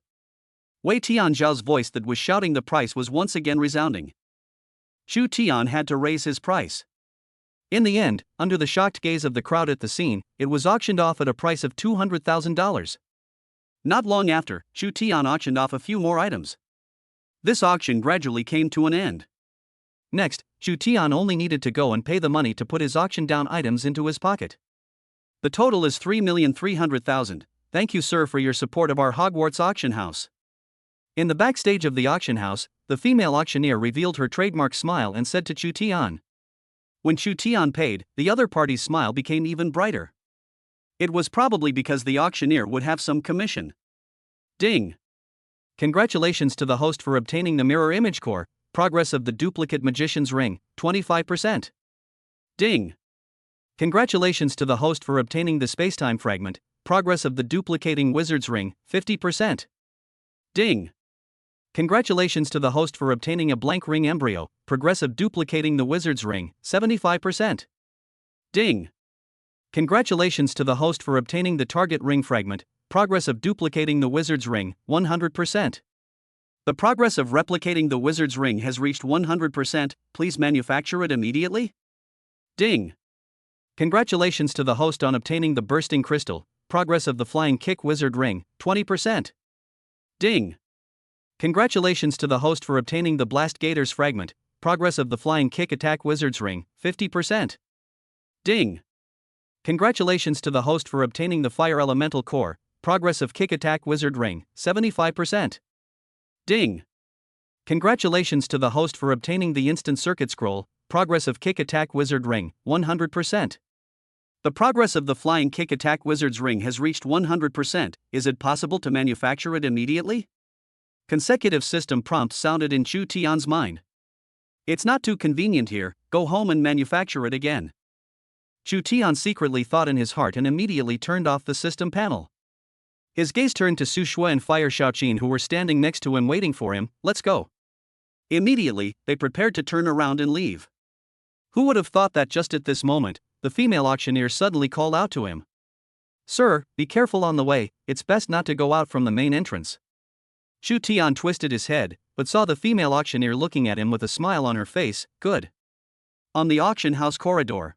Wei Tianxiao's voice that was shouting the price was once again resounding. Chu Tian had to raise his price. In the end, under the shocked gaze of the crowd at the scene, it was auctioned off at a price of $200,000. Not long after, Chu Tian auctioned off a few more items. This auction gradually came to an end. Next, Chu Tian only needed to go and pay the money to put his auctioned down items into his pocket. The total is 3,300,000. Thank you, sir, for your support of our Hogwarts auction house. In the backstage of the auction house, the female auctioneer revealed her trademark smile and said to Chu Tian. When Chu Tian paid, the other party's smile became even brighter. It was probably because the auctioneer would have some commission. Ding! Congratulations to the host for obtaining the mirror image core, progress of the duplicate magician's ring, 25%. Ding! Congratulations to the host for obtaining the spacetime fragment, progress of the duplicating wizard's ring, 50%. Ding! Congratulations to the host for obtaining a blank ring embryo, progressive duplicating the wizard's ring, 75%. Ding! Congratulations to the host for obtaining the target ring fragment, progress of duplicating the wizard's ring, 100%. The progress of replicating the wizard's ring has reached 100%, please manufacture it immediately? Ding! Congratulations to the host on obtaining the bursting crystal, progress of the flying kick wizard ring, 20%. Ding! Congratulations to the host for obtaining the blast gator's fragment, progress of the flying kick attack wizard's ring, 50%. Ding! Congratulations to the host for obtaining the fire elemental core, progress of kick attack wizard ring, 75%. Ding! Congratulations to the host for obtaining the instant circuit scroll, progress of kick attack wizard ring, 100%. The progress of the flying kick attack wizard's ring has reached 100%, is it possible to manufacture it immediately? Consecutive system prompts sounded in Chu Tian's mind. It's not too convenient here, go home and manufacture it again. Chu Tian secretly thought in his heart and immediately turned off the system panel. His gaze turned to Su Shui and Fire Shaoqin, who were standing next to him waiting for him. Let's go. Immediately, they prepared to turn around and leave. Who would have thought that just at this moment, the female auctioneer suddenly called out to him. Sir, be careful on the way, it's best not to go out from the main entrance. Chu Tian twisted his head, but saw the female auctioneer looking at him with a smile on her face. Good. On the auction house corridor.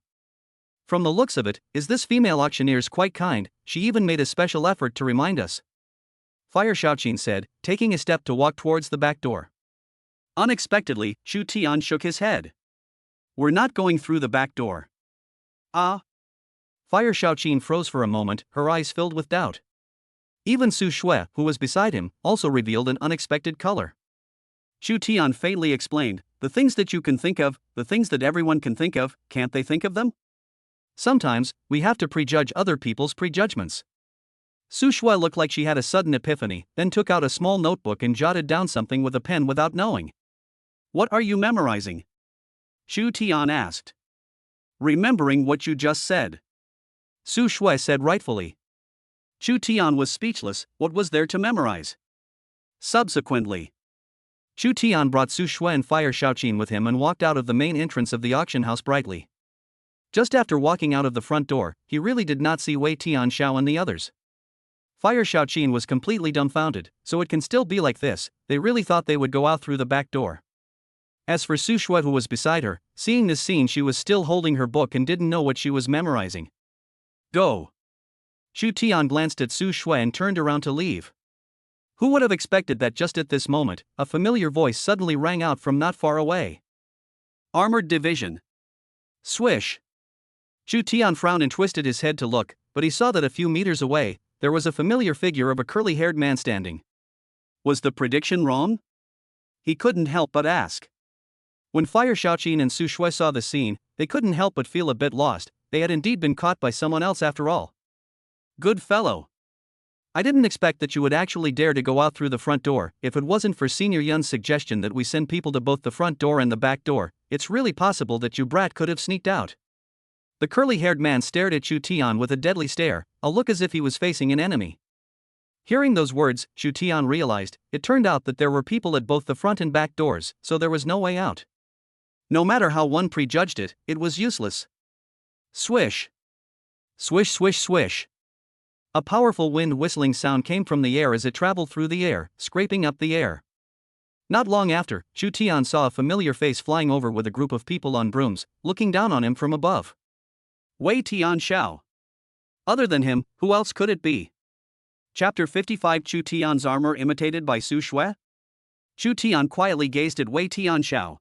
From the looks of it, this female auctioneer's quite kind, she even made a special effort to remind us. Fire Shaoqin said, taking a step to walk towards the back door. Unexpectedly, Chu Tian shook his head. We're not going through the back door. Ah? Fire Shaoqin froze for a moment, her eyes filled with doubt. Even Su Shui, who was beside him, also revealed an unexpected color. Chu Tian faintly explained, the things that you can think of, the things that everyone can think of, can't they think of them? Sometimes, we have to prejudge other people's prejudgments. Su Shui looked like she had a sudden epiphany, then took out a small notebook and jotted down something with a pen without knowing. What are you memorizing? Chu Tian asked. Remembering what you just said. Su Shui said rightfully. Chu Tian was speechless. What was there to memorize? Subsequently, Chu Tian brought Su Shui and Fire Shaoqin with him and walked out of the main entrance of the auction house brightly. Just after walking out of the front door, he really did not see Wei Tianxiao and the others. Fire Shaoqin was completely dumbfounded. So it can still be like this. They really thought they would go out through the back door. As for Su Shui, who was beside her, seeing this scene, she was still holding her book and didn't know what she was memorizing. Go. Chu Tian glanced at Su Shui and turned around to leave. Who would have expected that just at this moment, a familiar voice suddenly rang out from not far away. Armored Division. Swish. Chu Tian frowned and twisted his head to look, but he saw that a few meters away, there was a familiar figure of a curly-haired man standing. Was the prediction wrong? He couldn't help but ask. When Fire Shaoqin and Su Shui saw the scene, they couldn't help but feel a bit lost. They had indeed been caught by someone else after all. Good fellow. I didn't expect that you would actually dare to go out through the front door. If it wasn't for Senior Yun's suggestion that we send people to both the front door and the back door, it's really possible that you brat could have sneaked out. The curly-haired man stared at Chu Tian with a deadly stare, a look as if he was facing an enemy. Hearing those words, Chu Tian realized, it turned out that there were people at both the front and back doors, so there was no way out. No matter how one prejudged it, it was useless. Swish. Swish, swish, swish. A powerful wind whistling sound came from the air as it traveled through the air, scraping up the air. Not long after, Chu Tian saw a familiar face flying over with a group of people on brooms, looking down on him from above. Wei Tianxiao. Other than him, who else could it be? Chapter 55. Chu Tian's armor imitated by Su Shui? Chu Tian quietly gazed at Wei Tianxiao.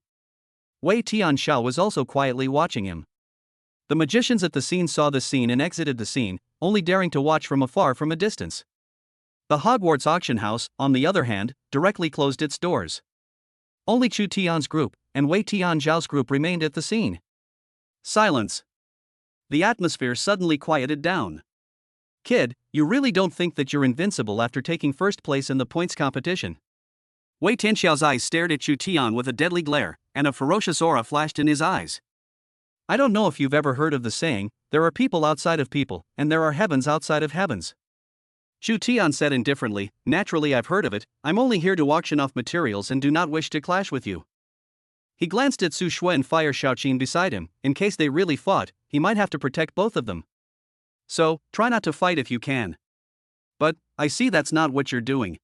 Wei Tianxiao was also quietly watching him. The magicians at the scene saw the scene and exited the scene, only daring to watch from afar from a distance. The Hogwarts auction house, on the other hand, directly closed its doors. Only Chu Tian's group, and Wei Tianxiao's group remained at the scene. Silence. The atmosphere suddenly quieted down. Kid, you really don't think that you're invincible after taking first place in the points competition? Wei Tianxiao's eyes stared at Chu Tian with a deadly glare, and a ferocious aura flashed in his eyes. I don't know if you've ever heard of the saying, there are people outside of people, and there are heavens outside of heavens. Chu Tian said indifferently, naturally I've heard of it, I'm only here to auction off materials and do not wish to clash with you. He glanced at Su Shui and Fire Shaoqin beside him. In case they really fought, he might have to protect both of them. So, try not to fight if you can. But, I see that's not what you're doing.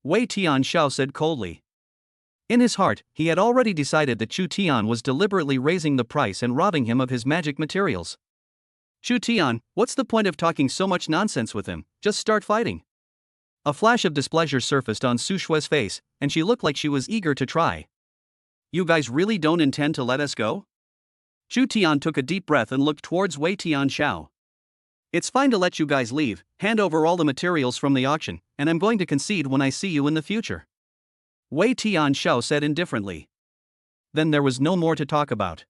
Wei Tianxiao said coldly. In his heart, he had already decided that Chu Tian was deliberately raising the price and robbing him of his magic materials. Chu Tian, what's the point of talking so much nonsense with him? Just start fighting. A flash of displeasure surfaced on Su Shui's face, and she looked like she was eager to try. You guys really don't intend to let us go? Chu Tian took a deep breath and looked towards Wei Tianxiao. It's fine to let you guys leave, hand over all the materials from the auction, and I'm going to concede when I see you in the future. Wei Tianxiao said indifferently. Then there was no more to talk about.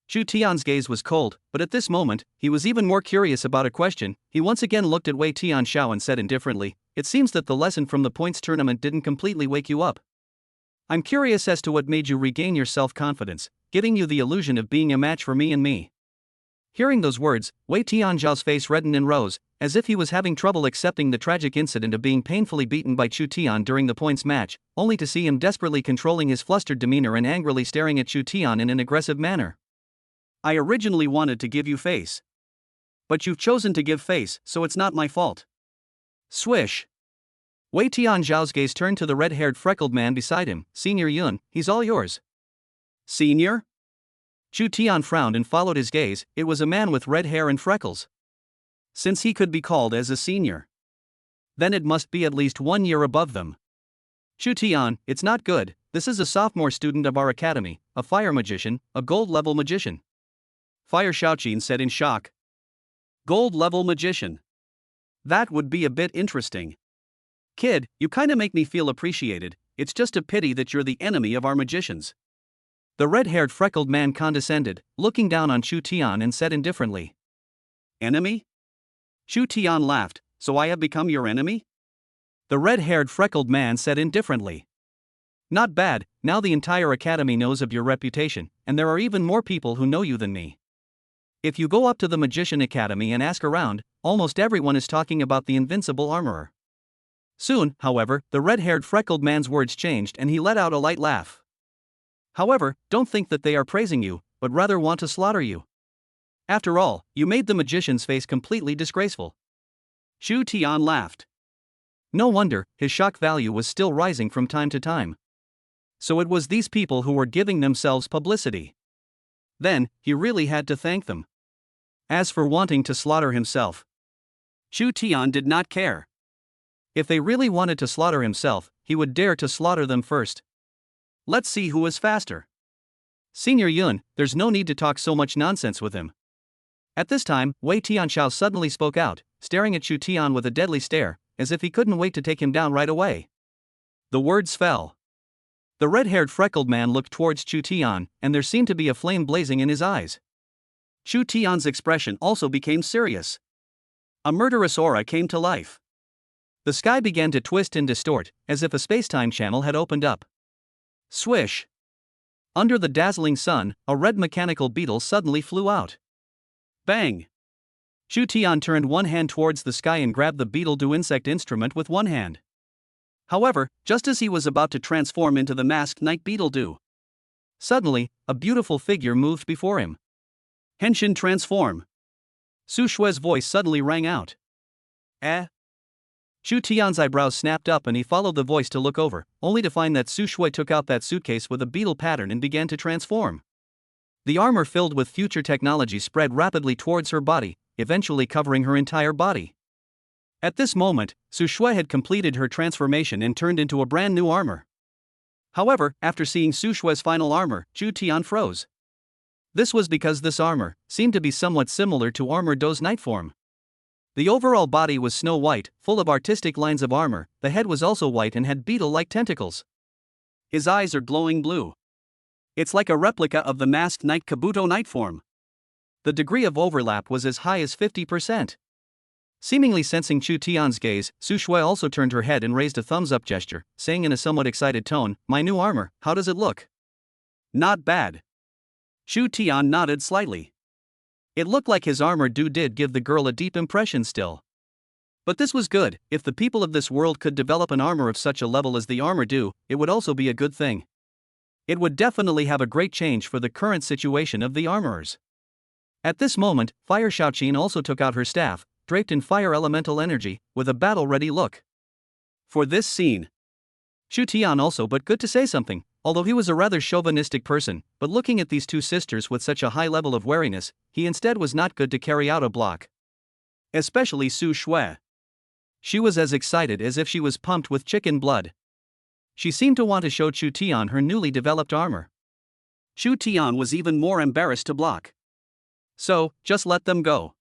Chu Tian's gaze was cold, but at this moment, he was even more curious about a question. He once again looked at Wei Tianxiao and said indifferently, it seems that the lesson from the points tournament didn't completely wake you up. I'm curious as to what made you regain your self-confidence, giving you the illusion of being a match for me and me. Hearing those words, Wei Tianxiao's face reddened and rose, as if he was having trouble accepting the tragic incident of being painfully beaten by Chu Tian during the points match, only to see him desperately controlling his flustered demeanor and angrily staring at Chu Tian in an aggressive manner. I originally wanted to give you face. But you've chosen to give face, so it's not my fault. Swish. Wei Tianxiao's gaze turned to the red-haired freckled man beside him. Senior Yun, he's all yours. Senior? Chu Tian frowned and followed his gaze. It was a man with red hair and freckles. Since he could be called as a senior, then it must be at least 1 year above them. Chu Tian, it's not good. This is a sophomore student of our academy, a fire magician, a gold-level magician. Fire Shaoqin said in shock. Gold-level magician. That would be a bit interesting. Kid, you kinda make me feel appreciated. It's just a pity that you're the enemy of our magicians. The red-haired freckled man condescended, looking down on Chu Tian and said indifferently. Enemy? Chu Tian laughed. So I have become your enemy? The red-haired freckled man said indifferently. Not bad, now the entire academy knows of your reputation, and there are even more people who know you than me. If you go up to the Magician Academy and ask around, almost everyone is talking about the invincible armorer. Soon, however, the red-haired freckled man's words changed and he let out a light laugh. However, don't think that they are praising you, but rather want to slaughter you. After all, you made the magician's face completely disgraceful. Shu Tian laughed. No wonder, his shock value was still rising from time to time. So it was these people who were giving themselves publicity. Then, he really had to thank them. As for wanting to slaughter himself, Shu Tian did not care. If they really wanted to slaughter himself, he would dare to slaughter them first. Let's see who is faster. Senior Yun, there's no need to talk so much nonsense with him. At this time, Wei Tianxiao suddenly spoke out, staring at Shu Tian with a deadly stare, as if he couldn't wait to take him down right away. The words fell. The red-haired freckled man looked towards Shu Tian, and there seemed to be a flame blazing in his eyes. Shu Tian's expression also became serious. A murderous aura came to life. The sky began to twist and distort, as if a space-time channel had opened up. Swish! Under the dazzling sun, a red mechanical beetle suddenly flew out. Bang! Shu Tian turned one hand towards the sky and grabbed the beetle-do insect instrument with one hand. However, just as he was about to transform into the masked Night Beetle-do, suddenly, a beautiful figure moved before him. Henshin transform! Su Shue's voice suddenly rang out. Eh? Shu Tian's eyebrows snapped up and he followed the voice to look over, only to find that Su Shui took out that suitcase with a beetle pattern and began to transform. The armor filled with future technology spread rapidly towards her body, eventually covering her entire body. At this moment, Su Shui had completed her transformation and turned into a brand new armor. However, after seeing Su Shui's final armor, Shu Tian froze. This was because this armor seemed to be somewhat similar to Armor Do's night form. The overall body was snow white, full of artistic lines of armor, the head was also white and had beetle-like tentacles. His eyes are glowing blue. It's like a replica of the masked Knight Kabuto night form. The degree of overlap was as high as 50%. Seemingly sensing Shu Tian's gaze, Su Shui also turned her head and raised a thumbs-up gesture, saying in a somewhat excited tone, "My new armor, how does it look?" Not bad. Shu Tian nodded slightly. It looked like his armor did give the girl a deep impression still. But this was good. If the people of this world could develop an armor of such a level as the armor it would also be a good thing. It would definitely have a great change for the current situation of the armorers. At this moment, Fire Shaoqin also took out her staff, draped in fire elemental energy, with a battle-ready look. For this scene, Shu Tian also but good to say something, although he was a rather chauvinistic person, but looking at these two sisters with such a high level of wariness, he instead was not good to carry out a block. Especially Su Shui. She was as excited as if she was pumped with chicken blood. She seemed to want to show Shu Tian her newly developed armor. Shu Tian was even more embarrassed to block. So, just let them go.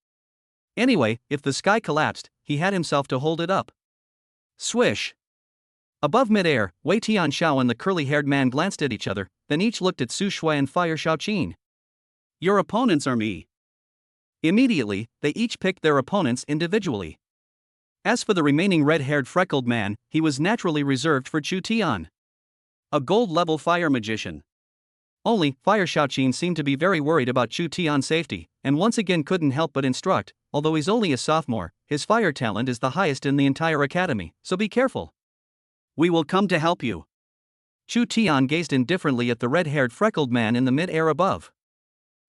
Anyway, if the sky collapsed, he had himself to hold it up. Swish! Above mid-air, Wei Tianxiao and the curly-haired man glanced at each other, then each looked at Su Shui and Fire Shaoqin. Your opponents are me. Immediately, they each picked their opponents individually. As for the remaining red-haired freckled man, he was naturally reserved for Shu Tian. A gold-level fire magician. Only, Fire Shaoqin seemed to be very worried about Shu Tian's safety, and once again couldn't help but instruct, although he's only a sophomore, his fire talent is the highest in the entire academy, so be careful. We will come to help you. Shu Tian gazed indifferently at the red-haired freckled man in the mid-air above.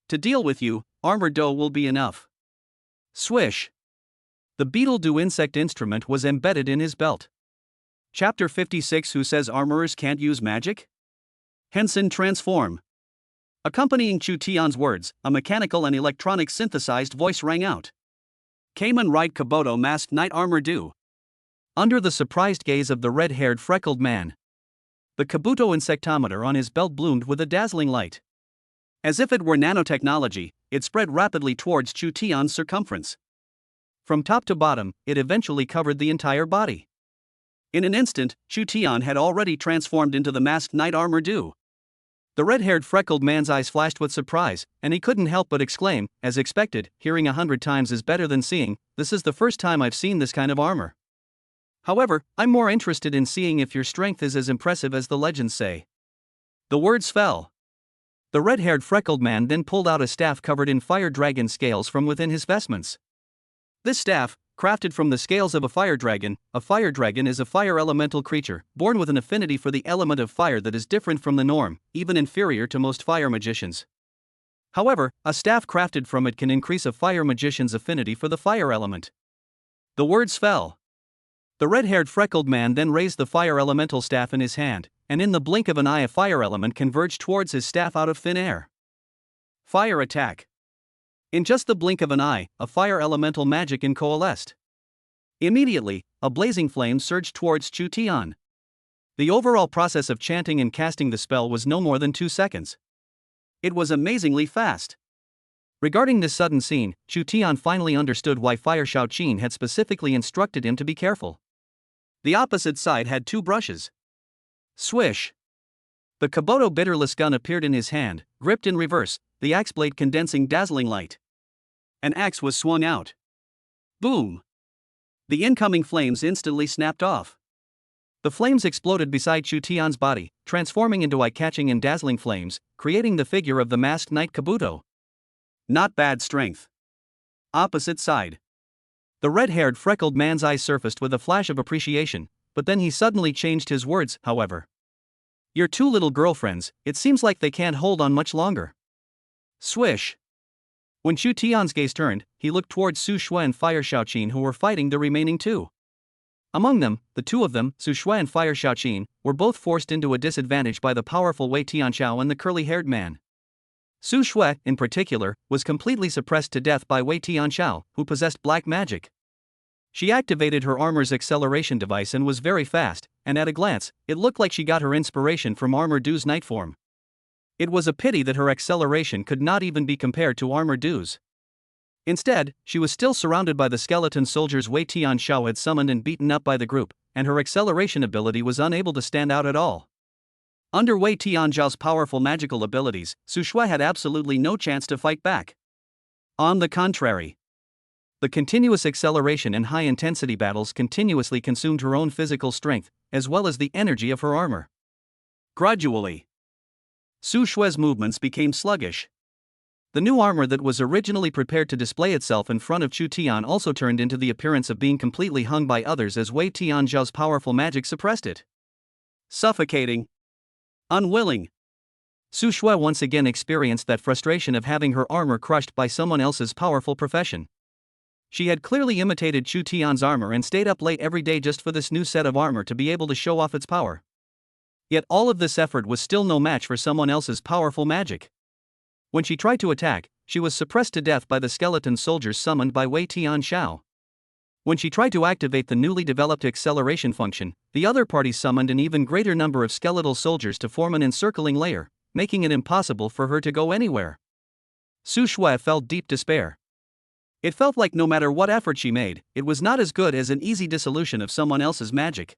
To deal with you, Armor Do will be enough. Swish! The Beetle-do insect instrument was embedded in his belt. Chapter 56. Who says armorers can't use magic? Henshin transform. Accompanying Shu Tian's words, a mechanical and electronic synthesized voice rang out. Kamen right Kabuto masked Night Armor Do. Under the surprised gaze of the red-haired freckled man, the Kabuto insectometer on his belt bloomed with a dazzling light. As if it were nanotechnology, it spread rapidly towards Shu Tian's circumference. From top to bottom, it eventually covered the entire body. In an instant, Shu Tian had already transformed into the masked Night Armor Do. The red-haired freckled man's eyes flashed with surprise, and he couldn't help but exclaim, as expected, hearing 100 times is better than seeing, this is the first time I've seen this kind of armor. However, I'm more interested in seeing if your strength is as impressive as the legends say. The words fell. The red-haired freckled man then pulled out a staff covered in fire dragon scales from within his vestments. This staff, crafted from the scales of a fire dragon is a fire elemental creature, born with an affinity for the element of fire that is different from the norm, even inferior to most fire magicians. However, a staff crafted from it can increase a fire magician's affinity for the fire element. The words fell. The red-haired freckled man then raised the fire elemental staff in his hand, and in the blink of an eye a fire element converged towards his staff out of thin air. Fire attack. In just the blink of an eye, a fire elemental magic coalesced. Immediately, a blazing flame surged towards Chu Tian. The overall process of chanting and casting the spell was no more than 2 seconds. It was amazingly fast. Regarding this sudden scene, Chu Tian finally understood why Fire Shaoqin had specifically instructed him to be careful. The opposite side had 2 brushes. Swish! The Kabuto bitterless gun appeared in his hand, gripped in reverse, the axe blade condensing dazzling light. An axe was swung out. Boom! The incoming flames instantly snapped off. The flames exploded beside Chu Tian's body, transforming into eye-catching and dazzling flames, creating the figure of the masked knight Kabuto. Not bad strength. Opposite side. The red-haired freckled man's eyes surfaced with a flash of appreciation, but then he suddenly changed his words, however. Your 2 little girlfriends, it seems like they can't hold on much longer. Swish! When Chu Tian's gaze turned, he looked towards Su Shui and Fire Shaoqin who were fighting the remaining 2. Among them, the 2 of them, Su Shui and Fire Shaoqin, were both forced into a disadvantage by the powerful Wei Tianxiao and the curly-haired man. Su Shui, in particular, was completely suppressed to death by Wei Tianxiao, who possessed black magic. She activated her armor's acceleration device and was very fast, and at a glance, it looked like she got her inspiration from Armor Du's night form. It was a pity that her acceleration could not even be compared to Armor Du's. Instead, she was still surrounded by the skeleton soldiers Wei Tianxiao had summoned and beaten up by the group, and her acceleration ability was unable to stand out at all. Under Wei Tianxiao's powerful magical abilities, Su Shui had absolutely no chance to fight back. On the contrary, the continuous acceleration and high-intensity battles continuously consumed her own physical strength, as well as the energy of her armor. Gradually, Su Shui's movements became sluggish. The new armor that was originally prepared to display itself in front of Chu Tian also turned into the appearance of being completely hung by others as Wei Tianxiao's powerful magic suppressed it. Suffocating. Unwilling. Su Shui once again experienced that frustration of having her armor crushed by someone else's powerful profession. She had clearly imitated Chu Tian's armor and stayed up late every day just for this new set of armor to be able to show off its power. Yet all of this effort was still no match for someone else's powerful magic. When she tried to attack, she was suppressed to death by the skeleton soldiers summoned by Wei Tianxiao. When she tried to activate the newly developed acceleration function, the other party summoned an even greater number of skeletal soldiers to form an encircling layer, making it impossible for her to go anywhere. Su Shui felt deep despair. It felt like no matter what effort she made, it was not as good as an easy dissolution of someone else's magic.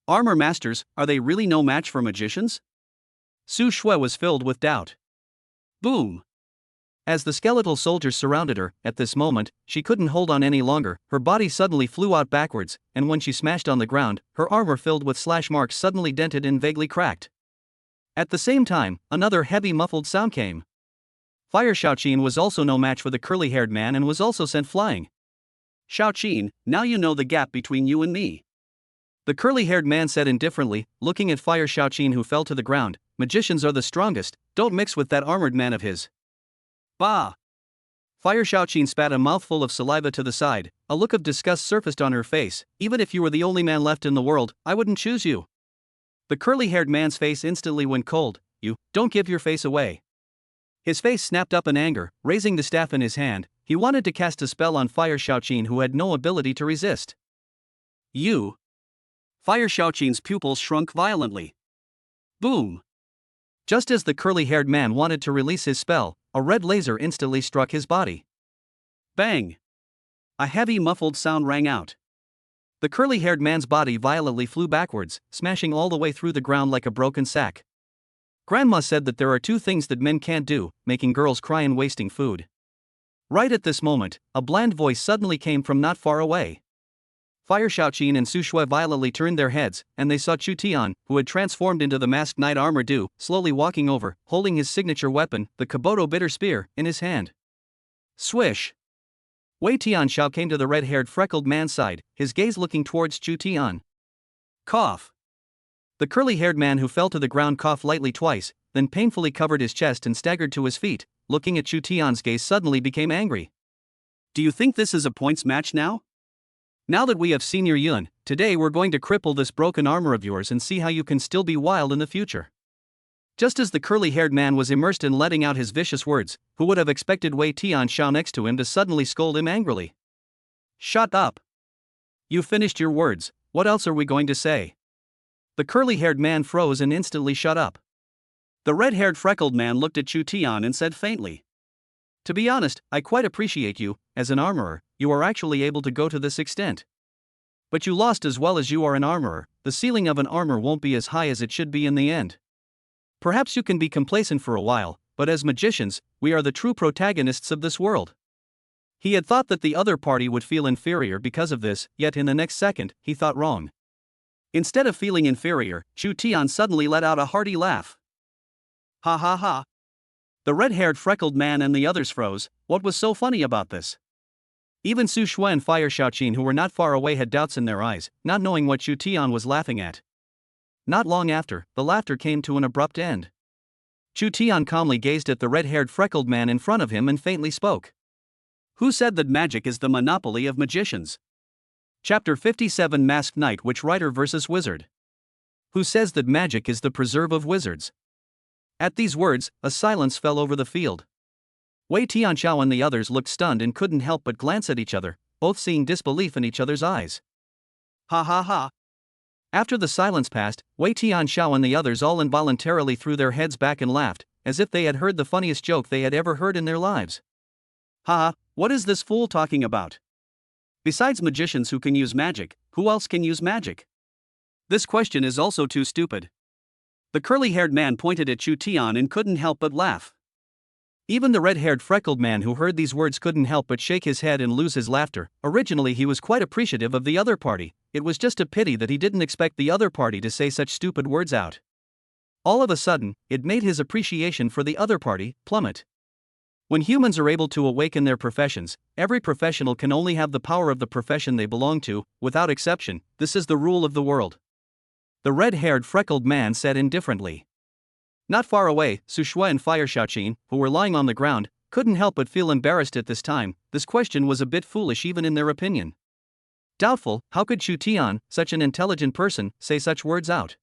Armor masters, are they really no match for magicians? Su Shui was filled with doubt. Boom! As the skeletal soldiers surrounded her, at this moment, she couldn't hold on any longer, her body suddenly flew out backwards, and when she smashed on the ground, her armor filled with slash marks suddenly dented and vaguely cracked. At the same time, another heavy muffled sound came. Fire Shaoqin was also no match for the curly-haired man and was also sent flying. Shaoqin, now you know the gap between you and me. The curly-haired man said indifferently, looking at Fire Shaoqin who fell to the ground, magicians are the strongest, don't mix with that armored man of his. Bah! Fire Shaoqin spat a mouthful of saliva to the side, a look of disgust surfaced on her face, even if you were the only man left in the world, I wouldn't choose you. The curly-haired man's face instantly went cold, you, don't give your face away. His face snapped up in anger, raising the staff in his hand, he wanted to cast a spell on Fire Shaoqin who had no ability to resist. You! Fire Shaoqin's pupils shrunk violently. Boom! Just as the curly-haired man wanted to release his spell, a red laser instantly struck his body. Bang! A heavy muffled sound rang out. The curly-haired man's body violently flew backwards, smashing all the way through the ground like a broken sack. Grandma said that there are two things that men can't do, making girls cry and wasting food. Right at this moment, a bland voice suddenly came from not far away. Fire Xiaoqin and Su Shui violently turned their heads, and they saw Chu Tian, who had transformed into the masked knight armor do, slowly walking over, holding his signature weapon, the Kobodo bitter spear, in his hand. Swish! Wei Tianxiao came to the red-haired freckled man's side, his gaze looking towards Chu Tian. Cough! The curly-haired man who fell to the ground coughed lightly twice, then painfully covered his chest and staggered to his feet. Looking at Chu Tian's gaze suddenly became angry. Do you think this is a points match now? Now that we have seen your Yun, today we're going to cripple this broken armor of yours and see how you can still be wild in the future. Just as the curly-haired man was immersed in letting out his vicious words, who would have expected Wei Tianxiao next to him to suddenly scold him angrily? Shut up! You finished your words, what else are we going to say? The curly-haired man froze and instantly shut up. The red-haired freckled man looked at Chu Tian and said faintly. To be honest, I quite appreciate you, as an armorer, you are actually able to go to this extent. But you lost as well as you are an armorer, the ceiling of an armor won't be as high as it should be in the end. Perhaps you can be complacent for a while, but as magicians, we are the true protagonists of this world. He had thought that the other party would feel inferior because of this, yet in the next second, he thought wrong. Instead of feeling inferior, Chu Tian suddenly let out a hearty laugh. Ha ha ha. The red-haired freckled man and the others froze. What was so funny about this? Even Su Shui and Fire Xiaoqin, who were not far away, had doubts in their eyes, not knowing what Chu Tian was laughing at. Not long after, the laughter came to an abrupt end. Chu Tian calmly gazed at the red-haired freckled man in front of him and faintly spoke. Who said that magic is the monopoly of magicians? Chapter 57, Masked Knight, Witch Rider vs. Wizard. Who says that magic is the preserve of wizards? At these words, a silence fell over the field. Wei Tianxiao and the others looked stunned and couldn't help but glance at each other, both seeing disbelief in each other's eyes. Ha ha ha. After the silence passed, Wei Tianxiao and the others all involuntarily threw their heads back and laughed, as if they had heard the funniest joke they had ever heard in their lives. Ha ha, what is this fool talking about? Besides magicians who can use magic, who else can use magic? This question is also too stupid. The curly-haired man pointed at Chu Tian and couldn't help but laugh. Even the red-haired freckled man who heard these words couldn't help but shake his head and lose his laughter. Originally he was quite appreciative of the other party, it was just a pity that he didn't expect the other party to say such stupid words out. All of a sudden, it made his appreciation for the other party plummet. When humans are able to awaken their professions, every professional can only have the power of the profession they belong to, without exception. This is the rule of the world. The red-haired freckled man said indifferently. Not far away, Su Shui and Fire Xiaoqin, who were lying on the ground, couldn't help but feel embarrassed at this time. This question was a bit foolish even in their opinion. Doubtful, how could Chu Tian, such an intelligent person, say such words out?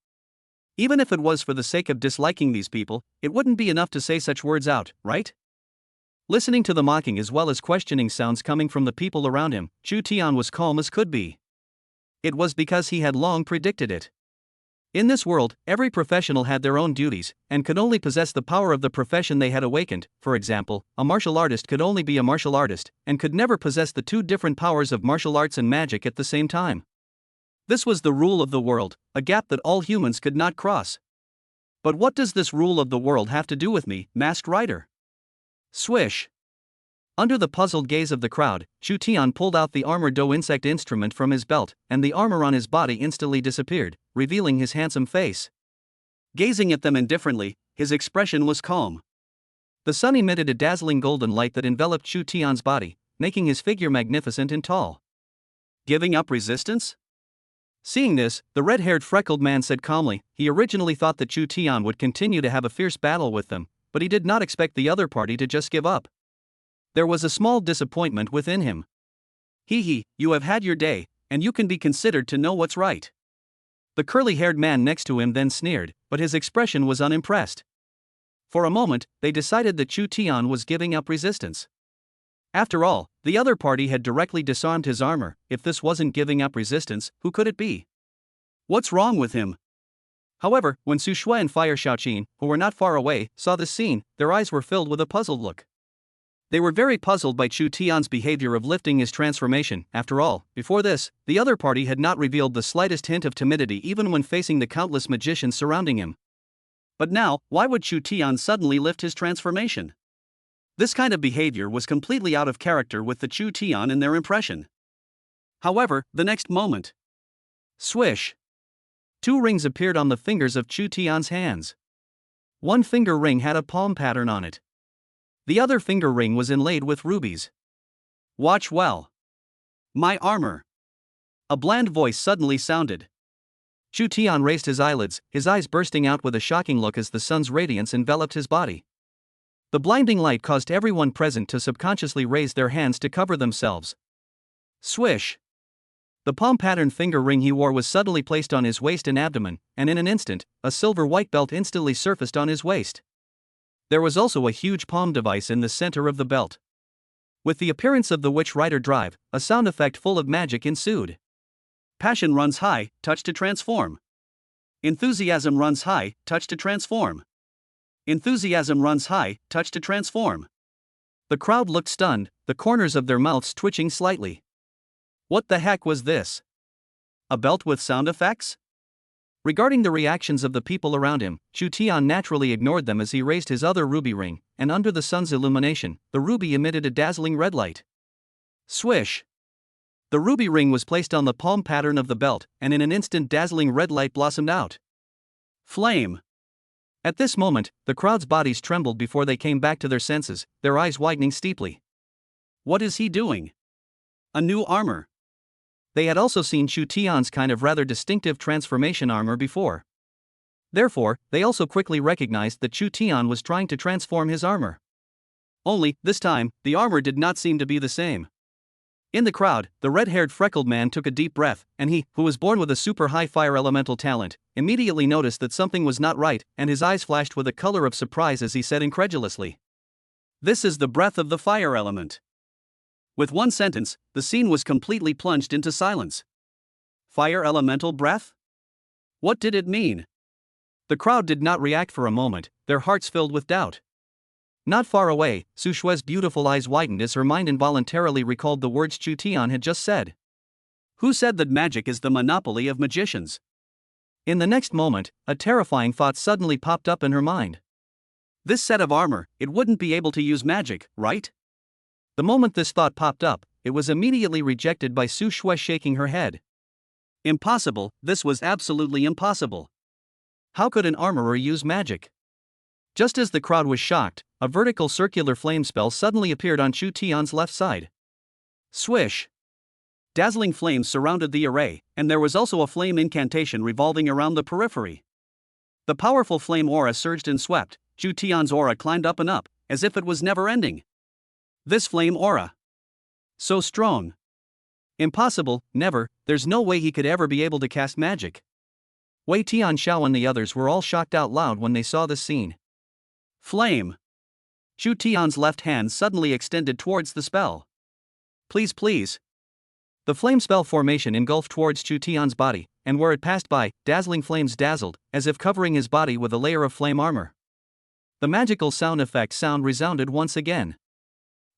Even if it was for the sake of disliking these people, it wouldn't be enough to say such words out, right? Listening to the mocking as well as questioning sounds coming from the people around him, Chu Tian was calm as could be. It was because he had long predicted it. In this world, every professional had their own duties, and could only possess the power of the profession they had awakened. For example, a martial artist could only be a martial artist, and could never possess the two different powers of martial arts and magic at the same time. This was the rule of the world, a gap that all humans could not cross. But what does this rule of the world have to do with me, Masked Rider? Swish! Under the puzzled gaze of the crowd, Chu Tian pulled out the armor dough insect instrument from his belt, and the armor on his body instantly disappeared, revealing his handsome face. Gazing at them indifferently, his expression was calm. The sun emitted a dazzling golden light that enveloped Chu Tian's body, making his figure magnificent and tall. Giving up resistance? Seeing this, the red-haired freckled man said calmly. He originally thought that Chu Tian would continue to have a fierce battle with them, but he did not expect the other party to just give up. There was a small disappointment within him. Hee, you have had your day, and you can be considered to know what's right. The curly-haired man next to him then sneered, but his expression was unimpressed. For a moment, they decided that Chu Tian was giving up resistance. After all, the other party had directly disarmed his armor. If this wasn't giving up resistance, who could it be? What's wrong with him? However, when Su Shui and Fire Xiaoqin, who were not far away, saw this scene, their eyes were filled with a puzzled look. They were very puzzled by Chu Tian's behavior of lifting his transformation. After all, before this, the other party had not revealed the slightest hint of timidity even when facing the countless magicians surrounding him. But now, why would Chu Tian suddenly lift his transformation? This kind of behavior was completely out of character with the Chu Tian in their impression. However, the next moment, swish! Two rings appeared on the fingers of Chu Tian's hands. One finger ring had a palm pattern on it. The other finger ring was inlaid with rubies. Watch well. My armor. A bland voice suddenly sounded. Chu Tian raised his eyelids, his eyes bursting out with a shocking look as the sun's radiance enveloped his body. The blinding light caused everyone present to subconsciously raise their hands to cover themselves. Swish! The palm pattern finger ring he wore was suddenly placed on his waist and abdomen, and in an instant, a silver white belt instantly surfaced on his waist. There was also a huge palm device in the center of the belt. With the appearance of the Witch Rider Drive, a sound effect full of magic ensued. Passion runs high, touch to transform. Enthusiasm runs high, touch to transform. Enthusiasm runs high, touch to transform. The crowd looked stunned, the corners of their mouths twitching slightly. What the heck was this? A belt with sound effects? Regarding the reactions of the people around him, Chu Tian naturally ignored them as he raised his other ruby ring, and under the sun's illumination, the ruby emitted a dazzling red light. Swish! The ruby ring was placed on the palm pattern of the belt, and in an instant dazzling red light blossomed out. Flame! At this moment, the crowd's bodies trembled before they came back to their senses, their eyes widening steeply. What is he doing? A new armor. They had also seen Chu Tian's kind of rather distinctive transformation armor before. Therefore, they also quickly recognized that Chu Tian was trying to transform his armor. Only, this time, the armor did not seem to be the same. In the crowd, the red-haired freckled man took a deep breath, and he, who was born with a super high fire elemental talent, immediately noticed that something was not right, and his eyes flashed with a color of surprise as he said incredulously, "This is the breath of the fire element." With one sentence, the scene was completely plunged into silence. Fire elemental breath? What did it mean? The crowd did not react for a moment, their hearts filled with doubt. Not far away, Su Shue's beautiful eyes widened as her mind involuntarily recalled the words Chu Tian had just said. Who said that magic is the monopoly of magicians? In the next moment, a terrifying thought suddenly popped up in her mind. This set of armor, it wouldn't be able to use magic, right? The moment this thought popped up, it was immediately rejected by Su Shue shaking her head. Impossible, this was absolutely impossible. How could an armorer use magic? Just as the crowd was shocked, a vertical circular flame spell suddenly appeared on Chu Tian's left side. Swish! Dazzling flames surrounded the array, and there was also a flame incantation revolving around the periphery. The powerful flame aura surged and swept, Chu Tian's aura climbed up and up, as if it was never ending. This flame aura. So strong. Impossible, never, there's no way he could ever be able to cast magic. Wei Tianxiao and the others were all shocked out loud when they saw this scene. Flame. Chu Tian's left hand suddenly extended towards the spell. Please, please. The flame spell formation engulfed towards Chu Tian's body, and where it passed by, dazzling flames dazzled, as if covering his body with a layer of flame armor. The magical sound effect sound resounded once again.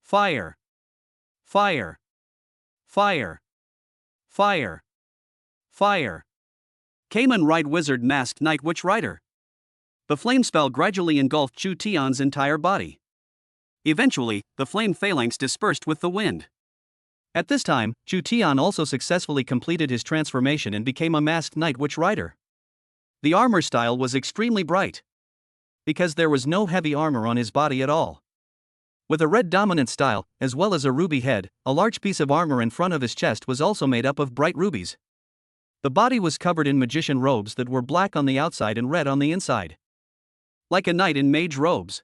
Fire. Fire. Fire. Fire. Fire. Kamen Ride Wizard Masked Night Witch Rider. The flame spell gradually engulfed Chu Tian's entire body. Eventually, the flame phalanx dispersed with the wind. At this time, Chu Tian also successfully completed his transformation and became a masked Night Witch Rider. The armor style was extremely bright, because there was no heavy armor on his body at all. With a red dominant style, as well as a ruby head, a large piece of armor in front of his chest was also made up of bright rubies. The body was covered in magician robes that were black on the outside and red on the inside. Like a knight in mage robes.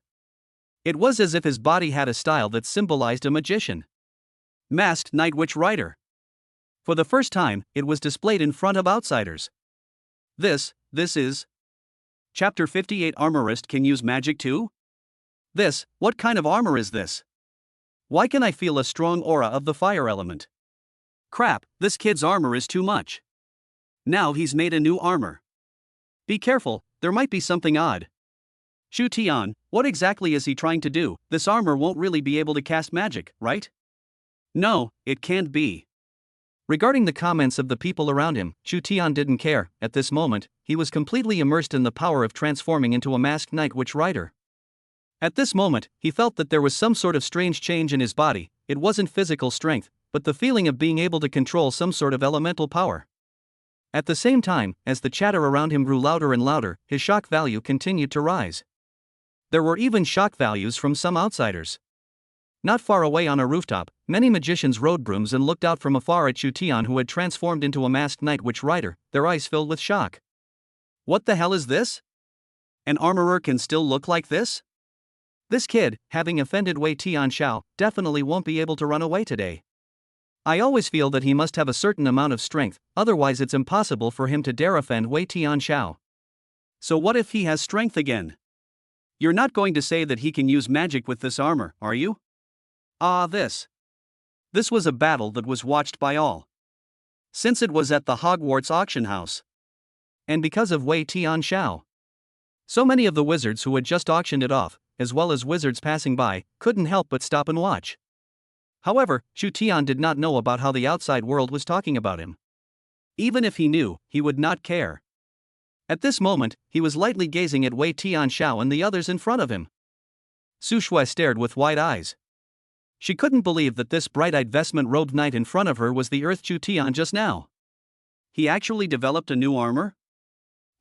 It was as if his body had a style that symbolized a magician. Masked Night Witch Rider. For the first time, it was displayed in front of outsiders. This is... Chapter 58 Armorist can use magic too? What kind of armor is this? Why can I feel a strong aura of the fire element? Crap, this kid's armor is too much. Now he's made a new armor. Be careful, there might be something odd. Chu Tian, what exactly is he trying to do? This armor won't really be able to cast magic, right? No, it can't be. Regarding the comments of the people around him, Chu Tian didn't care. At this moment, he was completely immersed in the power of transforming into a masked night witch rider. At this moment, he felt that there was some sort of strange change in his body. It wasn't physical strength, but the feeling of being able to control some sort of elemental power. At the same time, as the chatter around him grew louder and louder, his shock value continued to rise. There were even shock values from some outsiders. Not far away on a rooftop, many magicians rode brooms and looked out from afar at Chu Tian, who had transformed into a masked night witch rider, their eyes filled with shock. What the hell is this? An armorer can still look like this? This kid, having offended Wei Tianxiao, definitely won't be able to run away today. I always feel that he must have a certain amount of strength, otherwise it's impossible for him to dare offend Wei Tianxiao. So what if he has strength again? You're not going to say that he can use magic with this armor, are you? This was a battle that was watched by all. Since it was at the Hogwarts auction house. And because of Wei Tianxiao. So many of the wizards who had just auctioned it off, as well as wizards passing by, couldn't help but stop and watch. However, Chu Tian did not know about how the outside world was talking about him. Even if he knew, he would not care. At this moment, he was lightly gazing at Wei Tianxiao and the others in front of him. Su Shui stared with wide eyes. She couldn't believe that this bright-eyed vestment-robed knight in front of her was the Earth Chu Tian just now. He actually developed a new armor?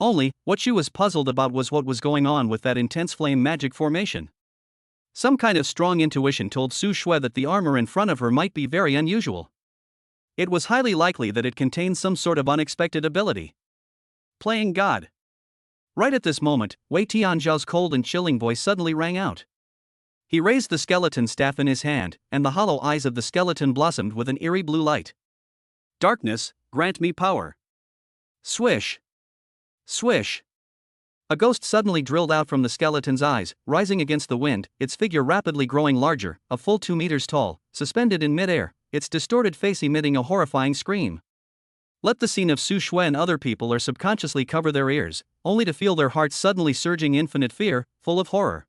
Only, what she was puzzled about was what was going on with that intense flame magic formation. Some kind of strong intuition told Su Shui that the armor in front of her might be very unusual. It was highly likely that it contained some sort of unexpected ability. Playing God. Right at this moment, Wei Tianxiao's cold and chilling voice suddenly rang out. He raised the skeleton staff in his hand, and the hollow eyes of the skeleton blossomed with an eerie blue light. Darkness, grant me power. Swish. Swish. A ghost suddenly drilled out from the skeleton's eyes, rising against the wind, its figure rapidly growing larger, a full 2 meters tall, suspended in midair, its distorted face emitting a horrifying scream. Let the scene of Su Shui and other people or subconsciously cover their ears, only to feel their hearts suddenly surging infinite fear, full of horror.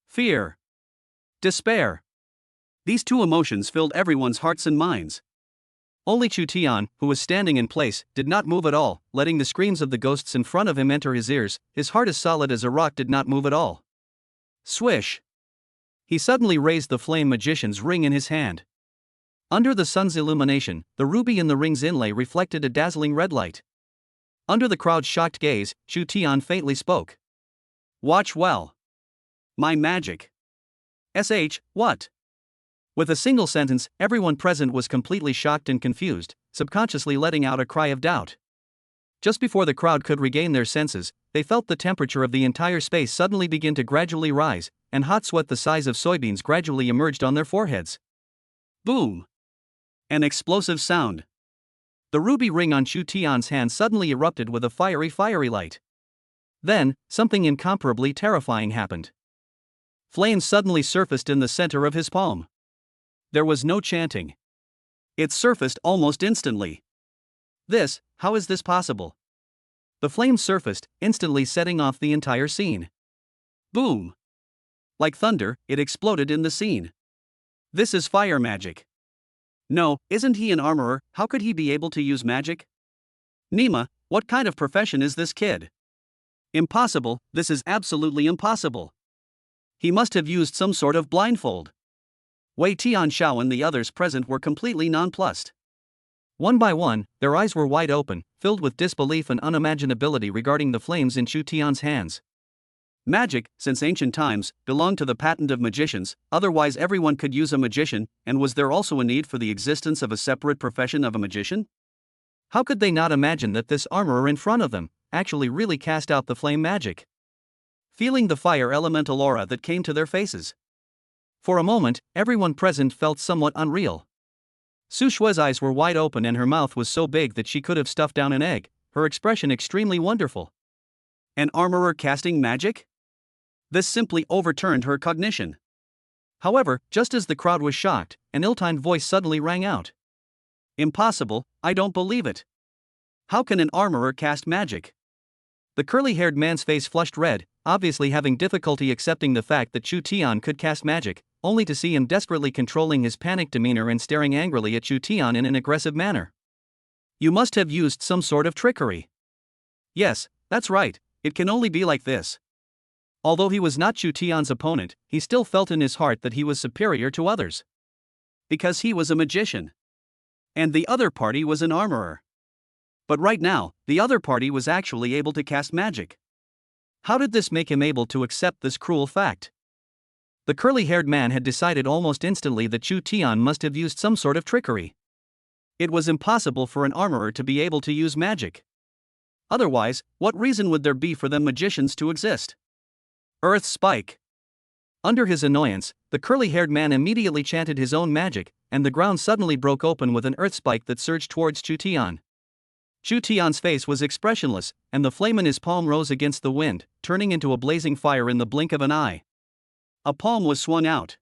Fear. Despair. These two emotions filled everyone's hearts and minds. Only Chu Tian, who was standing in place, did not move at all, letting the screams of the ghosts in front of him enter his ears. His heart, as solid as a rock, did not move at all. Swish. He suddenly raised the flame magician's ring in his hand. Under the sun's illumination, the ruby in the ring's inlay reflected a dazzling red light. Under the crowd's shocked gaze, Chu Tian faintly spoke. Watch well. My magic. What? With a single sentence, everyone present was completely shocked and confused, subconsciously letting out a cry of doubt. Just before the crowd could regain their senses, they felt the temperature of the entire space suddenly begin to gradually rise, and hot sweat the size of soybeans gradually emerged on their foreheads. Boom! An explosive sound. The ruby ring on Chu Tian's hand suddenly erupted with a fiery light. Then, something incomparably terrifying happened. Flames suddenly surfaced in the center of his palm. There was no chanting. It surfaced almost instantly. How is this possible? The flames surfaced, instantly setting off the entire scene. Boom! Like thunder, it exploded in the scene. This is fire magic. No, isn't he an armorer? How could he be able to use magic? Nima, what kind of profession is this kid? Impossible, this is absolutely impossible. He must have used some sort of blindfold. Wei Tianxiao and the others present were completely nonplussed. One by one, their eyes were wide open, filled with disbelief and unimaginability regarding the flames in Chu Tian's hands. Magic, since ancient times, belonged to the patent of magicians, otherwise everyone could use a magician, and was there also a need for the existence of a separate profession of a magician? How could they not imagine that this armorer in front of them actually really cast out the flame magic? Feeling the fire elemental aura that came to their faces. For a moment, everyone present felt somewhat unreal. Su Shui's eyes were wide open and her mouth was so big that she could have stuffed down an egg, her expression extremely wonderful. An armorer casting magic? This simply overturned her cognition. However, just as the crowd was shocked, an ill-timed voice suddenly rang out. Impossible, I don't believe it. How can an armorer cast magic? The curly-haired man's face flushed red, obviously having difficulty accepting the fact that Chu Tian could cast magic, only to see him desperately controlling his panicked demeanor and staring angrily at Chu Tian in an aggressive manner. You must have used some sort of trickery. Yes, that's right, it can only be like this. Although he was not Chu Tian's opponent, he still felt in his heart that he was superior to others. Because he was a magician. And the other party was an armorer. But right now, the other party was actually able to cast magic. How did this make him able to accept this cruel fact? The curly-haired man had decided almost instantly that Chu Tian must have used some sort of trickery. It was impossible for an armorer to be able to use magic. Otherwise, what reason would there be for them magicians to exist? Earth Spike. Under his annoyance, the curly-haired man immediately chanted his own magic, and the ground suddenly broke open with an earth spike that surged towards Chu Tian. Chu Tian's face was expressionless, and the flame in his palm rose against the wind, turning into a blazing fire in the blink of an eye. A palm was swung out.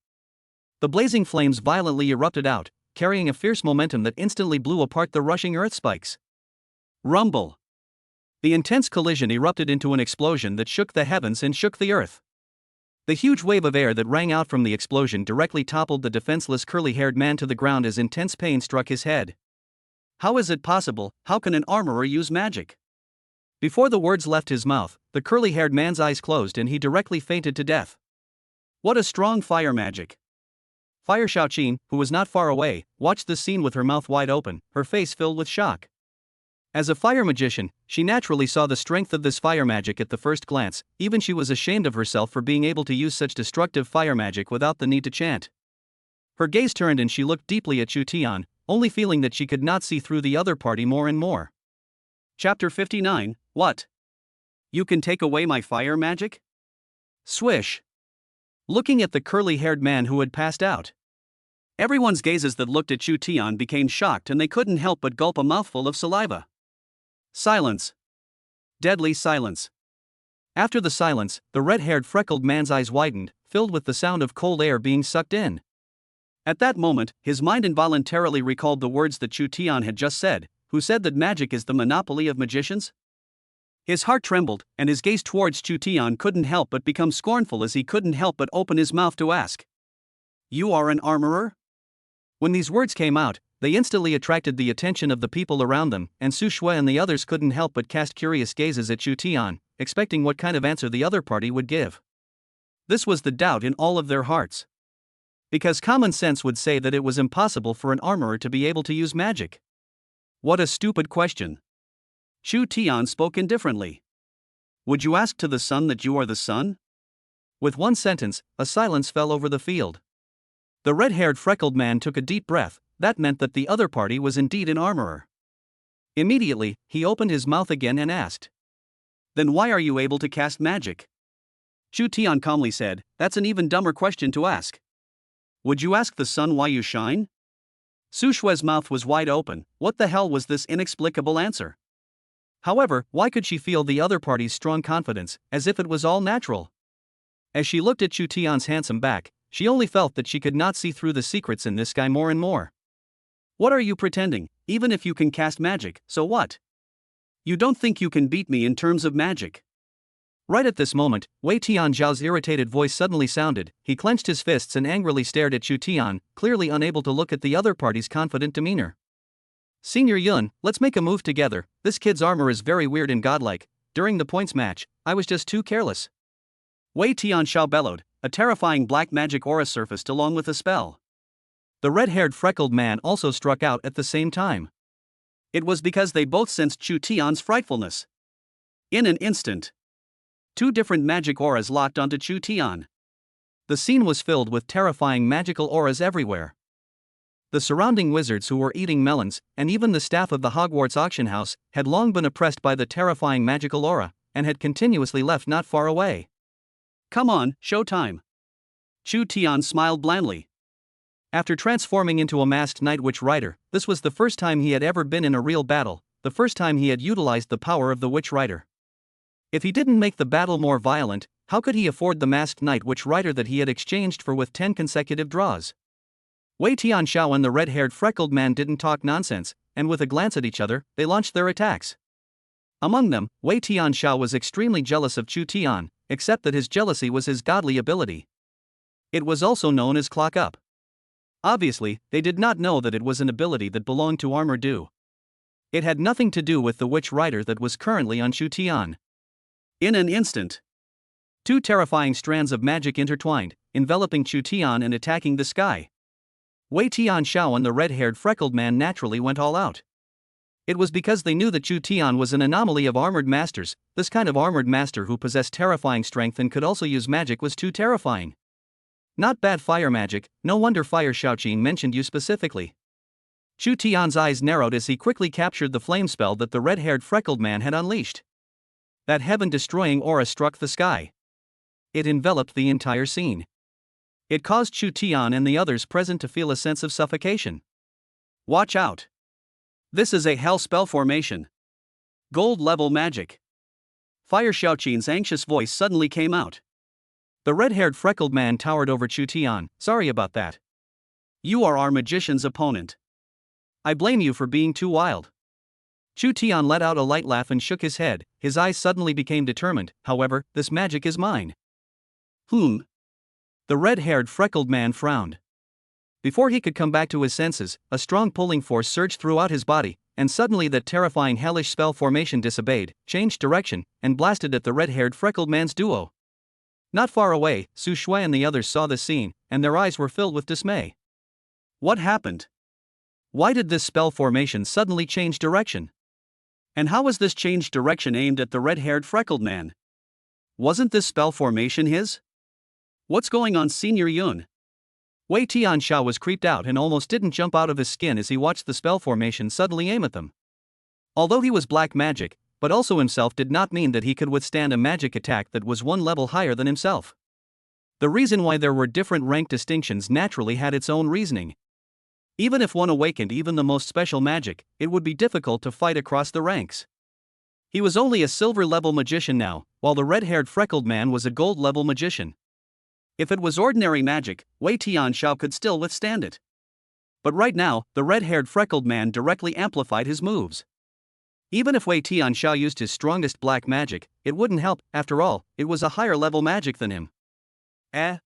The blazing flames violently erupted out, carrying a fierce momentum that instantly blew apart the rushing earth spikes. Rumble. The intense collision erupted into an explosion that shook the heavens and shook the earth. The huge wave of air that rang out from the explosion directly toppled the defenseless curly-haired man to the ground as intense pain struck his head. How is it possible? How can an armorer use magic? Before the words left his mouth, the curly-haired man's eyes closed and he directly fainted to death. What a strong fire magic! Fire Xiaoqin, who was not far away, watched this scene with her mouth wide open, her face filled with shock. As a fire magician, she naturally saw the strength of this fire magic at the first glance, even she was ashamed of herself for being able to use such destructive fire magic without the need to chant. Her gaze turned and she looked deeply at Chu Tian, only feeling that she could not see through the other party more and more. Chapter 59, What? You can take away my fire magic? Swish. Looking at the curly-haired man who had passed out. Everyone's gazes that looked at Chu Tian became shocked and they couldn't help but gulp a mouthful of saliva. Silence. Deadly silence. After the silence, the red-haired freckled man's eyes widened, filled with the sound of cold air being sucked in. At that moment, his mind involuntarily recalled the words that Chu Tian had just said, who said that magic is the monopoly of magicians? His heart trembled, and his gaze towards Chu Tian couldn't help but become scornful as he couldn't help but open his mouth to ask. You are an armorer? When these words came out, they instantly attracted the attention of the people around them, and Su Shui and the others couldn't help but cast curious gazes at Chu Tian, expecting what kind of answer the other party would give. This was the doubt in all of their hearts. Because common sense would say that it was impossible for an armorer to be able to use magic. What a stupid question. Chu Tian spoke indifferently. Would you ask to the sun that you are the sun? With one sentence, a silence fell over the field. The red-haired freckled man took a deep breath. That meant that the other party was indeed an armorer. Immediately, he opened his mouth again and asked. Then why are you able to cast magic? Chu Tian calmly said, that's an even dumber question to ask. Would you ask the sun why you shine? Su Shui's mouth was wide open. What the hell was this inexplicable answer? However, why could she feel the other party's strong confidence, as if it was all natural? As she looked at Chu Tian's handsome back, she only felt that she could not see through the secrets in this guy more and more. What are you pretending? Even if you can cast magic, so what? You don't think you can beat me in terms of magic? Right at this moment, Wei Tianzhao's irritated voice suddenly sounded. He clenched his fists and angrily stared at Chu Tian, clearly unable to look at the other party's confident demeanor. Senior Yun, let's make a move together. This kid's armor is very weird and godlike. During the points match, I was just too careless. Wei Tianzhao bellowed. A terrifying black magic aura surfaced along with a spell. The red-haired freckled man also struck out at the same time. It was because they both sensed Chu Tian's frightfulness. In an instant, two different magic auras locked onto Chu Tian. The scene was filled with terrifying magical auras everywhere. The surrounding wizards who were eating melons, and even the staff of the Hogwarts auction house, had long been oppressed by the terrifying magical aura, and had continuously left not far away. Come on, show time. Chu Tian smiled blandly. After transforming into a masked Night Witch Rider, this was the first time he had ever been in a real battle, the first time he had utilized the power of the Witch Rider. If he didn't make the battle more violent, how could he afford the masked Night Witch Rider that he had exchanged for with 10 consecutive draws? Wei Tianzhao and the red-haired freckled man didn't talk nonsense, and with a glance at each other, they launched their attacks. Among them, Wei Tianzhao was extremely jealous of Chu Tian, except that his jealousy was his godly ability. It was also known as clock up. Obviously, they did not know that it was an ability that belonged to Armor Do. It had nothing to do with the witch rider that was currently on Chu Tian. In an instant, two terrifying strands of magic intertwined, enveloping Chu Tian and attacking the sky. Wei Tianxiao and the red-haired freckled man naturally went all out. It was because they knew that Chu Tian was an anomaly of armored masters. This kind of armored master who possessed terrifying strength and could also use magic was too terrifying. Not bad fire magic, no wonder Fire Xiaoqin mentioned you specifically. Chu Tian's eyes narrowed as he quickly captured the flame spell that the red-haired freckled man had unleashed. That heaven-destroying aura struck the sky. It enveloped the entire scene. It caused Chu Tian and the others present to feel a sense of suffocation. Watch out! This is a hell spell formation. Gold-level magic. Fire Xiaoqin's anxious voice suddenly came out. The red-haired freckled man towered over Chu Tian. Sorry about that. You are our magician's opponent. I blame you for being too wild. Chu Tian let out a light laugh and shook his head. His eyes suddenly became determined. However, this magic is mine. The red-haired freckled man frowned. Before he could come back to his senses, a strong pulling force surged throughout his body, and suddenly that terrifying hellish spell formation disobeyed, changed direction, and blasted at the red-haired freckled man's duo. Not far away, Su Shui and the others saw the scene, and their eyes were filled with dismay. What happened? Why did this spell formation suddenly change direction? And how was this changed direction aimed at the red-haired freckled man? Wasn't this spell formation his? What's going on, Senior Yun? Wei Tianxiao was creeped out and almost didn't jump out of his skin as he watched the spell formation suddenly aim at them. Although he was black magic, but also himself did not mean that he could withstand a magic attack that was one level higher than himself. The reason why there were different rank distinctions naturally had its own reasoning. Even if one awakened even the most special magic, it would be difficult to fight across the ranks. He was only a silver-level magician now, while the red-haired freckled man was a gold-level magician. If it was ordinary magic, Wei Tianxiao could still withstand it. But right now, the red-haired freckled man directly amplified his moves. Even if Wei Tianxiao used his strongest black magic, it wouldn't help. After all, it was a higher-level magic than him. The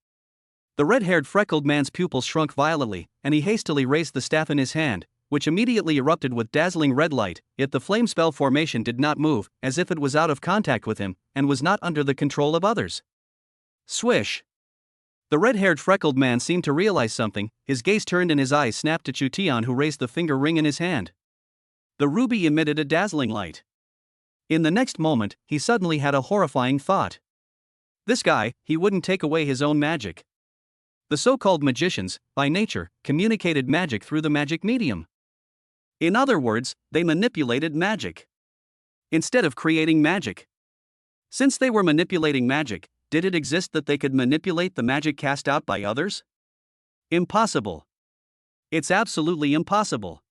red-haired freckled man's pupils shrunk violently, and he hastily raised the staff in his hand, which immediately erupted with dazzling red light, yet the flame spell formation did not move, as if it was out of contact with him, and was not under the control of others. Swish! The red-haired freckled man seemed to realize something. His gaze turned and his eyes snapped to Chu Tian, who raised the finger ring in his hand. The ruby emitted a dazzling light. In the next moment, he suddenly had a horrifying thought. This guy, he wouldn't take away his own magic. The so-called magicians, by nature, communicated magic through the magic medium. In other words, they manipulated magic instead of creating magic. Since they were manipulating magic, did it exist that they could manipulate the magic cast out by others? Impossible. It's absolutely impossible.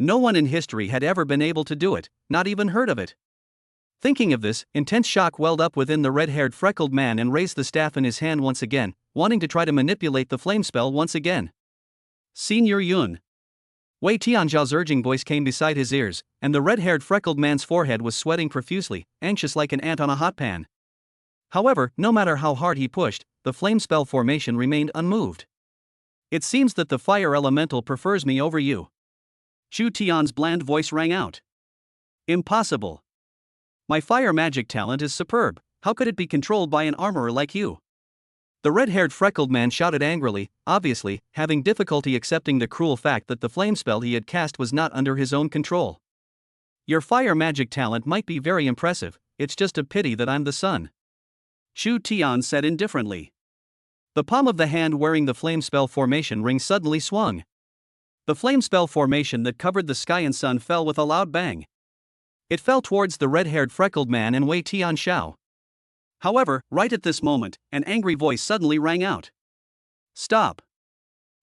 No one in history had ever been able to do it, not even heard of it. Thinking of this, intense shock welled up within the red-haired freckled man and raised the staff in his hand once again, wanting to try to manipulate the flame spell once again. Senior Yun. Wei Tianxiao's urging voice came beside his ears, and the red-haired freckled man's forehead was sweating profusely, anxious like an ant on a hot pan. However, no matter how hard he pushed, the flame spell formation remained unmoved. It seems that the fire elemental prefers me over you. Chu Tian's bland voice rang out. Impossible. My fire magic talent is superb. How could it be controlled by an armorer like you? The red-haired freckled man shouted angrily, obviously, having difficulty accepting the cruel fact that the flame spell he had cast was not under his own control. Your fire magic talent might be very impressive, it's just a pity that I'm the sun. Chu Tian said indifferently. The palm of the hand wearing the flame spell formation ring suddenly swung. The flame spell formation that covered the sky and sun fell with a loud bang. It fell towards the red-haired freckled man and Wei Tianxiao. However, right at this moment, an angry voice suddenly rang out. Stop!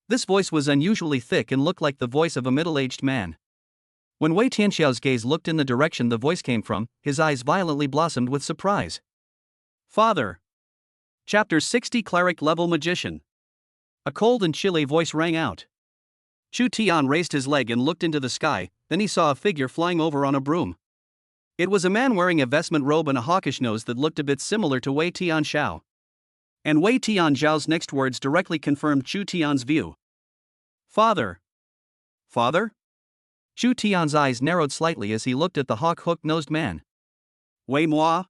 This voice was unusually thick and looked like the voice of a middle-aged man. When Wei Tianxiao's gaze looked in the direction the voice came from, his eyes violently blossomed with surprise. Father! Chapter 60 Cleric-Level Magician. A cold and chilly voice rang out. Chu Tian raised his leg and looked into the sky, then he saw a figure flying over on a broom. It was a man wearing a vestment robe and a hawkish nose that looked a bit similar to Wei Tianxiao. And Wei Tianzhao's next words directly confirmed Chu Tian's view. Father. Father? Chu Tian's eyes narrowed slightly as he looked at the hook-nosed man. Wei Moi?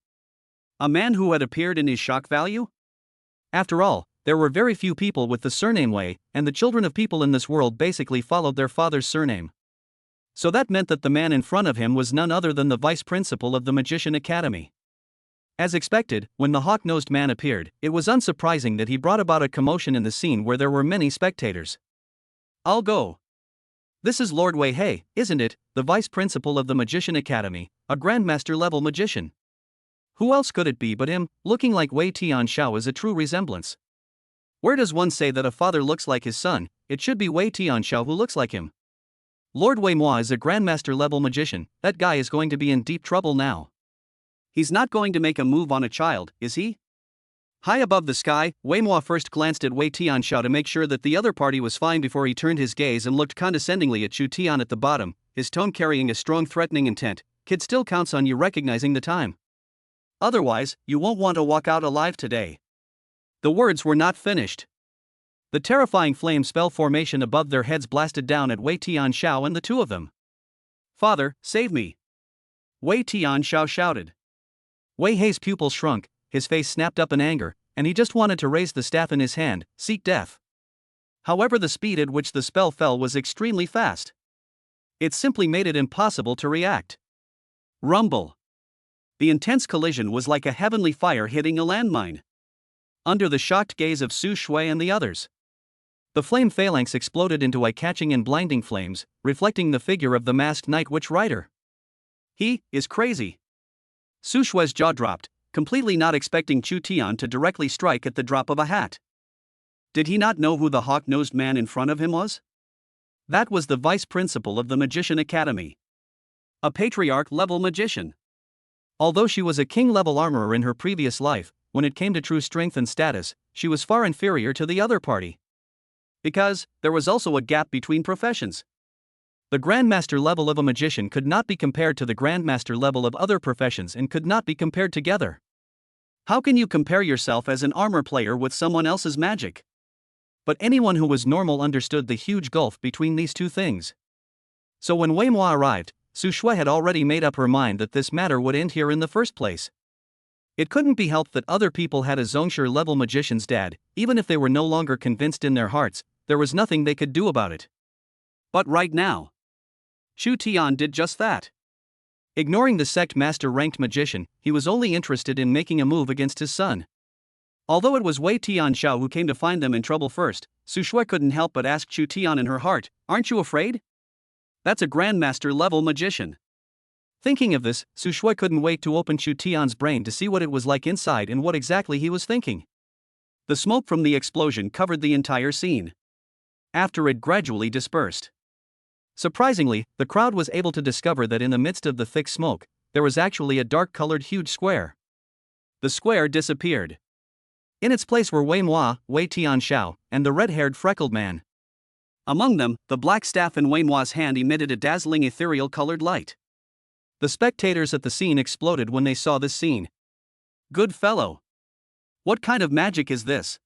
A man who had appeared in his shock value? After all, there were very few people with the surname Wei, and the children of people in this world basically followed their father's surname. So that meant that the man in front of him was none other than the vice principal of the Magician Academy. As expected, when the hawk-nosed man appeared, it was unsurprising that he brought about a commotion in the scene where there were many spectators. I'll go. This is Lord Wei Hei, isn't it, the vice principal of the Magician Academy, a grandmaster-level magician? Who else could it be but him? Looking like Wei Tianzhao is a true resemblance. Where does one say that a father looks like his son? It should be Wei Tianzhao who looks like him. Lord Wei Moi is a grandmaster-level magician. That guy is going to be in deep trouble now. He's not going to make a move on a child, is he? High above the sky, Wei Moi first glanced at Wei Tianzhao to make sure that the other party was fine before he turned his gaze and looked condescendingly at Chu Tian at the bottom, his tone carrying a strong threatening intent. Kid still counts on you recognizing the time. Otherwise, you won't want to walk out alive today. The words were not finished. The terrifying flame spell formation above their heads blasted down at Wei Tianzhao and the two of them. Father, save me! Wei Tianzhao shouted. Wei Hei's pupils shrunk, his face snapped up in anger, and he just wanted to raise the staff in his hand, seek death. However, the speed at which the spell fell was extremely fast. It simply made it impossible to react. Rumble. The intense collision was like a heavenly fire hitting a landmine. Under the shocked gaze of Su Shui and the others, the flame phalanx exploded into eye-catching and blinding flames, reflecting the figure of the masked Night Witch rider. He is crazy. Su Shui's jaw dropped, completely not expecting Chu Tian to directly strike at the drop of a hat. Did he not know who the hawk-nosed man in front of him was? That was the vice principal of the Magician Academy. A patriarch-level magician. Although she was a king-level armorer in her previous life, when it came to true strength and status, she was far inferior to the other party. Because, there was also a gap between professions. The Grandmaster level of a magician could not be compared to the Grandmaster level of other professions and could not be compared together. How can you compare yourself as an armor player with someone else's magic? But anyone who was normal understood the huge gulf between these two things. So when Wei Moi arrived, Su Shui had already made up her mind that this matter would end here in the first place. It couldn't be helped that other people had a Zongshi-level magician's dad, even if they were no longer convinced in their hearts, there was nothing they could do about it. But right now, Chu Tian did just that. Ignoring the sect master-ranked magician, he was only interested in making a move against his son. Although it was Wei Tianzhao who came to find them in trouble first, Su Shui couldn't help but ask Chu Tian in her heart, "Aren't you afraid? That's a Grandmaster-level magician." Thinking of this, Su Shui couldn't wait to open Chu Tian's brain to see what it was like inside and what exactly he was thinking. The smoke from the explosion covered the entire scene. After it gradually dispersed. Surprisingly, the crowd was able to discover that in the midst of the thick smoke, there was actually a dark-colored huge square. The square disappeared. In its place were Wei Moi, Wei Tianzhao, and the red-haired freckled man. Among them, the black staff in Wei Moi's hand emitted a dazzling ethereal-colored light. The spectators at the scene exploded when they saw this scene. Good fellow! What kind of magic is this?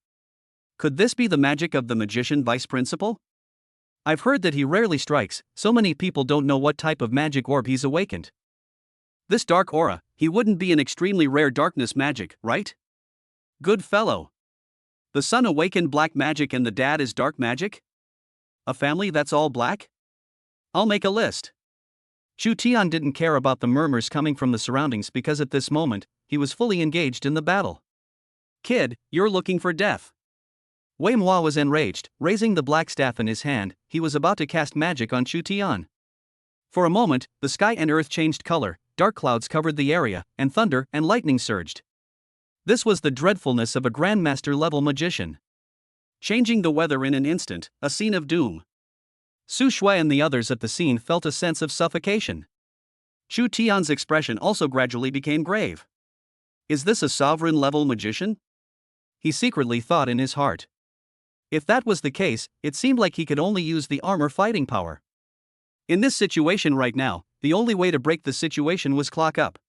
Could this be the magic of the magician vice principal? I've heard that he rarely strikes, so many people don't know what type of magic orb he's awakened. This dark aura, he wouldn't be an extremely rare darkness magic, right? Good fellow. The son awakened black magic and the dad is dark magic? A family that's all black? I'll make a list. Chu Tian didn't care about the murmurs coming from the surroundings because at this moment, he was fully engaged in the battle. Kid, you're looking for death. Wei Moi was enraged, raising the black staff in his hand, he was about to cast magic on Chu Tian. For a moment, the sky and earth changed color, dark clouds covered the area, and thunder and lightning surged. This was the dreadfulness of a Grandmaster-level magician. Changing the weather in an instant, a scene of doom. Su Shui and the others at the scene felt a sense of suffocation. Chu Tian's expression also gradually became grave. Is this a sovereign-level magician? He secretly thought in his heart. If that was the case, it seemed like he could only use the armor fighting power. In this situation right now, the only way to break the situation was clock up.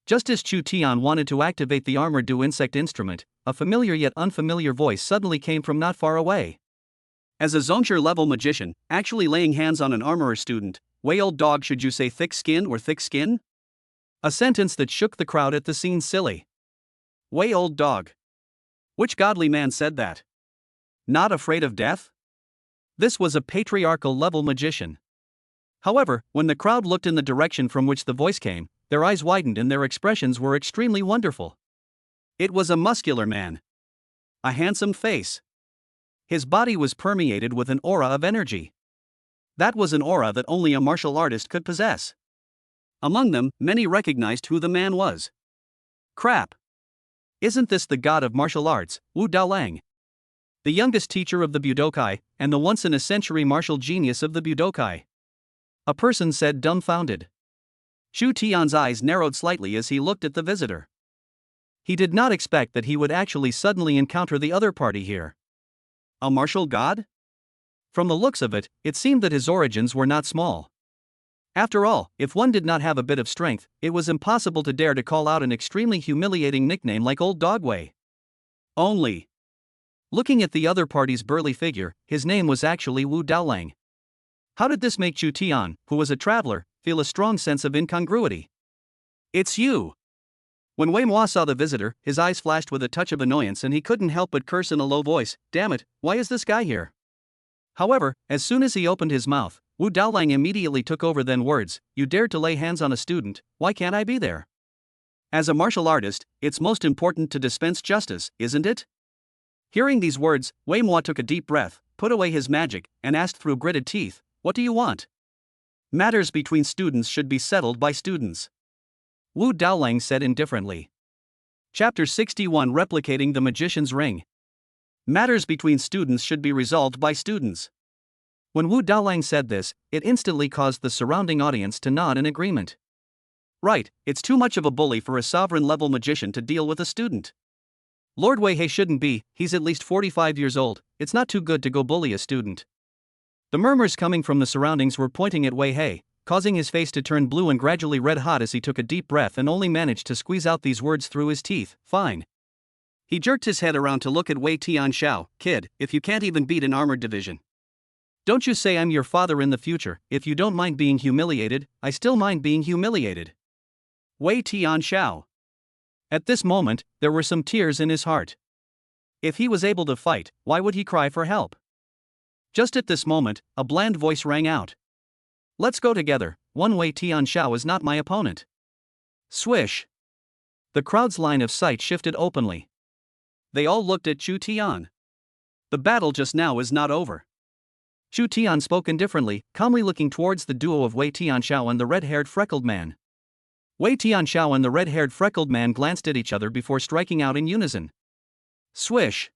Just as Chu Tian wanted to activate the armor-do insect instrument, a familiar yet unfamiliar voice suddenly came from not far away. As a Zongshire level magician, actually laying hands on an armorer student, way old dog, should you say thick skin or thick skin? A sentence that shook the crowd at the scene. Silly. Way old dog. Which godly man said that? Not afraid of death? This was a patriarchal level magician. However, when the crowd looked in the direction from which the voice came, their eyes widened and their expressions were extremely wonderful. It was a muscular man. A handsome face. His body was permeated with an aura of energy. That was an aura that only a martial artist could possess. Among them, many recognized who the man was. Crap! Isn't this the god of martial arts, Wu Daolang? The youngest teacher of the Budokai, and the once-in-a-century martial genius of the Budokai? A person said, dumbfounded. Chu Tian's eyes narrowed slightly as he looked at the visitor. He did not expect that he would actually suddenly encounter the other party here. A martial god? From the looks of it, it seemed that his origins were not small. After all, if one did not have a bit of strength, it was impossible to dare to call out an extremely humiliating nickname like Old Dogway. Only. Looking at the other party's burly figure, his name was actually Wu Daolang. How did this make Chu Tian, who was a traveler, feel a strong sense of incongruity? It's you! When Wei Moi saw the visitor, his eyes flashed with a touch of annoyance and he couldn't help but curse in a low voice, damn it, why is this guy here? However, as soon as he opened his mouth, Wu Daolang immediately took over. Then words, you dared to lay hands on a student, why can't I be there? As a martial artist, it's most important to dispense justice, isn't it? Hearing these words, Wei Moi took a deep breath, put away his magic, and asked through gritted teeth, what do you want? Matters between students should be settled by students. Wu Daolang said indifferently. Chapter 61, Replicating the Magician's Ring. Matters between students should be resolved by students. When Wu Daolang said this, it instantly caused the surrounding audience to nod in agreement. Right, it's too much of a bully for a sovereign-level magician to deal with a student. Lord Wei He shouldn't be, he's at least 45 years old, it's not too good to go bully a student. The murmurs coming from the surroundings were pointing at Wei He, causing his face to turn blue and gradually red hot as he took a deep breath and only managed to squeeze out these words through his teeth, fine. He jerked his head around to look at Wei Tianxiao, kid, if you can't even beat an armored division. Don't you say I'm your father in the future, if you don't mind being humiliated, I still mind being humiliated. Wei Tianxiao. At this moment, there were some tears in his heart. If he was able to fight, why would he cry for help? Just at this moment, a bland voice rang out. Let's go together, one Wei Tianxiao is not my opponent. Swish. The crowd's line of sight shifted openly. They all looked at Chu Tian. The battle just now is not over. Chu Tian spoke indifferently, calmly looking towards the duo of Wei Tianxiao and the red-haired freckled man. Wei Tianxiao and the red-haired freckled man glanced at each other before striking out in unison. Swish.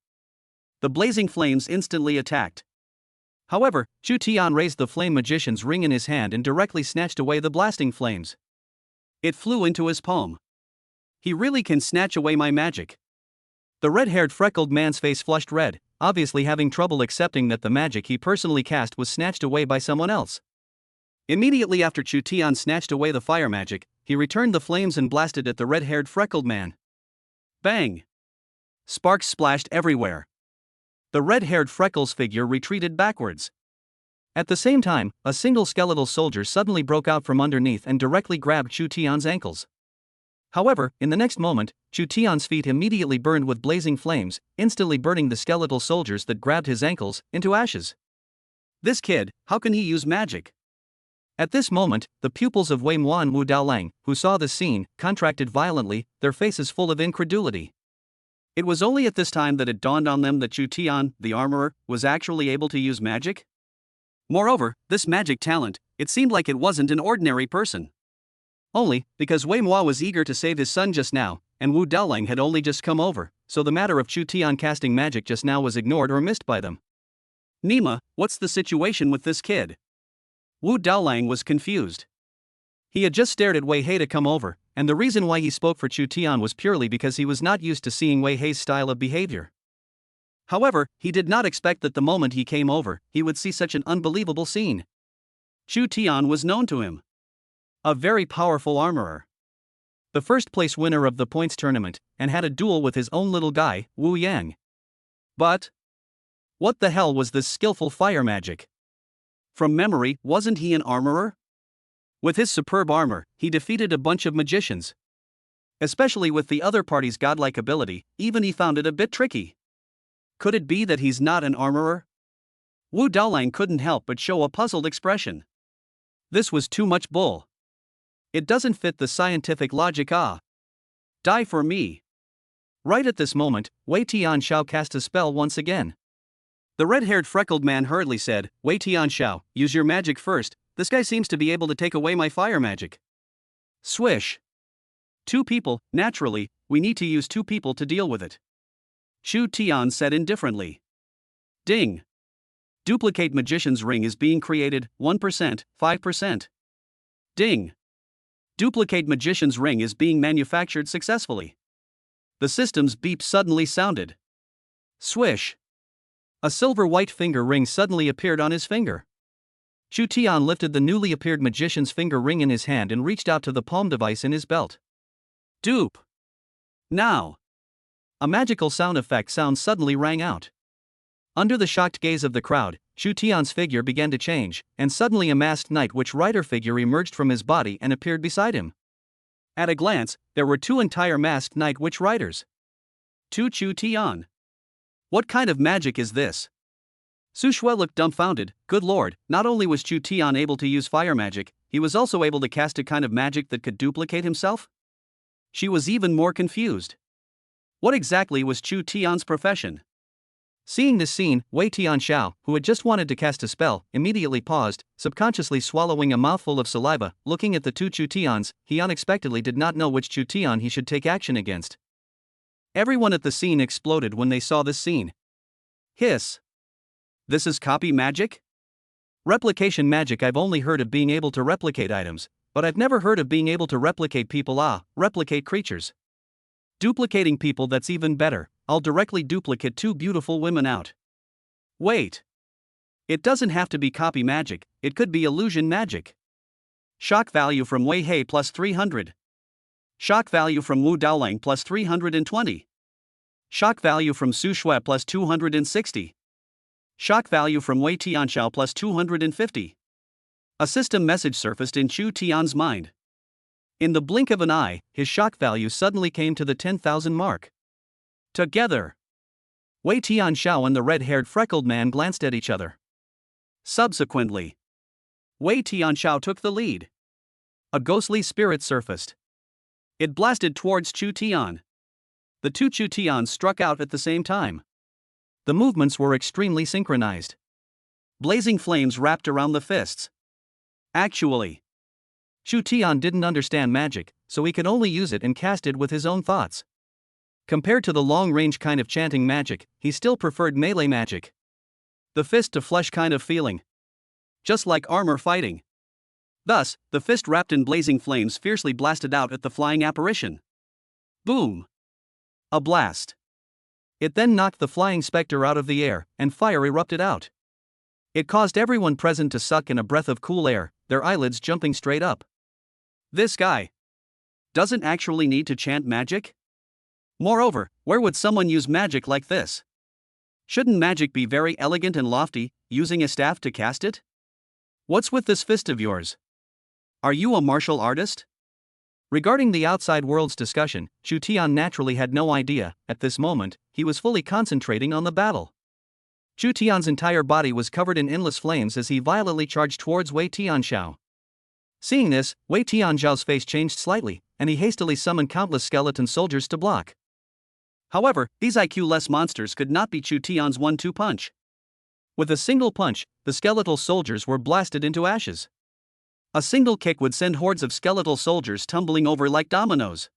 The blazing flames instantly attacked. However, Chu Tian raised the flame magician's ring in his hand and directly snatched away the blasting flames. It flew into his palm. He really can snatch away my magic. The red-haired freckled man's face flushed red, obviously having trouble accepting that the magic he personally cast was snatched away by someone else. Immediately after Chu Tian snatched away the fire magic, he returned the flames and blasted at the red-haired freckled man. Bang! Sparks splashed everywhere. The red-haired freckles figure retreated backwards. At the same time, a single skeletal soldier suddenly broke out from underneath and directly grabbed Chu Tian's ankles. However, in the next moment, Chu Tian's feet immediately burned with blazing flames, instantly burning the skeletal soldiers that grabbed his ankles into ashes. This kid, how can he use magic? At this moment, the pupils of Wei Moi and Wu Daolang, who saw the scene, contracted violently, their faces full of incredulity. It was only at this time that it dawned on them that Chu Tian, the armorer, was actually able to use magic. Moreover, this magic talent, it seemed like it wasn't an ordinary person. Only, because Wei Moi was eager to save his son just now, and Wu Daolang had only just come over, so the matter of Chu Tian casting magic just now was ignored or missed by them. Nima, what's the situation with this kid? Wu Daolang was confused. He had just stared at Wei He to come over, and the reason why he spoke for Chu Tian was purely because he was not used to seeing Wei He's style of behavior. However, he did not expect that the moment he came over, he would see such an unbelievable scene. Chu Tian was known to him. A very powerful armorer. the first place winner of the points tournament, and had a duel with his own little guy, Wu Yang. But what the hell was this skillful fire magic? From memory, wasn't he an armorer? With his superb armor, he defeated a bunch of magicians. Especially with the other party's godlike ability, even he found it a bit tricky. Could it be that he's not an armorer? Wu Daolang couldn't help but show a puzzled expression. This was too much bull. It doesn't fit the scientific logic. Die for me. Right at this moment, Wei Tianxiao cast a spell once again. The red-haired freckled man hurriedly said, Wei Tianxiao, use your magic first, this guy seems to be able to take away my fire magic. Swish. 2 people, naturally, we need to use 2 people to deal with it. Shu Tian said indifferently. Ding. Duplicate magician's ring is being created, 1%, 5%. Ding. Duplicate magician's ring is being manufactured successfully. The system's beep suddenly sounded. Swish. A silver-white finger ring suddenly appeared on his finger. Shu Tian lifted the newly appeared magician's finger ring in his hand and reached out to the palm device in his belt. Dupe. Now. A magical sound effect suddenly rang out. Under the shocked gaze of the crowd, Shu Tian's figure began to change, and suddenly a masked Night Witch Rider figure emerged from his body and appeared beside him. At a glance, there were 2 entire masked Night Witch Riders. 2 Shu Tian. What kind of magic is this? Su Shui looked dumbfounded. Good lord, not only was Shu Tian able to use fire magic, he was also able to cast a kind of magic that could duplicate himself? She was even more confused. What exactly was Shu Tian's profession? Seeing this scene, Wei Tianxiao, who had just wanted to cast a spell, immediately paused, subconsciously swallowing a mouthful of saliva. Looking at the 2 Shu Tians, he unexpectedly did not know which Shu Tian he should take action against. Everyone at the scene exploded when they saw this scene. Hiss. This is copy magic? Replication magic. I've only heard of being able to replicate items, but I've never heard of being able to replicate people. Replicate creatures. Duplicating people, that's even better. I'll directly duplicate 2 beautiful women out. Wait. It doesn't have to be copy magic, it could be illusion magic. Shock value from Wei Hei plus 300. Shock value from Wu Daolang plus 320. Shock value from Su Shui plus 260. Shock value from Wei Tianxiao plus 250. A system message surfaced in Shu Tian's mind. In the blink of an eye, his shock value suddenly came to the 10,000 mark. Together. Wei Tianxiao and the red-haired freckled man glanced at each other. Subsequently, Wei Tianxiao took the lead. A ghostly spirit surfaced. It blasted towards Shu Tian. The 2 Shu Tians struck out at the same time. The movements were extremely synchronized. Blazing flames wrapped around the fists. Actually, Shu Tian didn't understand magic, so he could only use it and cast it with his own thoughts. Compared to the long-range kind of chanting magic, he still preferred melee magic. The fist-to-flesh kind of feeling. Just like armor fighting. Thus, the fist wrapped in blazing flames fiercely blasted out at the flying apparition. Boom! A blast. It then knocked the flying specter out of the air, and fire erupted out. It caused everyone present to suck in a breath of cool air, their eyelids jumping straight up. This guy doesn't actually need to chant magic? Moreover, where would someone use magic like this? Shouldn't magic be very elegant and lofty, using a staff to cast it? What's with this fist of yours? Are you a martial artist? Regarding the outside world's discussion, Shu Tian naturally had no idea. At this moment, he was fully concentrating on the battle. Shu Tian's entire body was covered in endless flames as he violently charged towards Wei Tianxiao. Seeing this, Wei Tianxiao's face changed slightly, and he hastily summoned countless skeleton soldiers to block. However, these IQ-less monsters could not beat Shu Tian's 1-2 punch. With a single punch, the skeletal soldiers were blasted into ashes. A single kick would send hordes of skeletal soldiers tumbling over like dominoes.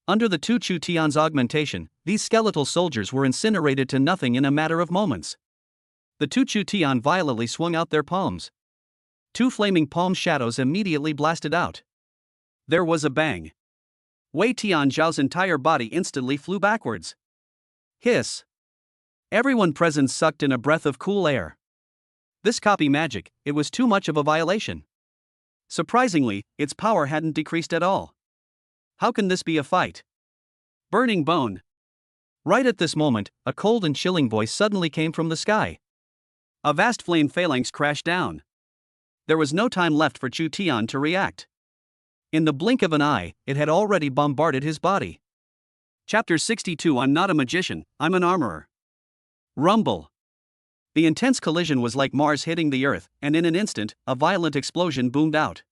Under the 2 Shu Tian's augmentation, these skeletal soldiers were incinerated to nothing in a matter of moments. The 2 Shu Tian violently swung out their palms. 2 flaming palm shadows immediately blasted out. There was a bang. Wei Tianxiao's entire body instantly flew backwards. Hiss. Everyone present sucked in a breath of cool air. This copy magic, it was too much of a violation. Surprisingly, its power hadn't decreased at all. How can this be a fight? Burning bone. Right at this moment, a cold and chilling voice suddenly came from the sky. A vast flame phalanx crashed down. There was no time left for Chu Tian to react. In the blink of an eye, it had already bombarded his body. Chapter 62. I'm not a magician, I'm an armorer. Rumble. The intense collision was like Mars hitting the Earth, and in an instant, a violent explosion boomed out.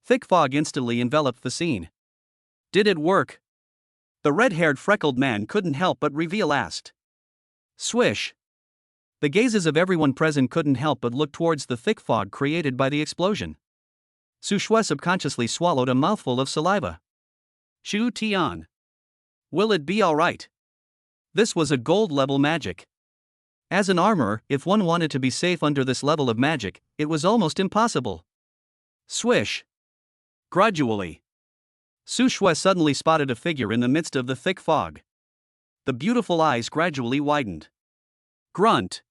Thick fog instantly enveloped the scene. Did it work? The red-haired freckled man couldn't help but reveal asked. Swish. The gazes of everyone present couldn't help but look towards the thick fog created by the explosion. Su Shui subconsciously swallowed a mouthful of saliva. Chu Tian. Will it be alright? This was a gold-level magic. As an armorer, if one wanted to be safe under this level of magic, it was almost impossible. Swish. Gradually, Su Shui suddenly spotted a figure in the midst of the thick fog. The beautiful eyes gradually widened. Grunt.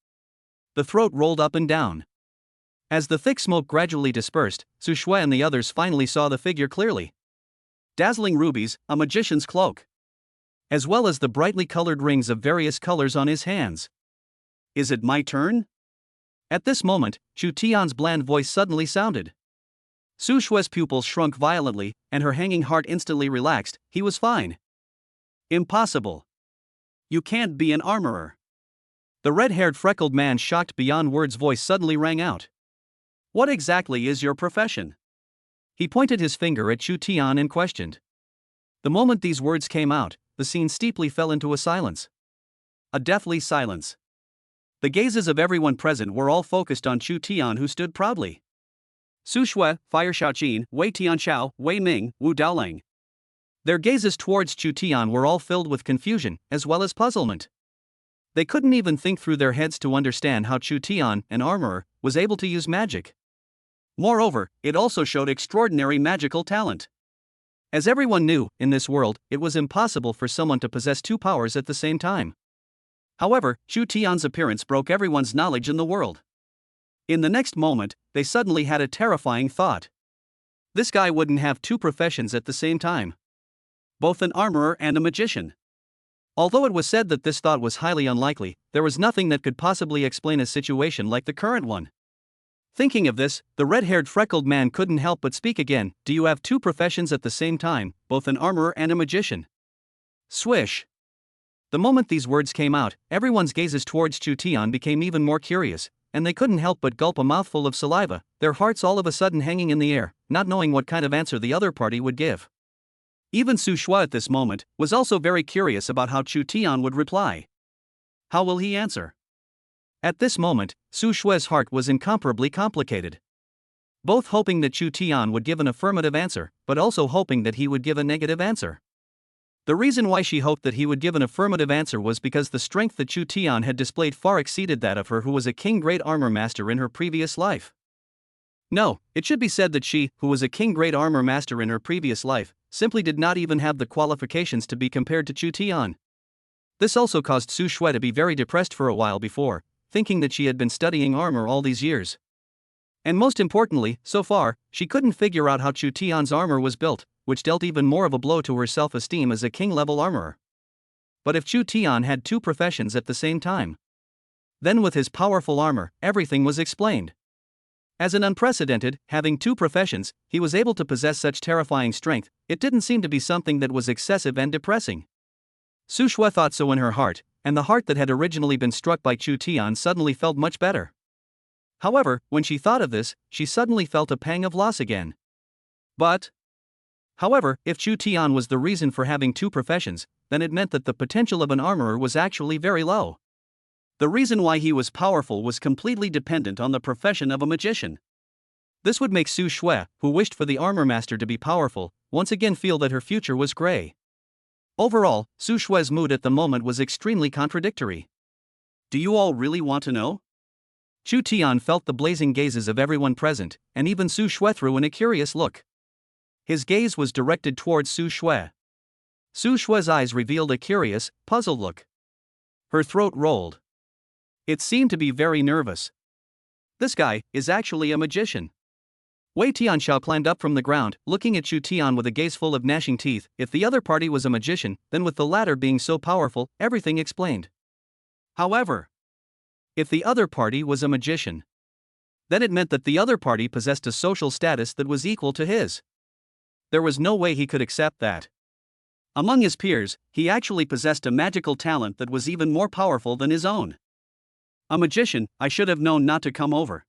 The throat rolled up and down. As the thick smoke gradually dispersed, Su Shui and the others finally saw the figure clearly. Dazzling rubies, a magician's cloak, as well as the brightly colored rings of various colors on his hands. Is it my turn? At this moment, Chu Tian's bland voice suddenly sounded. Su Shui's pupils shrunk violently, and her hanging heart instantly relaxed. He was fine. Impossible. You can't be an armorer. The red-haired freckled man, shocked beyond words, voice suddenly rang out. What exactly is your profession? He pointed his finger at Chu Tian and questioned. The moment these words came out, the scene steeply fell into a silence. A deathly silence. The gazes of everyone present were all focused on Chu Tian, who stood proudly. Su Shui, Fire Shaoqin, Wei Tianxiao, Wei Ming, Wu Daoling. Their gazes towards Chu Tian were all filled with confusion, as well as puzzlement. They couldn't even think through their heads to understand how Chu Tian, an armorer, was able to use magic. Moreover, it also showed extraordinary magical talent. As everyone knew, in this world, it was impossible for someone to possess two powers at the same time. However, Chu Tian's appearance broke everyone's knowledge in the world. In the next moment, they suddenly had a terrifying thought. This guy wouldn't have two professions at the same time. Both an armorer and a magician. Although it was said that this thought was highly unlikely, there was nothing that could possibly explain a situation like the current one. Thinking of this, the red-haired freckled man couldn't help but speak again. Do you have two professions at the same time, both an armorer and a magician? Swish. The moment these words came out, everyone's gazes towards Chu Tian became even more curious, and they couldn't help but gulp a mouthful of saliva, their hearts all of a sudden hanging in the air, not knowing what kind of answer the other party would give. Even Su Shui at this moment was also very curious about how Chu Tian would reply. How will he answer? At this moment, Su Shui's heart was incomparably complicated. Both hoping that Chu Tian would give an affirmative answer, but also hoping that he would give a negative answer. The reason why she hoped that he would give an affirmative answer was because the strength that Chu Tian had displayed far exceeded that of her who was a king-grade armor master in her previous life. No, it should be said that she, who was a king-grade armor master in her previous life, simply did not even have the qualifications to be compared to Chu Tian. This also caused Su Shui to be very depressed for a while before, thinking that she had been studying armor all these years. And most importantly, so far, she couldn't figure out how Chu Tian's armor was built, which dealt even more of a blow to her self-esteem as a king-level armorer. But if Chu Tian had two professions at the same time, then with his powerful armor, everything was explained. As an unprecedented, having two professions, he was able to possess such terrifying strength. It didn't seem to be something that was excessive and depressing. Su Shui thought so in her heart, and the heart that had originally been struck by Chu Tian suddenly felt much better. However, when she thought of this, she suddenly felt a pang of loss again. However, if Chu Tian was the reason for having two professions, then it meant that the potential of an armorer was actually very low. The reason why he was powerful was completely dependent on the profession of a magician. This would make Su Shui, who wished for the armor master to be powerful, once again feel that her future was gray. Overall, Su Shui's mood at the moment was extremely contradictory. Do you all really want to know? Chu Tian felt the blazing gazes of everyone present, and even Su Shui threw in a curious look. His gaze was directed towards Su Shui. Su Shui's eyes revealed a curious, puzzled look. Her throat rolled. It seemed to be very nervous. This guy is actually a magician. Wei Tianxiao climbed up from the ground, looking at Chu Tian with a gaze full of gnashing teeth. If the other party was a magician, then with the latter being so powerful, everything explained. However, if the other party was a magician, then it meant that the other party possessed a social status that was equal to his. There was no way he could accept that. Among his peers, he actually possessed a magical talent that was even more powerful than his own. A magician, I should have known not to come over.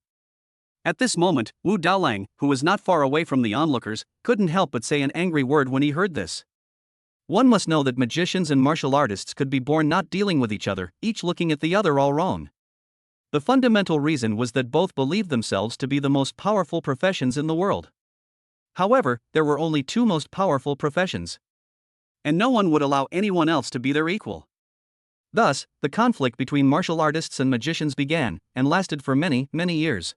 At this moment, Wu Daolang, who was not far away from the onlookers, couldn't help but say an angry word when he heard this. One must know that magicians and martial artists could be born not dealing with each other, each looking at the other all wrong. The fundamental reason was that both believed themselves to be the most powerful professions in the world. However, there were only two most powerful professions. And no one would allow anyone else to be their equal. Thus, the conflict between martial artists and magicians began, and lasted for many, many years.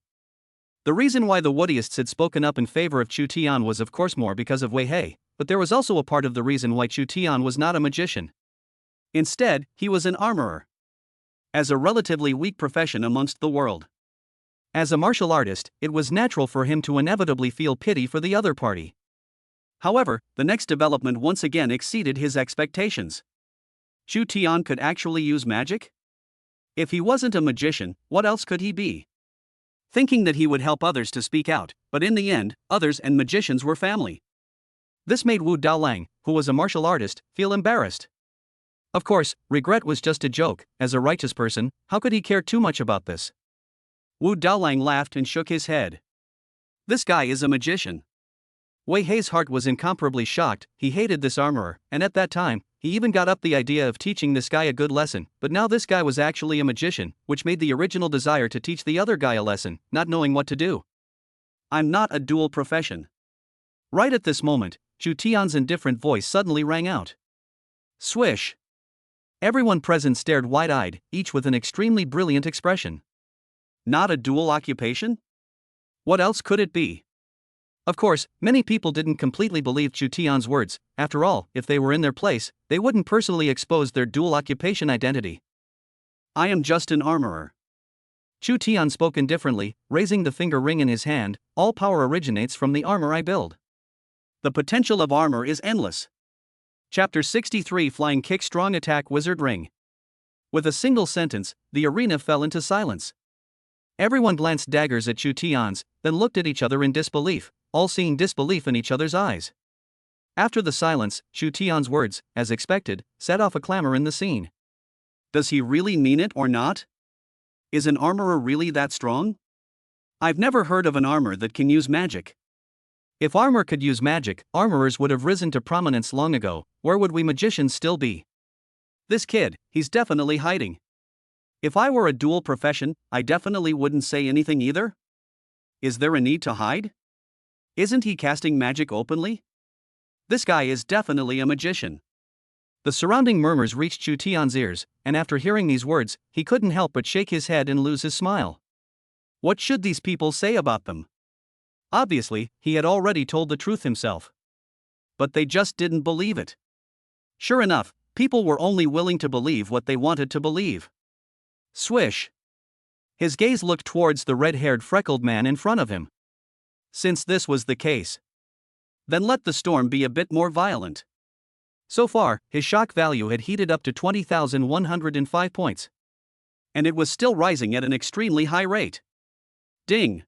The reason why the Woodyists had spoken up in favor of Chu Tian was of course more because of Wei He, but there was also a part of the reason why Chu Tian was not a magician. Instead, he was an armorer. As a relatively weak profession amongst the world. As a martial artist, it was natural for him to inevitably feel pity for the other party. However, the next development once again exceeded his expectations. Chu Tian could actually use magic? If he wasn't a magician, what else could he be? Thinking that he would help others to speak out, but in the end, others and magicians were family. This made Wu Daolang, who was a martial artist, feel embarrassed. Of course, regret was just a joke. As a righteous person, how could he care too much about this? Wu Daolang laughed and shook his head. This guy is a magician. Wei He's heart was incomparably shocked. He hated this armorer, and at that time, he even got up the idea of teaching this guy a good lesson, but now this guy was actually a magician, which made the original desire to teach the other guy a lesson, not knowing what to do. I'm not a dual profession. Right at this moment, Chu Tian's indifferent voice suddenly rang out. Swish. Everyone present stared wide-eyed, each with an extremely brilliant expression. Not a dual occupation? What else could it be? Of course, many people didn't completely believe Chu Tian's words. After all, if they were in their place, they wouldn't personally expose their dual occupation identity. I am just an armorer. Chu Tian spoke indifferently, raising the finger ring in his hand. All power originates from the armor I build. The potential of armor is endless. Chapter 63 Flying Kick Strong Attack Wizard Ring. With a single sentence, the arena fell into silence. Everyone glanced daggers at Chu Tian's, then looked at each other in disbelief, all seeing disbelief in each other's eyes. After the silence, Chu Tian's words, as expected, set off a clamor in the scene. Does he really mean it or not? Is an armorer really that strong? I've never heard of an armor that can use magic. If armor could use magic, armorers would have risen to prominence long ago. Where would we magicians still be? This kid, he's definitely hiding. If I were a dual profession, I definitely wouldn't say anything either. Is there a need to hide? Isn't he casting magic openly? This guy is definitely a magician. The surrounding murmurs reached Chu Tian's ears, and after hearing these words, he couldn't help but shake his head and lose his smile. What should these people say about them? Obviously, he had already told the truth himself. But they just didn't believe it. Sure enough, people were only willing to believe what they wanted to believe. Swish. His gaze looked towards the red-haired freckled man in front of him. Since this was the case, then let the storm be a bit more violent. So far, his shock value had heated up to 20,105 points. And it was still rising at an extremely high rate. Ding.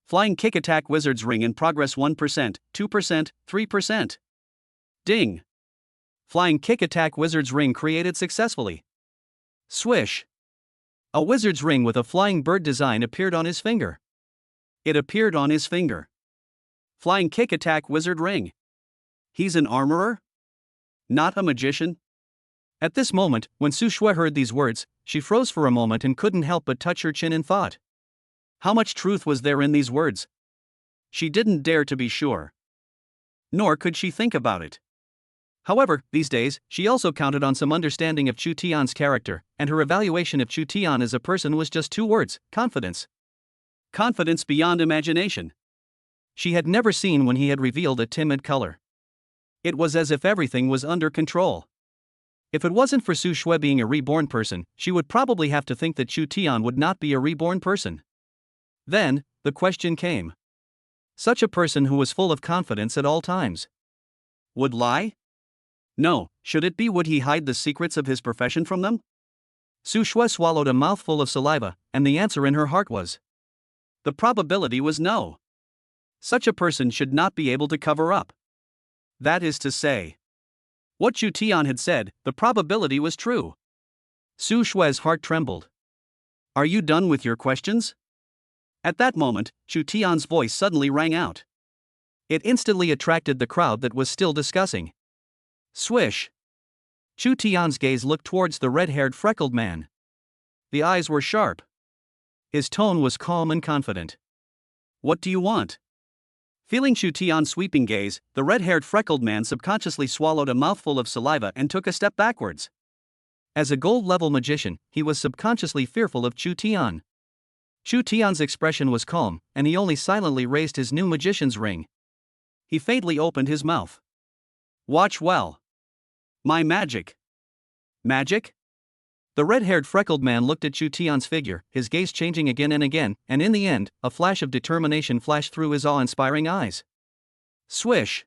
Flying Kick Attack Wizard's Ring in progress 1%, 2%, 3%. Ding. Flying Kick Attack Wizard's Ring created successfully. Swish. A wizard's ring with a flying bird design appeared on his finger. It appeared on his finger. Flying Kick Attack Wizard Ring. He's an armorer? Not a magician? At this moment, when Su Shui heard these words, she froze for a moment and couldn't help but touch her chin in thought. How much truth was there in these words? She didn't dare to be sure. Nor could she think about it. However, these days, she also counted on some understanding of Chu Tian's character, and her evaluation of Chu Tian as a person was just two words: confidence. Confidence beyond imagination. She had never seen when he had revealed a timid color. It was as if everything was under control. If it wasn't for Su Shui being a reborn person, she would probably have to think that Chu Tian would not be a reborn person. Then, the question came. Such a person who was full of confidence at all times. Would lie? No, should it be would he hide the secrets of his profession from them? Su Shui swallowed a mouthful of saliva, and the answer in her heart was. The probability was no. Such a person should not be able to cover up. That is to say, what Chu Tian had said, the probability was true. Su Shui's heart trembled. Are you done with your questions? At that moment, Chu Tian's voice suddenly rang out. It instantly attracted the crowd that was still discussing. Swish! Chu Tian's gaze looked towards the red-haired freckled man. The eyes were sharp. His tone was calm and confident. What do you want? Feeling Chu Tian's sweeping gaze, the red-haired freckled man subconsciously swallowed a mouthful of saliva and took a step backwards. As a gold-level magician, he was subconsciously fearful of Chu Tian. Chu Tian's expression was calm, and he only silently raised his new magician's ring. He faintly opened his mouth. Watch well. My magic. Magic? The red-haired freckled man looked at Chu Tian's figure, his gaze changing again and again, and in the end, a flash of determination flashed through his awe-inspiring eyes. Swish!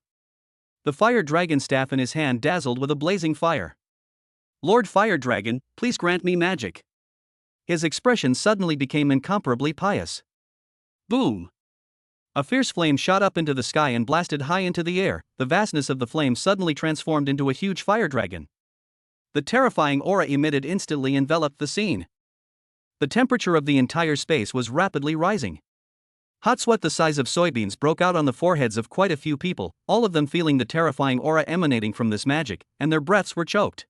The fire dragon staff in his hand dazzled with a blazing fire. Lord Fire Dragon, please grant me magic. His expression suddenly became incomparably pious. Boom! A fierce flame shot up into the sky and blasted high into the air. The vastness of the flame suddenly transformed into a huge fire dragon. The terrifying aura emitted instantly enveloped the scene. The temperature of the entire space was rapidly rising. Hot sweat the size of soybeans broke out on the foreheads of quite a few people, all of them feeling the terrifying aura emanating from this magic, and their breaths were choked.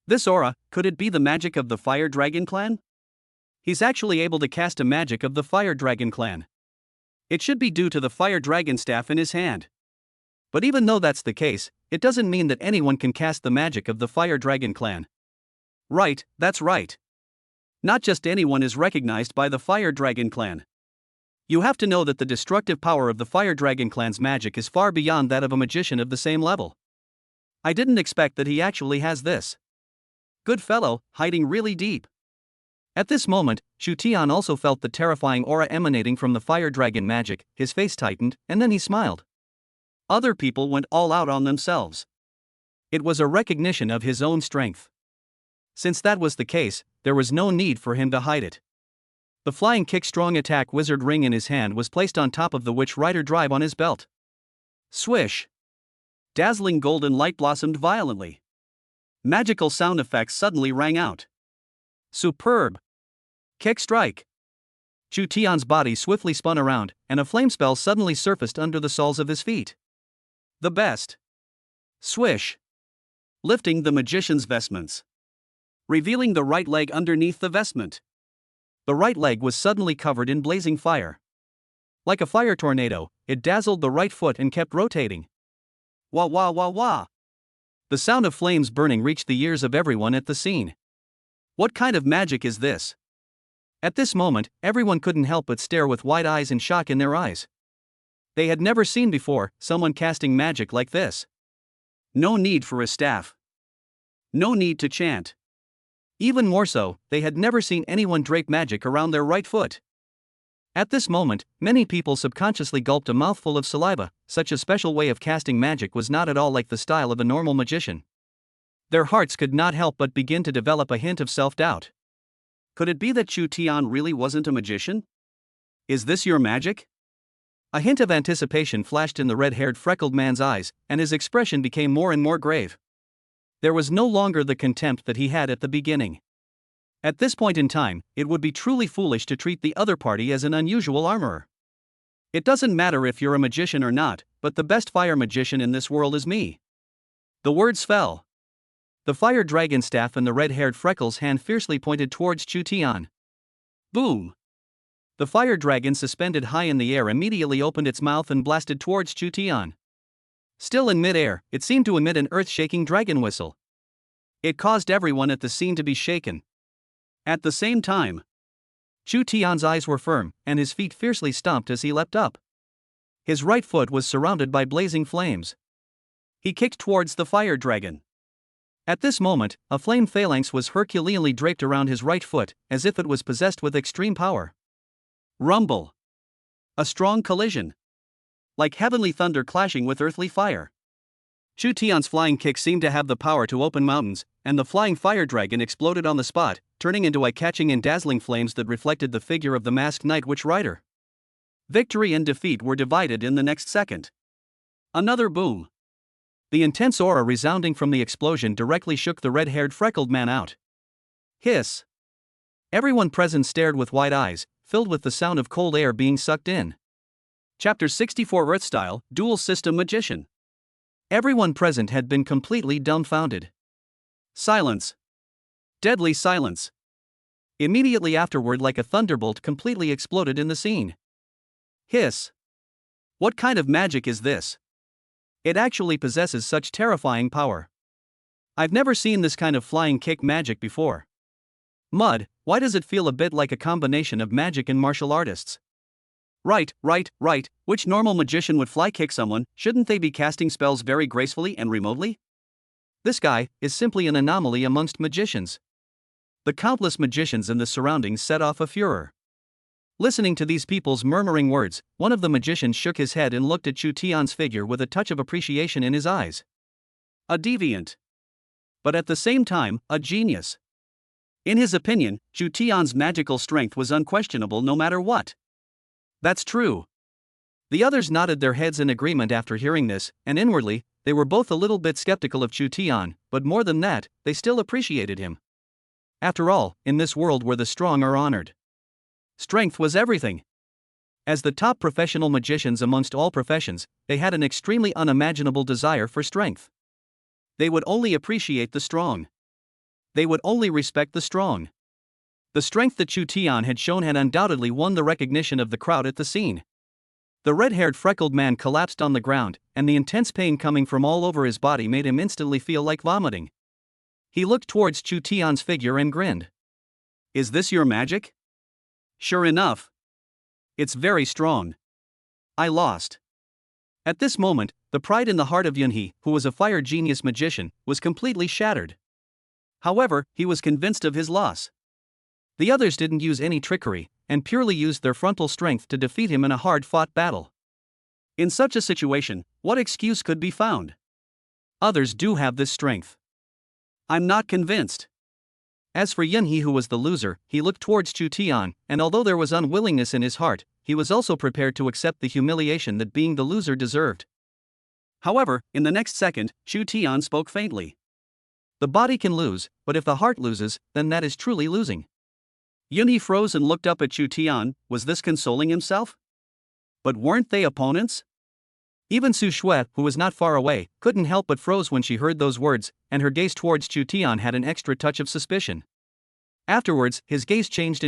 This aura, could it be the magic of the Fire Dragon clan? He's actually able to cast a magic of the Fire Dragon clan. It should be due to the Fire Dragon staff in his hand. But even though that's the case, it doesn't mean that anyone can cast the magic of the Fire Dragon clan. Right, that's right. Not just anyone is recognized by the Fire Dragon clan. You have to know that the destructive power of the Fire Dragon clan's magic is far beyond that of a magician of the same level. I didn't expect that he actually has this. Good fellow, hiding really deep. At this moment, Chu Tian also felt the terrifying aura emanating from the fire dragon magic. His face tightened, and then he smiled. Other people went all out on themselves. It was a recognition of his own strength. Since that was the case, there was no need for him to hide it. The flying kick strong attack wizard ring in his hand was placed on top of the witch rider drive on his belt. Swish! Dazzling golden light blossomed violently. Magical sound effects suddenly rang out. Superb! Kick strike! Chu Tian's body swiftly spun around, and a flame spell suddenly surfaced under the soles of his feet. The best! Swish! Lifting the magician's vestments. Revealing the right leg underneath the vestment. The right leg was suddenly covered in blazing fire. Like a fire tornado, it dazzled the right foot and kept rotating. Wah wah wah wah! The sound of flames burning reached the ears of everyone at the scene. What kind of magic is this? At this moment, everyone couldn't help but stare with wide eyes and shock in their eyes. They had never seen before someone casting magic like this. No need for a staff. No need to chant. Even more so, they had never seen anyone drape magic around their right foot. At this moment, many people subconsciously gulped a mouthful of saliva. Such a special way of casting magic was not at all like the style of a normal magician. Their hearts could not help but begin to develop a hint of self-doubt. Could it be that Chu Tian really wasn't a magician? Is this your magic? A hint of anticipation flashed in the red-haired freckled man's eyes, and his expression became more and more grave. There was no longer the contempt that he had at the beginning. At this point in time, it would be truly foolish to treat the other party as an unusual armorer. It doesn't matter if you're a magician or not, but the best fire magician in this world is me. The words fell. The fire dragon staff in the red-haired freckles' hand fiercely pointed towards Chu Tian. Boom! The fire dragon suspended high in the air immediately opened its mouth and blasted towards Chu Tian. Still in mid-air, it seemed to emit an earth-shaking dragon whistle. It caused everyone at the scene to be shaken. At the same time, Chu Tian's eyes were firm, and his feet fiercely stomped as he leapt up. His right foot was surrounded by blazing flames. He kicked towards the fire dragon. At this moment, a flame phalanx was herculeanly draped around his right foot, as if it was possessed with extreme power. Rumble! A strong collision. like heavenly thunder clashing with earthly fire. Chu Tian's flying kick seemed to have the power to open mountains, and the flying fire dragon exploded on the spot, turning into eye-catching and dazzling flames that reflected the figure of the masked Night Witch Rider. Victory and defeat were divided in the next second. Another boom. The intense aura resounding from the explosion directly shook the red-haired freckled man out. Hiss. Everyone present stared with wide eyes, filled with the sound of cold air being sucked in. Chapter 64 Earth-Style, Dual System Magician. Everyone present had been completely dumbfounded. Silence. Deadly silence. Immediately afterward, like a thunderbolt completely exploded in the scene. Hiss. What kind of magic is this? It actually possesses such terrifying power. I've never seen this kind of flying kick magic before. Mud, why does it feel a bit like a combination of magic and martial artists? Right. Which normal magician would fly kick someone? Shouldn't they be casting spells very gracefully and remotely? This guy is simply an anomaly amongst magicians. The countless magicians in the surroundings set off a furor. Listening to these people's murmuring words, one of the magicians shook his head and looked at Chu Tian's figure with a touch of appreciation in his eyes. A deviant. But at the same time, a genius. In his opinion, Chu Tian's magical strength was unquestionable no matter what. That's true. The others nodded their heads in agreement after hearing this, and inwardly, they were both a little bit skeptical of Chu Tian, but more than that, they still appreciated him. After all, in this world where the strong are honored, strength was everything. As the top professional magicians amongst all professions, they had an extremely unimaginable desire for strength. They would only appreciate the strong. They would only respect the strong. The strength that Chu Tian had shown had undoubtedly won the recognition of the crowd at the scene. The red-haired freckled man collapsed on the ground, and the intense pain coming from all over his body made him instantly feel like vomiting. He looked towards Chu Tian's figure and grinned. Is this your magic? Sure enough. It's very strong. I lost. At this moment, the pride in the heart of Yunhee, who was a fire genius magician, was completely shattered. However, he was convinced of his loss. The others didn't use any trickery, and purely used their frontal strength to defeat him in a hard-fought battle. In such a situation, what excuse could be found? Others do have this strength. I'm not convinced. As for Yunhee, who was the loser, he looked towards Chu Tian, and although there was unwillingness in his heart, he was also prepared to accept the humiliation that being the loser deserved. However, in the next second, Chu Tian spoke faintly. The body can lose, but if the heart loses, then that is truly losing. Yunhee froze and looked up at Chu Tian. Was this consoling himself? But weren't they opponents? Even Su Shui, who was not far away, couldn't help but froze when she heard those words, and her gaze towards Chu Tian had an extra touch of suspicion. Afterwards, his gaze changed,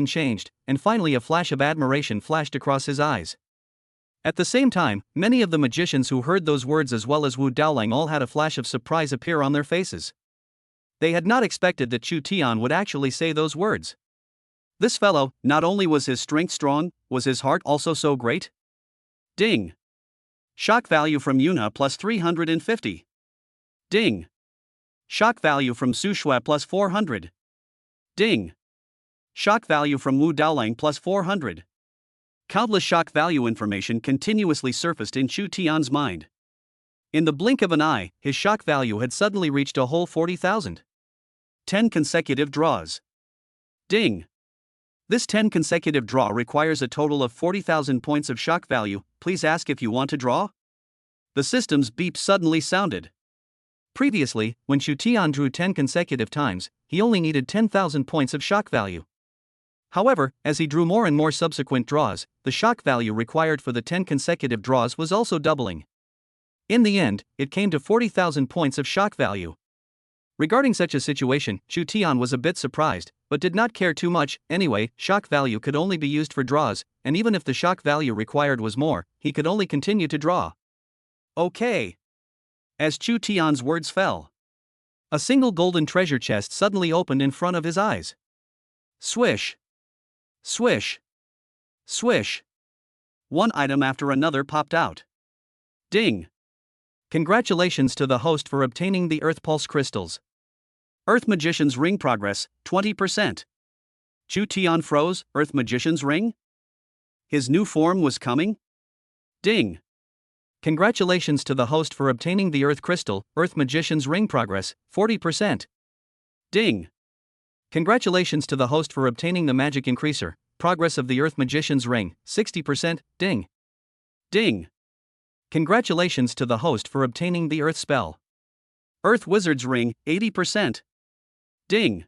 and finally a flash of admiration flashed across his eyes. At the same time, many of the magicians who heard those words as well as Wu Daolang all had a flash of surprise appear on their faces. They had not expected that Chu Tian would actually say those words. This fellow, not only was his strength strong, was his heart also so great? Ding. Shock value from Yuna plus 350. Ding. Shock value from Su Shui plus 400. Ding. Shock value from Wu Daolang plus 400. Countless shock value information continuously surfaced in Chu Tian's mind. In the blink of an eye, his shock value had suddenly reached a whole 40,000. 10 consecutive draws. Ding. This 10 consecutive draw requires a total of 40,000 points of shock value. Please ask if you want to draw? The system's beep suddenly sounded. Previously, when Chu Tian drew 10 consecutive times, he only needed 10,000 points of shock value. However, as he drew more and more subsequent draws, the shock value required for the 10 consecutive draws was also doubling. In the end, it came to 40,000 points of shock value. Regarding such a situation, Chu Tian was a bit surprised, but did not care too much. Anyway, shock value could only be used for draws, and even if the shock value required was more, he could only continue to draw. Okay. As Chu Tian's words fell, a single golden treasure chest suddenly opened in front of his eyes. Swish. Swish. Swish. One item after another popped out. Ding. Congratulations to the host for obtaining the Earth Pulse crystals. Earth Magician's Ring progress, 20%. Chu Tian froze. Earth Magician's Ring? His new form was coming? Ding. Congratulations to the host for obtaining the Earth Crystal, Earth Magician's Ring progress, 40%. Ding. Congratulations to the host for obtaining the Magic Increaser, progress of the Earth Magician's Ring, 60%, ding. Ding. Congratulations to the host for obtaining the Earth Spell. Earth Wizard's Ring, 80%. Ding.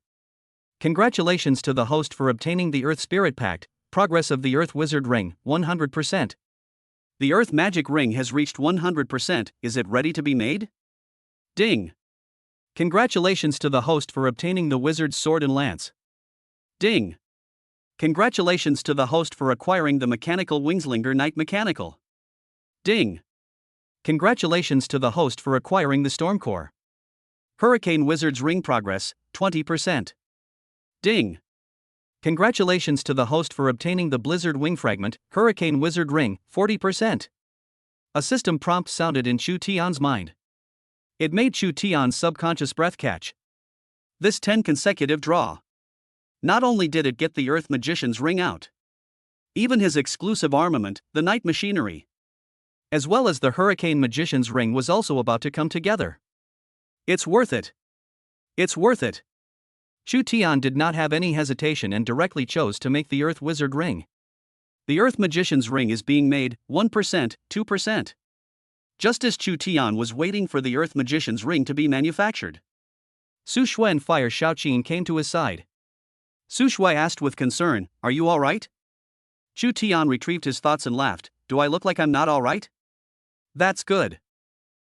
Congratulations to the host for obtaining the Earth Spirit Pact, progress of the Earth Wizard Ring, 100%. The Earth Magic Ring has reached 100%, is it ready to be made? Ding. Congratulations to the host for obtaining the Wizard's Sword and Lance. Ding. Congratulations to the host for acquiring the Mechanical Wingslinger Knight Mechanical. Ding. Congratulations to the host for acquiring the Stormcore. Hurricane Wizard's Ring progress, 20%. Ding. Congratulations to the host for obtaining the Blizzard Wing Fragment, Hurricane Wizard Ring, 40%. A system prompt sounded in Chu Tian's mind. It made Chu Tian's subconscious breath catch. This 10 consecutive draw. Not only did it get the Earth Magician's Ring out, even his exclusive armament, the Night Machinery, as well as the Hurricane Magician's Ring was also about to come together. It's worth it. It's worth it. Chu Tian did not have any hesitation and directly chose to make the Earth Wizard Ring. The Earth Magician's Ring is being made, 1%, 2%. Just as Chu Tian was waiting for the Earth Magician's Ring to be manufactured, Su Shui and Fire Shaoqing came to his side. Su Shui asked with concern, "Are you alright?" Chu Tian retrieved his thoughts and laughed, "Do I look like I'm not alright?" "That's good."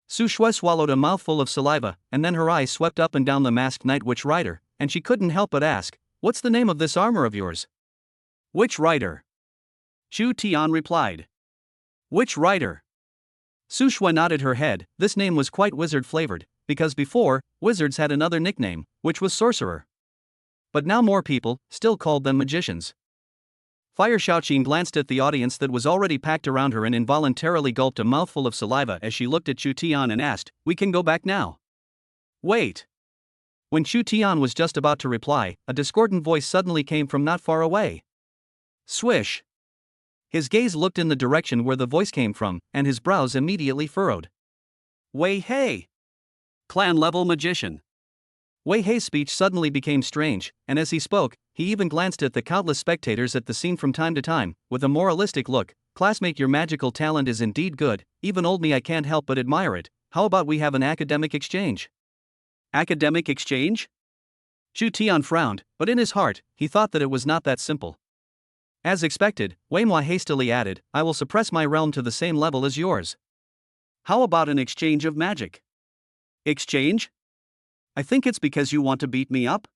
Su Shui swallowed a mouthful of saliva, and then her eyes swept up and down the masked Night Witch Rider, and she couldn't help but ask, "What's the name of this armor of yours?" "Witch Rider." Chu Tian replied. "Witch Rider." Su Shui nodded her head. This name was quite wizard-flavored, because before, wizards had another nickname, which was sorcerer. But now more people still called them magicians. Fire Shaoqing glanced at the audience that was already packed around her and involuntarily gulped a mouthful of saliva as she looked at Chu Tian and asked, "We can go back now?" "Wait." When Chu Tian was just about to reply, a discordant voice suddenly came from not far away. Swish. His gaze looked in the direction where the voice came from, and his brows immediately furrowed. Wei Hei! Clan-level magician. Wei Hei's speech suddenly became strange, and as he spoke, he even glanced at the countless spectators at the scene from time to time, with a moralistic look. "Classmate, your magical talent is indeed good, even old me I can't help but admire it. How about we have an academic exchange?" Academic exchange? Chu Tian frowned, but in his heart, he thought that it was not that simple. As expected, Wei Hua hastily added, "I will suppress my realm to the same level as yours." "How about an exchange of magic?" "Exchange? I think it's because you want to beat me up?"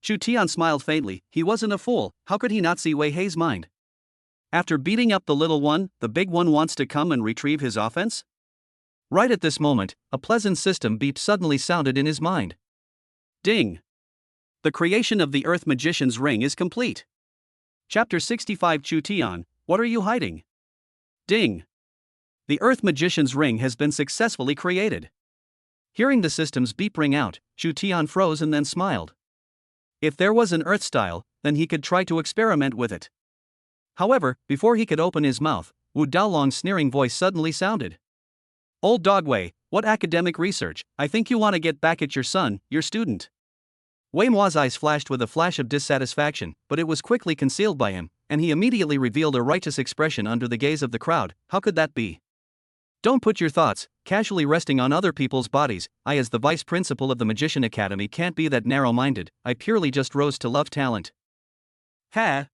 Chu Tian smiled faintly. He wasn't a fool. How could he not see Wei Hei's mind? After beating up the little one, the big one wants to come and retrieve his offense? Right at this moment, a pleasant system beep suddenly sounded in his mind. Ding! The creation of the Earth Magician's Ring is complete. Chapter 65. Chu Tian, what are you hiding? Ding! The Earth Magician's Ring has been successfully created. Hearing the system's beep ring out, Chu Tian froze and then smiled. If there was an Earth style, then he could try to experiment with it. However, before he could open his mouth, Wu Daolong's sneering voice suddenly sounded. "Old Dogwei, what academic research? I think you want to get back at your son, your student." Wei Hua's eyes flashed with a flash of dissatisfaction, but it was quickly concealed by him, and he immediately revealed a righteous expression under the gaze of the crowd. How could that be? Don't put your thoughts casually resting on other people's bodies. I, as the vice principal of the Magician Academy, can't be that narrow-minded. I purely just rose to love talent. Ha!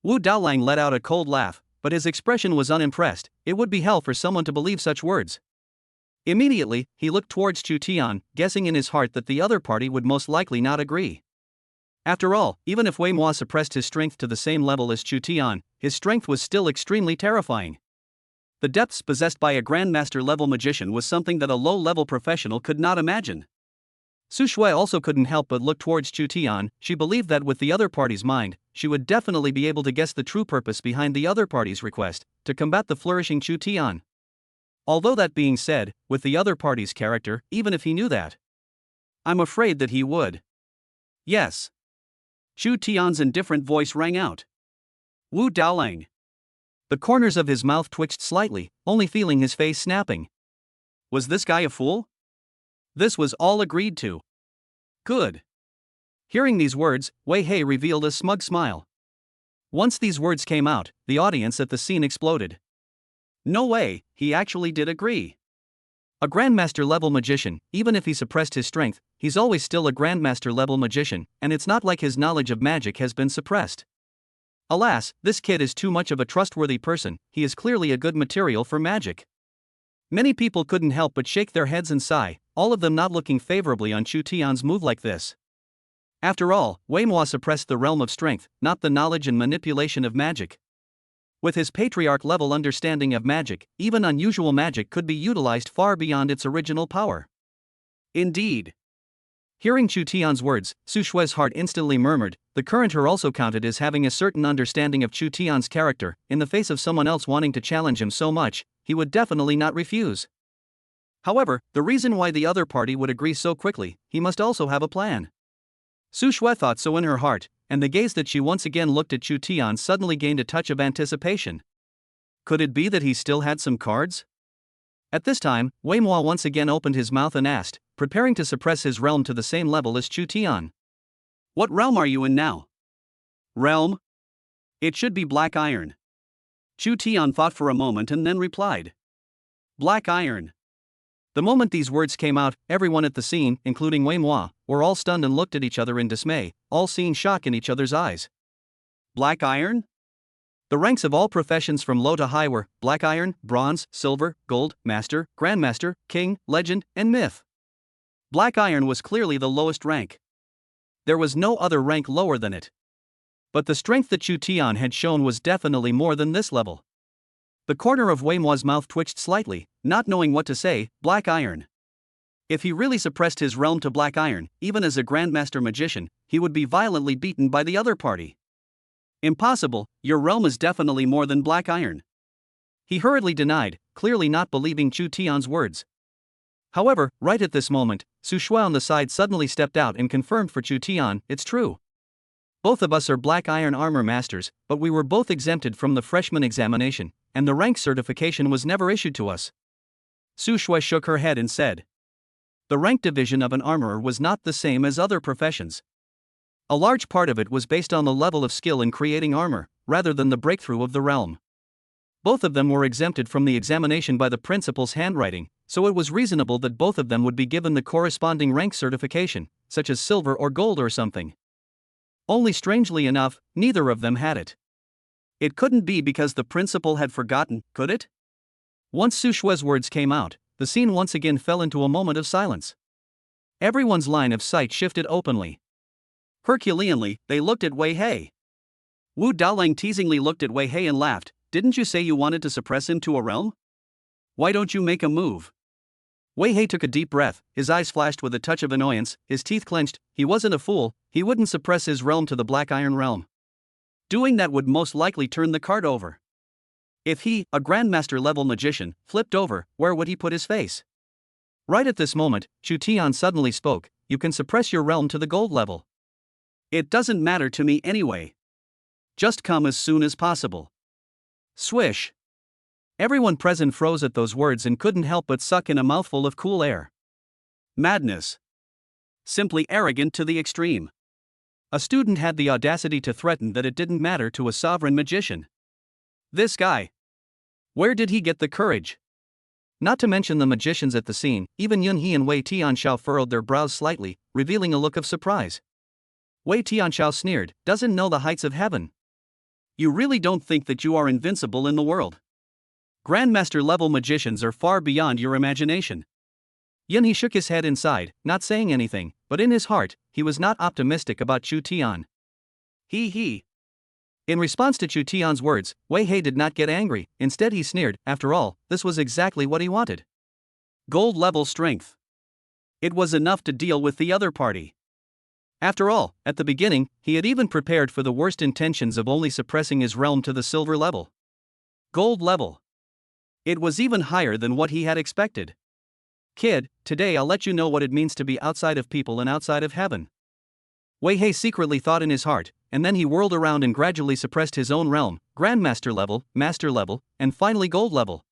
Wu Daolang let out a cold laugh, but his expression was unimpressed. It would be hell for someone to believe such words. Immediately, he looked towards Chu Tian, guessing in his heart that the other party would most likely not agree. After all, even if Wei Hua suppressed his strength to the same level as Chu Tian, his strength was still extremely terrifying. The depths possessed by a grandmaster-level magician was something that a low-level professional could not imagine. Su Shui also couldn't help but look towards Chu Tian. She believed that with the other party's mind, she would definitely be able to guess the true purpose behind the other party's request to combat the flourishing Chu Tian. Although that being said, with the other party's character, even if he knew that, I'm afraid that he would. Yes. Chu Tian's indifferent voice rang out. Wu Daolang. The corners of his mouth twitched slightly, only feeling his face snapping. Was this guy a fool? This was all agreed to. Good. Hearing these words, Wei Hei revealed a smug smile. Once these words came out, the audience at the scene exploded. No way, he actually did agree. A Grandmaster level magician, even if he suppressed his strength, he's always still a Grandmaster level magician, and it's not like his knowledge of magic has been suppressed. Alas, this kid is too much of a trustworthy person, he is clearly a good material for magic. Many people couldn't help but shake their heads and sigh, all of them not looking favorably on Chu Tian's move like this. After all, Wei Mua suppressed the realm of strength, not the knowledge and manipulation of magic. With his patriarch-level understanding of magic, even unusual magic could be utilized far beyond its original power. Indeed. Hearing Chu Tian's words, Su Shue's heart instantly murmured, the current her also counted as having a certain understanding of Chu Tian's character, in the face of someone else wanting to challenge him so much, he would definitely not refuse. However, the reason why the other party would agree so quickly, he must also have a plan. Su Shue thought so in her heart, and the gaze that she once again looked at Chu Tian suddenly gained a touch of anticipation. Could it be that he still had some cards? At this time, Wei Mua once again opened his mouth and asked, preparing to suppress his realm to the same level as Chu Tian. What realm are you in now? Realm? It should be Black Iron. Chu Tian thought for a moment and then replied. Black Iron. The moment these words came out, everyone at the scene, including Wei Mua, were all stunned and looked at each other in dismay, all seeing shock in each other's eyes. Black Iron? The ranks of all professions from low to high were Black Iron, Bronze, Silver, Gold, Master, Grandmaster, King, Legend, and Myth. Black Iron was clearly the lowest rank. There was no other rank lower than it. But the strength that Chu Tian had shown was definitely more than this level. The corner of Wei Mua's mouth twitched slightly, not knowing what to say. Black Iron. If he really suppressed his realm to Black Iron, even as a Grandmaster magician, he would be violently beaten by the other party. Impossible, your realm is definitely more than Black Iron. He hurriedly denied, clearly not believing Chu Tian's words. However, right at this moment, Su Shue on the side suddenly stepped out and confirmed for Chu Tian, it's true. Both of us are Black Iron armor masters, but we were both exempted from the freshman examination, and the rank certification was never issued to us. Su Shue shook her head and said. The rank division of an armorer was not the same as other professions. A large part of it was based on the level of skill in creating armor, rather than the breakthrough of the realm. Both of them were exempted from the examination by the principal's handwriting, so it was reasonable that both of them would be given the corresponding rank certification, such as silver or gold or something. Only strangely enough, neither of them had it. It couldn't be because the principal had forgotten, could it? Once Su Shue's words came out, the scene once again fell into a moment of silence. Everyone's line of sight shifted openly. Herculeanly, they looked at Wei Hei. Wu Daolang teasingly looked at Wei Hei and laughed, didn't you say you wanted to suppress him to a realm? Why don't you make a move? Wei Hei took a deep breath, his eyes flashed with a touch of annoyance, his teeth clenched. He wasn't a fool, he wouldn't suppress his realm to the Black Iron realm. Doing that would most likely turn the card over. If he, a Grandmaster-level magician, flipped over, where would he put his face? Right at this moment, Chu Tian suddenly spoke, you can suppress your realm to the gold level. It doesn't matter to me anyway. Just come as soon as possible. Swish. Everyone present froze at those words and couldn't help but suck in a mouthful of cool air. Madness. Simply arrogant to the extreme. A student had the audacity to threaten that it didn't matter to a sovereign magician. This guy. Where did he get the courage? Not to mention the magicians at the scene, even Yunhe and Wei Tianxiao furrowed their brows slightly, revealing a look of surprise. Wei Tianxiao sneered, doesn't know the heights of heaven. You really don't think that you are invincible in the world? Grandmaster-level magicians are far beyond your imagination. Yunhe shook his head inside, not saying anything, but in his heart, he was not optimistic about Chu Tian. He. In response to Chu Tian's words, Wei Hei did not get angry, instead he sneered, after all, this was exactly what he wanted. Gold-level strength. It was enough to deal with the other party. After all, at the beginning, he had even prepared for the worst intentions of only suppressing his realm to the silver level. Gold level. It was even higher than what he had expected. Kid, today I'll let you know what it means to be outside of people and outside of heaven. Wei He secretly thought in his heart, and then he whirled around and gradually suppressed his own realm, Grandmaster level, Master level, and finally Gold level.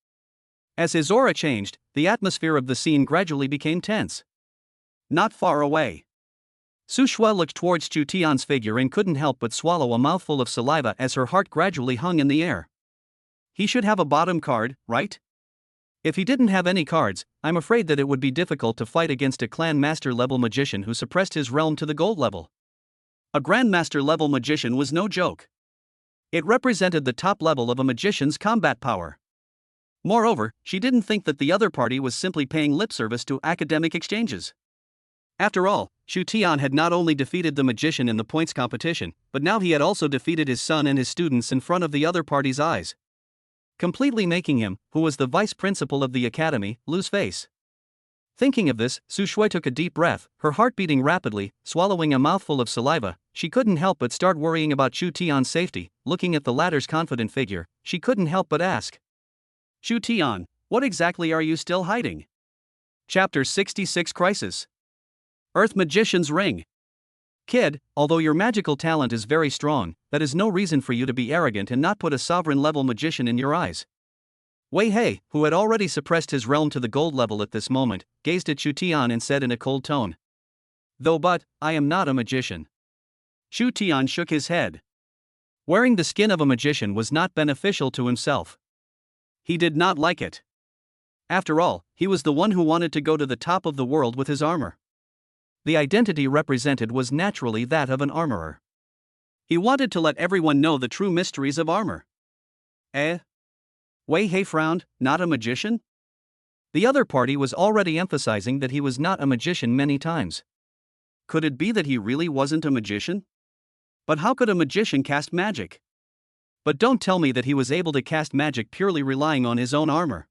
As his aura changed, the atmosphere of the scene gradually became tense. Not far away, Su Shui looked towards Chu Tian's figure and couldn't help but swallow a mouthful of saliva as her heart gradually hung in the air. He should have a bottom card, right? If he didn't have any cards, I'm afraid that it would be difficult to fight against a clan master level magician who suppressed his realm to the gold level. A grandmaster level magician was no joke. It represented the top level of a magician's combat power. Moreover, she didn't think that the other party was simply paying lip service to academic exchanges. After all, Chu Tian had not only defeated the magician in the points competition, but now he had also defeated his son and his students in front of the other party's eyes, completely making him, who was the vice principal of the academy, lose face. Thinking of this, Su Shui took a deep breath, her heart beating rapidly, swallowing a mouthful of saliva. She couldn't help but start worrying about Chu Tian's safety. Looking at the latter's confident figure, she couldn't help but ask, Chu Tian, what exactly are you still hiding? Chapter 66 Crisis. Earth Magician's Ring. Kid, although your magical talent is very strong, that is no reason for you to be arrogant and not put a sovereign-level magician in your eyes. Wei He, who had already suppressed his realm to the gold level at this moment, gazed at Chu Tian and said in a cold tone, but, I am not a magician. Chu Tian shook his head. Wearing the skin of a magician was not beneficial to himself. He did not like it. After all, he was the one who wanted to go to the top of the world with his armor. The identity represented was naturally that of an armorer. He wanted to let everyone know the true mysteries of armor. Wei He frowned, not a magician? The other party was already emphasizing that he was not a magician many times. Could it be that he really wasn't a magician? But how could a magician cast magic? But don't tell me that he was able to cast magic purely relying on his own armor.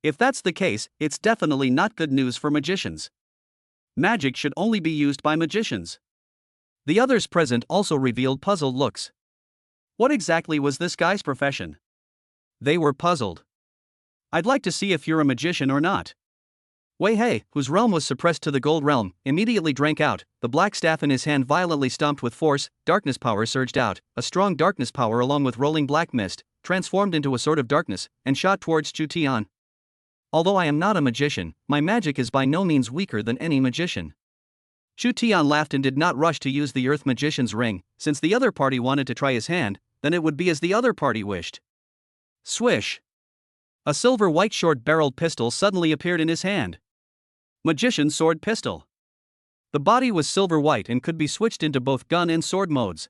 If that's the case, it's definitely not good news for magicians. Magic should only be used by magicians. The others present also revealed puzzled looks. What exactly was this guy's profession? They were puzzled. I'd like to see if you're a magician or not. Wei He, whose realm was suppressed to the gold realm, immediately drank out, the black staff in his hand violently stomped with force, darkness power surged out, a strong darkness power along with rolling black mist, transformed into a sort of darkness, and shot towards Chu Tian. Although I am not a magician, my magic is by no means weaker than any magician. Chu Tian laughed and did not rush to use the Earth Magician's ring. Since the other party wanted to try his hand, then it would be as the other party wished. Swish! A silver-white short-barreled pistol suddenly appeared in his hand. Magician's sword pistol. The body was silver-white and could be switched into both gun and sword modes.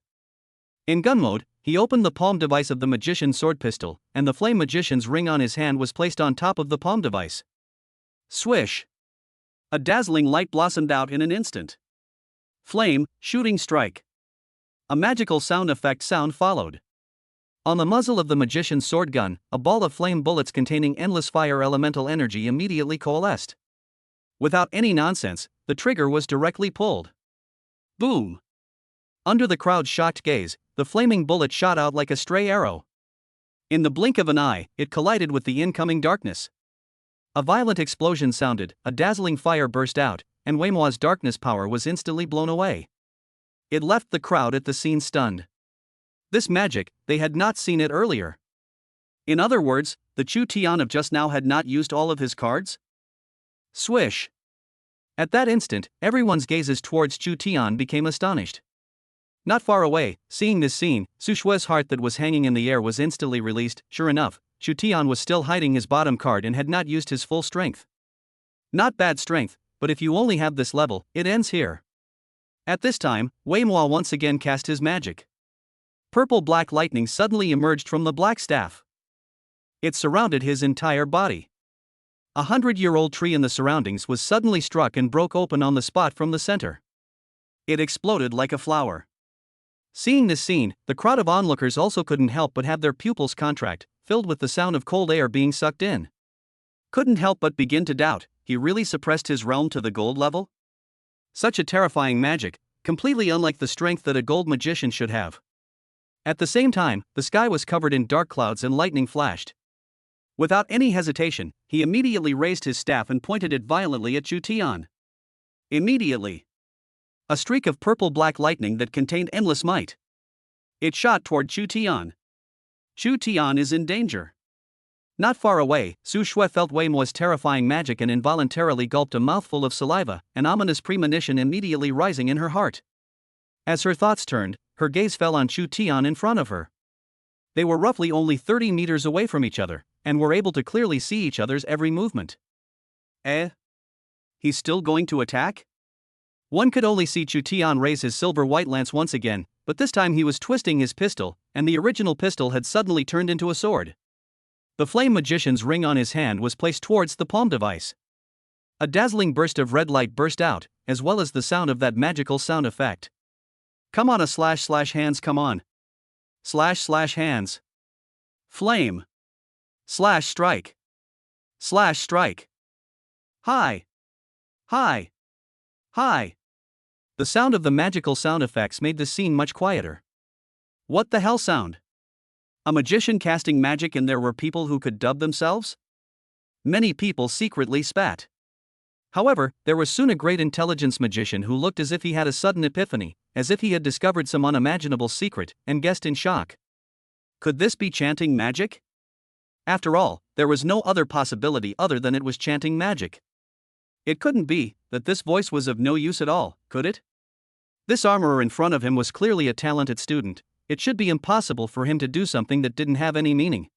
In gun mode, he opened the palm device of the magician's sword pistol, and the flame magician's ring on his hand was placed on top of the palm device. Swish! A dazzling light blossomed out in an instant. Flame, shooting strike. A magical sound effect sound followed. On the muzzle of the magician's sword gun, a ball of flame bullets containing endless fire elemental energy immediately coalesced. Without any nonsense, the trigger was directly pulled. Boom! Under the crowd's shocked gaze, the flaming bullet shot out like a stray arrow. In the blink of an eye, it collided with the incoming darkness. A violent explosion sounded, a dazzling fire burst out, and Wei Mua's darkness power was instantly blown away. It left the crowd at the scene stunned. This magic, they had not seen it earlier. In other words, the Chu Tian of just now had not used all of his cards? Swish! At that instant, everyone's gazes towards Chu Tian became astonished. Not far away, seeing this scene, Su Shui's heart that was hanging in the air was instantly released. Sure enough, Chu Tian was still hiding his bottom card and had not used his full strength. Not bad strength, but if you only have this level, it ends here. At this time, Wei Mua once again cast his magic. Purple-black lightning suddenly emerged from the black staff. It surrounded his entire body. 100-year-old tree in the surroundings was suddenly struck and broke open on the spot from the center. It exploded like a flower. Seeing this scene, the crowd of onlookers also couldn't help but have their pupils contract, filled with the sound of cold air being sucked in. Couldn't help but begin to doubt, he really suppressed his realm to the gold level? Such a terrifying magic, completely unlike the strength that a gold magician should have. At the same time, the sky was covered in dark clouds and lightning flashed. Without any hesitation, he immediately raised his staff and pointed it violently at Chu Tian. Immediately, A streak of purple-black lightning that contained endless might. It shot toward Chu Tian. Chu Tian is in danger. Not far away, Su Shui felt Wei Mo's terrifying magic and involuntarily gulped a mouthful of saliva, an ominous premonition immediately rising in her heart. As her thoughts turned, her gaze fell on Chu Tian in front of her. They were roughly only 30 meters away from each other, and were able to clearly see each other's every movement. He's still going to attack? One could only see Chu Tian raise his silver-white lance once again, but this time he was twisting his pistol, and the original pistol had suddenly turned into a sword. The flame magician's ring on his hand was placed towards the palm device. A dazzling burst of red light burst out, as well as the sound of that magical sound effect. Come on, //hands, come on. //hands. Flame. /strike. /strike. Hi. Hi. Hi. The sound of the magical sound effects made the scene much quieter. What the hell sound? A magician casting magic and there were people who could dub themselves? Many people secretly spat. However, there was soon a great intelligence magician who looked as if he had a sudden epiphany, as if he had discovered some unimaginable secret, and guessed in shock. Could this be chanting magic? After all, there was no other possibility other than it was chanting magic. It couldn't be that this voice was of no use at all, could it? This armorer in front of him was clearly a talented student. It should be impossible for him to do something that didn't have any meaning.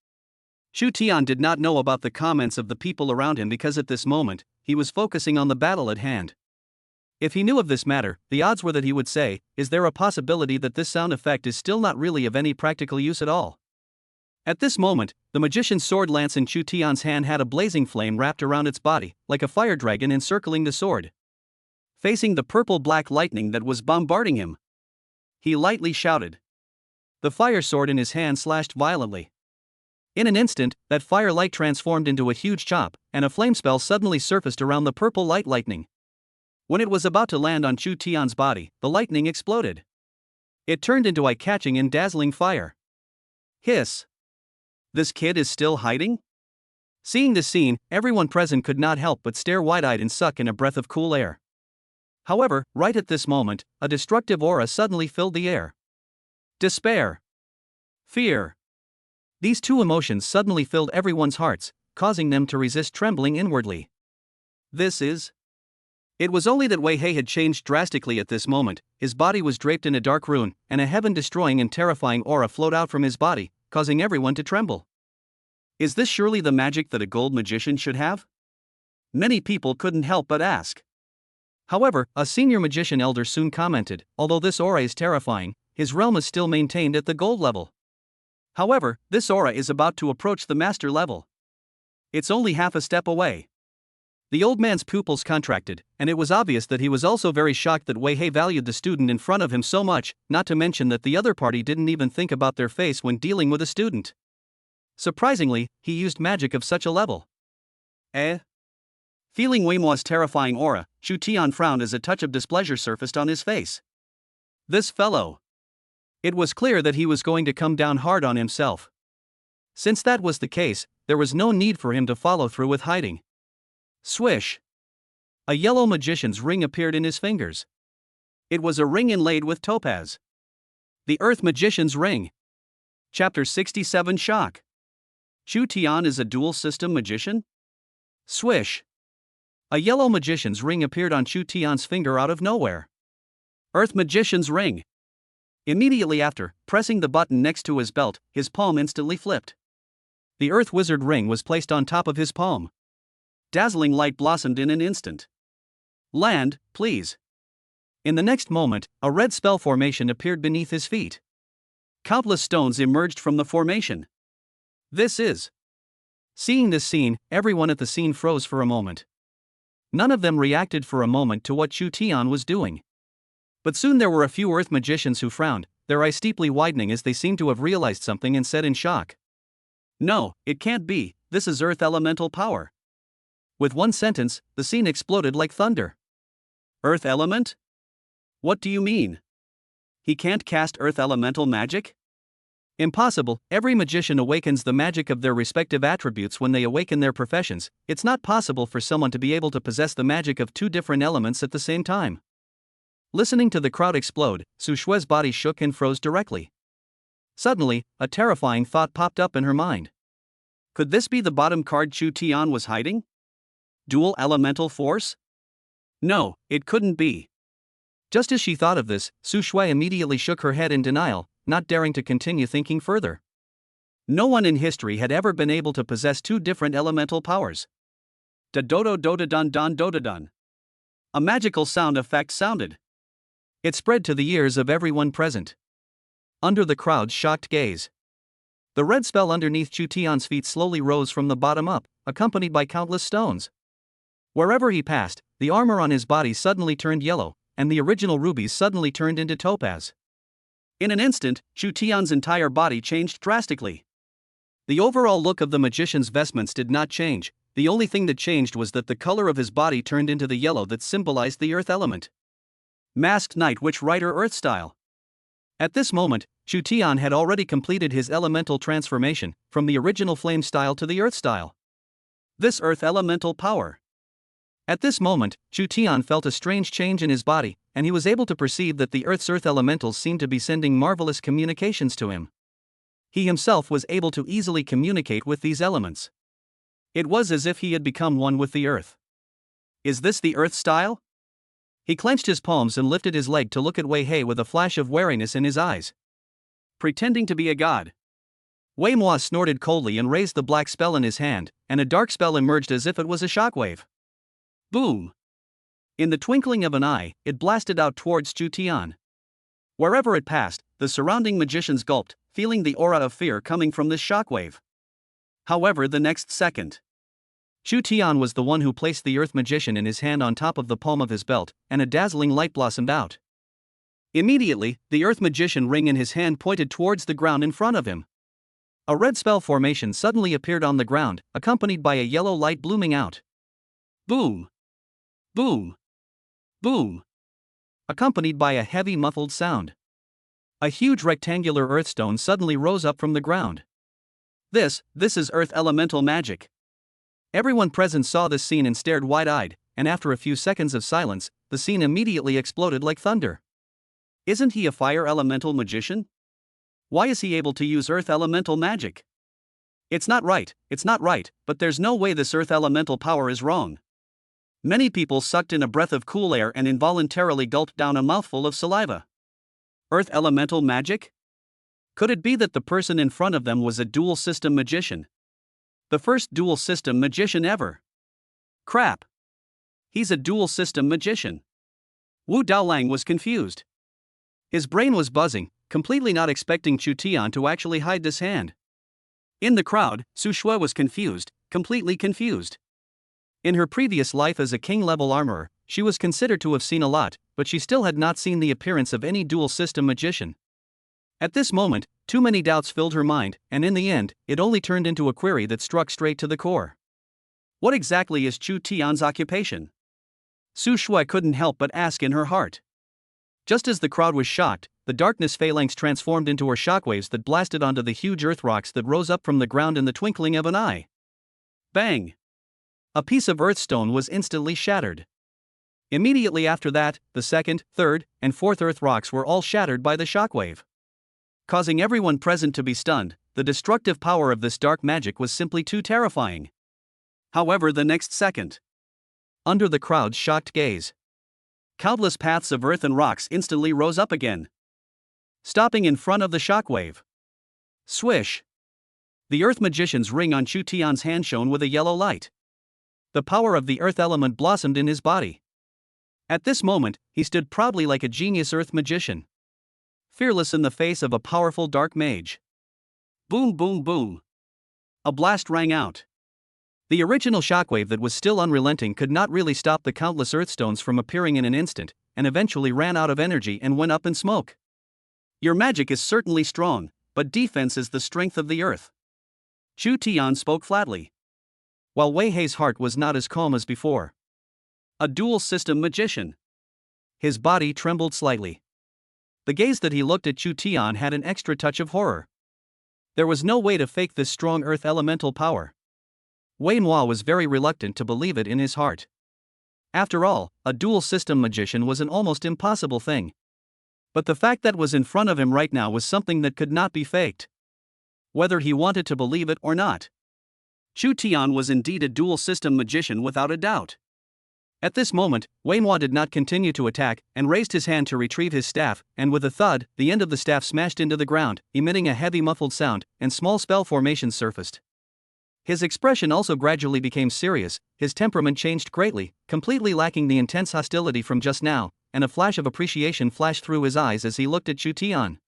Chu Tian did not know about the comments of the people around him because at this moment, he was focusing on the battle at hand. If he knew of this matter, the odds were that he would say, "Is there a possibility that this sound effect is still not really of any practical use at all?" At this moment, the magician's sword lance in Chu Tian's hand had a blazing flame wrapped around its body, like a fire dragon encircling the sword. Facing the purple-black lightning that was bombarding him, he lightly shouted. The fire sword in his hand slashed violently. In an instant, that fire light transformed into a huge chop, and a flame spell suddenly surfaced around the purple light lightning. When it was about to land on Chu Tian's body, the lightning exploded. It turned into eye-catching and dazzling fire. Hiss! This kid is still hiding? Seeing this scene, everyone present could not help but stare wide-eyed and suck in a breath of cool air. However, right at this moment, a destructive aura suddenly filled the air. Despair. Fear. These two emotions suddenly filled everyone's hearts, causing them to resist trembling inwardly. It was only that Wei He had changed drastically at this moment. His body was draped in a dark rune, and a heaven-destroying and terrifying aura flowed out from his body, causing everyone to tremble. Is this surely the magic that a gold magician should have? Many people couldn't help but ask. However, a senior magician elder soon commented, although this aura is terrifying, his realm is still maintained at the gold level. However, this aura is about to approach the master level. It's only half a step away. The old man's pupils contracted, and it was obvious that he was also very shocked that Wei He valued the student in front of him so much, not to mention that the other party didn't even think about their face when dealing with a student. Surprisingly, he used magic of such a level. Feeling Wei Mo's terrifying aura, Chu Tian frowned as a touch of displeasure surfaced on his face. This fellow. It was clear that he was going to come down hard on himself. Since that was the case, there was no need for him to follow through with hiding. Swish! A yellow magician's ring appeared in his fingers. It was a ring inlaid with topaz. The Earth Magician's Ring. Chapter 67 Shock. Chu Tian is a dual-system magician? Swish! A yellow magician's ring appeared on Chu Tian's finger out of nowhere. Earth Magician's Ring. Immediately after, pressing the button next to his belt, his palm instantly flipped. The Earth Wizard ring was placed on top of his palm. Dazzling light blossomed in an instant. Land, please. In the next moment, a red spell formation appeared beneath his feet. Countless stones emerged from the formation. Seeing this scene, everyone at the scene froze for a moment. None of them reacted for a moment to what Chu Tian was doing. But soon there were a few Earth magicians who frowned, their eyes steeply widening as they seemed to have realized something and said in shock. No, it can't be, this is Earth elemental power. With one sentence, the scene exploded like thunder. Earth element? What do you mean? He can't cast Earth elemental magic? Impossible, every magician awakens the magic of their respective attributes when they awaken their professions. It's not possible for someone to be able to possess the magic of two different elements at the same time. Listening to the crowd explode, Su Shue's body shook and froze directly. Suddenly, a terrifying thought popped up in her mind. Could this be the bottom card Chu Tian was hiding? Dual elemental force? No, it couldn't be. Just as she thought of this, Su Shui immediately shook her head in denial, not daring to continue thinking further. No one in history had ever been able to possess two different elemental powers. Da dodo doda dun dun doda dun. A magical sound effect sounded. It spread to the ears of everyone present. Under the crowd's shocked gaze, the red spell underneath Chu Tian's feet slowly rose from the bottom up, accompanied by countless stones. Wherever he passed, the armor on his body suddenly turned yellow, and the original rubies suddenly turned into topaz. In an instant, Chu Tian's entire body changed drastically. The overall look of the magician's vestments did not change. The only thing that changed was that the color of his body turned into the yellow that symbolized the earth element. Masked Night Witch Rider Earth Style. At this moment, Chu Tian had already completed his elemental transformation, from the original flame style to the earth style. This earth elemental power. At this moment, Chu Tian felt a strange change in his body, and he was able to perceive that the earth's earth elementals seemed to be sending marvelous communications to him. He himself was able to easily communicate with these elements. It was as if he had become one with the earth. Is this the earth style? He clenched his palms and lifted his leg to look at Wei He with a flash of wariness in his eyes. Pretending to be a god. Wei Moi snorted coldly and raised the black spell in his hand, and a dark spell emerged as if it was a shockwave. Boom! In the twinkling of an eye, it blasted out towards Chu Tian. Wherever it passed, the surrounding magicians gulped, feeling the aura of fear coming from this shockwave. However, the next second, Chu Tian was the one who placed the earth magician in his hand on top of the palm of his belt, and a dazzling light blossomed out. Immediately, the earth magician ring in his hand pointed towards the ground in front of him. A red spell formation suddenly appeared on the ground, accompanied by a yellow light blooming out. Boom! Boom! Boom! Accompanied by a heavy muffled sound. A huge rectangular earthstone suddenly rose up from the ground. This is earth elemental magic. Everyone present saw this scene and stared wide-eyed, and after a few seconds of silence, the scene immediately exploded like thunder. Isn't he a fire elemental magician? Why is he able to use earth elemental magic? It's not right, but there's no way this earth elemental power is wrong. Many people sucked in a breath of cool air and involuntarily gulped down a mouthful of saliva. Earth elemental magic? Could it be that the person in front of them was a dual system magician? The first dual system magician ever. Crap. He's a dual system magician. Wu Daolang was confused. His brain was buzzing, completely not expecting Chu Tian to actually hide this hand. In the crowd, Su Shui was confused, completely confused. In her previous life as a king-level armorer, she was considered to have seen a lot, but she still had not seen the appearance of any dual system magician. At this moment, too many doubts filled her mind, and in the end, it only turned into a query that struck straight to the core. What exactly is Chu Tian's occupation? Su Shui couldn't help but ask in her heart. Just as the crowd was shocked, the darkness phalanx transformed into her shockwaves that blasted onto the huge earth rocks that rose up from the ground in the twinkling of an eye. Bang! A piece of earthstone was instantly shattered. Immediately after that, the second, third, and fourth earth rocks were all shattered by the shockwave. Causing everyone present to be stunned, the destructive power of this dark magic was simply too terrifying. However, the next second, under the crowd's shocked gaze, countless paths of earth and rocks instantly rose up again, stopping in front of the shockwave. Swish! The earth magician's ring on Chu Tian's hand shone with a yellow light. The power of the earth element blossomed in his body. At this moment, he stood proudly like a genius earth magician, fearless in the face of a powerful dark mage. Boom boom boom. A blast rang out. The original shockwave that was still unrelenting could not really stop the countless earthstones from appearing in an instant, and eventually ran out of energy and went up in smoke. Your magic is certainly strong, but defense is the strength of the earth. Chu Tian spoke flatly, while Wei Hei's heart was not as calm as before. A dual system magician. His body trembled slightly. The gaze that he looked at Chu Tian had an extra touch of horror. There was no way to fake this strong earth elemental power. Wei Moi was very reluctant to believe it in his heart. After all, a dual system magician was an almost impossible thing. But the fact that was in front of him right now was something that could not be faked. Whether he wanted to believe it or not. Chu Tian was indeed a dual system magician without a doubt. At this moment, Manhwa did not continue to attack and raised his hand to retrieve his staff, and with a thud, the end of the staff smashed into the ground, emitting a heavy muffled sound, and small spell formations surfaced. His expression also gradually became serious, his temperament changed greatly, completely lacking the intense hostility from just now, and a flash of appreciation flashed through his eyes as he looked at Chu Tian.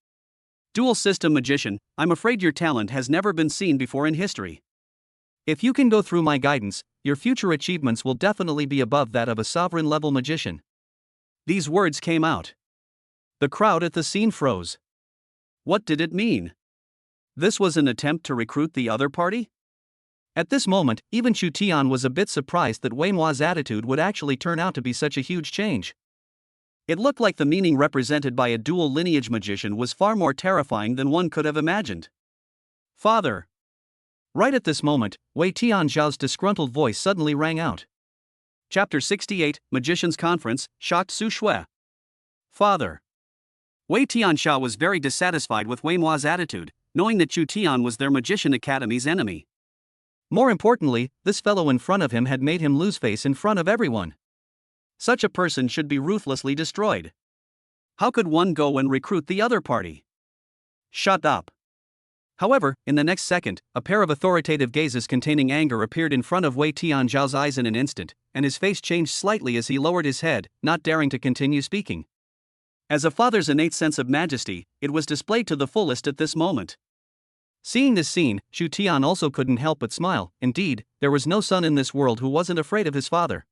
Dual system magician, I'm afraid your talent has never been seen before in history. If you can go through my guidance, your future achievements will definitely be above that of a sovereign-level magician. These words came out. The crowd at the scene froze. What did it mean? This was an attempt to recruit the other party? At this moment, even Chu Tian was a bit surprised that Manhwa's attitude would actually turn out to be such a huge change. It looked like the meaning represented by a dual lineage magician was far more terrifying than one could have imagined. Father! Right at this moment, Wei Tianzhao's disgruntled voice suddenly rang out. Chapter 68, Magician's Conference, shocked Su Shui. Father. Wei Tianzhao was very dissatisfied with Manhwa's attitude, knowing that Chu Tian was their Magician Academy's enemy. More importantly, this fellow in front of him had made him lose face in front of everyone. Such a person should be ruthlessly destroyed. How could one go and recruit the other party? Shut up. However, in the next second, a pair of authoritative gazes containing anger appeared in front of Wei Tianzhao's eyes in an instant, and his face changed slightly as he lowered his head, not daring to continue speaking. As a father's innate sense of majesty, it was displayed to the fullest at this moment. Seeing this scene, Chu Tian also couldn't help but smile. Indeed, there was no son in this world who wasn't afraid of his father.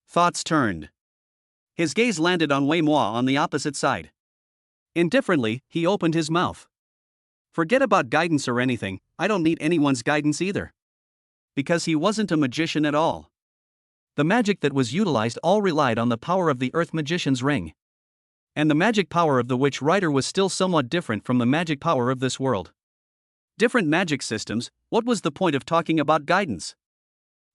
Thoughts turned. His gaze landed on Manhwa on the opposite side. Indifferently, he opened his mouth. Forget about guidance or anything, I don't need anyone's guidance either. Because he wasn't a magician at all. The magic that was utilized all relied on the power of the Earth Magician's Ring. And the magic power of the Witch Rider was still somewhat different from the magic power of this world. Different magic systems, what was the point of talking about guidance?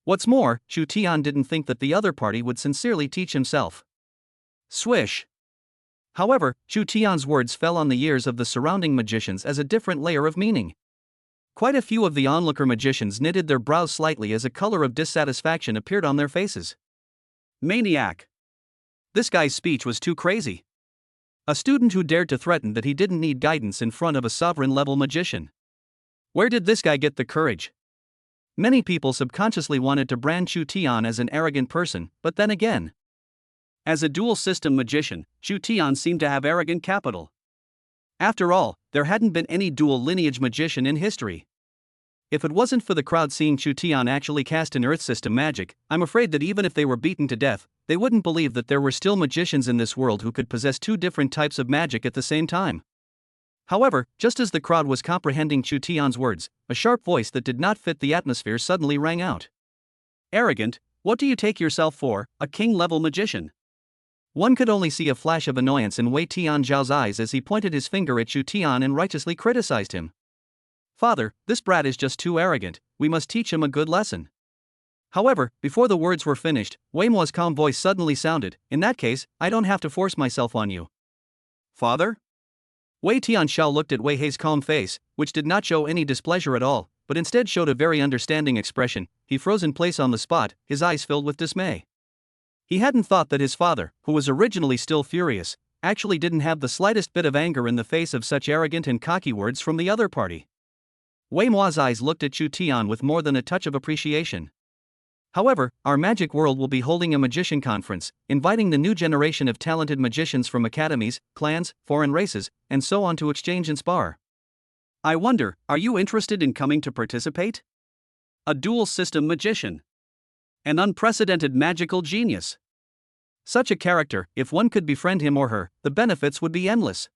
What's more, Chu Tian didn't think that the other party would sincerely teach himself. Swish. However, Chu Tian's words fell on the ears of the surrounding magicians as a different layer of meaning. Quite a few of the onlooker magicians knitted their brows slightly as a color of dissatisfaction appeared on their faces. Maniac! This guy's speech was too crazy. A student who dared to threaten that he didn't need guidance in front of a sovereign-level magician. Where did this guy get the courage? Many people subconsciously wanted to brand Chu Tian as an arrogant person, but then again, as a dual-system magician, Chu Tian seemed to have arrogant capital. After all, there hadn't been any dual-lineage magician in history. If it wasn't for the crowd seeing Chu Tian actually cast an Earth system magic, I'm afraid that even if they were beaten to death, they wouldn't believe that there were still magicians in this world who could possess two different types of magic at the same time. However, just as the crowd was comprehending Chu Tian's words, a sharp voice that did not fit the atmosphere suddenly rang out. Arrogant, what do you take yourself for, a king-level magician? One could only see a flash of annoyance in Wei Tianzhao's eyes as he pointed his finger at Chu Tian and righteously criticized him. Father, this brat is just too arrogant, we must teach him a good lesson. However, before the words were finished, Manhwa's calm voice suddenly sounded, in that case, I don't have to force myself on you. Father? Wei Tianzhao looked at Wei Hei's calm face, which did not show any displeasure at all, but instead showed a very understanding expression. He froze in place on the spot, his eyes filled with dismay. He hadn't thought that his father, who was originally still furious, actually didn't have the slightest bit of anger in the face of such arrogant and cocky words from the other party. Manhwa's eyes looked at Chu Tian with more than a touch of appreciation. However, our magic world will be holding a magician conference, inviting the new generation of talented magicians from academies, clans, foreign races, and so on to exchange and spar. I wonder, are you interested in coming to participate? A dual-system magician. An unprecedented magical genius. Such a character, if one could befriend him or her, the benefits would be endless.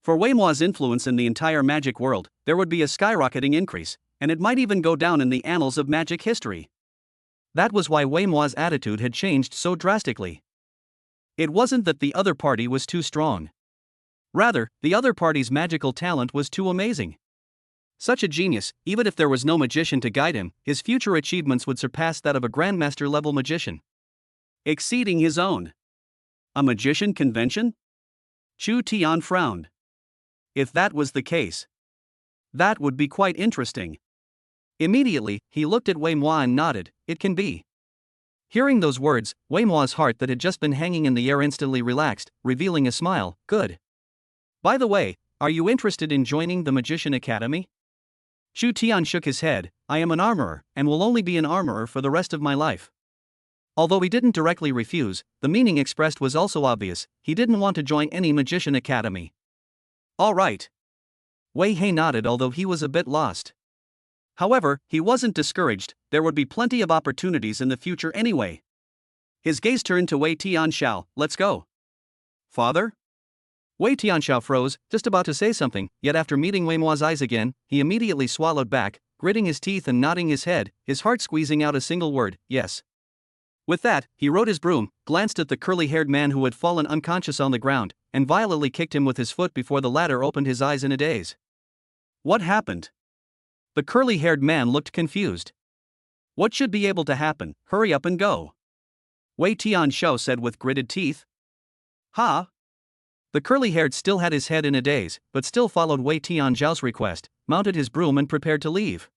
For Manhwa's influence in the entire magic world, there would be a skyrocketing increase, and it might even go down in the annals of magic history. That was why Manhwa's attitude had changed so drastically. It wasn't that the other party was too strong. Rather, the other party's magical talent was too amazing. Such a genius, even if there was no magician to guide him, his future achievements would surpass that of a grandmaster-level magician. exceeding his own. A magician convention? Chu Tian frowned. If that was the case, that would be quite interesting. Immediately, he looked at Wei Mua and nodded. It can be. Hearing those words, Wei Mua's heart that had just been hanging in the air instantly relaxed, revealing a smile. Good. By the way, are you interested in joining the Magician Academy? Chu Tian shook his head. I am an armorer, and will only be an armorer for the rest of my life. Although he didn't directly refuse, the meaning expressed was also obvious. He didn't want to join any Magician Academy. All right. Wei He nodded, although he was a bit lost. However, he wasn't discouraged. There would be plenty of opportunities in the future anyway. His gaze turned to Wei Tianxiao. Let's go. Father? Wei Tianxiao froze, just about to say something, yet after meeting Wei Mua's eyes again, he immediately swallowed back, gritting his teeth and nodding his head, his heart squeezing out a single word, yes. With that, he rode his broom, glanced at the curly-haired man who had fallen unconscious on the ground, and violently kicked him with his foot before the latter opened his eyes in a daze. What happened? The curly-haired man looked confused. What should be able to happen? Hurry up and go. Wei Tianxiao said with gritted teeth. Ha? The curly-haired still had his head in a daze, but still followed Wei Tianxiao's request, mounted his broom and prepared to leave.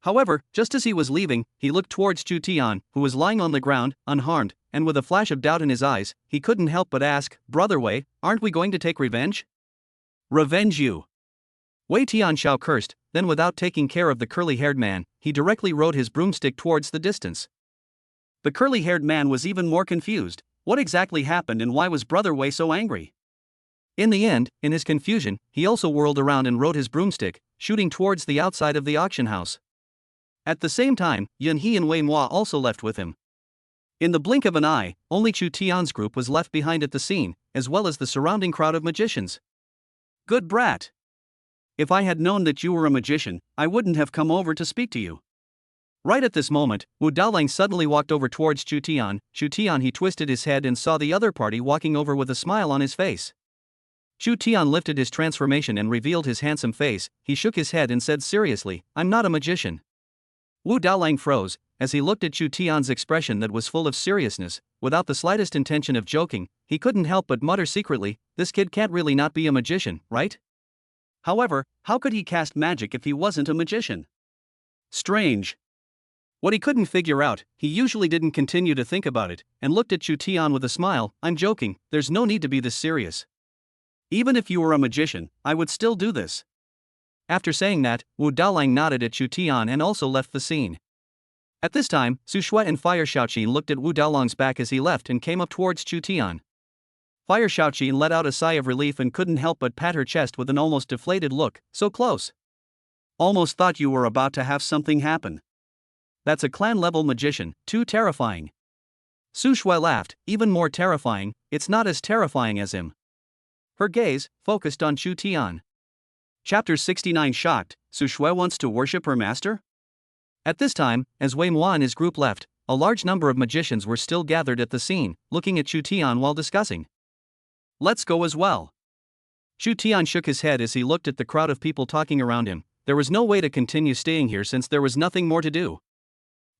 However, just as he was leaving, he looked towards Chu Tian, who was lying on the ground, unharmed, and with a flash of doubt in his eyes, he couldn't help but ask, Brother Wei, aren't we going to take revenge? Revenge you! Wei Tianxiao cursed, then without taking care of the curly-haired man, he directly rode his broomstick towards the distance. The curly-haired man was even more confused. What exactly happened and why was Brother Wei so angry? In the end, in his confusion, he also whirled around and rode his broomstick, shooting towards the outside of the auction house. At the same time, Yun He and Wei Mua also left with him. In the blink of an eye, only Chu Tian's group was left behind at the scene, as well as the surrounding crowd of magicians. Good brat! If I had known that you were a magician, I wouldn't have come over to speak to you. Right at this moment, Wu Daolang suddenly walked over towards Chu Tian. Chu Tian he twisted his head and saw the other party walking over with a smile on his face. Chu Tian lifted his transformation and revealed his handsome face. He shook his head and said seriously, I'm not a magician. Wu Daolang froze, as he looked at Chu Tian's expression that was full of seriousness, without the slightest intention of joking. He couldn't help but mutter secretly, this kid can't really not be a magician, right? However, how could he cast magic if he wasn't a magician? Strange. What he couldn't figure out, he usually didn't continue to think about it, and looked at Chu Tian with a smile. I'm joking, there's no need to be this serious. Even if you were a magician, I would still do this. After saying that, Wu Daolang nodded at Chu Tian and also left the scene. At this time, Su Shui and Fire Shaoqi looked at Wu Daolang's back as he left and came up towards Chu Tian. Fire Shaoqi let out a sigh of relief and couldn't help but pat her chest with an almost deflated look. So close. Almost thought you were about to have something happen. That's a clan-level magician, too terrifying. Su Shui laughed, even more terrifying. It's not as terrifying as him. Her gaze focused on Chu Tian. Chapter 69 Shocked, Su Shui wants to worship her master? At this time, as Wei Mua and his group left, a large number of magicians were still gathered at the scene, looking at Chu Tian while discussing. Let's go as well. Chu Tian shook his head as he looked at the crowd of people talking around him. There was no way to continue staying here since there was nothing more to do.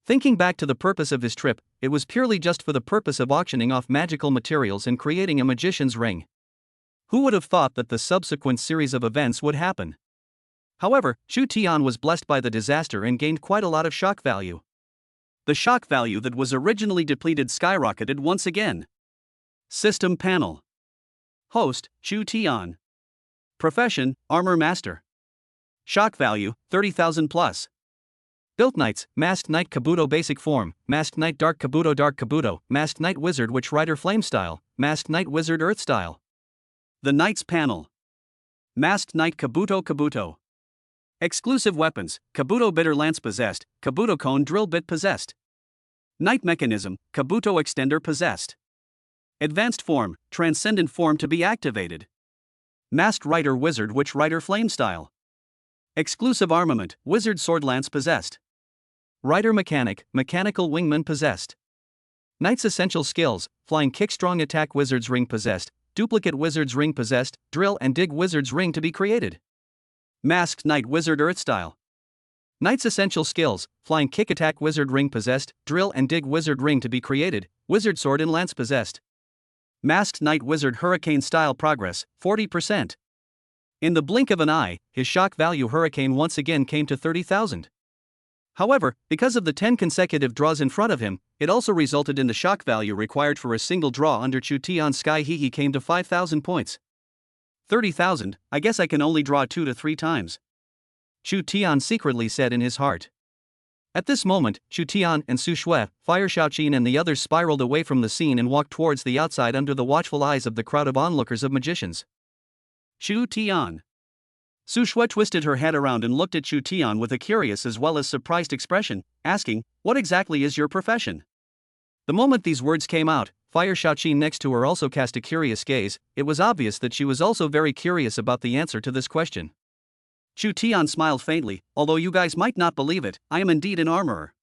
Thinking back to the purpose of his trip, it was purely just for the purpose of auctioning off magical materials and creating a magician's ring. Who would have thought that the subsequent series of events would happen? However, Chu Tian was blessed by the disaster and gained quite a lot of shock value. The shock value that was originally depleted skyrocketed once again. System panel. Host, Chu Tian. Profession, Armor Master. Shock value, 30,000 plus. Built Knights, Masked Knight Kabuto Basic Form, Masked Knight Dark Kabuto, Masked Knight Wizard Witch Rider Flame Style, Masked Knight Wizard Earth Style. The Knights panel. Masked Knight Kabuto. Exclusive weapons, Kabuto Bitter Lance possessed, Kabuto Cone Drill Bit possessed. Knight Mechanism, Kabuto Extender possessed. Advanced form, Transcendent form to be activated. Masked Rider Wizard Witch Rider Flame Style. Exclusive armament, Wizard Sword Lance possessed. Rider Mechanic, Mechanical Wingman possessed. Knight's essential skills, Flying Kick Strong Attack Wizard's Ring possessed, Duplicate Wizard's Ring possessed, Drill and Dig Wizard's Ring to be created. Masked Knight Wizard Earth Style. Knight's essential skills: flying kick attack wizard ring possessed, drill and dig wizard ring to be created, wizard sword and lance possessed. Masked Knight wizard hurricane style progress, 40%. In the blink of an eye, his shock value hurricane once again came to 30,000. However, because of the 10 consecutive draws in front of him, it also resulted in the shock value required for a single draw under Chu Tian's Sky He came to 5,000 points. 30,000, I guess I can only draw 2 to 3 times. Chu Tian secretly said in his heart. At this moment, Chu Tian and Su Shui, Fire Shaoqin and the others spiraled away from the scene and walked towards the outside under the watchful eyes of the crowd of onlookers of magicians. Chu Tian. Su Shui twisted her head around and looked at Chu Tian with a curious as well as surprised expression, asking, "What exactly is your profession?" The moment these words came out, Fire Shaoqin next to her also cast a curious gaze. It was obvious that she was also very curious about the answer to this question. Chu Tian smiled faintly. "Although you guys might not believe it, I am indeed an armorer."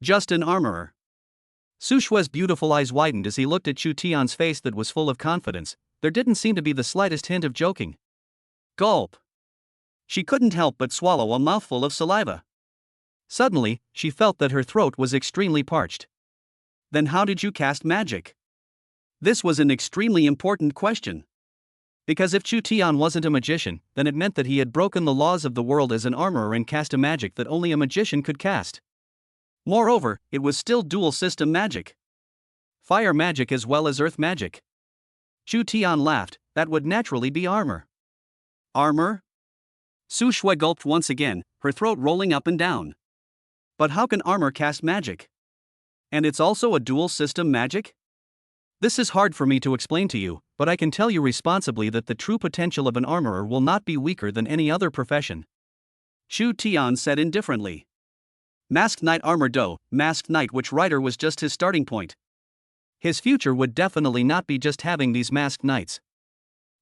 "Just an armorer?" Su Shui's beautiful eyes widened as he looked at Chu Tian's face that was full of confidence. There didn't seem to be the slightest hint of joking. Gulp. She couldn't help but swallow a mouthful of saliva. Suddenly, she felt that her throat was extremely parched. "Then how did you cast magic?" This was an extremely important question. Because if Chu Tian wasn't a magician, then it meant that he had broken the laws of the world as an armorer and cast a magic that only a magician could cast. Moreover, it was still dual system magic. Fire magic as well as earth magic. Chu Tian laughed. "That would naturally be armor." "Armor?" Su Shui gulped once again, her throat rolling up and down. "But how can armor cast magic? And it's also a dual system magic?" "This is hard for me to explain to you, but I can tell you responsibly that the true potential of an armorer will not be weaker than any other profession," Chu Tian said indifferently. Masked Knight Armor Do, Masked Knight, which writer was just his starting point. His future would definitely not be just having these masked knights.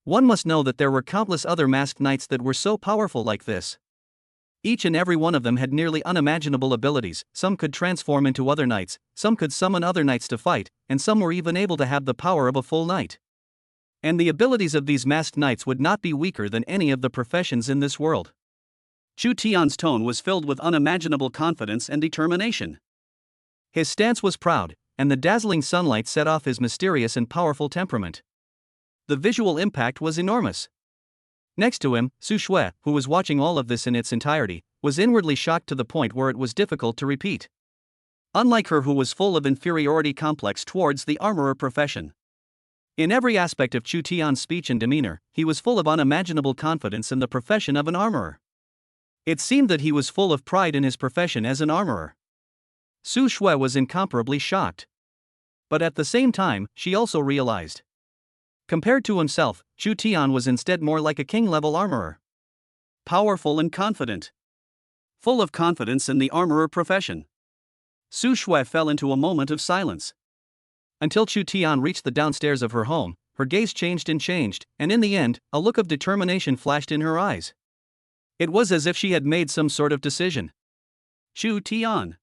One must know that there were countless other masked knights that were so powerful like this. Each and every one of them had nearly unimaginable abilities. Some could transform into other knights, some could summon other knights to fight, and some were even able to have the power of a full knight. And the abilities of these masked knights would not be weaker than any of the professions in this world. Chu Tian's tone was filled with unimaginable confidence and determination. His stance was proud, and the dazzling sunlight set off his mysterious and powerful temperament. The visual impact was enormous. Next to him, Su Shui, who was watching all of this in its entirety, was inwardly shocked to the point where it was difficult to repeat. Unlike her, who was full of inferiority complex towards the armorer profession. In every aspect of Chu Tian's speech and demeanor, he was full of unimaginable confidence in the profession of an armorer. It seemed that he was full of pride in his profession as an armorer. Su Shui was incomparably shocked. But at the same time, she also realized. Compared to himself, Chu Tian was instead more like a king-level armorer. Powerful and confident. Full of confidence in the armorer profession. Su Shui fell into a moment of silence. Until Chu Tian reached the downstairs of her home, her gaze changed, and in the end, a look of determination flashed in her eyes. It was as if she had made some sort of decision. Chu Tian.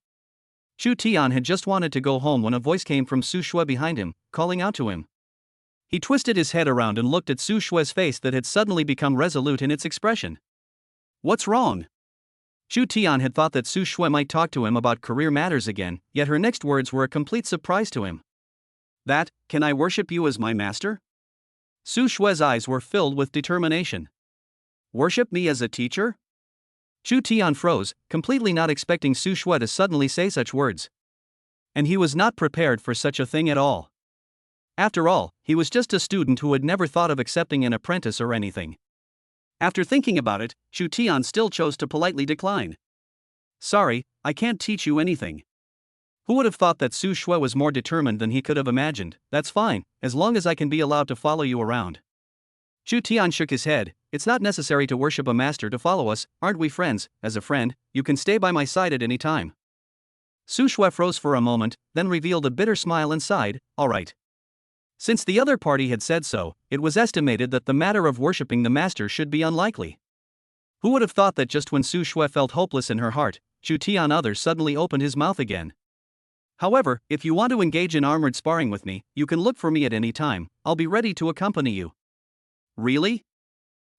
Chu Tian had just wanted to go home when a voice came from Su Shui behind him, calling out to him. He twisted his head around and looked at Su Shui's face that had suddenly become resolute in its expression. "What's wrong?" Chu Tian had thought that Su Shui might talk to him about career matters again, yet her next words were a complete surprise to him. "That, can I worship you as my master?" Su Shui's eyes were filled with determination. "Worship me as a teacher?" Chu Tian froze, completely not expecting Su Shui to suddenly say such words. And he was not prepared for such a thing at all. After all, he was just a student who had never thought of accepting an apprentice or anything. After thinking about it, Chu Tian still chose to politely decline. "Sorry, I can't teach you anything." Who would have thought that Su Shui was more determined than he could have imagined? "That's fine, as long as I can be allowed to follow you around." Chu Tian shook his head. "It's not necessary to worship a master to follow us, aren't we friends? As a friend, you can stay by my side at any time." Su Shui froze for a moment, then revealed a bitter smile and sighed. "All right." Since the other party had said so, it was estimated that the matter of worshipping the master should be unlikely. Who would have thought that just when Su Shui felt hopeless in her heart, Chu Tian other suddenly opened his mouth again. "However, if you want to engage in armored sparring with me, you can look for me at any time. I'll be ready to accompany you." "Really?"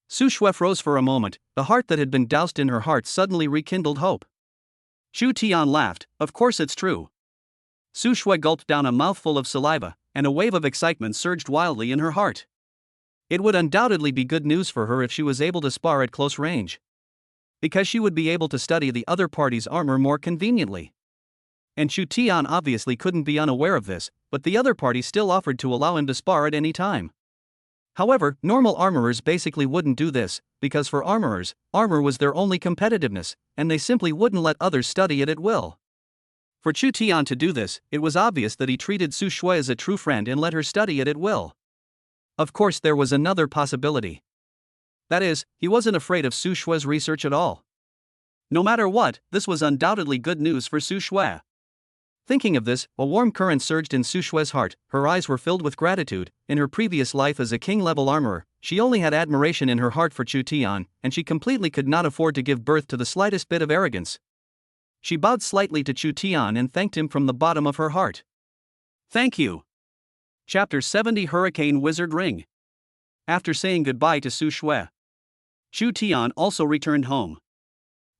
Su Shui froze for a moment, the heart that had been doused in her heart suddenly rekindled hope. Chu Tian laughed, of course it's true. Su Shui gulped down a mouthful of saliva, and a wave of excitement surged wildly in her heart. It would undoubtedly be good news for her if she was able to spar at close range. Because she would be able to study the other party's armor more conveniently. And Chu Tian obviously couldn't be unaware of this, but the other party still offered to allow him to spar at any time. However, normal armorers basically wouldn't do this, because for armorers, armor was their only competitiveness, and they simply wouldn't let others study it at will. For Chu Tian to do this, it was obvious that he treated Su Shui as a true friend and let her study it at will. Of course, there was another possibility. That is, he wasn't afraid of Su Shui's research at all. No matter what, this was undoubtedly good news for Su Shui. Thinking of this, a warm current surged in Su Shui's heart, her eyes were filled with gratitude. In her previous life as a king-level armorer, she only had admiration in her heart for Chu Tian, and she completely could not afford to give birth to the slightest bit of arrogance. She bowed slightly to Chu Tian and thanked him from the bottom of her heart. Thank you. Chapter 70 Hurricane Wizard Ring. After saying goodbye to Su Shui, Chu Tian also returned home.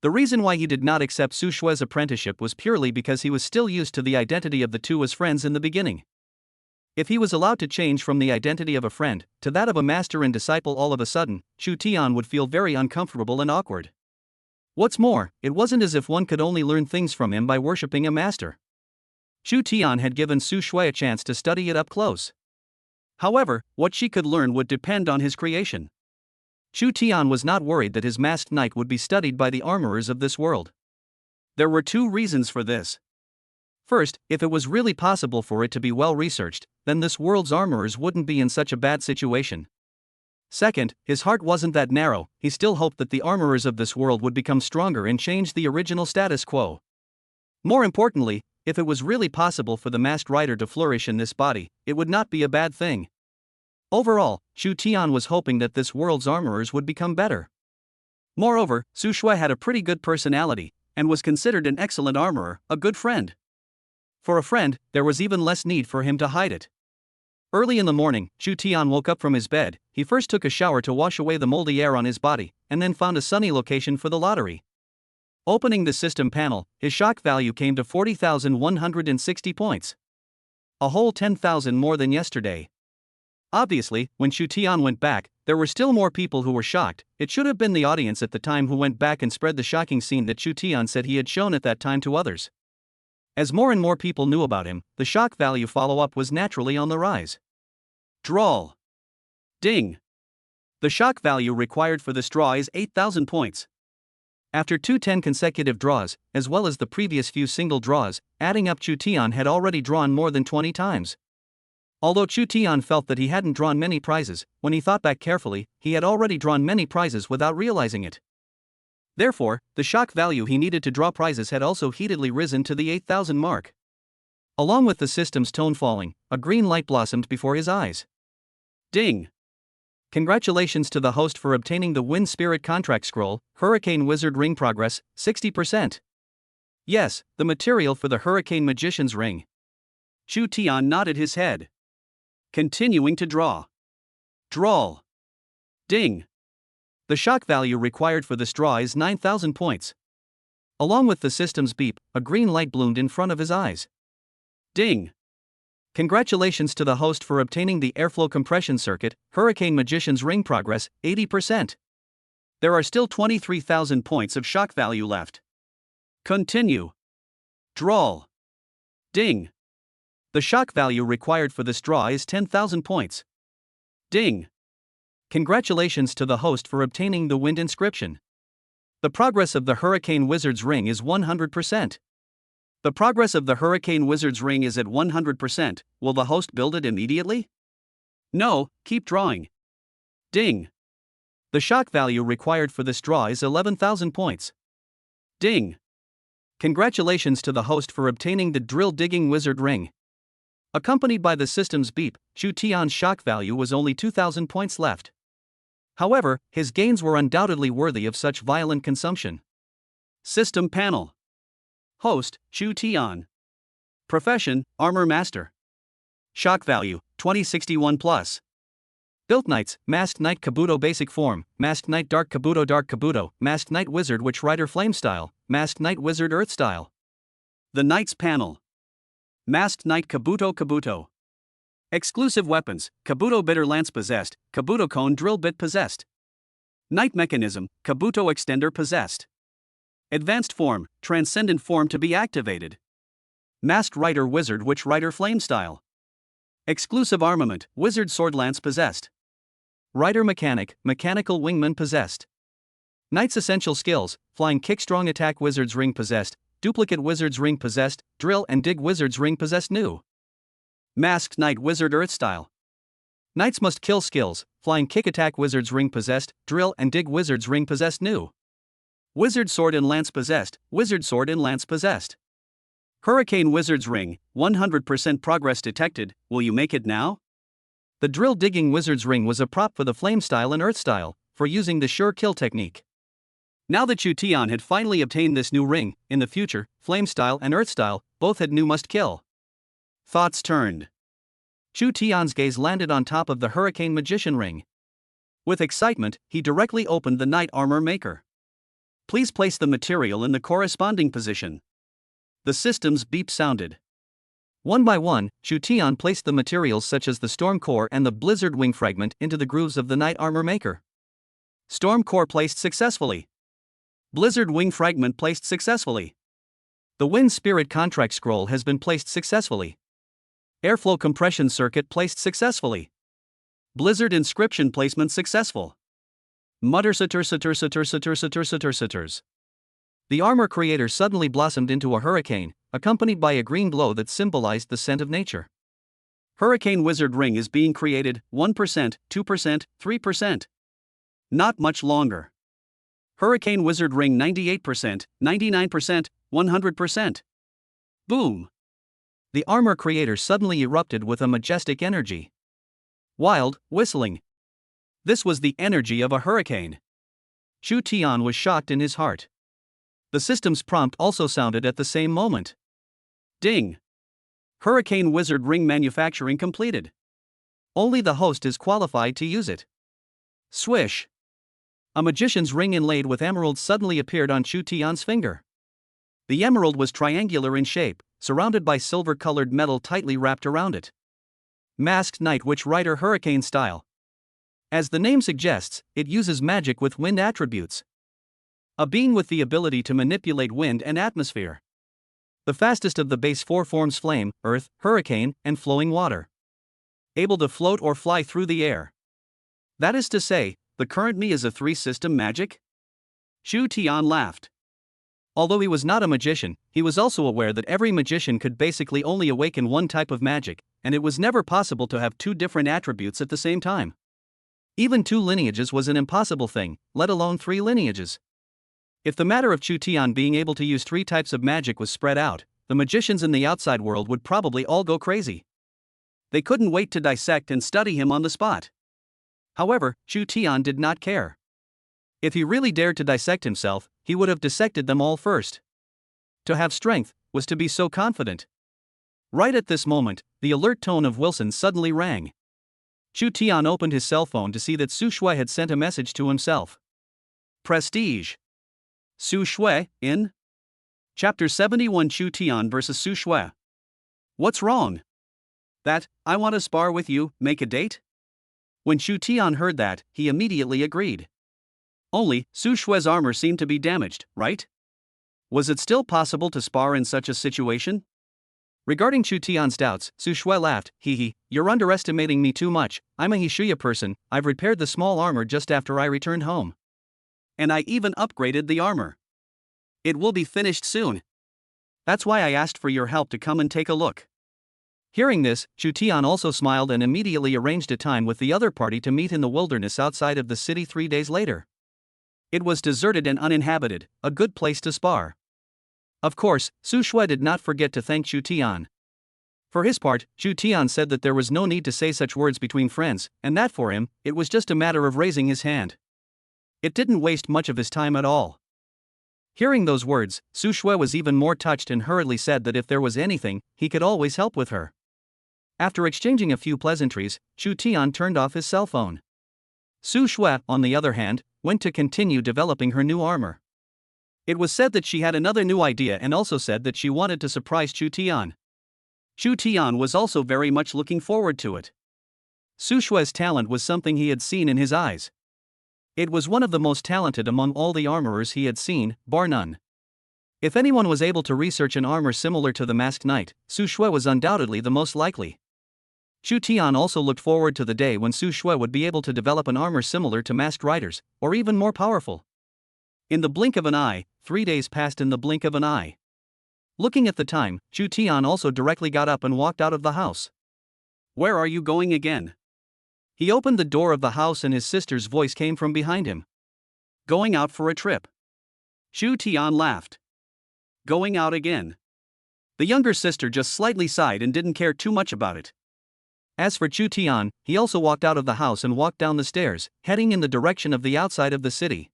The reason why he did not accept Su Shui's apprenticeship was purely because he was still used to the identity of the two as friends in the beginning. If he was allowed to change from the identity of a friend to that of a master and disciple all of a sudden, Chu Tian would feel very uncomfortable and awkward. What's more, it wasn't as if one could only learn things from him by worshipping a master. Chu Tian had given Su Shui a chance to study it up close. However, what she could learn would depend on his creation. Chu Tian was not worried that his masked knight would be studied by the armorers of this world. There were two reasons for this. First, if it was really possible for it to be well researched, then this world's armorers wouldn't be in such a bad situation. Second, his heart wasn't that narrow, he still hoped that the armorers of this world would become stronger and change the original status quo. More importantly, if it was really possible for the masked rider to flourish in this body, it would not be a bad thing. Overall, Chu Tian was hoping that this world's armorers would become better. Moreover, Su Shui had a pretty good personality, and was considered an excellent armorer, a good friend. For a friend, there was even less need for him to hide it. Early in the morning, Chu Tian woke up from his bed. He first took a shower to wash away the moldy air on his body, and then found a sunny location for the lottery. Opening the system panel, his shock value came to 40,160 points. A whole 10,000 more than yesterday. Obviously, when Chu Tian went back, there were still more people who were shocked. It should have been the audience at the time who went back and spread the shocking scene that Chu Tian said he had shown at that time to others. As more and more people knew about him, the shock value follow-up was naturally on the rise. Draw. Ding. The shock value required for this draw is 8,000 points. After 10 consecutive draws, as well as the previous few single draws, adding up, Chu Tian had already drawn more than 20 times. Although Chu Tian felt that he hadn't drawn many prizes, when he thought back carefully, he had already drawn many prizes without realizing it. Therefore, the shock value he needed to draw prizes had also heatedly risen to the 8,000 mark. Along with the system's tone falling, a green light blossomed before his eyes. Ding! Congratulations to the host for obtaining the Wind Spirit Contract Scroll, Hurricane Wizard Ring Progress, 60%. Yes, the material for the Hurricane Magician's Ring. Chu Tian nodded his head. Continuing to draw. Draw. Ding. The shock value required for this draw is 9,000 points. Along with the system's beep, a green light bloomed in front of his eyes. Ding. Congratulations to the host for obtaining the Airflow Compression Circuit, Hurricane Magician's Ring Progress, 80%. There are still 23,000 points of shock value left. Continue. Draw. Ding. The shock value required for this draw is 10,000 points. Ding. Congratulations to the host for obtaining the Wind Inscription. The progress of the Hurricane Wizard's Ring is 100%. The progress of the Hurricane Wizard's Ring is at 100%. Will the host build it immediately? No, keep drawing. Ding. The shock value required for this draw is 11,000 points. Ding. Congratulations to the host for obtaining the Drill Digging Wizard Ring. Accompanied by the system's beep, Chu Tian's shock value was only 2,000 points left. However, his gains were undoubtedly worthy of such violent consumption. System panel. Host, Chu Tian. Profession, Armor Master. Shock value, 2061 plus. Built Knights, Masked Knight Kabuto Basic Form, Masked Knight Dark Kabuto, Masked Knight Wizard Witch Rider Flame Style, Masked Knight Wizard Earth Style. The Knights Panel. Masked Knight Kabuto. Exclusive Weapons, Kabuto Bitter Lance Possessed, Kabuto Cone Drill Bit Possessed. Knight Mechanism, Kabuto Extender Possessed. Advanced Form, Transcendent Form to be activated. Masked Rider Wizard Witch Rider Flame Style. Exclusive Armament, Wizard Sword Lance Possessed. Rider Mechanic, Mechanical Wingman Possessed. Knight's Essential Skills, Flying Kick Strong Attack Wizard's Ring Possessed, Duplicate Wizard's Ring Possessed, Drill and Dig Wizard's Ring Possessed New. Masked Knight Wizard Earth Style. Knights Must Kill Skills, Flying Kick Attack Wizard's Ring Possessed, Drill and Dig Wizard's Ring Possessed New. Wizard Sword and Lance Possessed, Wizard Sword and Lance Possessed. Hurricane Wizard's Ring, 100% progress detected, will you make it now? The Drill Digging Wizard's Ring was a prop for the Flame Style and Earth Style, for using the Sure Kill technique. Now that Chu Tian had finally obtained this new ring, in the future, Flame Style and Earth Style, both had new must kill. Thoughts turned. Chu Tian's gaze landed on top of the Hurricane Magician Ring. With excitement, he directly opened the Knight Armor Maker. Please place the material in the corresponding position. The system's beep sounded. One by one, Chu Tian placed the materials such as the Storm Core and the Blizzard Wing Fragment into the grooves of the Knight Armor Maker. Storm Core placed successfully. Blizzard Wing Fragment placed successfully. The Wind Spirit Contract Scroll has been placed successfully. Airflow Compression Circuit placed successfully. Blizzard Inscription placement successful. Muttersaturs. The armor creator suddenly blossomed into a hurricane, accompanied by a green glow that symbolized the scent of nature. Hurricane Wizard Ring is being created, 1%, 2%, 3%. Not much longer. Hurricane Wizard Ring 98%, 99%, 100%. Boom! The armor creator suddenly erupted with a majestic energy. Wild, whistling. This was the energy of a hurricane. Chu Tian was shocked in his heart. The system's prompt also sounded at the same moment. Ding! Hurricane Wizard Ring manufacturing completed. Only the host is qualified to use it. Swish! A magician's ring inlaid with emeralds suddenly appeared on Chu Tian's finger. The emerald was triangular in shape, surrounded by silver-colored metal tightly wrapped around it. Masked Knight Witch Rider Hurricane Style. As the name suggests, it uses magic with wind attributes. A being with the ability to manipulate wind and atmosphere. The fastest of the base four forms flame, earth, hurricane, and flowing water. Able to float or fly through the air. That is to say, the current me is a three-system magic? Chu Tian laughed. Although he was not a magician, he was also aware that every magician could basically only awaken one type of magic, and it was never possible to have two different attributes at the same time. Even two lineages was an impossible thing, let alone three lineages. If the matter of Chu Tian being able to use three types of magic was spread out, the magicians in the outside world would probably all go crazy. They couldn't wait to dissect and study him on the spot. However, Chu Tian did not care. If he really dared to dissect himself, he would have dissected them all first. To have strength was to be so confident. Right at this moment, the alert tone of Wilson suddenly rang. Chu Tian opened his cell phone to see that Su Shui had sent a message to himself. Prestige. Su Shui, in? Chapter 71 Chu Tian vs. Su Shui. What's wrong? That, I want to spar with you, make a date? When Chu Tian heard that, he immediately agreed. Only, Su Shui's armor seemed to be damaged, right? Was it still possible to spar in such a situation? Regarding Chu Tian's doubts, Su Shui laughed, you're underestimating me too much, I'm a Hishuya person, I've repaired the small armor just after I returned home. And I even upgraded the armor. It will be finished soon. That's why I asked for your help to come and take a look. Hearing this, Chu Tian also smiled and immediately arranged a time with the other party to meet in the wilderness outside of the city 3 days later. It was deserted and uninhabited, a good place to spar. Of course, Su Shui did not forget to thank Chu Tian. For his part, Chu Tian said that there was no need to say such words between friends, and that for him, it was just a matter of raising his hand. It didn't waste much of his time at all. Hearing those words, Su Shui was even more touched and hurriedly said that if there was anything, he could always help with her. After exchanging a few pleasantries, Chu Tian turned off his cell phone. Su Shui, on the other hand, went to continue developing her new armor. It was said that she had another new idea and also said that she wanted to surprise Chu Tian. Chu Tian was also very much looking forward to it. Su Shui's talent was something he had seen in his eyes. It was one of the most talented among all the armorers he had seen, bar none. If anyone was able to research an armor similar to the Masked Knight, Su Shui was undoubtedly the most likely. Chu Tian also looked forward to the day when Su Shui would be able to develop an armor similar to Masked Riders, or even more powerful. In the blink of an eye, 3 days passed in the blink of an eye. Looking at the time, Chu Tian also directly got up and walked out of the house. "Where are you going again?" He opened the door of the house and his sister's voice came from behind him. "Going out for a trip." Chu Tian laughed. "Going out again?" The younger sister just slightly sighed and didn't care too much about it. As for Chu Tian, he also walked out of the house and walked down the stairs, heading in the direction of the outside of the city.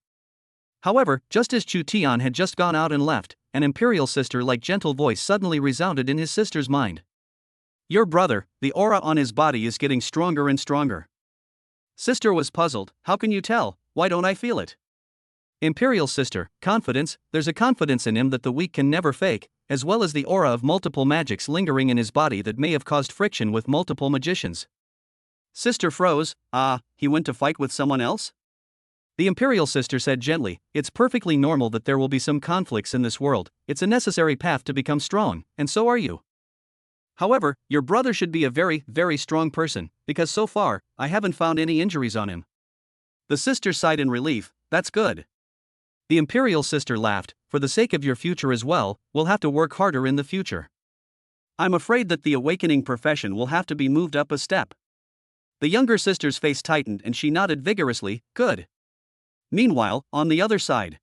However, just as Chu Tian had just gone out and left, an imperial sister-like gentle voice suddenly resounded in his sister's mind. "Your brother, the aura on his body is getting stronger and stronger." Sister was puzzled. "How can you tell? Why don't I feel it?" Imperial sister, confidence, there's a confidence in him that the weak can never fake, as well as the aura of multiple magics lingering in his body that may have caused friction with multiple magicians. Sister froze. He went to fight with someone else? The imperial sister said gently, "It's perfectly normal that there will be some conflicts in this world, it's a necessary path to become strong, and so are you. However, your brother should be a very, very strong person, because so far, I haven't found any injuries on him." The sister sighed in relief. "That's good." The imperial sister laughed. "For the sake of your future as well, we'll have to work harder in the future. I'm afraid that the awakening profession will have to be moved up a step." The younger sister's face tightened and she nodded vigorously. "Good." Meanwhile, on the other side,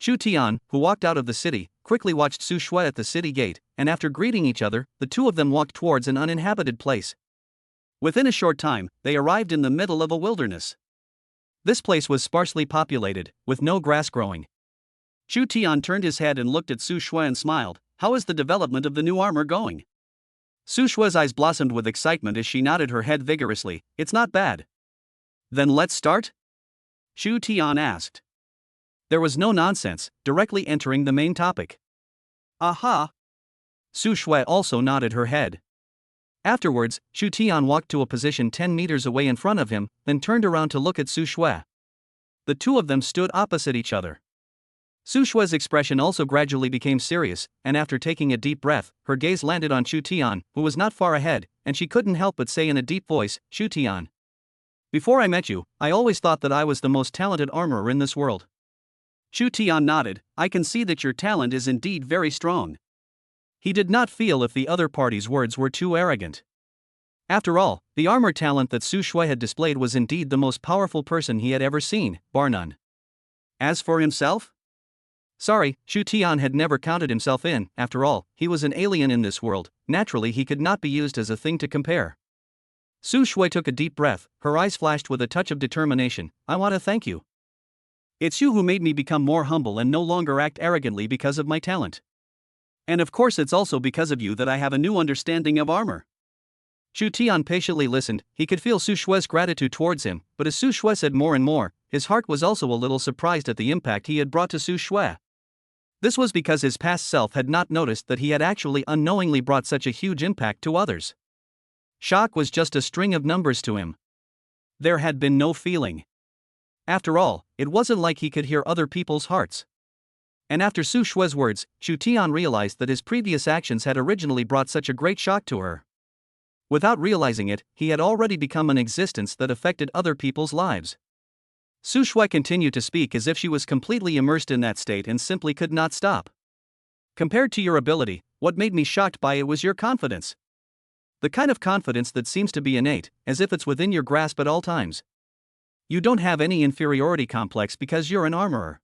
Chu Tian, who walked out of the city, quickly watched Su Shui at the city gate, and after greeting each other, the two of them walked towards an uninhabited place. Within a short time, they arrived in the middle of a wilderness. This place was sparsely populated, with no grass growing. Chu Tian turned his head and looked at Su Shui and smiled. "How is the development of the new armor going?" Su Shui's eyes blossomed with excitement as she nodded her head vigorously. "It's not bad." "Then let's start?" Chu Tian asked. There was no nonsense, directly entering the main topic. "Aha!" Su Shui also nodded her head. Afterwards, Chu Tian walked to a position 10 meters away in front of him, then turned around to look at Su Shui. The two of them stood opposite each other. Su Shui's expression also gradually became serious, and after taking a deep breath, her gaze landed on Chu Tian, who was not far ahead, and she couldn't help but say in a deep voice, "Chu Tian. Before I met you, I always thought that I was the most talented armorer in this world." Chu Tian nodded. "I can see that your talent is indeed very strong." He did not feel if the other party's words were too arrogant. After all, the armor talent that Su Shui had displayed was indeed the most powerful person he had ever seen, bar none. As for himself? Sorry, Chu Tian had never counted himself in. After all, he was an alien in this world, naturally he could not be used as a thing to compare. Su Shui took a deep breath, her eyes flashed with a touch of determination. "I want to thank you. It's you who made me become more humble and no longer act arrogantly because of my talent. And of course it's also because of you that I have a new understanding of armor." Chu Tian patiently listened. He could feel Su Shui's gratitude towards him, but as Su Shui said more and more, his heart was also a little surprised at the impact he had brought to Su Shui. This was because his past self had not noticed that he had actually unknowingly brought such a huge impact to others. Shock was just a string of numbers to him. There had been no feeling. After all, it wasn't like he could hear other people's hearts. And after Su Shui's words, Chu Tian realized that his previous actions had originally brought such a great shock to her. Without realizing it, he had already become an existence that affected other people's lives. Su Shui continued to speak as if she was completely immersed in that state and simply could not stop. "Compared to your ability, what made me shocked by it was your confidence. The kind of confidence that seems to be innate, as if it's within your grasp at all times. You don't have any inferiority complex because you're an armorer.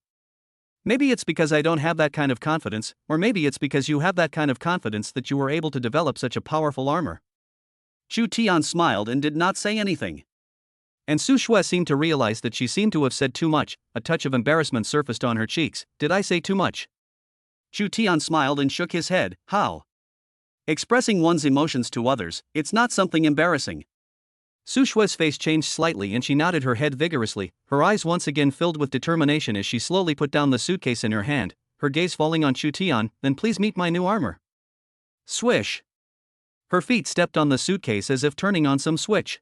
Maybe it's because I don't have that kind of confidence, or maybe it's because you have that kind of confidence that you were able to develop such a powerful armor." Chu Tian smiled and did not say anything. And Su Shui seemed to realize that she seemed to have said too much. A touch of embarrassment surfaced on her cheeks. "Did I say too much?" Chu Tian smiled and shook his head. "How?" Expressing one's emotions to others, it's not something embarrassing. Su Shue's face changed slightly and she nodded her head vigorously, her eyes once again filled with determination as she slowly put down the suitcase in her hand, her gaze falling on Chu Tian. Then please meet my new armor. Swish. Her feet stepped on the suitcase as if turning on some switch.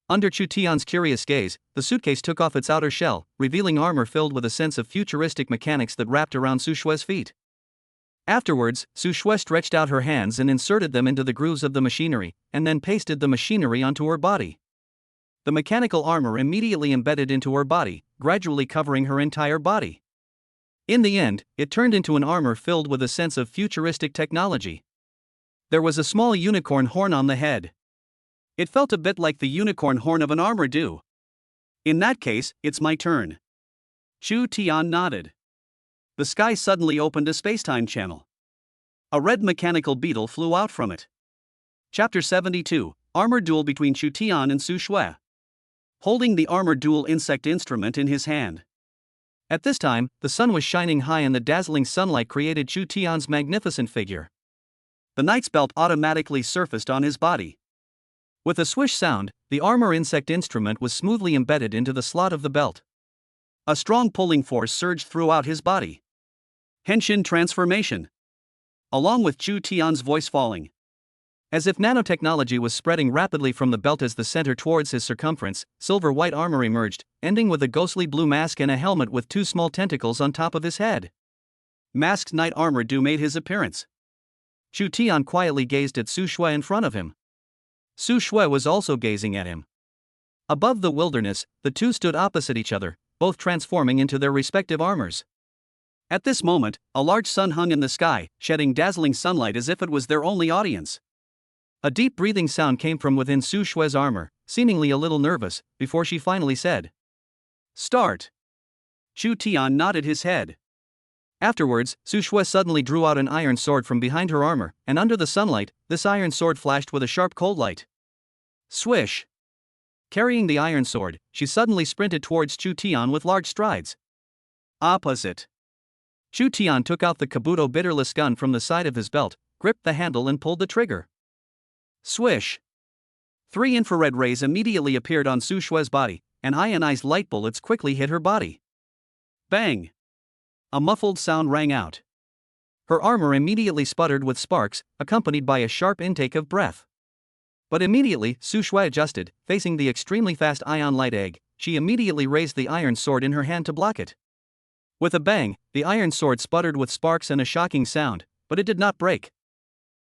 Under Chu Tian's curious gaze, the suitcase took off its outer shell, revealing armor filled with a sense of futuristic mechanics that wrapped around Su Shue's feet. Afterwards, Su Shue stretched out her hands and inserted them into the grooves of the machinery, and then pasted the machinery onto her body. The mechanical armor immediately embedded into her body, gradually covering her entire body. In the end, it turned into an armor filled with a sense of futuristic technology. There was a small unicorn horn on the head. It felt a bit like the unicorn horn of an armor do. In that case, it's my turn. Chu Tian nodded. The sky suddenly opened a spacetime channel. A red mechanical beetle flew out from it. Chapter 72, Armor Duel between Chu Tian and Su Shue. Holding the armor duel insect instrument in his hand. At this time, the sun was shining high and the dazzling sunlight created Chu Tian's magnificent figure. The knight's belt automatically surfaced on his body. With a swish sound, the armor insect instrument was smoothly embedded into the slot of the belt. A strong pulling force surged throughout his body. Henshin transformation. Along with Chu Tian's voice falling. As if nanotechnology was spreading rapidly from the belt as the center towards his circumference, silver-white armor emerged, ending with a ghostly blue mask and a helmet with two small tentacles on top of his head. Masked knight armor do made his appearance. Chu Tian quietly gazed at Su Shue in front of him. Su Shue was also gazing at him. Above the wilderness, the two stood opposite each other, both transforming into their respective armors. At this moment, a large sun hung in the sky, shedding dazzling sunlight as if it was their only audience. A deep breathing sound came from within Su Shue's armor, seemingly a little nervous, before she finally said, "Start." Chu Tian nodded his head. Afterwards, Su Shue suddenly drew out an iron sword from behind her armor, and under the sunlight, this iron sword flashed with a sharp cold light. Swish. Carrying the iron sword, she suddenly sprinted towards Chu Tian with large strides. Opposite. Chu Tian took out the Kabuto bitterless gun from the side of his belt, gripped the handle and pulled the trigger. Swish. 3 infrared rays immediately appeared on Su Shue's body, and ionized light bullets quickly hit her body. Bang! A muffled sound rang out. Her armor immediately sputtered with sparks, accompanied by a sharp intake of breath. But immediately, Su Shue adjusted, facing the extremely fast ion light egg. She immediately raised the iron sword in her hand to block it. With a bang, the iron sword sputtered with sparks and a shocking sound, but it did not break.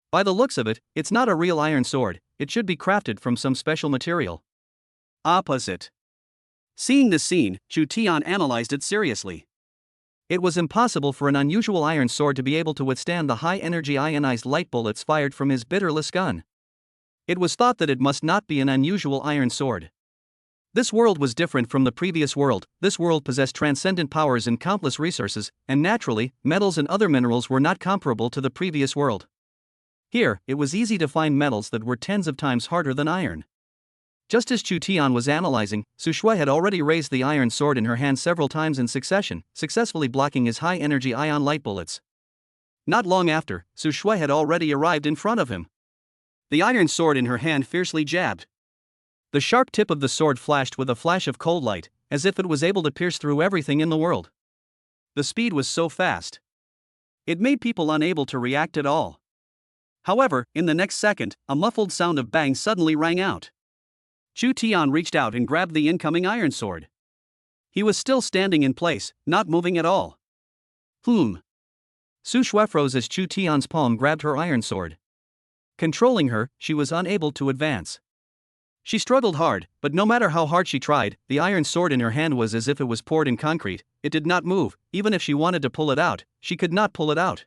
By the looks of it, it's not a real iron sword, it should be crafted from some special material. Opposite. Seeing this scene, Chu Tian analyzed it seriously. It was impossible for an unusual iron sword to be able to withstand the high-energy ionized light bullets fired from his bitterless gun. It was thought that it must not be an unusual iron sword. This world was different from the previous world. This world possessed transcendent powers and countless resources, and naturally, metals and other minerals were not comparable to the previous world. Here, it was easy to find metals that were tens of times harder than iron. Just as Chu Tian was analyzing, Su Shue had already raised the iron sword in her hand several times in succession, successfully blocking his high-energy ion light bullets. Not long after, Su Shue had already arrived in front of him. The iron sword in her hand fiercely jabbed. The sharp tip of the sword flashed with a flash of cold light, as if it was able to pierce through everything in the world. The speed was so fast. It made people unable to react at all. However, in the next second, a muffled sound of bang suddenly rang out. Chu Tian reached out and grabbed the incoming iron sword. He was still standing in place, not moving at all. Su Shue froze as Chu Tian's palm grabbed her iron sword. Controlling her, she was unable to advance. She struggled hard, but no matter how hard she tried, the iron sword in her hand was as if it was poured in concrete. It did not move. Even if she wanted to pull it out, she could not pull it out.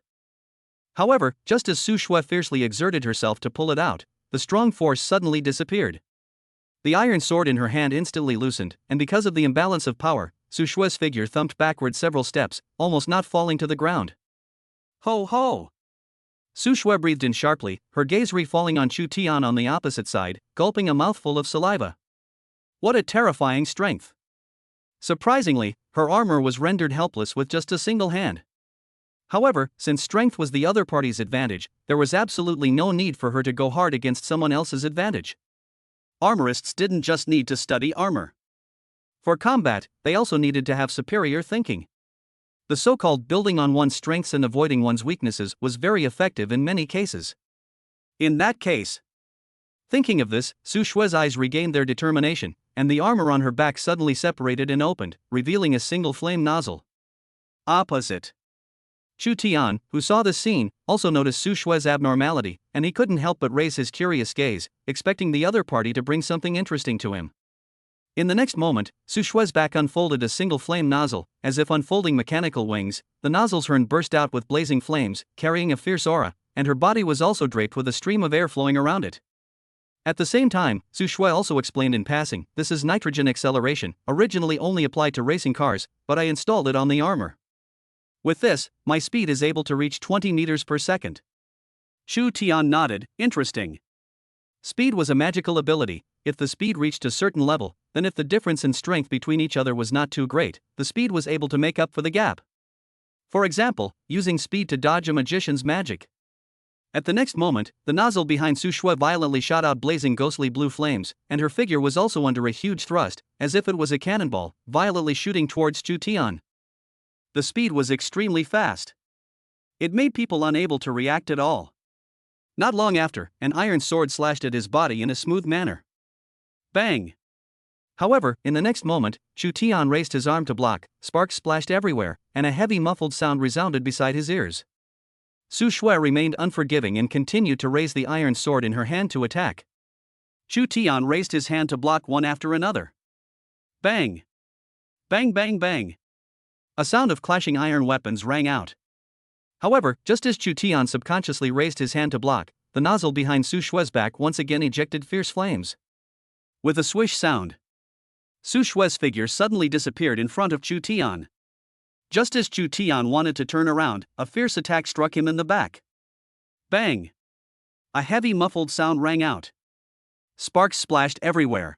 However, just as Su Shue fiercely exerted herself to pull it out, the strong force suddenly disappeared. The iron sword in her hand instantly loosened, and because of the imbalance of power, Su Shue's figure thumped backward several steps, almost not falling to the ground. Ho ho! Su Shue breathed in sharply, her gaze refalling on Chu Tian on the opposite side, gulping a mouthful of saliva. What a terrifying strength! Surprisingly, her armor was rendered helpless with just a single hand. However, since strength was the other party's advantage, there was absolutely no need for her to go hard against someone else's advantage. Armorists didn't just need to study armor. For combat, they also needed to have superior thinking. The so-called building on one's strengths and avoiding one's weaknesses was very effective in many cases. In that case, thinking of this, Su Shue's eyes regained their determination, and the armor on her back suddenly separated and opened, revealing a single flame nozzle. Opposite. Chu Tian, who saw this scene, also noticed Su Shue's abnormality, and he couldn't help but raise his curious gaze, expecting the other party to bring something interesting to him. In the next moment, Su Shue's back unfolded a single flame nozzle, as if unfolding mechanical wings. The nozzle's horn burst out with blazing flames, carrying a fierce aura, and her body was also draped with a stream of air flowing around it. At the same time, Su Shui also explained in passing, this is nitrogen acceleration, originally only applied to racing cars, but I installed it on the armor. With this, my speed is able to reach 20 meters per second. Chu Tian nodded, interesting. Speed was a magical ability. If the speed reached a certain level, then if the difference in strength between each other was not too great, the speed was able to make up for the gap. For example, using speed to dodge a magician's magic. At the next moment, the nozzle behind Su Shui violently shot out blazing ghostly blue flames, and her figure was also under a huge thrust, as if it was a cannonball, violently shooting towards Chu Tian. The speed was extremely fast. It made people unable to react at all. Not long after, an iron sword slashed at his body in a smooth manner. Bang! However, in the next moment, Chu Tian raised his arm to block, sparks splashed everywhere, and a heavy muffled sound resounded beside his ears. Su Shui remained unforgiving and continued to raise the iron sword in her hand to attack. Chu Tian raised his hand to block one after another. Bang! Bang bang bang! A sound of clashing iron weapons rang out. However, just as Chu Tian subconsciously raised his hand to block, the nozzle behind Su Shue's back once again ejected fierce flames. With a swish sound, Su Shue's figure suddenly disappeared in front of Chu Tian. Just as Chu Tian wanted to turn around, a fierce attack struck him in the back. Bang! A heavy muffled sound rang out. Sparks splashed everywhere.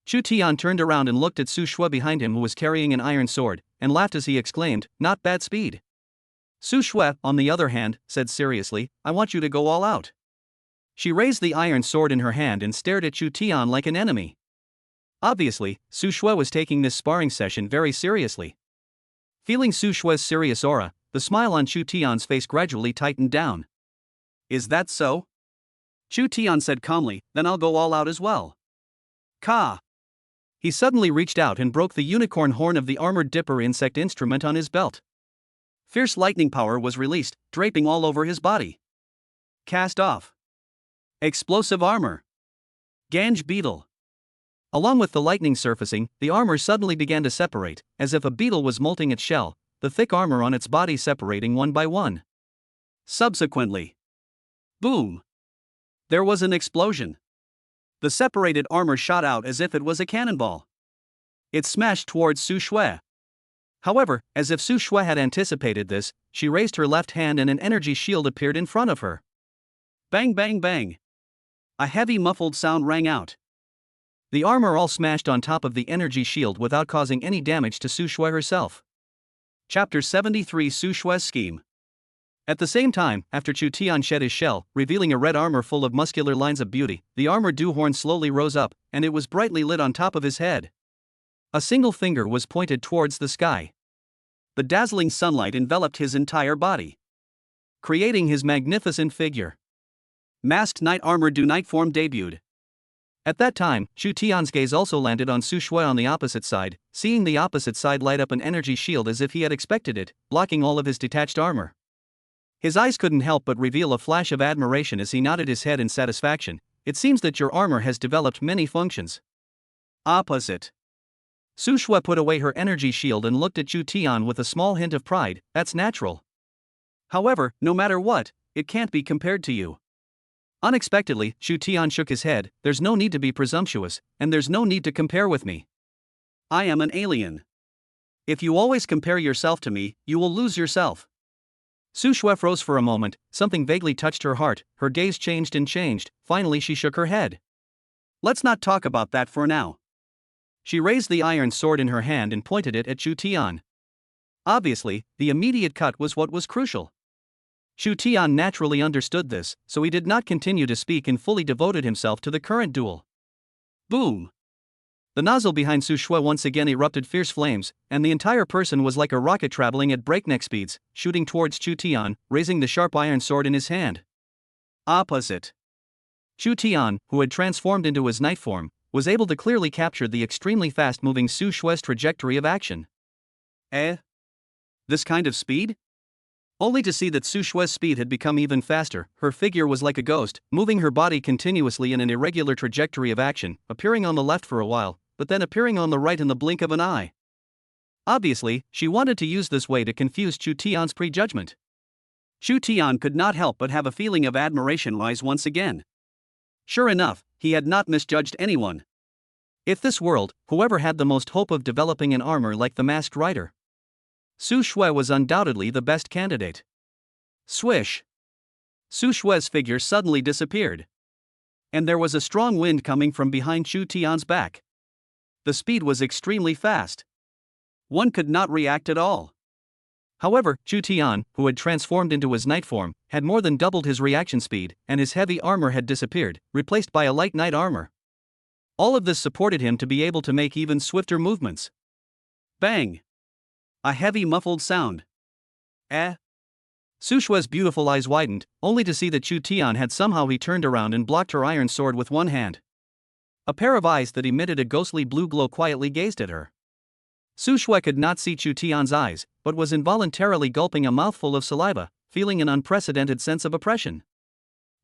Chu Tian turned around and looked at Su Shui behind him, who was carrying an iron sword, and laughed as he exclaimed, "Not bad speed." Su Shui, on the other hand, said seriously, "I want you to go all out." She raised the iron sword in her hand and stared at Chu Tian like an enemy. Obviously, Su Shui was taking this sparring session very seriously. Feeling Su Shui's serious aura, the smile on Chu Tian's face gradually tightened down. "Is that so?" Chu Tian said calmly, "Then I'll go all out as well." Ka! He suddenly reached out and broke the unicorn horn of the armored dipper insect instrument on his belt. Fierce lightning power was released, draping all over his body. Cast off. Explosive armor. Ganj beetle. Along with the lightning surfacing, the armor suddenly began to separate, as if a beetle was molting its shell, the thick armor on its body separating one by one. Subsequently, boom! There was an explosion. The separated armor shot out as if it was a cannonball. It smashed towards Su Shui. However, as if Su Shui had anticipated this, she raised her left hand and an energy shield appeared in front of her. Bang bang bang! A heavy muffled sound rang out. The armor all smashed on top of the energy shield without causing any damage to Su Shui herself. Chapter 73: Su Shui's Scheme. At the same time, after Chu Tian shed his shell, revealing a red armor full of muscular lines of beauty, the armored dew horn slowly rose up, and it was brightly lit on top of his head. A single finger was pointed towards the sky. The dazzling sunlight enveloped his entire body, creating his magnificent figure. Masked Knight Armored Dew Knight form debuted. At that time, Chu Tian's gaze also landed on Su Shui on the opposite side, seeing the opposite side light up an energy shield as if he had expected it, blocking all of his detached armor. His eyes couldn't help but reveal a flash of admiration as he nodded his head in satisfaction. "It seems that your armor has developed many functions." Opposite. Su Shui put away her energy shield and looked at Chu Tian with a small hint of pride. "That's natural. However, no matter what, it can't be compared to you." Unexpectedly, Chu Tian shook his head. "There's no need to be presumptuous, and there's no need to compare with me. I am an alien. If you always compare yourself to me, you will lose yourself." Su Shui froze for a moment, something vaguely touched her heart, her gaze changed and changed, finally she shook her head. "Let's not talk about that for now." She raised the iron sword in her hand and pointed it at Chu Tian. Obviously, the immediate cut was what was crucial. Chu Tian naturally understood this, so he did not continue to speak and fully devoted himself to the current duel. Boom! The nozzle behind Su Shui once again erupted fierce flames, and the entire person was like a rocket traveling at breakneck speeds, shooting towards Chu Tian, raising the sharp iron sword in his hand. Opposite. Chu Tian, who had transformed into his knight form, was able to clearly capture the extremely fast-moving Su Shui's trajectory of action. This kind of speed? Only to see that Su Shui's speed had become even faster. Her figure was like a ghost, moving her body continuously in an irregular trajectory of action, appearing on the left for a while, but then appearing on the right in the blink of an eye. Obviously, she wanted to use this way to confuse Chu Tian's prejudgment. Chu Tian could not help but have a feeling of admiration rise once again. Sure enough, he had not misjudged anyone. If this world, whoever had the most hope of developing an armor like the Masked Rider? Su Shui was undoubtedly the best candidate. Swish! Su Shui's figure suddenly disappeared. And there was a strong wind coming from behind Chu Tian's back. The speed was extremely fast. One could not react at all. However, Chu Tian, who had transformed into his knight form, had more than doubled his reaction speed, and his heavy armor had disappeared, replaced by a light knight armor. All of this supported him to be able to make even swifter movements. Bang! A heavy muffled sound. Su Shui's beautiful eyes widened, only to see that Chu Tian had somehow turned around and blocked her iron sword with one hand. A pair of eyes that emitted a ghostly blue glow quietly gazed at her. Su Shui could not see Chu Tian's eyes, but was involuntarily gulping a mouthful of saliva, feeling an unprecedented sense of oppression.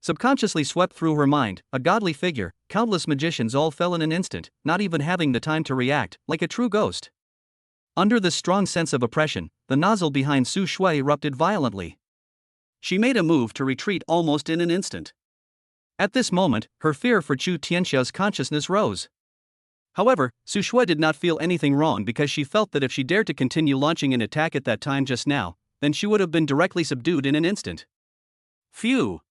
Subconsciously swept through her mind, a godly figure, countless magicians all fell in an instant, not even having the time to react, like a true ghost. Under this strong sense of oppression, the nozzle behind Su Shui erupted violently. She made a move to retreat almost in an instant. At this moment, her fear for Chu Tianxia's consciousness rose. However, Su Shui did not feel anything wrong because she felt that if she dared to continue launching an attack at that time just now, then she would have been directly subdued in an instant. Phew!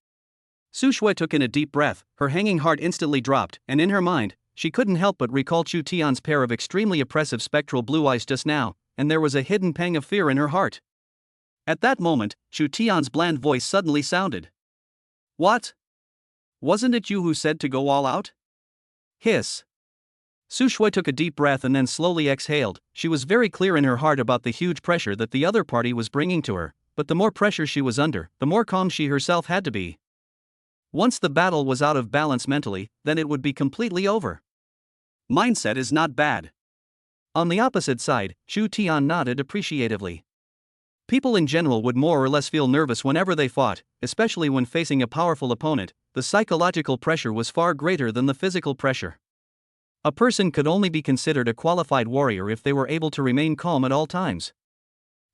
Su Shui took in a deep breath, her hanging heart instantly dropped, and in her mind, she couldn't help but recall Chu Tian's pair of extremely oppressive spectral blue eyes just now, and there was a hidden pang of fear in her heart. At that moment, Chu Tian's bland voice suddenly sounded. What? Wasn't it you who said to go all out? Hiss. Su Shui took a deep breath and then slowly exhaled. She was very clear in her heart about the huge pressure that the other party was bringing to her, but the more pressure she was under, the more calm she herself had to be. Once the battle was out of balance mentally, then it would be completely over. Mindset is not bad. On the opposite side, Chu Tian nodded appreciatively. People in general would more or less feel nervous whenever they fought, especially when facing a powerful opponent. The psychological pressure was far greater than the physical pressure. A person could only be considered a qualified warrior if they were able to remain calm at all times.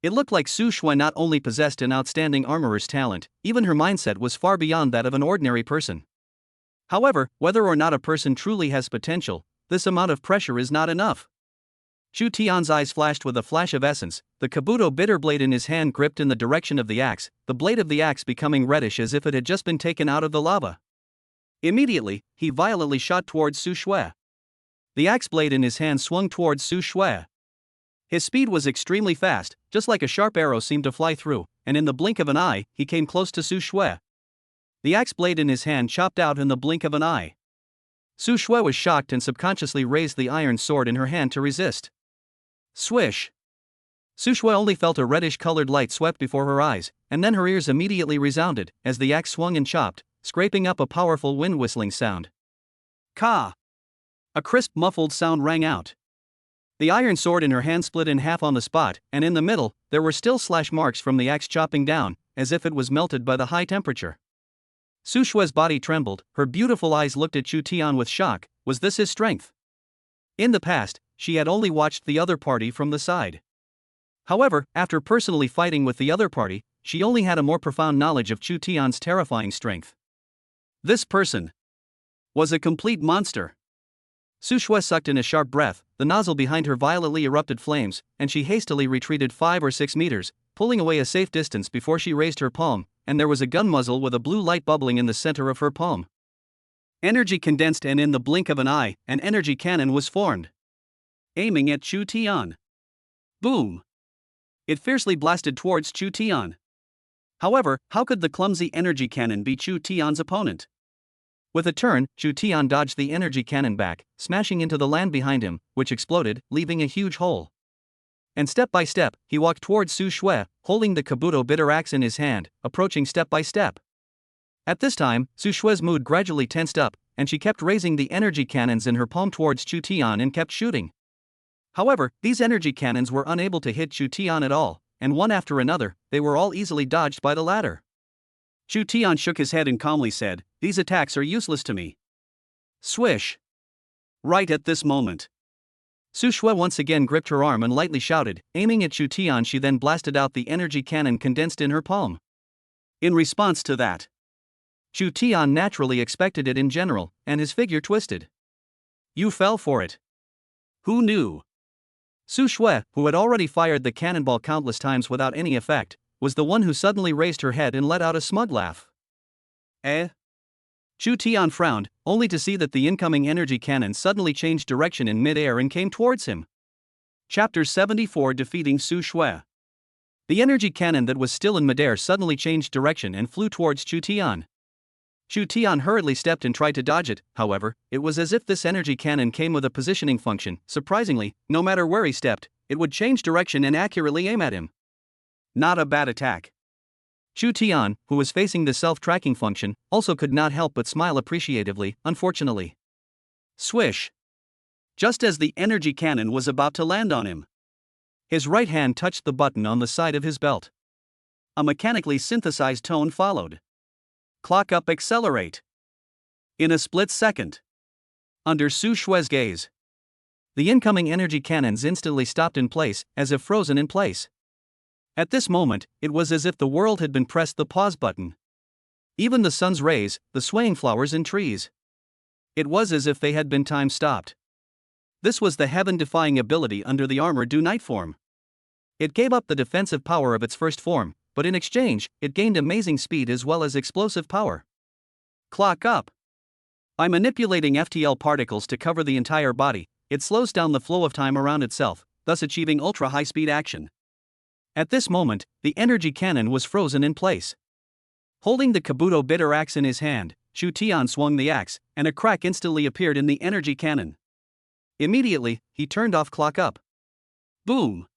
It looked like Su Shui not only possessed an outstanding armorer's talent, even her mindset was far beyond that of an ordinary person. However, whether or not a person truly has potential, this amount of pressure is not enough. Chu Tian's eyes flashed with a flash of essence, the Kabuto bitter blade in his hand gripped in the direction of the axe, the blade of the axe becoming reddish as if it had just been taken out of the lava. Immediately, he violently shot towards Su Shui. The axe blade in his hand swung towards Su Shui. His speed was extremely fast, just like a sharp arrow seemed to fly through, and in the blink of an eye, he came close to Su Shui. The axe blade in his hand chopped out in the blink of an eye. Su Shui was shocked and subconsciously raised the iron sword in her hand to resist. Swish! Su Shui only felt a reddish-colored light swept before her eyes, and then her ears immediately resounded, as the axe swung and chopped, scraping up a powerful wind-whistling sound. Ka! A crisp muffled sound rang out. The iron sword in her hand split in half on the spot, and in the middle, there were still slash marks from the axe chopping down, as if it was melted by the high temperature. Su Shui's body trembled, her beautiful eyes looked at Chu Tian with shock. Was this his strength? In the past, she had only watched the other party from the side. However, after personally fighting with the other party, she only had a more profound knowledge of Chu Tian's terrifying strength. This person was a complete monster. Su Shui sucked in a sharp breath, the nozzle behind her violently erupted flames, and she hastily retreated 5 or 6 meters, pulling away a safe distance before she raised her palm, and there was a gun muzzle with a blue light bubbling in the center of her palm. Energy condensed, and in the blink of an eye, an energy cannon was formed, aiming at Chu Tian. Boom! It fiercely blasted towards Chu Tian. However, how could the clumsy energy cannon be Chu Tian's opponent? With a turn, Chu Tian dodged the energy cannon back, smashing into the land behind him, which exploded, leaving a huge hole. And step by step, he walked towards Su Shui, holding the Kabuto bitter axe in his hand, approaching step by step. At this time, Su Shui's mood gradually tensed up, and she kept raising the energy cannons in her palm towards Chu Tian and kept shooting. However, these energy cannons were unable to hit Chu Tian at all, and one after another, they were all easily dodged by the latter. Chu Tian shook his head and calmly said, "These attacks are useless to me." Swish! Right at this moment, Su Shui once again gripped her arm and lightly shouted, aiming at Chu Tian. She then blasted out the energy cannon condensed in her palm. In response to that, Chu Tian naturally expected it in general, and his figure twisted. "You fell for it. Who knew?" Su Shui, who had already fired the cannonball countless times without any effect, was the one who suddenly raised her head and let out a smug laugh. Eh? Chu Tian frowned, only to see that the incoming energy cannon suddenly changed direction in mid-air and came towards him. Chapter 74: Defeating Su Shui. The energy cannon that was still in midair suddenly changed direction and flew towards Chu Tian. Chu Tian hurriedly stepped and tried to dodge it. However, it was as if this energy cannon came with a positioning function. Surprisingly, no matter where he stepped, it would change direction and accurately aim at him. Not a bad attack. Chu Tian, who was facing the self-tracking function, also could not help but smile appreciatively, unfortunately. Swish! Just as the energy cannon was about to land on him, his right hand touched the button on the side of his belt. A mechanically synthesized tone followed. "Clock up, accelerate." In a split second, under Su Shui's gaze, the incoming energy cannons instantly stopped in place, as if frozen in place. At this moment, it was as if the world had been pressed the pause button. Even the sun's rays, the swaying flowers and trees. It was as if they had been time-stopped. This was the heaven-defying ability under the Armor Do Night form. It gave up the defensive power of its first form, but in exchange, it gained amazing speed as well as explosive power. Clock up. By manipulating FTL particles to cover the entire body, it slows down the flow of time around itself, thus achieving ultra-high-speed action. At this moment, the energy cannon was frozen in place. Holding the Kabuto bitter axe in his hand, Chu Tian swung the axe, and a crack instantly appeared in the energy cannon. Immediately, he turned off Clock Up. Boom!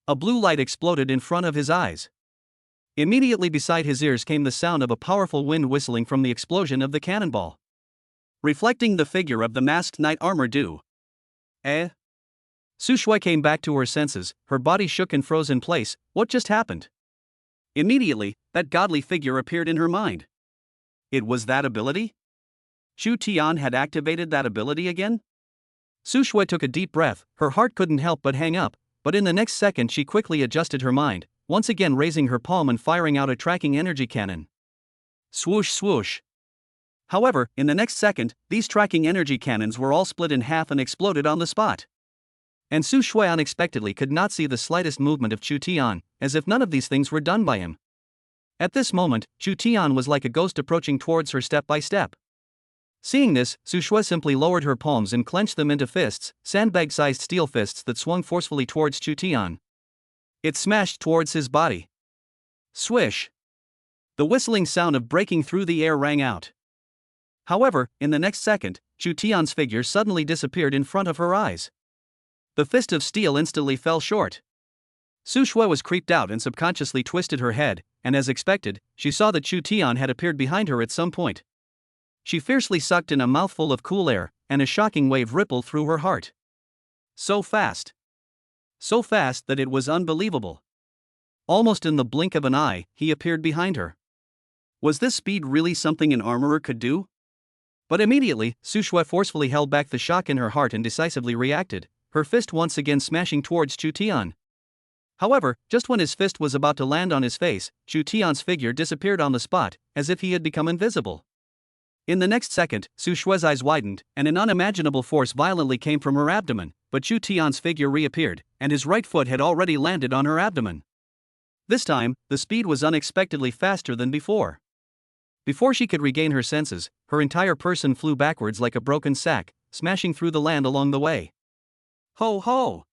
A blue light exploded in front of his eyes. Immediately beside his ears came the sound of a powerful wind whistling from the explosion of the cannonball, reflecting the figure of the masked knight Armor Do. Eh? Su Shui came back to her senses, her body shook and froze in place. What just happened? Immediately, that godly figure appeared in her mind. It was that ability? Chu Tian had activated that ability again? Su Shui took a deep breath, her heart couldn't help but hang up, but in the next second she quickly adjusted her mind, once again raising her palm and firing out a tracking energy cannon. Swoosh swoosh. However, in the next second, these tracking energy cannons were all split in half and exploded on the spot. And Su Shui unexpectedly could not see the slightest movement of Chu Tian, as if none of these things were done by him. At this moment, Chu Tian was like a ghost approaching towards her step by step. Seeing this, Su Shui simply lowered her palms and clenched them into fists, sandbag-sized steel fists that swung forcefully towards Chu Tian. It smashed towards his body. Swish! The whistling sound of breaking through the air rang out. However, in the next second, Chu Tian's figure suddenly disappeared in front of her eyes. The fist of steel instantly fell short. Su Shui was creeped out and subconsciously twisted her head, and as expected, she saw that Chu Tian had appeared behind her at some point. She fiercely sucked in a mouthful of cool air, and a shocking wave rippled through her heart. So fast. So fast that it was unbelievable. Almost in the blink of an eye, he appeared behind her. Was this speed really something an armorer could do? But immediately, Su Shui forcefully held back the shock in her heart and decisively reacted, her fist once again smashing towards Chu Tian. However, just when his fist was about to land on his face, Chu Tian's figure disappeared on the spot, as if he had become invisible. In the next second, Su Shui's eyes widened, and an unimaginable force violently came from her abdomen, but Chu Tian's figure reappeared, and his right foot had already landed on her abdomen. This time, the speed was unexpectedly faster than before. Before she could regain her senses, her entire person flew backwards like a broken sack, smashing through the land along the way. Ho ho!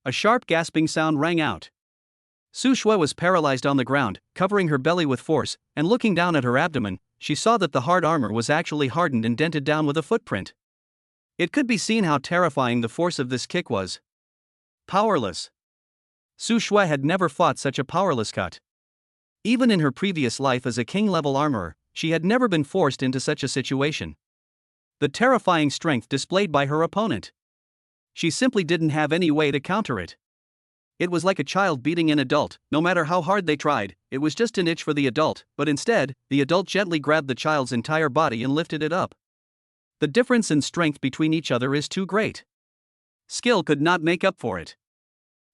A sharp gasping sound rang out. Su Shui was paralyzed on the ground, covering her belly with force, and looking down at her abdomen, she saw that the hard armor was actually hardened and dented down with a footprint. It could be seen how terrifying the force of this kick was. Powerless. Su Shui had never fought such a powerless cut. Even in her previous life as a king-level armorer, she had never been forced into such a situation. The terrifying strength displayed by her opponent. She simply didn't have any way to counter it. It was like a child beating an adult. No matter how hard they tried, it was just an itch for the adult, but instead, the adult gently grabbed the child's entire body and lifted it up. The difference in strength between each other is too great. Skill could not make up for it.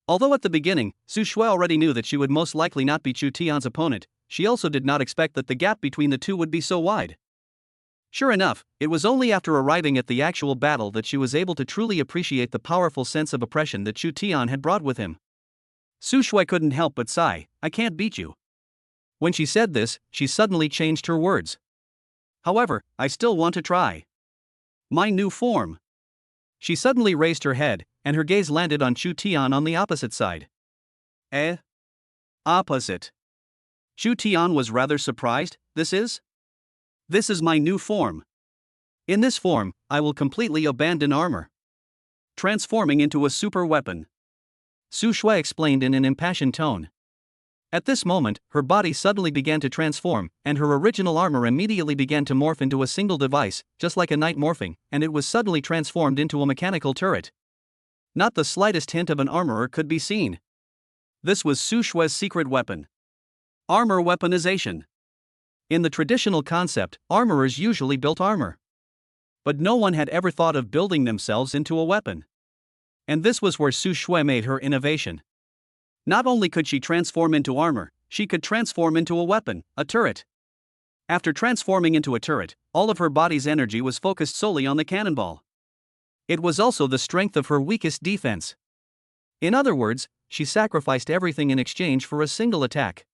Although at the beginning, Su Shui already knew that she would most likely not be Chu Tian's opponent, she also did not expect that the gap between the two would be so wide. Sure enough, it was only after arriving at the actual battle that she was able to truly appreciate the powerful sense of oppression that Chu Tian had brought with him. Su Shui couldn't help but sigh, "I can't beat you." When she said this, she suddenly changed her words. "However, I still want to try. My new form." She suddenly raised her head, and her gaze landed on Chu Tian on the opposite side. Eh? Opposite. Chu Tian was rather surprised. This is my new form. In this form, I will completely abandon armor, transforming into a super weapon," Su Shui explained in an impassioned tone. At this moment, her body suddenly began to transform, and her original armor immediately began to morph into a single device, just like a knight morphing, and it was suddenly transformed into a mechanical turret. Not the slightest hint of an armorer could be seen. This was Su Shui's secret weapon. Armor weaponization. In the traditional concept, armorers usually built armor. But no one had ever thought of building themselves into a weapon. And this was where Su Shui made her innovation. Not only could she transform into armor, she could transform into a weapon, a turret. After transforming into a turret, all of her body's energy was focused solely on the cannonball. It was also the strength of her weakest defense. In other words, she sacrificed everything in exchange for a single attack.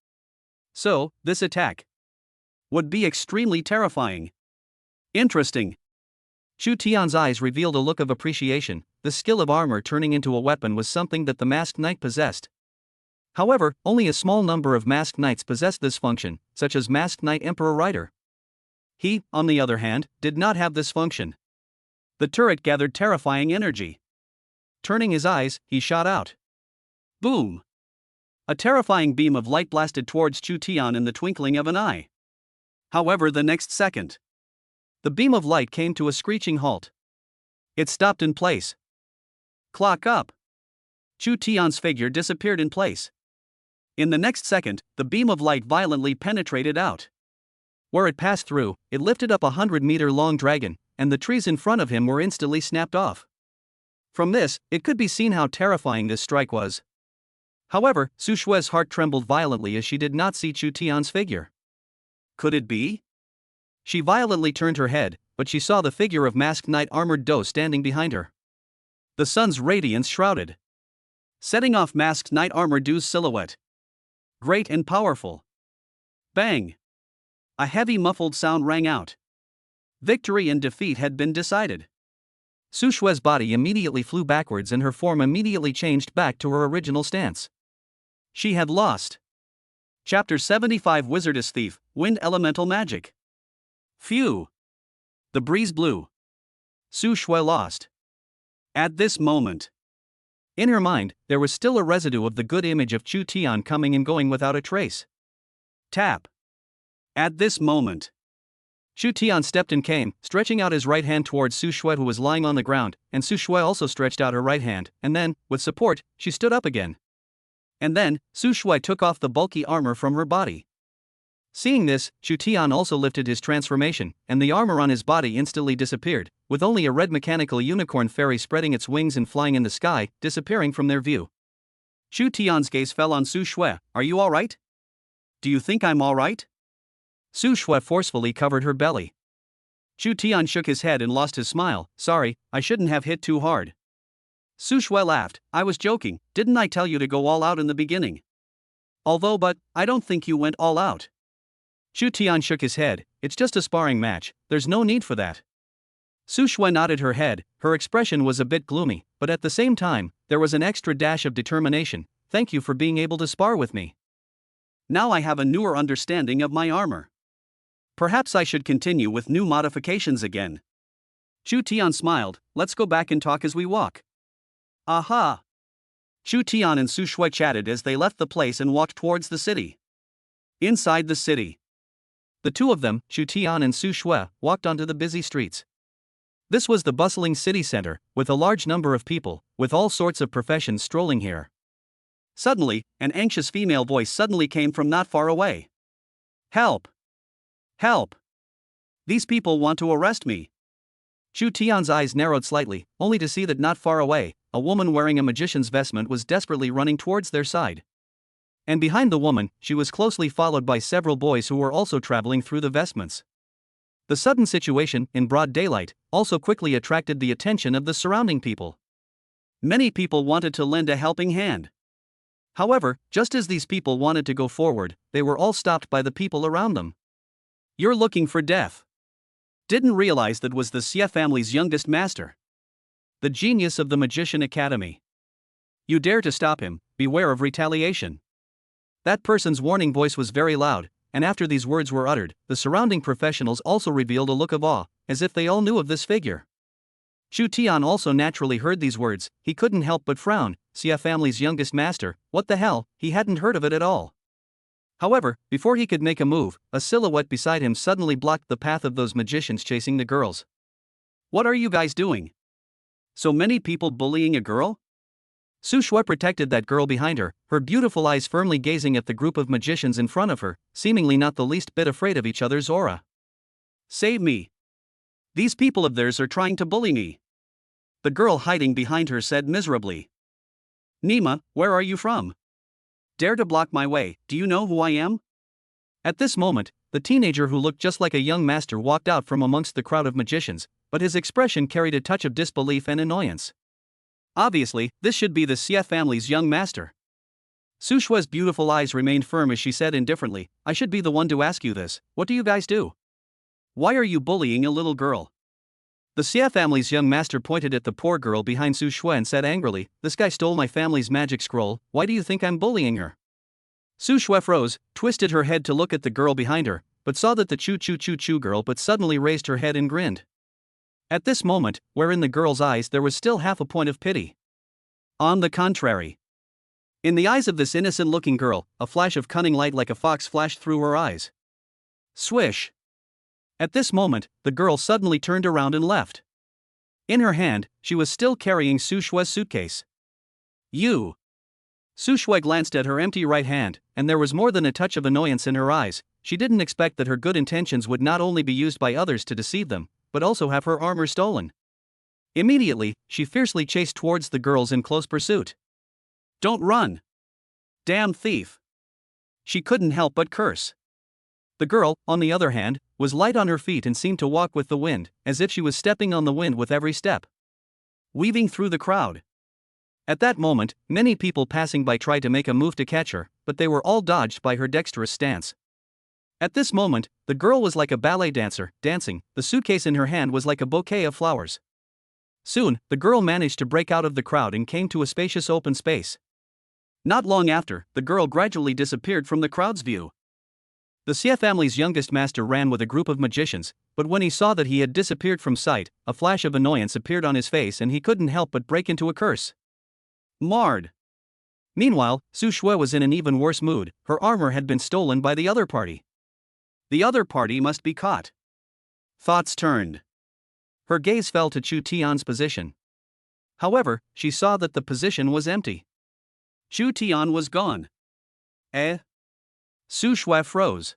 So, this attack would be extremely terrifying. Interesting. Chu Tian's eyes revealed a look of appreciation. The skill of armor turning into a weapon was something that the masked knight possessed. However, only a small number of masked knights possessed this function, such as masked knight Emperor Rider. He, on the other hand, did not have this function. The turret gathered terrifying energy. Turning his eyes, he shot out. Boom! A terrifying beam of light blasted towards Chu Tian in the twinkling of an eye. However, the next second, the beam of light came to a screeching halt. It stopped in place. Clock up! Chu Tian's figure disappeared in place. In the next second, the beam of light violently penetrated out. Where it passed through, it lifted up a 100-meter-long dragon, and the trees in front of him were instantly snapped off. From this, it could be seen how terrifying this strike was. However, Su Shui's heart trembled violently as she did not see Chu Tian's figure. Could it be? She violently turned her head, but she saw the figure of masked knight armored Do standing behind her. The sun's radiance shrouded, setting off masked knight armored Do's silhouette. Great and powerful. Bang! A heavy muffled sound rang out. Victory and defeat had been decided. Su Shui's body immediately flew backwards and her form immediately changed back to her original stance. She had lost. Chapter 75 Wizardess Thief, Wind Elemental Magic. Phew! The breeze blew. Su Shui lost. At this moment, in her mind, there was still a residue of the good image of Chu Tian coming and going without a trace. Tap. At this moment, Chu Tian stepped and came, stretching out his right hand towards Su Shui, who was lying on the ground, and Su Shui also stretched out her right hand, and then, with support, she stood up again. And then, Su Shui took off the bulky armor from her body. Seeing this, Chu Tian also lifted his transformation, and the armor on his body instantly disappeared, with only a red mechanical unicorn fairy spreading its wings and flying in the sky, disappearing from their view. Chu Tian's gaze fell on Su Shui. "Are you alright? Do you think I'm alright?" Su Shui forcefully covered her belly. Chu Tian shook his head and lost his smile. "Sorry, I shouldn't have hit too hard." Su Shui laughed. "I was joking, didn't I tell you to go all out in the beginning? But I don't think you went all out." Chu Tian shook his head. "It's just a sparring match, there's no need for that." Su Shui nodded her head. Her expression was a bit gloomy, but at the same time, there was an extra dash of determination, thank you for being able to spar with me. Now I have a newer understanding of my armor. Perhaps I should continue with new modifications again. Chu Tian smiled, let's go back and talk as we walk. Aha! Chu Tian and Su Shui chatted as they left the place and walked towards the city. Inside the city, the two of them, Chu Tian and Su Shui, walked onto the busy streets. This was the bustling city center, with a large number of people, with all sorts of professions strolling here. Suddenly, an anxious female voice suddenly came from not far away. Help! Help! These people want to arrest me. Chu Tian's eyes narrowed slightly, only to see that not far away, a woman wearing a magician's vestment was desperately running towards their side. And behind the woman, she was closely followed by several boys who were also traveling through the vestments. The sudden situation, in broad daylight, also quickly attracted the attention of the surrounding people. Many people wanted to lend a helping hand. However, just as these people wanted to go forward, they were all stopped by the people around them. You're looking for death. Didn't realize that was the Xie family's youngest master. The genius of the Magician Academy. You dare to stop him, beware of retaliation. That person's warning voice was very loud, and after these words were uttered, the surrounding professionals also revealed a look of awe, as if they all knew of this figure. Chu Tian also naturally heard these words, he couldn't help but frown, Xie family's youngest master, what the hell, he hadn't heard of it at all. However, before he could make a move, a silhouette beside him suddenly blocked the path of those magicians chasing the girls. What are you guys doing? So many people bullying a girl? Su Shui protected that girl behind her, her beautiful eyes firmly gazing at the group of magicians in front of her, seemingly not the least bit afraid of each other's aura. Save me. These people of theirs are trying to bully me. The girl hiding behind her said miserably. Nima, where are you from? Dare to block my way, do you know who I am? At this moment, the teenager who looked just like a young master walked out from amongst the crowd of magicians, but his expression carried a touch of disbelief and annoyance. Obviously, this should be the Xie family's young master. Su Shui's beautiful eyes remained firm as she said indifferently, I should be the one to ask you this, what do you guys do? Why are you bullying a little girl? The Xie family's young master pointed at the poor girl behind Su Shui and said angrily, this guy stole my family's magic scroll, why do you think I'm bullying her? Su Shui froze, twisted her head to look at the girl behind her, but saw that the chu girl but suddenly raised her head and grinned. At this moment, where in the girl's eyes there was still half a point of pity. On the contrary. In the eyes of this innocent-looking girl, a flash of cunning light like a fox flashed through her eyes. Swish! At this moment, the girl suddenly turned around and left. In her hand, she was still carrying Su Shui's suitcase. You! Su Shui glanced at her empty right hand, and there was more than a touch of annoyance in her eyes. She didn't expect that her good intentions would not only be used by others to deceive them, but also have her armor stolen. Immediately, she fiercely chased towards the girls in close pursuit. Don't run! Damn thief! She couldn't help but curse. The girl, on the other hand, was light on her feet and seemed to walk with the wind, as if she was stepping on the wind with every step. Weaving through the crowd. At that moment, many people passing by tried to make a move to catch her, but they were all dodged by her dexterous stance. At this moment, the girl was like a ballet dancer, dancing, the suitcase in her hand was like a bouquet of flowers. Soon, the girl managed to break out of the crowd and came to a spacious open space. Not long after, the girl gradually disappeared from the crowd's view. The Xie family's youngest master ran with a group of magicians, but when he saw that he had disappeared from sight, a flash of annoyance appeared on his face and he couldn't help but break into a curse. Marred. Meanwhile, Su Shui was in an even worse mood, her armor had been stolen by the other party. The other party must be caught. Thoughts turned. Her gaze fell to Chu Tian's position. However, she saw that the position was empty. Chu Tian was gone. Eh? Su Shui froze.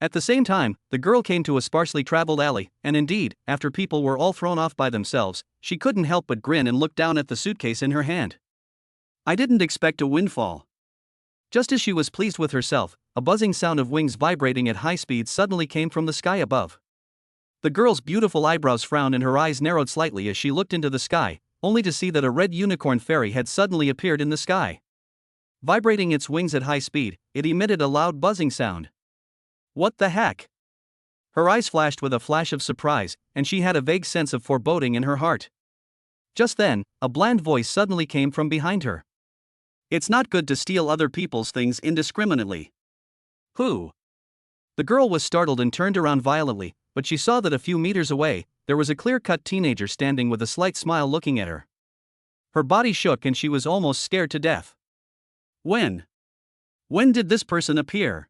At the same time, the girl came to a sparsely traveled alley, and indeed, after people were all thrown off by themselves, she couldn't help but grin and look down at the suitcase in her hand. I didn't expect a windfall. Just as she was pleased with herself, a buzzing sound of wings vibrating at high speed suddenly came from the sky above. The girl's beautiful eyebrows frowned and her eyes narrowed slightly as she looked into the sky, only to see that a red unicorn fairy had suddenly appeared in the sky. Vibrating its wings at high speed, it emitted a loud buzzing sound. What the heck? Her eyes flashed with a flash of surprise, and she had a vague sense of foreboding in her heart. Just then, a bland voice suddenly came from behind her. It's not good to steal other people's things indiscriminately. Who? The girl was startled and turned around violently, but she saw that a few meters away, there was a clear-cut teenager standing with a slight smile looking at her. Her body shook and she was almost scared to death. When? When did this person appear?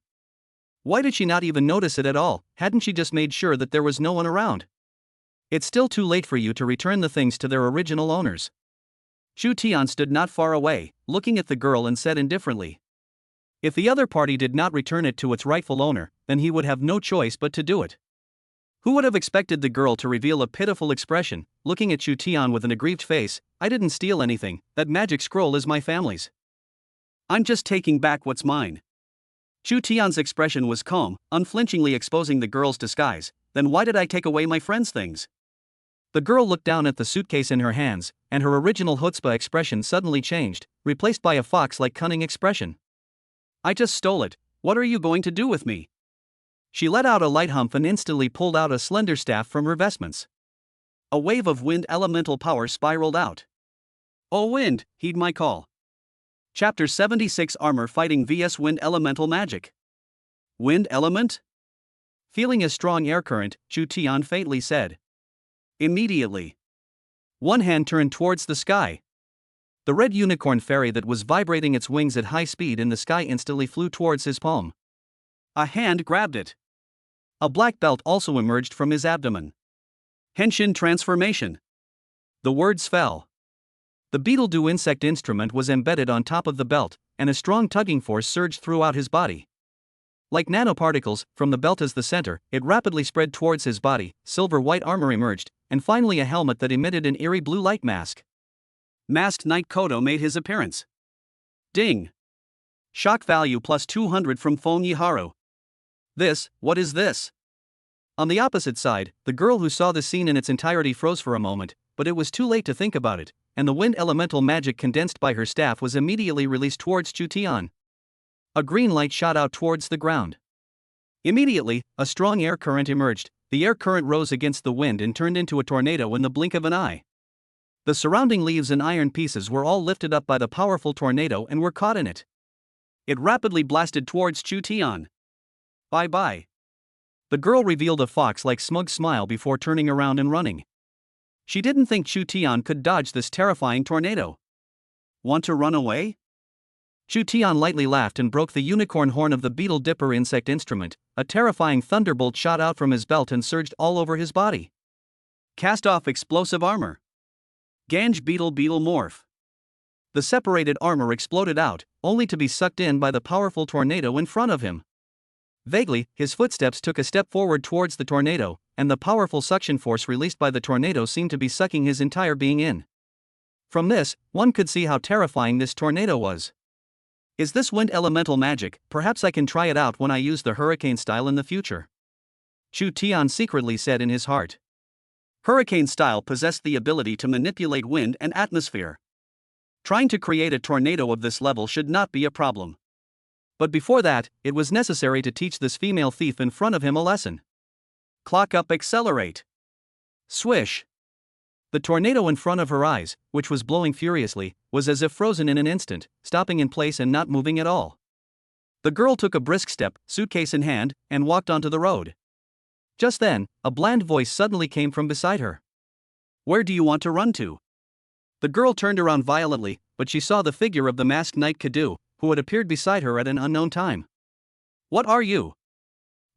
Why did she not even notice it at all? Hadn't she just made sure that there was no one around? It's still too late for you to return the things to their original owners. Chu Tian stood not far away, looking at the girl and said indifferently. If the other party did not return it to its rightful owner, then he would have no choice but to do it. Who would have expected the girl to reveal a pitiful expression, looking at Chu Tian with an aggrieved face? I didn't steal anything, that magic scroll is my family's. I'm just taking back what's mine. Chu Tian's expression was calm, unflinchingly exposing the girl's disguise. Then why did I take away my friend's things? The girl looked down at the suitcase in her hands, and her original chutzpah expression suddenly changed, replaced by a fox-like cunning expression. I just stole it, what are you going to do with me? She let out a light humph and instantly pulled out a slender staff from her vestments. A wave of wind elemental power spiraled out. Oh wind, heed my call. Chapter 76 Armor Fighting vs Wind Elemental Magic. Wind element? Feeling a strong air current, Chu Tian faintly said. Immediately. One hand turned towards the sky. The red unicorn fairy that was vibrating its wings at high speed in the sky instantly flew towards his palm. A hand grabbed it. A black belt also emerged from his abdomen. Henshin transformation. The words fell. The beetle-dew insect instrument was embedded on top of the belt, and a strong tugging force surged throughout his body. Like nanoparticles, from the belt as the center, it rapidly spread towards his body, silver-white armor emerged, and finally a helmet that emitted an eerie blue light mask. Masked Knight Kodo made his appearance. Ding! Shock value plus 200 from Phone Yiharu. What is this? On the opposite side, the girl who saw the scene in its entirety froze for a moment, but it was too late to think about it, and the wind elemental magic condensed by her staff was immediately released towards Chu Tian. A green light shot out towards the ground. Immediately, a strong air current emerged. The air current rose against the wind and turned into a tornado in the blink of an eye. The surrounding leaves and iron pieces were all lifted up by the powerful tornado and were caught in it. It rapidly blasted towards Chu Tian. Bye-bye. The girl revealed a fox-like smug smile before turning around and running. She didn't think Chu Tian could dodge this terrifying tornado. Want to run away? Chu Tian lightly laughed and broke the unicorn horn of the beetle dipper insect instrument. A terrifying thunderbolt shot out from his belt and surged all over his body. Cast off explosive armor. Ganj beetle morph. The separated armor exploded out, only to be sucked in by the powerful tornado in front of him. Vaguely, his footsteps took a step forward towards the tornado, and the powerful suction force released by the tornado seemed to be sucking his entire being in. From this, one could see how terrifying this tornado was. Is this wind elemental magic? Perhaps I can try it out when I use the hurricane style in the future. Chu Tian secretly said in his heart. Hurricane style possessed the ability to manipulate wind and atmosphere. Trying to create a tornado of this level should not be a problem. But before that, it was necessary to teach this female thief in front of him a lesson. Clock up, accelerate. Swish. The tornado in front of her eyes, which was blowing furiously, was as if frozen in an instant, stopping in place and not moving at all. The girl took a brisk step, suitcase in hand, and walked onto the road. Just then, a bland voice suddenly came from beside her. Where do you want to run to? The girl turned around violently, but she saw the figure of the masked knight Kadu, who had appeared beside her at an unknown time. What are you?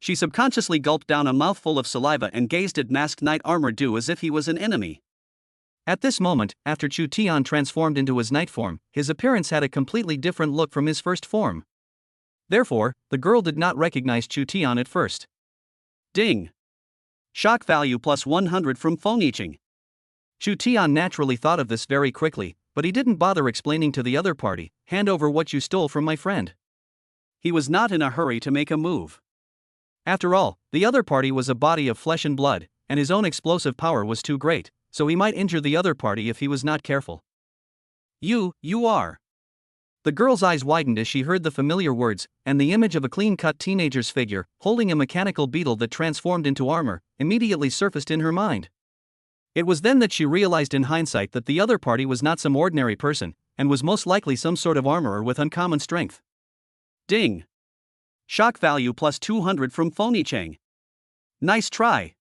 She subconsciously gulped down a mouthful of saliva and gazed at masked knight Armor Do as if he was an enemy. At this moment, after Chu Tian transformed into his knight form, his appearance had a completely different look from his first form. Therefore, the girl did not recognize Chu Tian at first. Ding! Shock value plus 100 from Phone Yiching. Chu Tian naturally thought of this very quickly, but he didn't bother explaining to the other party, hand over what you stole from my friend. He was not in a hurry to make a move. After all, the other party was a body of flesh and blood, and his own explosive power was too great, so he might injure the other party if he was not careful. You are. The girl's eyes widened as she heard the familiar words, and the image of a clean-cut teenager's figure, holding a mechanical beetle that transformed into armor, immediately surfaced in her mind. It was then that she realized in hindsight that the other party was not some ordinary person, and was most likely some sort of armorer with uncommon strength. Ding! Shock value plus 200 from Phony-Chang. Nice try!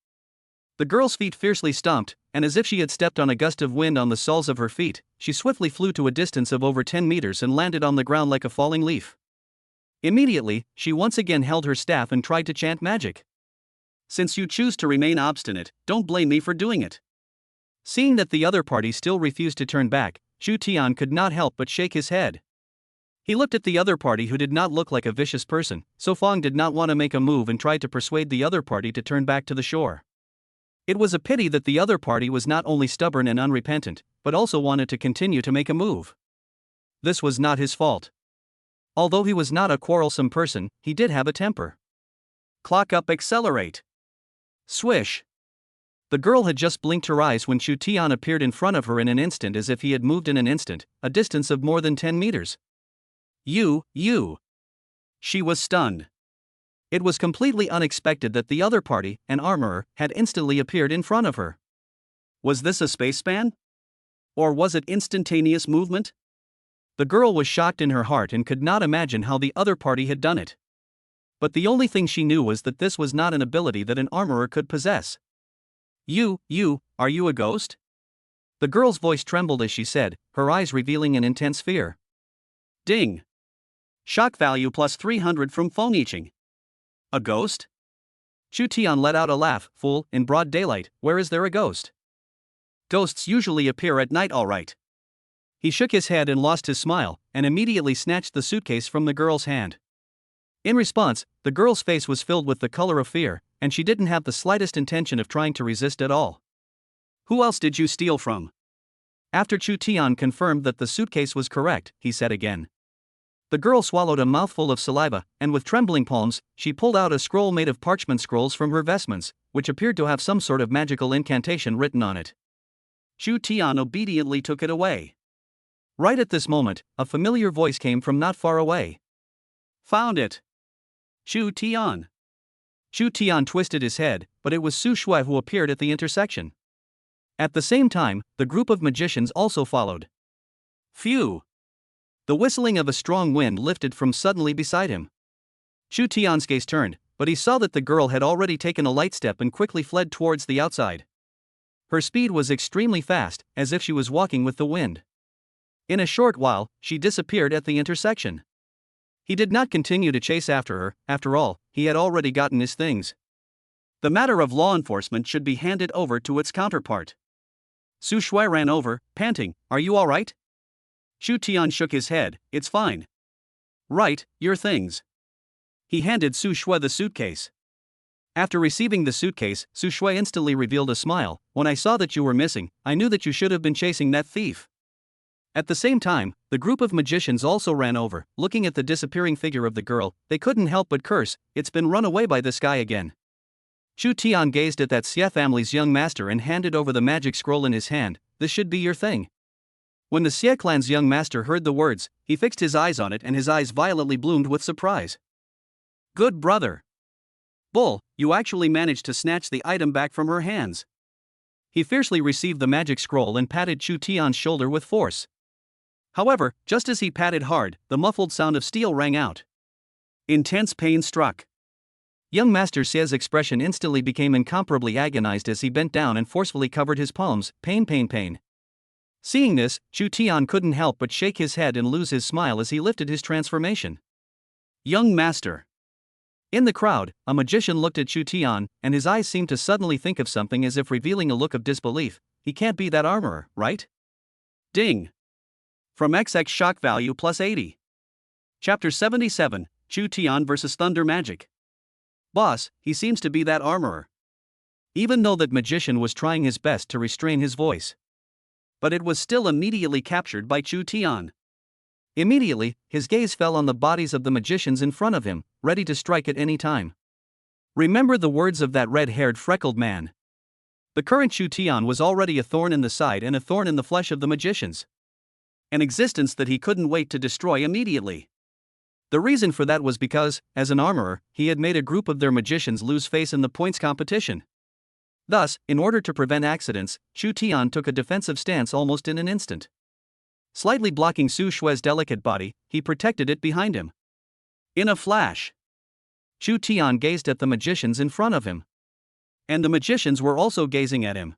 The girl's feet fiercely stomped, and as if she had stepped on a gust of wind on the soles of her feet, she swiftly flew to a distance of over 10 meters and landed on the ground like a falling leaf. Immediately, she once again held her staff and tried to chant magic. Since you choose to remain obstinate, don't blame me for doing it. Seeing that the other party still refused to turn back, Shu Tian could not help but shake his head. He looked at the other party who did not look like a vicious person, so Fong did not want to make a move and tried to persuade the other party to turn back to the shore. It was a pity that the other party was not only stubborn and unrepentant, but also wanted to continue to make a move. This was not his fault. Although he was not a quarrelsome person, he did have a temper. Clock up, accelerate. Swish. The girl had just blinked her eyes when Shu Tian appeared in front of her in an instant, as if he had moved in an instant, a distance of more than 10 meters. You. She was stunned. It was completely unexpected that the other party, an armorer, had instantly appeared in front of her. Was this a space span? Or was it instantaneous movement? The girl was shocked in her heart and could not imagine how the other party had done it. But the only thing she knew was that this was not an ability that an armorer could possess. Are you a ghost? The girl's voice trembled as she said, her eyes revealing an intense fear. Ding! Shock value plus 300 from Phony-Chang. A ghost? Shu Tian let out a laugh. Fool, in broad daylight, where is there a ghost? Ghosts usually appear at night, alright. He shook his head and lost his smile, and immediately snatched the suitcase from the girl's hand. In response, the girl's face was filled with the color of fear, and she didn't have the slightest intention of trying to resist at all. Who else did you steal from? After Chu Tian confirmed that the suitcase was correct, he said again. The girl swallowed a mouthful of saliva, and with trembling palms, she pulled out a scroll made of parchment scrolls from her vestments, which appeared to have some sort of magical incantation written on it. Chu Tian obediently took it away. Right at this moment, a familiar voice came from not far away. Found it! Chu Tian. Chu Tian twisted his head, but it was Su Shui who appeared at the intersection. At the same time, the group of magicians also followed. Phew! The whistling of a strong wind lifted from suddenly beside him. Chu Tian's gaze turned, but he saw that the girl had already taken a light step and quickly fled towards the outside. Her speed was extremely fast, as if she was walking with the wind. In a short while, she disappeared at the intersection. He did not continue to chase after her. After all, he had already gotten his things. The matter of law enforcement should be handed over to its counterpart. Su Shui ran over, panting, "Are you all right?" Shu Tian shook his head, "It's fine." "Right, your things." He handed Su Shui the suitcase. After receiving the suitcase, Su Shui instantly revealed a smile. "When I saw that you were missing, I knew that you should have been chasing that thief." At the same time, the group of magicians also ran over. Looking at the disappearing figure of the girl, they couldn't help but curse, "It's been run away by this guy again." Chu Tian gazed at that Xie family's young master and handed over the magic scroll in his hand. "This should be your thing." When the Xie clan's young master heard the words, he fixed his eyes on it and his eyes violently bloomed with surprise. "Good brother. Bull, you actually managed to snatch the item back from her hands." He fiercely received the magic scroll and patted Chu Tian's shoulder with force. However, just as he patted hard, the muffled sound of steel rang out. Intense pain struck. Young Master Xie's expression instantly became incomparably agonized as he bent down and forcefully covered his palms. Pain. Seeing this, Chu Tian couldn't help but shake his head and lose his smile as he lifted his transformation. Young Master. In the crowd, a magician looked at Chu Tian, and his eyes seemed to suddenly think of something as if revealing a look of disbelief. He can't be that armorer, right? Ding. From XX shock value plus 80. Chapter 77, Chu Tian vs Thunder Magic. Boss, he seems to be that armorer. Even though that magician was trying his best to restrain his voice. But it was still immediately captured by Chu Tian. Immediately, his gaze fell on the bodies of the magicians in front of him, ready to strike at any time. Remember the words of that red-haired freckled man. The current Chu Tian was already a thorn in the side and a thorn in the flesh of the magicians. An existence that he couldn't wait to destroy immediately. The reason for that was because, as an armorer, he had made a group of their magicians lose face in the points competition. Thus, in order to prevent accidents, Chu Tian took a defensive stance almost in an instant. Slightly blocking Su Shue's delicate body, he protected it behind him. In a flash, Chu Tian gazed at the magicians in front of him. And the magicians were also gazing at him.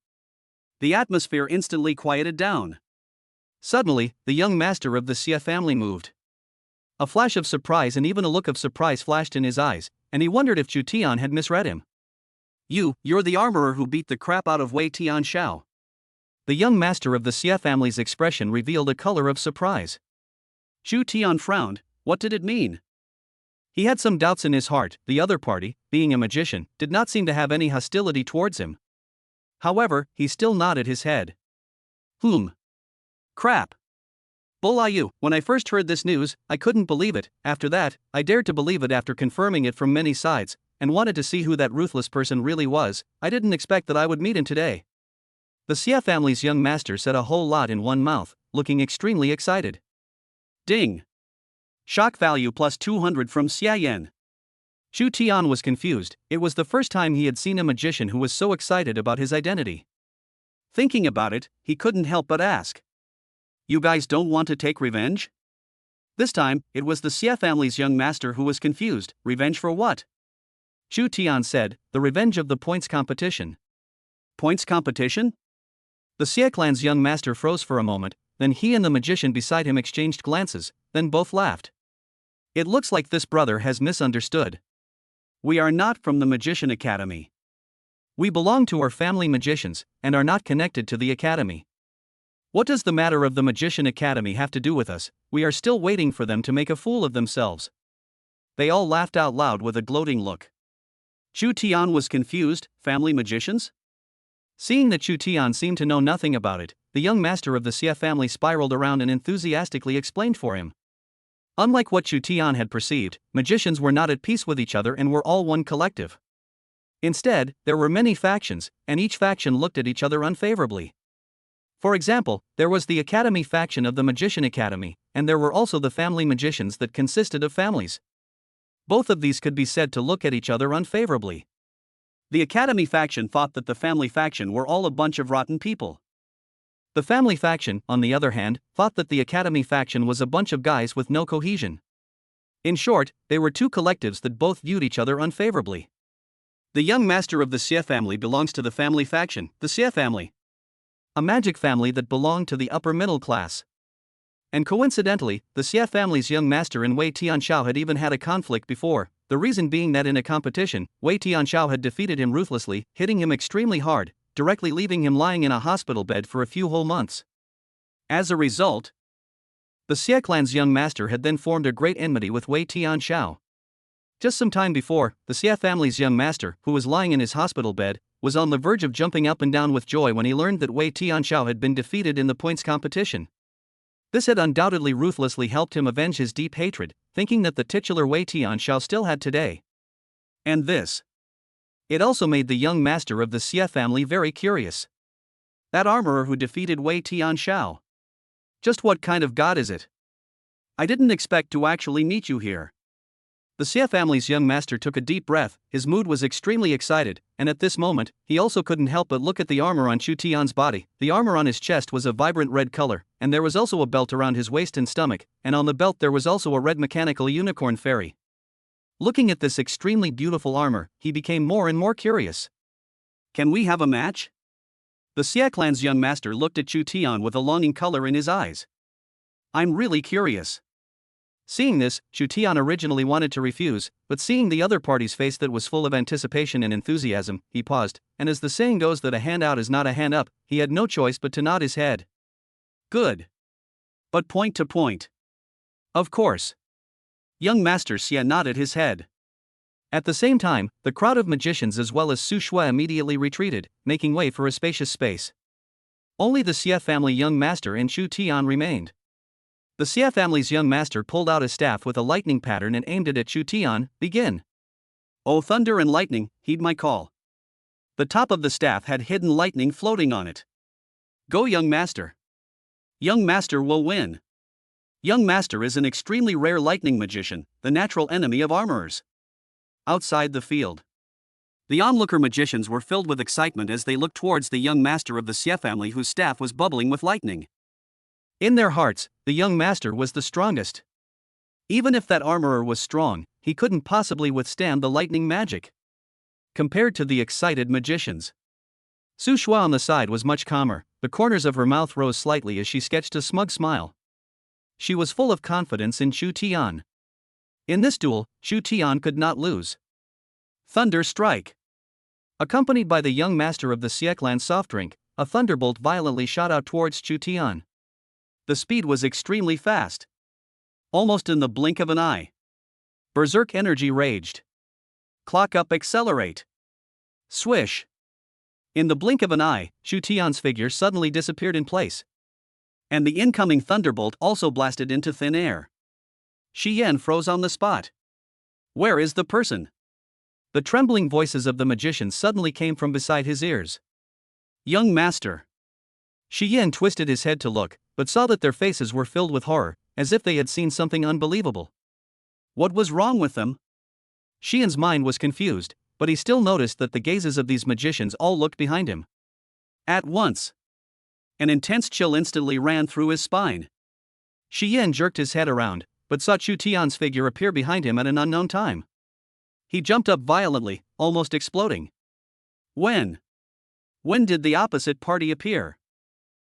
The atmosphere instantly quieted down. Suddenly, the young master of the Xie family moved. A flash of surprise and even a look of surprise flashed in his eyes, and he wondered if Chu Tian had misread him. You're the armorer who beat the crap out of Wei Tian Xiao. The young master of the Xie family's expression revealed a color of surprise. Chu Tian frowned. What did it mean? He had some doubts in his heart. The other party, being a magician, did not seem to have any hostility towards him. However, he still nodded his head. Crap. Bull, when I first heard this news, I couldn't believe it. After that, I dared to believe it after confirming it from many sides, and wanted to see who that ruthless person really was. I didn't expect that I would meet him today. The Xie family's young master said a whole lot in one mouth, looking extremely excited. Ding! Shock value plus 200 from Xia Yan. Chu Tian was confused. It was the first time he had seen a magician who was so excited about his identity. Thinking about it, he couldn't help but ask. You guys don't want to take revenge? This time, it was the Xie family's young master who was confused. Revenge for what? Chu Tian said, the revenge of the points competition. Points competition? The Xie clan's young master froze for a moment, then he and the magician beside him exchanged glances, then both laughed. It looks like this brother has misunderstood. We are not from the Magician Academy. We belong to our family magicians, and are not connected to the academy. What does the matter of the Magician Academy have to do with us? We are still waiting for them to make a fool of themselves. They all laughed out loud with a gloating look. Chu Tian was confused. Family magicians? Seeing that Chu Tian seemed to know nothing about it, the young master of the Xie family spiraled around and enthusiastically explained for him. Unlike what Chu Tian had perceived, magicians were not at peace with each other and were all one collective. Instead, there were many factions, and each faction looked at each other unfavorably. For example, there was the Academy faction of the Magician Academy, and there were also the family magicians that consisted of families. Both of these could be said to look at each other unfavorably. The Academy faction thought that the family faction were all a bunch of rotten people. The family faction, on the other hand, thought that the Academy faction was a bunch of guys with no cohesion. In short, they were two collectives that both viewed each other unfavorably. The young master of the Xie family belongs to the family faction, the Xie family. A magic family that belonged to the upper middle class. And coincidentally, the Xie family's young master and Wei Tianxiao had even had a conflict before, the reason being that in a competition, Wei Tianxiao had defeated him ruthlessly, hitting him extremely hard, directly leaving him lying in a hospital bed for a few whole months. As a result, the Xie clan's young master had then formed a great enmity with Wei Tianxiao. Just some time before, the Xie family's young master, who was lying in his hospital bed, was on the verge of jumping up and down with joy when he learned that Wei Tianxiao had been defeated in the points competition. This had undoubtedly ruthlessly helped him avenge his deep hatred, thinking that the titular Wei Tianxiao still had today. And this. It also made the young master of the Xie family very curious. That armorer who defeated Wei Tianxiao. Just what kind of god is it? I didn't expect to actually meet you here. The Xie family's young master took a deep breath. His mood was extremely excited, and at this moment, he also couldn't help but look at the armor on Chu Tian's body. The armor on his chest was a vibrant red color, and there was also a belt around his waist and stomach, and on the belt there was also a red mechanical unicorn fairy. Looking at this extremely beautiful armor, he became more and more curious. Can we have a match? The Xie clan's young master looked at Chu Tian with a longing color in his eyes. I'm really curious. Seeing this, Chu Tian originally wanted to refuse, but seeing the other party's face that was full of anticipation and enthusiasm, he paused, and as the saying goes that a hand out is not a hand up, he had no choice but to nod his head. Good. But point to point. Of course. Young Master Xie nodded his head. At the same time, the crowd of magicians as well as Su Shui immediately retreated, making way for a spacious space. Only the Xie family young master and Chu Tian remained. The Xie family's young master pulled out a staff with a lightning pattern and aimed it at Chu Tian. Begin. O thunder and lightning, heed my call. The top of the staff had hidden lightning floating on it. Go, young master. Young master will win. Young master is an extremely rare lightning magician, the natural enemy of armorers. Outside the field, the onlooker magicians were filled with excitement as they looked towards the young master of the Xie family whose staff was bubbling with lightning. In their hearts, the young master was the strongest. Even if that armorer was strong, he couldn't possibly withstand the lightning magic. Compared to the excited magicians, Su Shua on the side was much calmer. The corners of her mouth rose slightly as she sketched a smug smile. She was full of confidence in Chu Tian. In this duel, Chu Tian could not lose. Thunder strike. Accompanied by the young master of the Sieklan soft drink, a thunderbolt violently shot out towards Chu Tian. The speed was extremely fast. Almost in the blink of an eye. Berserk energy raged. Clock up, accelerate. Swish. In the blink of an eye, Chu Tian's figure suddenly disappeared in place. And the incoming thunderbolt also blasted into thin air. Shi Yan froze on the spot. Where is the person? The trembling voices of the magician suddenly came from beside his ears. Young master. Shi Yan twisted his head to look, but saw that their faces were filled with horror, as if they had seen something unbelievable. What was wrong with them? Shi Yan's mind was confused, but he still noticed that the gazes of these magicians all looked behind him. At once, an intense chill instantly ran through his spine. Shi Yan jerked his head around, but saw Chu Tian's figure appear behind him at an unknown time. He jumped up violently, almost exploding. When did the opposite party appear?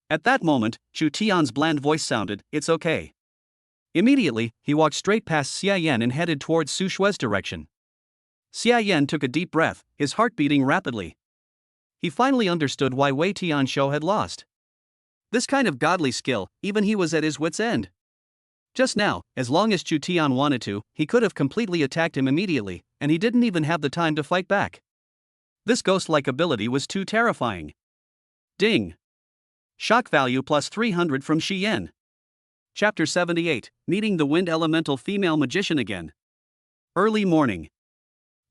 At that moment, Chu Tian's bland voice sounded, "It's okay." Immediately, he walked straight past Xia Yan and headed towards Su Shue's direction. Xia Yan took a deep breath, his heart beating rapidly. He finally understood why Wei Tianshou had lost. This kind of godly skill, even he was at his wit's end. Just now, as long as Chu Tian wanted to, he could have completely attacked him immediately, and he didn't even have the time to fight back. This ghost-like ability was too terrifying. Ding! Shock value plus 300 from Shi Yan. Chapter 78, Meeting the Wind Elemental Female Magician Again. Early morning.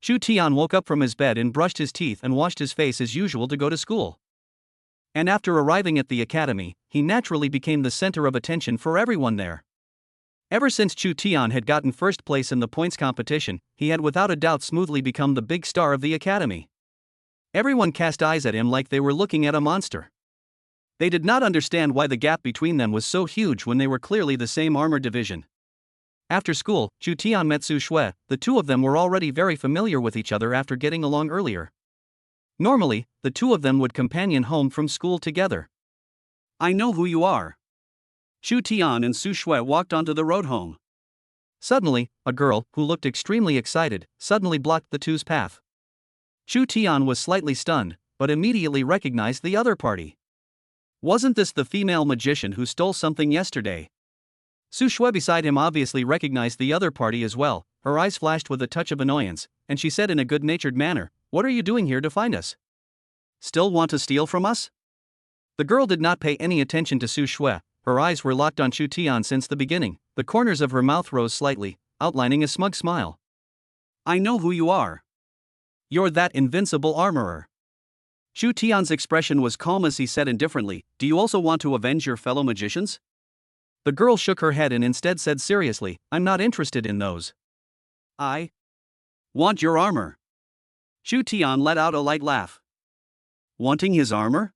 Chu Tian woke up from his bed and brushed his teeth and washed his face as usual to go to school. And after arriving at the academy, he naturally became the center of attention for everyone there. Ever since Chu Tian had gotten first place in the points competition, he had without a doubt smoothly become the big star of the academy. Everyone cast eyes at him like they were looking at a monster. They did not understand why the gap between them was so huge when they were clearly the same armor division. After school, Chu Tian met Su Shue. The two of them were already very familiar with each other after getting along earlier. Normally, the two of them would companion home from school together. I know who you are. Chu Tian and Su Shue walked onto the road home. Suddenly, a girl, who looked extremely excited, suddenly blocked the two's path. Chu Tian was slightly stunned, but immediately recognized the other party. Wasn't this the female magician who stole something yesterday? Su Shue beside him obviously recognized the other party as well. Her eyes flashed with a touch of annoyance, and she said in a good-natured manner, "What are you doing here to find us? Still want to steal from us?" The girl did not pay any attention to Su Shue. Her eyes were locked on Chu Tian since the beginning. The corners of her mouth rose slightly, outlining a smug smile. I know who you are. You're that invincible armorer. Chu Tian's expression was calm as he said indifferently, "Do you also want to avenge your fellow magicians?" The girl shook her head and instead said seriously, "I'm not interested in those. I want your armor." Chu Tian let out a light laugh. Wanting his armor?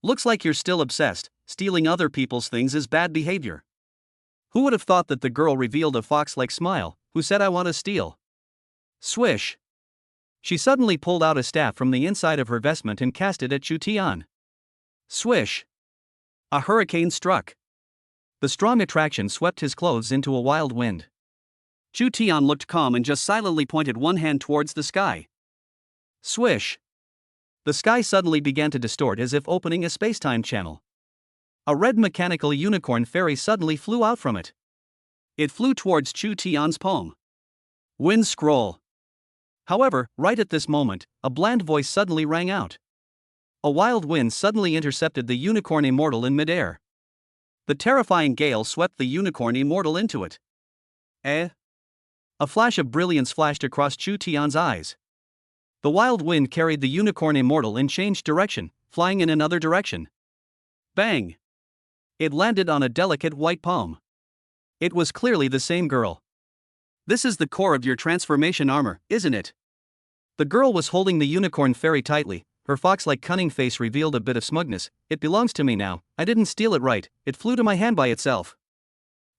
Looks like you're still obsessed. Stealing other people's things is bad behavior. Who would have thought that the girl revealed a fox-like smile? Who said I want to steal? Swish. She suddenly pulled out a staff from the inside of her vestment and cast it at Chu Tian. Swish. A hurricane struck. The strong attraction swept his clothes into a wild wind. Chu Tian looked calm and just silently pointed one hand towards the sky. Swish. The sky suddenly began to distort as if opening a space-time channel. A red mechanical unicorn fairy suddenly flew out from it. It flew towards Chu Tian's palm. Wind scroll. However, right at this moment, a bland voice suddenly rang out. A wild wind suddenly intercepted the unicorn immortal in midair. The terrifying gale swept the unicorn immortal into it. A flash of brilliance flashed across Chu Tian's eyes. The wild wind carried the unicorn immortal and changed direction, flying in another direction. Bang! It landed on a delicate white palm. It was clearly the same girl. This is the core of your transformation armor, isn't it? The girl was holding the unicorn fairy tightly, her fox-like cunning face revealed a bit of smugness. It belongs to me now, I didn't steal it, right, it flew to my hand by itself.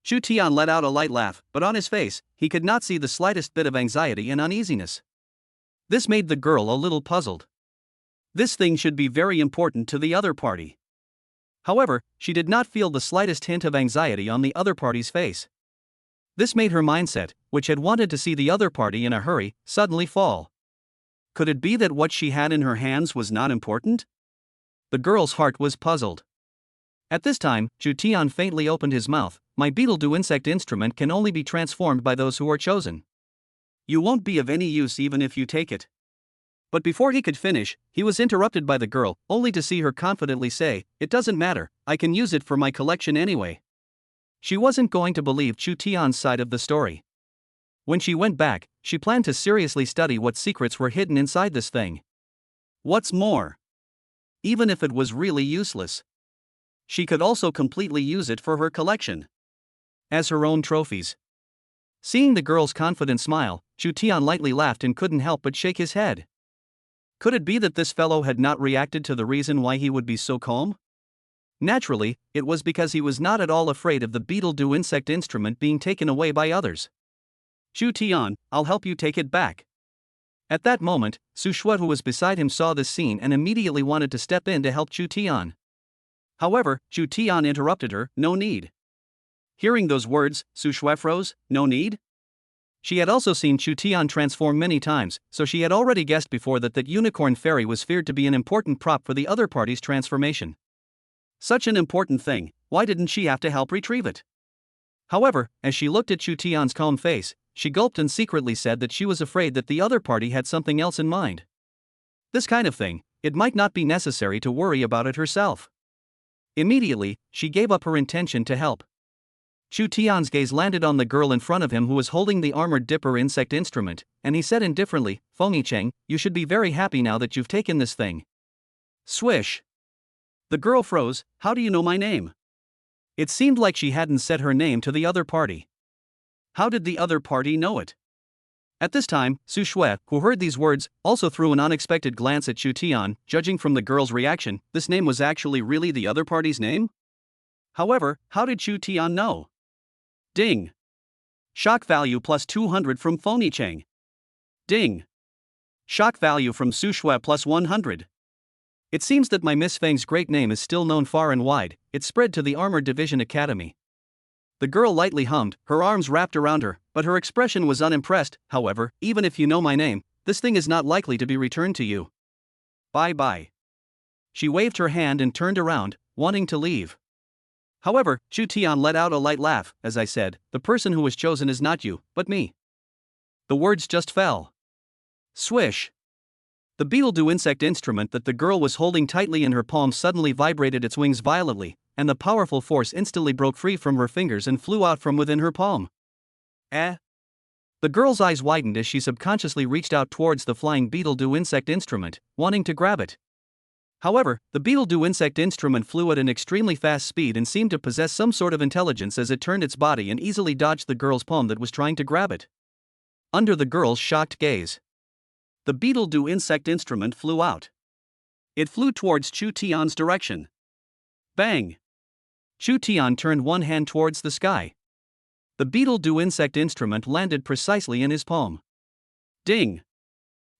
Chu Tian let out a light laugh, but on his face, he could not see the slightest bit of anxiety and uneasiness. This made the girl a little puzzled. This thing should be very important to the other party. However, she did not feel the slightest hint of anxiety on the other party's face. This made her mindset, which had wanted to see the other party in a hurry, suddenly fall. Could it be that what she had in her hands was not important? The girl's heart was puzzled. At this time, Chu Tian faintly opened his mouth. My beetle-do insect instrument can only be transformed by those who are chosen. You won't be of any use even if you take it. But before he could finish, he was interrupted by the girl, only to see her confidently say, it doesn't matter, I can use it for my collection anyway. She wasn't going to believe Chu Tian's side of the story. When she went back, she planned to seriously study what secrets were hidden inside this thing. What's more, even if it was really useless, she could also completely use it for her collection as her own trophies. Seeing the girl's confident smile, Chu Tian lightly laughed and couldn't help but shake his head. Could it be that this fellow had not reacted to the reason why he would be so calm? Naturally, it was because he was not at all afraid of the beetle-do insect instrument being taken away by others. Chu Tian, I'll help you take it back. At that moment, Su Shui, who was beside him, saw this scene and immediately wanted to step in to help Chu Tian. However, Chu Tian interrupted her, no need. Hearing those words, Su Shui froze, no need? She had also seen Chu Tian transform many times, so she had already guessed before that unicorn fairy was feared to be an important prop for the other party's transformation. Such an important thing, why didn't she have to help retrieve it? However, as she looked at Chu Tian's calm face, she gulped and secretly said that she was afraid that the other party had something else in mind. This kind of thing, it might not be necessary to worry about it herself. Immediately, she gave up her intention to help. Chu Tian's gaze landed on the girl in front of him who was holding the armored dipper insect instrument, and he said indifferently, Feng Cheng, you should be very happy now that you've taken this thing. Swish. The girl froze, how do you know my name? It seemed like she hadn't said her name to the other party. How did the other party know it? At this time, Su Shui, who heard these words, also threw an unexpected glance at Chu Tian. Judging from the girl's reaction, this name was actually really the other party's name? However, how did Chu Tian know? Ding. Shock value plus 200 from Feng Cheng. Ding. Shock value from Su Shui plus 100. It seems that my Miss Feng's great name is still known far and wide. It spread to the Armored Division Academy. The girl lightly hummed, her arms wrapped around her, but her expression was unimpressed. However, even if you know my name, this thing is not likely to be returned to you. Bye-bye. She waved her hand and turned around, wanting to leave. However, Chu Tian let out a light laugh. As I said, the person who was chosen is not you, but me. The words just fell. Swish. The beetle-do insect instrument that the girl was holding tightly in her palm suddenly vibrated its wings violently, and the powerful force instantly broke free from her fingers and flew out from within her palm. Eh? The girl's eyes widened as she subconsciously reached out towards the flying beetle-do insect instrument, wanting to grab it. However, the beetle-do insect instrument flew at an extremely fast speed and seemed to possess some sort of intelligence as it turned its body and easily dodged the girl's palm that was trying to grab it. Under the girl's shocked gaze, the beetle-do insect instrument flew out. It flew towards Chu Tian's direction. Bang! Chu Tian turned one hand towards the sky. The beetle-do insect instrument landed precisely in his palm. Ding!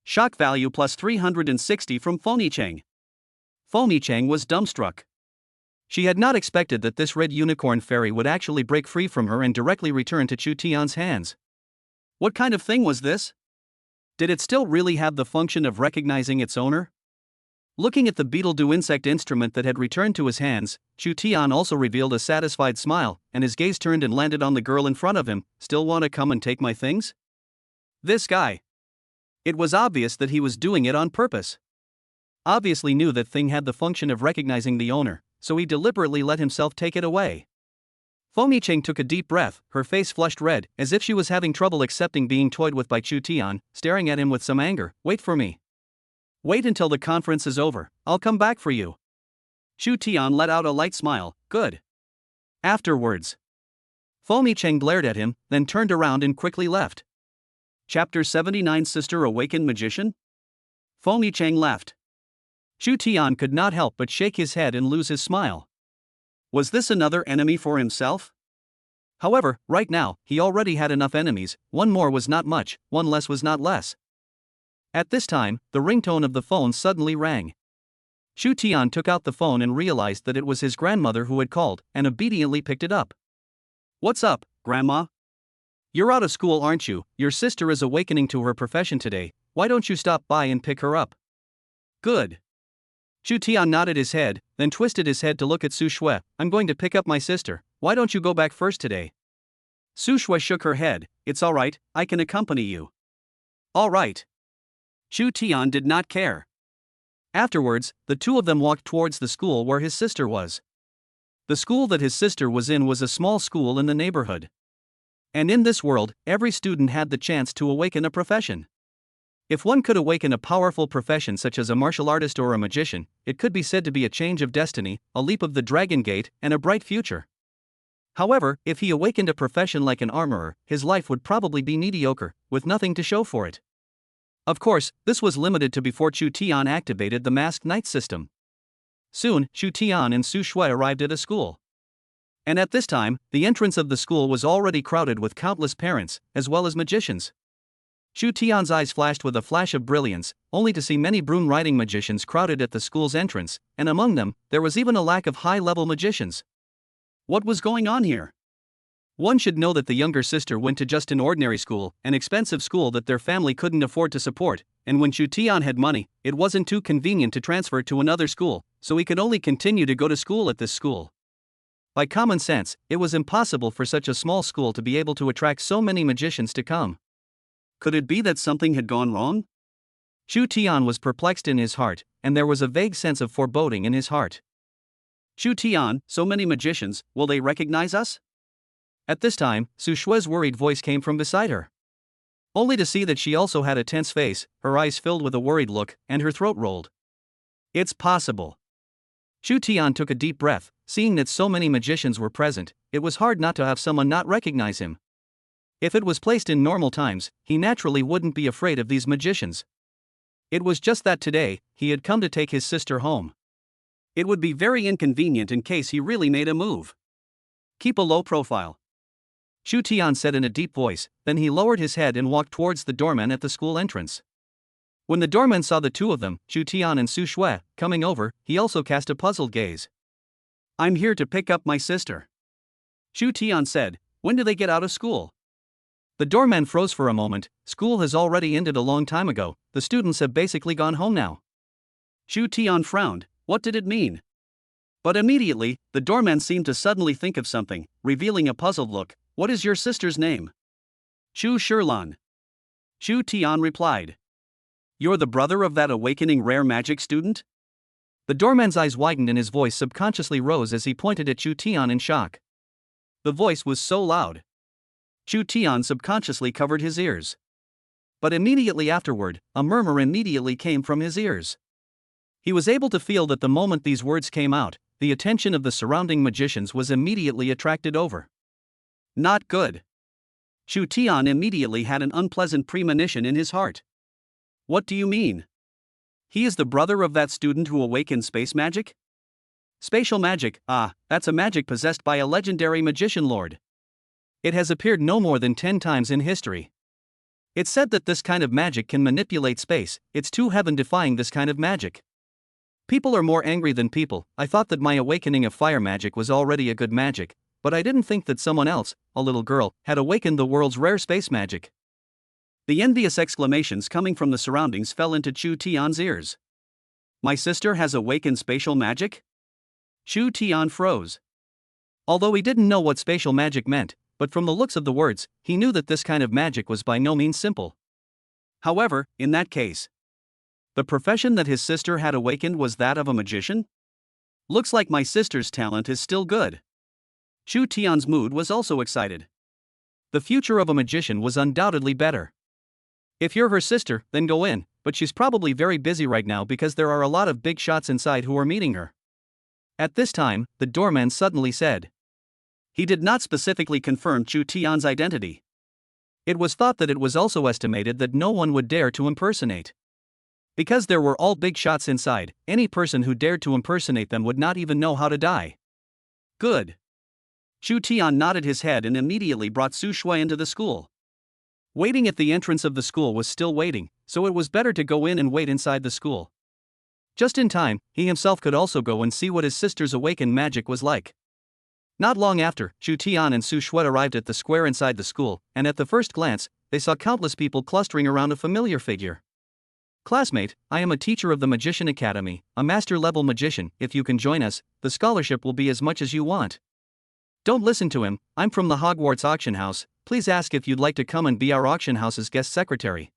Shock value plus 360 from Feng Cheng. Feng Cheng was dumbstruck. She had not expected that this red unicorn fairy would actually break free from her and directly return to Chu Tian's hands. What kind of thing was this? Did it still really have the function of recognizing its owner? Looking at the beetle-do insect instrument that had returned to his hands, Chu Tian also revealed a satisfied smile, and his gaze turned and landed on the girl in front of him. Still want to come and take my things? This guy. It was obvious that he was doing it on purpose. Obviously knew that thing had the function of recognizing the owner, so he deliberately let himself take it away. Feng Cheng took a deep breath, her face flushed red, as if she was having trouble accepting being toyed with by Chu Tian, staring at him with some anger. Wait for me. Wait until the conference is over, I'll come back for you. Chu Tian let out a light smile. Good. Afterwards, Feng Cheng glared at him, then turned around and quickly left. Chapter 79 Sister Awakened Magician? Feng Cheng left. Shu Tian could not help but shake his head and lose his smile. Was this another enemy for himself? However, right now, he already had enough enemies, one more was not much, one less was not less. At this time, the ringtone of the phone suddenly rang. Shu Tian took out the phone and realized that it was his grandmother who had called, and obediently picked it up. What's up, Grandma? You're out of school, aren't you? Your sister is awakening to her profession today, why don't you stop by and pick her up? Good. Shu Tian nodded his head, then twisted his head to look at Su Shui. I'm going to pick up my sister, why don't you go back first today? Su Shui shook her head, it's alright, I can accompany you. Alright. Shu Tian did not care. Afterwards, the two of them walked towards the school where his sister was. The school that his sister was in was a small school in the neighborhood. And in this world, every student had the chance to awaken a profession. If one could awaken a powerful profession such as a martial artist or a magician, it could be said to be a change of destiny, a leap of the Dragon Gate, and a bright future. However, if he awakened a profession like an armorer, his life would probably be mediocre, with nothing to show for it. Of course, this was limited to before Shu Tian activated the masked knight system. Soon, Shu Tian and Su Shui arrived at a school. And at this time, the entrance of the school was already crowded with countless parents, as well as magicians. Shu Tian's eyes flashed with a flash of brilliance, only to see many broom-riding magicians crowded at the school's entrance, and among them, there was even a lack of high-level magicians. What was going on here? One should know that the younger sister went to just an ordinary school, an expensive school that their family couldn't afford to support, and when Shu Tian had money, it wasn't too convenient to transfer to another school, so he could only continue to go to school at this school. By common sense, it was impossible for such a small school to be able to attract so many magicians to come. Could it be that something had gone wrong? Shu Tian was perplexed in his heart, and there was a vague sense of foreboding in his heart. Shu Tian, so many magicians, will they recognize us? At this time, Su Shui's worried voice came from beside her. Only to see that she also had a tense face, her eyes filled with a worried look, and her throat rolled. It's possible. Shu Tian took a deep breath, seeing that so many magicians were present, it was hard not to have someone not recognize him. If it was placed in normal times, he naturally wouldn't be afraid of these magicians. It was just that today, he had come to take his sister home. It would be very inconvenient in case he really made a move. Keep a low profile. Shu Tian said in a deep voice, then he lowered his head and walked towards the doorman at the school entrance. When the doorman saw the two of them, Shu Tian and Su Shui, coming over, he also cast a puzzled gaze. I'm here to pick up my sister. Shu Tian said, when do they get out of school? The doorman froze for a moment, school has already ended a long time ago, the students have basically gone home now. Shu Tian frowned, what did it mean? But immediately, the doorman seemed to suddenly think of something, revealing a puzzled look. What is your sister's name? Shu Shilan. Shu Tian replied. You're the brother of that awakening rare magic student? The doorman's eyes widened and his voice subconsciously rose as he pointed at Shu Tian in shock. The voice was so loud. Shu Tian subconsciously covered his ears. But immediately afterward, a murmur immediately came from his ears. He was able to feel that the moment these words came out, the attention of the surrounding magicians was immediately attracted over. Not good. Shu Tian immediately had an unpleasant premonition in his heart. What do you mean? He is the brother of that student who awakened space magic? Spatial magic, that's a magic possessed by a legendary magician lord. It has appeared no more than 10 times in history. It's said that this kind of magic can manipulate space, it's too heaven-defying this kind of magic. People are more angry than people. I thought that my awakening of fire magic was already a good magic, but I didn't think that someone else, a little girl, had awakened the world's rare space magic. The envious exclamations coming from the surroundings fell into Shu Tian's ears. My sister has awakened spatial magic? Shu Tian froze. Although he didn't know what spatial magic meant, but from the looks of the words, he knew that this kind of magic was by no means simple. However, in that case, the profession that his sister had awakened was that of a magician? Looks like my sister's talent is still good. Shu Tian's mood was also excited. The future of a magician was undoubtedly better. If you're her sister, then go in, but she's probably very busy right now because there are a lot of big shots inside who are meeting her. At this time, the doorman suddenly said. He did not specifically confirm Shu Tian's identity. It was thought that it was also estimated that no one would dare to impersonate. Because there were all big shots inside, any person who dared to impersonate them would not even know how to die. Good. Chu Tian nodded his head and immediately brought Su Shui into the school. Waiting at the entrance of the school was still waiting, so it was better to go in and wait inside the school. Just in time, he himself could also go and see what his sister's awakened magic was like. Not long after, Chu Tian and Su Shui arrived at the square inside the school, and at the first glance, they saw countless people clustering around a familiar figure. Classmate, I am a teacher of the Magician Academy, a master-level magician. If you can join us, the scholarship will be as much as you want. Don't listen to him, I'm from the Hogwarts auction house, please ask if you'd like to come and be our auction house's guest secretary.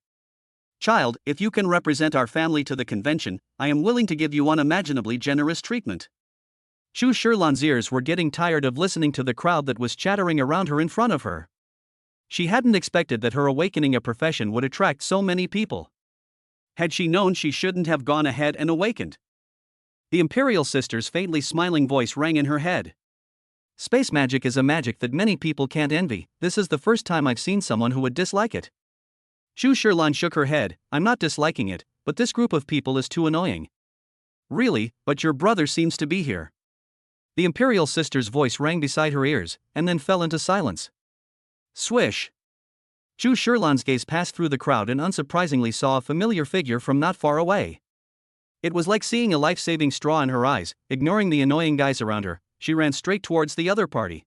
Child, if you can represent our family to the convention, I am willing to give you unimaginably generous treatment. Chu Shilan's ears were getting tired of listening to the crowd that was chattering around her in front of her. She hadn't expected that her awakening a profession would attract so many people. Had she known, she shouldn't have gone ahead and awakened. The Imperial Sister's faintly smiling voice rang in her head. Space magic is a magic that many people can't envy. This is the first time I've seen someone who would dislike it. Chu Shilan shook her head. I'm not disliking it, but this group of people is too annoying. Really, but your brother seems to be here. The Imperial Sister's voice rang beside her ears, and then fell into silence. Swish. Chu Shilan's gaze passed through the crowd and unsurprisingly saw a familiar figure from not far away. It was like seeing a life-saving straw in her eyes. Ignoring the annoying guys around her, she ran straight towards the other party.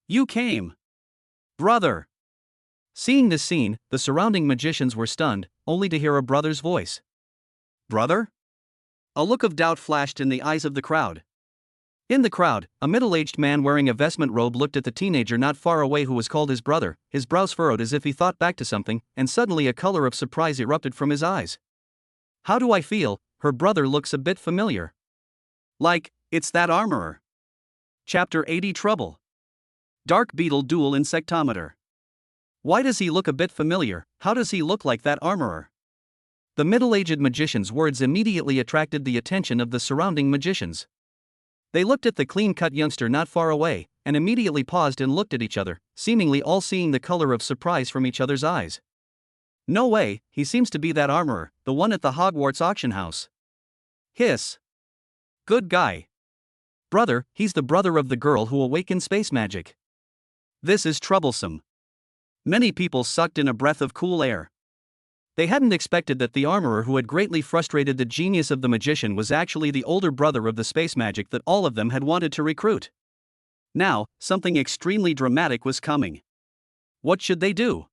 You came. Brother. Seeing this scene, the surrounding magicians were stunned, only to hear a brother's voice. Brother? A look of doubt flashed in the eyes of the crowd. In the crowd, a middle-aged man wearing a vestment robe looked at the teenager not far away who was called his brother. His brows furrowed as if he thought back to something, and suddenly a color of surprise erupted from his eyes. How do I feel? Her brother looks a bit familiar. Like, it's that armorer. Chapter 80 Trouble. Dark Beetle Dual Insectometer. Why does he look a bit familiar? How does he look like that armorer? The middle-aged magician's words immediately attracted the attention of the surrounding magicians. They looked at the clean-cut youngster not far away, and immediately paused and looked at each other, seemingly all seeing the color of surprise from each other's eyes. No way, he seems to be that armorer, the one at the Hogwarts auction house. Hiss. Good guy. Brother, he's the brother of the girl who awakened space magic. This is troublesome. Many people sucked in a breath of cool air. They hadn't expected that the armorer who had greatly frustrated the genius of the magician was actually the older brother of the space magic that all of them had wanted to recruit. Now, something extremely dramatic was coming. What should they do?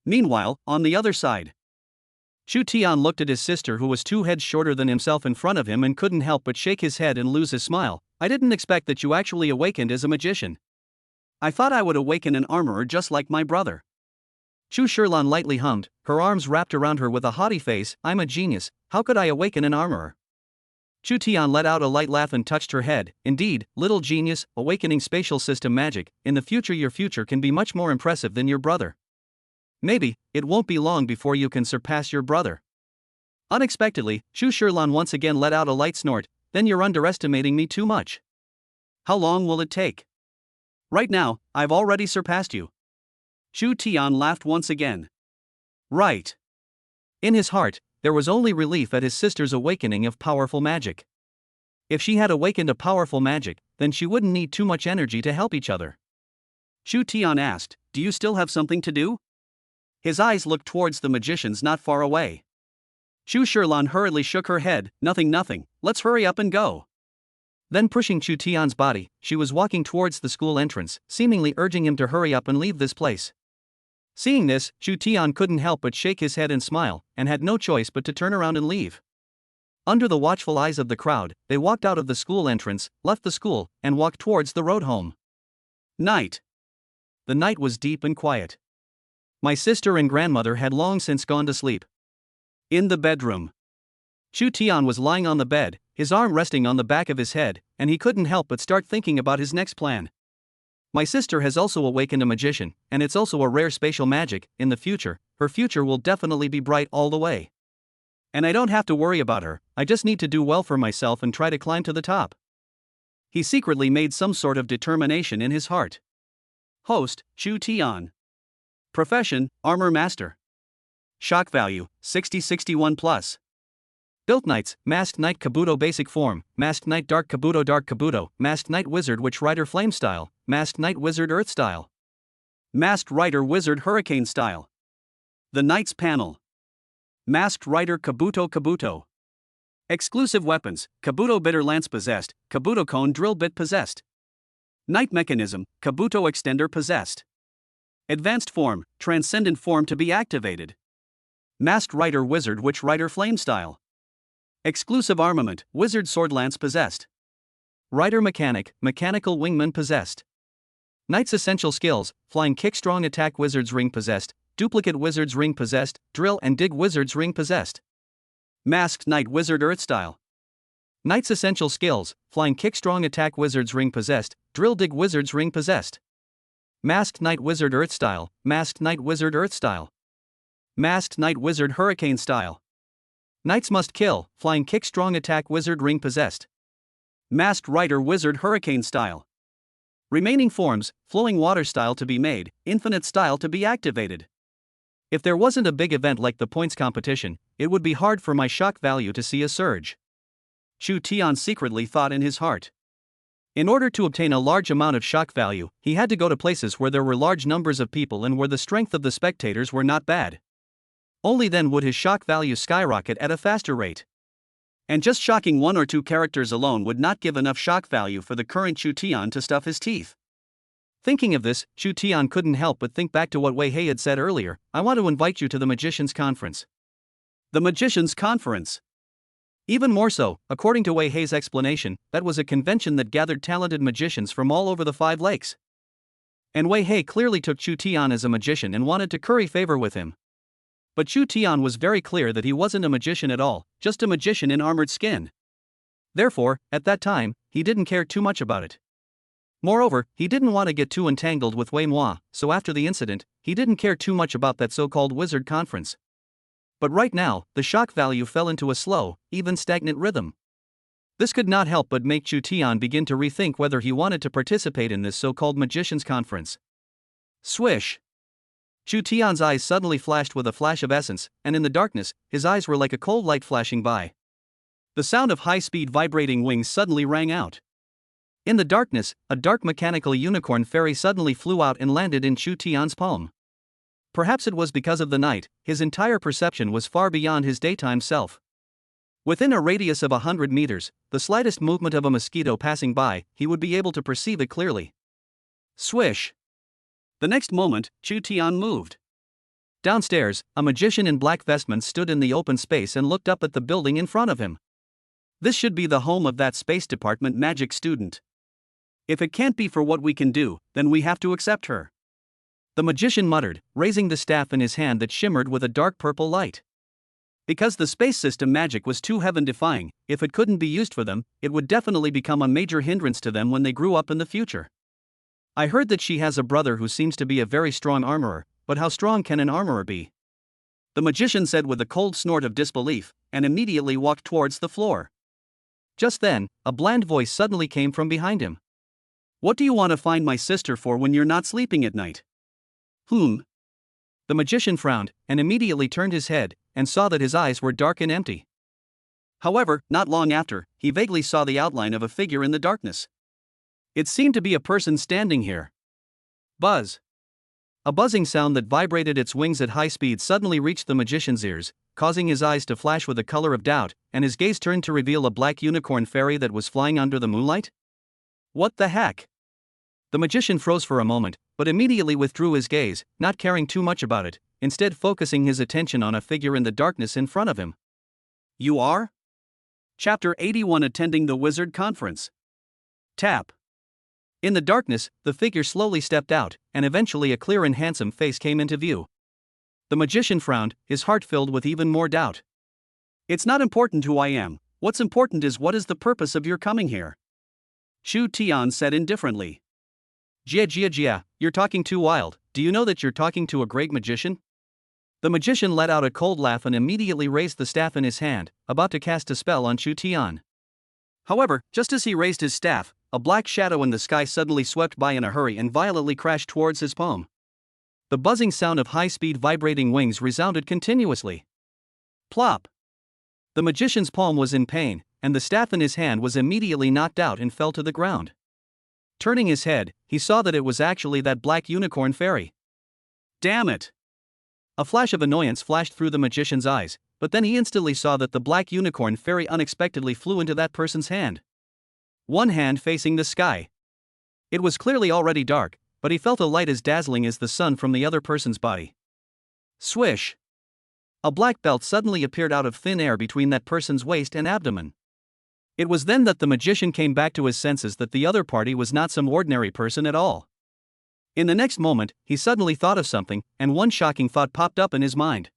Meanwhile, on the other side, Chu Tian looked at his sister who was 2 heads shorter than himself in front of him and couldn't help but shake his head and lose his smile. I didn't expect that you actually awakened as a magician. I thought I would awaken an armorer just like my brother. Chu Shilan lightly hummed, her arms wrapped around her with a haughty face. I'm a genius, how could I awaken an armorer? Chu Tian let out a light laugh and touched her head. Indeed, little genius, awakening spatial system magic, in the future your future can be much more impressive than your brother. Maybe, it won't be long before you can surpass your brother. Unexpectedly, Chu Shilan once again let out a light snort. Then you're underestimating me too much. How long will it take? Right now, I've already surpassed you. Chu Tian laughed once again. Right. In his heart, there was only relief at his sister's awakening of powerful magic. If she had awakened a powerful magic, then she wouldn't need too much energy to help each other. Chu Tian asked, do you still have something to do? His eyes looked towards the magicians not far away. Chu Shilan hurriedly shook her head, nothing, let's hurry up and go. Then pushing Chu Tian's body, she was walking towards the school entrance, seemingly urging him to hurry up and leave this place. Seeing this, Chu Tian couldn't help but shake his head and smile, and had no choice but to turn around and leave. Under the watchful eyes of the crowd, they walked out of the school entrance, left the school, and walked towards the road home. Night. The night was deep and quiet. My sister and grandmother had long since gone to sleep. In the bedroom, Chu Tian was lying on the bed, his arm resting on the back of his head, and he couldn't help but start thinking about his next plan. My sister has also awakened a magician, and it's also a rare spatial magic. In the future, her future will definitely be bright all the way. And I don't have to worry about her, I just need to do well for myself and try to climb to the top. He secretly made some sort of determination in his heart. Host, Chu Tian. Profession, Armor Master. Shock value, 60-61+. Built Knights, Masked Knight Kabuto Basic Form, Masked Knight Dark Kabuto, Masked Knight Wizard Witch Rider Flame Style, Masked Knight Wizard Earth Style, Masked Rider Wizard Hurricane Style. The Knights Panel. Masked Rider Kabuto. Exclusive Weapons, Kabuto Bitter Lance Possessed, Kabuto Cone Drill Bit Possessed. Knight Mechanism, Kabuto Extender Possessed. Advanced Form, Transcendent Form to be activated. Masked Rider Wizard Witch Rider Flame Style. Exclusive Armament, Wizard Sword Lance Possessed. Rider Mechanic, Mechanical Wingman Possessed. Knight's Essential Skills, Flying Kick Strong Attack Wizard's Ring Possessed, Duplicate Wizard's Ring Possessed, Drill and Dig Wizard's Ring Possessed. Masked Knight Wizard Earth Style. Knight's Essential Skills, Flying Kick Strong Attack Wizard's Ring Possessed, Drill Dig Wizard's Ring Possessed. Masked Knight Wizard Earth Style, Masked Knight Wizard Earth Style. Masked Knight Wizard Hurricane Style. Knights Must Kill, Flying Kick Strong Attack Wizard Ring Possessed. Masked Rider Wizard Hurricane Style. Remaining forms, Flowing Water Style to be made, Infinite Style to be activated. If there wasn't a big event like the points competition, it would be hard for my shock value to see a surge. Chu Tian secretly thought in his heart. In order to obtain a large amount of shock value, he had to go to places where there were large numbers of people and where the strength of the spectators were not bad. Only then would his shock value skyrocket at a faster rate. And just shocking one or two characters alone would not give enough shock value for the current Chu Tian to stuff his teeth. Thinking of this, Chu Tian couldn't help but think back to what Wei Hei had said earlier: I want to invite you to the Magician's Conference. The Magician's Conference. Even more so, according to Wei Hei's explanation, that was a convention that gathered talented magicians from all over the Five Lakes. And Wei Hei clearly took Chu Tian as a magician and wanted to curry favor with him. But Chu Tian was very clear that he wasn't a magician at all, just a magician in armored skin. Therefore, at that time, he didn't care too much about it. Moreover, he didn't want to get too entangled with Wei Moi, so after the incident, he didn't care too much about that so-called wizard conference. But right now, the shock value fell into a slow, even stagnant rhythm. This could not help but make Chu Tian begin to rethink whether he wanted to participate in this so-called magician's conference. Swish! Chu Tian's eyes suddenly flashed with a flash of essence, and in the darkness, his eyes were like a cold light flashing by. The sound of high-speed vibrating wings suddenly rang out. In the darkness, a dark mechanical unicorn fairy suddenly flew out and landed in Chu Tian's palm. Perhaps it was because of the night, his entire perception was far beyond his daytime self. Within a radius of 100 meters, the slightest movement of a mosquito passing by, he would be able to perceive it clearly. Swish! The next moment, Chu Tian moved. Downstairs, a magician in black vestments stood in the open space and looked up at the building in front of him. This should be the home of that Space Department magic student. If it can't be for what we can do, then we have to accept her. The magician muttered, raising the staff in his hand that shimmered with a dark purple light. Because the space system magic was too heaven-defying, if it couldn't be used for them, it would definitely become a major hindrance to them when they grew up in the future. I heard that she has a brother who seems to be a very strong armorer, but how strong can an armorer be? The magician said with a cold snort of disbelief, and immediately walked towards the floor. Just then, a bland voice suddenly came from behind him. What do you want to find my sister for when you're not sleeping at night? The magician frowned, and immediately turned his head, and saw that his eyes were dark and empty. However, not long after, he vaguely saw the outline of a figure in the darkness. It seemed to be a person standing here. Buzz! A buzzing sound that vibrated its wings at high speed suddenly reached the magician's ears, causing his eyes to flash with the color of doubt, and his gaze turned to reveal a black unicorn fairy that was flying under the moonlight. What the heck? The magician froze for a moment, but immediately withdrew his gaze, not caring too much about it, instead focusing his attention on a figure in the darkness in front of him. You are? Chapter 81 Attending the Wizard Conference. Tap. In the darkness, the figure slowly stepped out, and eventually a clear and handsome face came into view. The magician frowned, his heart filled with even more doubt. It's not important who I am, what's important is what is the purpose of your coming here? Chu Tian said indifferently. Jia, you're talking too wild, do you know that you're talking to a great magician? The magician let out a cold laugh and immediately raised the staff in his hand, about to cast a spell on Chu Tian. However, just as he raised his staff, a black shadow in the sky suddenly swept by in a hurry and violently crashed towards his palm. The buzzing sound of high-speed vibrating wings resounded continuously. Plop! The magician's palm was in pain, and the staff in his hand was immediately knocked out and fell to the ground. Turning his head, he saw that it was actually that black unicorn fairy. Damn it! A flash of annoyance flashed through the magician's eyes, but then he instantly saw that the black unicorn fairy unexpectedly flew into that person's hand. One hand facing the sky. It was clearly already dark, but he felt a light as dazzling as the sun from the other person's body. Swish! A black belt suddenly appeared out of thin air between that person's waist and abdomen. It was then that the magician came back to his senses that the other party was not some ordinary person at all. In the next moment, he suddenly thought of something, and one shocking thought popped up in his mind.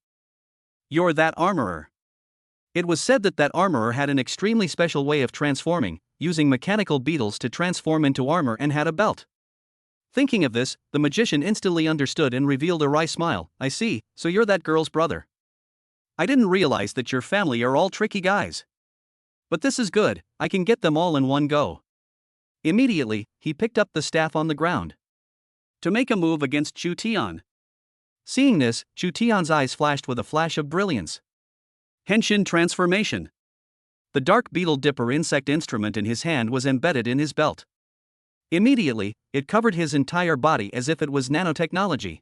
You're that armorer. It was said that that armorer had an extremely special way of transforming, using mechanical beetles to transform into armor, and had a belt. Thinking of this, the magician instantly understood and revealed a wry smile. I see, so you're that girl's brother. I didn't realize that your family are all tricky guys. But this is good, I can get them all in one go. Immediately, he picked up the staff on the ground to make a move against Chu Tian. Seeing this, Chu Tian's eyes flashed with a flash of brilliance. Henshin transformation. The dark beetle dipper insect instrument in his hand was embedded in his belt. Immediately, it covered his entire body as if it was nanotechnology.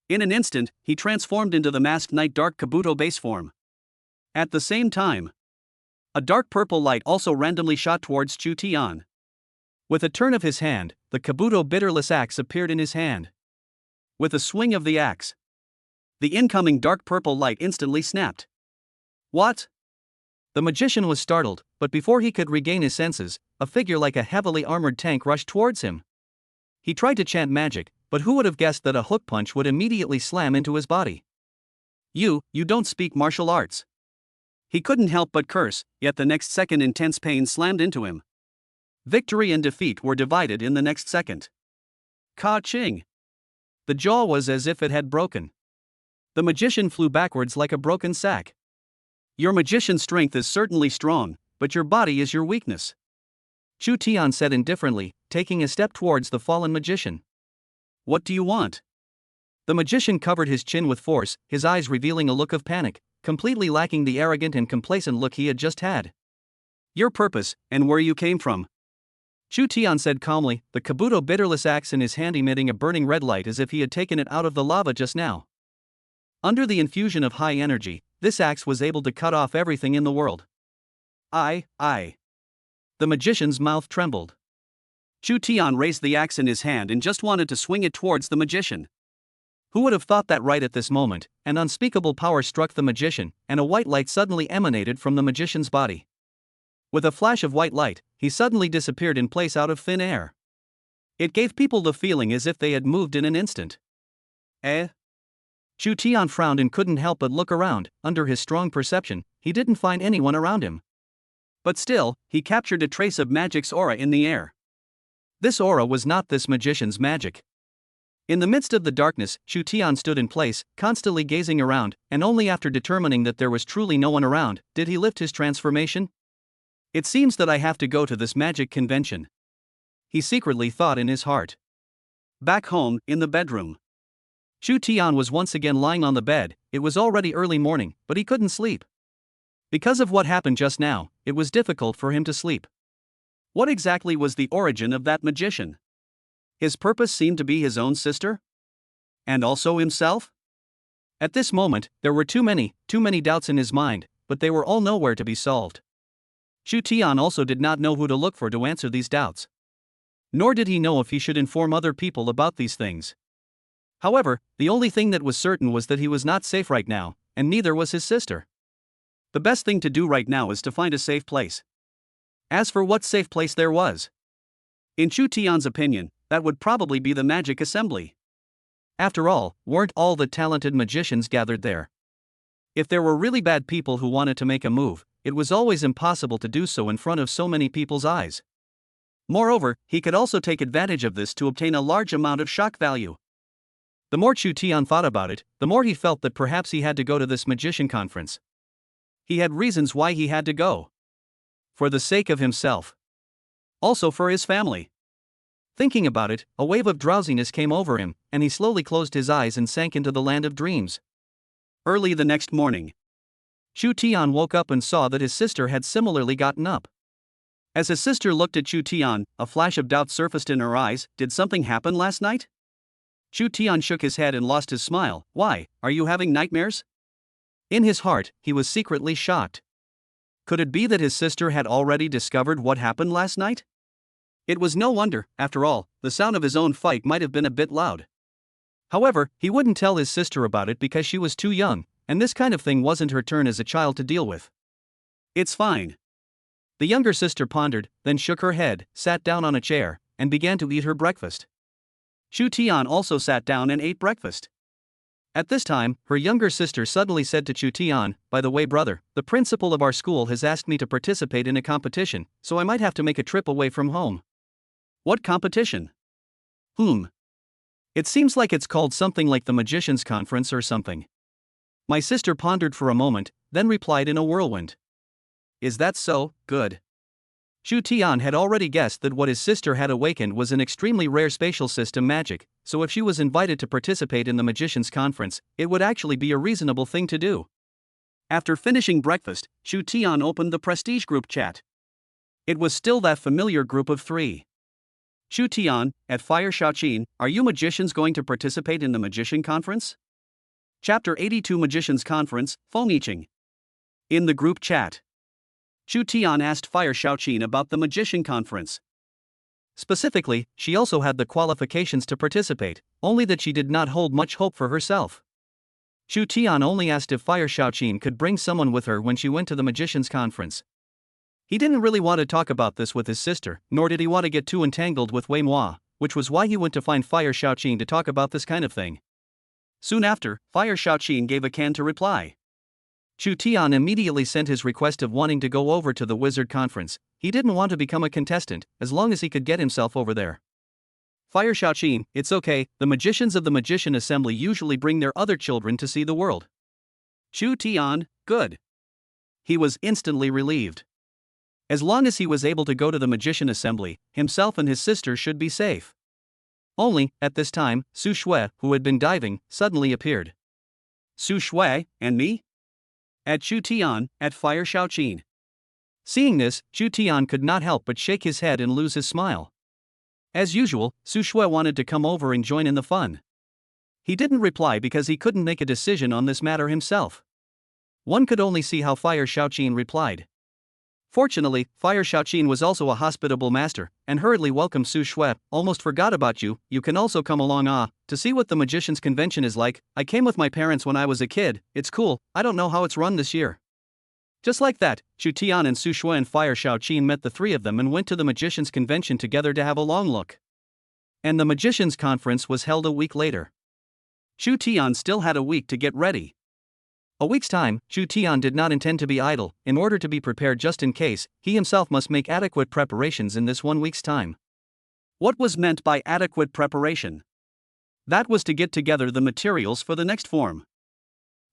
In an instant, he transformed into the masked knight Dark Kabuto base form. At the same time, a dark purple light also randomly shot towards Chu Tian. With a turn of his hand, the Kabuto bitterless axe appeared in his hand. With a swing of the axe, the incoming dark purple light instantly snapped. What? The magician was startled, but before he could regain his senses, a figure like a heavily armored tank rushed towards him. He tried to chant magic, but who would have guessed that a hook punch would immediately slam into his body? You don't speak martial arts. He couldn't help but curse, yet the next second intense pain slammed into him. Victory and defeat were divided in the next second. Ka-ching! The jaw was as if it had broken. The magician flew backwards like a broken sack. Your magician's strength is certainly strong, but your body is your weakness. Chu Tian said indifferently, taking a step towards the fallen magician. What do you want? The magician covered his chin with force, his eyes revealing a look of panic, completely lacking the arrogant and complacent look he had just had. Your purpose, and where you came from. Chu Tian said calmly, the Kabuto bitterless axe in his hand emitting a burning red light as if he had taken it out of the lava just now. Under the infusion of high energy, this axe was able to cut off everything in the world. I. The magician's mouth trembled. Chu Tian raised the axe in his hand and just wanted to swing it towards the magician. Who would have thought that right at this moment, an unspeakable power struck the magician, and a white light suddenly emanated from the magician's body. With a flash of white light, he suddenly disappeared in place out of thin air. It gave people the feeling as if they had moved in an instant. Chu Tian frowned and couldn't help but look around. Under his strong perception, he didn't find anyone around him. But still, he captured a trace of magic's aura in the air. This aura was not this magician's magic. In the midst of the darkness, Chu Tian stood in place, constantly gazing around, and only after determining that there was truly no one around, did he lift his transformation. It seems that I have to go to this magic convention, he secretly thought in his heart. Back home, in the bedroom, Chu Tian was once again lying on the bed. It was already early morning, but he couldn't sleep. Because of what happened just now, it was difficult for him to sleep. What exactly was the origin of that magician? His purpose seemed to be his own sister? And also himself? At this moment, there were too many doubts in his mind, but they were all nowhere to be solved. Chu Tian also did not know who to look for to answer these doubts. Nor did he know if he should inform other people about these things. However, the only thing that was certain was that he was not safe right now, and neither was his sister. The best thing to do right now is to find a safe place. As for what safe place there was, in Chu Tian's opinion, that would probably be the magic assembly. After all, weren't all the talented magicians gathered there? If there were really bad people who wanted to make a move, it was always impossible to do so in front of so many people's eyes. Moreover, he could also take advantage of this to obtain a large amount of shock value. The more Chu Tian thought about it, the more he felt that perhaps he had to go to this magician conference. He had reasons why he had to go. For the sake of himself. Also for his family. Thinking about it, a wave of drowsiness came over him, and he slowly closed his eyes and sank into the land of dreams. Early the next morning, Shu Tian woke up and saw that his sister had similarly gotten up. As his sister looked at Shu Tian, a flash of doubt surfaced in her eyes. Did something happen last night? Shu Tian shook his head and lost his smile. Why, are you having nightmares? In his heart, he was secretly shocked. Could it be that his sister had already discovered what happened last night? It was no wonder, after all, the sound of his own fight might have been a bit loud. However, he wouldn't tell his sister about it because she was too young, and this kind of thing wasn't her turn as a child to deal with. It's fine. The younger sister pondered, then shook her head, sat down on a chair, and began to eat her breakfast. Shu Tian also sat down and ate breakfast. At this time, her younger sister suddenly said to Shu Tian, "By the way, brother, the principal of our school has asked me to participate in a competition, so I might have to make a trip away from home." What competition? It seems like it's called something like the Magician's Conference or something. My sister pondered for a moment, then replied in a whirlwind. Is that so? Good. Shu Tian had already guessed that what his sister had awakened was an extremely rare spatial system magic, so if she was invited to participate in the Magician's Conference, it would actually be a reasonable thing to do. After finishing breakfast, Shu Tian opened the Prestige group chat. It was still that familiar group of 3. Shu Tian, at Fire Shaoqin, are you magicians going to participate in the Magician Conference? Chapter 82 Magician's Conference, Fengyiqing. In the group chat, Shu Tian asked Fire Shaoqin about the Magician Conference. Specifically, she also had the qualifications to participate, only that she did not hold much hope for herself. Shu Tian only asked if Fire Shaoqin could bring someone with her when she went to the Magician's Conference. He didn't really want to talk about this with his sister, nor did he want to get too entangled with manhwa, which was why he went to find Fire Shaoqin to talk about this kind of thing. Soon after, Fire Shaoqin gave a canned reply. Shu Tian immediately sent his request of wanting to go over to the Wizard Conference. He didn't want to become a contestant, as long as he could get himself over there. Fire Shaoqin, it's okay, the magicians of the Magician Assembly usually bring their other children to see the world. Shu Tian, good. He was instantly relieved. As long as he was able to go to the Magician Assembly, himself and his sister should be safe. Only, at this time, Su Shui, who had been diving, suddenly appeared. Su Shui, and me? At Shu Tian, at Fire Shaoqin. Seeing this, Shu Tian could not help but shake his head and lose his smile. As usual, Su Shui wanted to come over and join in the fun. He didn't reply because he couldn't make a decision on this matter himself. One could only see how Fire Shaoqin replied. Fortunately, Fire Shaoqin was also a hospitable master, and hurriedly welcomed Su Shui. Almost forgot about you, you can also come along to see what the Magician's Convention is like. I came with my parents when I was a kid, it's cool, I don't know how it's run this year. Just like that, Shu Tian and Su Shui and Fire Shaoqin met the 3 of them and went to the Magician's Convention together to have a long look. And the Magician's Conference was held a week later. Shu Tian still had a week to get ready. A week's time, Shu Tian did not intend to be idle. In order to be prepared just in case, he himself must make adequate preparations in this 1 week's time. What was meant by adequate preparation? That was to get together the materials for the next form.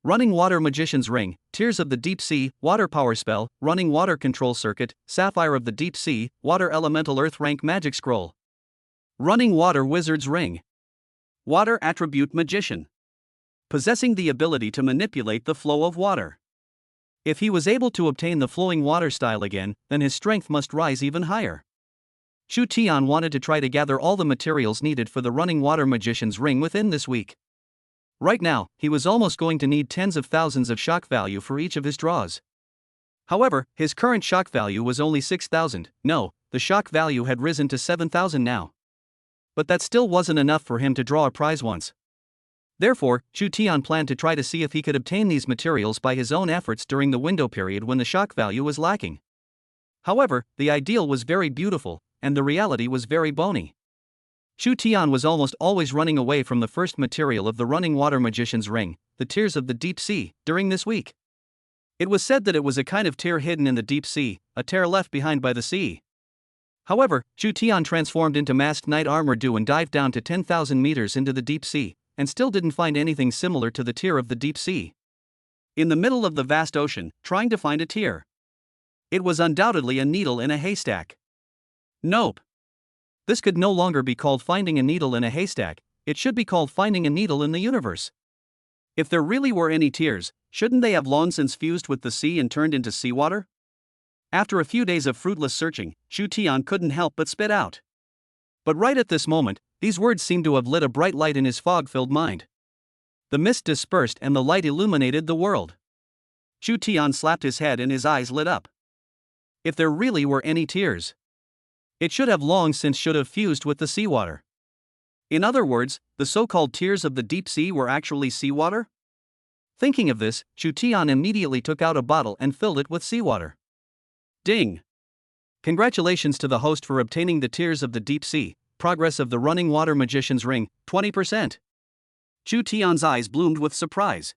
Running Water Magician's Ring, Tears of the Deep Sea, Water Power Spell, Running Water Control Circuit, Sapphire of the Deep Sea, Water Elemental Earth Rank Magic Scroll. Running Water Wizard's Ring. Water Attribute Magician. Possessing the ability to manipulate the flow of water. If he was able to obtain the flowing water style again, then his strength must rise even higher. Shu Tian wanted to try to gather all the materials needed for the Running Water Magician's Ring within this week. Right now, he was almost going to need tens of thousands of shock value for each of his draws. However, his current shock value was only 6,000, no, the shock value had risen to 7,000 now. But that still wasn't enough for him to draw a prize once. Therefore, Shu Tian planned to try to see if he could obtain these materials by his own efforts during the window period when the shock value was lacking. However, the ideal was very beautiful, and the reality was very bony. Shu Tian was almost always running away from the first material of the Running Water Magician's Ring, the Tears of the Deep Sea, during this week. It was said that it was a kind of tear hidden in the deep sea, a tear left behind by the sea. However, Shu Tian transformed into masked knight armor and dived down to 10,000 meters into the deep sea, and still didn't find anything similar to the tear of the deep sea. In the middle of the vast ocean, trying to find a tear. It was undoubtedly a needle in a haystack. Nope. This could no longer be called finding a needle in a haystack, it should be called finding a needle in the universe. If there really were any tears, shouldn't they have long since fused with the sea and turned into seawater? After a few days of fruitless searching, Shu Tian couldn't help but spit out. But right at this moment, these words seemed to have lit a bright light in his fog-filled mind. The mist dispersed and the light illuminated the world. Shu Tian slapped his head and his eyes lit up. If there really were any tears, it should have long since should have fused with the seawater. In other words, the so-called tears of the deep sea were actually seawater? Thinking of this, Shu Tian immediately took out a bottle and filled it with seawater. Ding! Congratulations to the host for obtaining the tears of the deep sea, progress of the running water magician's ring, 20%. Shu Tian's eyes bloomed with surprise.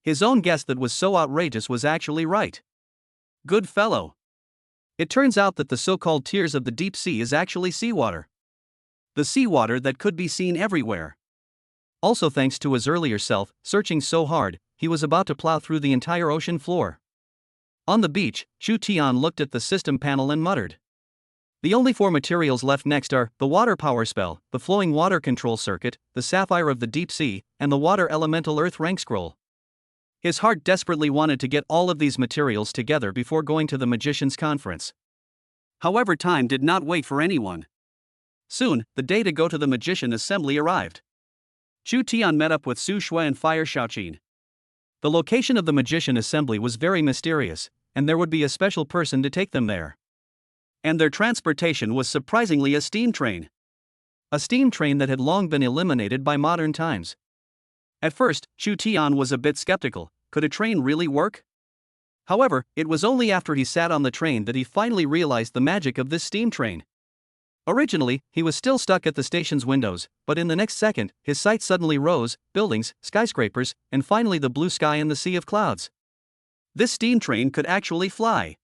His own guess that was so outrageous was actually right. Good fellow. It turns out that the so-called tears of the deep sea is actually seawater. The seawater that could be seen everywhere. Also thanks to his earlier self, searching so hard, he was about to plow through the entire ocean floor. On the beach, Shu Tian looked at the system panel and muttered. The only 4 materials left next are the water power spell, the flowing water control circuit, the sapphire of the deep sea, and the water elemental earth rank scroll. His heart desperately wanted to get all of these materials together before going to the magician's conference. However, time did not wait for anyone. Soon, the day to go to the magician assembly arrived. Shu Tian met up with Su Shui and Fire Shaoqin. The location of the magician assembly was very mysterious, and there would be a special person to take them there. And their transportation was surprisingly a steam train. A steam train that had long been eliminated by modern times. At first, Shu Tian was a bit skeptical. Could a train really work? However, it was only after he sat on the train that he finally realized the magic of this steam train. Originally, he was still stuck at the station's windows, but in the next second, his sight suddenly rose: buildings, skyscrapers, and finally the blue sky and the sea of clouds. This steam train could actually fly.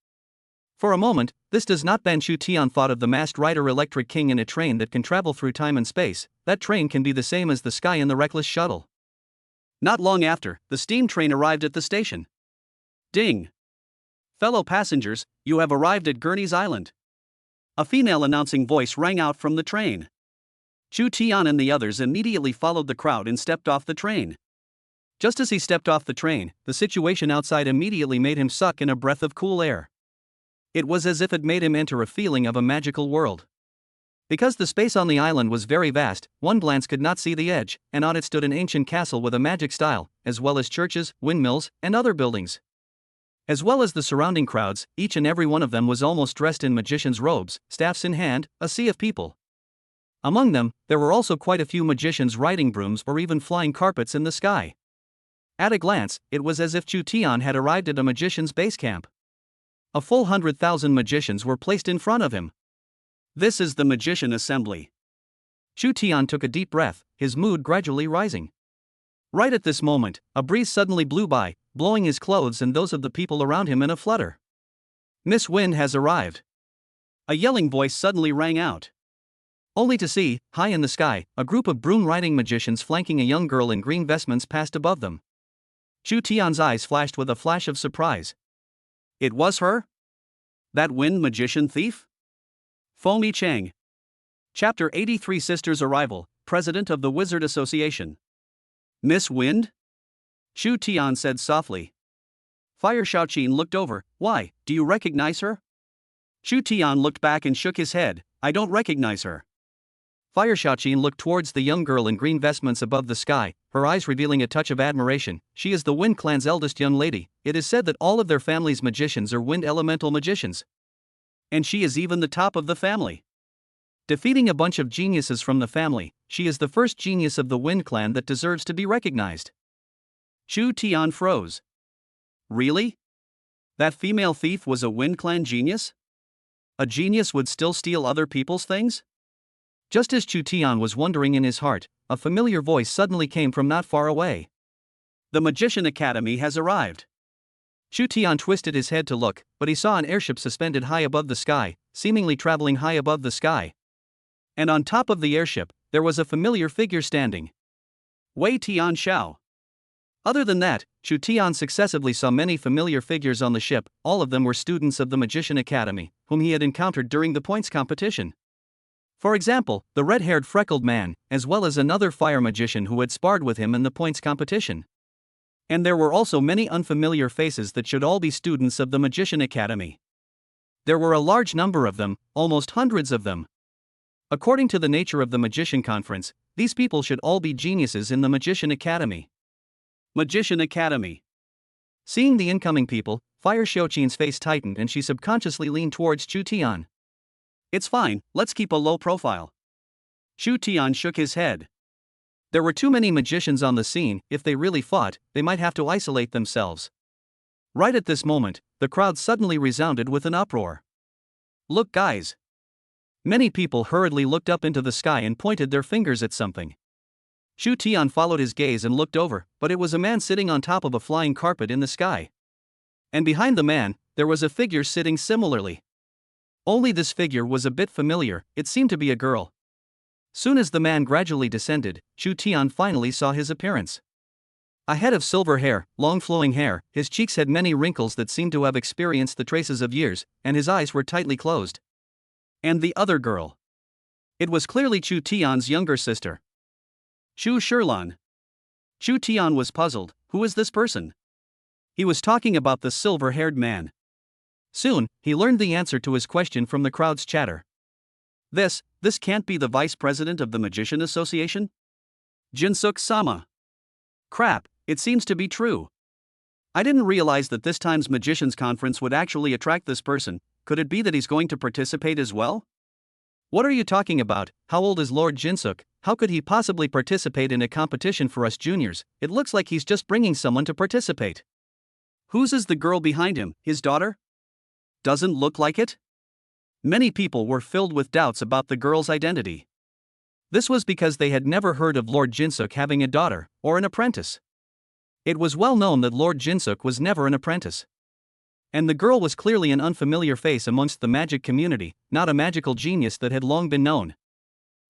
For a moment, this does not ban Shu Tian thought of the masked rider electric king in a train that can travel through time and space. That train can be the same as the sky in the reckless shuttle. Not long after, the steam train arrived at the station. Ding! Fellow passengers, you have arrived at Gurney's Island. A female announcing voice rang out from the train. Shu Tian and the others immediately followed the crowd and stepped off the train. Just as he stepped off the train, the situation outside immediately made him suck in a breath of cool air. It was as if it made him enter a feeling of a magical world. Because the space on the island was very vast, one glance could not see the edge, and on it stood an ancient castle with a magic style, as well as churches, windmills, and other buildings. As well as the surrounding crowds, each and every one of them was almost dressed in magician's robes, staffs in hand, a sea of people. Among them, there were also quite a few magicians riding brooms or even flying carpets in the sky. At a glance, it was as if Shu Tian had arrived at a magician's base camp. A full 100,000 magicians were placed in front of him. This is the magician assembly. Shu Tian took a deep breath, his mood gradually rising. Right at this moment, a breeze suddenly blew by, blowing his clothes and those of the people around him in a flutter. Miss Wind has arrived. A yelling voice suddenly rang out. Only to see, high in the sky, a group of broom-riding magicians flanking a young girl in green vestments passed above them. Shu Tian's eyes flashed with a flash of surprise. It was her? That wind magician thief? Fomi Chang. Chapter 83 Sisters Arrival, President of the Wizard Association. Miss Wind? Shu Tian said softly. Fire Shaoqin looked over. Why, do you recognize her? Shu Tian looked back and shook his head. I don't recognize her. Fire Shaoqin looked towards the young girl in green vestments above the sky, her eyes revealing a touch of admiration. She is the Wind Clan's eldest young lady. It is said that all of their family's magicians are wind elemental magicians. And she is even the top of the family. Defeating a bunch of geniuses from the family, she is the first genius of the Wind Clan that deserves to be recognized. Shu Tian froze. Really? That female thief was a Wind Clan genius? A genius would still steal other people's things? Just as Shu Tian was wondering in his heart, a familiar voice suddenly came from not far away. The Magician Academy has arrived. Shu Tian twisted his head to look, but he saw an airship suspended high above the sky, seemingly traveling high above the sky. And on top of the airship, there was a familiar figure standing. Wei Tian Xiao. Other than that, Shu Tian successively saw many familiar figures on the ship. All of them were students of the Magician Academy, whom he had encountered during the points competition. For example, the red-haired freckled man, as well as another fire magician who had sparred with him in the points competition. And there were also many unfamiliar faces that should all be students of the Magician Academy. There were a large number of them, almost hundreds of them. According to the nature of the Magician Conference, these people should all be geniuses in the Magician Academy. Magician Academy. Seeing the incoming people, Fire Xiaoqin's face tightened and she subconsciously leaned towards Chu Tian. It's fine, let's keep a low profile. Chu Tian shook his head. There were too many magicians on the scene. If they really fought, they might have to isolate themselves. Right at this moment, the crowd suddenly resounded with an uproar. Look guys! Many people hurriedly looked up into the sky and pointed their fingers at something. Chu Tian followed his gaze and looked over, but it was a man sitting on top of a flying carpet in the sky. And behind the man, there was a figure sitting similarly. Only this figure was a bit familiar, it seemed to be a girl. Soon as the man gradually descended, Chu Tian finally saw his appearance. A head of silver hair, long flowing hair, his cheeks had many wrinkles that seemed to have experienced the traces of years, and his eyes were tightly closed. And the other girl. It was clearly Chu Tian's younger sister. Chu Shirlan. Chu Tian was puzzled. Who is this person? He was talking about the silver-haired man. Soon, he learned the answer to his question from the crowd's chatter. This can't be the vice president of the Magician Association? Jinsuk-sama. Crap, it seems to be true. I didn't realize that this time's Magicians Conference would actually attract this person. Could it be that he's going to participate as well? What are you talking about? How old is Lord Jinsuk? How could he possibly participate in a competition for us juniors? It looks like he's just bringing someone to participate. Whose is the girl behind him, his daughter? Doesn't look like it? Many people were filled with doubts about the girl's identity. This was because they had never heard of Lord Jinsuk having a daughter, or an apprentice. It was well known that Lord Jinsuk was never an apprentice. And the girl was clearly an unfamiliar face amongst the magic community, not a magical genius that had long been known.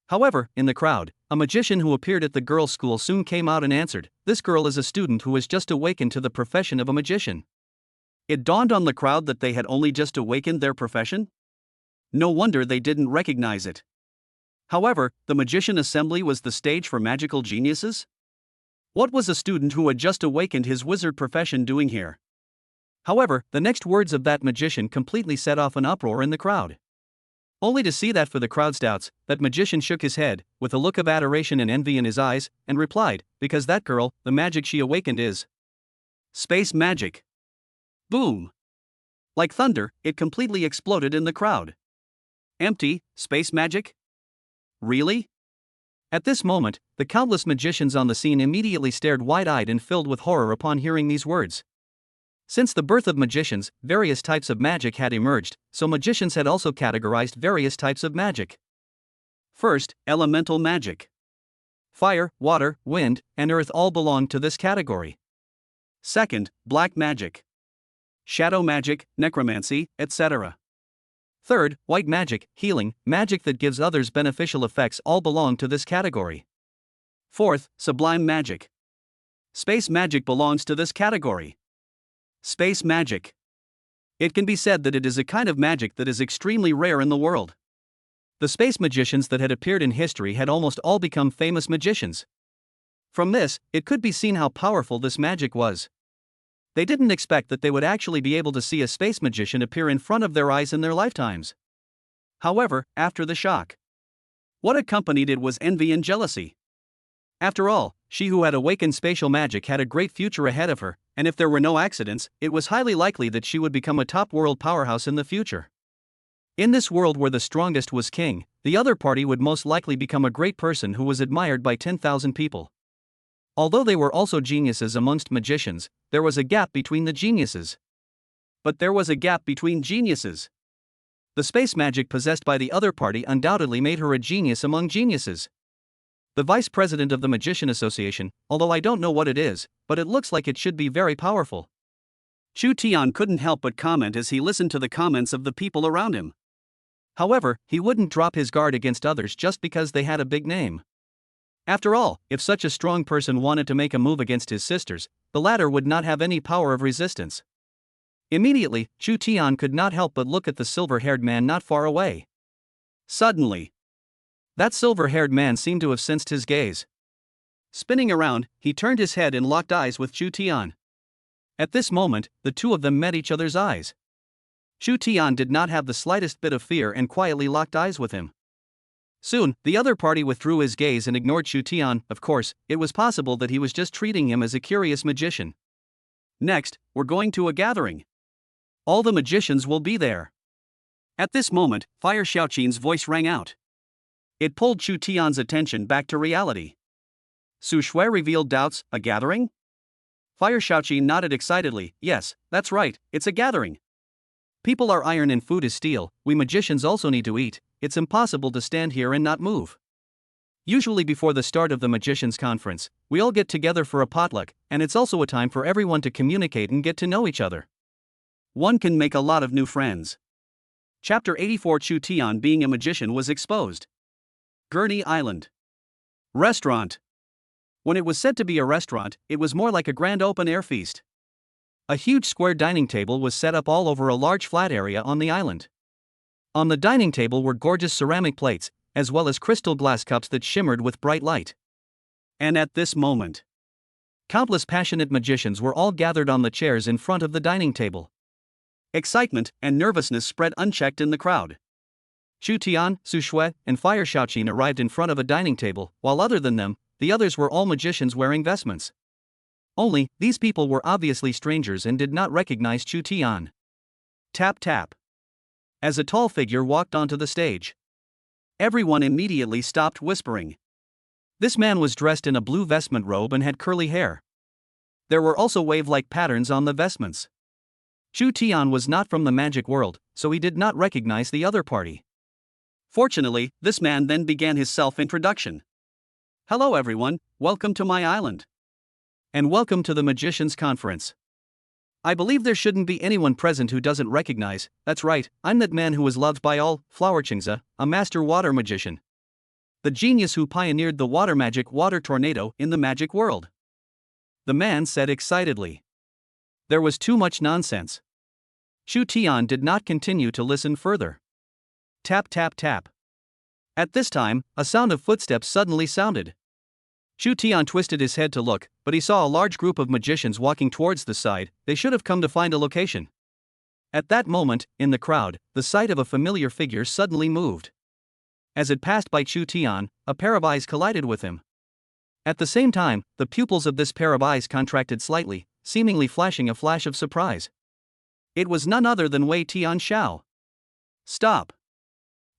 However, in the crowd, a magician who appeared at the girls' school soon came out and answered, "This girl is a student who has just awakened to the profession of a magician." It dawned on the crowd that they had only just awakened their profession? No wonder they didn't recognize it. However, the Magician Assembly was the stage for magical geniuses? What was a student who had just awakened his wizard profession doing here? However, the next words of that magician completely set off an uproar in the crowd. Only to see that for the crowd's doubts, that magician shook his head, with a look of adoration and envy in his eyes, and replied, because that girl, the magic she awakened is space magic. Boom! Like thunder, it completely exploded in the crowd. Empty, space magic? Really? At this moment, the countless magicians on the scene immediately stared wide-eyed and filled with horror upon hearing these words. Since the birth of magicians, various types of magic had emerged, so magicians had also categorized various types of magic. First, elemental magic. Fire, water, wind, and earth all belonged to this category. Second, black magic. Shadow magic, necromancy, etc. Third, white magic, healing, magic that gives others beneficial effects all belong to this category. Fourth, sublime magic. Space magic belongs to this category. Space magic. It can be said that it is a kind of magic that is extremely rare in the world. The space magicians that had appeared in history had almost all become famous magicians. From this, it could be seen how powerful this magic was. They didn't expect that they would actually be able to see a space magician appear in front of their eyes in their lifetimes. However, after the shock, what accompanied it was envy and jealousy. After all, she who had awakened spatial magic had a great future ahead of her, and if there were no accidents, it was highly likely that she would become a top world powerhouse in the future. In this world where the strongest was king, the other party would most likely become a great person who was admired by 10,000 people. Although they were also geniuses amongst magicians, there was a gap between the geniuses. But there was a gap between geniuses. The space magic possessed by the other party undoubtedly made her a genius among geniuses. The vice president of the Magician Association, although I don't know what it is, but it looks like it should be very powerful. Chu Tian couldn't help but comment as he listened to the comments of the people around him. However, he wouldn't drop his guard against others just because they had a big name. After all, if such a strong person wanted to make a move against his sisters, the latter would not have any power of resistance. Immediately, Chu Tian could not help but look at the silver-haired man not far away. Suddenly, that silver-haired man seemed to have sensed his gaze. Spinning around, he turned his head and locked eyes with Chu Tian. At this moment, the two of them met each other's eyes. Chu Tian did not have the slightest bit of fear and quietly locked eyes with him. Soon, the other party withdrew his gaze and ignored Chu Tian. Of course, it was possible that he was just treating him as a curious magician. Next, we're going to a gathering. All the magicians will be there. At this moment, Fire Xiaoqin's voice rang out. It pulled Chu Tian's attention back to reality. Su Shui revealed doubts. A gathering? Fire Xiaoqin nodded excitedly. Yes, that's right, it's a gathering. People are iron and food is steel, we magicians also need to eat, it's impossible to stand here and not move. Usually before the start of the magicians' conference, we all get together for a potluck, and it's also a time for everyone to communicate and get to know each other. One can make a lot of new friends. Chapter 84 Chu Tian being a magician was exposed. Gurney Island. Restaurant. When it was said to be a restaurant, it was more like a grand open-air feast. A huge square dining table was set up all over a large flat area on the island. On the dining table were gorgeous ceramic plates, as well as crystal glass cups that shimmered with bright light. And at this moment, countless passionate magicians were all gathered on the chairs in front of the dining table. Excitement and nervousness spread unchecked in the crowd. Chu Tian, Su Shui, and Fire Xiaoqin arrived in front of a dining table, while other than them, the others were all magicians wearing vestments. Only, these people were obviously strangers and did not recognize Chu Tian. Tap tap. As a tall figure walked onto the stage, everyone immediately stopped whispering. This man was dressed in a blue vestment robe and had curly hair. There were also wave-like patterns on the vestments. Chu Tian was not from the magic world, so he did not recognize the other party. Fortunately, this man then began his self-introduction. Hello everyone, welcome to my island. And welcome to the Magicians' Conference. I believe there shouldn't be anyone present who doesn't recognize, that's right, I'm that man who is loved by all, Flower Chingza, a master water magician. The genius who pioneered the water magic water tornado in the magic world. The man said excitedly. There was too much nonsense. Chu Tian did not continue to listen further. Tap tap tap. At this time, a sound of footsteps suddenly sounded. Chu Tian twisted his head to look, but he saw a large group of magicians walking towards the side. They should have come to find a location. At that moment, in the crowd, the sight of a familiar figure suddenly moved. As it passed by Chu Tian, a pair of eyes collided with him. At the same time, the pupils of this pair of eyes contracted slightly, seemingly flashing a flash of surprise. It was none other than Wei Tianxiao. Stop!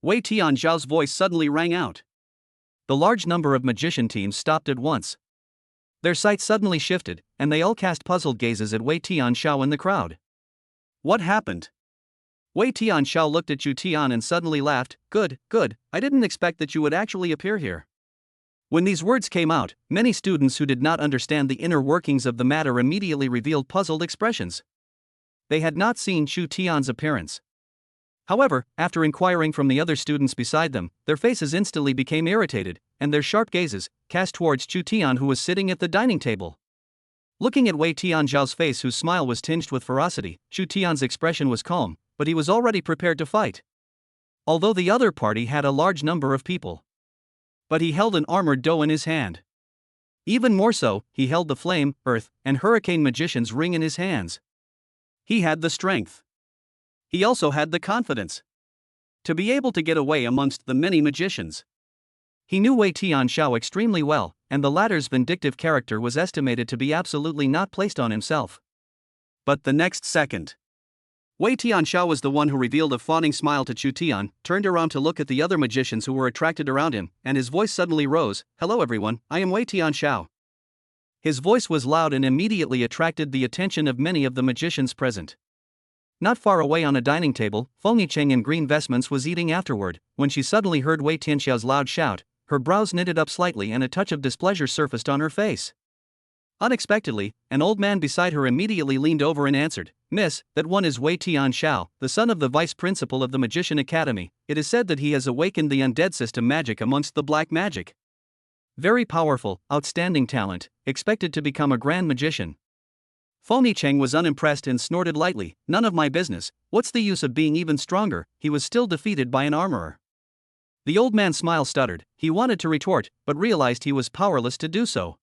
Wei Tianxiao's voice suddenly rang out. The large number of magician teams stopped at once. Their sights suddenly shifted, and they all cast puzzled gazes at Wei Tianxiao in the crowd. What happened? Wei Tianxiao looked at Chu Tian and suddenly laughed. Good, I didn't expect that you would actually appear here. When these words came out, many students who did not understand the inner workings of the matter immediately revealed puzzled expressions. They had not seen Chu Tian's appearance. However, after inquiring from the other students beside them, their faces instantly became irritated, and their sharp gazes cast towards Chu Tian, who was sitting at the dining table. Looking at Wei Tianxiao's face, whose smile was tinged with ferocity, Chu Tian's expression was calm, but he was already prepared to fight. Although the other party had a large number of people. But he held an armored dough in his hand. Even more so, he held the flame, earth, and hurricane magician's ring in his hands. He had the strength. He also had the confidence to be able to get away amongst the many magicians. He knew Wei Tianxiao extremely well, and the latter's vindictive character was estimated to be absolutely not placed on himself. But the next second, Wei Tianxiao was the one who revealed a fawning smile to Chu Tian, turned around to look at the other magicians who were attracted around him, and his voice suddenly rose. Hello everyone, I am Wei Tianxiao. His voice was loud and immediately attracted the attention of many of the magicians present. Not far away on a dining table, Feng Cheng in green vestments was eating afterward. When she suddenly heard Wei Tianxiao's loud shout, her brows knitted up slightly and a touch of displeasure surfaced on her face. Unexpectedly, an old man beside her immediately leaned over and answered, Miss, that one is Wei Tianxiao, the son of the vice principal of the Magician Academy. It is said that he has awakened the undead system magic amongst the black magic. Very powerful, outstanding talent, expected to become a grand magician. Feng Cheng was unimpressed and snorted lightly. None of my business, what's the use of being even stronger? He was still defeated by an armorer. The old man's smile stuttered. He wanted to retort, but realized he was powerless to do so.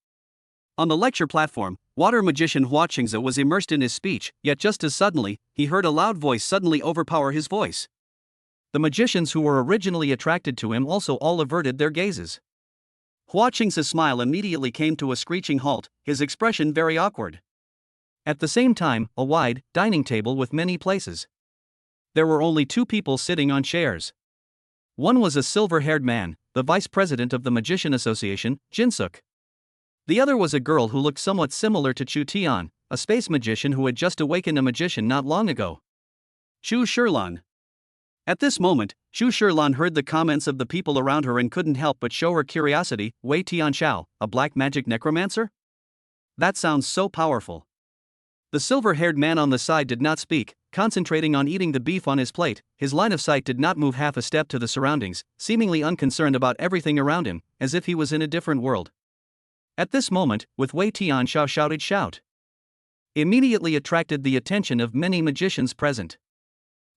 On the lecture platform, water magician Hua Qingze was immersed in his speech, yet just as suddenly, he heard a loud voice suddenly overpower his voice. The magicians who were originally attracted to him also all averted their gazes. Hua Qingze's smile immediately came to a screeching halt, his expression very awkward. At the same time, a wide dining table with many places. There were only two people sitting on chairs. One was a silver-haired man, the vice president of the Magician Association, Jinsuk. The other was a girl who looked somewhat similar to Chu Tian, a space magician who had just awakened a magician not long ago. Chu Shilan. At this moment, Chu Shilan heard the comments of the people around her and couldn't help but show her curiosity. Wei Tianxiao, a black magic necromancer? That sounds so powerful. The silver-haired man on the side did not speak, concentrating on eating the beef on his plate. His line of sight did not move half a step to the surroundings, seemingly unconcerned about everything around him, as if he was in a different world. At this moment, with Wei Tianxiao shouted shout, immediately attracted the attention of many magicians present.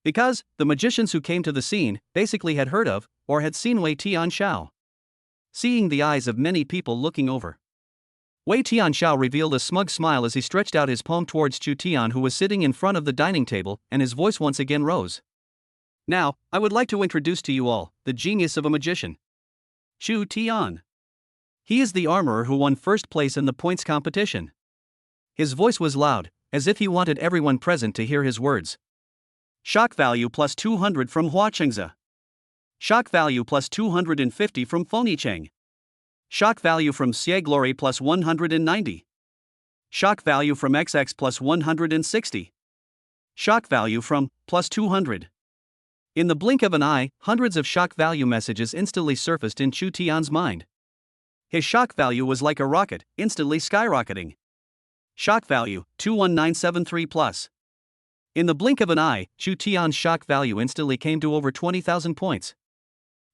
Because, the magicians who came to the scene, basically had heard of, or had seen Wei Tianxiao. Seeing the eyes of many people looking over, Wei Tianxiao revealed a smug smile as he stretched out his palm towards Chu Tian, who was sitting in front of the dining table, and his voice once again rose. Now, I would like to introduce to you all, the genius of a magician. Chu Tian. He is the armorer who won first place in the points competition. His voice was loud, as if he wanted everyone present to hear his words. Shock value plus 200 from Hua Qingze. Shock value plus 250 from Feng Yicheng. Shock value from Xie Glory plus 190. Shock value from XX plus 160. Shock value from plus 200. In the blink of an eye, hundreds of shock value messages instantly surfaced in Chu Tian's mind. His shock value was like a rocket, instantly skyrocketing. Shock value, 21973 plus. In the blink of an eye, Chu Tian's shock value instantly came to over 20,000 points.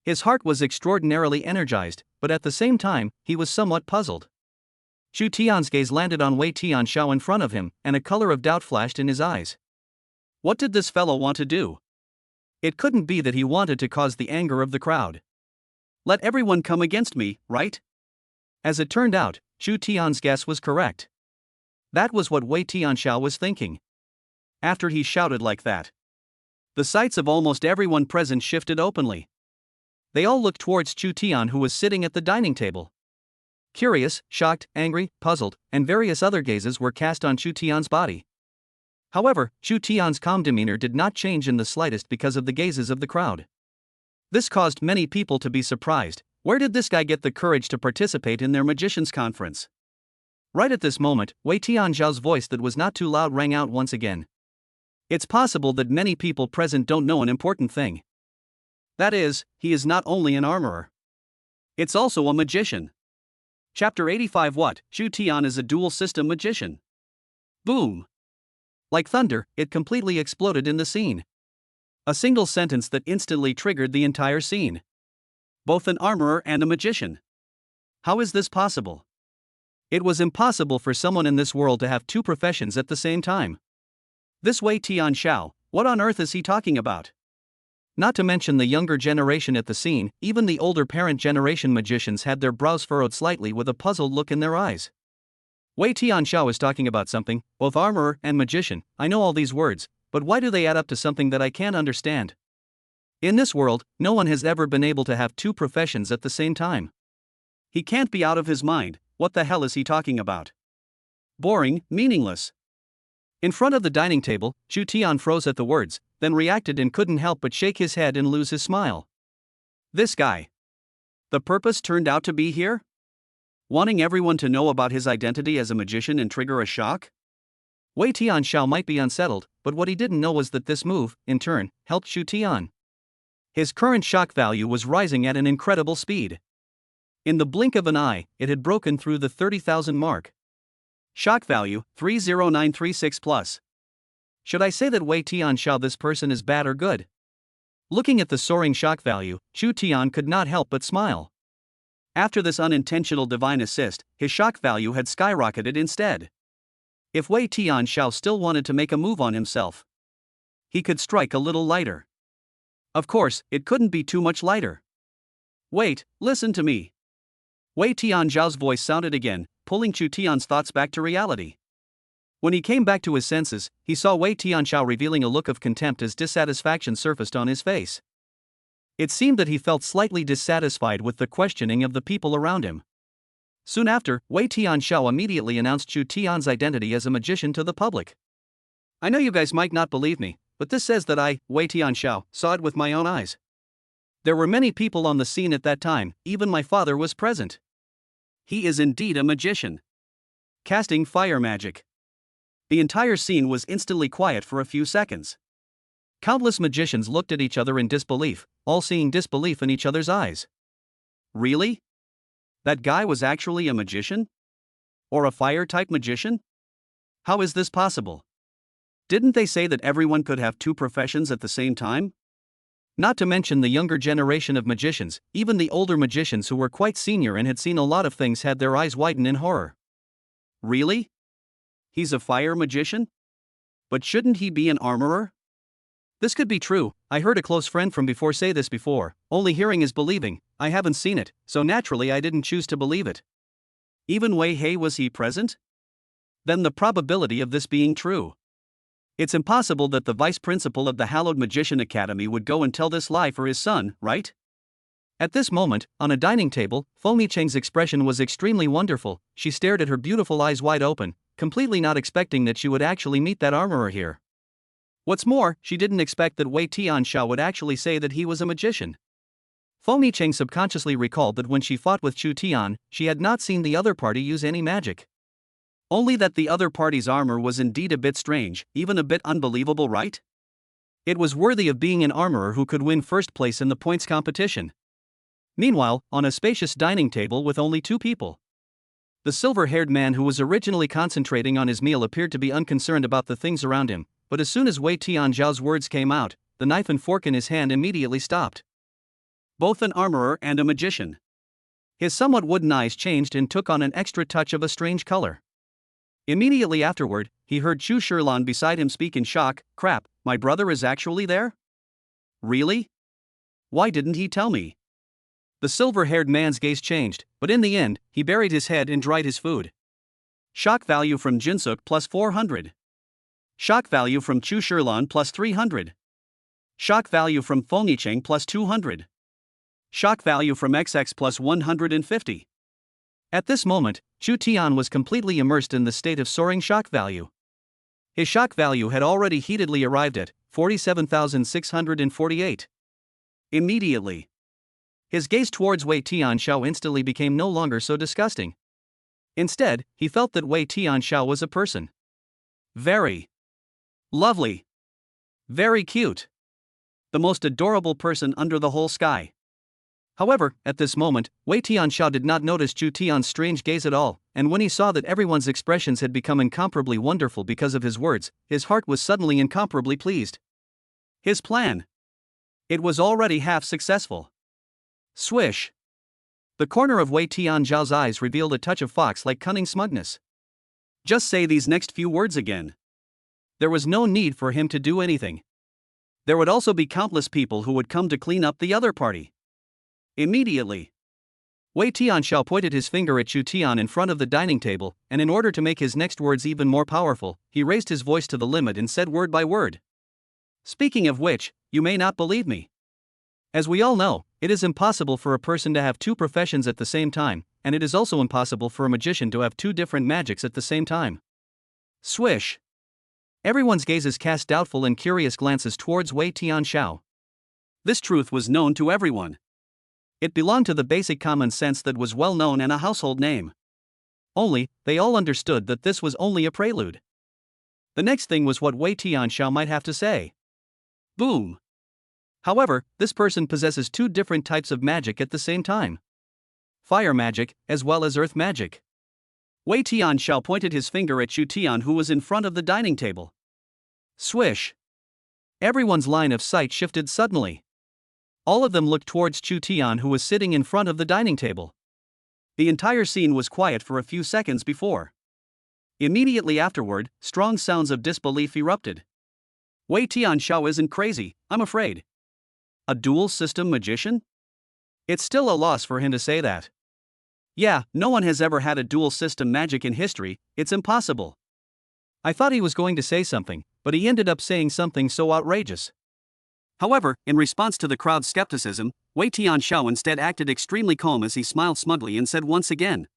His heart was extraordinarily energized, but at the same time, he was somewhat puzzled. Chu Tian's gaze landed on Wei Tianxiao in front of him, and a color of doubt flashed in his eyes. What did this fellow want to do? It couldn't be that he wanted to cause the anger of the crowd. Let everyone come against me, right? As it turned out, Chu Tian's guess was correct. That was what Wei Tianxiao was thinking. After he shouted like that, the sights of almost everyone present shifted openly. They all looked towards Chu Tian, who was sitting at the dining table. Curious, shocked, angry, puzzled, and various other gazes were cast on Chu Tian's body. However, Chu Tian's calm demeanor did not change in the slightest because of the gazes of the crowd. This caused many people to be surprised. Where did this guy get the courage to participate in their magician's conference? Right at this moment, Wei Tianxiao's voice that was not too loud rang out once again. It's possible that many people present don't know an important thing. That is, he is not only an armorer. It's also a magician. Chapter 85. What? Chu Tian is a dual-system magician. Boom! Like thunder, it completely exploded in the scene. A single sentence that instantly triggered the entire scene. Both an armorer and a magician. How is this possible? It was impossible for someone in this world to have two professions at the same time. This Wei Tianxiao, what on earth is he talking about? Not to mention the younger generation at the scene, even the older parent generation magicians had their brows furrowed slightly with a puzzled look in their eyes. Wei Tianxiao is talking about something, both armorer and magician. I know all these words, but why do they add up to something that I can't understand? In this world, no one has ever been able to have two professions at the same time. He can't be out of his mind. What the hell is he talking about? Boring, meaningless. In front of the dining table, Chu Tian froze at the words, then reacted and couldn't help but shake his head and lose his smile. This guy. The purpose turned out to be here? Wanting everyone to know about his identity as a magician and trigger a shock? Wei Tianxiao might be unsettled, but what he didn't know was that this move, in turn, helped Chu Tian. His current shock value was rising at an incredible speed. In the blink of an eye, it had broken through the 30,000 mark. Shock value, 30936 plus. Should I say that Wei Tianxiao this person is bad or good? Looking at the soaring shock value, Chu Tian could not help but smile. After this unintentional divine assist, his shock value had skyrocketed instead. If Wei Tianxiao still wanted to make a move on himself, he could strike a little lighter. Of course, it couldn't be too much lighter. Wait, listen to me. Wei Tianxiao's voice sounded again, pulling Chu Tian's thoughts back to reality. When he came back to his senses, he saw Wei Tianxiao revealing a look of contempt as dissatisfaction surfaced on his face. It seemed that he felt slightly dissatisfied with the questioning of the people around him. Soon after, Wei Tianxiao immediately announced Chu Tian's identity as a magician to the public. I know you guys might not believe me, but this says that I, Wei Tianxiao, saw it with my own eyes. There were many people on the scene at that time, even my father was present. He is indeed a magician. Casting fire magic. The entire scene was instantly quiet for a few seconds. Countless magicians looked at each other in disbelief, all seeing disbelief in each other's eyes. Really? That guy was actually a magician? Or a fire-type magician? How is this possible? Didn't they say that everyone could have two professions at the same time? Not to mention the younger generation of magicians, even the older magicians who were quite senior and had seen a lot of things had their eyes widen in horror. Really? He's a fire magician? But shouldn't he be an armorer? This could be true. I heard a close friend from before say this before. Only hearing is believing. I haven't seen it, so naturally I didn't choose to believe it. Even Wei Hei, was he present? Then the probability of this being true. It's impossible that the vice principal of the Hallowed Magician Academy would go and tell this lie for his son, right? At this moment, on a dining table, Feng Cheng's expression was extremely wonderful. She stared at her beautiful eyes wide open, completely not expecting that she would actually meet that armorer here. What's more, she didn't expect that Wei Tianxiao would actually say that he was a magician. Feng Cheng subconsciously recalled that when she fought with Chu Tian, she had not seen the other party use any magic. Only that the other party's armor was indeed a bit strange, even a bit unbelievable, right? It was worthy of being an armorer who could win first place in the points competition. Meanwhile, on a spacious dining table with only two people. The silver-haired man who was originally concentrating on his meal appeared to be unconcerned about the things around him, but as soon as Wei Tianxiao's words came out, the knife and fork in his hand immediately stopped. Both an armorer and a magician. His somewhat wooden eyes changed and took on an extra touch of a strange color. Immediately afterward, he heard Chu Shilan beside him speak in shock. Crap, my brother is actually there? Really? Why didn't he tell me? The silver-haired man's gaze changed, but in the end, he buried his head and dried his food. Shock value from Jinsuk plus 400. Shock value from Chu Shilan plus 300. Shock value from Feng Yicheng plus 200. Shock value from XX plus 150. At this moment, Chu Tian was completely immersed in the state of soaring shock value. His shock value had already heatedly arrived at 47,648. Immediately, his gaze towards Wei Tianxiao instantly became no longer so disgusting. Instead, he felt that Wei Tianxiao was a person. Very lovely. Very cute. The most adorable person under the whole sky. However, at this moment, Wei Tianxiao did not notice Chu Tian's strange gaze at all, and when he saw that everyone's expressions had become incomparably wonderful because of his words, his heart was suddenly incomparably pleased. His plan. It was already half successful. Swish. The corner of Wei Tianxiao's eyes revealed a touch of fox-like cunning smugness. Just say these next few words again. There was no need for him to do anything. There would also be countless people who would come to clean up the other party. Immediately, Wei Tianxiao pointed his finger at Chu Tian in front of the dining table, and in order to make his next words even more powerful, he raised his voice to the limit and said word by word. Speaking of which, you may not believe me. As we all know, it is impossible for a person to have two professions at the same time, and it is also impossible for a magician to have two different magics at the same time. Swish. Everyone's gazes cast doubtful and curious glances towards Wei Tianxiao. This truth was known to everyone. It belonged to the basic common sense that was well known and a household name. Only, they all understood that this was only a prelude. The next thing was what Wei Tianxiao might have to say. Boom. However, this person possesses two different types of magic at the same time. Fire magic, as well as earth magic. Wei Tianxiao pointed his finger at Chu Tian who was in front of the dining table. Swish. Everyone's line of sight shifted suddenly. All of them looked towards Chu Tian who was sitting in front of the dining table. The entire scene was quiet for a few seconds before. Immediately afterward, strong sounds of disbelief erupted. Wei Tianxiao isn't crazy, I'm afraid. A dual system magician? It's still a loss for him to say that. Yeah, no one has ever had a dual system magic in history, it's impossible. I thought he was going to say something, but he ended up saying something so outrageous. However, in response to the crowd's skepticism, Wei Tianxiao instead acted extremely calm as he smiled smugly and said once again,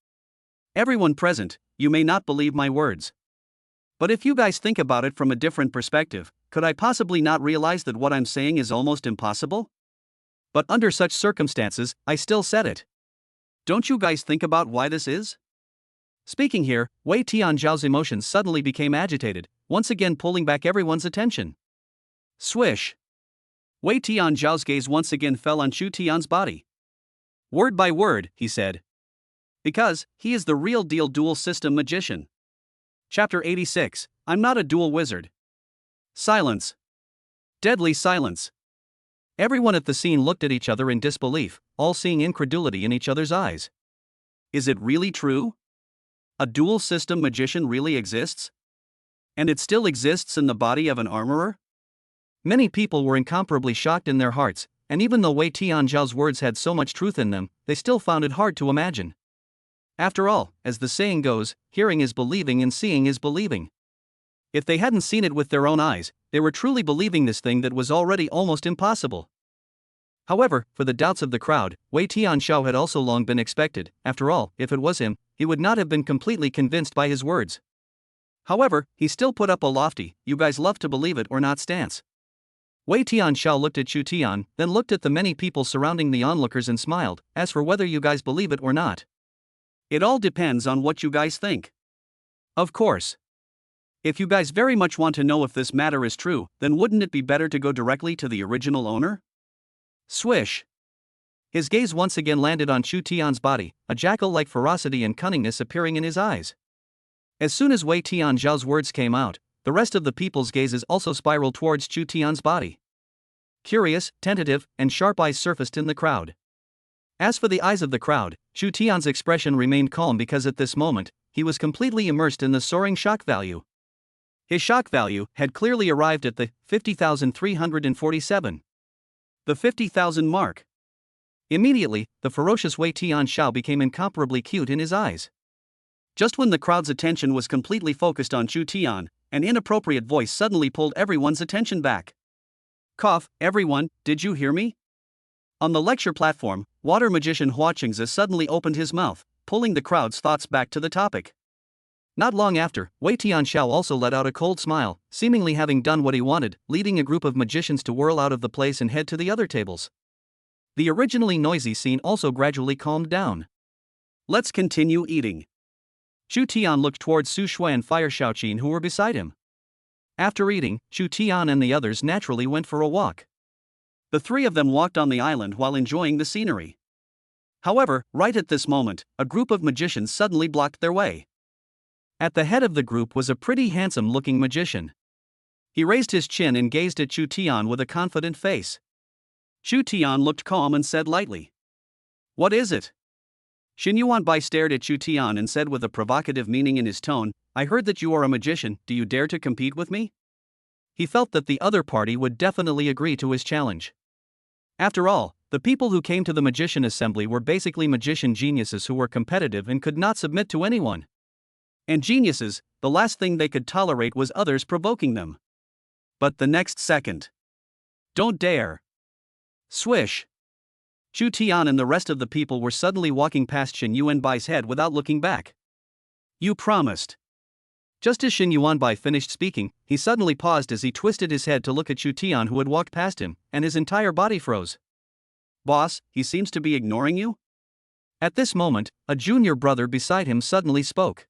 "Everyone present, you may not believe my words. But if you guys think about it from a different perspective, could I possibly not realize that what I'm saying is almost impossible? But under such circumstances, I still said it. Don't you guys think about why this is?" Speaking here, Wei Tianxiao's emotions suddenly became agitated, once again pulling back everyone's attention. Swish! Wei Tianxiao's gaze once again fell on Chu Tian's body. Word by word, he said. Because, he is the real deal dual system magician. Chapter 86, I'm not a dual wizard. Silence. Deadly silence. Everyone at the scene looked at each other in disbelief, all seeing incredulity in each other's eyes. Is it really true? A dual system magician really exists? And it still exists in the body of an armorer? Many people were incomparably shocked in their hearts, and even though Wei Tianxiao's words had so much truth in them, they still found it hard to imagine. After all, as the saying goes, hearing is believing and seeing is believing. If they hadn't seen it with their own eyes, they were truly believing this thing that was already almost impossible. However, for the doubts of the crowd, Wei Tianxiao had also long been expected. After all, if it was him, he would not have been completely convinced by his words. However, he still put up a lofty, "you guys love to believe it or not" stance. Wei Tianxiao looked at Chu Tian, then looked at the many people surrounding the onlookers and smiled, "As for whether you guys believe it or not, it all depends on what you guys think. Of course. If you guys very much want to know if this matter is true, then wouldn't it be better to go directly to the original owner?" Swish! His gaze once again landed on Chu Tian's body, a jackal-like ferocity and cunningness appearing in his eyes. As soon as Wei Tianxiao's words came out, the rest of the people's gazes also spiraled towards Chu Tian's body. Curious, tentative, and sharp eyes surfaced in the crowd. As for the eyes of the crowd, Chu Tian's expression remained calm because at this moment, he was completely immersed in the soaring shock value. His shock value had clearly arrived at the 50,347. The 50,000 mark. Immediately, the ferocious Wei Tianxiao became incomparably cute in his eyes. Just when the crowd's attention was completely focused on Chu Tian, an inappropriate voice suddenly pulled everyone's attention back. Cough, everyone, did you hear me? On the lecture platform, water magician Hua Qingzi suddenly opened his mouth, pulling the crowd's thoughts back to the topic. Not long after, Wei Tianxiao also let out a cold smile, seemingly having done what he wanted, leading a group of magicians to whirl out of the place and head to the other tables. The originally noisy scene also gradually calmed down. Let's continue eating. Chu Tian looked towards Su Shui and Fire Shaoqin who were beside him. After eating, Chu Tian and the others naturally went for a walk. The three of them walked on the island while enjoying the scenery. However, right at this moment, a group of magicians suddenly blocked their way. At the head of the group was a pretty handsome-looking magician. He raised his chin and gazed at Chu Tian with a confident face. Chu Tian looked calm and said lightly, "What is it?" Xin Yuanbai stared at Chu Tian and said with a provocative meaning in his tone, "I heard that you are a magician, do you dare to compete with me?" He felt that the other party would definitely agree to his challenge. After all, the people who came to the magician assembly were basically magician geniuses who were competitive and could not submit to anyone. And geniuses, the last thing they could tolerate was others provoking them. But the next second. Don't dare. Swish. Chu Tian and the rest of the people were suddenly walking past Xin Yuanbai's head without looking back. You promised. Just as Xin Yuanbai finished speaking, he suddenly paused as he twisted his head to look at Chu Tian who had walked past him, and his entire body froze. Boss, he seems to be ignoring you? At this moment, a junior brother beside him suddenly spoke.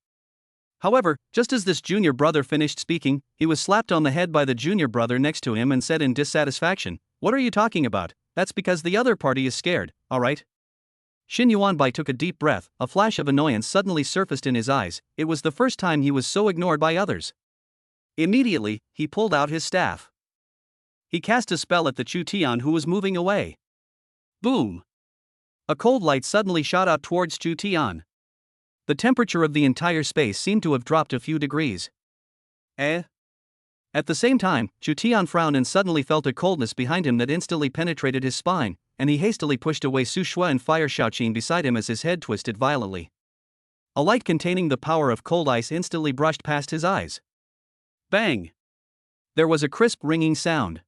However, just as this junior brother finished speaking, he was slapped on the head by the junior brother next to him and said in dissatisfaction, "What are you talking about? That's because the other party is scared, alright?" Xin Yuanbai took a deep breath, a flash of annoyance suddenly surfaced in his eyes, it was the first time he was so ignored by others. Immediately, he pulled out his staff. He cast a spell at the Chu Tian who was moving away. Boom! A cold light suddenly shot out towards Chu Tian. The temperature of the entire space seemed to have dropped a few degrees. Eh? At the same time, Chu Tian frowned and suddenly felt a coldness behind him that instantly penetrated his spine, and he hastily pushed away Su Shui and Fire Shaoqin beside him as his head twisted violently. A light containing the power of cold ice instantly brushed past his eyes. Bang! There was a crisp ringing sound.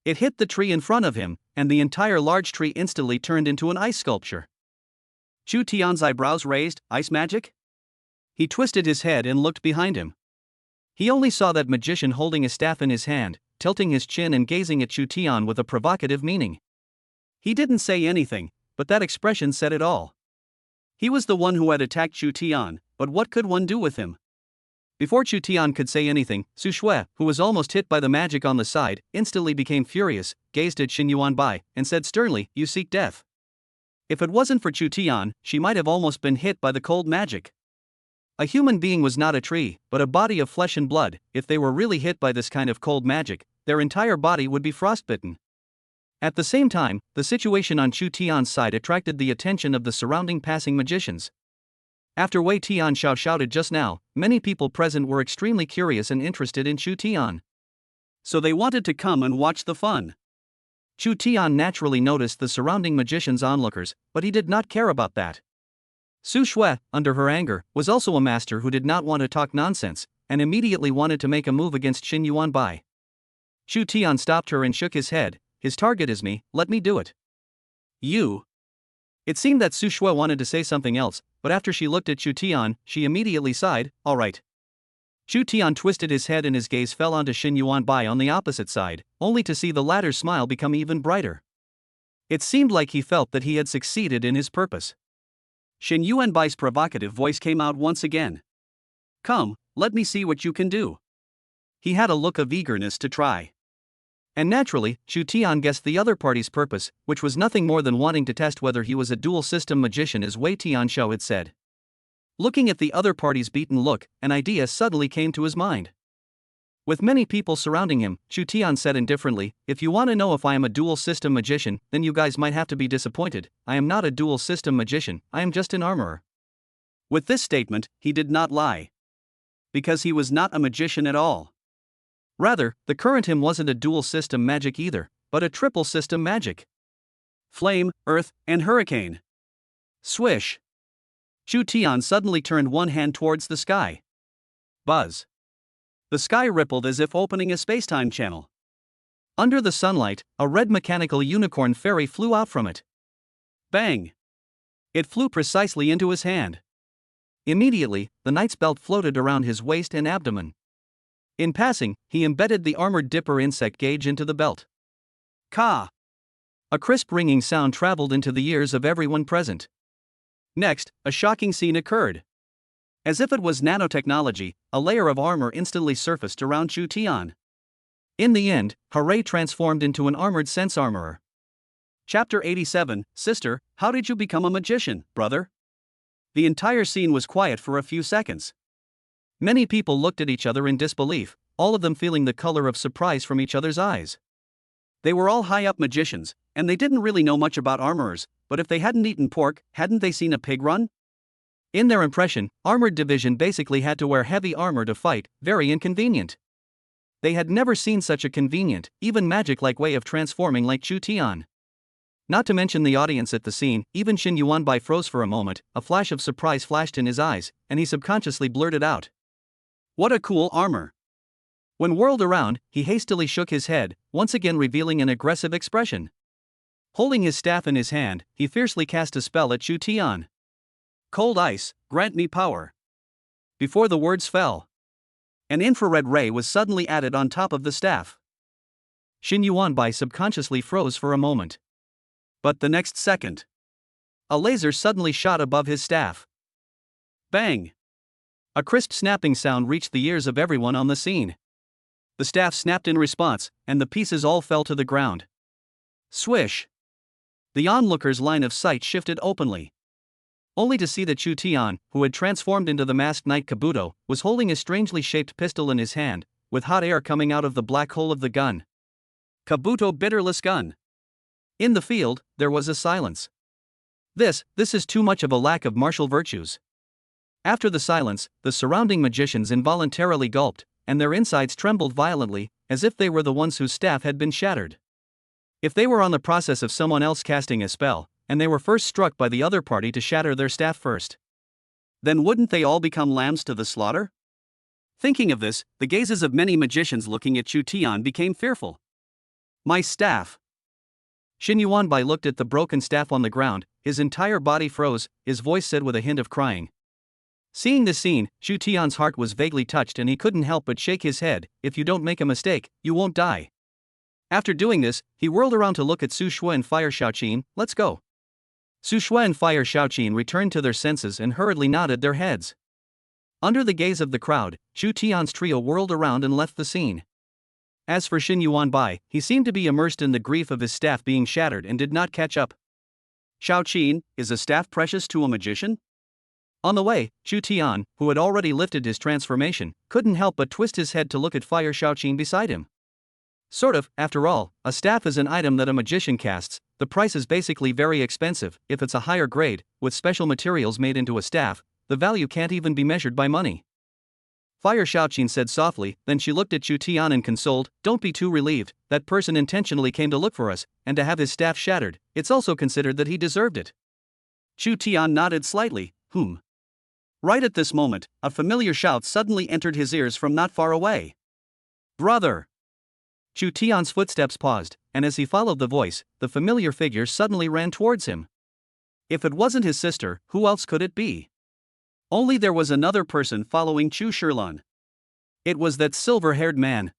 It hit the tree in front of him, and the entire large tree instantly turned into an ice sculpture. Chu Tian's eyebrows raised. Ice magic? He twisted his head and looked behind him. He only saw that magician holding a staff in his hand, tilting his chin and gazing at Chu Tian with a provocative meaning. He didn't say anything, but that expression said it all. He was the one who had attacked Chu Tian, but what could one do with him? Before Chu Tian could say anything, Su Shui, who was almost hit by the magic on the side, instantly became furious, gazed at Xin Yuanbai, and said sternly, "You seek death." If it wasn't for Chu Tian, she might have almost been hit by the cold magic. A human being was not a tree, but a body of flesh and blood. If they were really hit by this kind of cold magic, their entire body would be frostbitten. At the same time, the situation on Chu Tian's side attracted the attention of the surrounding passing magicians. After Wei Tianxiao shouted just now, many people present were extremely curious and interested in Chu Tian. So they wanted to come and watch the fun. Chu Tian naturally noticed the surrounding magicians' onlookers, but he did not care about that. Su Shui, under her anger, was also a master who did not want to talk nonsense, and immediately wanted to make a move against Xin Yuanbai. Chu Tian stopped her and shook his head. "His target is me, let me do it." "You?" It seemed that Su Shui wanted to say something else, but after she looked at Chu Tian, she immediately sighed, "All right." Chu Tian twisted his head and his gaze fell onto Xin Yuanbai on the opposite side, only to see the latter's smile become even brighter. It seemed like he felt that he had succeeded in his purpose. Xin Yuanbai's provocative voice came out once again. "Come, let me see what you can do." He had a look of eagerness to try. And naturally, Chu Tian guessed the other party's purpose, which was nothing more than wanting to test whether he was a dual-system magician as Wei Tianxiao had said. Looking at the other party's beaten look, an idea suddenly came to his mind. With many people surrounding him, Chu Tian said indifferently, "If you want to know if I am a dual-system magician, then you guys might have to be disappointed. I am not a dual-system magician, I am just an armorer." With this statement, he did not lie. Because he was not a magician at all. Rather, the current him wasn't a dual-system magic either, but a triple-system magic. Flame, earth, and hurricane. Swish. Chu Tian suddenly turned one hand towards the sky. Buzz. The sky rippled as if opening a space-time channel. Under the sunlight, a red mechanical unicorn fairy flew out from it. Bang! It flew precisely into his hand. Immediately, the knight's belt floated around his waist and abdomen. In passing, he embedded the armored dipper insect gauge into the belt. Ka! A crisp ringing sound traveled into the ears of everyone present. Next, a shocking scene occurred. As if it was nanotechnology, a layer of armor instantly surfaced around Chu Tian. In the end, Hooray transformed into an armored sense armorer. Chapter 87, Sister, how did you become a magician, brother? The entire scene was quiet for a few seconds. Many people looked at each other in disbelief, all of them feeling the color of surprise from each other's eyes. They were all high-up magicians, and they didn't really know much about armorers, but if they hadn't eaten pork, hadn't they seen a pig run? In their impression, armored division basically had to wear heavy armor to fight, very inconvenient. They had never seen such a convenient, even magic-like way of transforming like Chu Tian. Not to mention the audience at the scene, even Xin Yuanbai froze for a moment, a flash of surprise flashed in his eyes, and he subconsciously blurted out. What a cool armor! When whirled around, he hastily shook his head, once again revealing an aggressive expression. Holding his staff in his hand, he fiercely cast a spell at Chu Tian. Cold ice, grant me power. Before the words fell, an infrared ray was suddenly added on top of the staff. Xin Yuanbai subconsciously froze for a moment. But the next second, a laser suddenly shot above his staff. Bang! A crisp snapping sound reached the ears of everyone on the scene. The staff snapped in response, and the pieces all fell to the ground. Swish! The onlookers' line of sight shifted openly. Only to see that Chu Tian, who had transformed into the masked knight Kabuto, was holding a strangely shaped pistol in his hand, with hot air coming out of the black hole of the gun. Kabuto bitterless gun. In the field, there was a silence. This is too much of a lack of martial virtues. After the silence, the surrounding magicians involuntarily gulped, and their insides trembled violently, as if they were the ones whose staff had been shattered. If they were on the process of someone else casting a spell, and they were first struck by the other party to shatter their staff first, then wouldn't they all become lambs to the slaughter? Thinking of this, the gazes of many magicians looking at Chu Tian became fearful. My staff! Shin Yuanbai looked at the broken staff on the ground, his entire body froze, his voice said with a hint of crying. Seeing this scene, Chu Tian's heart was vaguely touched and he couldn't help but shake his head. If you don't make a mistake, you won't die. After doing this, he whirled around to look at Su Shui and Fire Xiaoqin. Let's go. Su Shui and Fire Xiaoqin returned to their senses and hurriedly nodded their heads. Under the gaze of the crowd, Chu Tian's trio whirled around and left the scene. As for Shin Yuanbai, he seemed to be immersed in the grief of his staff being shattered and did not catch up. Xiaoqin, is a staff precious to a magician? On the way, Chu Tian, who had already lifted his transformation, couldn't help but twist his head to look at Fire Xiaoqin beside him. Sort of, after all, a staff is an item that a magician casts. The price is basically very expensive. If it's a higher grade, with special materials made into a staff, the value can't even be measured by money. Fire Xiaoqin said softly, then she looked at Chu Tian and consoled, don't be too relieved, that person intentionally came to look for us, and to have his staff shattered, it's also considered that he deserved it. Chu Tian nodded slightly, Right at this moment, a familiar shout suddenly entered his ears from not far away. Brother! Chu Tian's footsteps paused, and as he followed the voice, the familiar figure suddenly ran towards him. If it wasn't his sister, who else could it be? Only there was another person following Chu Shilan. It was that silver-haired man.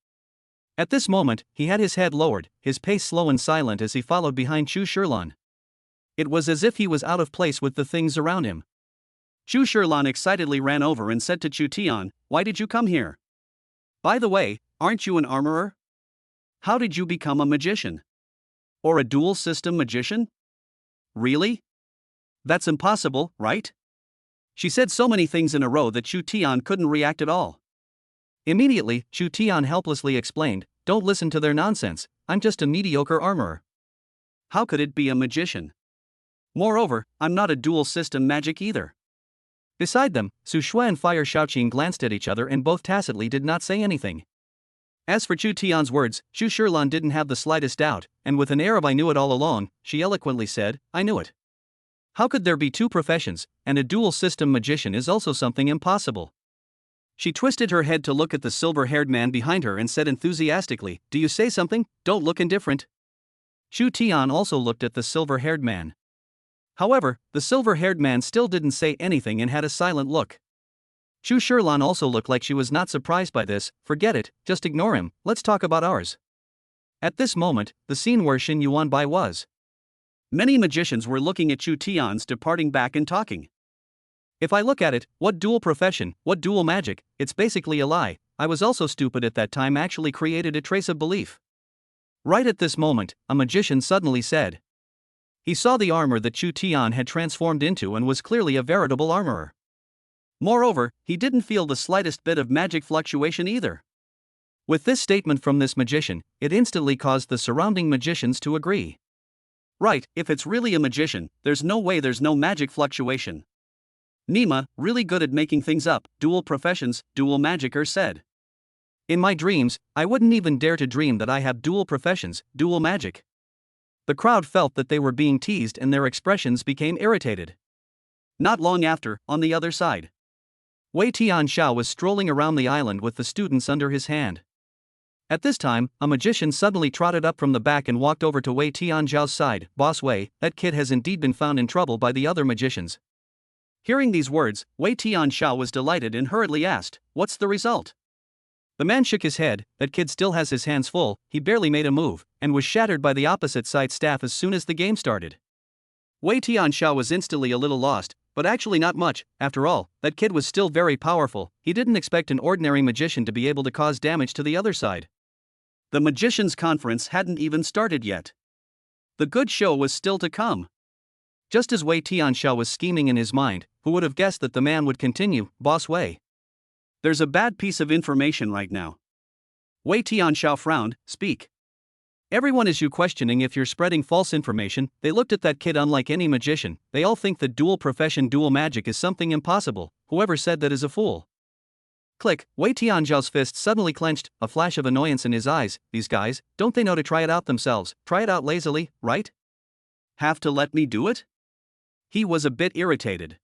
At this moment, he had his head lowered, his pace slow and silent as he followed behind Chu Shilan. It was as if he was out of place with the things around him. Chu Shilan excitedly ran over and said to Chu Tian, why did you come here? By the way, aren't you an armorer? How did you become a magician? Or a dual-system magician? Really? That's impossible, right? She said so many things in a row that Chu Tian couldn't react at all. Immediately, Chu Tian helplessly explained, don't listen to their nonsense, I'm just a mediocre armorer. How could it be a magician? Moreover, I'm not a dual-system magic either. Beside them, Su Shui and Fire Xiaoqin glanced at each other and both tacitly did not say anything. As for Chu Tian's words, Chu Shilan didn't have the slightest doubt, and with an air of I knew it all along, she eloquently said, I knew it. How could there be two professions, and a dual-system magician is also something impossible? She twisted her head to look at the silver-haired man behind her and said enthusiastically, do you say something? Don't look indifferent. Chu Tian also looked at the silver-haired man. However, the silver-haired man still didn't say anything and had a silent look. Chu Shilan also looked like she was not surprised by this. Forget it, just ignore him, let's talk about ours. At this moment, the scene where Shin Yuanbai was. Many magicians were looking at Chu Tian's departing back and talking. If I look at it, what dual profession, what dual magic, it's basically a lie. I was also stupid at that time actually created a trace of belief. Right at this moment, a magician suddenly said. He saw the armor that Chu Tian had transformed into and was clearly a veritable armorer. Moreover, he didn't feel the slightest bit of magic fluctuation either. With this statement from this magician, it instantly caused the surrounding magicians to agree. Right, if it's really a magician, there's no way there's no magic fluctuation. Nima, really good at making things up, dual professions, dual magicer said. In my dreams, I wouldn't even dare to dream that I have dual professions, dual magic. The crowd felt that they were being teased and their expressions became irritated. Not long after, on the other side, Wei Tianxiao was strolling around the island with the students under his hand. At this time, a magician suddenly trotted up from the back and walked over to Wei Tianxiao's side. Boss Wei, that kid has indeed been found in trouble by the other magicians. Hearing these words, Wei Tianxiao was delighted and hurriedly asked, what's the result? The man shook his head, that kid still has his hands full, he barely made a move, and was shattered by the opposite side staff as soon as the game started. Wei Tianxiao was instantly a little lost, but actually not much. After all, that kid was still very powerful. He didn't expect an ordinary magician to be able to cause damage to the other side. The magicians' conference hadn't even started yet. The good show was still to come. Just as Wei Tianxiao was scheming in his mind, who would have guessed that the man would continue, Boss Wei? There's a bad piece of information right now. Wei Tianxiao frowned, speak. Everyone is questioning if you're spreading false information. They looked at that kid unlike any magician. They all think that dual profession dual magic is something impossible. Whoever said that is a fool. Click, Wei Tianzhao's fist suddenly clenched, a flash of annoyance in his eyes. These guys, don't they know to try it out themselves? Try it out lazily, right? Have to let me do it? He was a bit irritated.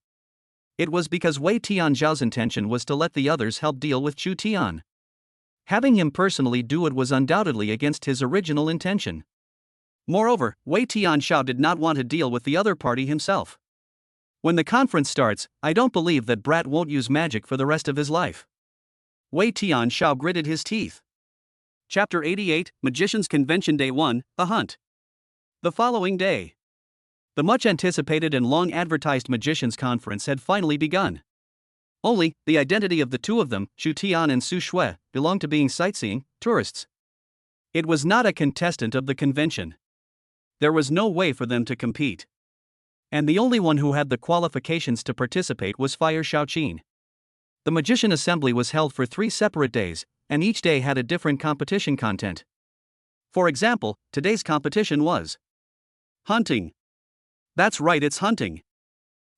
It was because Wei Tianzhao's intention was to let the others help deal with Chu Tian. Having him personally do it was undoubtedly against his original intention. Moreover, Wei Tianzhao did not want to deal with the other party himself. When the conference starts, I don't believe that brat won't use magic for the rest of his life. Wei Tianzhao gritted his teeth. Chapter 88, Magician's Convention Day 1, The Hunt. The following day, the much-anticipated and long-advertised Magicians' Conference had finally begun. Only, the identity of the two of them, Chu Tian and Su Shui, belonged to being sightseeing tourists. It was not a contestant of the convention. There was no way for them to compete. And the only one who had the qualifications to participate was Fire Shaoqin. The Magician Assembly was held for 3 separate days, and each day had a different competition content. For example, today's competition was hunting. That's right, it's hunting.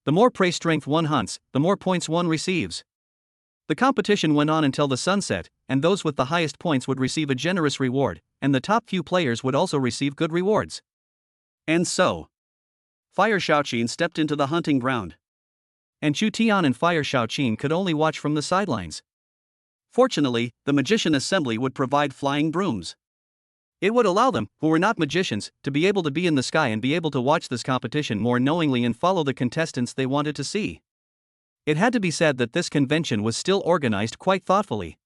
The more prey strength one hunts, the more points one receives. The competition went on until the sun set, and those with the highest points would receive a generous reward, and the top few players would also receive good rewards. And so, Fire Shaoqin stepped into the hunting ground. And Chu Tian and Fire Shaoqin could only watch from the sidelines. Fortunately, the Magician Assembly would provide flying brooms. It would allow them, who were not magicians, to be able to be in the sky and be able to watch this competition more knowingly and follow the contestants they wanted to see. It had to be said that this convention was still organized quite thoughtfully.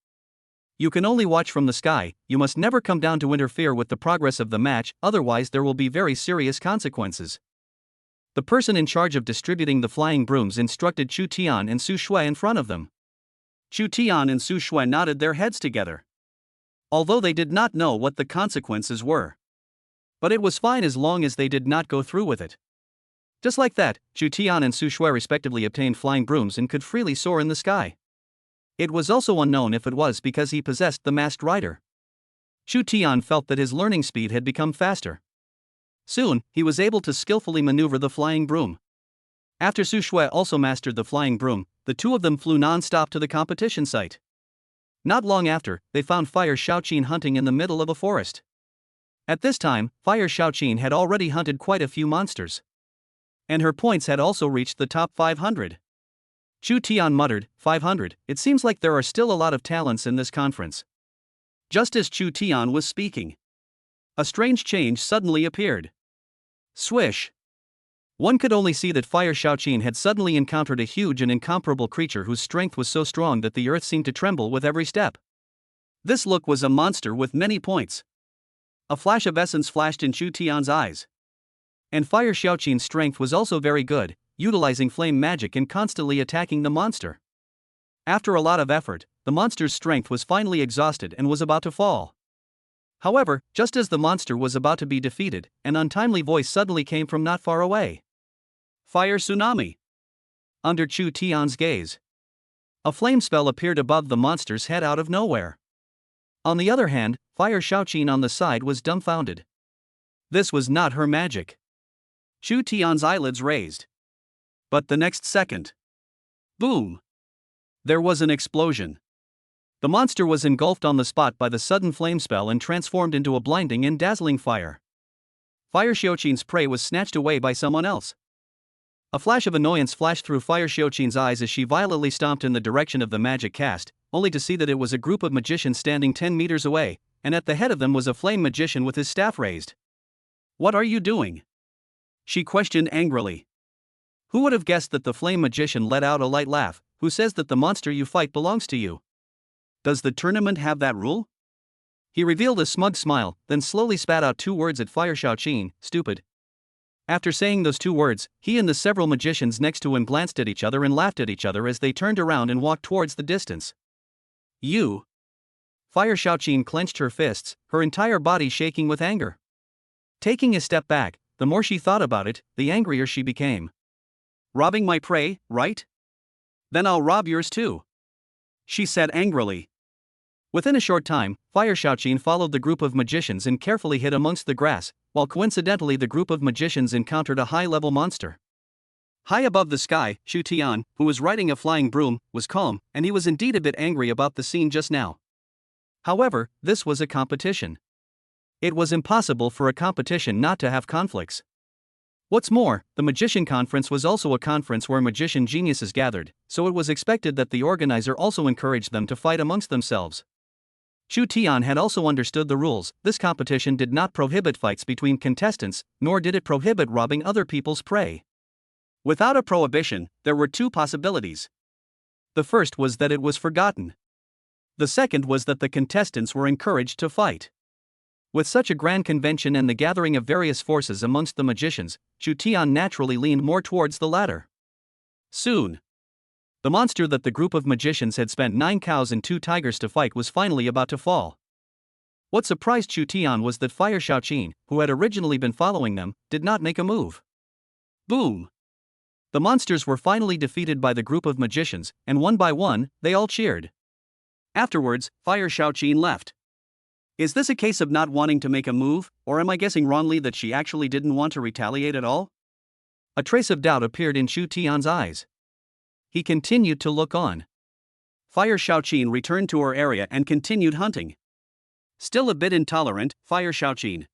You can only watch from the sky, you must never come down to interfere with the progress of the match, otherwise there will be very serious consequences. The person in charge of distributing the flying brooms instructed Chu Tian and Su Shui in front of them. Chu Tian and Su Shui nodded their heads together, although they did not know what the consequences were. But it was fine as long as they did not go through with it. Just like that, Chu Tian and Su Shui respectively obtained flying brooms and could freely soar in the sky. It was also unknown if it was because he possessed the masked rider. Chu Tian felt that his learning speed had become faster. Soon, he was able to skillfully maneuver the flying broom. After Su Shui also mastered the flying broom, the two of them flew non-stop to the competition site. Not long after, they found Fire Shaoqin hunting in the middle of a forest. At this time, Fire Shaoqin had already hunted quite a few monsters. And her points had also reached the top 500. Chu Tian muttered, 500, it seems like there are still a lot of talents in this conference. Just as Chu Tian was speaking, a strange change suddenly appeared. Swish! One could only see that Fire Shaoqin had suddenly encountered a huge and incomparable creature whose strength was so strong that the earth seemed to tremble with every step. This look was a monster with many points. A flash of essence flashed in Chu Tian's eyes. And Fire Shaoqin's strength was also very good, utilizing flame magic and constantly attacking the monster. After a lot of effort, the monster's strength was finally exhausted and was about to fall. However, just as the monster was about to be defeated, an untimely voice suddenly came from not far away. Fire tsunami! Under Chu Tian's gaze, a flame spell appeared above the monster's head out of nowhere. On the other hand, Fire Shaoqin on the side was dumbfounded. This was not her magic. Chu Tian's eyelids raised. But the next second, boom! There was an explosion. The monster was engulfed on the spot by the sudden flame spell and transformed into a blinding and dazzling fire. Fire Shaoqin's prey was snatched away by someone else. A flash of annoyance flashed through Fire Shaoqin's eyes as she violently stomped in the direction of the magic cast, only to see that it was a group of magicians standing 10 meters away, and at the head of them was a flame magician with his staff raised. What are you doing? She questioned angrily. Who would have guessed that the flame magician let out a light laugh? Who says that the monster you fight belongs to you? Does the tournament have that rule? He revealed a smug smile, then slowly spat out 2 words at Fire Shaoqin, stupid. After saying those 2 words, he and the several magicians next to him glanced at each other and laughed at each other as they turned around and walked towards the distance. You! Fire Shaoqin clenched her fists, her entire body shaking with anger. Taking a step back, the more she thought about it, the angrier she became. Robbing my prey, right? Then I'll rob yours too, she said angrily. Within a short time, Fire Shaoqin followed the group of magicians and carefully hid amongst the grass, while coincidentally the group of magicians encountered a high-level monster. High above the sky, Shu Tian, who was riding a flying broom, was calm, and he was indeed a bit angry about the scene just now. However, this was a competition. It was impossible for a competition not to have conflicts. What's more, the Magician Conference was also a conference where magician geniuses gathered, so it was expected that the organizer also encouraged them to fight amongst themselves. Shu Tian had also understood the rules. This competition did not prohibit fights between contestants, nor did it prohibit robbing other people's prey. Without a prohibition, there were two possibilities. The first was that it was forgotten. The second was that the contestants were encouraged to fight. With such a grand convention and the gathering of various forces amongst the magicians, Shu Tian naturally leaned more towards the latter. Soon, the monster that the group of magicians had spent 9 cows and 2 tigers to fight was finally about to fall. What surprised Shu Tian was that Fire Xiaoqin, who had originally been following them, did not make a move. Boom! The monsters were finally defeated by the group of magicians, and one by one, they all cheered. Afterwards, Fire Xiaoqin left. Is this a case of not wanting to make a move, or am I guessing wrongly that she actually didn't want to retaliate at all? A trace of doubt appeared in Shu Tian's eyes. He continued to look on. Fire Xiaoqin returned to her area and continued hunting. Still a bit intolerant, Fire Xiaoqin.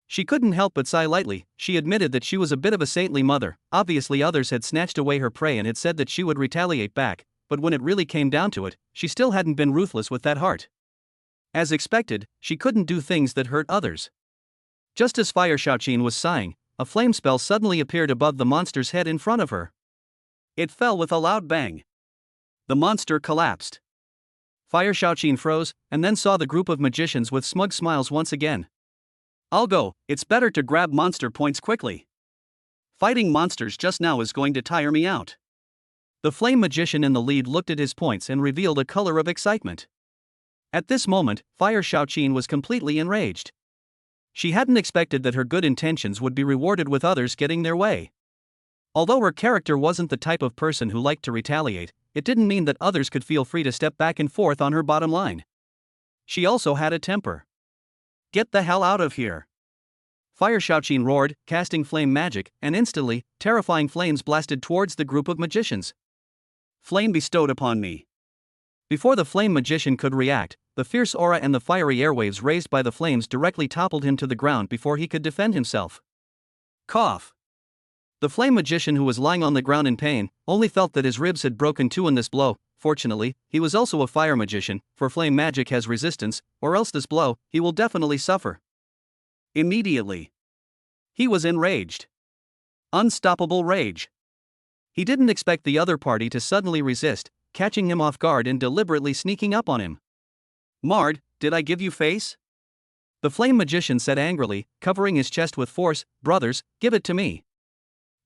She couldn't help but sigh lightly. She admitted that she was a bit of a saintly mother. Obviously others had snatched away her prey and had said that she would retaliate back, but when it really came down to it, she still hadn't been ruthless with that heart. As expected, she couldn't do things that hurt others. Just as Fire Xiaoqin was sighing, a flame spell suddenly appeared above the monster's head in front of her. It fell with a loud bang. The monster collapsed. Fire Xiaoqin froze, and then saw the group of magicians with smug smiles once again. I'll go, it's better to grab monster points quickly. Fighting monsters just now is going to tire me out. The flame magician in the lead looked at his points and revealed a color of excitement. At this moment, Fire Xiaoqin was completely enraged. She hadn't expected that her good intentions would be rewarded with others getting their way. Although her character wasn't the type of person who liked to retaliate, it didn't mean that others could feel free to step back and forth on her bottom line. She also had a temper. Get the hell out of here! Fire Xiaoqin roared, casting flame magic, and instantly, terrifying flames blasted towards the group of magicians. Flame bestowed upon me. Before the flame magician could react, the fierce aura and the fiery airwaves raised by the flames directly toppled him to the ground before he could defend himself. Cough! The flame magician, who was lying on the ground in pain, only felt that his ribs had broken too in this blow. Fortunately, he was also a fire magician, for flame magic has resistance, or else this blow, he will definitely suffer. Immediately, he was enraged. Unstoppable rage. He didn't expect the other party to suddenly resist, catching him off guard and deliberately sneaking up on him. Mard, did I give you face? The flame magician said angrily, covering his chest with force. Brothers, give it to me.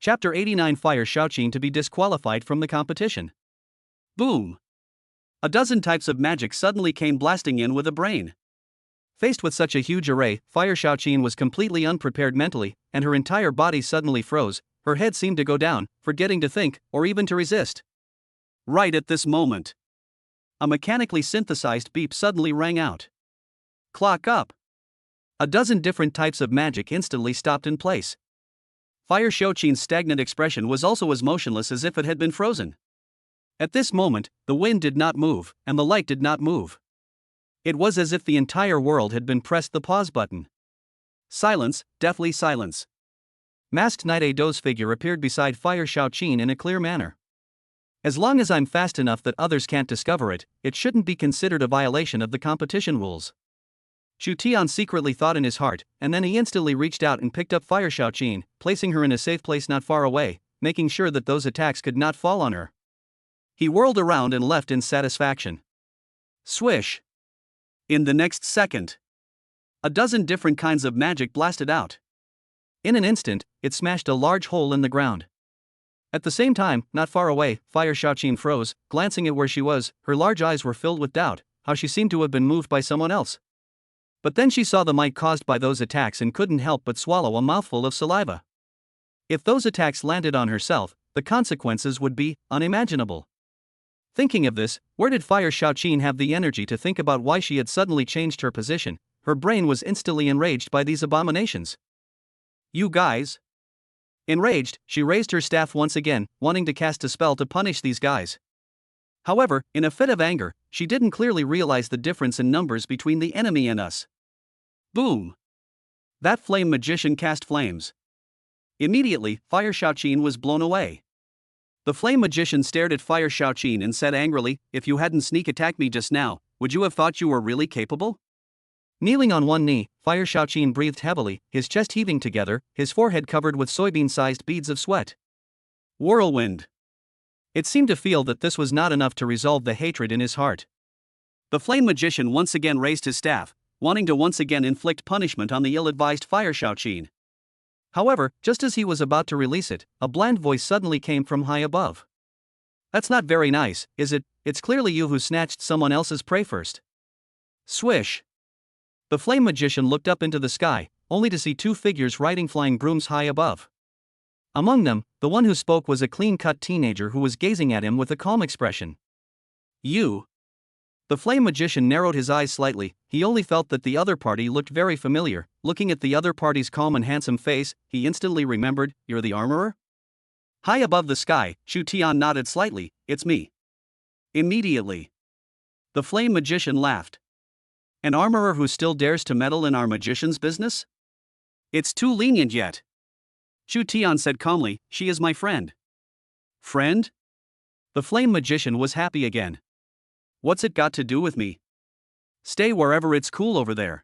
Chapter 89. Fire Xiaoqin to be disqualified from the competition. Boom! A dozen types of magic suddenly came blasting in with a brain. Faced with such a huge array, Fire Xiaoqin was completely unprepared mentally, and her entire body suddenly froze. Her head seemed to go down, forgetting to think, or even to resist. Right at this moment, a mechanically synthesized beep suddenly rang out. Clock up! A dozen different types of magic instantly stopped in place. Fire Xiaoqin's stagnant expression was also as motionless as if it had been frozen. At this moment, the wind did not move, and the light did not move. It was as if the entire world had been pressed the pause button. Silence, deathly silence. Masked Knight Ado's figure appeared beside Fire Xiaoqin in a clear manner. As long as I'm fast enough that others can't discover it, it shouldn't be considered a violation of the competition rules. Shu Tian secretly thought in his heart, and then he instantly reached out and picked up Fire Xiaoqin, placing her in a safe place not far away, making sure that those attacks could not fall on her. He whirled around and left in satisfaction. Swish! In the next second, a dozen different kinds of magic blasted out. In an instant, it smashed a large hole in the ground. At the same time, not far away, Fire Xiaoqin froze, glancing at where she was. Her large eyes were filled with doubt, how she seemed to have been moved by someone else. But then she saw the might caused by those attacks and couldn't help but swallow a mouthful of saliva. If those attacks landed on herself, the consequences would be unimaginable. Thinking of this, where did Fire Xiaoqin have the energy to think about why she had suddenly changed her position? Her brain was instantly enraged by these abominations. You guys! Enraged, she raised her staff once again, wanting to cast a spell to punish these guys. However, in a fit of anger, she didn't clearly realize the difference in numbers between the enemy and us. Boom! That flame magician cast flames. Immediately, Fire Shaoqin was blown away. The flame magician stared at Fire Shaoqin and said angrily, "If you hadn't sneak attacked me just now, would you have thought you were really capable?" Kneeling on one knee, Fire Shaoqin breathed heavily, his chest heaving together, his forehead covered with soybean-sized beads of sweat. Whirlwind. It seemed to feel that this was not enough to resolve the hatred in his heart. The flame magician once again raised his staff, wanting to once again inflict punishment on the ill-advised Fire Shaoqin. However, just as he was about to release it, a bland voice suddenly came from high above. "That's not very nice, is it? It's clearly you who snatched someone else's prey first." Swish! The flame magician looked up into the sky, only to see two figures riding flying brooms high above. Among them, the one who spoke was a clean-cut teenager who was gazing at him with a calm expression. "You." The flame magician narrowed his eyes slightly, he only felt that the other party looked very familiar. Looking at the other party's calm and handsome face, he instantly remembered, "You're the armorer?" High above the sky, Shu Tian nodded slightly, "It's me." Immediately, the flame magician laughed. "An armorer who still dares to meddle in our magician's business? It's too lenient yet." Shu Tian said calmly, "She is my friend." "Friend?" The flame magician was happy again. "What's it got to do with me? Stay wherever it's cool over there."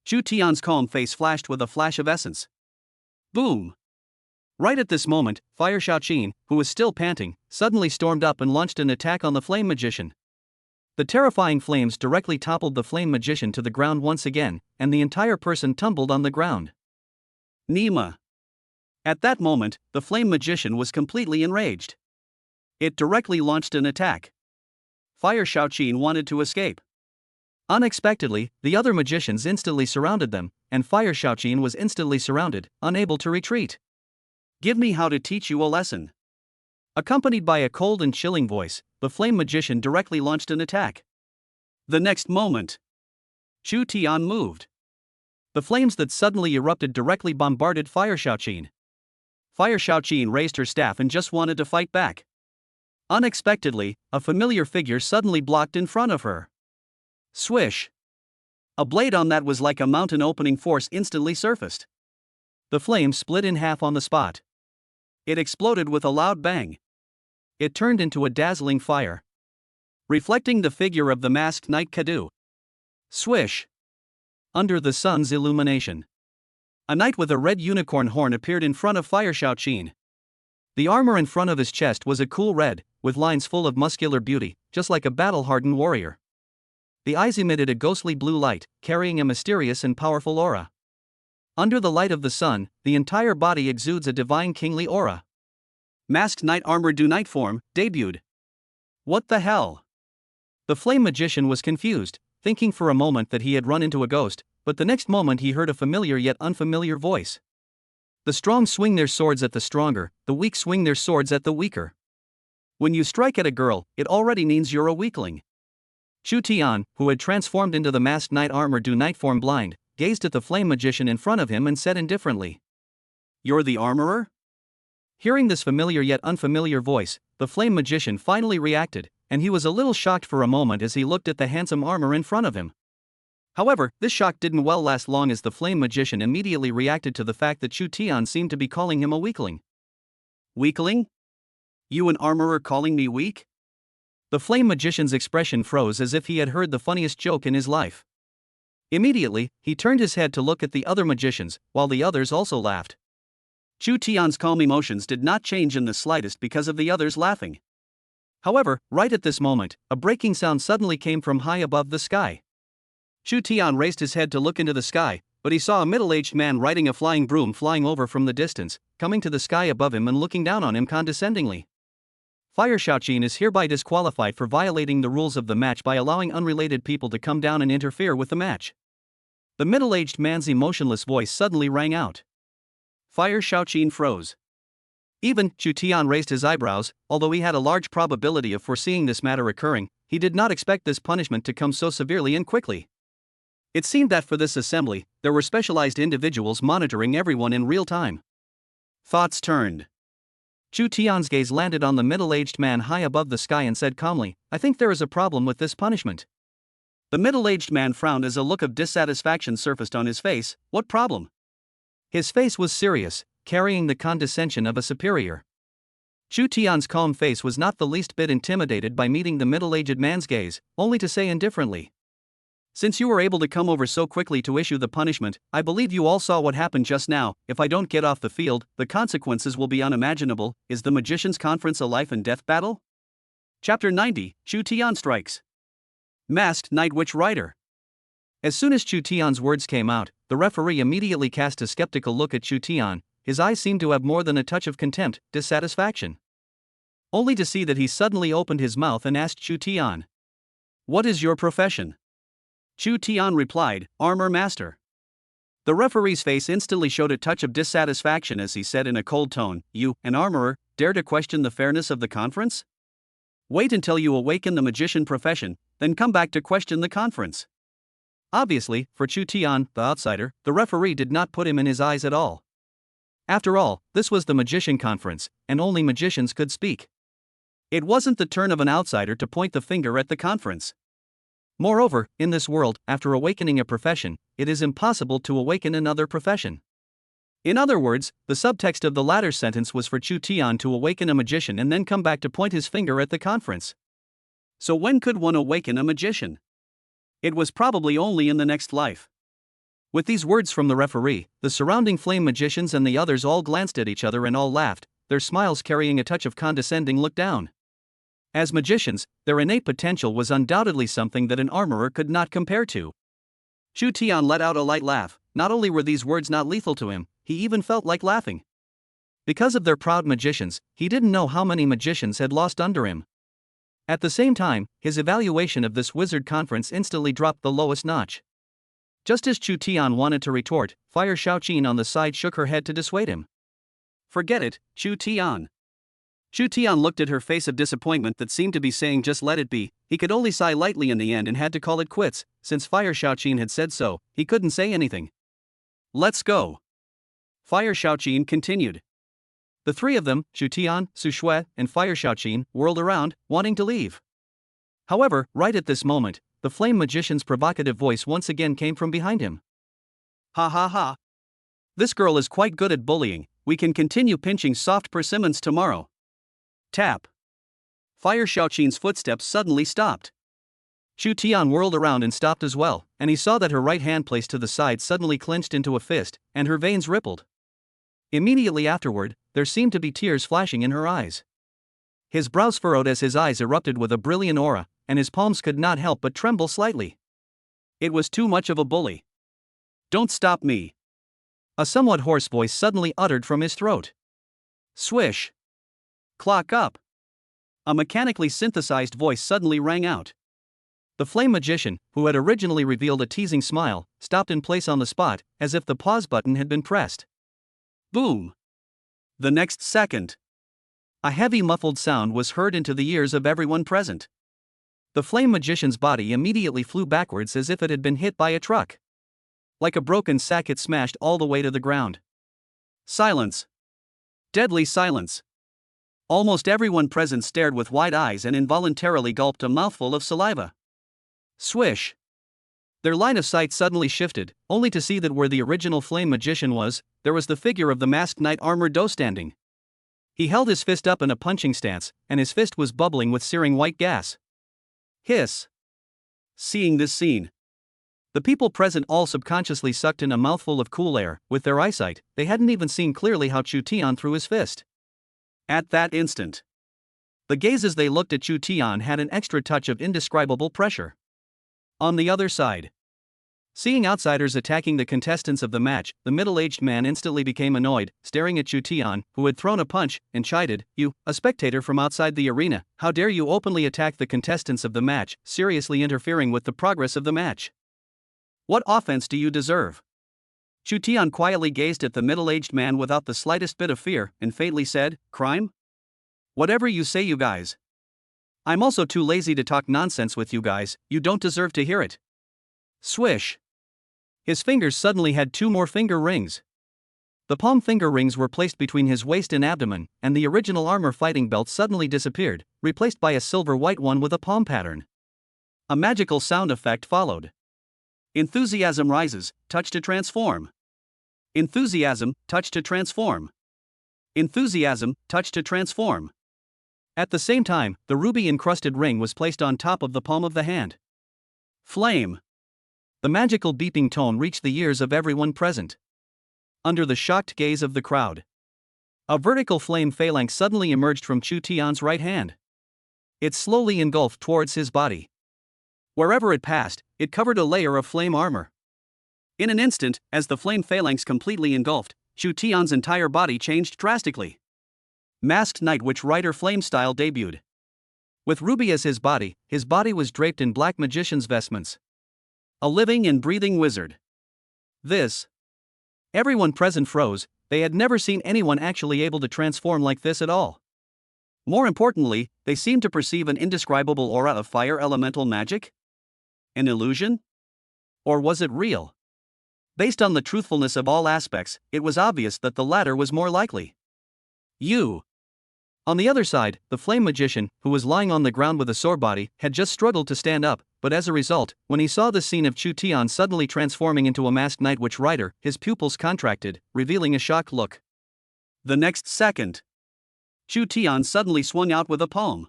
Shu Tian's calm face flashed with a flash of essence. Boom! Right at this moment, Fire Shaoqin, who was still panting, suddenly stormed up and launched an attack on the flame magician. The terrifying flames directly toppled the flame magician to the ground once again, and the entire person tumbled on the ground. Nima. At that moment, the flame magician was completely enraged. It directly launched an attack. Fire Shaoqin wanted to escape. Unexpectedly, the other magicians instantly surrounded them, and Fire Shaoqin was instantly surrounded, unable to retreat. "Give me how to teach you a lesson." Accompanied by a cold and chilling voice, the flame magician directly launched an attack. The next moment, Shu Tian moved. The flames that suddenly erupted directly bombarded Fire Shaoqin. Fire Shaoqin raised her staff and just wanted to fight back. Unexpectedly, a familiar figure suddenly blocked in front of her. Swish! A blade on that was like a mountain opening force instantly surfaced. The flame split in half on the spot. It exploded with a loud bang. It turned into a dazzling fire, reflecting the figure of the masked knight Kadu. Swish! Under the sun's illumination, a knight with a red unicorn horn appeared in front of Fire Shaoqin. The armor in front of his chest was a cool red, with lines full of muscular beauty, just like a battle-hardened warrior. The eyes emitted a ghostly blue light, carrying a mysterious and powerful aura. Under the light of the sun, the entire body exudes a divine kingly aura. Masked Knight Armor Do Night Form, debuted. What the hell? The flame magician was confused, thinking for a moment that he had run into a ghost, but the next moment he heard a familiar yet unfamiliar voice. The strong swing their swords at the stronger, the weak swing their swords at the weaker. When you strike at a girl, it already means you're a weakling. Shu Tian, who had transformed into the masked knight armor do night form blind, gazed at the flame magician in front of him and said indifferently, "You're the armorer?" Hearing this familiar yet unfamiliar voice, the flame magician finally reacted, and he was a little shocked for a moment as he looked at the handsome armor in front of him. However, this shock didn't last long as the flame magician immediately reacted to the fact that Shu Tian seemed to be calling him a weakling. "Weakling? You an armorer calling me weak?" The flame magician's expression froze as if he had heard the funniest joke in his life. Immediately, he turned his head to look at the other magicians, while the others also laughed. Shu Tian's calm emotions did not change in the slightest because of the others laughing. However, right at this moment, a breaking sound suddenly came from high above the sky. Shu Tian raised his head to look into the sky, but he saw a middle-aged man riding a flying broom flying over from the distance, coming to the sky above him and looking down on him condescendingly. Fire Shaoqin is hereby disqualified for violating the rules of the match by allowing unrelated people to come down and interfere with the match. The middle-aged man's emotionless voice suddenly rang out. Fire Shaoqin froze. Even Shu Tian raised his eyebrows, although he had a large probability of foreseeing this matter occurring, he did not expect this punishment to come so severely and quickly. It seemed that for this assembly, there were specialized individuals monitoring everyone in real time. Thoughts turned. Chu Tian's gaze landed on the middle-aged man high above the sky and said calmly, "I think there is a problem with this punishment." The middle-aged man frowned as a look of dissatisfaction surfaced on his face. What problem? His face was serious, carrying the condescension of a superior. Chu Tian's calm face was not the least bit intimidated by meeting the middle-aged man's gaze, only to say indifferently, "Since you were able to come over so quickly to issue the punishment, I believe you all saw what happened just now. If I don't get off the field, the consequences will be unimaginable. Is the Magician's Conference a life and death battle?" Chapter 90, Chu Tian Strikes. Masked Night Witch Rider. As soon as Chu Tian's words came out, the referee immediately cast a skeptical look at Chu Tian. His eyes seemed to have more than a touch of contempt, dissatisfaction. Only to see that he suddenly opened his mouth and asked Chu Tian, "What is your profession?" Chu Tian replied, "Armor Master." The referee's face instantly showed a touch of dissatisfaction as he said in a cold tone, "You, an armorer, dare to question the fairness of the conference? Wait until you awaken the magician profession, then come back to question the conference." Obviously, for Chu Tian, the outsider, the referee did not put him in his eyes at all. After all, this was the magician conference, and only magicians could speak. It wasn't the turn of an outsider to point the finger at the conference. Moreover, in this world, after awakening a profession, it is impossible to awaken another profession. In other words, the subtext of the latter sentence was for Chu Tian to awaken a magician and then come back to point his finger at the conference. So when could one awaken a magician? It was probably only in the next life. With these words from the referee, the surrounding flame magicians and the others all glanced at each other and all laughed, their smiles carrying a touch of condescending look down. As magicians, their innate potential was undoubtedly something that an armorer could not compare to. Chu Tian let out a light laugh. Not only were these words not lethal to him, he even felt like laughing. Because of their proud magicians, he didn't know how many magicians had lost under him. At the same time, his evaluation of this wizard conference instantly dropped the lowest notch. Just as Chu Tian wanted to retort, Fire Shaoqin on the side shook her head to dissuade him. "Forget it, Chu Tian." Chu Tian looked at her face of disappointment that seemed to be saying just let it be. He could only sigh lightly in the end and had to call it quits. Since Fire Shaoqin had said so, he couldn't say anything. "Let's go," Fire Shaoqin continued. The three of them, Chu Tian, Su Shui, and Fire Shaoqin, whirled around, wanting to leave. However, right at this moment, the flame magician's provocative voice once again came from behind him. "Ha ha ha. This girl is quite good at bullying. We can continue pinching soft persimmons tomorrow." Tap. Fire Shaoqin's footsteps suddenly stopped. Chu Tian whirled around and stopped as well, and he saw that her right hand placed to the side suddenly clenched into a fist, and her veins rippled. Immediately afterward, there seemed to be tears flashing in her eyes. His brows furrowed as his eyes erupted with a brilliant aura, and his palms could not help but tremble slightly. It was too much of a bully. "Don't stop me," a somewhat hoarse voice suddenly uttered from his throat. Swish. "Clock up." A mechanically synthesized voice suddenly rang out. The flame magician, who had originally revealed a teasing smile, stopped in place on the spot, as if the pause button had been pressed. Boom. The next second, a heavy muffled sound was heard into the ears of everyone present. The flame magician's body immediately flew backwards as if it had been hit by a truck. Like a broken sack, it smashed all the way to the ground. Silence. Deadly silence. Almost everyone present stared with wide eyes and involuntarily gulped a mouthful of saliva. Swish. Their line of sight suddenly shifted, only to see that where the original flame magician was, there was the figure of the masked knight armored Do standing. He held his fist up in a punching stance, and his fist was bubbling with searing white gas. Hiss. Seeing this scene, the people present all subconsciously sucked in a mouthful of cool air. With their eyesight, they hadn't even seen clearly how Chu Tian threw his fist. At that instant, the gazes they looked at Chu Tian had an extra touch of indescribable pressure. On the other side, seeing outsiders attacking the contestants of the match, the middle-aged man instantly became annoyed, staring at Chu Tian, who had thrown a punch, and chided, "You, a spectator from outside the arena, how dare you openly attack the contestants of the match, seriously interfering with the progress of the match? What offense do you deserve?" Chu Tian quietly gazed at the middle-aged man without the slightest bit of fear, and faintly said, "Crime? Whatever you say, you guys. I'm also too lazy to talk nonsense with you guys, you don't deserve to hear it." Swish. His fingers suddenly had two more finger rings. The palm finger rings were placed between his waist and abdomen, and the original armor fighting belt suddenly disappeared, replaced by a silver-white one with a palm pattern. A magical sound effect followed. Enthusiasm rises, touch to transform. Enthusiasm, touch to transform. Enthusiasm, touch to transform. At the same time, the ruby-encrusted ring was placed on top of the palm of the hand. Flame. The magical beeping tone reached the ears of everyone present. Under the shocked gaze of the crowd, a vertical flame phalanx suddenly emerged from Chu Tian's right hand. It slowly engulfed towards his body. Wherever it passed, it covered a layer of flame armor. In an instant, as the flame phalanx completely engulfed, Chu Tian's entire body changed drastically. Masked Knight Witch Rider Flame style debuted. With Ruby as his body was draped in black magician's vestments. A living and breathing wizard. This. Everyone present froze, they had never seen anyone actually able to transform like this at all. More importantly, they seemed to perceive an indescribable aura of fire elemental magic? An illusion? Or was it real? Based on the truthfulness of all aspects, it was obvious that the latter was more likely. On the other side, the flame magician, who was lying on the ground with a sore body, had just struggled to stand up, but as a result, when he saw the scene of Chu Tian suddenly transforming into a masked Night Witch Rider, his pupils contracted, revealing a shocked look. The next second, Chu Tian suddenly swung out with a palm.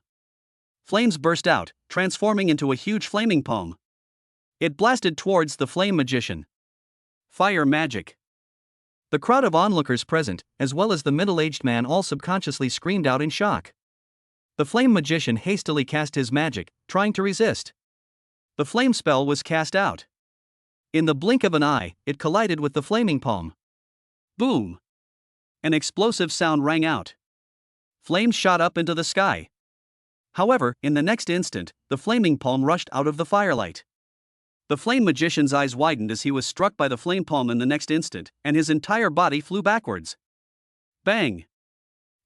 Flames burst out, transforming into a huge flaming palm. It blasted towards the flame magician. Fire magic. The crowd of onlookers present, as well as the middle-aged man, all subconsciously screamed out in shock. The flame magician hastily cast his magic, trying to resist. The flame spell was cast out. In the blink of an eye, it collided with the flaming palm. Boom! An explosive sound rang out. Flames shot up into the sky. However, in the next instant, the flaming palm rushed out of the firelight. The flame magician's eyes widened as he was struck by the flame palm in the next instant, and his entire body flew backwards. Bang!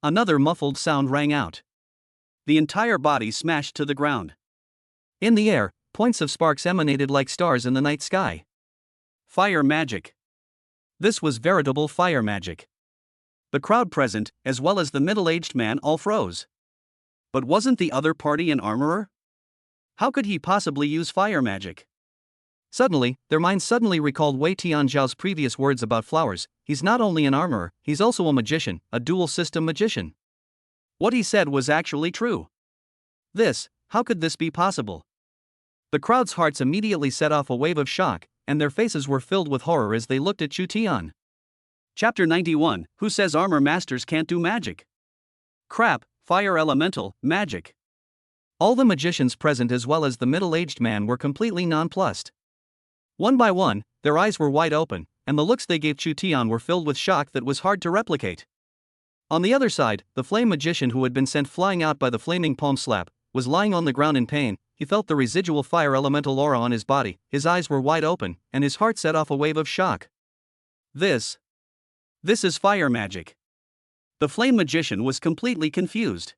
Another muffled sound rang out. The entire body smashed to the ground. In the air, points of sparks emanated like stars in the night sky. Fire magic. This was veritable fire magic. The crowd present, as well as the middle-aged man, all froze. But wasn't the other party an armorer? How could he possibly use fire magic? Suddenly, their minds suddenly recalled Wei Tianzhao's previous words about flowers. He's not only an armorer, he's also a magician, a dual-system magician. What he said was actually true. How could this be possible? The crowd's hearts immediately set off a wave of shock, and their faces were filled with horror as they looked at Chu Tian. Chapter 91, Who Says Armor Masters Can't Do Magic? Crap, fire elemental, magic. All the magicians present as well as the middle-aged man were completely nonplussed. One by one, their eyes were wide open, and the looks they gave Chu Tian were filled with shock that was hard to replicate. On the other side, the flame magician who had been sent flying out by the flaming palm slap, was lying on the ground in pain. He felt the residual fire elemental aura on his body, his eyes were wide open, and his heart set off a wave of shock. This is fire magic. The flame magician was completely confused.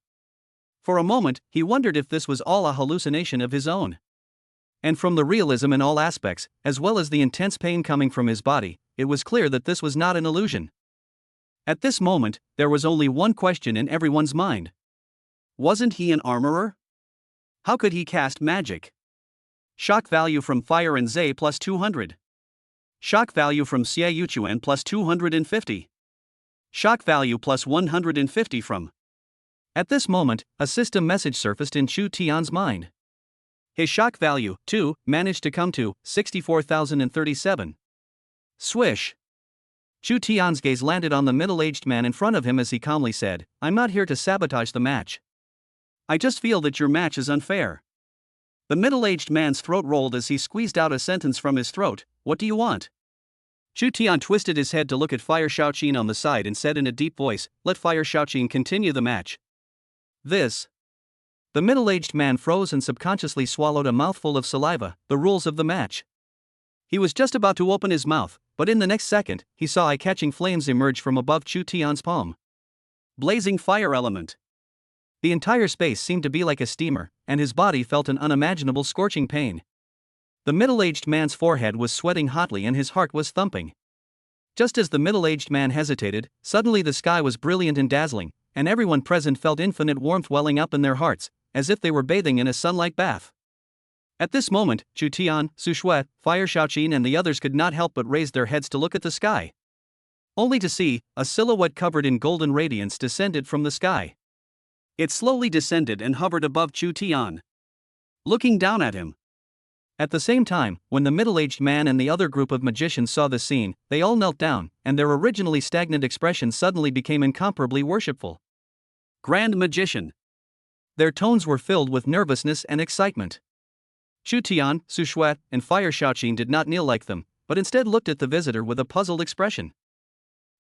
For a moment, he wondered if this was all a hallucination of his own. And from the realism in all aspects, as well as the intense pain coming from his body, it was clear that this was not an illusion. At this moment, there was only one question in everyone's mind. Wasn't he an armorer? How could he cast magic? Shock value from Fire and Zay plus 200. Shock value from Xie Yuchuan plus 250. Shock value plus 150 from. At this moment, a system message surfaced in Chu Tian's mind. His shock value, 2, managed to come to 64,037. Swish. Chu Tian's gaze landed on the middle-aged man in front of him as he calmly said, I'm not here to sabotage the match. I just feel that your match is unfair. The middle-aged man's throat rolled as he squeezed out a sentence from his throat, What do you want? Chu Tian twisted his head to look at Fire Shaoqin on the side and said in a deep voice, Let Fire Shaoqin continue the match. The middle-aged man froze and subconsciously swallowed a mouthful of saliva, the rules of the match. He was just about to open his mouth, but in the next second, he saw eye-catching flames emerge from above Chu Tian's palm. Blazing fire element. The entire space seemed to be like a steamer, and his body felt an unimaginable scorching pain. The middle-aged man's forehead was sweating hotly and his heart was thumping. Just as the middle-aged man hesitated, suddenly the sky was brilliant and dazzling, and everyone present felt infinite warmth welling up in their hearts, as if they were bathing in a sunlight bath. At this moment, Chu Tian, Su Shui, Fire Shaoqin and the others could not help but raise their heads to look at the sky. Only to see, a silhouette covered in golden radiance descended from the sky. It slowly descended and hovered above Chu Tian, looking down at him. At the same time, when the middle-aged man and the other group of magicians saw the scene, they all knelt down, and their originally stagnant expressions suddenly became incomparably worshipful. Grand Magician. Their tones were filled with nervousness and excitement. Chu Tian, Su Shui, and Fire Shaoqin did not kneel like them, but instead looked at the visitor with a puzzled expression.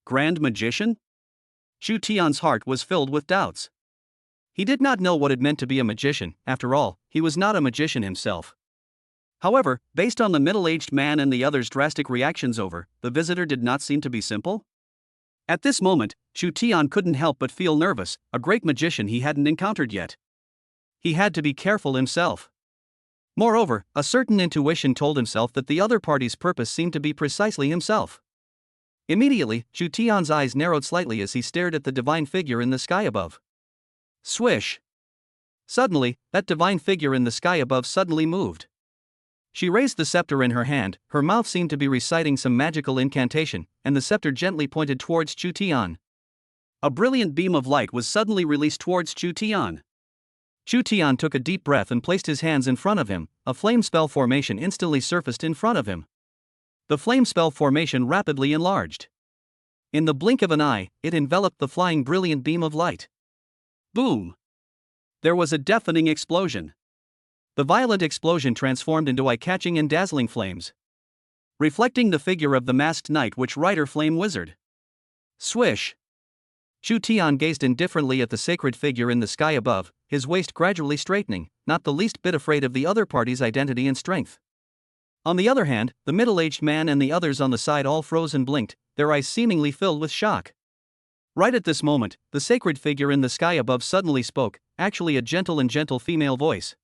Grand Magician? Chu Tian's heart was filled with doubts. He did not know what it meant to be a magician. After all, he was not a magician himself. However, based on the middle-aged man and the others' drastic reactions the visitor did not seem to be simple. At this moment, Chu Tian couldn't help but feel nervous, a great magician he hadn't encountered yet. He had to be careful himself. Moreover, a certain intuition told himself that the other party's purpose seemed to be precisely himself. Immediately, Chu Tian's eyes narrowed slightly as he stared at the divine figure in the sky above. Swish! Suddenly, that divine figure in the sky above suddenly moved. She raised the scepter in her hand, her mouth seemed to be reciting some magical incantation, and the scepter gently pointed towards Chu Tian. A brilliant beam of light was suddenly released towards Chu Tian. Chu Tian took a deep breath and placed his hands in front of him. A flame spell formation instantly surfaced in front of him. The flame spell formation rapidly enlarged. In the blink of an eye, it enveloped the flying brilliant beam of light. Boom! There was a deafening explosion. The violent explosion transformed into eye-catching and dazzling flames, reflecting the figure of the masked knight rider flame wizard. Swish! Chu Tian gazed indifferently at the sacred figure in the sky above, his waist gradually straightening, not the least bit afraid of the other party's identity and strength. On the other hand, the middle-aged man and the others on the side all froze and blinked, their eyes seemingly filled with shock. Right at this moment, the sacred figure in the sky above suddenly spoke, actually a gentle female voice.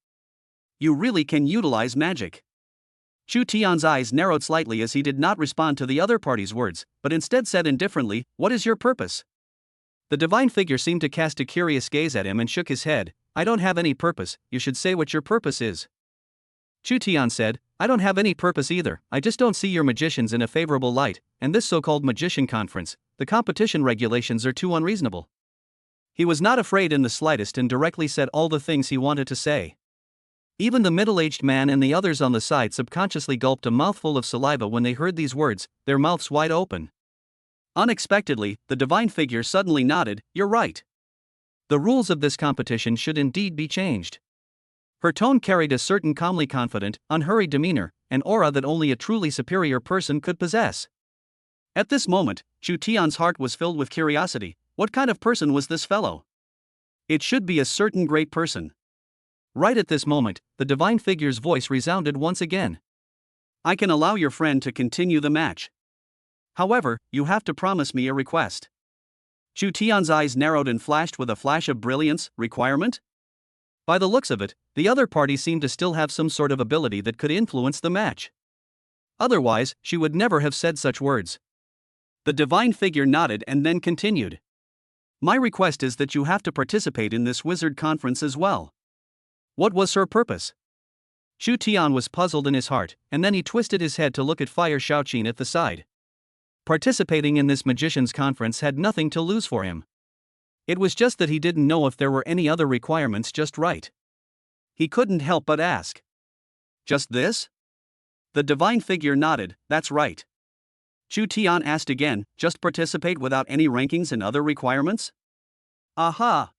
You really can utilize magic. Chu Tian's eyes narrowed slightly as he did not respond to the other party's words, but instead said indifferently, "What is your purpose?" The divine figure seemed to cast a curious gaze at him and shook his head. "I don't have any purpose, you should say what your purpose is." Chu Tian said, "I don't have any purpose either, I just don't see your magicians in a favorable light, and this so-called magician conference, the competition regulations are too unreasonable." He was not afraid in the slightest and directly said all the things he wanted to say. Even the middle-aged man and the others on the side subconsciously gulped a mouthful of saliva when they heard these words, their mouths wide open. Unexpectedly, the divine figure suddenly nodded, "You're right. The rules of this competition should indeed be changed." Her tone carried a certain calmly confident, unhurried demeanor, an aura that only a truly superior person could possess. At this moment, Chu Tian's heart was filled with curiosity. What kind of person was this fellow? It should be a certain great person. Right at this moment, the divine figure's voice resounded once again. "I can allow your friend to continue the match. However, you have to promise me a request." Chu Tian's eyes narrowed and flashed with a flash of brilliance. Requirement? By the looks of it, the other party seemed to still have some sort of ability that could influence the match. Otherwise, she would never have said such words. The divine figure nodded and then continued. "My request is that you have to participate in this wizard conference as well." What was her purpose? Chu Tian was puzzled in his heart, and then he twisted his head to look at Fire Shaoqin at the side. Participating in this magician's conference had nothing to lose for him. It was just that he didn't know if there were any other requirements just right. He couldn't help but ask. "Just this?" The divine figure nodded, "That's right." Chu Tian asked again, "Just participate without any rankings and other requirements?" "Aha!"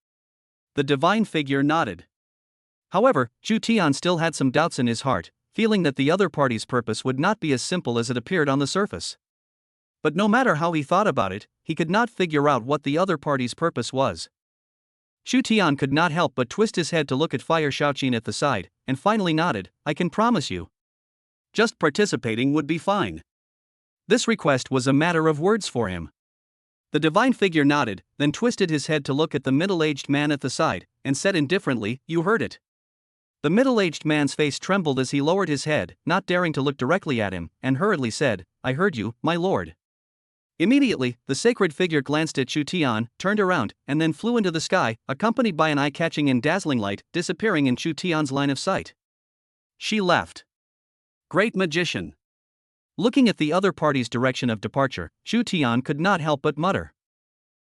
The divine figure nodded. However, Chu Tian still had some doubts in his heart, feeling that the other party's purpose would not be as simple as it appeared on the surface. But no matter how he thought about it, he could not figure out what the other party's purpose was. Chu Tian could not help but twist his head to look at Fire Shaoqin at the side, and finally nodded, "I can promise you. Just participating would be fine." This request was a matter of words for him. The divine figure nodded, then twisted his head to look at the middle-aged man at the side, and said indifferently, "You heard it." The middle-aged man's face trembled as he lowered his head, not daring to look directly at him, and hurriedly said, "I heard you, my lord." Immediately, the sacred figure glanced at Chu Tian, turned around, and then flew into the sky, accompanied by an eye-catching and dazzling light, disappearing in Chu Tian's line of sight. She left. Great magician. Looking at the other party's direction of departure, Chu Tian could not help but mutter.